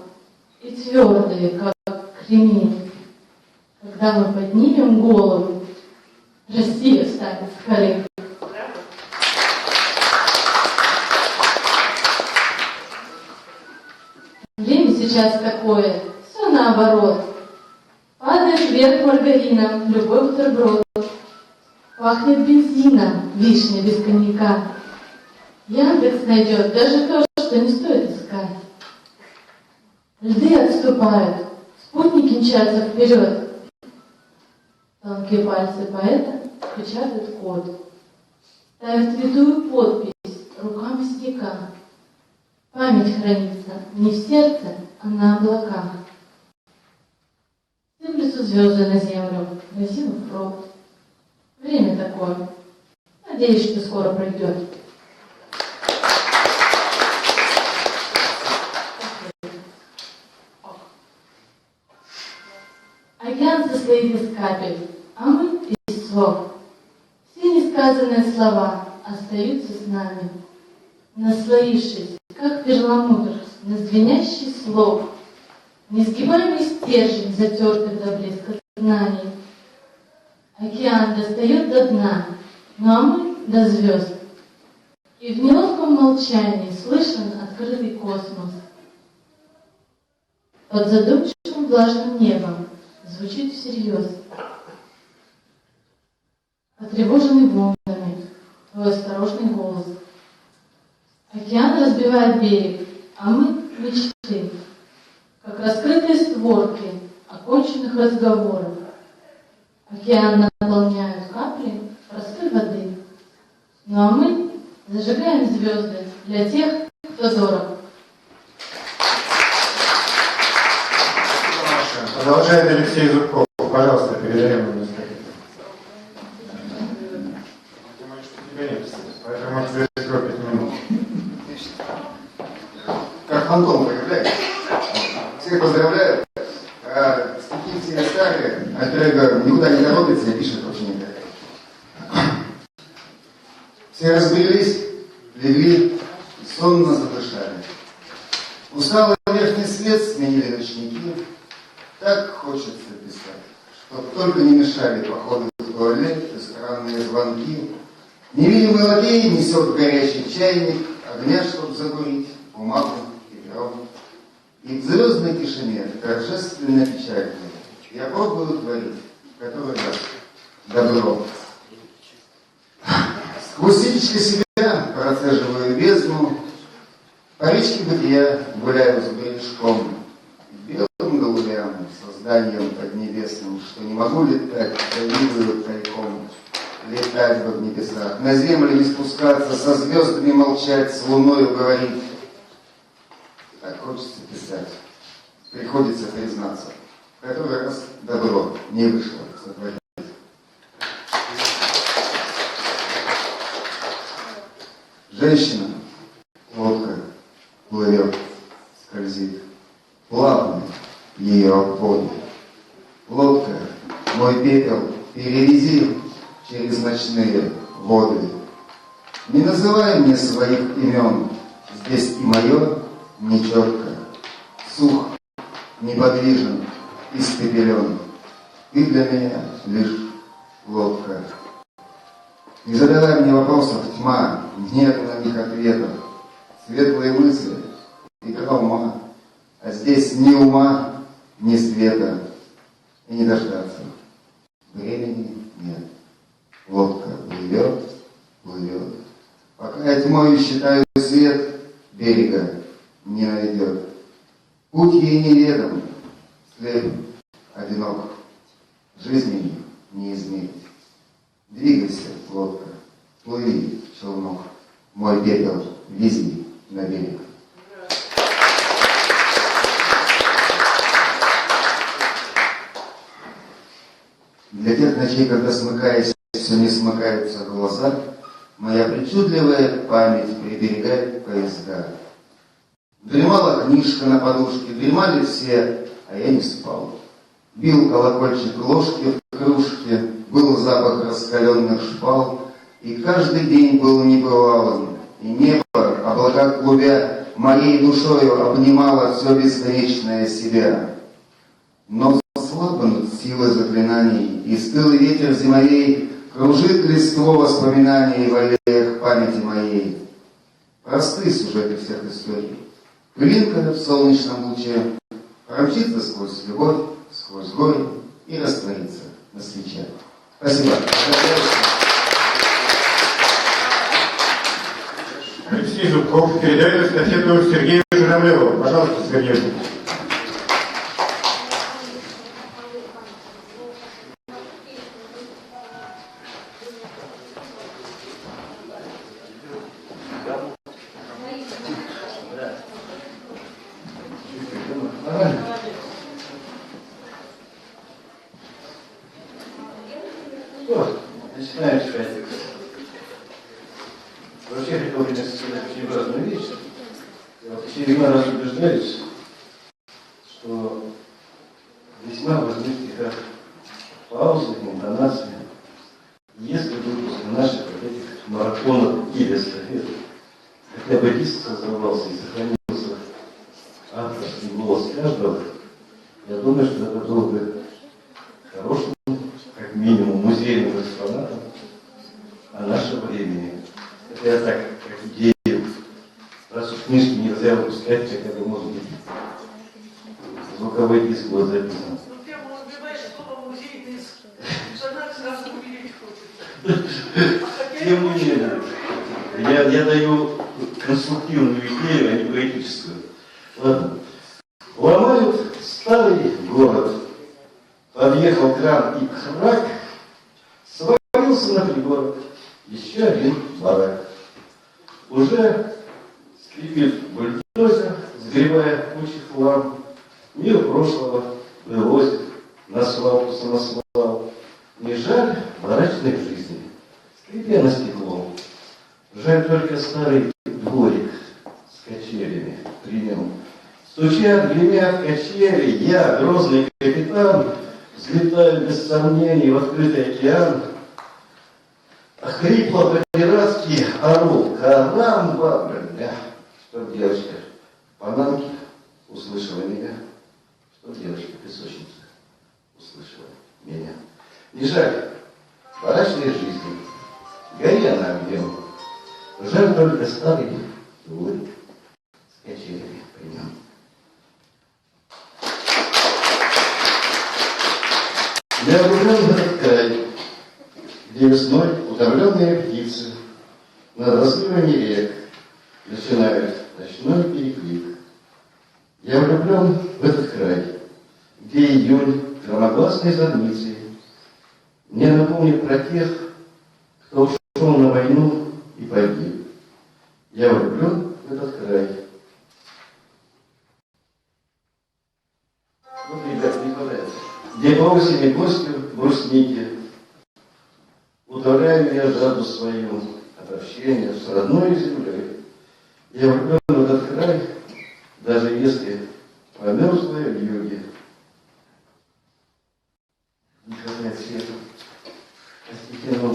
S14: и твердые, как стремений. Когда мы поднимем голову, Россия встанет с колен. Время сейчас такое, все наоборот. Падает вверх маргарином любой бутерброд. Пахнет бензином вишня без коньяка. Яндекс найдет даже то, что не стоит искать. Льды отступают, спутники мчатся вперед. Тонкие пальцы поэта печатают код. Ставят святую подпись рука мясника. Память хранится не в сердце, а на облаках. Сыплются звезды на землю, разинув рот. Время такое. Надеюсь, что скоро пройдет. Океан состоит из капель, а мы из слов. Все несказанные слова остаются с нами, наслоившись, как перламутр, на звенящий слог, несгибаемый стержень затертых до блеска знаний. Океан достает до дна, ну а мы до звезд. И в неловком молчании слышен открытый космос. Под задумчивым влажным небом звучит всерьез. Потревоженный волнами, твой осторожный голос. Океан разбивает берег, а мы — мечты, как раскрытые створки оконченных разговоров. Океан наполняют капли простой воды, ну а мы зажигаем звезды для тех, кто дорог.
S2: Продолжает Алексей Зубков. Пожалуйста, передаем ему место. Поэтому тебе всего 5 минут.
S1: Как фантом появляется. Всех поздравляю. Стихи все старые, а трека никуда не торопится и пишет очень неплохо. Все разбрелись, легли и сонно задышали. Усталый верхний свет сменили ночники. Так хочется писать, чтоб только не мешали походы в туалет и странные звонки. Невидимый лакей несет горячий чайник, огня, чтоб закурить, бумагу и перо. И в звездной тишине, торжественно печальной, я пробую творить, который раз добро. Сквозь ситечко себя процеживаю бездну, по речке бытия гуляю с бережком, белым голубям, созданием поднебесным, что не могу летать, завидую тайком. Летать бы в небесах, на землю не спускаться, со звездами молчать, с луною говорить. Так хочется писать, приходится признаться, в который раз добро не вышло сотворить. Женщина, лодка, плывет, скользит, плавно ее обводит. Лодка, мой пепел, перевези через ночные воды. Не называй мне своих имен, здесь и мое нечетко. Сух, неподвижен, испепелен. Ты для меня лишь лодка. Не задавай мне вопросов, тьма, нет на них ответов. Светлые мысли, игра ума, а здесь ни ума, ни света. И не дождаться. Времени нет. Лодка плывет, плывет. Пока я тьмою считаю свет, берега не найдет. Путь ей неведом, слеп, одинок. Жизни не измерить. Двигайся, лодка, плыви, челнок. Мой пепел вези на берег. Для тех ночей, когда смыкаясь, все не смыкаются глаза, моя причудливая память приберегает поезда. Дремала книжка на подушке, дремали все, а я не спал. Бил колокольчик ложки в кружке, был запах раскаленных шпал, и каждый день был небывалым, и небо, облака клубя, моей душою обнимало все бесконечное себя. Но слабнут силы заклинаний, и стылый ветер зимовей кружит листво воспоминаний в аллеях памяти моей. Просты сюжеты всех историй. Пылинка в солнечном луче промчится сквозь любовь, сквозь горе и растворится на свечах. Спасибо.
S2: Алексей Зубков передает эстафету Сергею Журавлеву. Пожалуйста, Сергей.
S12: Начинаем читать. Вообще хотел бы сказать очень важную вещь. Я вот очередной раз убеждаюсь, что весьма важны в стихах паузы, интонации. Если бы после наших вот этих марафонов или эстафет хотя бы диск создавался и сохранился авторский голос каждого, я думаю, что это было бы хорошим, как минимум, музейным экспонатом о нашем времени. Это я так, как идею. Раз уж книжки нельзя выпускать, хотя бы, может быть, звуковой диск был записан.
S19: Ну, тему убиваешь слово музей, ты экспонат сразу увидеть хочется.
S12: Тем не менее, я даю конструктивную идею, а не поэтическую. Ладно. Ломают старый город. Подъехал кран и крак, свалился на пригорок. Еще один барак. Уже скрипит бульдозер, сгребая кучи хлам. Мир прошлого вывозит на свалку самосвал. Не жаль барачной жизни, скрипя на стеклом. Жаль только старый дворик с качелями при нем. Стучат, гремят качели, я, грозный капитан, взлетаю без сомнений в открытый океан. Хрипло по-пиратски ору, карамба, бля. Что девочка, панамки услышала меня. Что девочка, песочница, услышала меня. Не жаль барачной жизни, гори она огнем. Жаль только старый дворик с качелями при нем. Я влюблен в этот край, где весной утомленные птицы над разливами рек начинают ночной переклик. Я влюблен в этот край, где июнь громогласной зорницей мне напомнит про тех, кто ушел на войну и погиб. Я влюблен в этот край. Вот, ребят, не хватает. Где по осени гостю брусники, утоляю я жажду свою от общения с родной землей. Я влюблен в этот край, даже если промерзлая в юге. Не хватает света. Простите, но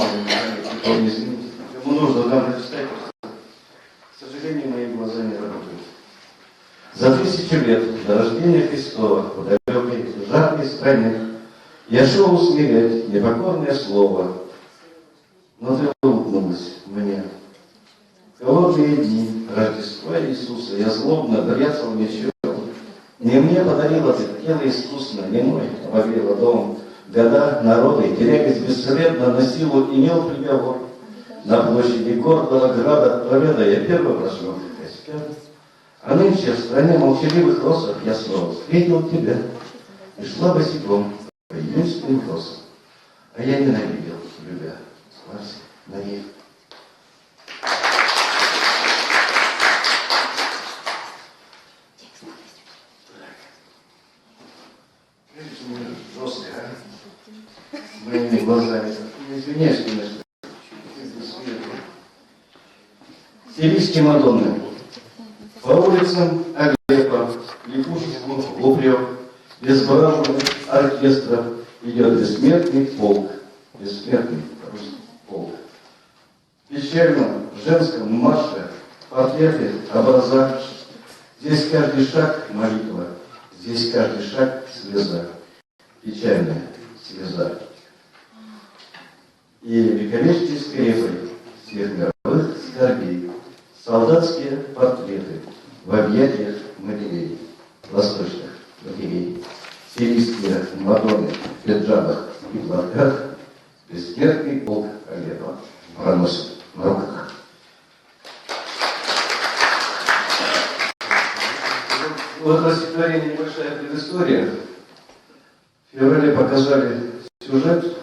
S12: извините. Кому нужно нам прочитать, к сожалению, мои глаза не работают. За 1000 лет до рождения Христова в далекой, жаркой стране я шел усмирять непокорное слово, но ты улыбнулась мне. В холодные дни Рождества Иисуса я злобно бряцал мечом. Не мне подарила ты тело искусно, не мой обогрела дом. Года, народы терялись бесследно, на силу имел приговор. На площади гордого града победа я первый прошел костер. А нынче в стране молчаливых росов я снова встретил тебя и шла босиком по июньским росам. А я ненавидел, любя, Марси, Мария. Жестко, а? С моими глазами. Извиняюсь, конечно. Сирийские Мадонны. По улицам Алеппо, лягушку в упрек, безбравных оркестров идет бессмертный полк. Бессмертный русский полк. В печальном женском марше портреты, образа. Здесь каждый шаг молитва, здесь каждый шаг слеза. печальная слеза. И вековечные скрепы всех мировых скорбей, солдатские портреты в объятиях матерей, восточных матерей, сирийские мадонны в пиджамах и платках, бессмертный полк Алеппо проносит на руках. Вот на стихотворение небольшая предыстория. В феврале показали сюжет,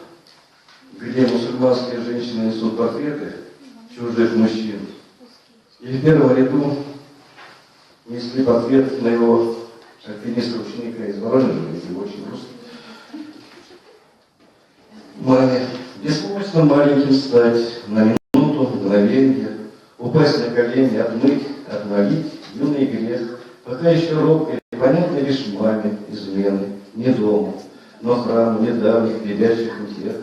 S12: где мусульманские женщины несут портреты чужих мужчин. И в первом ряду несли портрет моего альпиниста-ученика из Воронежа, и очень грустно. Маме беспомощно маленьким стать, на минуту, мгновенье, упасть на колени, отмыть, отмолить юный грех, пока еще робко и понятно лишь маме измены, не дома, но храму недавних ребячих утех,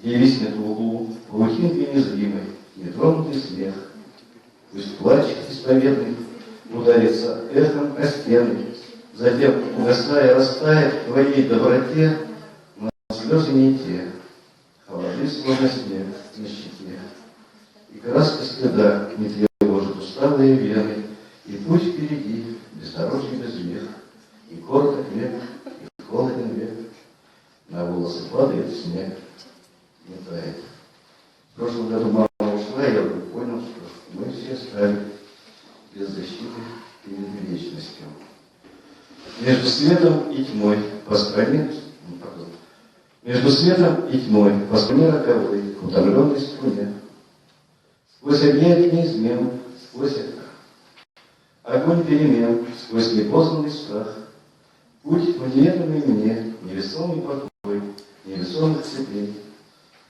S12: где виснет в углу паутинкой незримой, нетронутый смех. Пусть плач исповедный ударится эхом о стены, затем, угасая, растает в твоей доброте, но слезы не те, холоды словно снег на щеке, и краска стыда не тревожит усталые вены, и путь впереди, бездорожье без вех, и короток век, и холоден век, на волосы падает снег, не тает. В прошлом году мама ушла, и я вдруг понял, что мы все стали без защиты перед вечностью. Между светом и тьмой по стране, между светом и тьмой по стране роковой, утомленной струне, сквозь объятия неизмен, сквозь огонь перемен, сквозь непознанный страх, путь в неведомый мне, невесомый покой, невесомых цепей,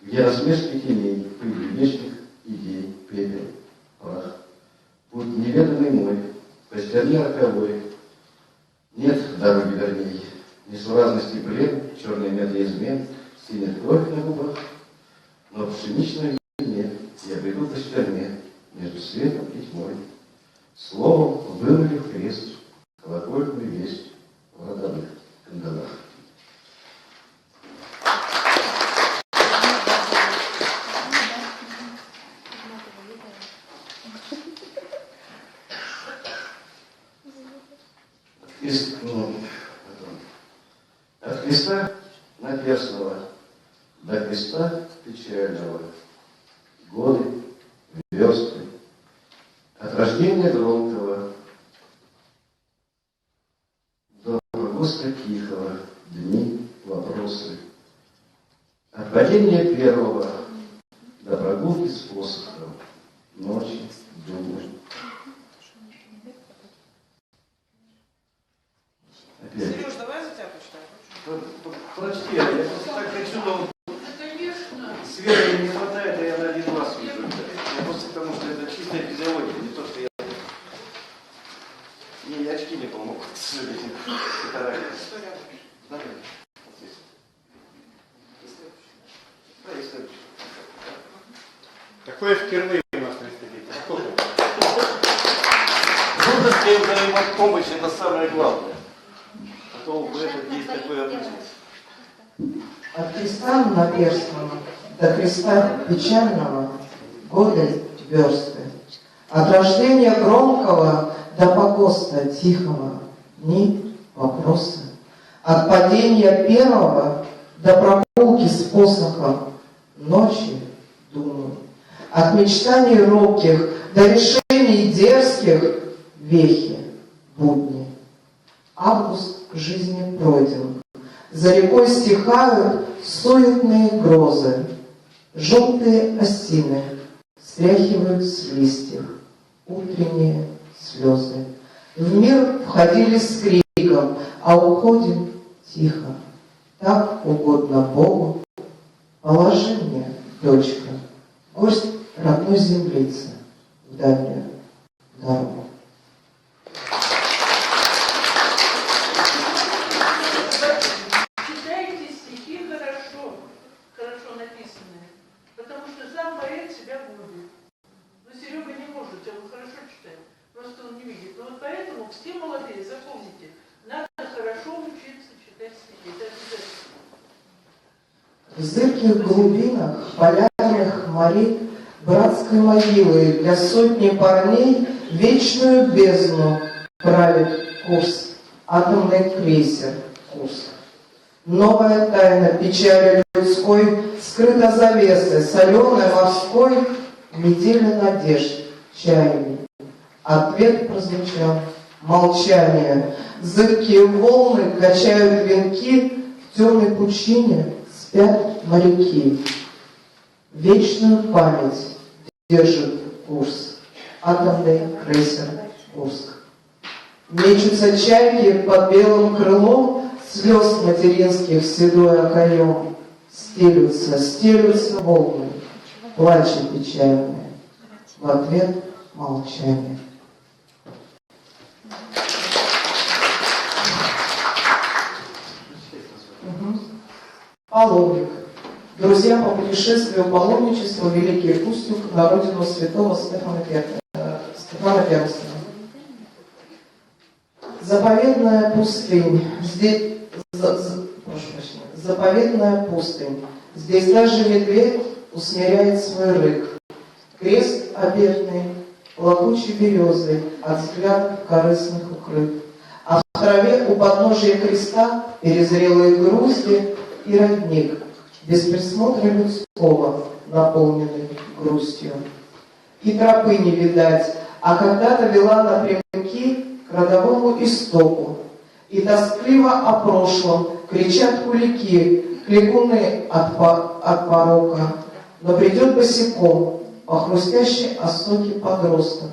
S12: где насмешки теней, пыль вечных идей, пепел, прах. Путь неведомый мой, по стерне роковой, нет дороги верней, несуразности плен, черной меди измен, стынет кровь на губах, но в пшеничной вине я бреду по стерне, между светом и тьмой. Словом вымыли в крест колокольную весть в родовых кандалах. От Христа наперстного до Христа печального, годы, версты, от рождения громкого до погоста тихого, дни, вопросы, от падения первого до прогулки с посохом, ночи, думы.
S19: Сереж, давай за тебя почитаем.
S12: Прочти, я просто так хочу, но света не хватает, а я на один глаз вижу. Я просто потому, что это чистая физиология, не то, что я... Мне и очки не помогут, к сожалению. Давай.
S2: Такое впервые у нас представитель. Сколько?
S12: Дружеская взаимопомощь – это самое главное. А то в этом есть такое обычай.
S17: От Христа наперстного до Христа печального годы версты. От рождения громкого до погоста тихого дни, вопросы. От падения первого до прогулки с посохом ночи, думаю. От мечтаний робких до решений дерзких вехи, будни. Август жизни пройден. За рекой стихают суетные грозы. Желтые осины стряхивают с листьев утренние слезы. В мир входили с криком, а уходим тихо. Так угодно Богу. Положи мне, дочка, горсть родной землицы в дальнюю дорогу.
S19: Читайте стихи хорошо написанные, потому что сам поэт себя губит. Но Серега не может, он хорошо читает, просто он не видит. Но вот поэтому все молодые, запомните, надо хорошо учиться читать стихи. Это обязательно.
S17: зыбких глубинах полярных морей братской могилы для сотни парней вечную бездну правит курс, атомный крейсер Курск. Новая тайна печали людской скрыта завесой, соленой морской метели надежд чаяний. Ответ прозвучал молчание. Зыбкие волны качают венки, в темной пучине спят моряки. Вечную память держит курс, атомный крейсер Курск. Мечутся чайки под белым крылом, слез материнских седой окоем. Стелются волны, плачет печальные. В ответ молчание. Паломник. Друзья по путешествию паломничеству Великий Устюг на родину святого Стефана Первенства. Заповедная пустынь. Заповедная пустынь. Здесь даже медведь усмиряет свой рык. Крест обетный, плакучей березы, от взглядов корыстных укрыт. А в траве у подножия креста перезрелые грузди и родник, без присмотра людского, наполненный грустью. И тропы не видать, а когда-то вела напрямки к родовому истоку. И тоскливо о прошлом кричат кулики, кликуны от порока. Но придет босиком по хрустящей осоке подросток,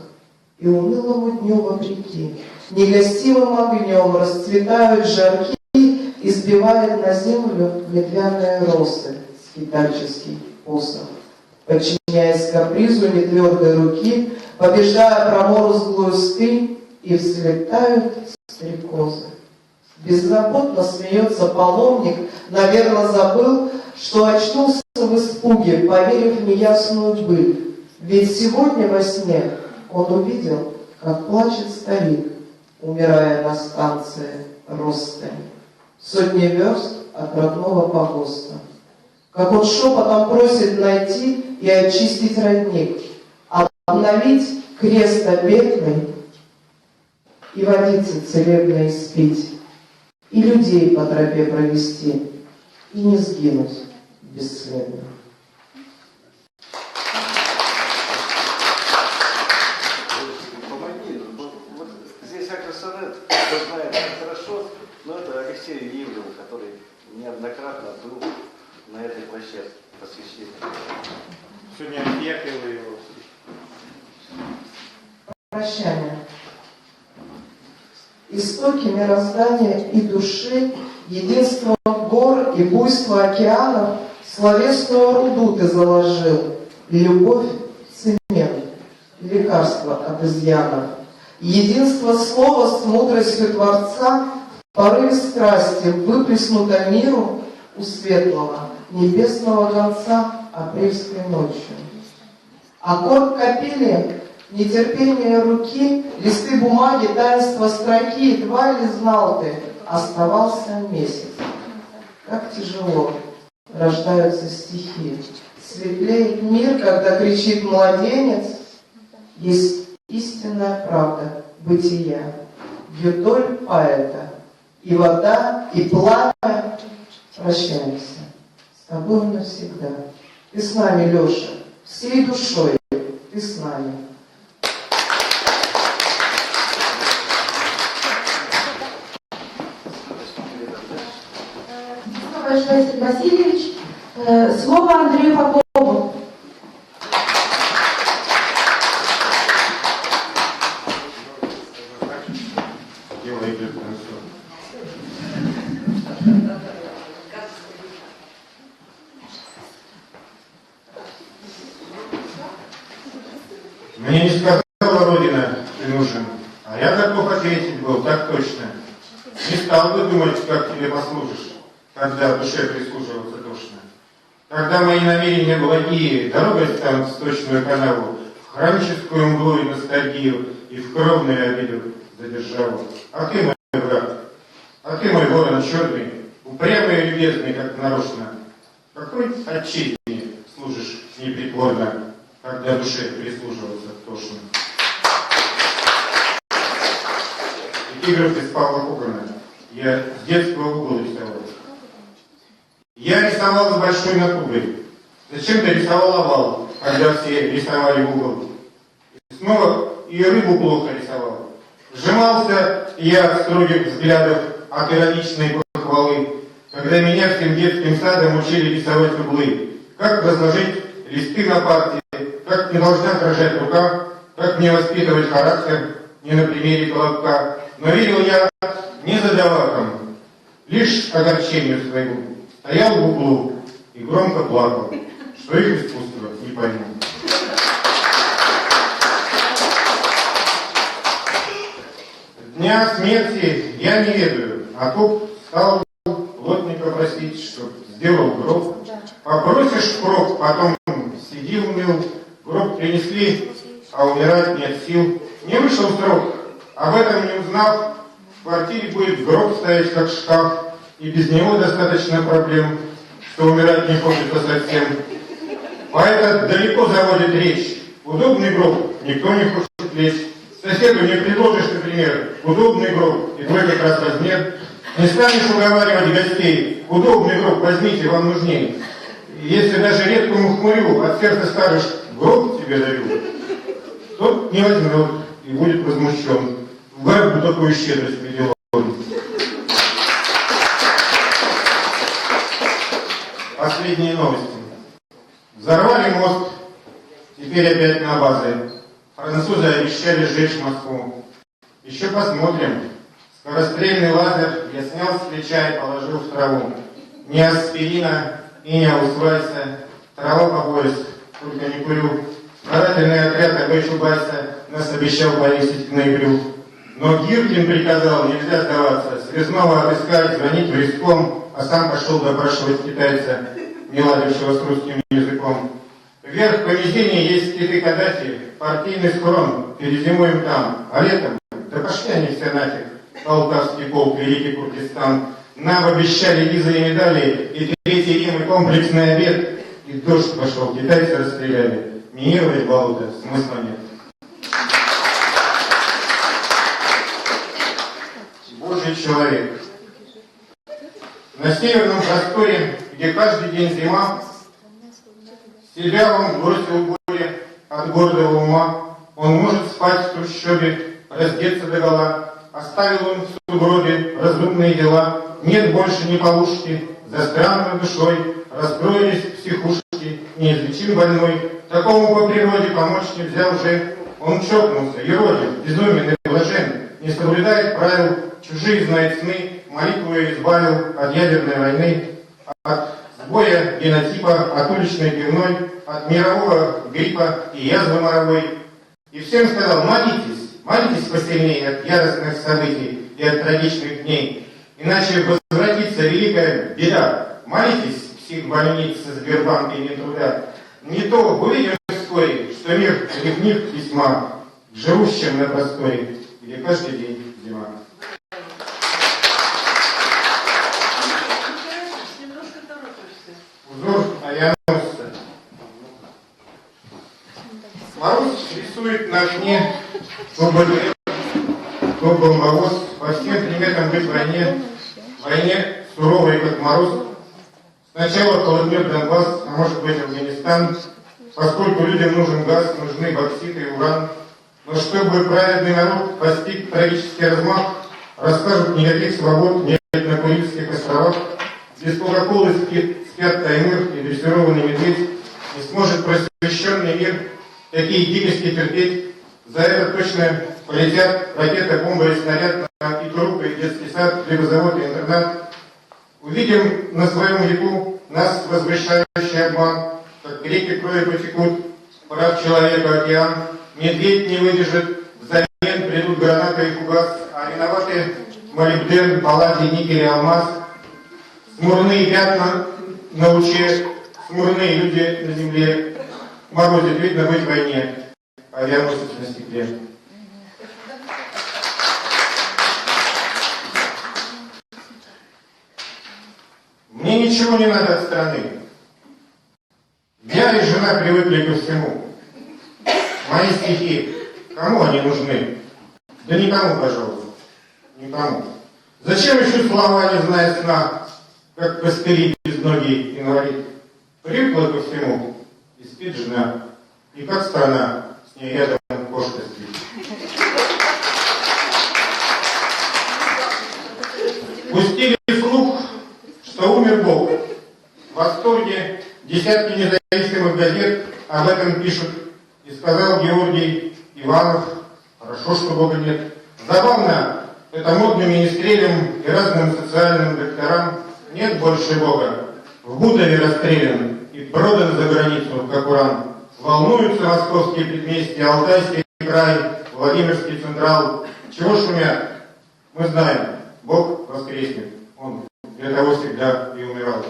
S17: и унылому дню вопреки негостивым огнем расцветают жарки, и сбивает на землю ветвяные росы скитальческий посох. Подчиняясь капризу нетвердой руки, побеждая проморозглую стынь, и взлетают стрекозы. Беззаботно смеется паломник, наверное, забыл, что очнулся в испуге, поверив в неясную быль. Ведь сегодня во сне он увидел, как плачет старик, умирая на станции Ростань. Сотни верст от родного погоста. Как он шепотом просит найти и очистить родник, обновить крест обетный и водицы целебной испить, и людей по тропе провести, и не сгинуть бесследно.
S12: Помоги, вот здесь акросонет, кто знает хорошо, но это Алексей Ивлев, который неоднократно был на этой площадке посвящения.
S2: Сегодня я пел его.
S17: Прощание. Истоки мироздания и души, единство гор и буйство океанов, словесную руду ты заложил, любовь — цемент, лекарство от изъянов. Единство слова с мудростью Творца в порыве страсти выплеснуто миру у светлого небесного гонца апрельской ночью. Аккорд капели, нетерпение руки, листы бумаги, таинство строки, едва ли знал ты, оставался месяц. Как тяжело рождаются стихи. Светлеет мир, когда кричит младенец. Есть истинная правда бытия, юдоль поэта, и вода, и пламя. Прощаемся с тобой навсегда. Ты с нами, Леша, всей душой ты с нами.
S4: Василий Васильевич, слово Андрею Попову.
S2: Мне не сказала Родина, ты нужен, а я готов ответить был, так точно. Не стал бы думать, как тебе послужишь, когда в душе прислуживаться тошно. Когда мои намерения благие, дорогой станут в сточную канаву, в хроническую мглу и ностальгию, и в кровную обиду за державу. А ты, мой брат, а ты, мой ворон черный, упрямый и любезный, как нарочно. Какой отчизне служишь непритворно, когда душе прислуживаться тошно? Эпиграф из Павла Когана. Я с детства угол рисовал. Я рисовал с большой натугой. Зачем-то рисовал овал, когда все рисовали в угол. И снова и рыбу плохо рисовал. Сжимался я от строгих взглядов, от ироничной похвалы, когда меня всем детским садом учили рисовать углы. Как разложить листы на парте, как не должна дрожать рука, как мне воспитывать характер не на примере колобка. Но верил я не задавакам, лишь огорчению своему. Стоял в углу и громко плакал, что их искусство не пойму. Дня смерти я не ведаю, а тут стал плотника просить, чтоб сделал гроб. Попросишь впрок, потом сиди уныл, гроб принесли, а умирать нет сил. Не вышел срок, об этом не узнав, в квартире будет гроб стоять как шкаф, и без него достаточно проблем, что умирать не хочется совсем. Поэт далеко заводит речь, удобный гроб никто не хочет лечь. Соседу не предложишь, например, удобный гроб, и твой как раз размер. Не станешь уговаривать гостей, удобный гроб возьмите, вам нужнее. Если даже редкому хмурю от сердца скажешь, гроб тебе даю, тот не возьмет и будет возмущен. В бы такую щедрость видел он. Последние новости. Взорвали мост, теперь опять на базе. Французы обещали сжечь Москву. Еще посмотрим. Скорострельный лазер я снял с плеча и положил в траву. Ни аспирина и не аусвайса. Трава по пояс, только не курю. Карательный отряд АБ Чубайса нас обещал повесить к ноябрю. Но Гиркин приказал нельзя сдаваться, связного отыскать, звонить в риском, а сам пошел допрашивать китайца, не ладившего с русским языком. Вверх по везению есть киты Каддафи, партийный схрон, перезимуем там, а летом, да пошли они все нафиг, Полтавский полк, Великий Курдистан. Нам обещали визы и медали, и Третий Рим, и комплексный обед, и дождь пошел, китайцы расстреляли, минировать болото смысла нет. Божий человек. На северном просторе, где каждый день зима, себя он бросил в горе от гордого ума. Он может спать в трущобе, раздеться догола. Оставил он в сугробе разумные дела. Нет больше ни полушки, за странной душой раскроились психушки, неизлечим больной. Такому по природе помочь нельзя уже. Он чокнулся, ероден, безумен и блажен, не соблюдает правил, чужие знает сны, молитву избавил от ядерной войны, от сбоя генотипа, от уличной пивной, от мирового гриппа и язвы моровой. И всем сказал, молитесь, молитесь посильнее от яростных событий и от трагичных дней, иначе возвратится великая беда. Молитесь, психбольницы, Сбербанк и Минтруда. Не то увидим вскоре, что мир ревнив весьма к живущим на просторе, где каждый день зима. Узор авианосца. Мороз рисует на окне то БТР, то бомбовоз. По всем приметам быть в войне суровой, как мороз. Сначала холоднет Донбасс, а может быть Афганистан, поскольку людям нужен газ, нужны боксит и уран. Но чтобы праведный народ постиг трагический размах, расскажут, никаких свобод нет на Курильских островах. Без кока-колы спят Таймыр и дрессированный медведь. Не сможет просвещенный мир такие дикости терпеть. За это точно полетят ракета, бомба и снаряд на Икру, и детский сад, хлебозавод и интернат. Увидим на своем веку нас возвращающий обман, как реки крови потекут, прав человека океан. Медведь не выдержит, взамен придут гранаты и фугас, а виноваты молибден, палладий, никель и алмаз. Смурные пятна на луче, смурные люди на земле. Морозит, видно быть в войне, авианосец на стекле. Мне ничего не надо от страны, Жена и жена привыкли ко всему. Мои стихи, кому они нужны? Да никому, пожалуйста, никому. Зачем ищу слова, не зная сна, как костыри безногий инвалид? Привыкла ко всему, и спит жена, и как страна, с ней рядом кошка спит. Пустили слух, что умер Бог. В восторге десятки независимых газет об этом пишут. И сказал Георгий Иванов, хорошо, что Бога нет. Забавно, это модным министрелям и разным социальным докторам нет больше Бога. В Бутове расстрелян и продан за границу, как уран. Волнуются московские предместья, Алтайский край, Владимирский Централ. Чего шумят? Мы знаем, Бог воскреснет. Он для того всегда и умирал.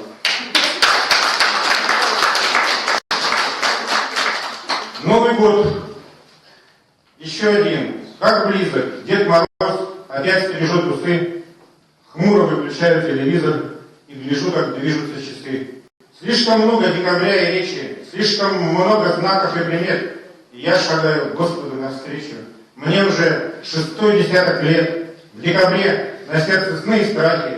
S2: Новый год. Еще один. Как близок. Дед Мороз опять стрижет усы. Хмуро выключаю телевизор и гляжу, как движутся часы. Слишком много декабря и речи, слишком много знаков и примет. И я шагаю Господу навстречу. Мне уже 6-й десяток лет. В декабре на сердце сны и страхи.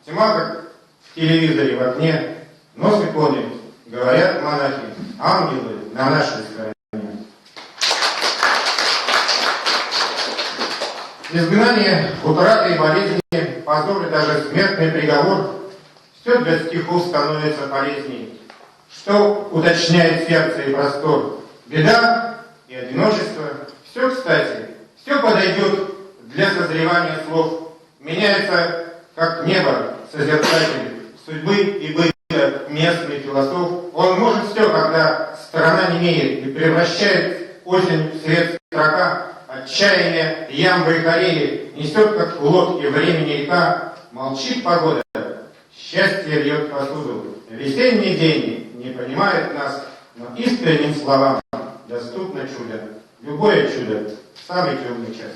S2: Тьма, как в телевизоре в окне. Нос и кони, говорят монахи. Ангелы на нашей стороне. Изгнание, утраты и болезни, позор и даже смертный приговор — все для стихов становится полезней. Что уточняет сердце и простор? Беда и одиночество. Все, кстати, все подойдет для созревания слов. Меняется, как небо, созерцатель судьбы и быта местный философ. Он может все, когда страна немеет и превращает осень в свет строка. Отчаяние, ямбы и кореи несет, как в лодке времени река. Молчит погода, счастье льет посуду. Весенний день не понимает нас, но искренним словам доступно чудо. Любое чудо в самый темный час.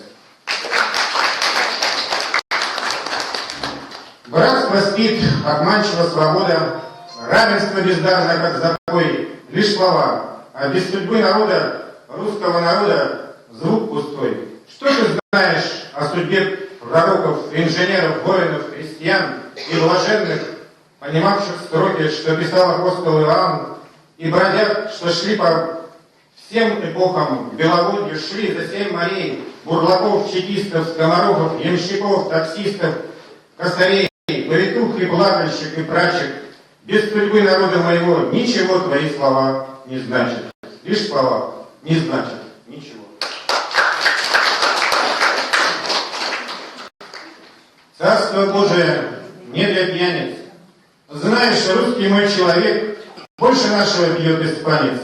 S2: Братство спит, обманчива свобода, равенство бездарно, как запой. Лишь слова, а без судьбы народа, русского народа, звук пустой. Что ты знаешь о судьбе пророков, инженеров, воинов, крестьян и блаженных, понимавших строки, что писал апостол Иоанн, и бродяг, что шли по всем эпохам, к Беловодью шли за 7 морей, бурлаков, чекистов, скоморохов, ямщиков, таксистов, косарей, повитух и плакальщик и прачек. Без судьбы народа моего ничего твои слова не значат. Лишь слова не значат ничего. Царство Божие не для пьяниц. Знаешь, русский мой человек больше нашего пьет испанец.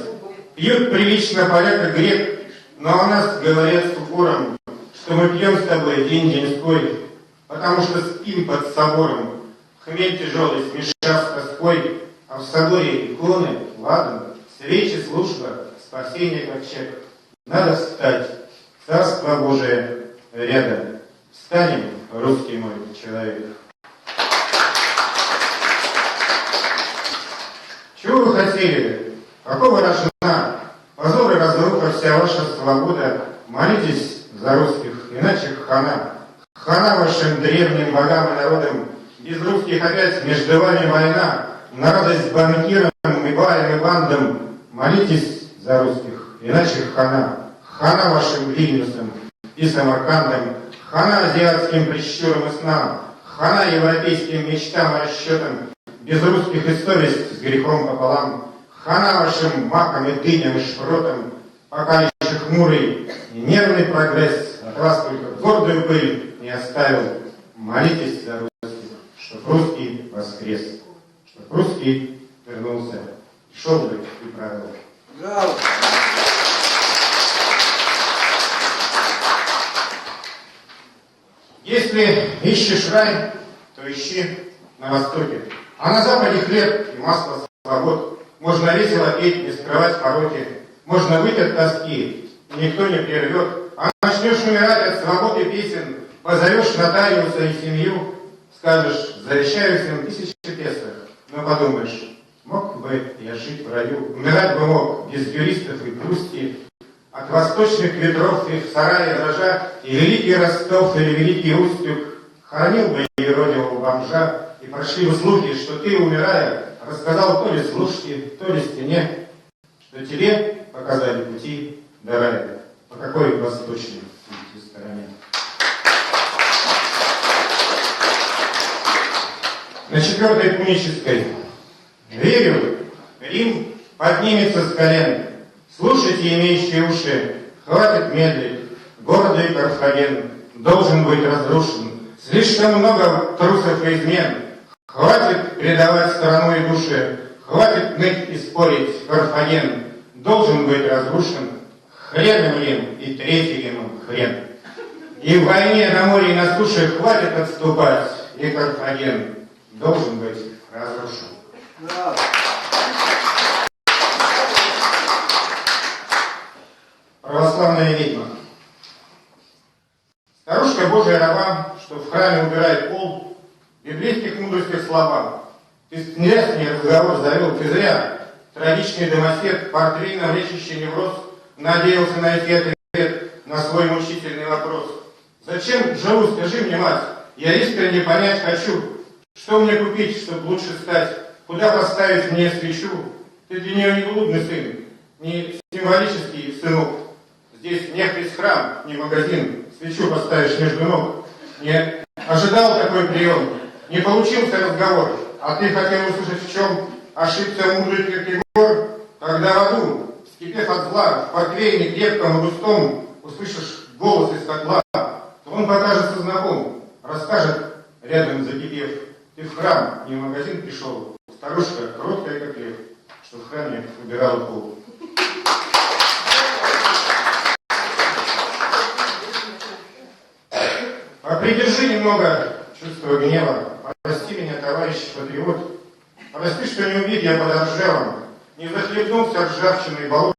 S2: Пьют прилично поляк и грек, но о нас говорят с упором, что мы пьем с тобой день-деньской, потому что спим под собором. Хмель тяжелый, смешав с тоской, а в соборе иконы, ладан, свечи, служба, спасение ковчег. Надо встать, Царство Божие рядом. Встанем, русский мой человек. Чего вы хотели? Какого рожна? Позор и разруха, вся ваша свобода. Молитесь за русских, иначе хана. Хана вашим древним богам и народам. Без русских опять между вами война. На радость банкирам и барям и бандам. Молитесь за русских, иначе хана. Хана вашим Вильнюсом и Самаркандом. Хана азиатским прищурам и снам. Хана европейским мечтам и расчетам. Без русских и совесть с грехом пополам. Хана вашим макам и дыням и шпротам. Пока еще хмурый и нервный прогресс от вас только гордую пыль не оставил. Молитесь за русских, чтоб русский воскрес, чтоб русский вернулся, шел бы и правил. Если ищешь рай, то ищи на востоке. А на западе хлеб и масло свобод. Можно весело петь, не скрывать пороки. Можно выйти от тоски, и никто не прервет. А начнешь умирать от свободы песен, позовешь нотариуса и семью, скажешь, завещаю всем 1000 песо. Но подумаешь, Мог бы я жить в раю, умирать бы мог без юристов и грусти, от восточных ветров и в сарае дрожа, и великий Ростов или великий Устюг хоронил бы юродивого бомжа, и прошли бы слухи, что ты, умирая, рассказал то ли служке, то ли стене, что тебе показали пути до рая, по какой восточной стороне. На 4-й пунической. Верю, Рим поднимется с колен. Слушайте, имеющие уши, хватит медлить. Гордый Карфаген должен быть разрушен. Слишком много трусов и измен. Хватит предавать страну и души. Хватит ныть и спорить. Карфаген должен быть разрушен. Хрен Рим и третий Рим хрен. И в войне на море и на суше хватит отступать. И Карфаген должен быть разрушен. Православная ведьма. Старушка Божия раба, что в храме убирает пол, библейских мудростях слова. Ты зря с ней разговор завел, ты зря. Трагичный домосед, портвейно лечащий невроз, надеялся найти ответ на свой мучительный вопрос. Зачем живу, скажи мне, мать, я искренне понять хочу, что мне купить, чтобы лучше стать, куда поставить мне свечу. Ты для нее не блудный сын, не символический сынок. Здесь нехрist храм, не магазин, свечу поставишь между ног. Не ожидал такой прием, не получился разговор, а ты хотел услышать, в чем ошибся мудрый Киркегор, когда в аду, вскипев от зла, в портвейне крепком и густом, услышишь голос из котла, то он покажется знаком, расскажет, рядом закипев, ты в храм, не в магазин пришел, старушка, кроткая как лев, что в храме убирала пол. Придержи немного чувства гнева. Прости меня, товарищ патриот. Прости, что не убит я под ржавом, не захлебнулся ржавчиной и болот.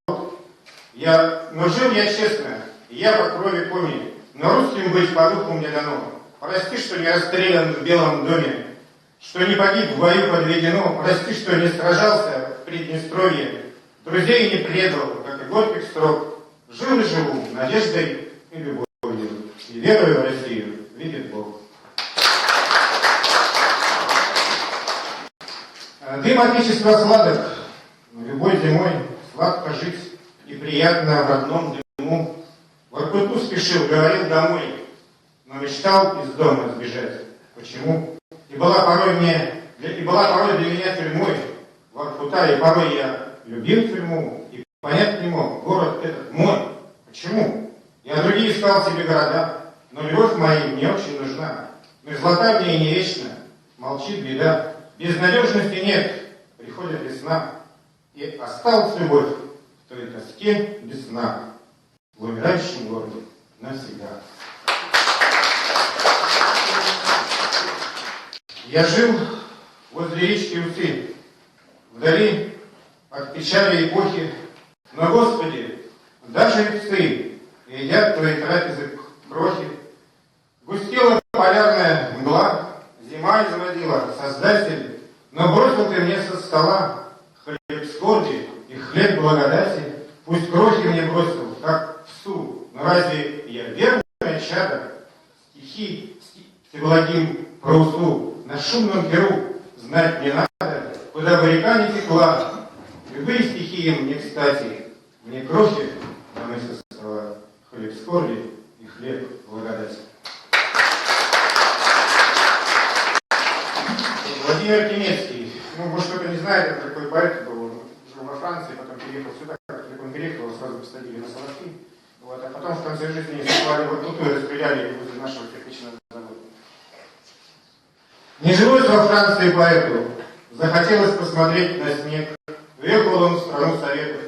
S2: Но жил я честно, и я по крови помню, но русским быть по духу мне дано. Прости, что не расстрелян в Белом доме, что не погиб в бою подведено. Прости, что не сражался в Приднестровье, друзей не предал, как и горьких строк. Жил и живу надеждой и любовью, и верою в Россию видит Бог. Дым отечества сладок, любой зимой сладко жить и приятно в родном дыму. В Воркуту спешил, говорил домой, но мечтал из дома сбежать. Почему? И была порой для меня тюрьмой Воркута, и порой я любил тюрьму и понять не мог, город этот мой. Почему? Я другие искал себе города, но любовь моя мне очень нужна. Мерзлота мне и не вечна, молчит беда. Безнадежности нет, приходит весна. И осталась любовь в той тоске без сна, в умирающем городе навсегда. Я жил возле речки Усы, вдали от печали эпохи, но, Господи, даже и псы едят твои трапезы крохи. Густела полярная мгла, зима изводила, Создатель, но бросил ты мне со стола хлеб скорби и хлеб благодати. Пусть крохи мне бросил, как псу, но разве я верное чадо? Стихи всеблагим Прусу на шумном перу знать не надо, куда бы река не текла. Любые стихи им не кстати, мне крохи домой со стола, хлеб скорби и хлеб благодати. Владимир Тенецкий, может кто-то не знает, это такой поэт был, жил во Франции, потом переехал сюда, как он переехал, его сразу посадили на Соловки, а потом в конце жизни сослали в Воркуту и расстреляли возле нашего кирпичного завода. Не жилось во Франции поэту, захотелось посмотреть на снег. Уехал он в страну советов,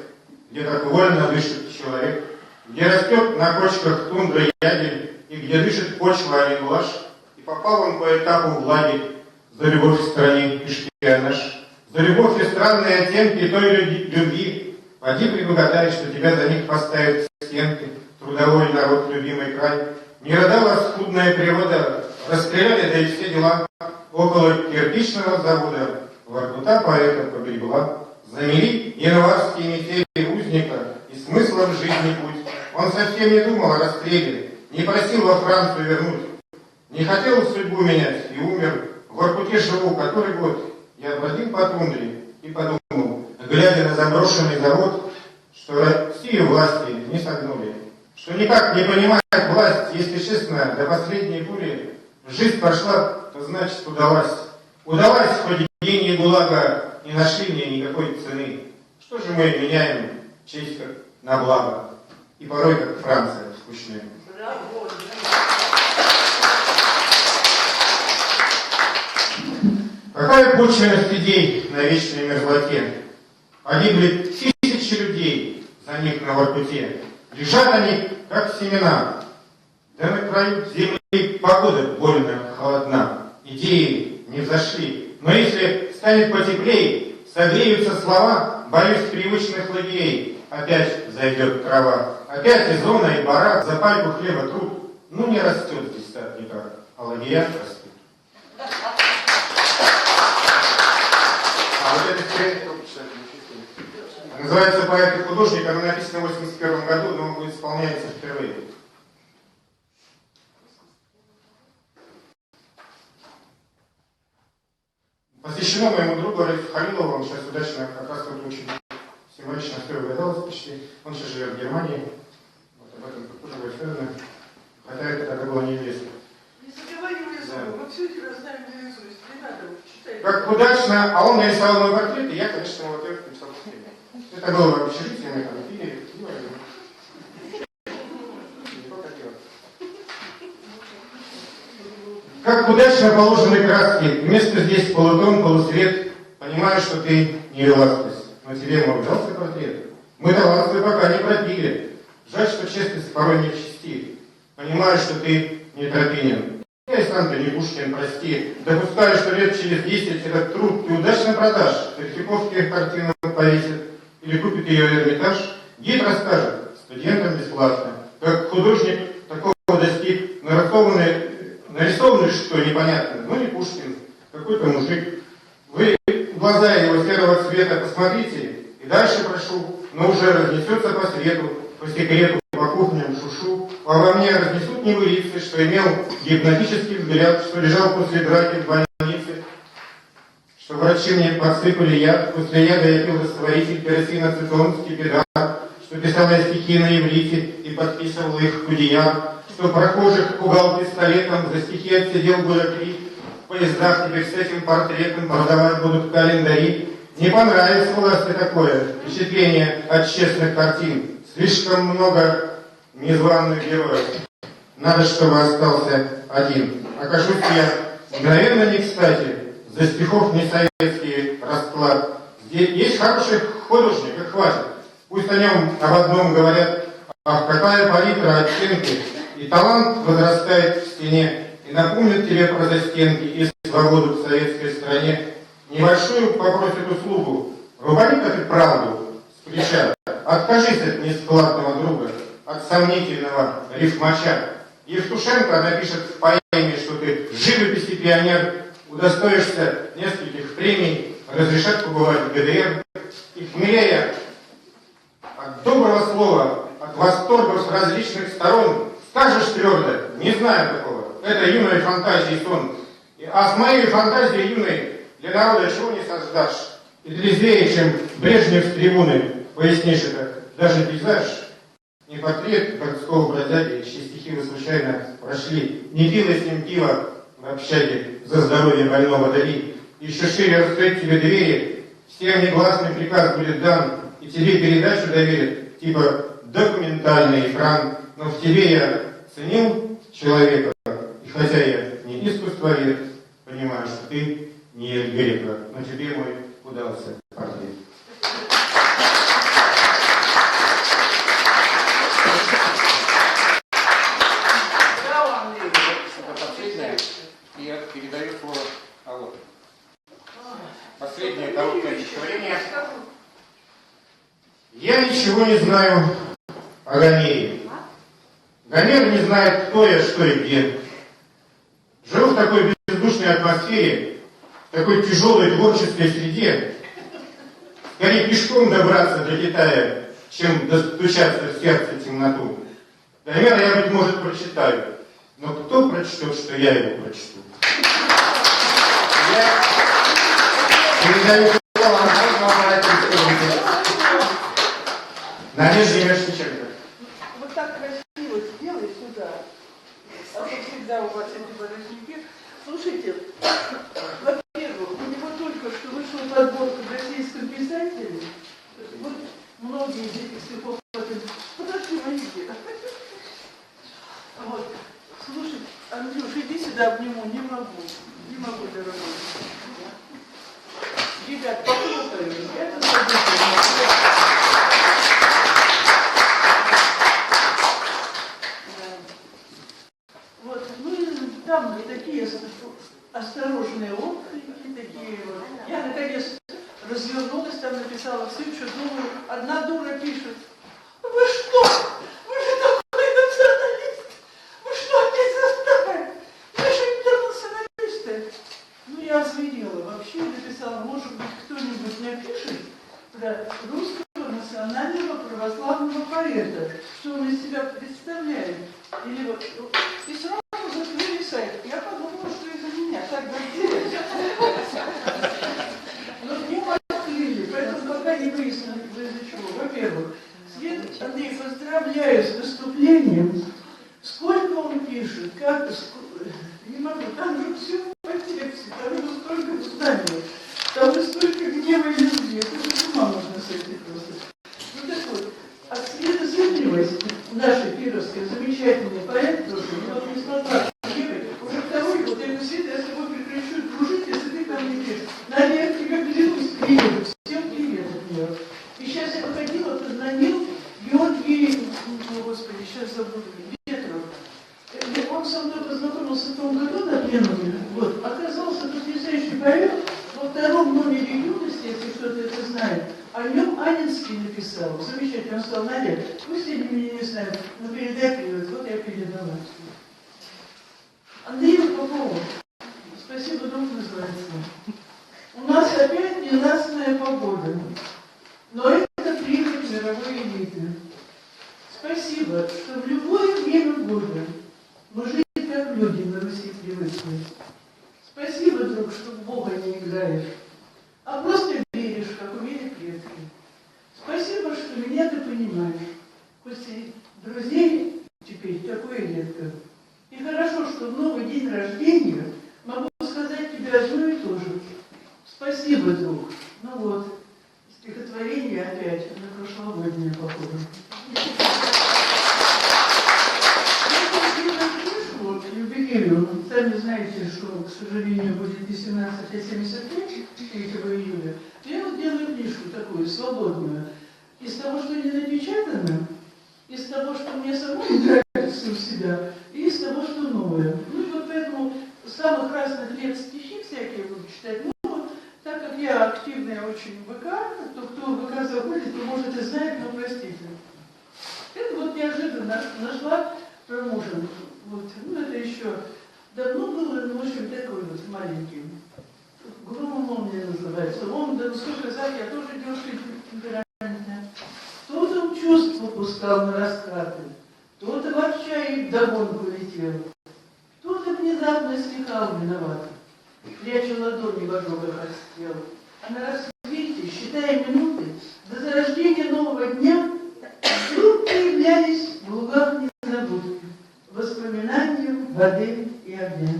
S2: где так вольно дышит человек, где растет на кочках тундра ягель, и где дышит почва, а не блажь. И попал он по этапу в лагерь за любовь в стране и шпионаж, за любовь и странные оттенки той любви. Поди предугадай, что тебя за них поставят к стенке, трудовой народ, любимый край. Не родала скудная природа, расстреляли, да и все дела. Около кирпичного завода Воркута поэта погребла, замели январские метели узника, и смысла в жизни путь. Он совсем не думал о расстреле, не просил во Францию вернуть, не хотел судьбу менять и умер. В Воркуте живу который год. Я бродил по тундре и подумал, глядя на заброшенный завод, что Россию власти не согнули, что никак не понимает власть, если честно, до последней пули жизнь прошла, то значит удалась. Удалась, хоть гении ГУЛАГа не нашли мне никакой цены. Что же мы меняем честь на благо? И порой, как Франция, скучная. Какая почвенность идей на вечной мерзлоте? Погибли тысячи людей за них на Воркуте. Лежат они, как семена. Да на краю земли погода больно холодна. Идеи не взошли. Но если станет потеплее, согреются слова, боюсь привычных лагерей. Опять зайдет трава. Опять и зона, и барак, за пальку хлеба труд. Ну не растет здесь так никак, а лагеря растут. А вот это называется «Поэт и художник», оно написано в 1981 году, но он исполняется впервые. Посвящено моему другу Раифу Халилову, он сейчас удачно, как раз тут очень символично угадалось почти. Он сейчас живет в Германии. Вот об этом тоже будет сказано. Хотя это тогда было неизвестно.
S19: Не заговаривай язык, мы все эти раззнаем наизусть, не надо, читай.
S2: Как удачно, а он нарисовал мой портрет, и я, конечно, вот это написал в фильме. Это было в общежитии, мы там пили, как удачно положены краски. Вместо здесь полутон, полусвет. Понимаю, что ты не веласкес, но тебе мой дался портрет. Мы таланты пока не пропили. Жаль, что честность порой не в чести. Понимаю, что ты не Тропинин. Я и сам-то не Пушкин, прости. Допускаю, что лет через 10 этот труд ты удачно продашь. Третьяковских картину повесит. Или купит ее в Эрмитаж. Гид расскажет студентам бесплатно. Как художник такого достиг, нарисованный что непонятно. Ну не Пушкин, какой-то мужик. Вы в глаза его серого цвета посмотрите. И дальше прошу, но уже разнесется по свету, по секрету, по кухням шушу. А во мне разнесут небылицы, что имел гипнотический взгляд, что лежал после драки в больнице, что врачи мне подсыпали яд, после яда я пил растворитель, керосиноцетон, скипидар, что писал я стихи на иврите и подписывал их Кудияр, что прохожих пугал пистолетом, за стихи отсидел было 3, в поездах теперь с этим портретом продавать будут календари. Не понравится власти такое впечатление от честных картин. Слишком много незваных героев. Надо, чтобы остался один. Окажусь я мгновенно не кстати. За стихов не советский расклад. Здесь есть хороший художник, и хватит. Пусть о нем об одном говорят. Ах, какая палитра, оттенки. И талант возрастает в стене. И напомнит тебе про застенки и свободу в советской стране. Небольшую попросит услугу. Рубани-ка ты правду с плеча. Откажись от нескладного друга, от сомнительного рифмача. Евтушенко напишет в поэме, что ты в живописи пионер, удостоишься нескольких премий, разрешат побывать в ГДР. И хмелея от доброго слова, от восторгов с различных сторон, скажешь твердо, не знаю такого, это юная фантазия и сон. А с моей фантазией юной для народа чего не создашь? И трезвее, чем Брежнев с трибуны, пояснишь это, даже пейзаж, не портрет городского бродяги, чьи стихи вы случайно прошли, не пила с ним пива в общаге за здоровье больного Дали. Еще шире раскрыть тебе двери, всем негласный приказ будет дан, и тебе передачу доверят, типа документальный экран, но в тебе я ценил человека, и хотя я не искусствовед, понимаю, что ты не Грека, но тебе мой удался портрет. Я передаю слово Алло. Последнее короткое стихотворение. Я ничего не знаю о Гомере. Гомер не знает, кто я, что и где. Живу в такой бездушной атмосфере, такой тяжелой творческой среде, скорее пешком добраться до Китая, чем достучаться в сердце темноту. Гомера я, быть может, прочитаю, но кто прочтет, что я его прочту? Я передаю слово Надежде Мешниченко.
S19: Вот так красиво сделай сюда, а то всегда у вас эти воротники. Слушайте, во-первых, у него только что вышла подборка в российском писателе. Вот многие из этих стихов... Подожди, Марики. Вот. Слушай, Андрюш, иди сюда обниму. Не могу, дорогой. Ребят, похлопаем. Вот, ну и там такие осторожные отклики, такие вот. Я, наконец, развернулась, там написала все, что думаю. Одна дура пишет: вы что? Вы же такой националист! Вы что, опять заставили? Вы же интернационалисты! Ну, я звенела. Вообще написала, может быть, кто-нибудь напишет про русского национального православного поэта, что он из себя представляет. Или вот, и сразу закрыли сайт. Я подумала, что из-за меня так сделали. Но не открыли, поэтому пока не выяснили, из-за чего. Во-первых, Андрей, поздравляю с выступлением. Сколько он пишет, как, не могу, там же все по тексте, там же столько знаний, там же столько гнева и любви. Это же с ума можно с этим просто. Ну так вот, осведомленность нашей кировской замечательный поэт тоже, я вот не смогла ехать, уже второй год, я говорю, Света, я с тобой прекращу дружить, если ты ко мне пишешь. Надя, я тебе клянусь, приеду, всем привет от нее. И сейчас я выходила, позвонил Георгий, господи, сейчас забуду, Ветров. Он со мной познакомился в том году на пленуме, вот, оказался потрясающий поэт, во втором номере «Юности», если кто-то это знает, о нем Анинский написал. Замечательно, он сказал: Надя, пусть они меня не знают, но передай привет. Вот я передала. Андрею Попову. Спасибо, друг, называется. У нас опять ненастная погода, но это прихоть мировой элиты. Спасибо, что в любое время года мы жили как люди на Руси привыкли. Спасибо, друг, что в Бога не играешь, а просто веришь, как умели предки. Спасибо, что меня ты понимаешь, хоть и друзей теперь такое редко. И хорошо, что в новый день рождения могу сказать тебе одно и то же. Спасибо, друг. Ну вот, стихотворение опять на прошлогоднее похоже. Вот, юбилею, сами знаете, что, к сожалению, будет не 17, а 75, 3 июля. Я вот делаю книжку такую, свободную, из того, что не напечатано, из того, что мне самой нравится у себя, и из того, что новое. Ну и вот поэтому с самых разных лет стихи всякие буду читать. Ну, так как я активная очень в ВК, то кто в ВК заходит, то может и знает, но простите. Это вот неожиданно нашла про мужа. Вот, ну это еще давно было, но в общем такой вот маленький. Громом молния называется. Он, да насколько знаю, я тоже девушка темпераментная. То там чувства пускал на раскаты, кто-то в отчаянии вдогонку летел, кто-то внезапно слихал виноват, пряча ладони в ожогах от стрел. А на рассвете, считая минуты, до зарождения нового дня, вдруг появлялись в лугах незабудки воспоминания воды и огня.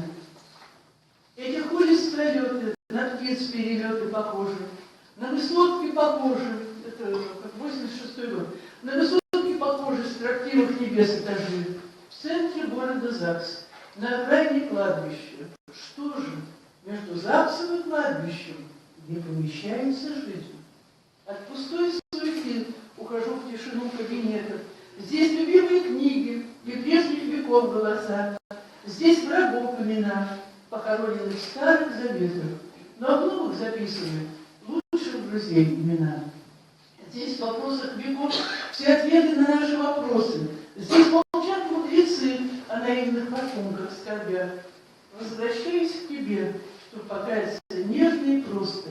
S19: Эти холест пролеты, на птиц перелеты похожи, на высотки похожи, это как 86-й год, на высотки похожи с трактиров небес этажи, в центре города ЗАГС, на окраине кладбища. Что же, между ЗАГСом и кладбищем не помещается жизнь. От пустой суеты ухожу в тишину кабинетов. Здесь любимые книги и прежних веков голоса. Здесь врагов имена, похороненных в старых заветах, но в новых записаны лучших друзей имена. Здесь в вопросах веков все ответы на наши вопросы. Здесь молчат мудрецы о наивных потомках скорбя. Возвращаясь к тебе, что покаяться нежно и просто.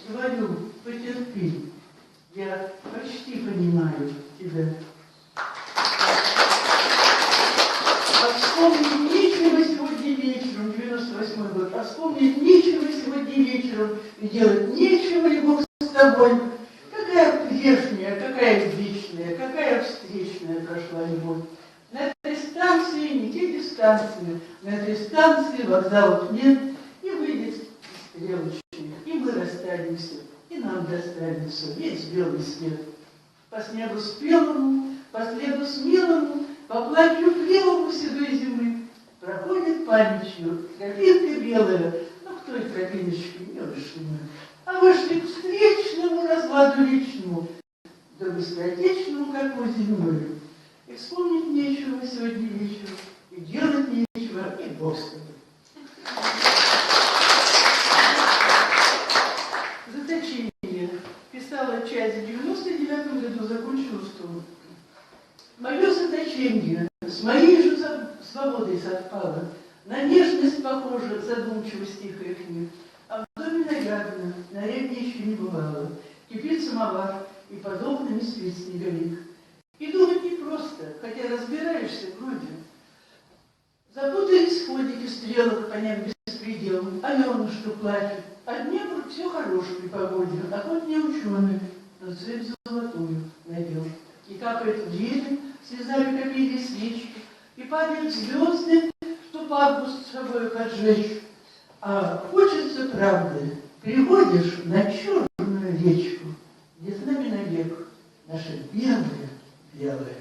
S19: Говорю, потерпи, я почти понимаю тебя. А вспомнить нечего сегодня вечером, 98-й год, а вспомнить нечего сегодня вечером, и делать нечего, любовь с тобой. Какая прежняя, какая вечная, какая встречная прошла любовь. На этой станции не те дистанции, на этой станции вокзалов нет, и выйдет стрелочник, и мы расстанемся, и нам достанется весь белый свет. По снегу спелому, по следу смелому, по платью белому седой зимы проходит памятью тропинка белая, но к той тропиночке не вышли мы, а вышли к встречному разладу личному, да быстротечному, как зимой. И вспомнить нечего сегодня вечером, и делать нечего, и Бог с тобой. Заточение. Писала часть в 99 году, закончила 100. Мое заточение с моей же свободой совпало. На нежность похожа задумчивость тихая книг. А в доме нарядно, наряднее еще не бывало. Кипит самовар, и под окнами спит снеговик. И думать непросто, хотя разбираешься вроде. Запутались ходики стрелок, понять беспределом, Аленушка плачет, а Днепр все хорош при погоде, а хоть не ученый, но цепь золотую надел. И капает в двери, слезами копили свечки, и падают звезды, чтоб август с собой поджечь. А хочется правды, приходишь на черную речку, где с нами навек наша белая.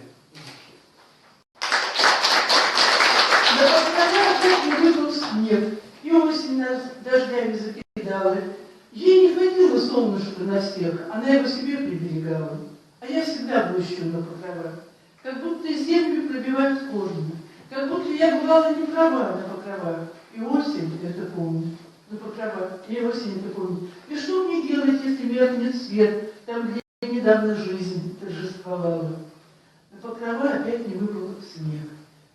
S19: На покровах опять не выпал снег, и осень нас дождями закидала. Ей не хватило солнышка на всех, она его себе приберегала. А я всегда блещу на покровах, как будто землю пробивают корни, как будто я бывала не права на покровах. И осень это помню, на покровах, и осень это помню. И что мне делать, если меркнет свет, там, где недавно жизнь торжествовала? На покрова опять не выпал снег.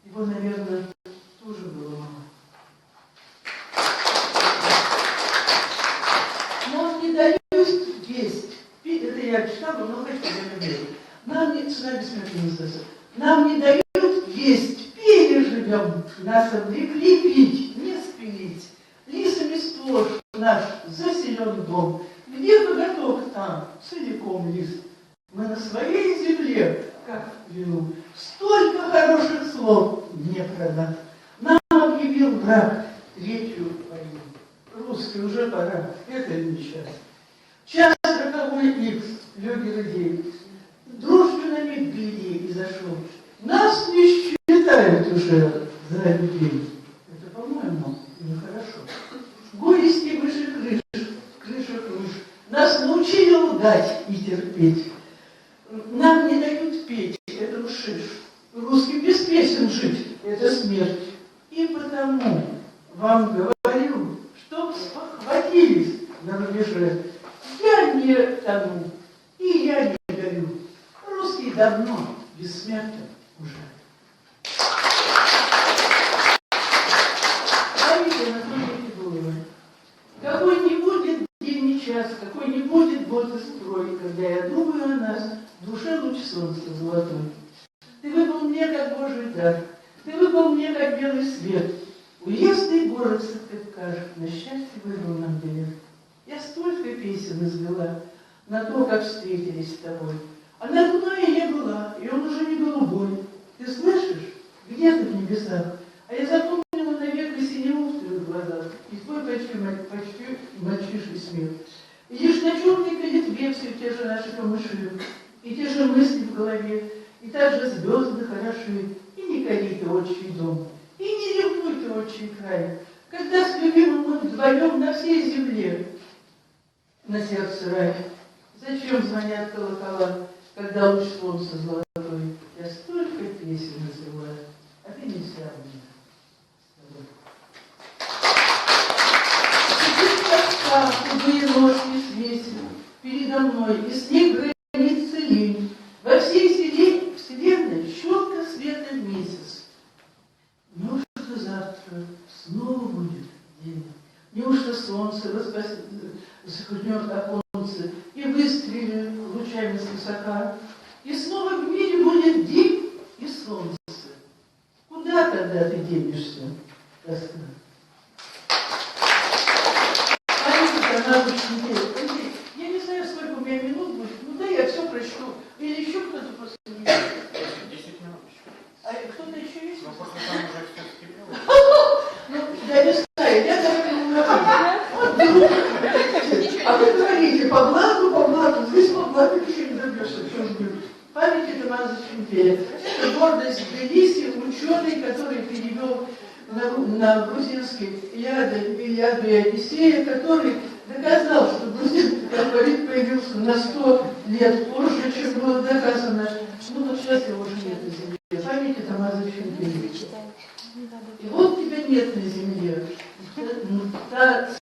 S19: Его, наверное, тоже было мало. Нам не дают весть. Это я читала, но хоть я не верю. Нам не... Сюда бессмертный Иисус. Нам не дают весть. Переживем. Нас обрекли пить, не спилить. Лисами сплошь наш заселен дом. Где коготок там, целиком лис. Мы на своей земле, как в вину, столько хороших слов не продав. Нам объявил враг третью войну. Русский уже пора, это не час. Час роковой икс, люди людей. Дружбинами гляди и зашел. Нас не считают уже за людей. Это, по-моему, нехорошо. Горести выше крышах выш. Нас научили лгать и терпеть. Нам не дают петь, это ушиш. Русским без песен жить, это смерть. И потому вам говорю, чтоб спохватились на рубеже. Я не тону, и я не горю. Русский давно бессмертен уже. Говорите, Анатолий Федулова, какой не будет день и час, какой не будет год и строй, когда я думаю о нас, в душе луч солнца золотой. Ты выпал мне, как Божий дар, ты выпал мне, как белый свет. Уездный город Сыктывкар на счастье выбрал нам билет. Я столько песен извела на то, как встретились с тобой. А на Дуное я была, и он уже не голубой. Ты слышишь? Где ты в небесах? А я запомнила навек и синеву в твоих глазах, и твой почти мальчишный смех. И лишь на черной калитве все те же наши камыши, и те же мысли в голове, и также звезды хороши, и не корите отчий дом, и не ревнуйте отчий край, когда с любимым мы вдвоем на всей земле, на сердце рай. Зачем звонят колокола, когда луч солнца золотой? Я столько песен называю, а ты не вся у меня с тобой. Худые ножки свесит передо мной, и снег границы лень. Во всей вселенной щетка света месяц. Может, завтра снова будет день. Неужто солнце захлебнет оконце и выстрелит лучами свысока, и снова в мире будет день и солнце. Куда тогда ты денешься, тоска? Она очень интересна. Я не знаю, сколько у меня минут будет, ну да, я все прочту. Или еще кто-то после меня?
S2: 10 минут.
S19: А кто-то еще есть?
S2: Но после того уже все скипело.
S19: Ну, я не знаю, я так не говорю. А вы говорите, по блату, здесь по блату ты не добьешься. Память Тамаза Чемпеля. Это гордость Тбилиси, ученый, который перевел на грузинский Илиаду и Одиссея, который доказал, что грузинский алфавит появился на 100 лет позже, чем было доказано. Ну вот сейчас его уже нет на земле. Память Тамаза Чемпеля. И вот тебя нет на земле.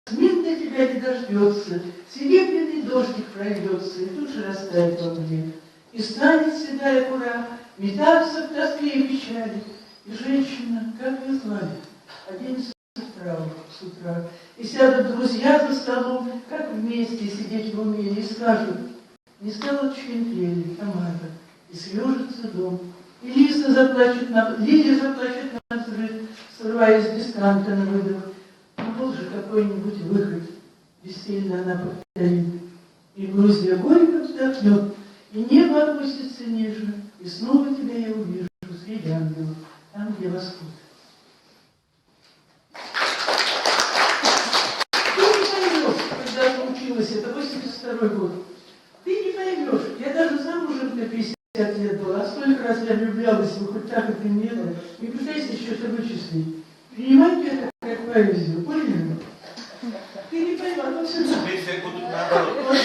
S19: Смирно тебя не дождется, серебряный дождик прольется, и тут же растает во мне. И станет седая кура, метаться в тоске и печали. И женщина, как ее звали, оденется с утра, и сядут друзья за столом, как вместе сидеть в уме, и скажут: не стало Чемпели, Тамара, и съежится дом. И Лиза заплачет на взрыв, срываясь с дистанта на выдох. Ну, был же какой-нибудь выход, бессильно она повторит. И Грузия горько вздохнет, и небо опустится ниже, и снова тебя я увижу среди ангелов, там, где восход. Ты не поймешь, когда ты училась, это 82-й год. Ты не поймешь, я даже замужем на 50 лет была, а столько раз я влюблялась, вы хоть так и примерно, не пытайся еще это вычислить. Принимайте это как поэзию, поняли? Ты не поймешь, но все равно.
S2: Теперь будут наоборот.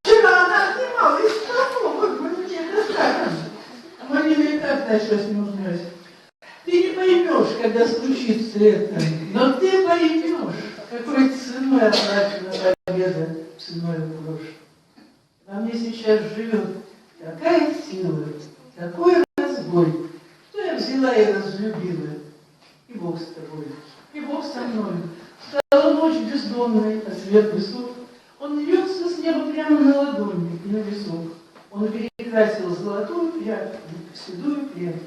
S19: Вчера она снимала из того, вот мне достаточно. А Марина и так сейчас не нужна. Ты не поймешь, когда случится это, но ты поймешь, какой ценой оплачена победа, ценой угрош. Во мне сейчас живет такая сила, такой разбой, что я взяла и разлюбила. И Бог с тобой, и Бог со мной. Стала ночь бездонной, а свет высок. Он льется с неба прямо на ладони и на висок. Он перекрасил золотую прядь в седую прядь.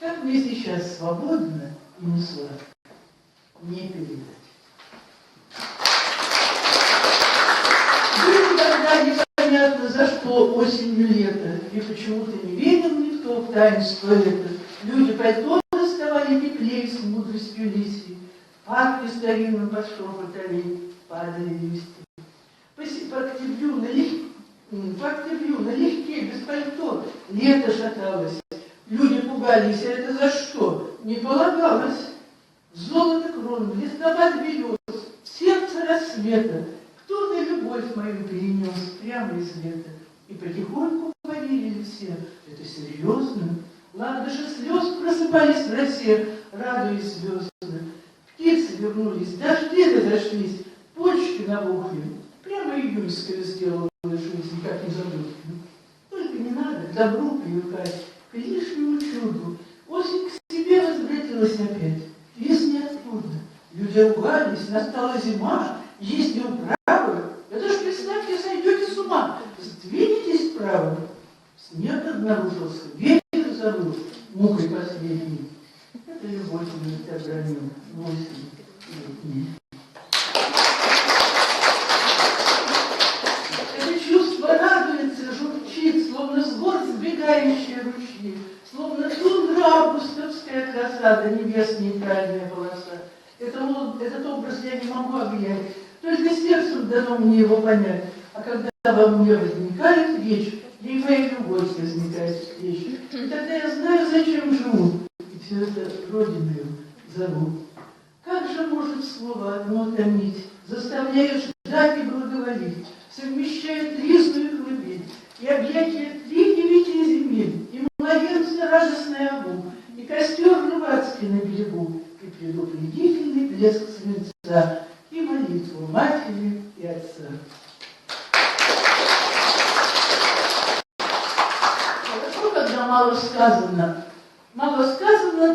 S19: Как мне сейчас свободно и не сладко, не передать. Было тогда непонятно, за что осенью лето, и почему-то не верил никто в таинство это. Люди пальто доставали теплее с мудростью лисьей. В парке старинном под шепот аллей падали листья. По октябрю налегке, без пальто, лето шаталось. Люди пугались, а это за что? Не полагалось. Золото крон, листопад берез, сердце рассвета. Кто-то любовь мою перенес прямо из лета. И потихоньку поверили все. Это серьезно. Ландыши слез просыпались в росе, радуясь звездно. Птицы вернулись, дожди разошлись, почки набухли. Прямо июльская сделала жизнь, как незабудкину. Только не надо к добру привыкать, к лишнему чуду. Осень к себе возвратилась опять. Вес неоткуда. Люди ругались, настала зима, есть неуправы. Это ж, представьте, сойдете с ума. Сдвинетесь вправо. Снег обнаружился, ветер завыл, мукой последний. Это любовь меня обронил, 8 летний. Это чувство радуется, журчит, словно с гор сбегающие ручьи, словно тундра августовская краса, да небес нейтральная полоса. Этот образ я не могу объять, только сердцем дано мне его понять. А когда во мне возникает речь, и моя любовь возникает встреча, и тогда я знаю, зачем живу, и все это родиною зову. Как же может слово одно томить, заставляя ждать и благоволить, совмещая тризную глубинь, и объятия 3-9 земель, и младенца радостный обум, и костер рыбацкий на берегу, и предупредительный блеск свинца, и молитву матери и отца. Хорошо, когда мало сказано,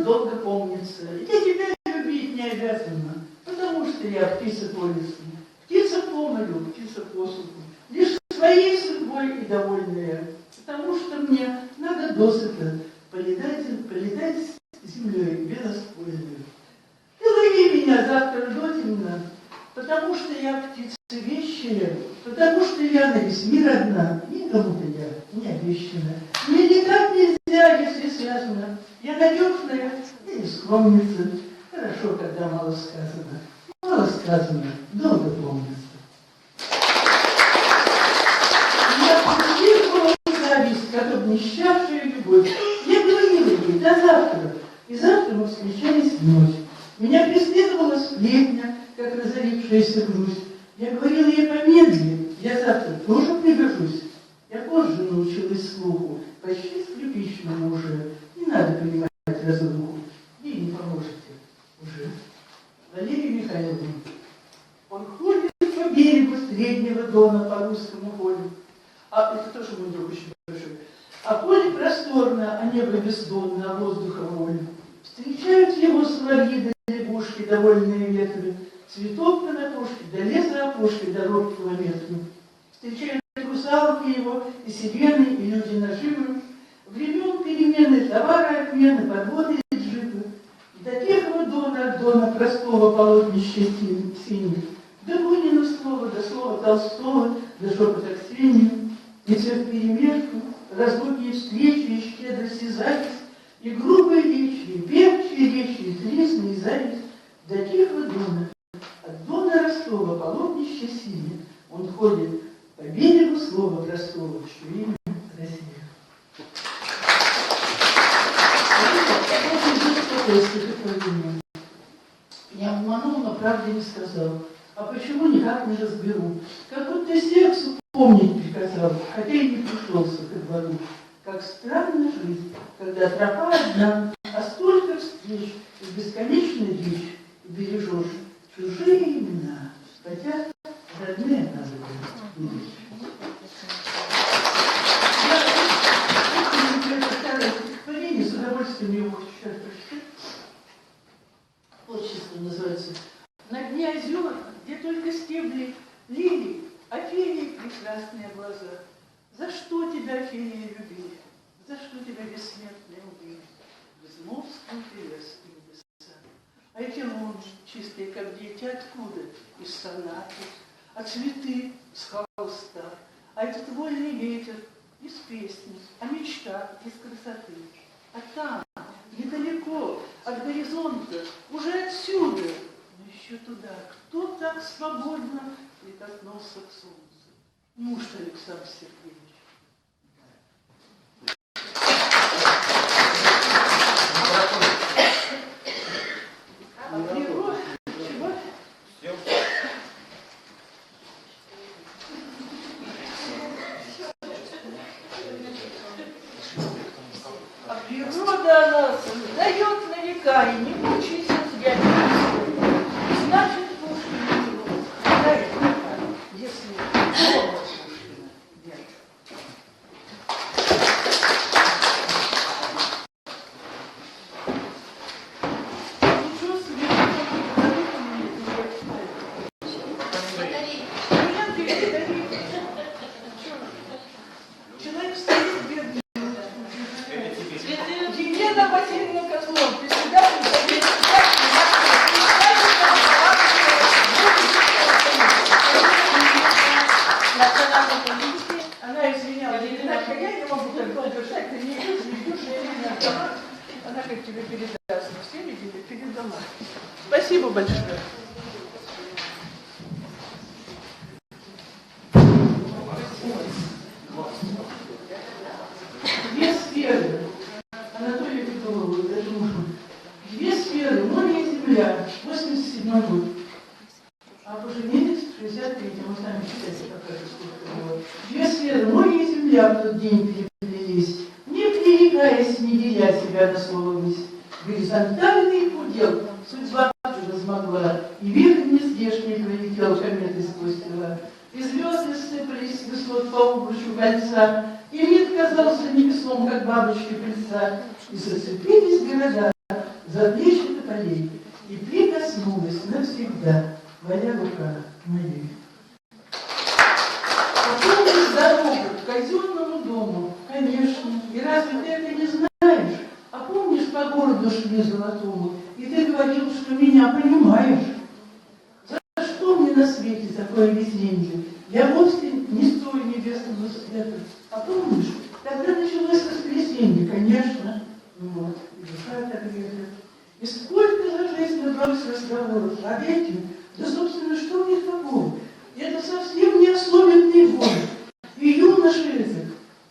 S19: долго помнится. Я тебя любить не обязана, потому что я птица по лесу, птица по морю, птица по суку, лишь своей судьбой и довольная, потому что мне надо досыта полетать землей белоспольной. Ты лови меня завтра до темна, потому что я птица вещая, потому что я на весь мир одна, никому-то я не обещана. Мне никак нельзя, если связано, я надежная и не скромница. Хорошо, когда мало сказано, долго помнится. Я поддерживала зависть, как обнищавшая любовь. Я говорила ей до завтра, и завтра мы встречались вновь. Меня преследовала сплетня, как разорившаяся грусть. Я говорила ей помедленнее, я завтра тоже пригожусь. Я позже научилась слуху, почти скрипичному уже. Не надо понимать разлуку, ей не поможете уже. Валерий Михайловна, он ходит по берегу Среднего Дона по русскому полю. А это тоже мой друг очень большой. А поле просторно, а небо бездонно, а воздуха волю. Встречают его соловьи да лягушки, довольные ветры, цветов конопушки, да леса опушки, дорог километры. Встречают русалки его, и сирены, и люди наживы, времен перемены, товары обмены, подводы и джипы. И до Тихого Дона, от Дона простого полотнища синих, до Бунина слова, до слова Толстого, до шепота Ксении, и все вперемешку, разлуки и встречи, и щедрость, и зависть, и грубые речи, и певчие речи, и тресны, и зависть, до Тихого Дона, от Дона Ростова, полотнище синее, он ходит по берегу слова простого, что имя Россия. Я обманул, но правды не сказал. А почему, никак не разберу. Как будто сердцу помнить приказал, хотя и не пришелся ко двору. Как странна жизнь, когда тропа одна, а столько встреч и бесконечной речь, и бережешь чужие имена, хотя родные надо беречь. Я это старое стихотворение, с удовольствием его хочу сейчас прочитать. Отчество называется. На дне озер, где только стебли лилий, Офелии прекрасные глаза. За что тебя, Офелия, любили? За что тебя бессмертные убили? Безмолвствует лес и небеса. А эти луны, чистые, как дети, откуда? Из сонаты, а цветы с холста, а этот вольный ветер из песни, а мечта из красоты. А там, недалеко, от горизонта, уже отсюда, но еще туда, кто так свободно прикоснулся к солнцу? Неужто Александр Сергеевич? А природа, чего? А природа она создает на века, и не мучайся взять. Значит, Пушкин не был. Дай века, если голос Пушкина нет. Ничего себе, человек стоит бедный. Елена Васильевна Козлов, председатель Совета национальной политики. Она извинялась. Елена, я не могу так долго ждать, ты не идешь, Елена автомат. Она как тебе передаст. Все видели? Передала. Спасибо большое. Две сферы. Анатолий Петрович, это муж. Две сферы, море и земля, 87 год. А поженились в 63-м, мы сами считайте, какая сколько было. Две сферы, море и земля в тот день переплелись, не пререкаясь, не деля себя на слово «высь». Горизонтальный удел судьба размогла, и вихрь нездешний пролетел кометой сквозь тела. И звезды сыпались с высот по обручу кольца, и вид казался невесом, как бабочки пыльца. И зацепились города за плечи тополей, и прикоснулась навсегда твоя рука моей. Попомнишь дорогу к казенному дому, конечно, и разве ты это не знаешь? А помнишь, по городу шли золотому, и ты говорил, что меня понимаешь? За что мне на свете такое везенье? Я вовсе не стою небесного света. А помнишь, тогда началось воскресенье, конечно. Вот, и душа отогрета. И сколько за жизнь набралось разговоров об этом, да, собственно, что в них такого? Это совсем не особенный год. И юноша этот,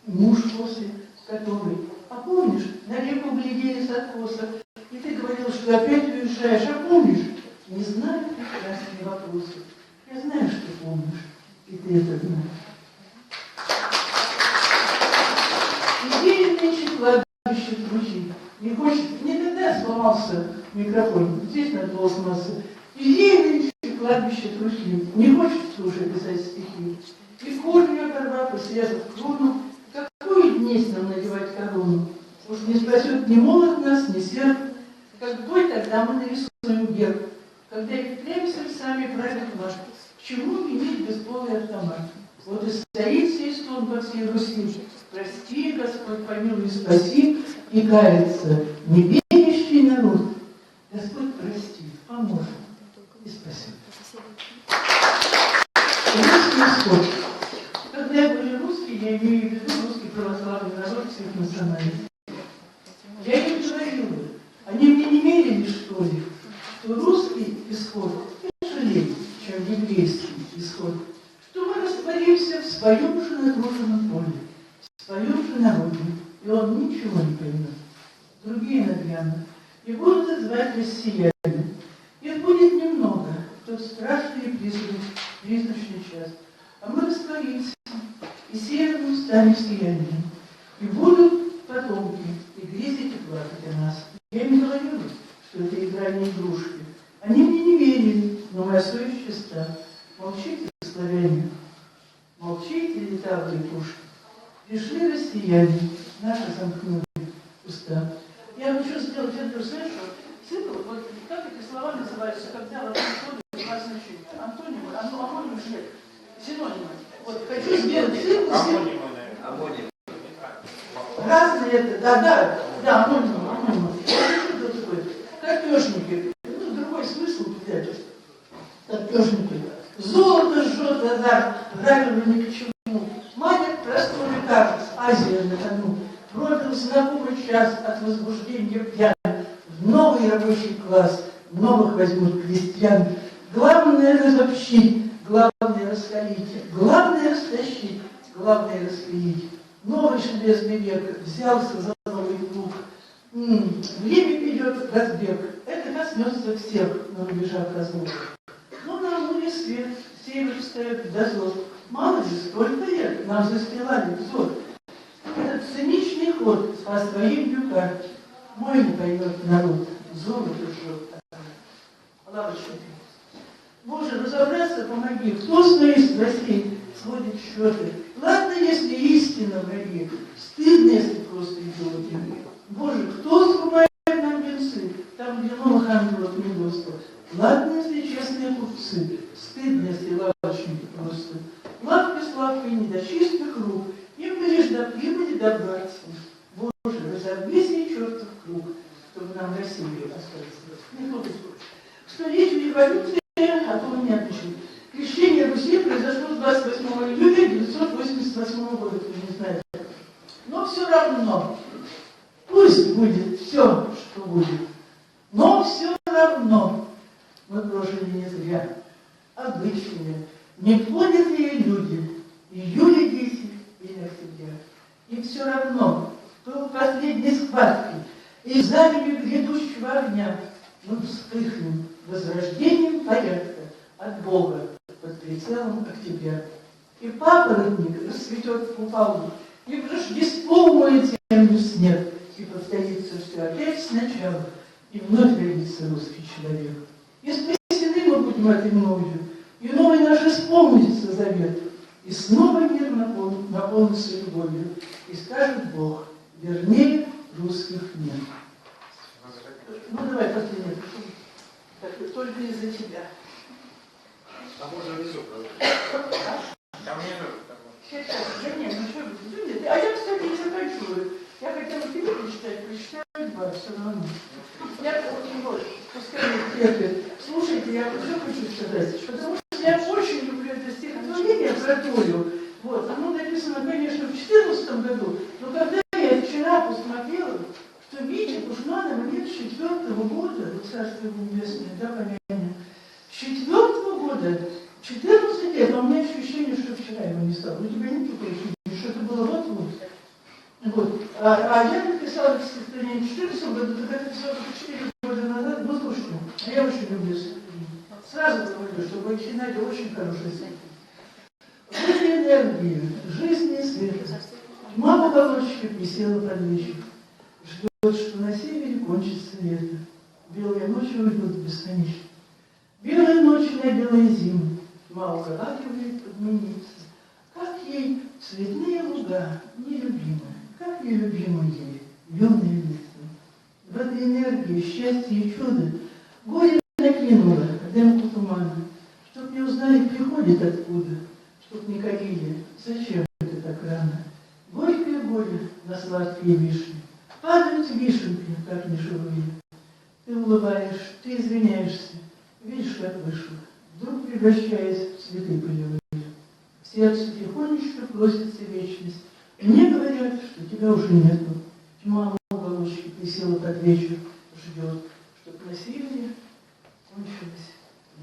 S19: муж после, который, а помнишь, на реку глядели с откоса, и ты говорил, что опять уезжаешь, а помнишь? Не знаю прекрасные вопросы. Я знаю, что помнишь, и ты это знаешь. Идея нынче кладбище звучит. Не хочет, не тогда сломался микрофон, здесь надо было сломаться. Идея нынче кладбище трусит, не хочет слушать писать стихи. И корни оторвав, и срезав крону, какую днесь нам надевать корону? Уж не спасет ни молот нас, ни серп. Какой тогда мы нарисуем герб? Когда и впрямь сердцами правит наш, к чему иметь бесполый автомат? Вот и стоит сей стон по всей Руси. Прости, Господь, помилуй, спаси, и кается неверящий народ. Господь, прости, поможет и спасет. Русский исход. Когда я говорю русский, я имею в виду русский православный народ всех национальностей. Я им говорила, они мне не верили, что ли, что русский исход тяжелее, чем еврейский исход, что мы растворимся в своем же нагруженном поле, в своем же народе, и он ничего не поймет. Другие нагрянут и будут звать россияне. Их будет немного, тот страшный призрачный час. А мы растворимся, и северным станем сиянием. И будут потомки, и грезить, и плакать о нас. Я не говорю, что это игра не игрушки. Они мне не верили, но моя совесть чиста. Молчите, славяне, молчите, летавые пушки. Пришли россияне, наши замкнули уста. Я хочу сделать это, знаешь, цикл, вот как эти слова называются, когда в одном слове два значения. Антонимы, амонимы, нет, синонимы. Вот хочу сделать цикл.
S2: Амонимы, наверное.
S19: Разные это, да, амонимы. Что такое? Картежники. Ну, другой смысл взять. Картежники. Золото жжет азарт, правильно ни к чему. Манит простой лекарств, Азия на кону. Пробил знакомый час от возбуждения пьян. В новый рабочий класс новых возьмут крестьян. Главное разобщить, главное раскалить, главное растащить, главное расклеить. Новый железный век взялся за новый плуг. Время идет разбег. Это коснется всех на рубежах разлук. Но на Амуре свет, север встает в дозор. Мало ли, сколько лет нам застилали взор. Этот циничный ход по освоению карт мой не поймет народ, золото жжет. Лавочники. Боже, разобраться помоги, кто с моей страстей сводит счеты. Ладно, если истина враги, стыдно, если просто идиоты. Боже, кто срубает нам венцы, там, где новых ангелов не достал. Ладно, если честные купцы, стыдно, если лавочники просто. Лавка с лавкой не до чистых рук, им бы лишь до прибыли добраться. Боже, разорви сей чертов круг, чтобы нам Россию остаться. Не только к столетию революции, а то не отпишут. Крещение Руси произошло 28 июля 1988 года, кто не знает. Но все равно, пусть будет все, что будет, но все равно мы прожили не зря. Обычные, непонятые люди, июля 10 или октября. И все равно, кто в последней схватке и знамени грядущего огня мы вспыхнем возрождением порядка от Бога под прицелом октября. И папоротник расцветет в купалу, и в Рождество умоет землю снег, и повторится все опять сначала, и вновь родится русский человек. И спасены мы будем этой ночью, и новый наш исполнится завет, и снова мир наполнится любовью, и скажет Бог, вернее русских нет. Ну давай последний, только из-за тебя.
S2: А можно внизу проводить? Там внизу.
S19: Сейчас, да нет, ну что вы, а я, кстати, не заканчиваю. Я хотела тебе прочитаю два все равно. Я вот, пускай терпит. Слушайте, я что хочу сказать, потому что я очень люблю это стихотворение про Толю. Вот, оно написано, конечно, в 2014 году, но когда я вчера посмотрела, что Витя Кушманова нет с 4-го года, царство его небесное, да, помянем, с 4-го года, 14 лет, но у меня ощущение, что вчера его не стало. У тебя нет такого ощущения, что это было вот-вот. Вот. А я написала стихотворение в 14 году, так это все 4 года назад, ну слушайте, я очень люблю стихотворение. Сразу говорю, что Войти Надя очень хороший стихотворение. Жизнь энергии, жизнь и свет. Тьма в уголочке присела под вечер. Ждет, что на севере кончится лето. Белые ночи уйдут бесконечно. Белые ночи на белые зимы. Тьма угадывает подмениться. Как ей цветные луга нелюбимые, как нелюбимы ей юные лица. В этой энергии счастья и чуда горе накинуло дымку тумана. Чтоб не узнали, приходит откуда. Чтоб не корили, зачем это так рано? Горькое горе на сладкие вишни. Падают вишенки, как неживые. Ты улыбаешь, ты извиняешься. Видишь, как вышло. Вдруг превращаясь в цветы полевые. В сердце тихонечко просится вечность. Мне говорят, что тебя уже нету. Тьма в уголочке присела под вечер. Ждет, чтоб на севере кончилось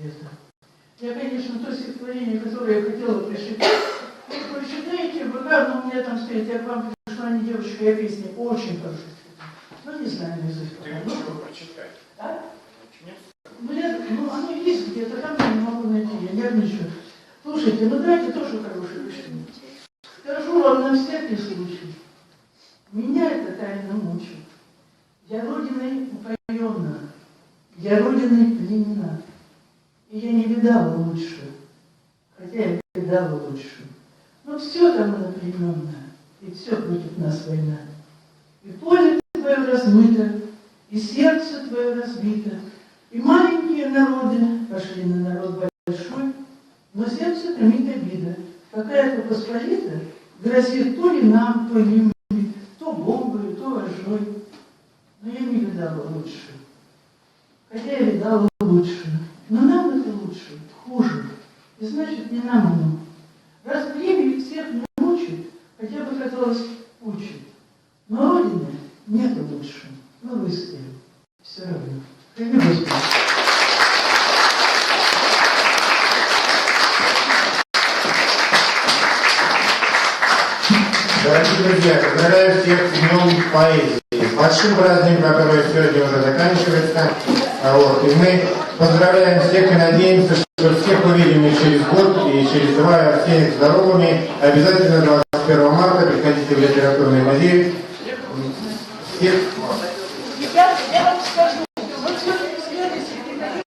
S19: лето. Я, конечно, то стихотворение, которое я хотела прочитать, вы прочитаете, вы но у меня там стоит, я к вам пришла не девочка, я песня, очень хорошая стихотворение. Ну, не знаю, язык.
S2: Ты ничего прочитать.
S19: А? Ну, оно есть где-то, там я не могу найти, я нервничаю. Слушайте, ну дайте тоже хорошее решение. Скажу вам на всякий случай. Меня эта тайна мучит. Я родиной упоенна, я родиной пленена. И я не видала лучше, хотя я видала лучше. Но все там одновременно, и все против нас война. И поле твое размыто, и сердце твое разбито, и маленькие народы пошли на народ большой, но сердце томит обида. Какая-то посполита грозит то ли нам, то ли им, то бомбой, то вожой. Но я не видала лучше, хотя я видала лучше. Но нам это лучше, хуже. И значит, не нам оно. Раз время всех не мучит, хотя бы, казалось, учит. Но Родины нет лучше. Мы выстоим. Все равно. Храни Господи.
S2: Дорогие друзья, поздравляю всех с Днем поэзии. С большим праздником, который сегодня уже заканчивается. Вот. И мы поздравляем всех и надеемся, что всех увидим и через год, и через 2, всех здоровыми. Обязательно 21 марта приходите в литературный музей. Всех...
S19: Я вам скажу.